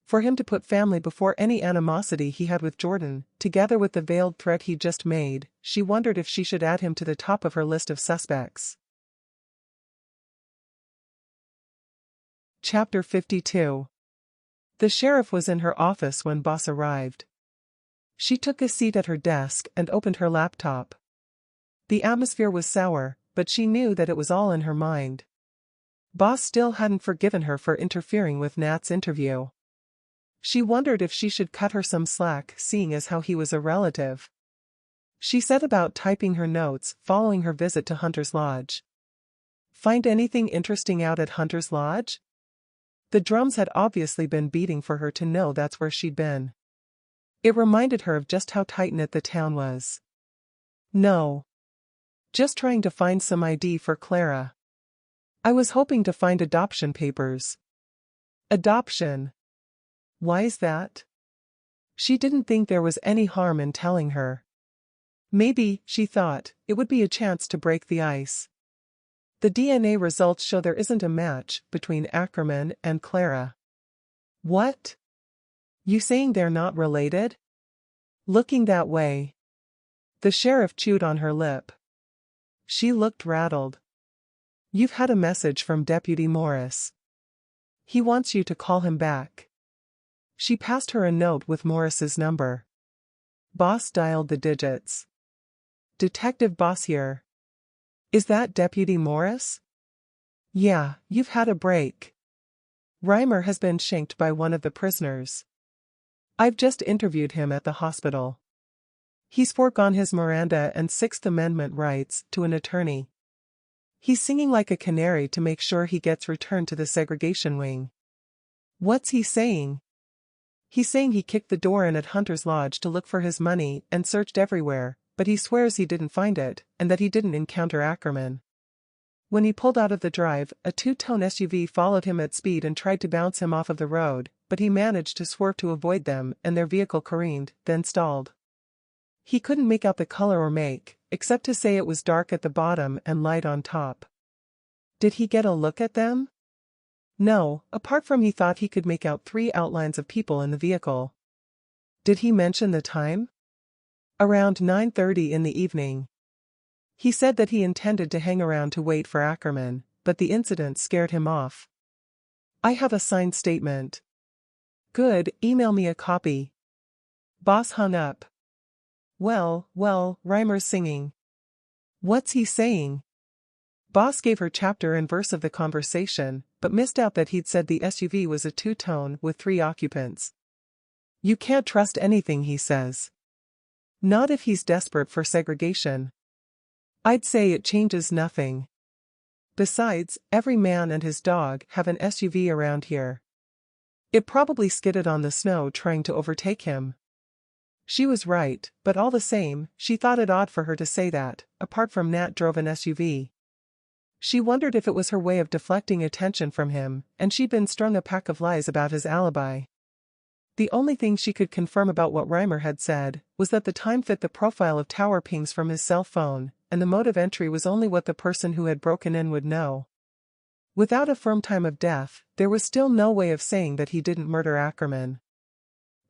For him to put family before any animosity he had with Jordan, together with the veiled threat he just made, she wondered if she should add him to the top of her list of suspects. Chapter 52. The sheriff was in her office when Boss arrived. She took a seat at her desk and opened her laptop. The atmosphere was sour, but she knew that it was all in her mind. Boss still hadn't forgiven her for interfering with Nat's interview. She wondered if she should cut her some slack, seeing as how he was a relative. She set about typing her notes following her visit to Hunter's Lodge. Find anything interesting out at Hunter's Lodge? The drums had obviously been beating for her to know that's where she'd been. It reminded her of just how tight-knit the town was. No. Just trying to find some ID for Clara. I was hoping to find adoption papers. Adoption. Why's that? She didn't think there was any harm in telling her. Maybe, she thought, it would be a chance to break the ice. The DNA results show there isn't a match between Ackerman and Clara. What? You saying they're not related? Looking that way. The sheriff chewed on her lip. She looked rattled. You've had a message from Deputy Morris. He wants you to call him back. She passed her a note with Morris's number. Boss dialed the digits. Detective Boss here. Is that Deputy Morris? Yeah, you've had a break. Reimer has been shanked by one of the prisoners. I've just interviewed him at the hospital. He's foregone his Miranda and Sixth Amendment rights to an attorney. He's singing like a canary to make sure he gets returned to the segregation wing. What's he saying? He's saying he kicked the door in at Hunter's Lodge to look for his money and searched everywhere, but he swears he didn't find it, and that he didn't encounter Ackerman. When he pulled out of the drive, a two-tone SUV followed him at speed and tried to bounce him off of the road, but he managed to swerve to avoid them and their vehicle careened, then stalled. He couldn't make out the color or make, except to say it was dark at the bottom and light on top. Did he get a look at them? No, apart from he thought he could make out 3 outlines of people in the vehicle. Did he mention the time? Around 9:30 in the evening. He said that he intended to hang around to wait for Ackerman, but the incident scared him off. I have a signed statement. Good, email me a copy. Boss hung up. Well, Reimer's singing. What's he saying? Boss gave her chapter and verse of the conversation, but missed out that he'd said the SUV was a two-tone with 3 occupants. You can't trust anything he says. Not if he's desperate for segregation. I'd say it changes nothing. Besides, every man and his dog have an SUV around here. It probably skidded on the snow trying to overtake him. She was right, but all the same, she thought it odd for her to say that, apart from Nat drove an SUV. She wondered if it was her way of deflecting attention from him, and she'd been strung a pack of lies about his alibi. The only thing she could confirm about what Reimer had said was that the time fit the profile of tower pings from his cell phone, and the mode of entry was only what the person who had broken in would know. Without a firm time of death, there was still no way of saying that he didn't murder Ackerman.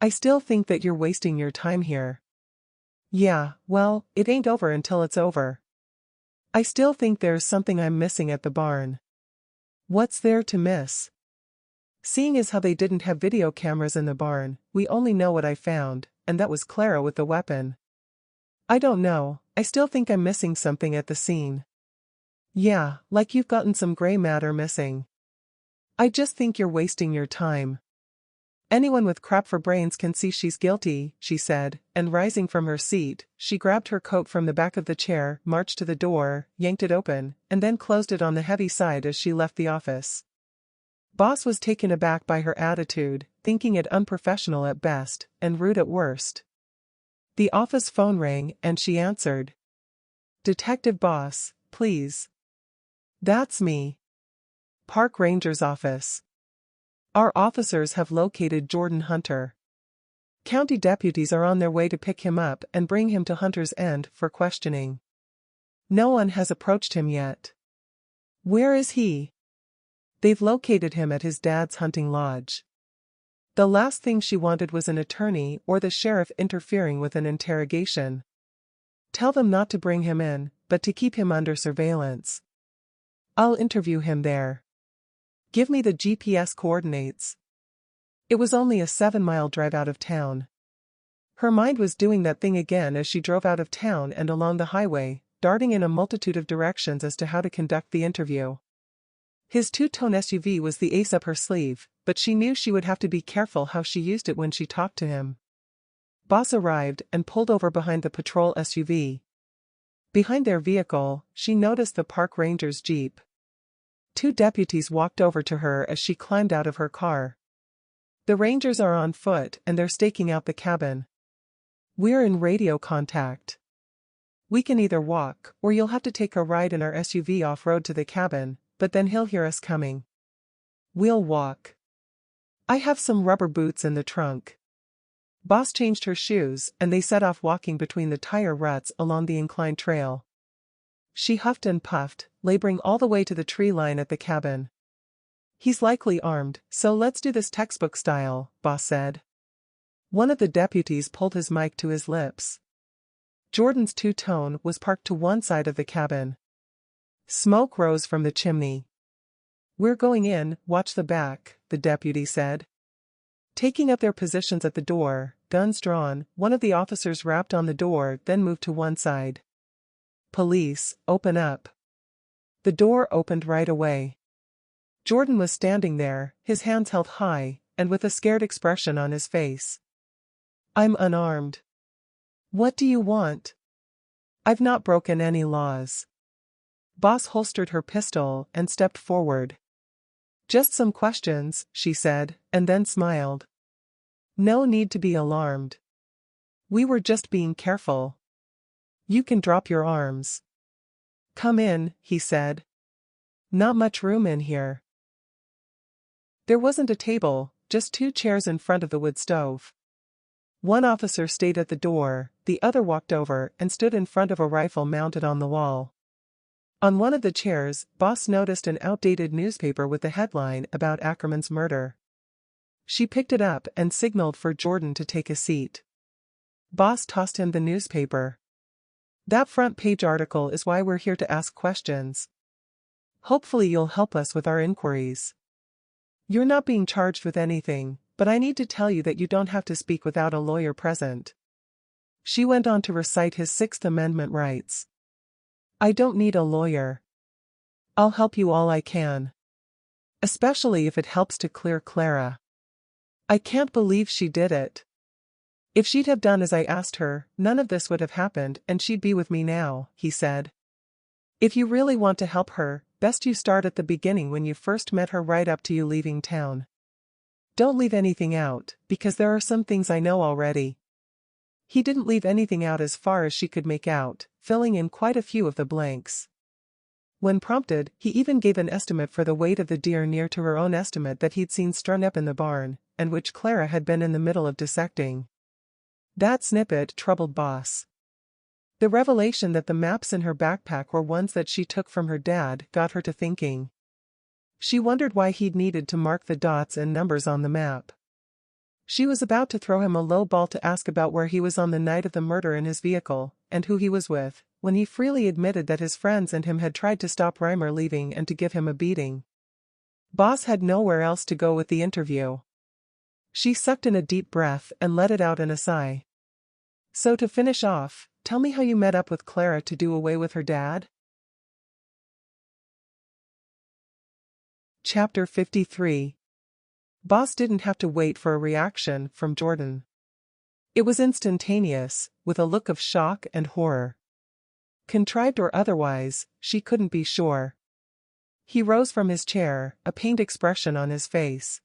I still think that you're wasting your time here. Yeah, well, it ain't over until it's over. I still think there's something I'm missing at the barn. What's there to miss? Seeing as how they didn't have video cameras in the barn, we only know what I found, and that was Clara with the weapon. I don't know, I still think I'm missing something at the scene. Yeah, like you've gotten some gray matter missing. I just think you're wasting your time. Anyone with crap for brains can see she's guilty, she said, and rising from her seat, she grabbed her coat from the back of the chair, marched to the door, yanked it open, and then closed it on the heavy side as she left the office. Boss was taken aback by her attitude, thinking it unprofessional at best, and rude at worst. The office phone rang and she answered. Detective Boss, please. That's me. Park Ranger's office. Our officers have located Jordan Hunter. County deputies are on their way to pick him up and bring him to Hunter's End for questioning. No one has approached him yet. Where is he? They've located him at his dad's hunting lodge. The last thing she wanted was an attorney or the sheriff interfering with an interrogation. Tell them not to bring him in, but to keep him under surveillance. I'll interview him there. Give me the GPS coordinates. It was only a 7-mile drive out of town. Her mind was doing that thing again as she drove out of town and along the highway, darting in a multitude of directions as to how to conduct the interview. His two-tone SUV was the ace up her sleeve, but she knew she would have to be careful how she used it when she talked to him. Boss arrived and pulled over behind the patrol SUV. Behind their vehicle, she noticed the park ranger's Jeep. 2 deputies walked over to her as she climbed out of her car. The rangers are on foot and they're staking out the cabin. We're in radio contact. We can either walk, or you'll have to take a ride in our SUV off-road to the cabin, but then he'll hear us coming. We'll walk. I have some rubber boots in the trunk. Boss changed her shoes and they set off walking between the tire ruts along the inclined trail. She huffed and puffed, laboring all the way to the tree line at the cabin. He's likely armed, so let's do this textbook style, Boss said. One of the deputies pulled his mic to his lips. Jordan's two-tone was parked to one side of the cabin. Smoke rose from the chimney. "We're going in, watch the back," the deputy said. Taking up their positions at the door, guns drawn, one of the officers rapped on the door, then moved to one side. "Police, open up." The door opened right away. Jordan was standing there, his hands held high, and with a scared expression on his face. "I'm unarmed." "What do you want?" "I've not broken any laws." Boss holstered her pistol and stepped forward. "Just some questions," she said, and then smiled. "No need to be alarmed. We were just being careful. You can drop your arms." "Come in," he said. "Not much room in here." There wasn't a table, just 2 chairs in front of the wood stove. One officer stayed at the door, the other walked over and stood in front of a rifle mounted on the wall. On one of the chairs, Boss noticed an outdated newspaper with the headline about Ackerman's murder. She picked it up and signaled for Jordan to take a seat. Boss tossed him the newspaper. "That front page article is why we're here to ask questions. Hopefully you'll help us with our inquiries. You're not being charged with anything, but I need to tell you that you don't have to speak without a lawyer present." She went on to recite his Sixth Amendment rights. "I don't need a lawyer. I'll help you all I can. Especially if it helps to clear Clara. I can't believe she did it. If she'd have done as I asked her, none of this would have happened and she'd be with me now," he said. "If you really want to help her, best you start at the beginning when you first met her right up to you leaving town. Don't leave anything out, because there are some things I know already." He didn't leave anything out as far as she could make out, filling in quite a few of the blanks. When prompted, he even gave an estimate for the weight of the deer near to her own estimate that he'd seen strung up in the barn, and which Clara had been in the middle of dissecting. That snippet troubled Boss. The revelation that the maps in her backpack were ones that she took from her dad got her to thinking. She wondered why he'd needed to mark the dots and numbers on the map. She was about to throw him a low ball to ask about where he was on the night of the murder in his vehicle, and who he was with, when he freely admitted that his friends and him had tried to stop Reimer leaving and to give him a beating. Boss had nowhere else to go with the interview. She sucked in a deep breath and let it out in a sigh. "So to finish off, tell me how you met up with Clara to do away with her dad?" Chapter 53. Boss didn't have to wait for a reaction from Jordan. It was instantaneous, with a look of shock and horror. Contrived or otherwise, she couldn't be sure. He rose from his chair, a pained expression on his face.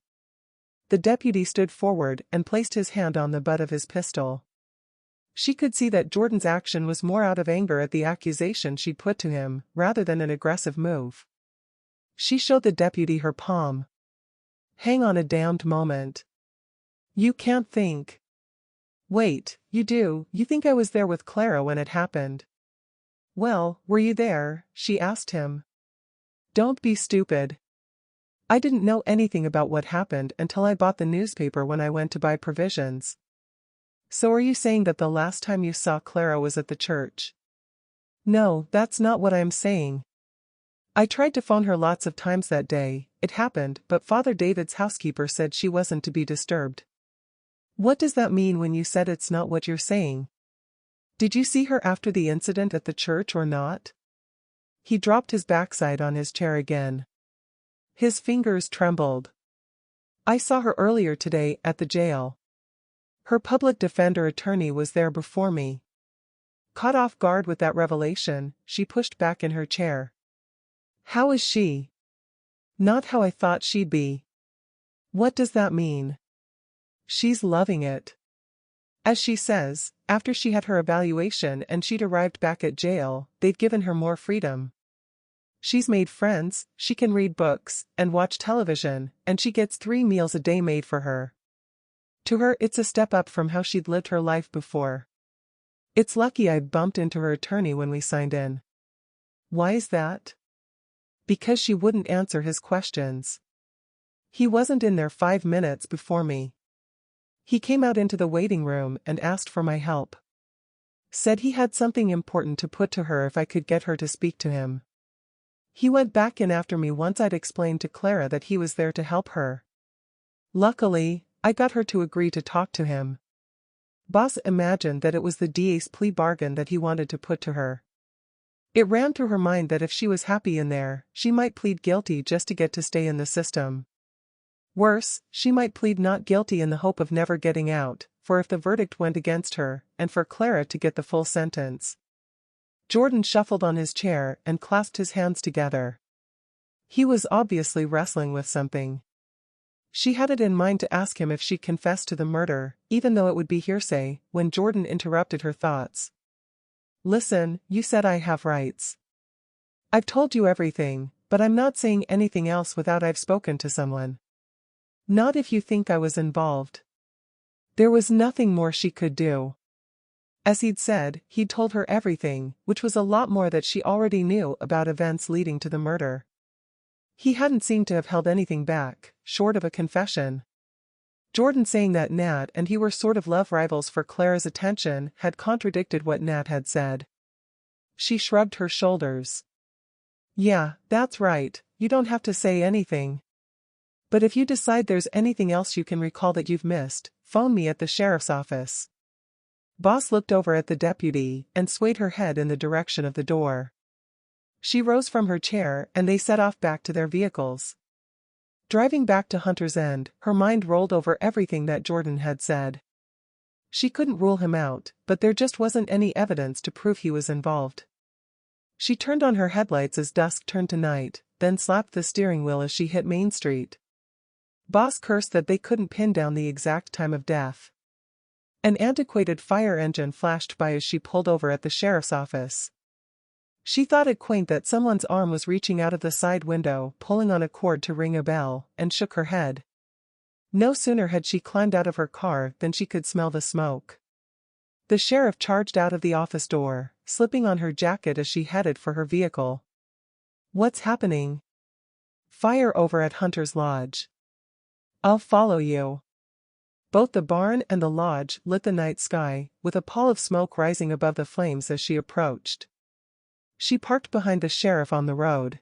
The deputy stood forward and placed his hand on the butt of his pistol. She could see that Jordan's action was more out of anger at the accusation she'd put to him, rather than an aggressive move. She showed the deputy her palm. "Hang on a damned moment. You can't think." "Wait, you do, you think I was there with Clara when it happened?" "Well, were you there?" she asked him. "Don't be stupid. I didn't know anything about what happened until I bought the newspaper when I went to buy provisions." "So are you saying that the last time you saw Clara was at the church?" "No, that's not what I'm saying. I tried to phone her lots of times that day, it happened, but Father David's housekeeper said she wasn't to be disturbed." "What does that mean when you said it's not what you're saying? Did you see her after the incident at the church or not?" He dropped his backside on his chair again. His fingers trembled. "I saw her earlier today at the jail. Her public defender attorney was there before me." Caught off guard with that revelation, she pushed back in her chair. "How is she?" "Not how I thought she'd be." "What does that mean?" "She's loving it. As she says, after she had her evaluation and she'd arrived back at jail, they'd given her more freedom. She's made friends, she can read books, and watch television, and she gets 3 meals a day made for her. To her it's a step up from how she'd lived her life before. It's lucky I bumped into her attorney when we signed in." "Why is that?" "Because she wouldn't answer his questions. He wasn't in there 5 minutes before me. He came out into the waiting room and asked for my help. Said he had something important to put to her if I could get her to speak to him." He went back in after me once I'd explained to Clara that he was there to help her. Luckily, I got her to agree to talk to him. Boss imagined that it was the DA's plea bargain that he wanted to put to her. It ran through her mind that if she was happy in there, she might plead guilty just to get to stay in the system. Worse, she might plead not guilty in the hope of never getting out, for if the verdict went against her, and for Clara to get the full sentence. Jordan shuffled on his chair and clasped his hands together. He was obviously wrestling with something. She had it in mind to ask him if she confessed to the murder, even though it would be hearsay, when Jordan interrupted her thoughts. Listen, you said I have rights. I've told you everything, but I'm not saying anything else without I've spoken to someone. Not if you think I was involved. There was nothing more she could do. As he'd said, he'd told her everything, which was a lot more that she already knew about events leading to the murder. He hadn't seemed to have held anything back, short of a confession. Jordan saying that Nat and he were sort of love rivals for Clara's attention had contradicted what Nat had said. She shrugged her shoulders. Yeah, that's right, you don't have to say anything. But if you decide there's anything else you can recall that you've missed, phone me at the sheriff's office. Boss looked over at the deputy and swayed her head in the direction of the door. She rose from her chair and they set off back to their vehicles. Driving back to Hunter's End, her mind rolled over everything that Jordan had said. She couldn't rule him out, but there just wasn't any evidence to prove he was involved. She turned on her headlights as dusk turned to night, then slapped the steering wheel as she hit Main Street. Boss cursed that they couldn't pin down the exact time of death. An antiquated fire engine flashed by as she pulled over at the sheriff's office. She thought it quaint that someone's arm was reaching out of the side window, pulling on a cord to ring a bell, and shook her head. No sooner had she climbed out of her car than she could smell the smoke. The sheriff charged out of the office door, slipping on her jacket as she headed for her vehicle. What's happening? Fire over at Hunter's Lodge. I'll follow you. Both the barn and the lodge lit the night sky, with a pall of smoke rising above the flames as she approached. She parked behind the sheriff on the road.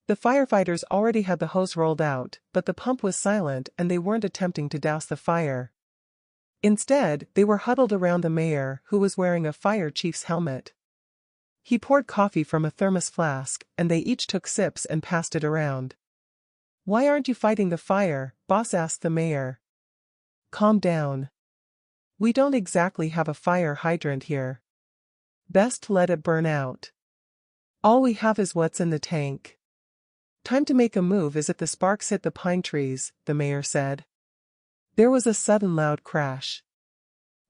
The firefighters already had the hose rolled out, but the pump was silent and they weren't attempting to douse the fire. Instead, they were huddled around the mayor, who was wearing a fire chief's helmet. He poured coffee from a thermos flask, and they each took sips and passed it around. Why aren't you fighting the fire? Boss asked the mayor. Calm down. We don't exactly have a fire hydrant here. Best let it burn out. All we have is what's in the tank. Time to make a move as if the sparks hit the pine trees, the mayor said. There was a sudden loud crash.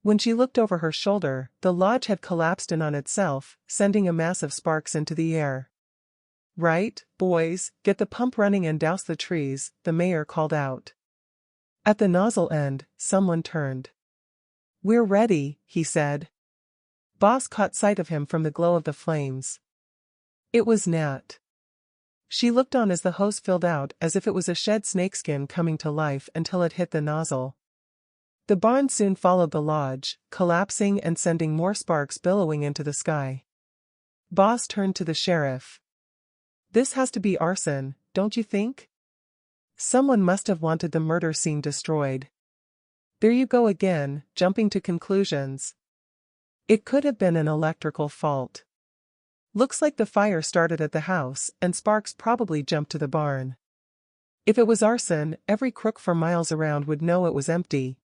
When she looked over her shoulder, the lodge had collapsed in on itself, sending a mass of sparks into the air. Right, boys, get the pump running and douse the trees, the mayor called out. At the nozzle end, someone turned. We're ready, he said. Boss caught sight of him from the glow of the flames. It was Nat. She looked on as the hose filled out as if it was a shed snakeskin coming to life until it hit the nozzle. The barn soon followed the lodge, collapsing and sending more sparks billowing into the sky. Boss turned to the sheriff. This has to be arson, don't you think? Someone must have wanted the murder scene destroyed. There you go again, jumping to conclusions. It could have been an electrical fault. Looks like the fire started at the house, and sparks probably jumped to the barn. If it was arson, every crook for miles around would know it was empty.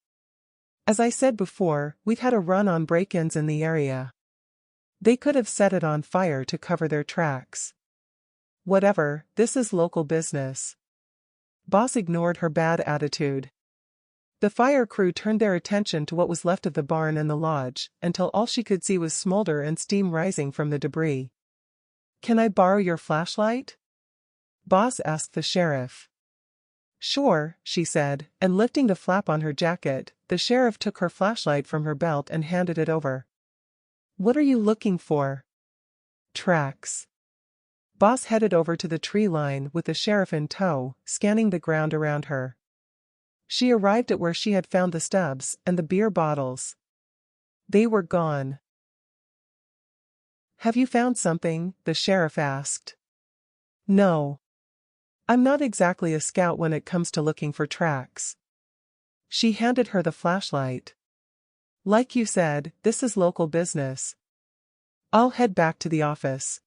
As I said before, we've had a run on break-ins in the area. They could have set it on fire to cover their tracks. Whatever, this is local business. Boss ignored her bad attitude. The fire crew turned their attention to what was left of the barn and the lodge, until all she could see was smolder and steam rising from the debris. Can I borrow your flashlight? Boss asked the sheriff. Sure, she said, and lifting the flap on her jacket, the sheriff took her flashlight from her belt and handed it over. What are you looking for? Tracks. Boss headed over to the tree line with the sheriff in tow, scanning the ground around her. She arrived at where she had found the stubs and the beer bottles. They were gone. Have you found something? The sheriff asked. No. I'm not exactly a scout when it comes to looking for tracks. She handed her the flashlight. Like you said, this is local business. I'll head back to the office.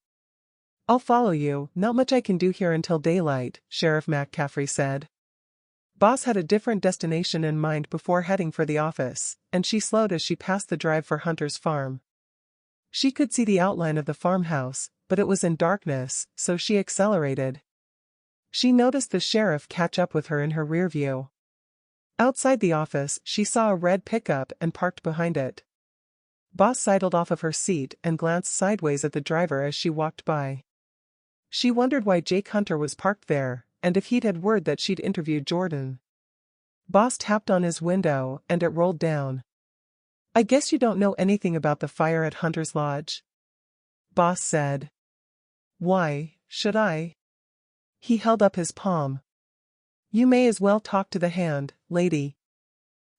I'll follow you, not much I can do here until daylight, Sheriff McCaffrey said. Boss had a different destination in mind before heading for the office, and she slowed as she passed the drive for Hunter's farm. She could see the outline of the farmhouse, but it was in darkness, so she accelerated. She noticed the sheriff catch up with her in her rear view. Outside the office, she saw a red pickup and parked behind it. Boss sidled off of her seat and glanced sideways at the driver as she walked by. She wondered why Jake Hunter was parked there, and if he'd had word that she'd interviewed Jordan. Boss tapped on his window, and it rolled down. I guess you don't know anything about the fire at Hunter's Lodge? Boss said. Why, should I? He held up his palm. You may as well talk to the hand, lady.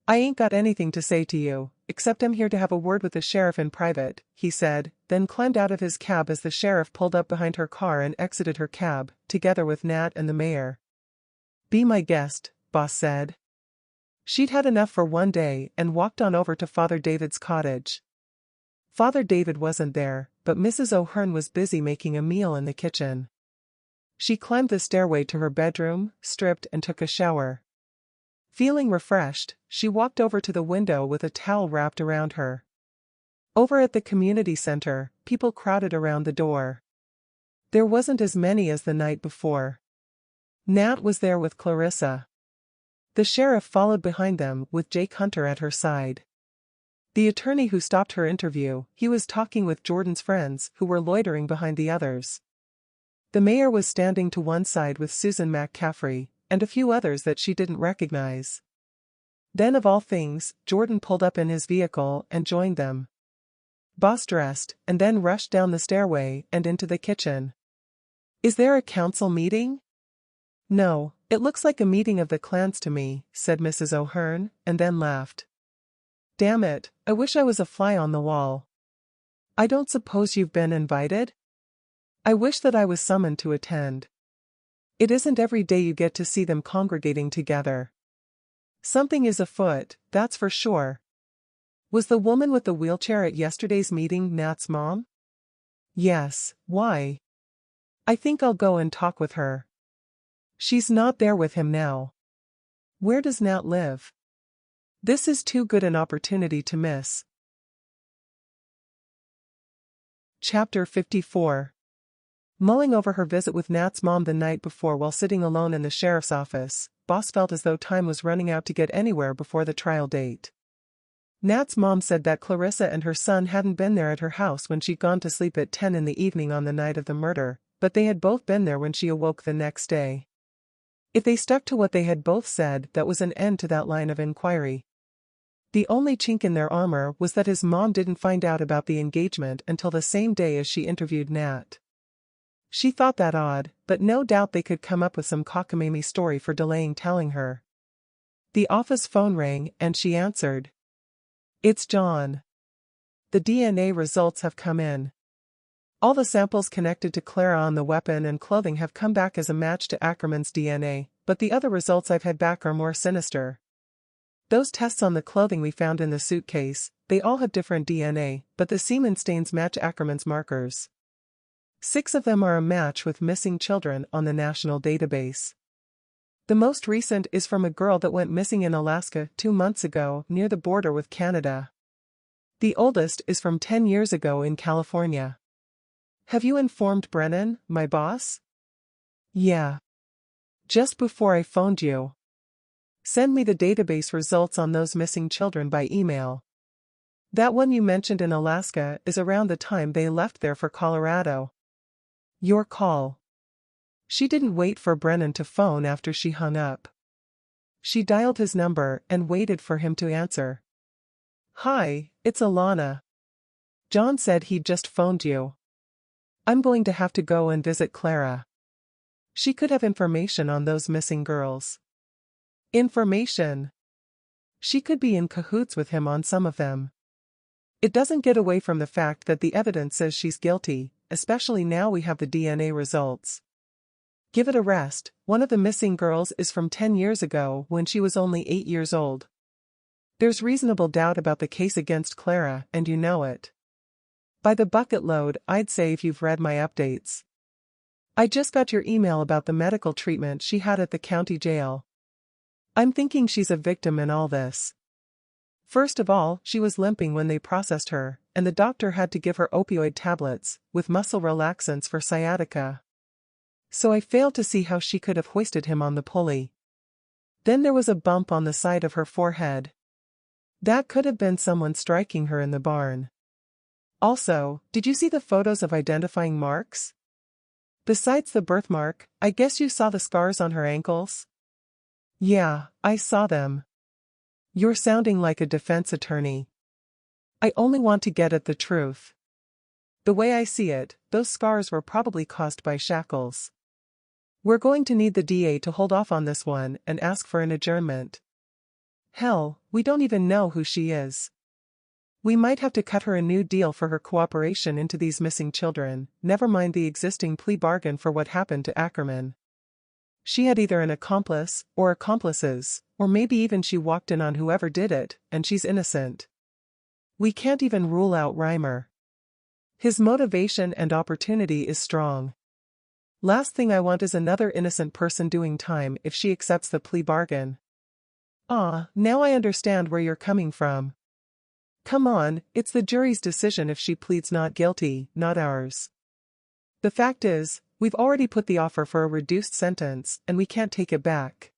I ain't got anything to say to you, except I'm here to have a word with the sheriff in private, he said, then climbed out of his cab as the sheriff pulled up behind her car and exited her cab, together with Nat and the mayor. Be my guest, Boss said. She'd had enough for one day and walked on over to Father David's cottage. Father David wasn't there, but Mrs. O'Hearn was busy making a meal in the kitchen. She climbed the stairway to her bedroom, stripped and took a shower. Feeling refreshed, she walked over to the window with a towel wrapped around her. Over at the community center, people crowded around the door. There wasn't as many as the night before. Nat was there with Clarissa. The sheriff followed behind them with Jake Hunter at her side. The attorney who stopped her interview, he was talking with Jordan's friends who were loitering behind the others. The mayor was standing to one side with Susan McCaffrey, and a few others that she didn't recognize. Then of all things, Jordan pulled up in his vehicle and joined them. Boss dressed, and then rushed down the stairway and into the kitchen. Is there a council meeting? No, it looks like a meeting of the clans to me, said Mrs. O'Hearn, and then laughed. Damn it, I wish I was a fly on the wall. I don't suppose you've been invited? I wish that I was summoned to attend. It isn't every day you get to see them congregating together. Something is afoot, that's for sure. Was the woman with the wheelchair at yesterday's meeting Nat's mom? Yes, why? I think I'll go and talk with her. She's not there with him now. Where does Nat live? This is too good an opportunity to miss. Chapter 54. Mulling over her visit with Nat's mom the night before while sitting alone in the sheriff's office, Boss felt as though time was running out to get anywhere before the trial date. Nat's mom said that Clarissa and her son hadn't been there at her house when she'd gone to sleep at 10 in the evening on the night of the murder, but they had both been there when she awoke the next day. If they stuck to what they had both said, that was an end to that line of inquiry. The only chink in their armor was that his mom didn't find out about the engagement until the same day as she interviewed Nat. She thought that odd, but no doubt they could come up with some cockamamie story for delaying telling her. The office phone rang and she answered. It's John. The DNA results have come in. All the samples connected to Clara on the weapon and clothing have come back as a match to Ackerman's DNA, but the other results I've had back are more sinister. Those tests on the clothing we found in the suitcase, they all have different DNA, but the semen stains match Ackerman's markers. 6 of them are a match with missing children on the national database. The most recent is from a girl that went missing in Alaska 2 months ago near the border with Canada. The oldest is from 10 years ago in California. Have you informed Brennan, my boss? Yeah. Just before I phoned you. Send me the database results on those missing children by email. That one you mentioned in Alaska is around the time they left there for Colorado. Your call. She didn't wait for Brennan to phone after she hung up. She dialed his number and waited for him to answer. Hi, it's Alana. John said he'd just phoned you. I'm going to have to go and visit Clara. She could have information on those missing girls. Information. She could be in cahoots with him on some of them. It doesn't get away from the fact that the evidence says she's guilty, especially now we have the DNA results. Give it a rest. One of the missing girls is from 10 years ago when she was only 8 years old. There's reasonable doubt about the case against Clara, and you know it. By the bucket load, I'd say, if you've read my updates. I just got your email about the medical treatment she had at the county jail. I'm thinking she's a victim in all this. First of all, she was limping when they processed her, and the doctor had to give her opioid tablets, with muscle relaxants for sciatica. So I failed to see how she could have hoisted him on the pulley. Then there was a bump on the side of her forehead. That could have been someone striking her in the barn. Also, did you see the photos of identifying marks? Besides the birthmark, I guess you saw the scars on her ankles? Yeah, I saw them. You're sounding like a defense attorney. I only want to get at the truth. The way I see it, those scars were probably caused by shackles. We're going to need the DA to hold off on this one and ask for an adjournment. Hell, we don't even know who she is. We might have to cut her a new deal for her cooperation into these missing children, never mind the existing plea bargain for what happened to Ackerman. She had either an accomplice, or accomplices, or maybe even she walked in on whoever did it, and she's innocent. We can't even rule out Reimer. His motivation and opportunity is strong. Last thing I want is another innocent person doing time if she accepts the plea bargain. Now I understand where you're coming from. Come on, it's the jury's decision if she pleads not guilty, not ours. The fact is, we've already put the offer for a reduced sentence, and we can't take it back.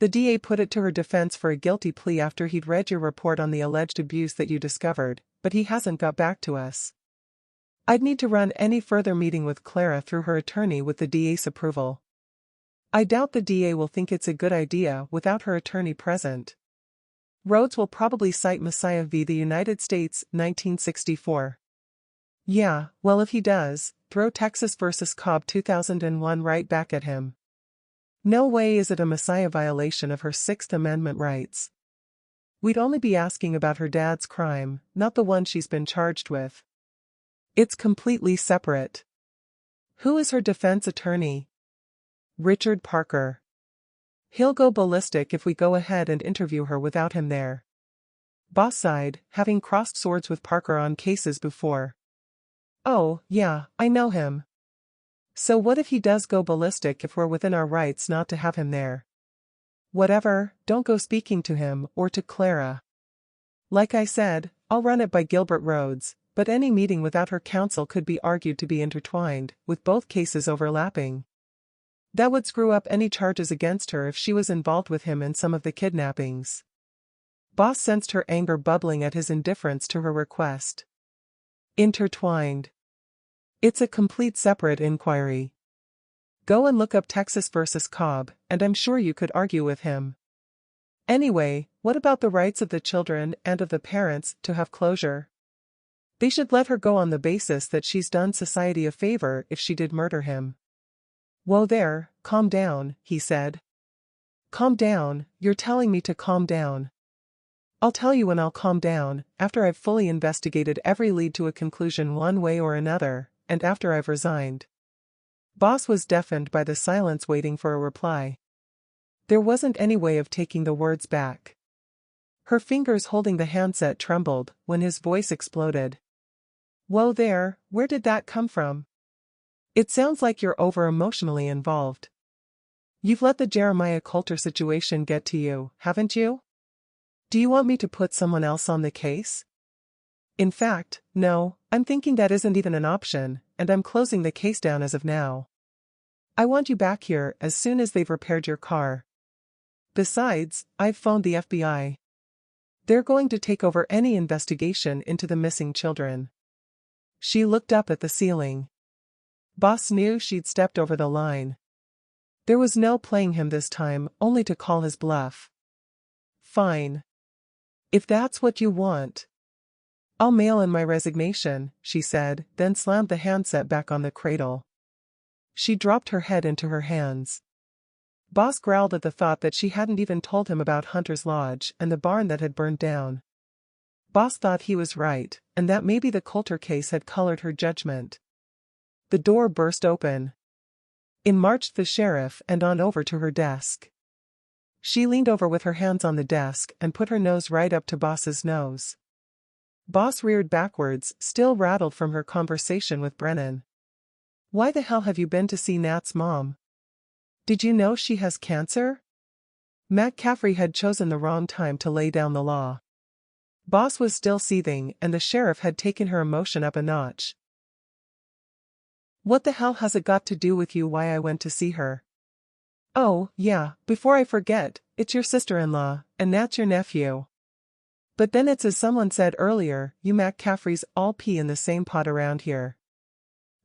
The DA put it to her defense for a guilty plea after he'd read your report on the alleged abuse that you discovered, but he hasn't got back to us. I'd need to run any further meeting with Clara through her attorney with the DA's approval. I doubt the DA will think it's a good idea without her attorney present. Rhodes will probably cite Messiah v. the United States, 1964. Yeah, well, if he does, throw Texas v. Cobb 2001 right back at him. No way is it a Messiah violation of her Sixth Amendment rights. We'd only be asking about her dad's crime, not the one she's been charged with. It's completely separate. Who is her defense attorney? Richard Parker. He'll go ballistic if we go ahead and interview her without him there. Boss sighed, having crossed swords with Parker on cases before. Oh, yeah, I know him. So what if he does go ballistic if we're within our rights not to have him there? Whatever, don't go speaking to him or to Clara. Like I said, I'll run it by Gilbert Rhodes, but any meeting without her counsel could be argued to be intertwined, with both cases overlapping. That would screw up any charges against her if she was involved with him in some of the kidnappings. Boss sensed her anger bubbling at his indifference to her request. Intertwined. It's a complete separate inquiry. Go and look up Texas versus Cobb, and I'm sure you could argue with him. Anyway, what about the rights of the children and of the parents to have closure? They should let her go on the basis that she's done society a favor if she did murder him. Whoa there, calm down, he said. Calm down, you're telling me to calm down. I'll tell you when I'll calm down, after I've fully investigated every lead to a conclusion one way or another, and after I've resigned. Boss was deafened by the silence waiting for a reply. There wasn't any way of taking the words back. Her fingers holding the handset trembled when his voice exploded. Whoa there, where did that come from? It sounds like you're over-emotionally involved. You've let the Jeremiah Coulter situation get to you, haven't you? Do you want me to put someone else on the case? In fact, no, I'm thinking that isn't even an option, and I'm closing the case down as of now. I want you back here as soon as they've repaired your car. Besides, I've phoned the FBI. They're going to take over any investigation into the missing children. She looked up at the ceiling. Boss knew she'd stepped over the line. There was no playing him this time, only to call his bluff. Fine. If that's what you want. I'll mail in my resignation, she said, then slammed the handset back on the cradle. She dropped her head into her hands. Boss growled at the thought that she hadn't even told him about Hunter's Lodge and the barn that had burned down. Boss thought he was right, and that maybe the Coulter case had colored her judgment. The door burst open. In marched the sheriff and on over to her desk. She leaned over with her hands on the desk and put her nose right up to Boss's nose. Boss reared backwards, still rattled from her conversation with Brennan. "Why the hell have you been to see Nat's mom? Did you know she has cancer?" Matt Caffrey had chosen the wrong time to lay down the law. Boss was still seething, and the sheriff had taken her emotion up a notch. "What the hell has it got to do with you why I went to see her? Oh, yeah, before I forget, it's your sister-in-law, and Nat's your nephew. But then it's as someone said earlier, you Matt Caffreys all pee in the same pot around here.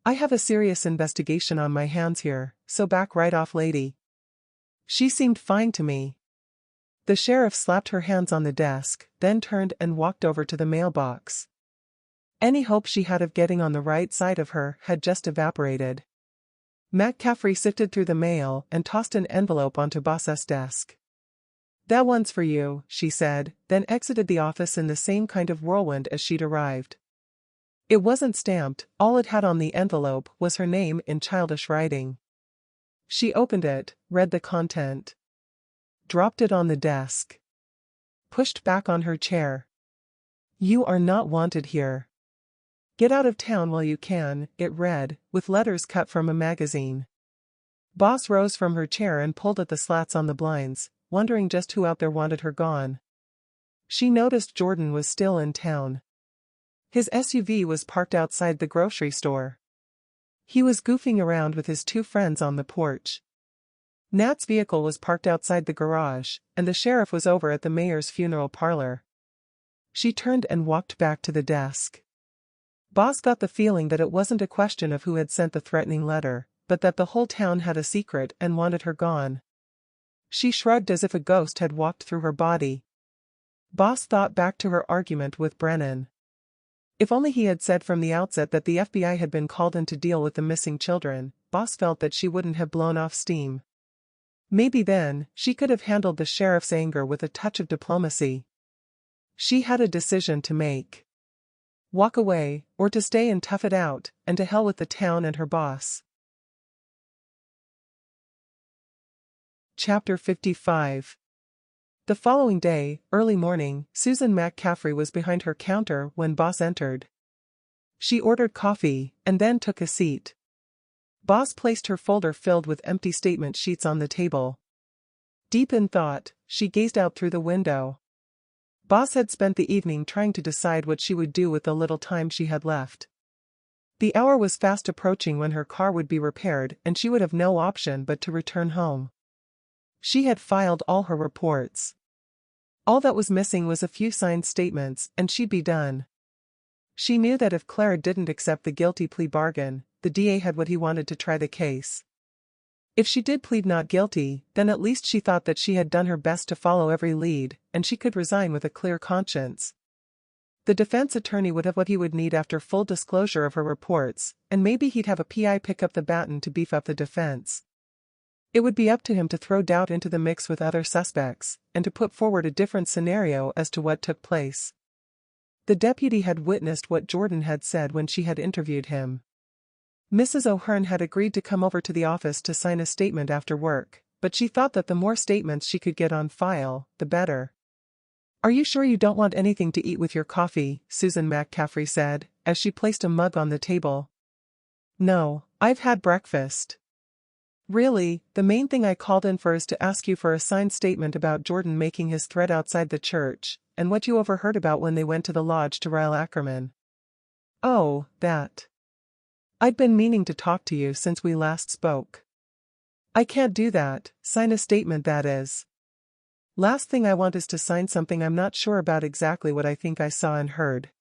I have a serious investigation on my hands here, so back right off, lady. She seemed fine to me." The sheriff slapped her hands on the desk, then turned and walked over to the mailbox. Any hope she had of getting on the right side of her had just evaporated. Matt Caffrey sifted through the mail and tossed an envelope onto Boss's desk. "That one's for you," she said, then exited the office in the same kind of whirlwind as she'd arrived. It wasn't stamped, all it had on the envelope was her name in childish writing. She opened it, read the content. Dropped it on the desk. Pushed back on her chair. "You are not wanted here. Get out of town while you can," it read, with letters cut from a magazine. Boss rose from her chair and pulled at the slats on the blinds, wondering just who out there wanted her gone. She noticed Jordan was still in town. His SUV was parked outside the grocery store. He was goofing around with his two friends on the porch. Nat's vehicle was parked outside the garage, and the sheriff was over at the mayor's funeral parlor. She turned and walked back to the desk. Boss got the feeling that it wasn't a question of who had sent the threatening letter, but that the whole town had a secret and wanted her gone. She shrugged as if a ghost had walked through her body. Boss thought back to her argument with Brennan. If only he had said from the outset that the FBI had been called in to deal with the missing children, Boss felt that she wouldn't have blown off steam. Maybe then, she could have handled the sheriff's anger with a touch of diplomacy. She had a decision to make. Walk away, or to stay and tough it out, and to hell with the town and her boss. Chapter 55. The following day, early morning, Susan McCaffrey was behind her counter when Boss entered. She ordered coffee, and then took a seat. Boss placed her folder filled with empty statement sheets on the table. Deep in thought, she gazed out through the window. Boss had spent the evening trying to decide what she would do with the little time she had left. The hour was fast approaching when her car would be repaired and she would have no option but to return home. She had filed all her reports. All that was missing was a few signed statements and she'd be done. She knew that if Clara didn't accept the guilty plea bargain, the DA had what he wanted to try the case. If she did plead not guilty, then at least she thought that she had done her best to follow every lead, and she could resign with a clear conscience. The defense attorney would have what he would need after full disclosure of her reports, and maybe he'd have a PI pick up the baton to beef up the defense. It would be up to him to throw doubt into the mix with other suspects, and to put forward a different scenario as to what took place. The deputy had witnessed what Jordan had said when she had interviewed him. Mrs. O'Hearn had agreed to come over to the office to sign a statement after work, but she thought that the more statements she could get on file, the better. "Are you sure you don't want anything to eat with your coffee?" Susan McCaffrey said, as she placed a mug on the table. "No, I've had breakfast." "Really, the main thing I called in for is to ask you for a signed statement about Jordan making his threat outside the church, and what you overheard about when they went to the lodge to rile Ackerman." "Oh, that. I'd been meaning to talk to you since we last spoke." "I can't do that, sign a statement that is. Last thing I want is to sign something I'm not sure about exactly what I think I saw and heard.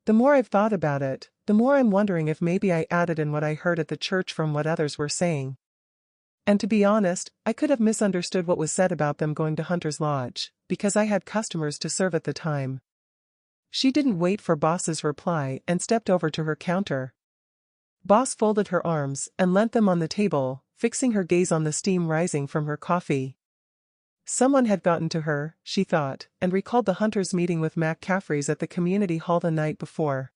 The more I've thought about it, the more I'm wondering if maybe I added in what I heard at the church from what others were saying. And to be honest, I could have misunderstood what was said about them going to Hunter's Lodge, because I had customers to serve at the time." She didn't wait for Boss's reply and stepped over to her counter. Boss folded her arms and leant them on the table, fixing her gaze on the steam rising from her coffee. Someone had gotten to her, she thought, and recalled the Hunters' meeting with McCaffrey's at the community hall the night before.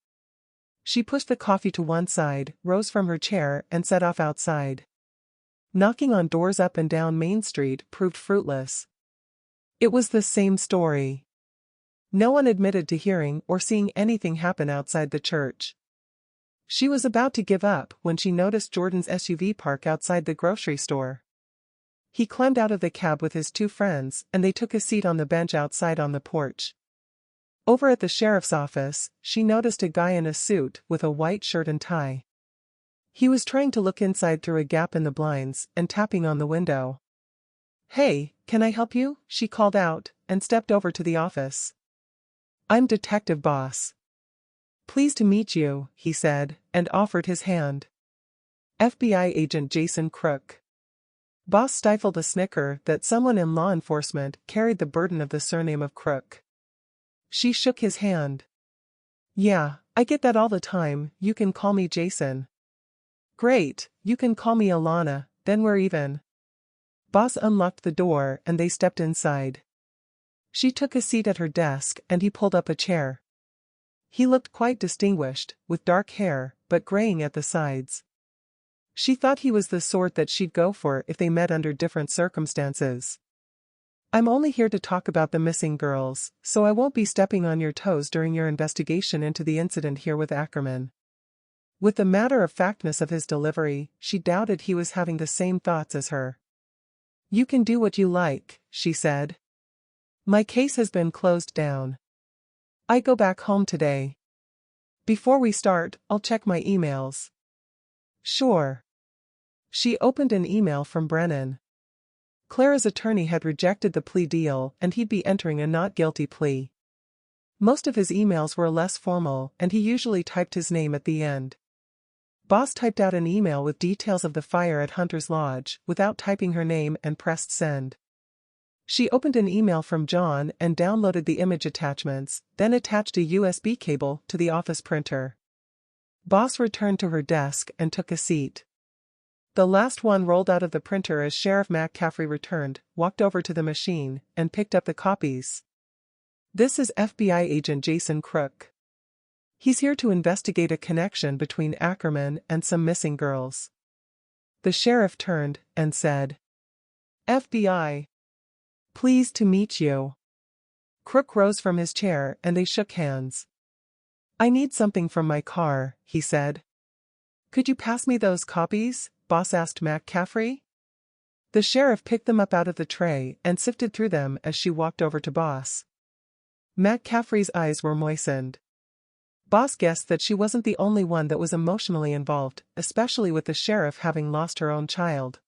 She pushed the coffee to one side, rose from her chair, and set off outside. Knocking on doors up and down Main Street proved fruitless. It was the same story. No one admitted to hearing or seeing anything happen outside the church. She was about to give up when she noticed Jordan's SUV park outside the grocery store. He climbed out of the cab with his two friends, and they took a seat on the bench outside on the porch. Over at the sheriff's office, she noticed a guy in a suit with a white shirt and tie. He was trying to look inside through a gap in the blinds and tapping on the window. "Hey, can I help you?" she called out, and stepped over to the office. "I'm Detective Boss. Pleased to meet you," he said, and offered his hand. "FBI agent Jason Crook." Boss stifled a snicker that someone in law enforcement carried the burden of the surname of Crook. She shook his hand. "Yeah, I get that all the time, you can call me Jason." "Great, you can call me Alana, then we're even." Boss unlocked the door and they stepped inside. She took a seat at her desk and he pulled up a chair. He looked quite distinguished, with dark hair, but graying at the sides. She thought he was the sort that she'd go for if they met under different circumstances. "I'm only here to talk about the missing girls, so I won't be stepping on your toes during your investigation into the incident here with Ackerman." With the matter-of-factness of his delivery, she doubted he was having the same thoughts as her. "You can do what you like," she said. "My case has been closed down. I go back home today. Before we start, I'll check my emails." "Sure." She opened an email from Brennan. Clara's attorney had rejected the plea deal and he'd be entering a not guilty plea. Most of his emails were less formal and he usually typed his name at the end. Boss typed out an email with details of the fire at Hunter's Lodge without typing her name and pressed send. She opened an email from John and downloaded the image attachments, then attached a USB cable to the office printer. Boss returned to her desk and took a seat. The last one rolled out of the printer as Sheriff McCaffrey returned, walked over to the machine, and picked up the copies. "This is FBI agent Jason Crook. He's here to investigate a connection between Ackerman and some missing girls." The sheriff turned and said, "FBI. Pleased to meet you." Crook rose from his chair and they shook hands. "I need something from my car," he said. "Could you pass me those copies?" Boss asked McCaffrey. The sheriff picked them up out of the tray and sifted through them as she walked over to Boss. McCaffrey's eyes were moistened. Boss guessed that she wasn't the only one that was emotionally involved, especially with the sheriff having lost her own child.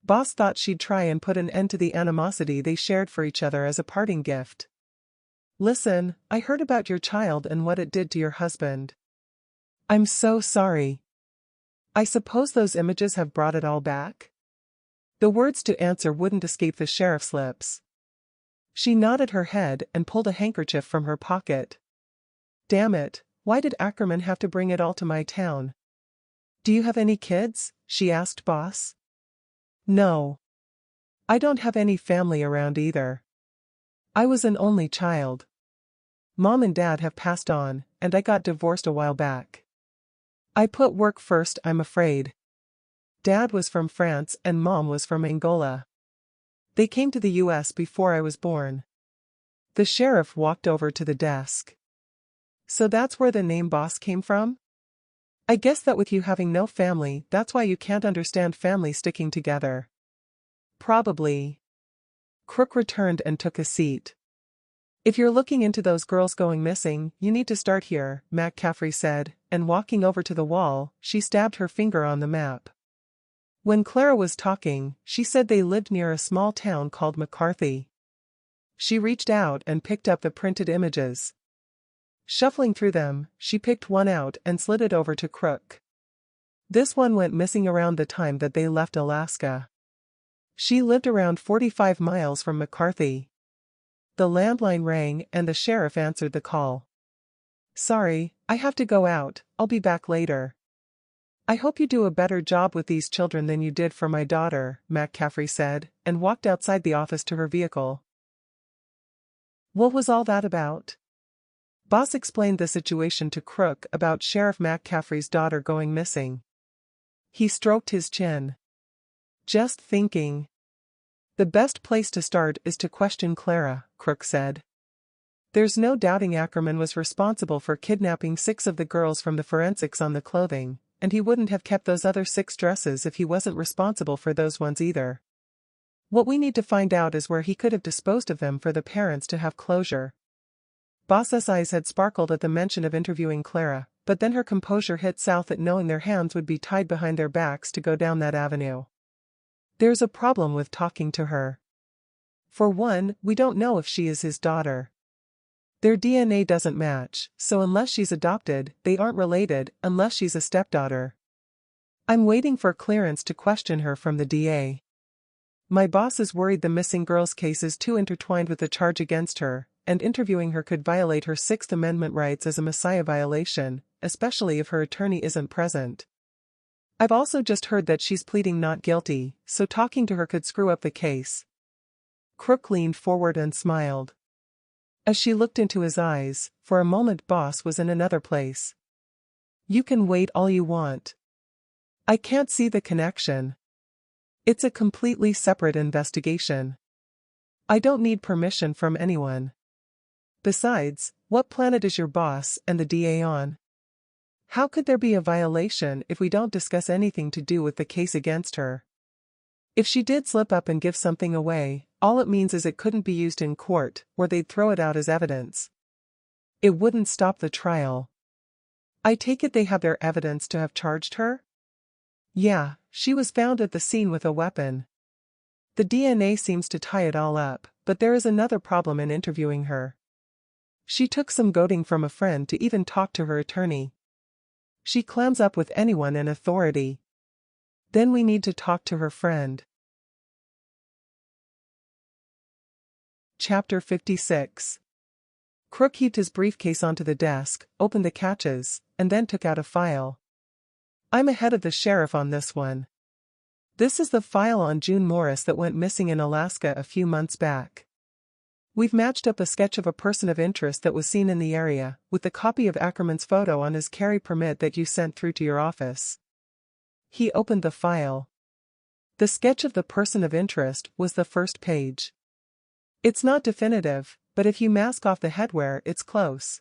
Boss thought she'd try and put an end to the animosity they shared for each other as a parting gift. "Listen, I heard about your child and what it did to your husband. I'm so sorry. I suppose those images have brought it all back?" The words to answer wouldn't escape the sheriff's lips. She nodded her head and pulled a handkerchief from her pocket. "Damn it, why did Ackerman have to bring it all to my town?" "Do you have any kids?" she asked Boss. "No. I don't have any family around either. I was an only child. Mom and Dad have passed on, and I got divorced a while back. I put work first, I'm afraid. Dad was from France and Mom was from Angola. They came to the US before I was born." The sheriff walked over to the desk. "So that's where the name Boss came from? I guess that with you having no family, that's why you can't understand family sticking together." "Probably." Crook returned and took a seat. "If you're looking into those girls going missing, you need to start here," McCaffrey said, and walking over to the wall, she stabbed her finger on the map. When Clara was talking, she said they lived near a small town called McCarthy. She reached out and picked up the printed images. Shuffling through them, she picked one out and slid it over to Crook. "This one went missing around the time that they left Alaska. She lived around 45 miles from McCarthy." The landline rang and the sheriff answered the call. "Sorry, I have to go out, I'll be back later." "I hope you do a better job with these children than you did for my daughter," McCaffrey said, and walked outside the office to her vehicle. "What was all that about?" Boss explained the situation to Crook about Sheriff McCaffrey's daughter going missing. He stroked his chin. Just thinking. The best place to start is to question Clara, Crook said. There's no doubting Ackerman was responsible for kidnapping 6 of the girls from the forensics on the clothing, and he wouldn't have kept those other 6 dresses if he wasn't responsible for those ones either. What we need to find out is where he could have disposed of them for the parents to have closure. Boss's eyes had sparkled at the mention of interviewing Clara, but then her composure hit south at knowing their hands would be tied behind their backs to go down that avenue. There's a problem with talking to her. For one, we don't know if she is his daughter. Their DNA doesn't match, so unless she's adopted, they aren't related, unless she's a stepdaughter. I'm waiting for clearance to question her from the DA. My boss is worried the missing girls case is too intertwined with the charge against her, and interviewing her could violate her Sixth Amendment rights as a Messiah violation, especially if her attorney isn't present. I've also just heard that she's pleading not guilty, so talking to her could screw up the case. Crook leaned forward and smiled. As she looked into his eyes, for a moment Boss was in another place. You can wait all you want. I can't see the connection. It's a completely separate investigation. I don't need permission from anyone. Besides, what planet is your boss and the DA on? How could there be a violation if we don't discuss anything to do with the case against her? If she did slip up and give something away, all it means is it couldn't be used in court, or they'd throw it out as evidence. It wouldn't stop the trial. I take it they have their evidence to have charged her? Yeah, she was found at the scene with a weapon. The DNA seems to tie it all up, but there is another problem in interviewing her. She took some goading from a friend to even talk to her attorney. She clams up with anyone in authority. Then we need to talk to her friend. Chapter 56. Crook heaved his briefcase onto the desk, opened the catches, and then took out a file. I'm ahead of the sheriff on this one. This is the file on June Morris that went missing in Alaska a few months back. We've matched up a sketch of a person of interest that was seen in the area, with the copy of Ackerman's photo on his carry permit that you sent through to your office. He opened the file. The sketch of the person of interest was the first page. It's not definitive, but if you mask off the headwear, it's close.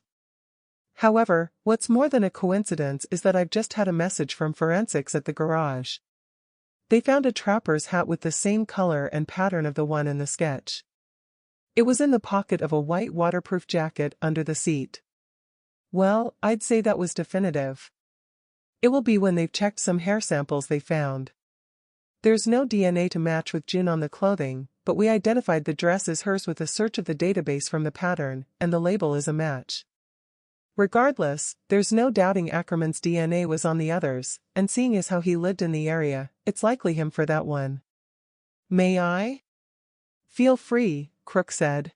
However, what's more than a coincidence is that I've just had a message from forensics at the garage. They found a trapper's hat with the same color and pattern of the one in the sketch. It was in the pocket of a white waterproof jacket under the seat. Well, I'd say that was definitive. It will be when they've checked some hair samples they found. There's no DNA to match with June on the clothing, but we identified the dress as hers with a search of the database from the pattern, and the label is a match. Regardless, there's no doubting Ackerman's DNA was on the others, and seeing as how he lived in the area, it's likely him for that one. May I? Feel free, Crook said.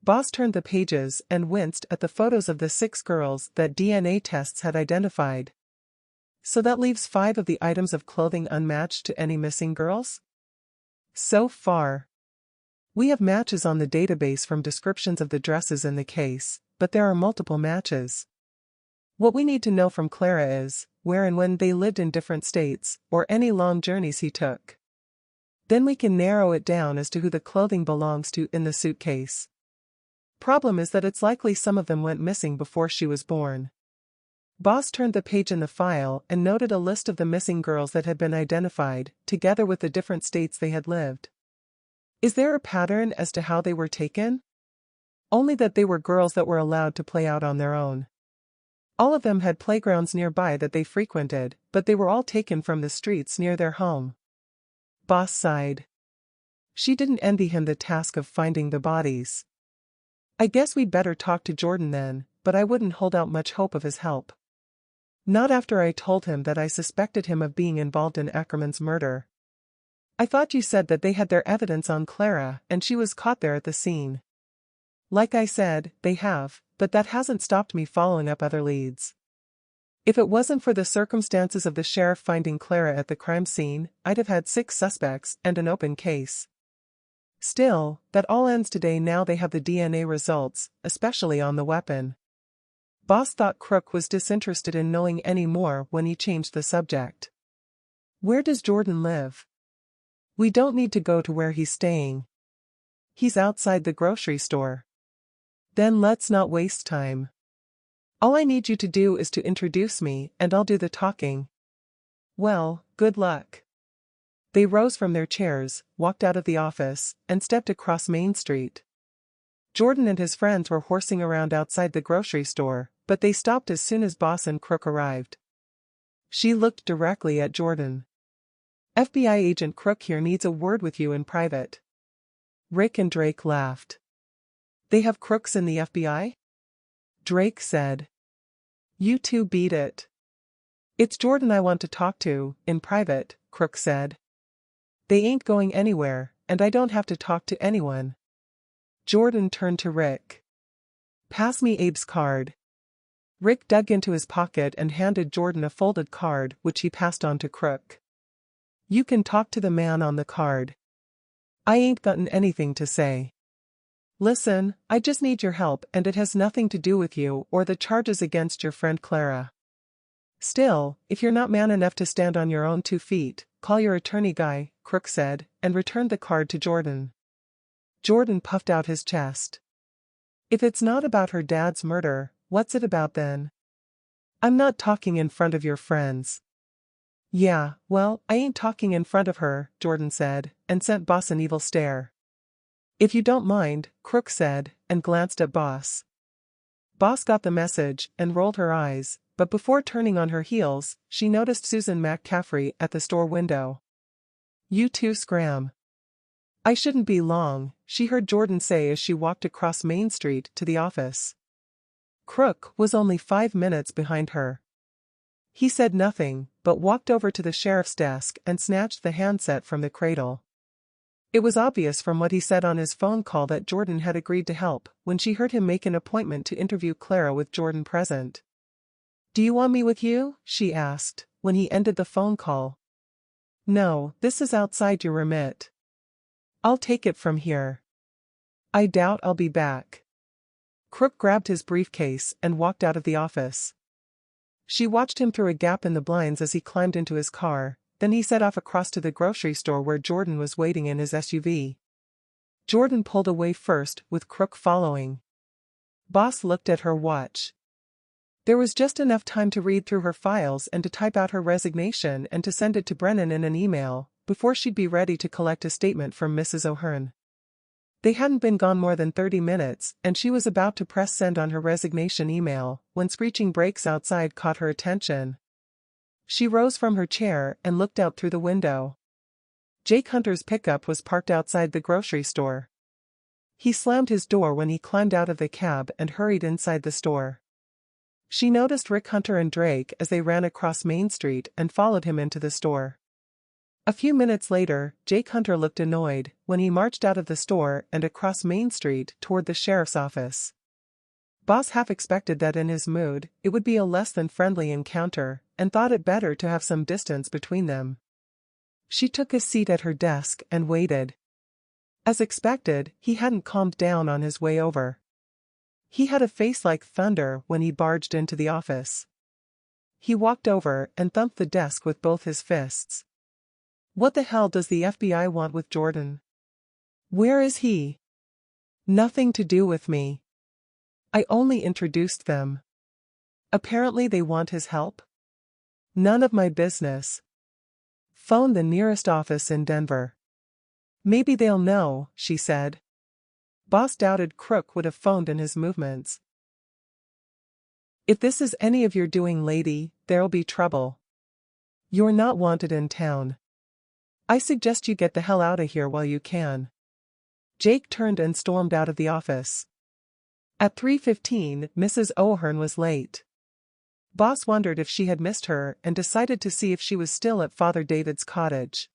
Boss turned the pages and winced at the photos of the 6 girls that DNA tests had identified. So that leaves 5 of the items of clothing unmatched to any missing girls? So far. We have matches on the database from descriptions of the dresses in the case, but there are multiple matches. What we need to know from Clara is where and when they lived in different states, or any long journeys he took. Then we can narrow it down as to who the clothing belongs to in the suitcase. Problem is that it's likely some of them went missing before she was born. Boss turned the page in the file and noted a list of the missing girls that had been identified, together with the different states they had lived. Is there a pattern as to how they were taken? Only that they were girls that were allowed to play out on their own. All of them had playgrounds nearby that they frequented, but they were all taken from the streets near their home. Boss sighed. She didn't envy him the task of finding the bodies. I guess we'd better talk to Jordan then, but I wouldn't hold out much hope of his help. Not after I told him that I suspected him of being involved in Ackerman's murder. I thought you said that they had their evidence on Clara and she was caught there at the scene. Like I said, they have, but that hasn't stopped me following up other leads. If it wasn't for the circumstances of the sheriff finding Clara at the crime scene, I'd have had 6 suspects and an open case. Still, that all ends today now they have the DNA results, especially on the weapon. Boss thought Crook was disinterested in knowing any more when he changed the subject. Where does Jordan live? We don't need to go to where he's staying. He's outside the grocery store. Then let's not waste time. All I need you to do is to introduce me, and I'll do the talking. Well, good luck. They rose from their chairs, walked out of the office, and stepped across Main Street. Jordan and his friends were horsing around outside the grocery store, but they stopped as soon as Boss and Crook arrived. She looked directly at Jordan. FBI agent Crook here needs a word with you in private. Rick and Drake laughed. They have crooks in the FBI? Drake said. You two beat it. It's Jordan I want to talk to, in private, Crook said. They ain't going anywhere, and I don't have to talk to anyone. Jordan turned to Rick. Pass me Abe's card. Rick dug into his pocket and handed Jordan a folded card which he passed on to Crook. You can talk to the man on the card. I ain't gotten anything to say. Listen, I just need your help and it has nothing to do with you or the charges against your friend Clara. Still, if you're not man enough to stand on your own 2 feet, call your attorney guy, Crook said, and returned the card to Jordan. Jordan puffed out his chest. If it's not about her dad's murder, what's it about then? I'm not talking in front of your friends. Yeah, well, I ain't talking in front of her, Jordan said, and sent Boss an evil stare. If you don't mind, Crook said, and glanced at Boss. Boss got the message and rolled her eyes, but before turning on her heels, she noticed Susan McCaffrey at the store window. You two scram. I shouldn't be long, she heard Jordan say as she walked across Main Street to the office. Crook was only 5 minutes behind her. He said nothing, but walked over to the sheriff's desk and snatched the handset from the cradle. It was obvious from what he said on his phone call that Jordan had agreed to help when she heard him make an appointment to interview Clara with Jordan present. Do you want me with you? She asked, when he ended the phone call. No, this is outside your remit. I'll take it from here. I doubt I'll be back. Crook grabbed his briefcase and walked out of the office. She watched him through a gap in the blinds as he climbed into his car, then he set off across to the grocery store where Jordan was waiting in his SUV. Jordan pulled away first, with Crook following. Boss looked at her watch. There was just enough time to read through her files and to type out her resignation and to send it to Brennan in an email, before she'd be ready to collect a statement from Mrs. O'Hearn. They hadn't been gone more than 30 minutes, and she was about to press send on her resignation email, when screeching brakes outside caught her attention. She rose from her chair and looked out through the window. Jake Hunter's pickup was parked outside the grocery store. He slammed his door when he climbed out of the cab and hurried inside the store. She noticed Rick Hunter and Drake as they ran across Main Street and followed him into the store. A few minutes later, Jake Hunter looked annoyed when he marched out of the store and across Main Street toward the sheriff's office. Boss half expected that in his mood, it would be a less than friendly encounter, and thought it better to have some distance between them. She took a seat at her desk and waited. As expected, he hadn't calmed down on his way over. He had a face like thunder when he barged into the office. He walked over and thumped the desk with both his fists. What the hell does the FBI want with Jordan? Where is he? Nothing to do with me. I only introduced them. Apparently they want his help? None of my business. Phone the nearest office in Denver. Maybe they'll know, she said. Boss doubted Crook would have phoned in his movements. If this is any of your doing, lady, there'll be trouble. You're not wanted in town. I suggest you get the hell out of here while you can. Jake turned and stormed out of the office. At 3:15, Mrs. O'Hearn was late. Boss wondered if she had missed her and decided to see if she was still at Father David's cottage.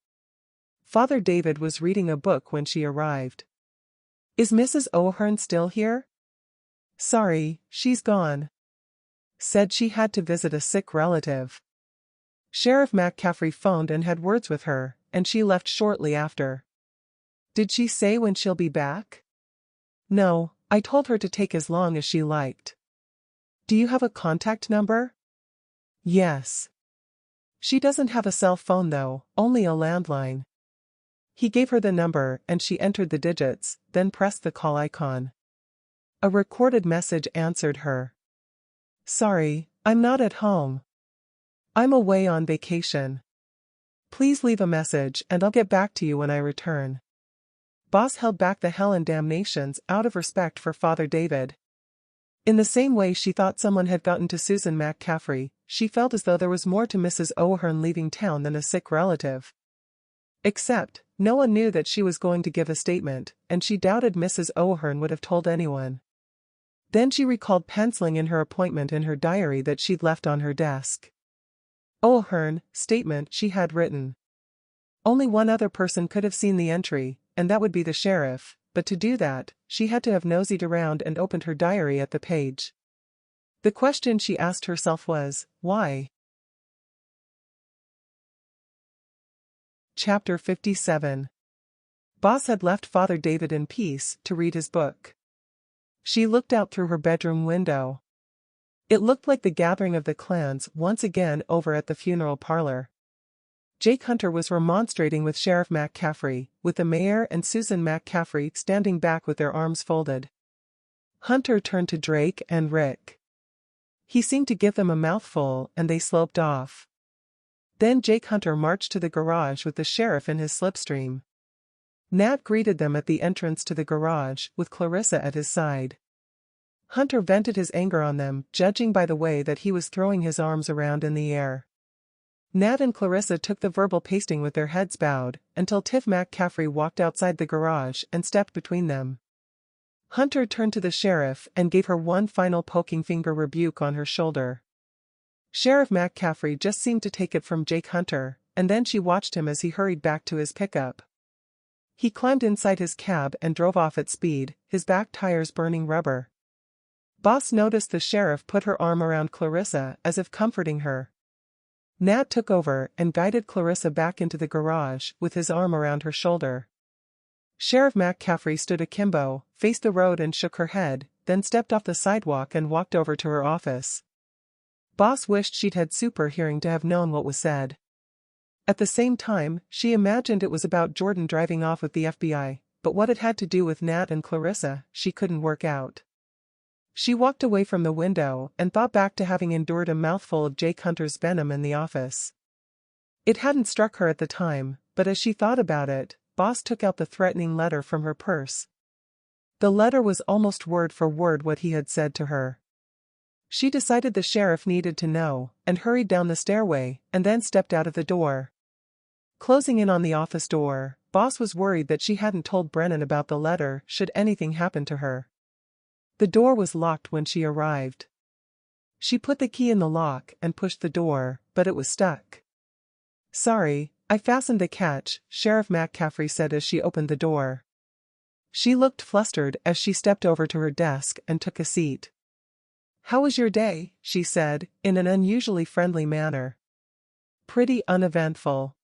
Father David was reading a book when she arrived. Is Mrs. O'Hearn still here? Sorry, she's gone. Said she had to visit a sick relative. Sheriff McCaffrey phoned and had words with her, and she left shortly after. Did she say when she'll be back? No, I told her to take as long as she liked. Do you have a contact number? Yes. She doesn't have a cell phone though, only a landline. He gave her the number and she entered the digits, then pressed the call icon. A recorded message answered her. Sorry, I'm not at home. I'm away on vacation. Please leave a message and I'll get back to you when I return. Boss held back the hell and damnations out of respect for Father David. In the same way she thought someone had gotten to Susan McCaffrey, she felt as though there was more to Mrs. O'Hearn leaving town than a sick relative. Except, no one knew that she was going to give a statement, and she doubted Mrs. O'Hearn would have told anyone. Then she recalled penciling in her appointment in her diary that she'd left on her desk. O'Hearn, statement she had written. Only one other person could have seen the entry, and that would be the sheriff, but to do that, she had to have nosed around and opened her diary at the page. The question she asked herself was, why? Chapter 57. Boss had left Father David in peace to read his book. She looked out through her bedroom window. It looked like the gathering of the clans once again over at the funeral parlor. Jake Hunter was remonstrating with Sheriff McCaffrey, with the mayor and Susan McCaffrey standing back with their arms folded. Hunter turned to Drake and Rick. He seemed to give them a mouthful and they sloped off. Then Jake Hunter marched to the garage with the sheriff in his slipstream. Nat greeted them at the entrance to the garage with Clarissa at his side. Hunter vented his anger on them, judging by the way that he was throwing his arms around in the air. Nat and Clarissa took the verbal pasting with their heads bowed, until Tiff McCaffrey walked outside the garage and stepped between them. Hunter turned to the sheriff and gave her one final poking finger rebuke on her shoulder. Sheriff McCaffrey just seemed to take it from Jake Hunter, and then she watched him as he hurried back to his pickup. He climbed inside his cab and drove off at speed, his back tires burning rubber. Boss noticed the sheriff put her arm around Clarissa as if comforting her. Nat took over and guided Clarissa back into the garage with his arm around her shoulder. Sheriff McCaffrey stood akimbo, faced the road and shook her head, then stepped off the sidewalk and walked over to her office. Boss wished she'd had super hearing to have known what was said. At the same time, she imagined it was about Jordan driving off with the FBI, but what it had to do with Nat and Clarissa, she couldn't work out. She walked away from the window and thought back to having endured a mouthful of Jake Hunter's venom in the office. It hadn't struck her at the time, but as she thought about it, Boss took out the threatening letter from her purse. The letter was almost word for word what he had said to her. She decided the sheriff needed to know, and hurried down the stairway, and then stepped out of the door. Closing in on the office door, Boss was worried that she hadn't told Brennan about the letter should anything happen to her. The door was locked when she arrived. She put the key in the lock and pushed the door, but it was stuck. Sorry, I fastened the catch, Sheriff McCaffrey said as she opened the door. She looked flustered as she stepped over to her desk and took a seat. How was your day? She said, in an unusually friendly manner. Pretty uneventful.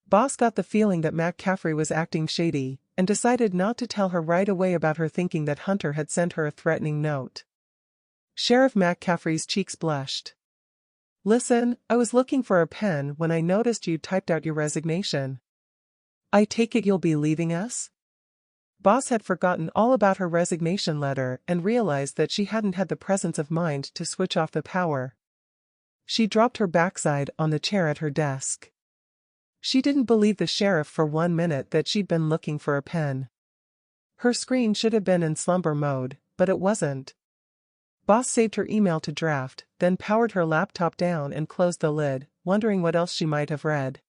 Boss got the feeling that McCaffrey was acting shady, and decided not to tell her right away about her thinking that Hunter had sent her a threatening note. Sheriff McCaffrey's cheeks blushed. Listen, I was looking for a pen when I noticed you typed out your resignation. I take it you'll be leaving us? Boss had forgotten all about her resignation letter and realized that she hadn't had the presence of mind to switch off the power. She dropped her backside on the chair at her desk. She didn't believe the sheriff for 1 minute that she'd been looking for a pen. Her screen should have been in slumber mode, but it wasn't. Boss saved her email to draft, then powered her laptop down and closed the lid, wondering what else she might have read.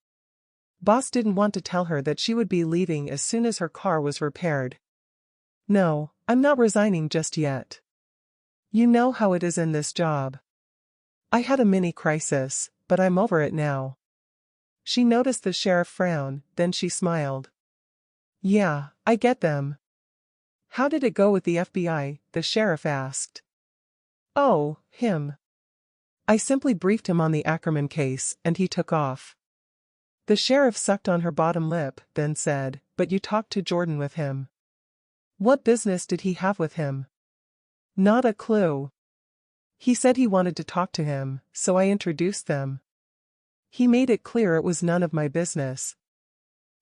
Boss didn't want to tell her that she would be leaving as soon as her car was repaired. No, I'm not resigning just yet. You know how it is in this job. I had a mini crisis, but I'm over it now. She noticed the sheriff frown, then she smiled. Yeah, I get them. How did it go with the FBI? The sheriff asked. Oh, him. I simply briefed him on the Ackerman case, and he took off. The sheriff sucked on her bottom lip, then said, But you talked to Jordan with him. What business did he have with him? Not a clue. He said he wanted to talk to him, so I introduced them. He made it clear it was none of my business.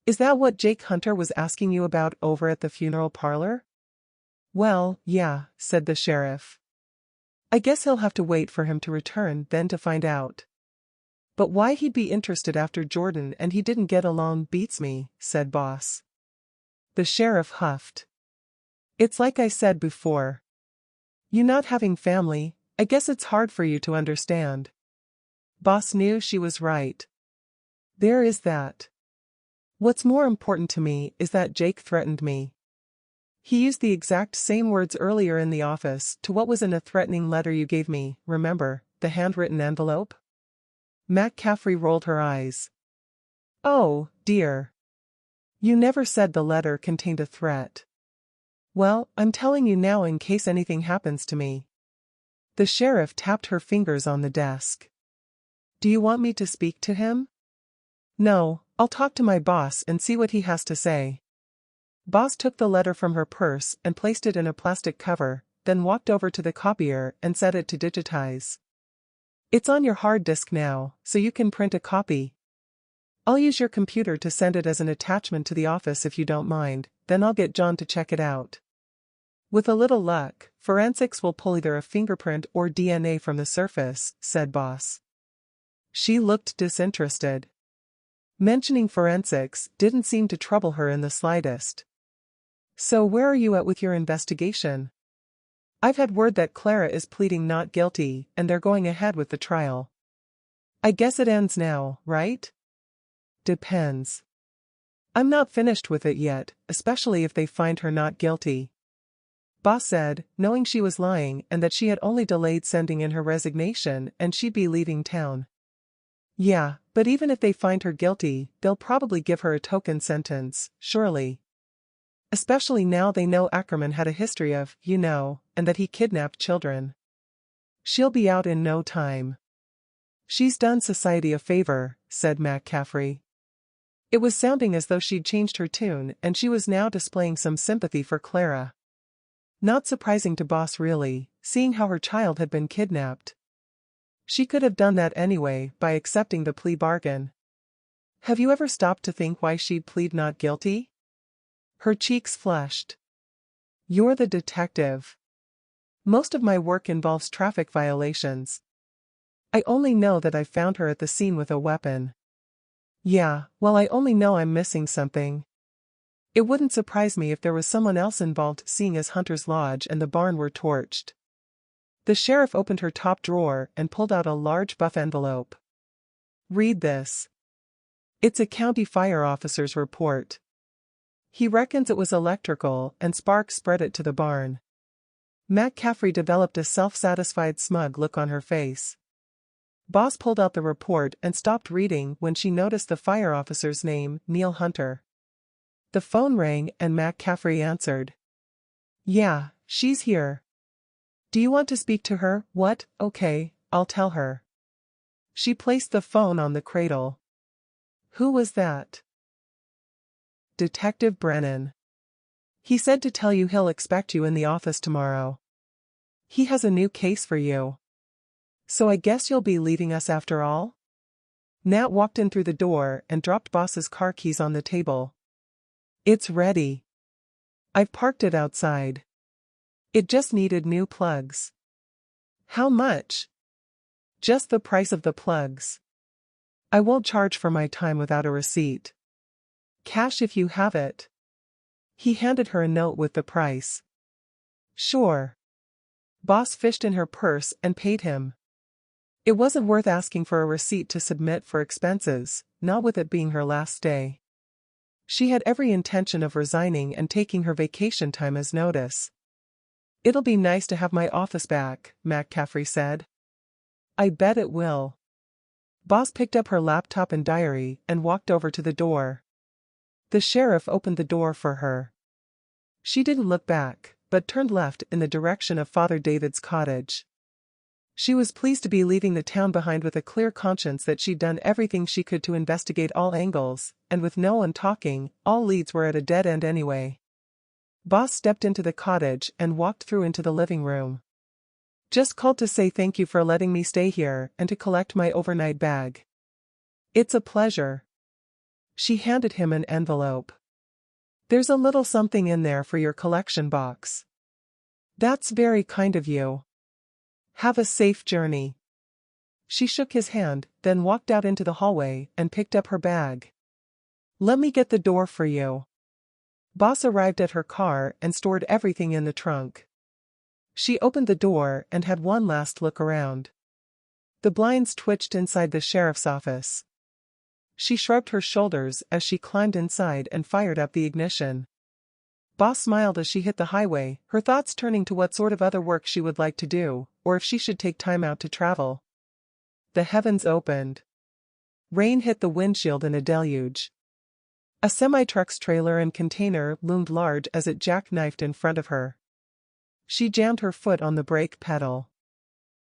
Is that what Jake Hunter was asking you about over at the funeral parlor? Well, yeah, said the sheriff. I guess he'll have to wait for him to return then to find out. But why he'd be interested after Jordan and he didn't get along beats me, said Boss. The sheriff huffed. It's like I said before. You not having family, I guess it's hard for you to understand. Boss knew she was right. There is that. What's more important to me is that Jake threatened me. He used the exact same words earlier in the office to what was in a threatening letter you gave me, remember, the handwritten envelope? McCaffrey rolled her eyes. Oh, dear. You never said the letter contained a threat. Well, I'm telling you now in case anything happens to me. The sheriff tapped her fingers on the desk. Do you want me to speak to him? No, I'll talk to my boss and see what he has to say. Boss took the letter from her purse and placed it in a plastic cover, then walked over to the copier and set it to digitize. It's on your hard disk now, so you can print a copy. I'll use your computer to send it as an attachment to the office if you don't mind, then I'll get John to check it out. With a little luck, forensics will pull either a fingerprint or DNA from the surface, said Boss. She looked disinterested. Mentioning forensics didn't seem to trouble her in the slightest. So where are you at with your investigation? I've had word that Clara is pleading not guilty and they're going ahead with the trial. I guess it ends now, right? Depends. I'm not finished with it yet, especially if they find her not guilty. Boss said, knowing she was lying and that she had only delayed sending in her resignation and she'd be leaving town. Yeah, but even if they find her guilty, they'll probably give her a token sentence, surely. Especially now they know Ackerman had a history of, and that he kidnapped children. She'll be out in no time. She's done society a favor, said McCaffrey. It was sounding as though she'd changed her tune and she was now displaying some sympathy for Clara. Not surprising to Boss really, seeing how her child had been kidnapped. She could have done that anyway by accepting the plea bargain. Have you ever stopped to think why she'd plead not guilty? Her cheeks flushed. You're the detective. Most of my work involves traffic violations. I only know that I found her at the scene with a weapon. Yeah, well, I only know I'm missing something. It wouldn't surprise me if there was someone else involved, seeing as Hunter's Lodge and the barn were torched. The sheriff opened her top drawer and pulled out a large buff envelope. Read this. It's a county fire officer's report. He reckons it was electrical and sparks spread it to the barn. McCaffrey developed a self-satisfied smug look on her face. Boss pulled out the report and stopped reading when she noticed the fire officer's name, Neil Hunter. The phone rang and McCaffrey answered. Yeah, she's here. Do you want to speak to her? What? Okay, I'll tell her. She placed the phone on the cradle. Who was that? Detective Brennan. He said to tell you he'll expect you in the office tomorrow. He has a new case for you. So I guess you'll be leaving us after all? Nat walked in through the door and dropped Boss's car keys on the table. It's ready. I've parked it outside. It just needed new plugs. How much? Just the price of the plugs. I won't charge for my time without a receipt. Cash if you have it. He handed her a note with the price. Sure. Boss fished in her purse and paid him. It wasn't worth asking for a receipt to submit for expenses, not with it being her last day. She had every intention of resigning and taking her vacation time as notice. It'll be nice to have my office back, McCaffrey said. I bet it will. Boss picked up her laptop and diary and walked over to the door. The sheriff opened the door for her. She didn't look back, but turned left in the direction of Father David's cottage. She was pleased to be leaving the town behind with a clear conscience that she'd done everything she could to investigate all angles, and with no one talking, all leads were at a dead end anyway. Boss stepped into the cottage and walked through into the living room. Just called to say thank you for letting me stay here and to collect my overnight bag. It's a pleasure. She handed him an envelope. "There's a little something in there for your collection box." "That's very kind of you. Have a safe journey." She shook his hand, then walked out into the hallway and picked up her bag. "Let me get the door for you." Boss arrived at her car and stored everything in the trunk. She opened the door and had one last look around. The blinds twitched inside the sheriff's office. She shrugged her shoulders as she climbed inside and fired up the ignition. Boss smiled as she hit the highway, her thoughts turning to what sort of other work she would like to do, or if she should take time out to travel. The heavens opened. Rain hit the windshield in a deluge. A semi-truck's trailer and container loomed large as it jackknifed in front of her. She jammed her foot on the brake pedal.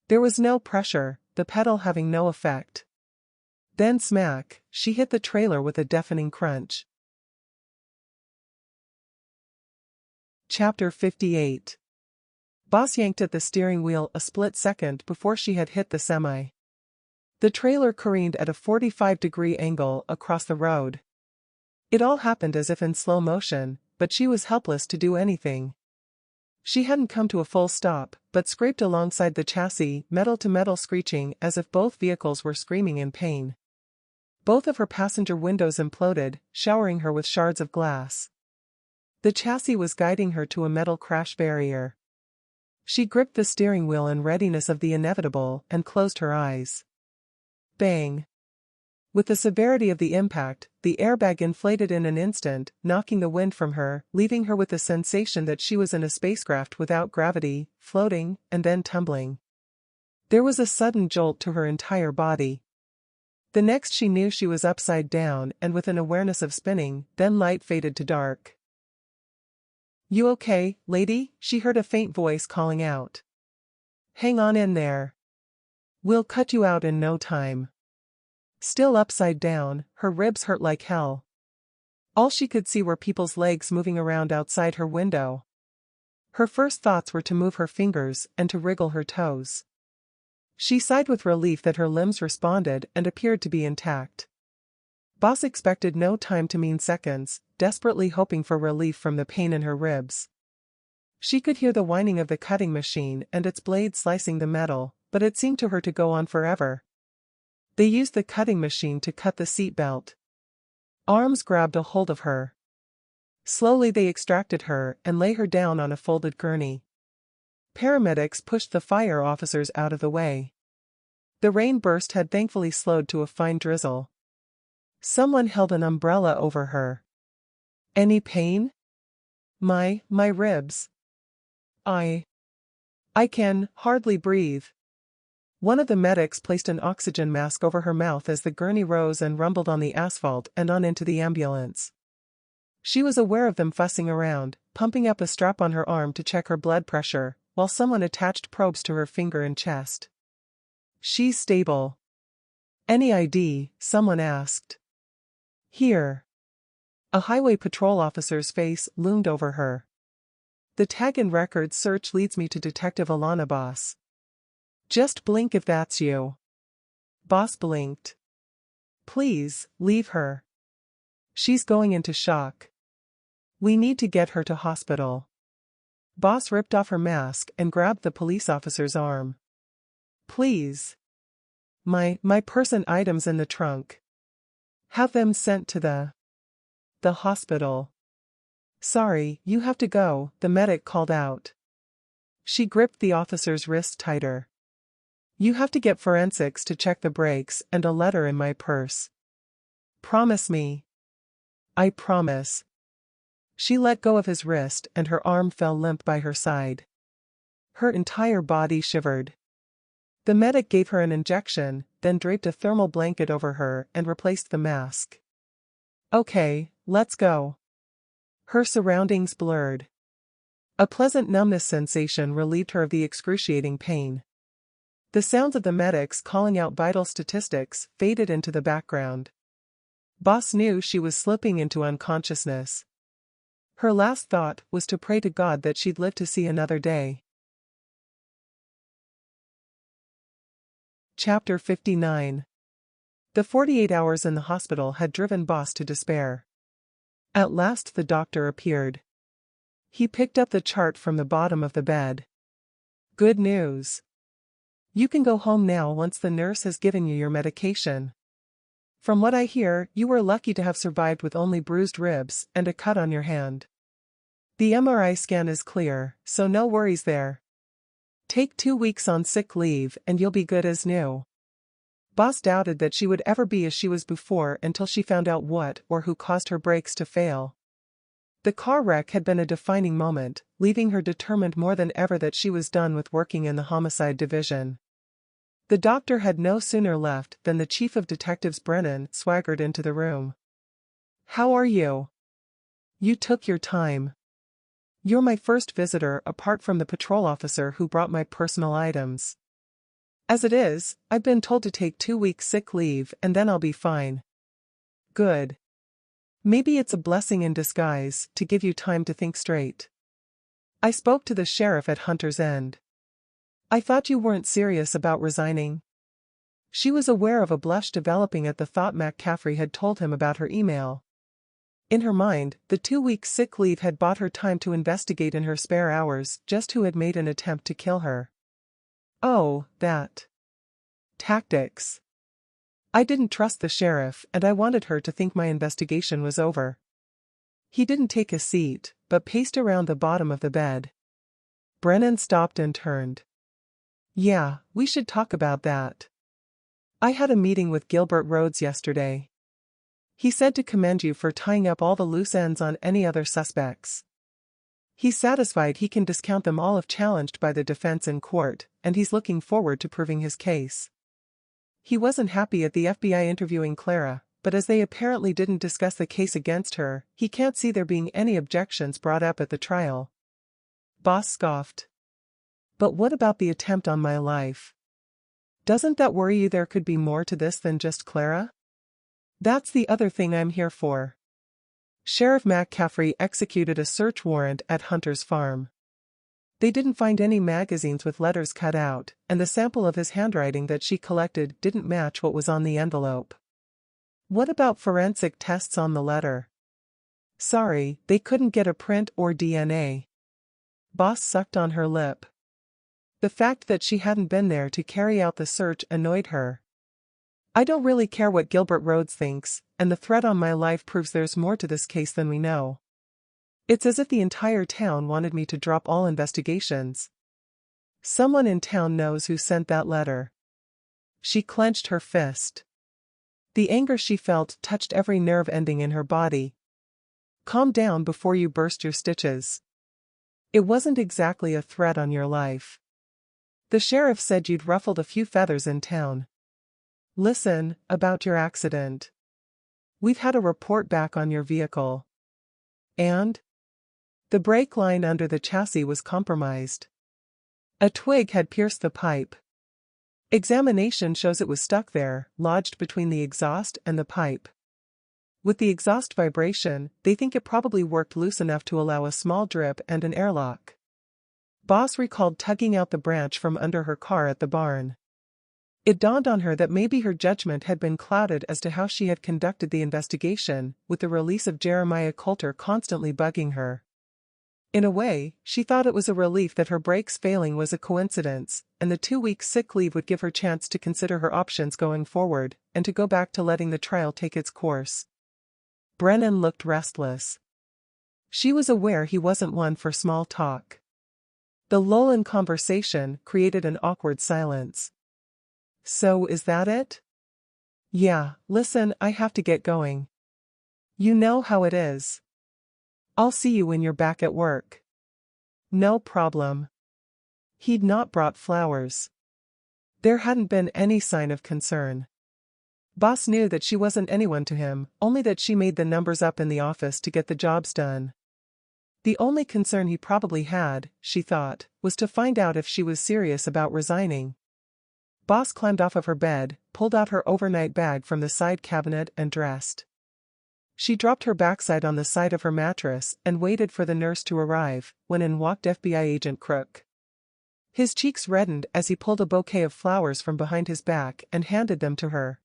There was no pressure, the pedal having no effect. Then smack, she hit the trailer with a deafening crunch. Chapter 58. Boss yanked at the steering wheel a split second before she had hit the semi. The trailer careened at a 45-degree angle across the road. It all happened as if in slow motion, but she was helpless to do anything. She hadn't come to a full stop, but scraped alongside the chassis, metal to metal screeching as if both vehicles were screaming in pain. Both of her passenger windows imploded, showering her with shards of glass. The chassis was guiding her to a metal crash barrier. She gripped the steering wheel in readiness of the inevitable and closed her eyes. Bang! With the severity of the impact, the airbag inflated in an instant, knocking the wind from her, leaving her with the sensation that she was in a spacecraft without gravity, floating, and then tumbling. There was a sudden jolt to her entire body. The next she knew she was upside down and with an awareness of spinning, then light faded to dark. "You okay, lady?" she heard a faint voice calling out. "Hang on in there. We'll cut you out in no time." Still upside down, her ribs hurt like hell. All she could see were people's legs moving around outside her window. Her first thoughts were to move her fingers and to wriggle her toes. She sighed with relief that her limbs responded and appeared to be intact. Boss expected no time to mean seconds, desperately hoping for relief from the pain in her ribs. She could hear the whining of the cutting machine and its blade slicing the metal, but it seemed to her to go on forever. They used the cutting machine to cut the seat belt. Arms grabbed a hold of her. Slowly they extracted her and lay her down on a folded gurney. Paramedics pushed the fire officers out of the way. The rain burst had thankfully slowed to a fine drizzle. Someone held an umbrella over her. "Any pain?" My ribs. I can hardly breathe." One of the medics placed an oxygen mask over her mouth as the gurney rose and rumbled on the asphalt and on into the ambulance. She was aware of them fussing around, pumping up a strap on her arm to check her blood pressure, while someone attached probes to her finger and chest. "She's stable." "Any ID?" someone asked. "Here." A highway patrol officer's face loomed over her. "The tag and record search leads me to Detective Alan Bossé. Just blink if that's you." Boss blinked. "Please, leave her. She's going into shock. We need to get her to hospital." Boss ripped off her mask and grabbed the police officer's arm. "Please. My purse and items in the trunk. Have them sent to the hospital." "Sorry, you have to go," the medic called out. She gripped the officer's wrist tighter. "You have to get forensics to check the brakes and a letter in my purse. Promise me." "I promise." She let go of his wrist and her arm fell limp by her side. Her entire body shivered. The medic gave her an injection, then draped a thermal blanket over her and replaced the mask. "Okay, let's go." Her surroundings blurred. A pleasant numbness sensation relieved her of the excruciating pain. The sounds of the medics calling out vital statistics faded into the background. Boss knew she was slipping into unconsciousness. Her last thought was to pray to God that she'd live to see another day. Chapter 59. The 48 hours in the hospital had driven Boss to despair. At last the doctor appeared. He picked up the chart from the bottom of the bed. Good news. You can go home now once the nurse has given you your medication. From what I hear, you were lucky to have survived with only bruised ribs and a cut on your hand. The MRI scan is clear, so no worries there. Take 2 weeks on sick leave and you'll be good as new. Boss doubted that she would ever be as she was before until she found out what or who caused her brakes to fail. The car wreck had been a defining moment, leaving her determined more than ever that she was done with working in the homicide division. The doctor had no sooner left than the chief of detectives Brennan swaggered into the room. How are you? You took your time. You're my first visitor apart from the patrol officer who brought my personal items. As it is, I've been told to take 2 weeks sick leave and then I'll be fine. Good. Maybe it's a blessing in disguise to give you time to think straight. I spoke to the sheriff at Hunter's End. I thought you weren't serious about resigning. She was aware of a blush developing at the thought McCaffrey had told him about her email. In her mind, the 2 weeks sick leave had bought her time to investigate in her spare hours just who had made an attempt to kill her. Oh, that. Tactics. I didn't trust the sheriff and I wanted her to think my investigation was over. He didn't take a seat, but paced around the bottom of the bed. Brennan stopped and turned. Yeah, we should talk about that. I had a meeting with Gilbert Rhodes yesterday. He said to commend you for tying up all the loose ends on any other suspects. He's satisfied he can discount them all if challenged by the defense in court, and he's looking forward to proving his case. He wasn't happy at the FBI interviewing Clara, but as they apparently didn't discuss the case against her, he can't see there being any objections brought up at the trial. Boss scoffed. But what about the attempt on my life? Doesn't that worry you there could be more to this than just Clara? That's the other thing I'm here for. Sheriff McCaffrey executed a search warrant at Hunter's farm. They didn't find any magazines with letters cut out, and the sample of his handwriting that she collected didn't match what was on the envelope. What about forensic tests on the letter? Sorry, they couldn't get a print or DNA. Boss sucked on her lip. The fact that she hadn't been there to carry out the search annoyed her. I don't really care what Gilbert Rhodes thinks, and the threat on my life proves there's more to this case than we know. It's as if the entire town wanted me to drop all investigations. Someone in town knows who sent that letter. She clenched her fist. The anger she felt touched every nerve ending in her body. Calm down before you burst your stitches. It wasn't exactly a threat on your life. The sheriff said you'd ruffled a few feathers in town. Listen, about your accident. We've had a report back on your vehicle. And? The brake line under the chassis was compromised. A twig had pierced the pipe. Examination shows it was stuck there, lodged between the exhaust and the pipe. With the exhaust vibration, they think it probably worked loose enough to allow a small drip and an airlock. Boss recalled tugging out the branch from under her car at the barn. It dawned on her that maybe her judgment had been clouded as to how she had conducted the investigation, with the release of Jeremiah Coulter constantly bugging her. In a way, she thought it was a relief that her brakes failing was a coincidence, and the 2 weeks sick leave would give her chance to consider her options going forward, and to go back to letting the trial take its course. Brennan looked restless. She was aware he wasn't one for small talk. The lull in conversation created an awkward silence. So is that it? Yeah, listen, I have to get going. You know how it is. I'll see you when you're back at work. No problem. He'd not brought flowers. There hadn't been any sign of concern. Boss knew that she wasn't anyone to him, only that she made the numbers up in the office to get the jobs done. The only concern he probably had, she thought, was to find out if she was serious about resigning. Boss climbed off of her bed, pulled out her overnight bag from the side cabinet and dressed. She dropped her backside on the side of her mattress and waited for the nurse to arrive, when in walked FBI agent Crook. His cheeks reddened as he pulled a bouquet of flowers from behind his back and handed them to her.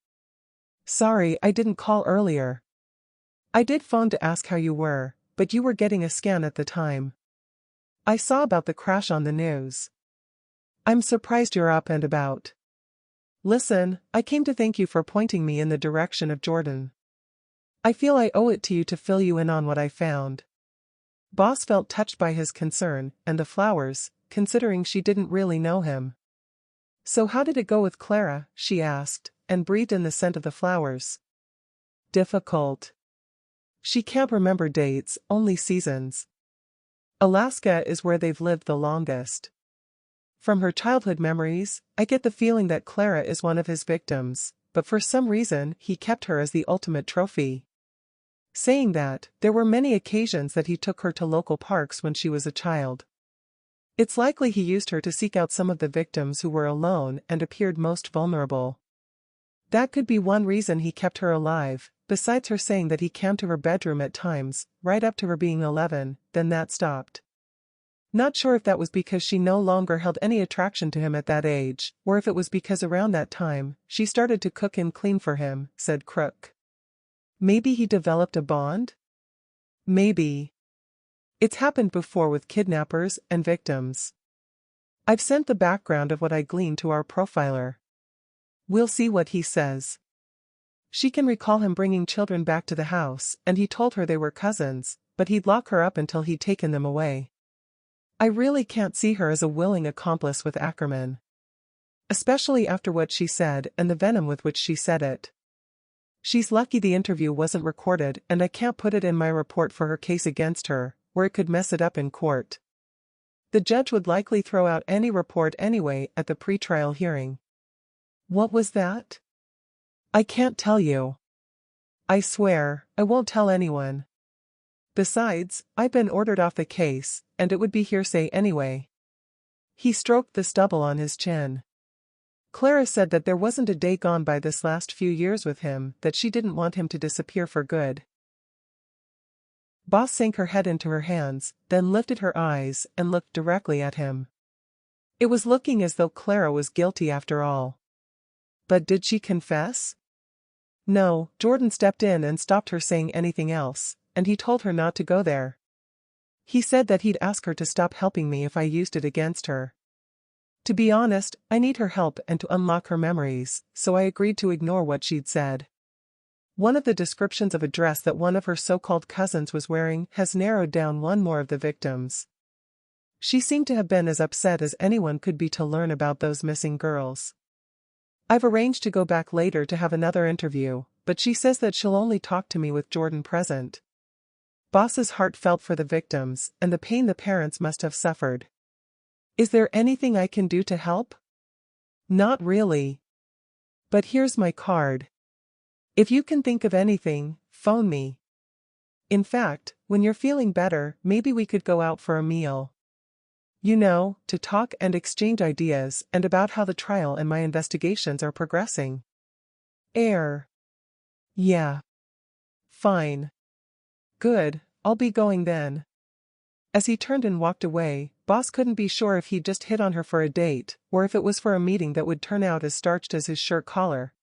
Sorry I didn't call earlier. I did phone to ask how you were, but you were getting a scan at the time. I saw about the crash on the news. I'm surprised you're up and about. Listen, I came to thank you for pointing me in the direction of Jordan. I feel I owe it to you to fill you in on what I found. Boss felt touched by his concern, and the flowers, considering she didn't really know him. So how did it go with Clara, she asked, and breathed in the scent of the flowers. Difficult. She can't remember dates, only seasons. Alaska is where they've lived the longest. From her childhood memories, I get the feeling that Clara is one of his victims, but for some reason he kept her as the ultimate trophy. Saying that, there were many occasions that he took her to local parks when she was a child. It's likely he used her to seek out some of the victims who were alone and appeared most vulnerable. That could be one reason he kept her alive, besides her saying that he came to her bedroom at times, right up to her being 11, then that stopped. Not sure if that was because she no longer held any attraction to him at that age, or if it was because around that time, she started to cook and clean for him, said Crook. Maybe he developed a bond? Maybe. It's happened before with kidnappers and victims. I've sent the background of what I gleaned to our profiler. We'll see what he says. She can recall him bringing children back to the house, and he told her they were cousins, but he'd lock her up until he'd taken them away. I really can't see her as a willing accomplice with Ackerman. Especially after what she said and the venom with which she said it. She's lucky the interview wasn't recorded and I can't put it in my report for her case against her, where it could mess it up in court. The judge would likely throw out any report anyway at the pretrial hearing. What was that? I can't tell you. I swear, I won't tell anyone. Besides, I've been ordered off the case, and it would be hearsay anyway. He stroked the stubble on his chin. Clara said that there wasn't a day gone by this last few years with him that she didn't want him to disappear for good. Boss sank her head into her hands, then lifted her eyes and looked directly at him. It was looking as though Clara was guilty after all. But did she confess? No, Jordan stepped in and stopped her saying anything else, and he told her not to go there. He said that he'd ask her to stop helping me if I used it against her. To be honest, I need her help and to unlock her memories, so I agreed to ignore what she'd said. One of the descriptions of a dress that one of her so-called cousins was wearing has narrowed down one more of the victims. She seemed to have been as upset as anyone could be to learn about those missing girls. I've arranged to go back later to have another interview, but she says that she'll only talk to me with Jordan present. Boss's heart felt for the victims and the pain the parents must have suffered. Is there anything I can do to help? Not really. But here's my card. If you can think of anything, phone me. In fact, when you're feeling better, maybe we could go out for a meal. You know, to talk and exchange ideas and about how the trial and my investigations are progressing. Yeah. Fine. Good, I'll be going then. As he turned and walked away, Boss couldn't be sure if he'd just hit on her for a date, or if it was for a meeting that would turn out as starched as his shirt collar.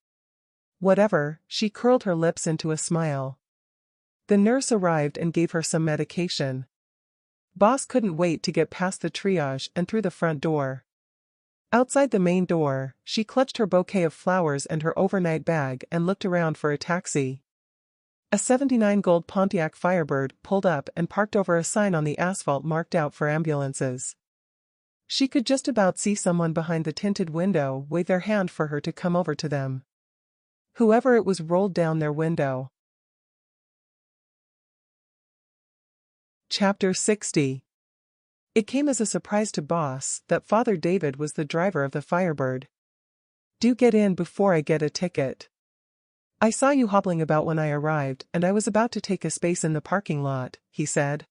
Whatever, she curled her lips into a smile. The nurse arrived and gave her some medication. Boss couldn't wait to get past the triage and through the front door. Outside the main door, she clutched her bouquet of flowers and her overnight bag and looked around for a taxi. A '79 gold Pontiac Firebird pulled up and parked over a sign on the asphalt marked out for ambulances. She could just about see someone behind the tinted window wave their hand for her to come over to them. Whoever it was rolled down their window. Chapter 60. It came as a surprise to Boss that Father David was the driver of the Firebird. Do get in before I get a ticket. I saw you hobbling about when I arrived and I was about to take a space in the parking lot, he said.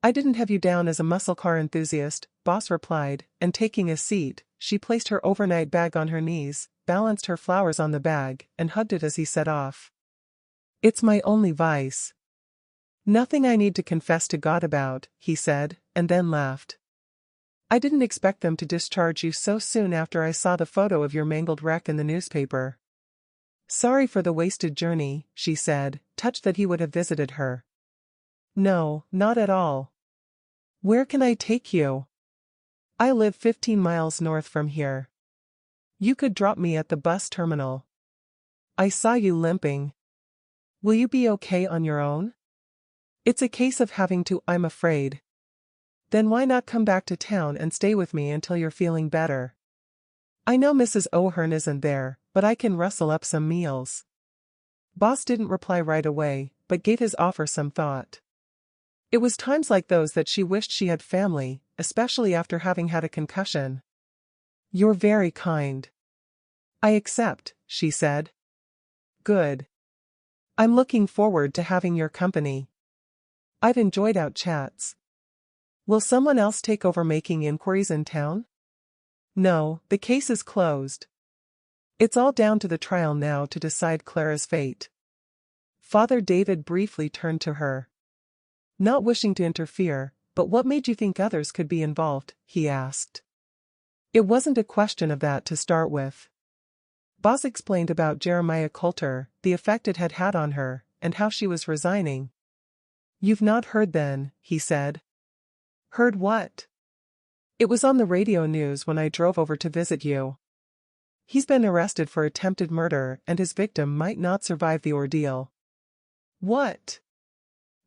I didn't have you down as a muscle car enthusiast, Boss replied, and taking a seat, she placed her overnight bag on her knees, balanced her flowers on the bag, and hugged it as he set off. It's my only vice. Nothing I need to confess to God about, he said, and then laughed. I didn't expect them to discharge you so soon after I saw the photo of your mangled wreck in the newspaper. Sorry for the wasted journey, she said, touched that he would have visited her. No, not at all. Where can I take you? I live 15 miles north from here. You could drop me at the bus terminal. I saw you limping. Will you be okay on your own? It's a case of having to, I'm afraid. Then why not come back to town and stay with me until you're feeling better? I know Mrs. O'Hearn isn't there, but I can rustle up some meals. Boss didn't reply right away, but gave his offer some thought. It was times like those that she wished she had family, especially after having had a concussion. You're very kind. I accept, she said. Good. I'm looking forward to having your company. I've enjoyed out chats. Will someone else take over making inquiries in town? No, the case is closed. It's all down to the trial now to decide Clara's fate. Father David briefly turned to her. Not wishing to interfere, but what made you think others could be involved, he asked. It wasn't a question of that to start with. Boss explained about Jeremiah Coulter, the effect it had had on her, and how she was resigning. You've not heard then, he said. Heard what? It was on the radio news when I drove over to visit you. He's been arrested for attempted murder and his victim might not survive the ordeal. What?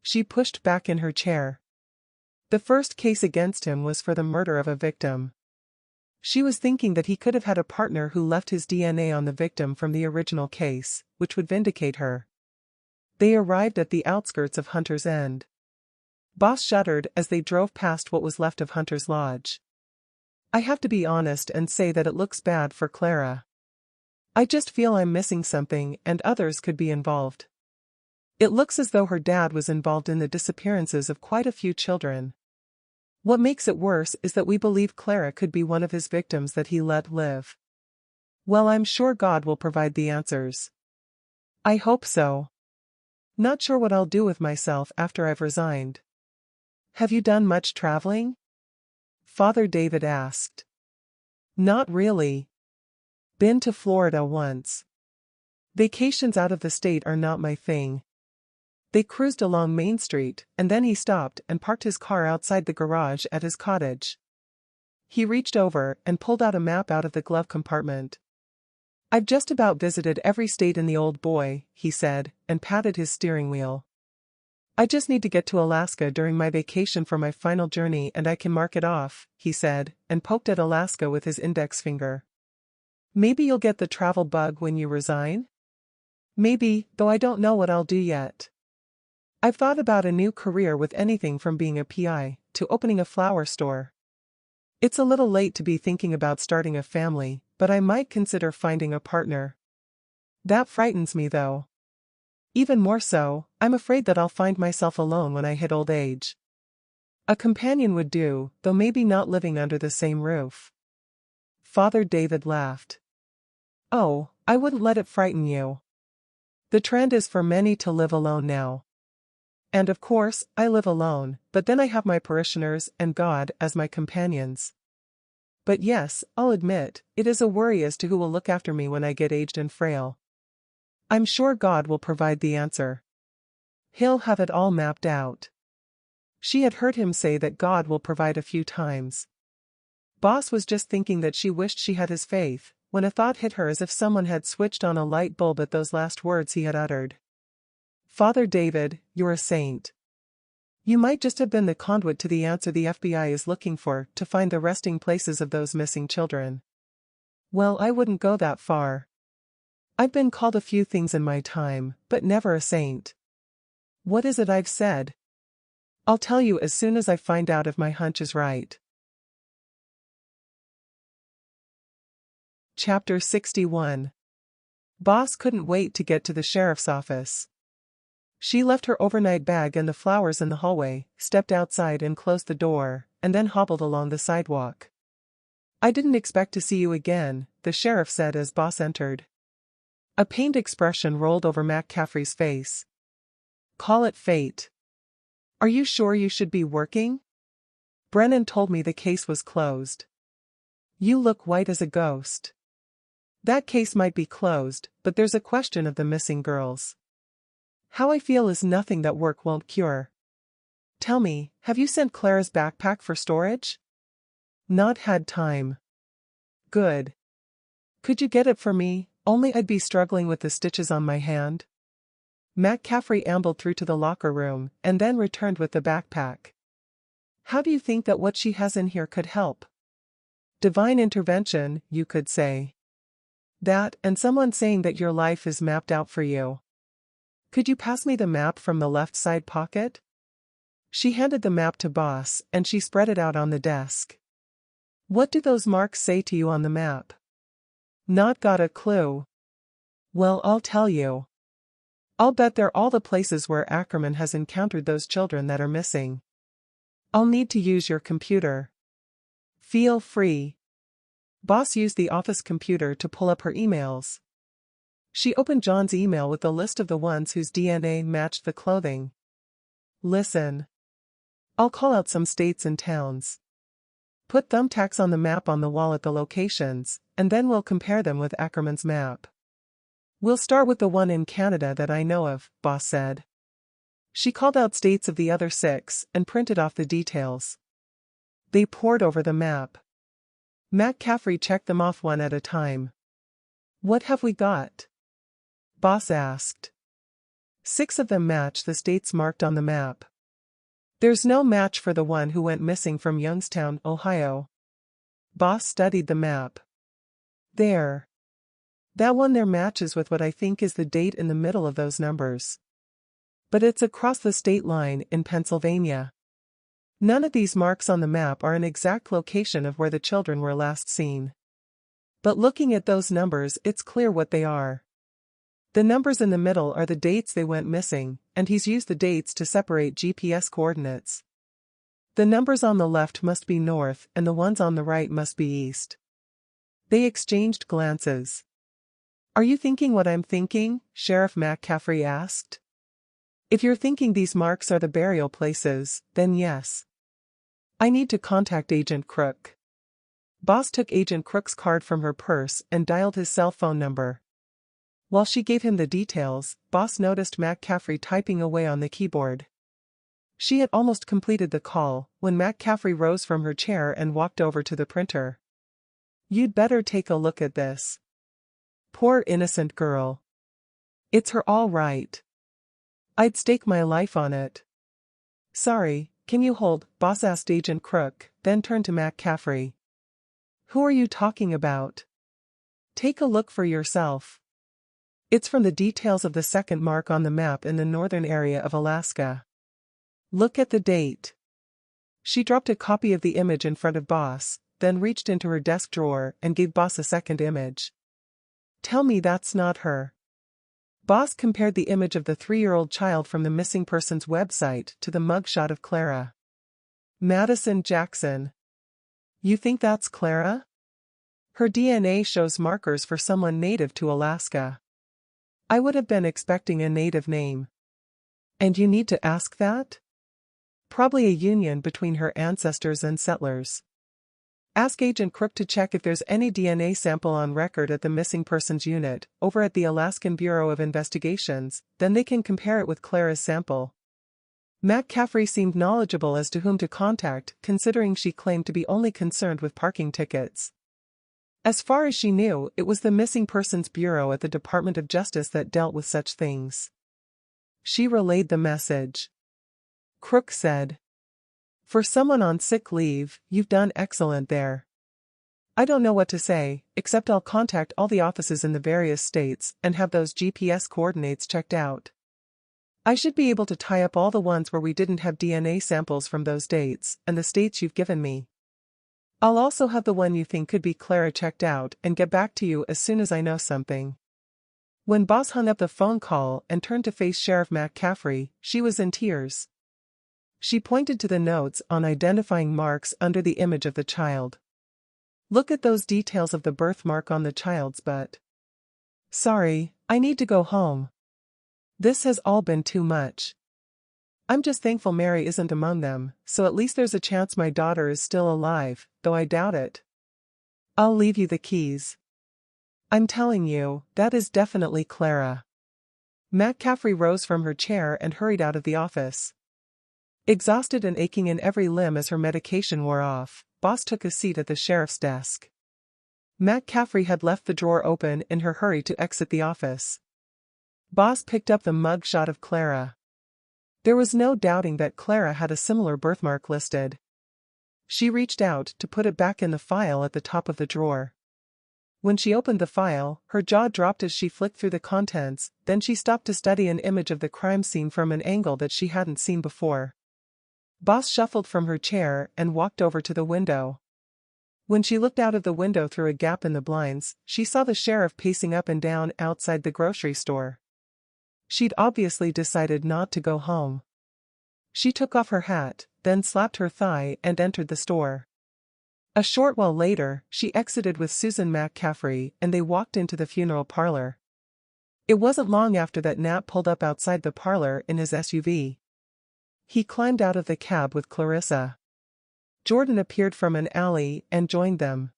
She pushed back in her chair. The first case against him was for the murder of a victim. She was thinking that he could have had a partner who left his DNA on the victim from the original case, which would vindicate her. They arrived at the outskirts of Hunter's End. Boss shuddered as they drove past what was left of Hunter's Lodge. I have to be honest and say that it looks bad for Clara. I just feel I'm missing something and others could be involved. It looks as though her dad was involved in the disappearances of quite a few children. What makes it worse is that we believe Clara could be one of his victims that he let live. Well, I'm sure God will provide the answers. I hope so. Not sure what I'll do with myself after I've resigned. Have you done much traveling? Father David asked. Not really. Been to Florida once. Vacations out of the state are not my thing. They cruised along Main Street, and then he stopped and parked his car outside the garage at his cottage. He reached over and pulled out a map out of the glove compartment. I've just about visited every state in the old boy, he said, and patted his steering wheel. I just need to get to Alaska during my vacation for my final journey and I can mark it off, he said, and poked at Alaska with his index finger. Maybe you'll get the travel bug when you resign? Maybe, though I don't know what I'll do yet. I've thought about a new career with anything from being a PI to opening a flower store. It's a little late to be thinking about starting a family, but I might consider finding a partner. That frightens me though. Even more so, I'm afraid that I'll find myself alone when I hit old age. A companion would do, though maybe not living under the same roof. Father David laughed. Oh, I wouldn't let it frighten you. The trend is for many to live alone now. And of course, I live alone, but then I have my parishioners and God as my companions. But yes, I'll admit, it is a worry as to who will look after me when I get aged and frail. I'm sure God will provide the answer. He'll have it all mapped out. She had heard him say that God will provide a few times. Boss was just thinking that she wished she had his faith, when a thought hit her as if someone had switched on a light bulb at those last words he had uttered. Father David, you're a saint. You might just have been the conduit to the answer the FBI is looking for to find the resting places of those missing children. Well, I wouldn't go that far. I've been called a few things in my time, but never a saint. What is it I've said? I'll tell you as soon as I find out if my hunch is right. Chapter 61. Boss couldn't wait to get to the sheriff's office. She left her overnight bag and the flowers in the hallway, stepped outside and closed the door, and then hobbled along the sidewalk. I didn't expect to see you again, the sheriff said as Boss entered. A pained expression rolled over McCaffrey's face. Call it fate. Are you sure you should be working? Brennan told me the case was closed. You look white as a ghost. That case might be closed, but there's a question of the missing girls. How I feel is nothing that work won't cure. Tell me, have you sent Clara's backpack for storage? Not had time. Good. Could you get it for me? Only I'd be struggling with the stitches on my hand. McCaffrey ambled through to the locker room, and then returned with the backpack. How do you think that what she has in here could help? Divine intervention, you could say. That, and someone saying that your life is mapped out for you. Could you pass me the map from the left side pocket? She handed the map to Boss, and she spread it out on the desk. What do those marks say to you on the map? Not got a clue. Well, I'll tell you. I'll bet they're all the places where Ackerman has encountered those children that are missing. I'll need to use your computer. Feel free. Boss used the office computer to pull up her emails. She opened John's email with a list of the ones whose DNA matched the clothing. Listen. I'll call out some states and towns. Put thumbtacks on the map on the wall at the locations, and then we'll compare them with Ackerman's map. We'll start with the one in Canada that I know of, Boss said. She called out states of the other 6 and printed off the details. They pored over the map. McCaffrey checked them off one at a time. What have we got? Boss asked. 6 of them match the states marked on the map. There's no match for the one who went missing from Youngstown, Ohio. Boss studied the map. There. That one there matches with what I think is the date in the middle of those numbers. But it's across the state line in Pennsylvania. None of these marks on the map are an exact location of where the children were last seen. But looking at those numbers, it's clear what they are. The numbers in the middle are the dates they went missing, and he's used the dates to separate GPS coordinates. The numbers on the left must be north and the ones on the right must be east. They exchanged glances. Are you thinking what I'm thinking? Sheriff McCaffrey asked. If you're thinking these marks are the burial places, then yes. I need to contact Agent Crook. Boss took Agent Crook's card from her purse and dialed his cell phone number. While she gave him the details, Boss noticed McCaffrey typing away on the keyboard. She had almost completed the call when McCaffrey rose from her chair and walked over to the printer. You'd better take a look at this. Poor innocent girl. It's her all right. I'd stake my life on it. Sorry, can you hold? Boss asked Agent Crook, then turned to McCaffrey. Who are you talking about? Take a look for yourself. It's from the details of the second mark on the map in the northern area of Alaska. Look at the date. She dropped a copy of the image in front of Boss, then reached into her desk drawer and gave Boss a second image. Tell me that's not her. Boss compared the image of the 3-year-old child from the missing persons website to the mugshot of Clara. Madison Jackson. You think that's Clara? Her DNA shows markers for someone native to Alaska. I would have been expecting a native name. And you need to ask that? Probably a union between her ancestors and settlers. Ask Agent Crook to check if there's any DNA sample on record at the Missing Persons Unit, over at the Alaskan Bureau of Investigations, then they can compare it with Clara's sample. McCaffrey seemed knowledgeable as to whom to contact, considering she claimed to be only concerned with parking tickets. As far as she knew, it was the Missing Persons Bureau at the Department of Justice that dealt with such things. She relayed the message. Crook said, For someone on sick leave, you've done excellent there. I don't know what to say, except I'll contact all the offices in the various states and have those GPS coordinates checked out. I should be able to tie up all the ones where we didn't have DNA samples from those dates and the states you've given me. I'll also have the one you think could be Clara checked out and get back to you as soon as I know something. When Boss hung up the phone call and turned to face Sheriff McCaffrey, she was in tears. She pointed to the notes on identifying marks under the image of the child. Look at those details of the birthmark on the child's butt. Sorry, I need to go home. This has all been too much. I'm just thankful Mary isn't among them, so at least there's a chance my daughter is still alive, though I doubt it. I'll leave you the keys. I'm telling you, that is definitely Clara. McCaffrey rose from her chair and hurried out of the office. Exhausted and aching in every limb as her medication wore off, Boss took a seat at the sheriff's desk. McCaffrey had left the drawer open in her hurry to exit the office. Boss picked up the mug shot of Clara. There was no doubting that Clara had a similar birthmark listed. She reached out to put it back in the file at the top of the drawer. When she opened the file, her jaw dropped as she flicked through the contents, then she stopped to study an image of the crime scene from an angle that she hadn't seen before. Boss shuffled from her chair and walked over to the window. When she looked out of the window through a gap in the blinds, she saw the sheriff pacing up and down outside the grocery store. She'd obviously decided not to go home. She took off her hat, then slapped her thigh and entered the store. A short while later, she exited with Susan McCaffrey and they walked into the funeral parlor. It wasn't long after that Nat pulled up outside the parlor in his SUV. He climbed out of the cab with Clarissa. Jordan appeared from an alley and joined them.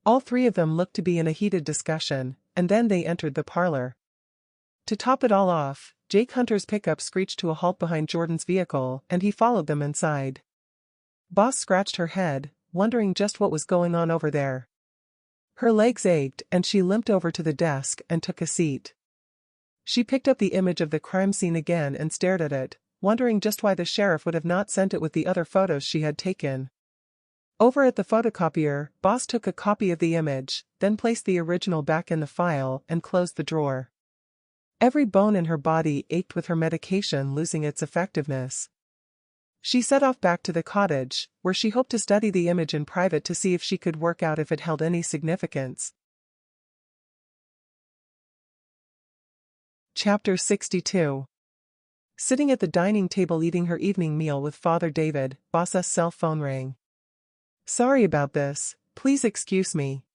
All three of them looked to be in a heated discussion, and then they entered the parlor. To top it all off, Jake Hunter's pickup screeched to a halt behind Jordan's vehicle and he followed them inside. Boss scratched her head, wondering just what was going on over there. Her legs ached and she limped over to the desk and took a seat. She picked up the image of the crime scene again and stared at it, wondering just why the sheriff would have not sent it with the other photos she had taken. Over at the photocopier, Boss took a copy of the image, then placed the original back in the file and closed the drawer. Every bone in her body ached with her medication losing its effectiveness. She set off back to the cottage, where she hoped to study the image in private to see if she could work out if it held any significance. Chapter 62. Sitting at the dining table eating her evening meal with Father David, Boss's cell phone rang. "Sorry about this, please excuse me.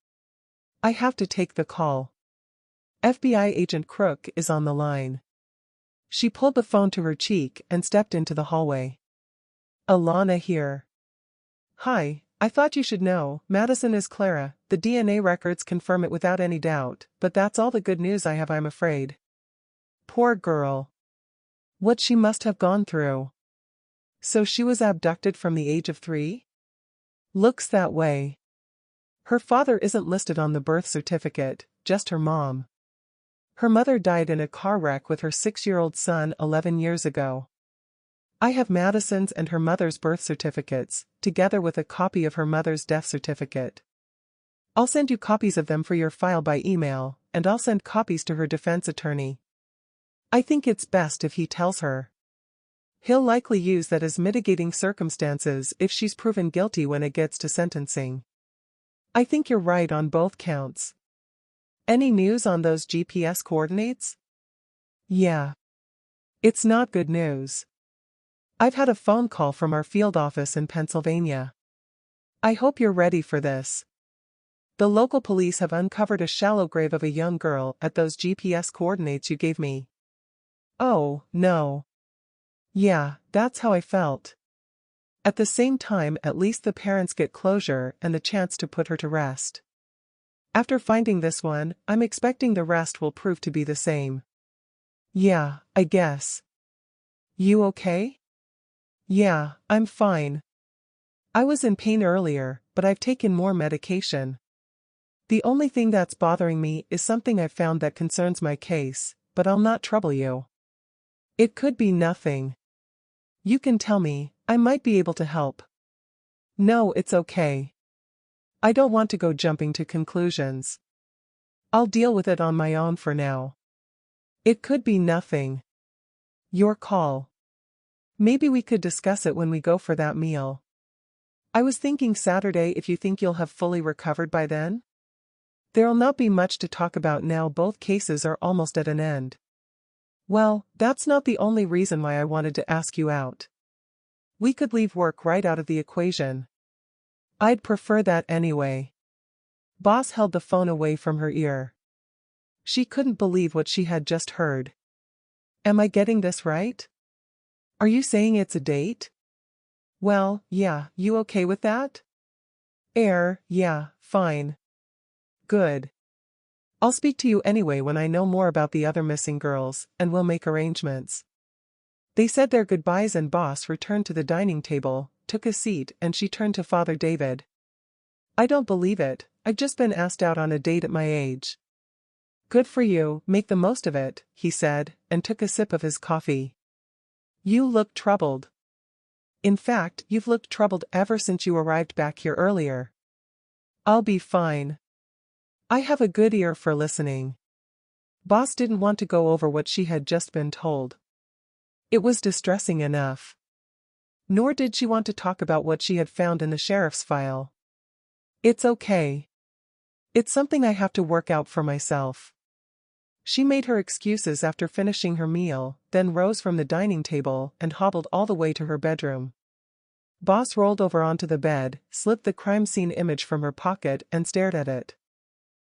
I have to take the call. FBI agent Crook is on the line." She pulled the phone to her cheek and stepped into the hallway. "Alana here. Hi, I thought you should know, Madison is Clara, the DNA records confirm it without any doubt, but that's all the good news I have, I'm afraid." Poor girl. What she must have gone through. So she was abducted from the age of 3? Looks that way. Her father isn't listed on the birth certificate, just her mom. Her mother died in a car wreck with her 6-year-old son 11 years ago. I have Madison's and her mother's birth certificates, together with a copy of her mother's death certificate. I'll send you copies of them for your file by email, and I'll send copies to her defense attorney. I think it's best if he tells her. He'll likely use that as mitigating circumstances if she's proven guilty when it gets to sentencing. I think you're right on both counts. Any news on those GPS coordinates? Yeah. It's not good news. I've had a phone call from our field office in Pennsylvania. I hope you're ready for this. The local police have uncovered a shallow grave of a young girl at those GPS coordinates you gave me. Oh, no. Yeah, that's how I felt. At the same time, at least the parents get closure and the chance to put her to rest. After finding this one, I'm expecting the rest will prove to be the same. Yeah, I guess. You okay? Yeah, I'm fine. I was in pain earlier, but I've taken more medication. The only thing that's bothering me is something I've found that concerns my case, but I'll not trouble you. It could be nothing. You can tell me, I might be able to help. No, it's okay. I don't want to go jumping to conclusions. I'll deal with it on my own for now. It could be nothing. Your call. Maybe we could discuss it when we go for that meal. I was thinking Saturday if you think you'll have fully recovered by then. There'll not be much to talk about now, both cases are almost at an end. Well, that's not the only reason why I wanted to ask you out. We could leave work right out of the equation. I'd prefer that anyway. Boss held the phone away from her ear. She couldn't believe what she had just heard. Am I getting this right? Are you saying it's a date? Well, yeah, you okay with that? Yeah, fine. Good. I'll speak to you anyway when I know more about the other missing girls, and we'll make arrangements. They said their goodbyes and Boss returned to the dining table, took a seat, and she turned to Father David. I don't believe it, I've just been asked out on a date at my age. Good for you, make the most of it, he said, and took a sip of his coffee. You look troubled. In fact, you've looked troubled ever since you arrived back here earlier. I'll be fine. I have a good ear for listening. Boss didn't want to go over what she had just been told. It was distressing enough. Nor did she want to talk about what she had found in the sheriff's file. It's okay. It's something I have to work out for myself. She made her excuses after finishing her meal, then rose from the dining table and hobbled all the way to her bedroom. Boss rolled over onto the bed, slipped the crime scene image from her pocket and stared at it.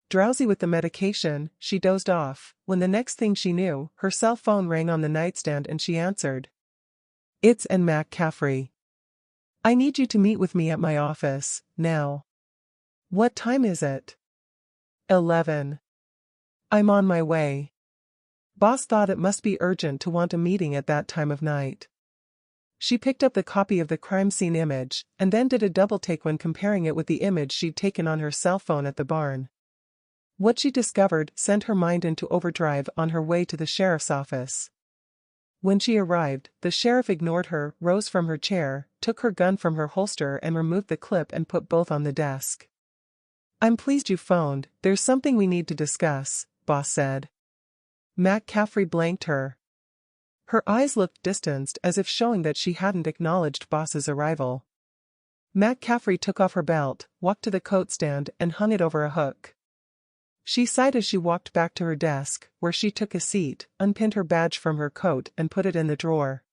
Drowsy with the medication, she dozed off, when the next thing she knew, her cell phone rang on the nightstand and she answered. It's Mac Caffrey. I need you to meet with me at my office, now. What time is it? 11. I'm on my way. Boss thought it must be urgent to want a meeting at that time of night. She picked up the copy of the crime scene image, and then did a double take when comparing it with the image she'd taken on her cell phone at the barn. What she discovered sent her mind into overdrive on her way to the sheriff's office. When she arrived, the sheriff ignored her, rose from her chair, took her gun from her holster and removed the clip and put both on the desk. I'm pleased you phoned, there's something we need to discuss, Boss said. Mac Caffrey blanked her. Her eyes looked distanced as if showing that she hadn't acknowledged Boss's arrival. Mac Caffrey took off her belt, walked to the coat stand and hung it over a hook. She sighed as she walked back to her desk, where she took a seat, unpinned her badge from her coat and put it in the drawer.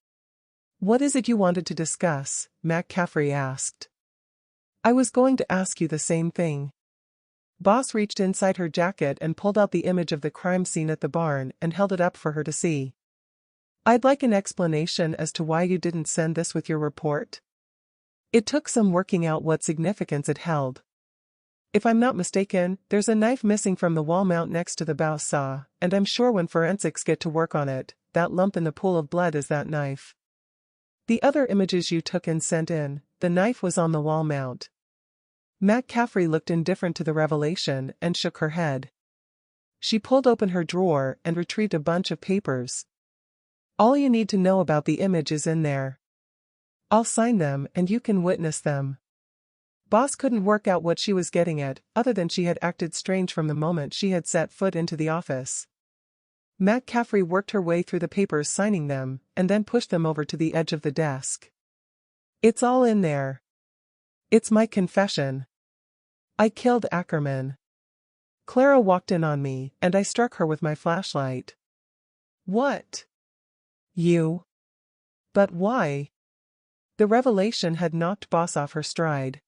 What is it you wanted to discuss? Mac Caffrey asked. I was going to ask you the same thing. Boss reached inside her jacket and pulled out the image of the crime scene at the barn and held it up for her to see. I'd like an explanation as to why you didn't send this with your report. It took some working out what significance it held. If I'm not mistaken, there's a knife missing from the wall mount next to the bow saw, and I'm sure when forensics get to work on it, that lump in the pool of blood is that knife. The other images you took and sent in, the knife was on the wall mount. Mac Caffrey looked indifferent to the revelation and shook her head. She pulled open her drawer and retrieved a bunch of papers. All you need to know about the image is in there. I'll sign them and you can witness them. Boss couldn't work out what she was getting at, other than she had acted strange from the moment she had set foot into the office. Mac Caffrey worked her way through the papers signing them, and then pushed them over to the edge of the desk. It's all in there. It's my confession. I killed Ackerman. Clara walked in on me, and I struck her with my flashlight. What? You? But why? The revelation had knocked Boss off her stride.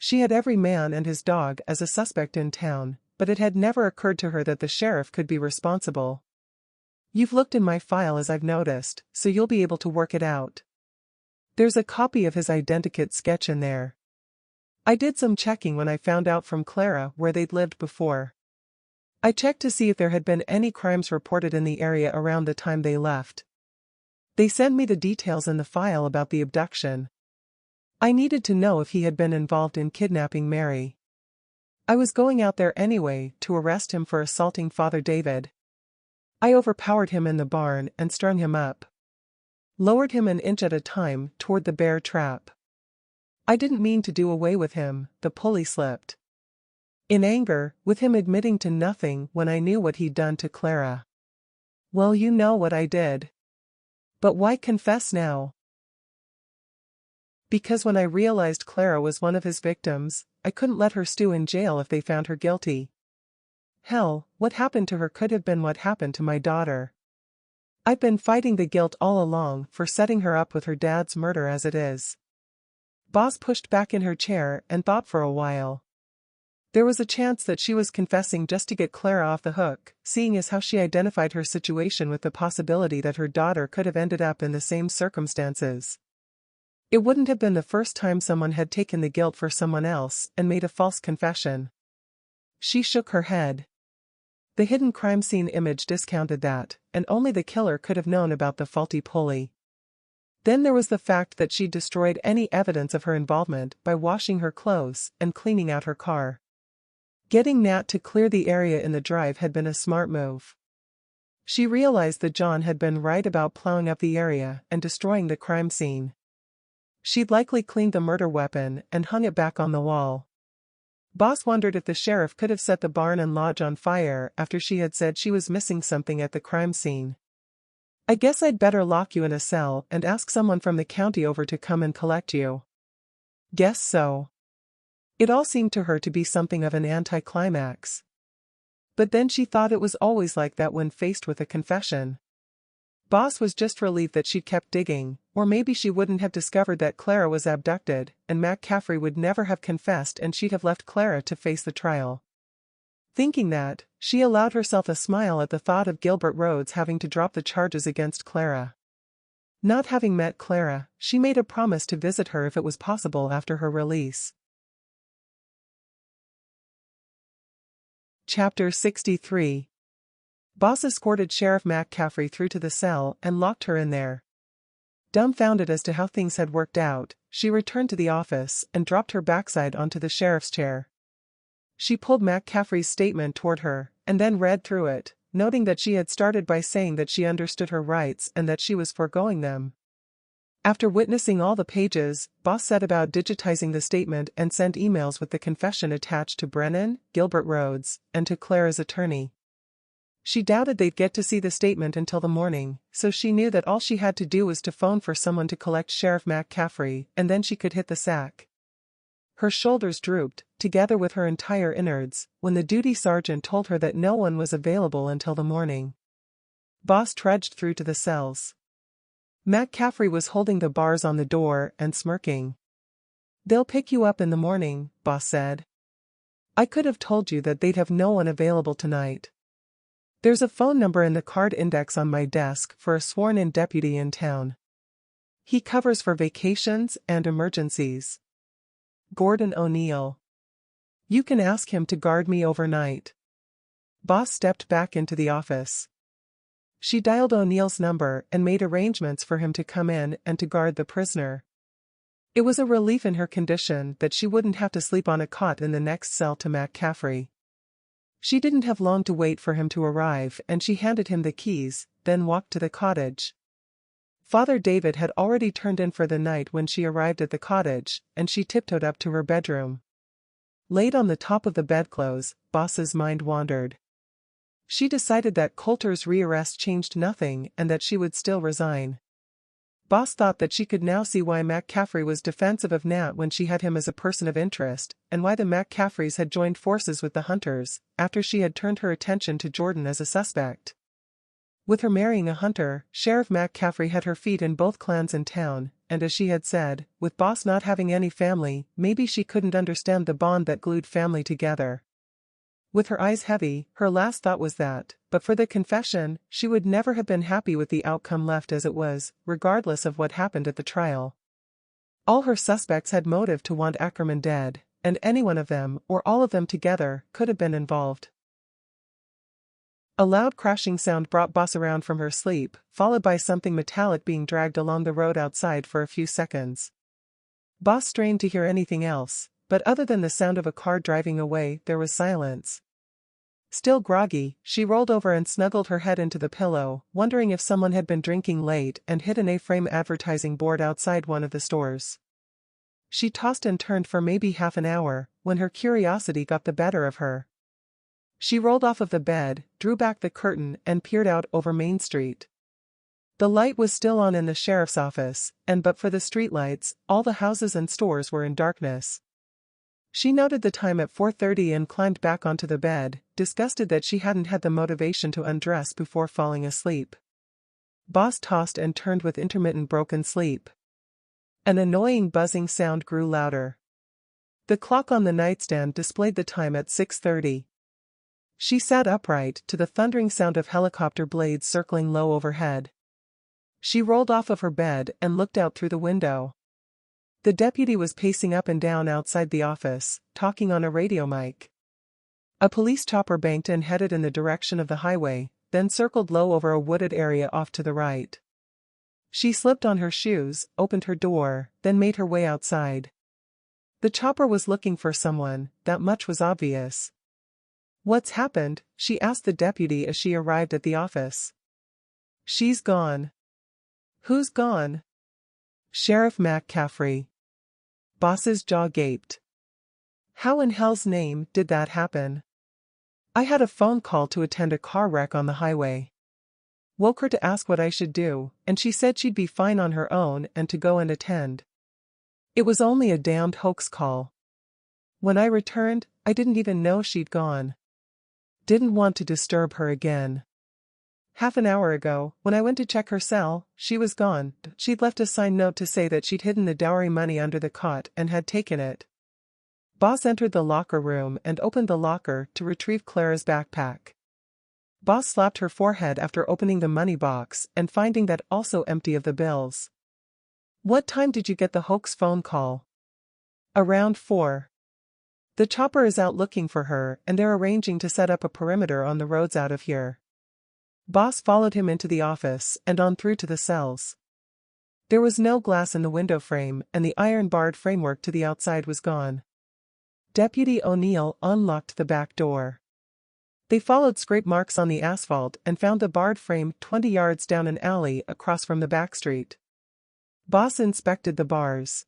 She had every man and his dog as a suspect in town, but it had never occurred to her that the sheriff could be responsible. You've looked in my file as I've noticed, so you'll be able to work it out. There's a copy of his identikit sketch in there. I did some checking when I found out from Clara where they'd lived before. I checked to see if there had been any crimes reported in the area around the time they left. They sent me the details in the file about the abduction. I needed to know if he had been involved in kidnapping Mary. I was going out there anyway to arrest him for assaulting Father David. I overpowered him in the barn and strung him up. Lowered him an inch at a time toward the bear trap. I didn't mean to do away with him, the pulley slipped. In anger, with him admitting to nothing when I knew what he'd done to Clara. Well, you know what I did. But why confess now? Because when I realized Clara was one of his victims, I couldn't let her stew in jail if they found her guilty. Hell, what happened to her could have been what happened to my daughter. I've been fighting the guilt all along for setting her up with her dad's murder as it is. Boss pushed back in her chair and thought for a while. There was a chance that she was confessing just to get Clara off the hook, seeing as how she identified her situation with the possibility that her daughter could have ended up in the same circumstances. It wouldn't have been the first time someone had taken the guilt for someone else and made a false confession. She shook her head. The hidden crime scene image discounted that, and only the killer could have known about the faulty pulley. Then there was the fact that she'd destroyed any evidence of her involvement by washing her clothes and cleaning out her car. Getting Nat to clear the area in the drive had been a smart move. She realized that John had been right about plowing up the area and destroying the crime scene. She'd likely cleaned the murder weapon and hung it back on the wall. Boss wondered if the sheriff could have set the barn and lodge on fire after she had said she was missing something at the crime scene. "I guess I'd better lock you in a cell and ask someone from the county over to come and collect you." "Guess so." It all seemed to her to be something of an anticlimax. But then she thought it was always like that when faced with a confession. Boss was just relieved that she'd kept digging, or maybe she wouldn't have discovered that Clara was abducted, and Mac Caffrey would never have confessed and she'd have left Clara to face the trial. Thinking that, she allowed herself a smile at the thought of Gilbert Rhodes having to drop the charges against Clara. Not having met Clara, she made a promise to visit her if it was possible after her release. Chapter 63. Boss escorted Sheriff Mac Caffrey through to the cell and locked her in there. Dumbfounded as to how things had worked out, she returned to the office and dropped her backside onto the sheriff's chair. She pulled Mac Caffrey's statement toward her, and then read through it, noting that she had started by saying that she understood her rights and that she was foregoing them. After witnessing all the pages, Boss set about digitizing the statement and sent emails with the confession attached to Brennan, Gilbert Rhodes, and to Clara's attorney. She doubted they'd get to see the statement until the morning, so she knew that all she had to do was to phone for someone to collect Sheriff Mac Caffrey, and then she could hit the sack. Her shoulders drooped, together with her entire innards, when the duty sergeant told her that no one was available until the morning. Boss trudged through to the cells. Mac Caffrey was holding the bars on the door and smirking. "They'll pick you up in the morning," Boss said. "I could have told you that they'd have no one available tonight. There's a phone number in the card index on my desk for a sworn-in deputy in town. He covers for vacations and emergencies. Gordon O'Neill. You can ask him to guard me overnight." Boss stepped back into the office. She dialed O'Neill's number and made arrangements for him to come in and to guard the prisoner. It was a relief in her condition that she wouldn't have to sleep on a cot in the next cell to Mac Caffrey. She didn't have long to wait for him to arrive, and she handed him the keys, then walked to the cottage. Father David had already turned in for the night when she arrived at the cottage, and she tiptoed up to her bedroom. Laid on the top of the bedclothes, Boss's mind wandered. She decided that Coulter's rearrest changed nothing and that she would still resign. Boss thought that she could now see why Mac Caffrey was defensive of Nat when she had him as a person of interest, and why the Mac Caffreys had joined forces with the Hunters, after she had turned her attention to Jordan as a suspect. With her marrying a Hunter, Sheriff Mac Caffrey had her feet in both clans in town, and as she had said, with Boss not having any family, maybe she couldn't understand the bond that glued family together. With her eyes heavy, her last thought was that, but for the confession, she would never have been happy with the outcome left as it was, regardless of what happened at the trial. All her suspects had motive to want Ackerman dead, and any one of them, or all of them together, could have been involved. A loud crashing sound brought Boss around from her sleep, followed by something metallic being dragged along the road outside for a few seconds. Boss strained to hear anything else, but other than the sound of a car driving away, there was silence. Still groggy, she rolled over and snuggled her head into the pillow, wondering if someone had been drinking late and hit an A-frame advertising board outside one of the stores. She tossed and turned for maybe half an hour, when her curiosity got the better of her. She rolled off of the bed, drew back the curtain and peered out over Main Street. The light was still on in the sheriff's office, and but for the streetlights, all the houses and stores were in darkness. She noted the time at 4:30 and climbed back onto the bed, disgusted that she hadn't had the motivation to undress before falling asleep. Boss tossed and turned with intermittent broken sleep. An annoying buzzing sound grew louder. The clock on the nightstand displayed the time at 6:30. She sat upright to the thundering sound of helicopter blades circling low overhead. She rolled off of her bed and looked out through the window. The deputy was pacing up and down outside the office, talking on a radio mic. A police chopper banked and headed in the direction of the highway, then circled low over a wooded area off to the right. She slipped on her shoes, opened her door, then made her way outside. The chopper was looking for someone, that much was obvious. "What's happened?" she asked the deputy as she arrived at the office. "She's gone." "Who's gone?" "Sheriff McCaffrey." Boss's jaw gaped. "How in hell's name did that happen?" "I had a phone call to attend a car wreck on the highway. Woke her to ask what I should do, and she said she'd be fine on her own and to go and attend. It was only a damned hoax call. When I returned, I didn't even know she'd gone. Didn't want to disturb her again. Half an hour ago, when I went to check her cell, she was gone. She'd left a signed note to say that she'd hidden the dowry money under the cot and had taken it." Boss entered the locker room and opened the locker to retrieve Clara's backpack. Boss slapped her forehead after opening the money box and finding that also empty of the bills. "What time did you get the hoax phone call?" "Around 4. The chopper is out looking for her and they're arranging to set up a perimeter on the roads out of here." Boss followed him into the office and on through to the cells. There was no glass in the window frame and the iron-barred framework to the outside was gone. Deputy O'Neill unlocked the back door. They followed scrape marks on the asphalt and found the barred frame 20 yards down an alley across from the back street. Boss inspected the bars.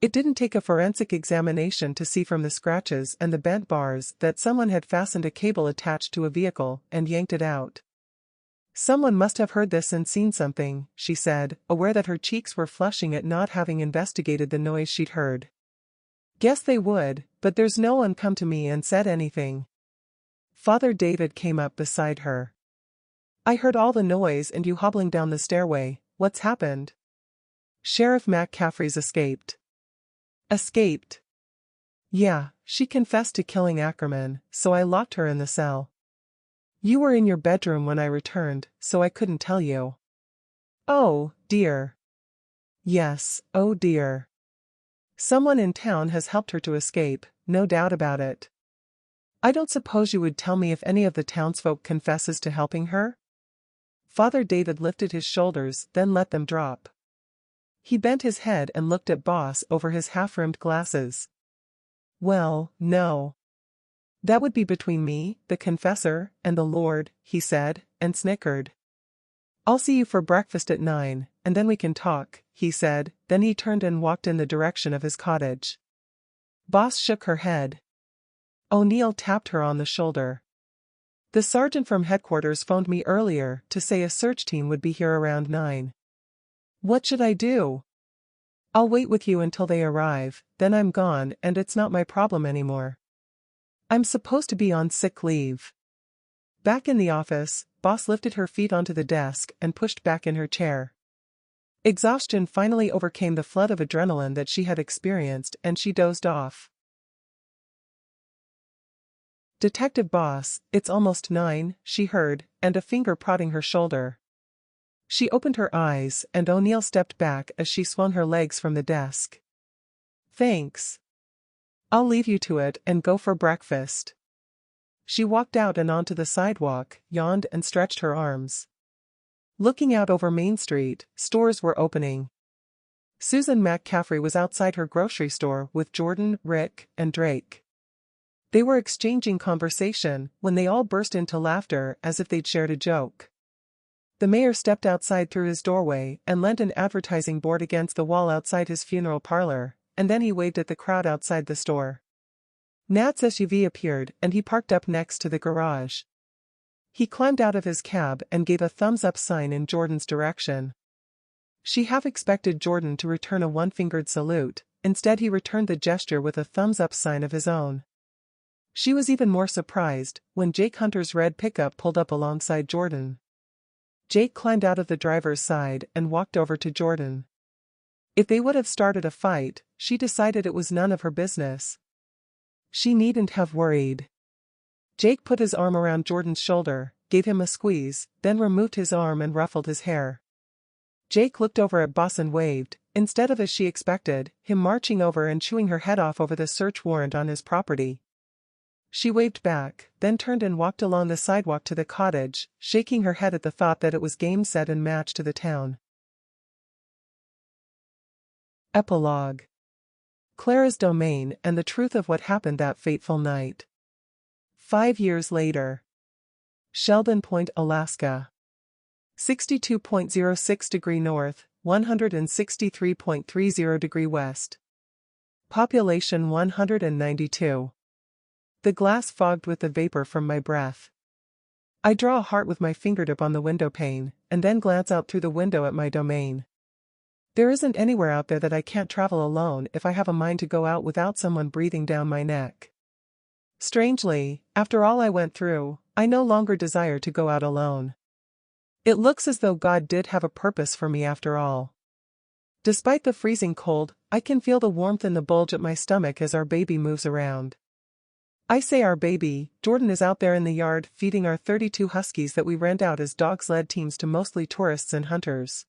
It didn't take a forensic examination to see from the scratches and the bent bars that someone had fastened a cable attached to a vehicle and yanked it out. "Someone must have heard this and seen something," she said, aware that her cheeks were flushing at not having investigated the noise she'd heard. "Guess they would, but there's no one come to me and said anything." Father David came up beside her. "I heard all the noise and you hobbling down the stairway. What's happened?" "Sheriff McCaffrey's escaped." "Escaped?" "Yeah, she confessed to killing Ackerman, so I locked her in the cell. You were in your bedroom when I returned, so I couldn't tell you." "Oh, dear." "Yes, oh dear. Someone in town has helped her to escape, no doubt about it. I don't suppose you would tell me if any of the townsfolk confesses to helping her?" Father David lifted his shoulders, then let them drop. He bent his head and looked at Boss over his half-rimmed glasses. "Well, no. That would be between me, the confessor, and the Lord," he said, and snickered. "I'll see you for breakfast at 9, and then we can talk," he said, then he turned and walked in the direction of his cottage. Boss shook her head. O'Neill tapped her on the shoulder. "The sergeant from headquarters phoned me earlier to say a search team would be here around 9. What should I do?" "I'll wait with you until they arrive, then I'm gone and it's not my problem anymore. I'm supposed to be on sick leave." Back in the office, Boss lifted her feet onto the desk and pushed back in her chair. Exhaustion finally overcame the flood of adrenaline that she had experienced and she dozed off. "Detective Boss, it's almost 9, she heard, and a finger prodding her shoulder. She opened her eyes and O'Neill stepped back as she swung her legs from the desk. "Thanks. I'll leave you to it and go for breakfast." She walked out and onto the sidewalk, yawned and stretched her arms. Looking out over Main Street, stores were opening. Susan McCaffrey was outside her grocery store with Jordan, Rick, and Drake. They were exchanging conversation when they all burst into laughter as if they'd shared a joke. The mayor stepped outside through his doorway and leant an advertising board against the wall outside his funeral parlor, and then he waved at the crowd outside the store. Nat's SUV appeared and he parked up next to the garage. He climbed out of his cab and gave a thumbs-up sign in Jordan's direction. She half expected Jordan to return a one-fingered salute, instead he returned the gesture with a thumbs-up sign of his own. She was even more surprised when Jake Hunter's red pickup pulled up alongside Jordan. Jake climbed out of the driver's side and walked over to Jordan. If they would have started a fight, she decided it was none of her business. She needn't have worried. Jake put his arm around Jordan's shoulder, gave him a squeeze, then removed his arm and ruffled his hair. Jake looked over at Boss and waved, instead of as she expected, him marching over and chewing her head off over the search warrant on his property. she waved back, then turned and walked along the sidewalk to the cottage, shaking her head at the thought that it was game set and match to the town. Epilogue. Clara's domain and the truth of what happened that fateful night. 5 years later. Sheldon Point, Alaska. 62.06 degree north, 163.30 degree west. Population 192. The glass fogged with the vapor from my breath. I draw a heart with my fingertip on the window pane, and then glance out through the window at my domain. There isn't anywhere out there that I can't travel alone if I have a mind to go out without someone breathing down my neck. Strangely, after all I went through, I no longer desire to go out alone. It looks as though God did have a purpose for me after all. Despite the freezing cold, I can feel the warmth in the bulge at my stomach as our baby moves around. I say our baby, Jordan is out there in the yard feeding our 32 huskies that we rent out as dog-sled teams to mostly tourists and hunters.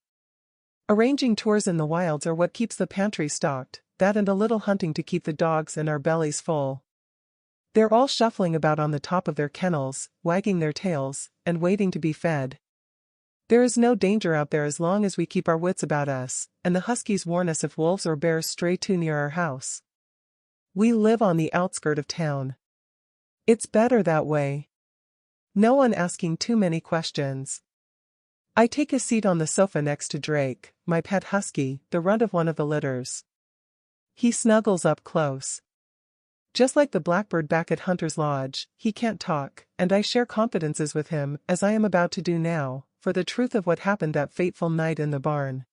Arranging tours in the wilds are what keeps the pantry stocked, that and a little hunting to keep the dogs and our bellies full. They're all shuffling about on the top of their kennels, wagging their tails, and waiting to be fed. There is no danger out there as long as we keep our wits about us, and the huskies warn us if wolves or bears stray too near our house. We live on the outskirt of town. It's better that way. No one asking too many questions. I take a seat on the sofa next to Drake, my pet husky, the runt of one of the litters. He snuggles up close. Just like the blackbird back at Hunter's Lodge, he can't talk, and I share confidences with him, as I am about to do now, for the truth of what happened that fateful night in the barn.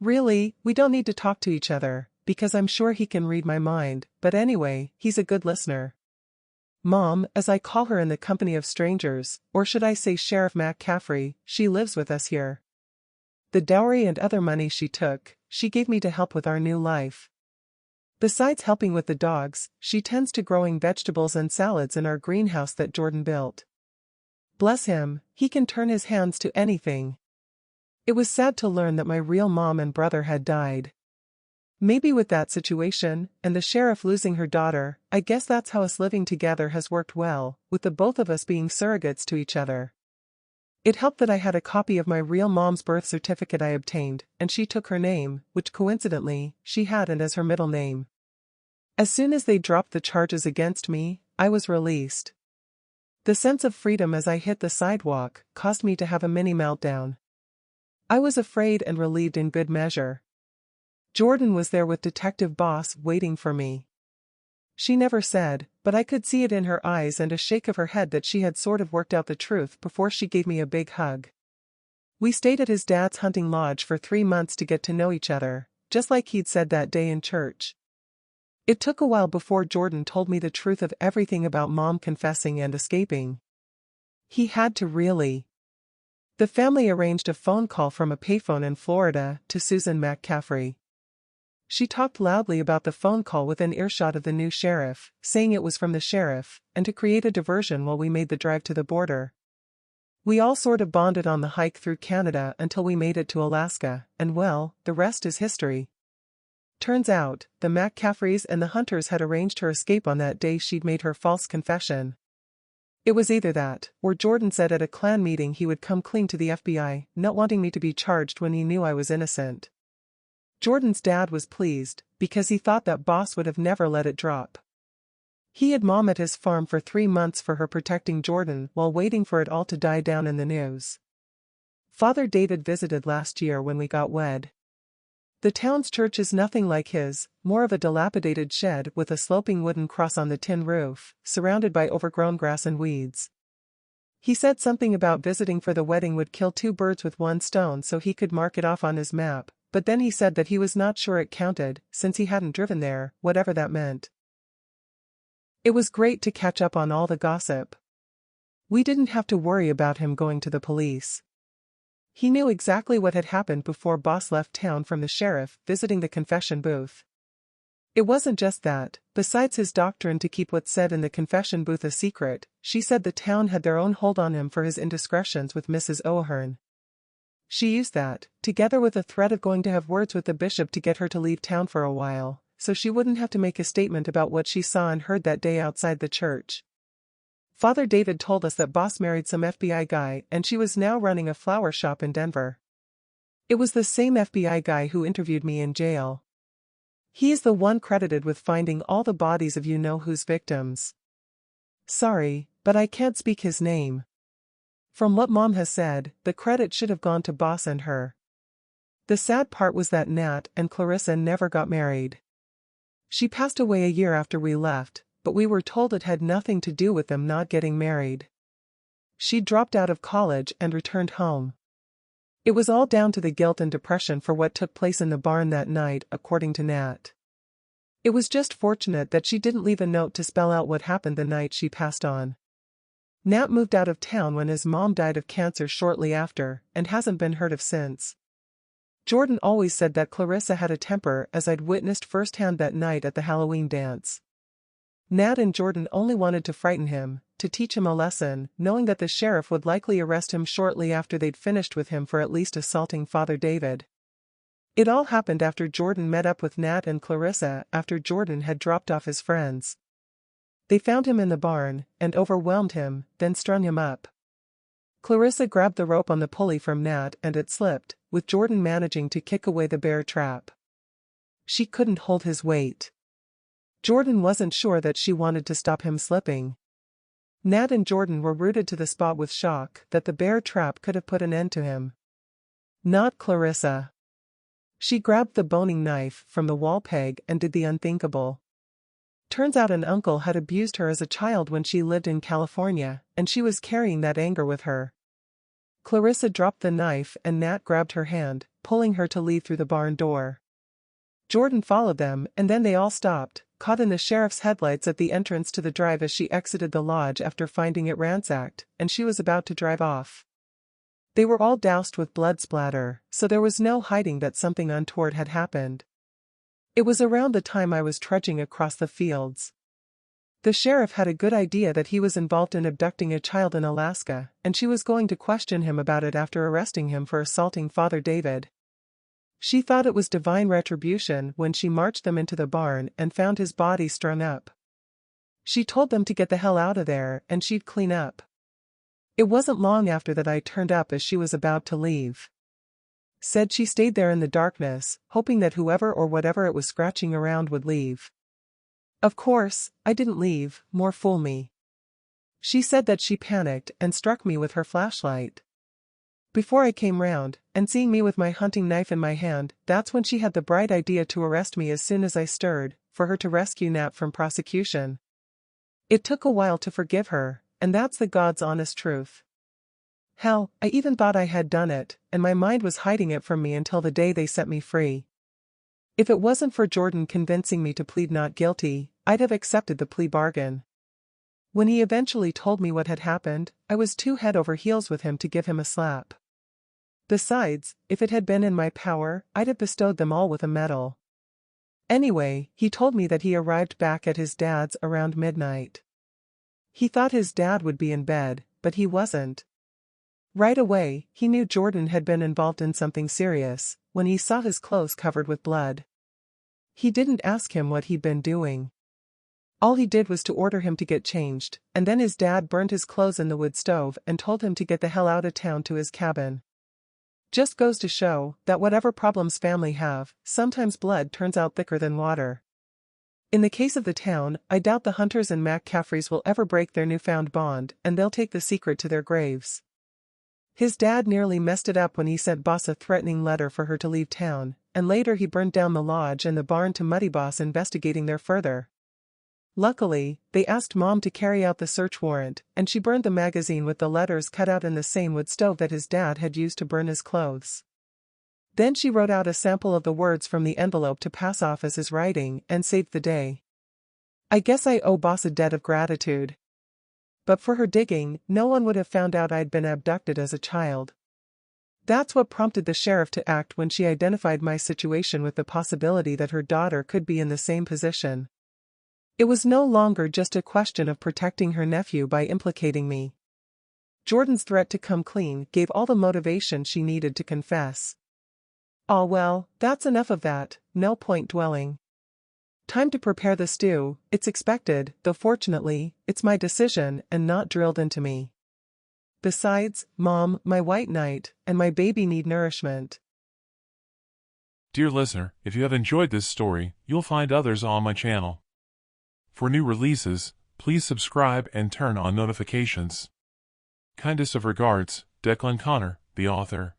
Really, we don't need to talk to each other, because I'm sure he can read my mind, but anyway, he's a good listener. Mom, as I call her in the company of strangers, or should I say Sheriff McCaffrey, she lives with us here. The dowry and other money she took, she gave me to help with our new life. Besides helping with the dogs, she tends to growing vegetables and salads in our greenhouse that Jordan built. Bless him, he can turn his hands to anything. It was sad to learn that my real mom and brother had died. Maybe with that situation, and the sheriff losing her daughter, I guess that's how us living together has worked well, with the both of us being surrogates to each other. It helped that I had a copy of my real mom's birth certificate I obtained, and she took her name, which coincidentally, she had and as her middle name. As soon as they dropped the charges against me, I was released. The sense of freedom as I hit the sidewalk caused me to have a mini meltdown. I was afraid and relieved in good measure. Jordan was there with Detective Boss waiting for me. She never said, but I could see it in her eyes and a shake of her head that she had sort of worked out the truth before she gave me a big hug. We stayed at his dad's hunting lodge for 3 months to get to know each other, just like he'd said that day in church. It took a while before Jordan told me the truth of everything about Mom confessing and escaping. He had to really. The family arranged a phone call from a payphone in Florida to Susan McCaffrey. She talked loudly about the phone call within earshot of the new sheriff, saying it was from the sheriff, and to create a diversion while we made the drive to the border. We all sort of bonded on the hike through Canada until we made it to Alaska, and well, the rest is history. Turns out, the McCaffreys and the Hunters had arranged her escape on that day she'd made her false confession. It was either that, or Jordan said at a clan meeting he would come clean to the FBI, not wanting me to be charged when he knew I was innocent. Jordan's dad was pleased, because he thought that Boss would have never let it drop. He had Mom at his farm for 3 months for her protecting Jordan while waiting for it all to die down in the news. Father David visited last year when we got wed. The town's church is nothing like his, more of a dilapidated shed with a sloping wooden cross on the tin roof, surrounded by overgrown grass and weeds. He said something about visiting for the wedding would kill 2 birds with 1 stone so he could mark it off on his map, but then he said that he was not sure it counted, since he hadn't driven there, whatever that meant. It was great to catch up on all the gossip. We didn't have to worry about him going to the police. He knew exactly what had happened before Boss left town from the sheriff visiting the confession booth. It wasn't just that, besides his doctrine to keep what's said in the confession booth a secret, she said the town had their own hold on him for his indiscretions with Mrs. O'Hearn. She used that, together with a threat of going to have words with the bishop to get her to leave town for a while, so she wouldn't have to make a statement about what she saw and heard that day outside the church. Father David told us that Boss married some FBI guy and she was now running a flower shop in Denver. It was the same FBI guy who interviewed me in jail. He is the one credited with finding all the bodies of you-know-who's victims. Sorry, but I can't speak his name. From what Mom has said, the credit should have gone to Boss and her. The sad part was that Nat and Clarissa never got married. She passed away a year after we left, but we were told it had nothing to do with them not getting married. She dropped out of college and returned home. It was all down to the guilt and depression for what took place in the barn that night, according to Nat. It was just fortunate that she didn't leave a note to spell out what happened the night she passed on. Nat moved out of town when his mom died of cancer shortly after, and hasn't been heard of since. Jordan always said that Clarissa had a temper, as I'd witnessed firsthand that night at the Halloween dance. Nat and Jordan only wanted to frighten him, to teach him a lesson, knowing that the sheriff would likely arrest him shortly after they'd finished with him for at least assaulting Father David. It all happened after Jordan met up with Nat and Clarissa after Jordan had dropped off his friends. They found him in the barn, and overwhelmed him, then strung him up. Clarissa grabbed the rope on the pulley from Nat and it slipped, with Jordan managing to kick away the bear trap. She couldn't hold his weight. Jordan wasn't sure that she wanted to stop him slipping. Nat and Jordan were rooted to the spot with shock that the bear trap could have put an end to him. Not Clarissa. She grabbed the boning knife from the wall peg and did the unthinkable. Turns out an uncle had abused her as a child when she lived in California, and she was carrying that anger with her. Clarissa dropped the knife and Nat grabbed her hand, pulling her to leave through the barn door. Jordan followed them and then they all stopped, caught in the sheriff's headlights at the entrance to the drive as she exited the lodge after finding it ransacked, and she was about to drive off. They were all doused with blood splatter, so there was no hiding that something untoward had happened. It was around the time I was trudging across the fields. The sheriff had a good idea that he was involved in abducting a child in Alaska, and she was going to question him about it after arresting him for assaulting Father David. She thought it was divine retribution when she marched them into the barn and found his body strung up. She told them to get the hell out of there and she'd clean up. It wasn't long after that I turned up as she was about to leave. Said she stayed there in the darkness, hoping that whoever or whatever it was scratching around would leave. Of course, I didn't leave, more fool me. She said that she panicked and struck me with her flashlight. Before I came round, and seeing me with my hunting knife in my hand, that's when she had the bright idea to arrest me as soon as I stirred, for her to rescue Nat from prosecution. It took a while to forgive her, and that's the God's honest truth. Hell, I even thought I had done it, and my mind was hiding it from me until the day they set me free. If it wasn't for Jordan convincing me to plead not guilty, I'd have accepted the plea bargain. When he eventually told me what had happened, I was too head over heels with him to give him a slap. Besides, if it had been in my power, I'd have bestowed them all with a medal. Anyway, he told me that he arrived back at his dad's around midnight. He thought his dad would be in bed, but he wasn't. Right away, he knew Jordan had been involved in something serious, when he saw his clothes covered with blood. He didn't ask him what he'd been doing. All he did was to order him to get changed, and then his dad burned his clothes in the wood stove and told him to get the hell out of town to his cabin. Just goes to show that whatever problems family have, sometimes blood turns out thicker than water. In the case of the town, I doubt the Hunters and McCaffreys will ever break their newfound bond, and they'll take the secret to their graves. His dad nearly messed it up when he sent Boss a threatening letter for her to leave town, and later he burned down the lodge and the barn to Muddy Boss investigating there further. Luckily, they asked Mom to carry out the search warrant, and she burned the magazine with the letters cut out in the same wood stove that his dad had used to burn his clothes. Then she wrote out a sample of the words from the envelope to pass off as his writing and saved the day. I guess I owe Boss a debt of gratitude. But for her digging, no one would have found out I'd been abducted as a child. That's what prompted the sheriff to act when she identified my situation with the possibility that her daughter could be in the same position. It was no longer just a question of protecting her nephew by implicating me. Jordan's threat to come clean gave all the motivation she needed to confess. Oh well, that's enough of that, no point dwelling. Time to prepare the stew. It's expected, though fortunately, it's my decision and not drilled into me. Besides, Mom, my white knight, and my baby need nourishment. Dear listener, if you have enjoyed this story, you'll find others on my channel. For new releases, please subscribe and turn on notifications. Kindest of regards, Declan Conner, the author.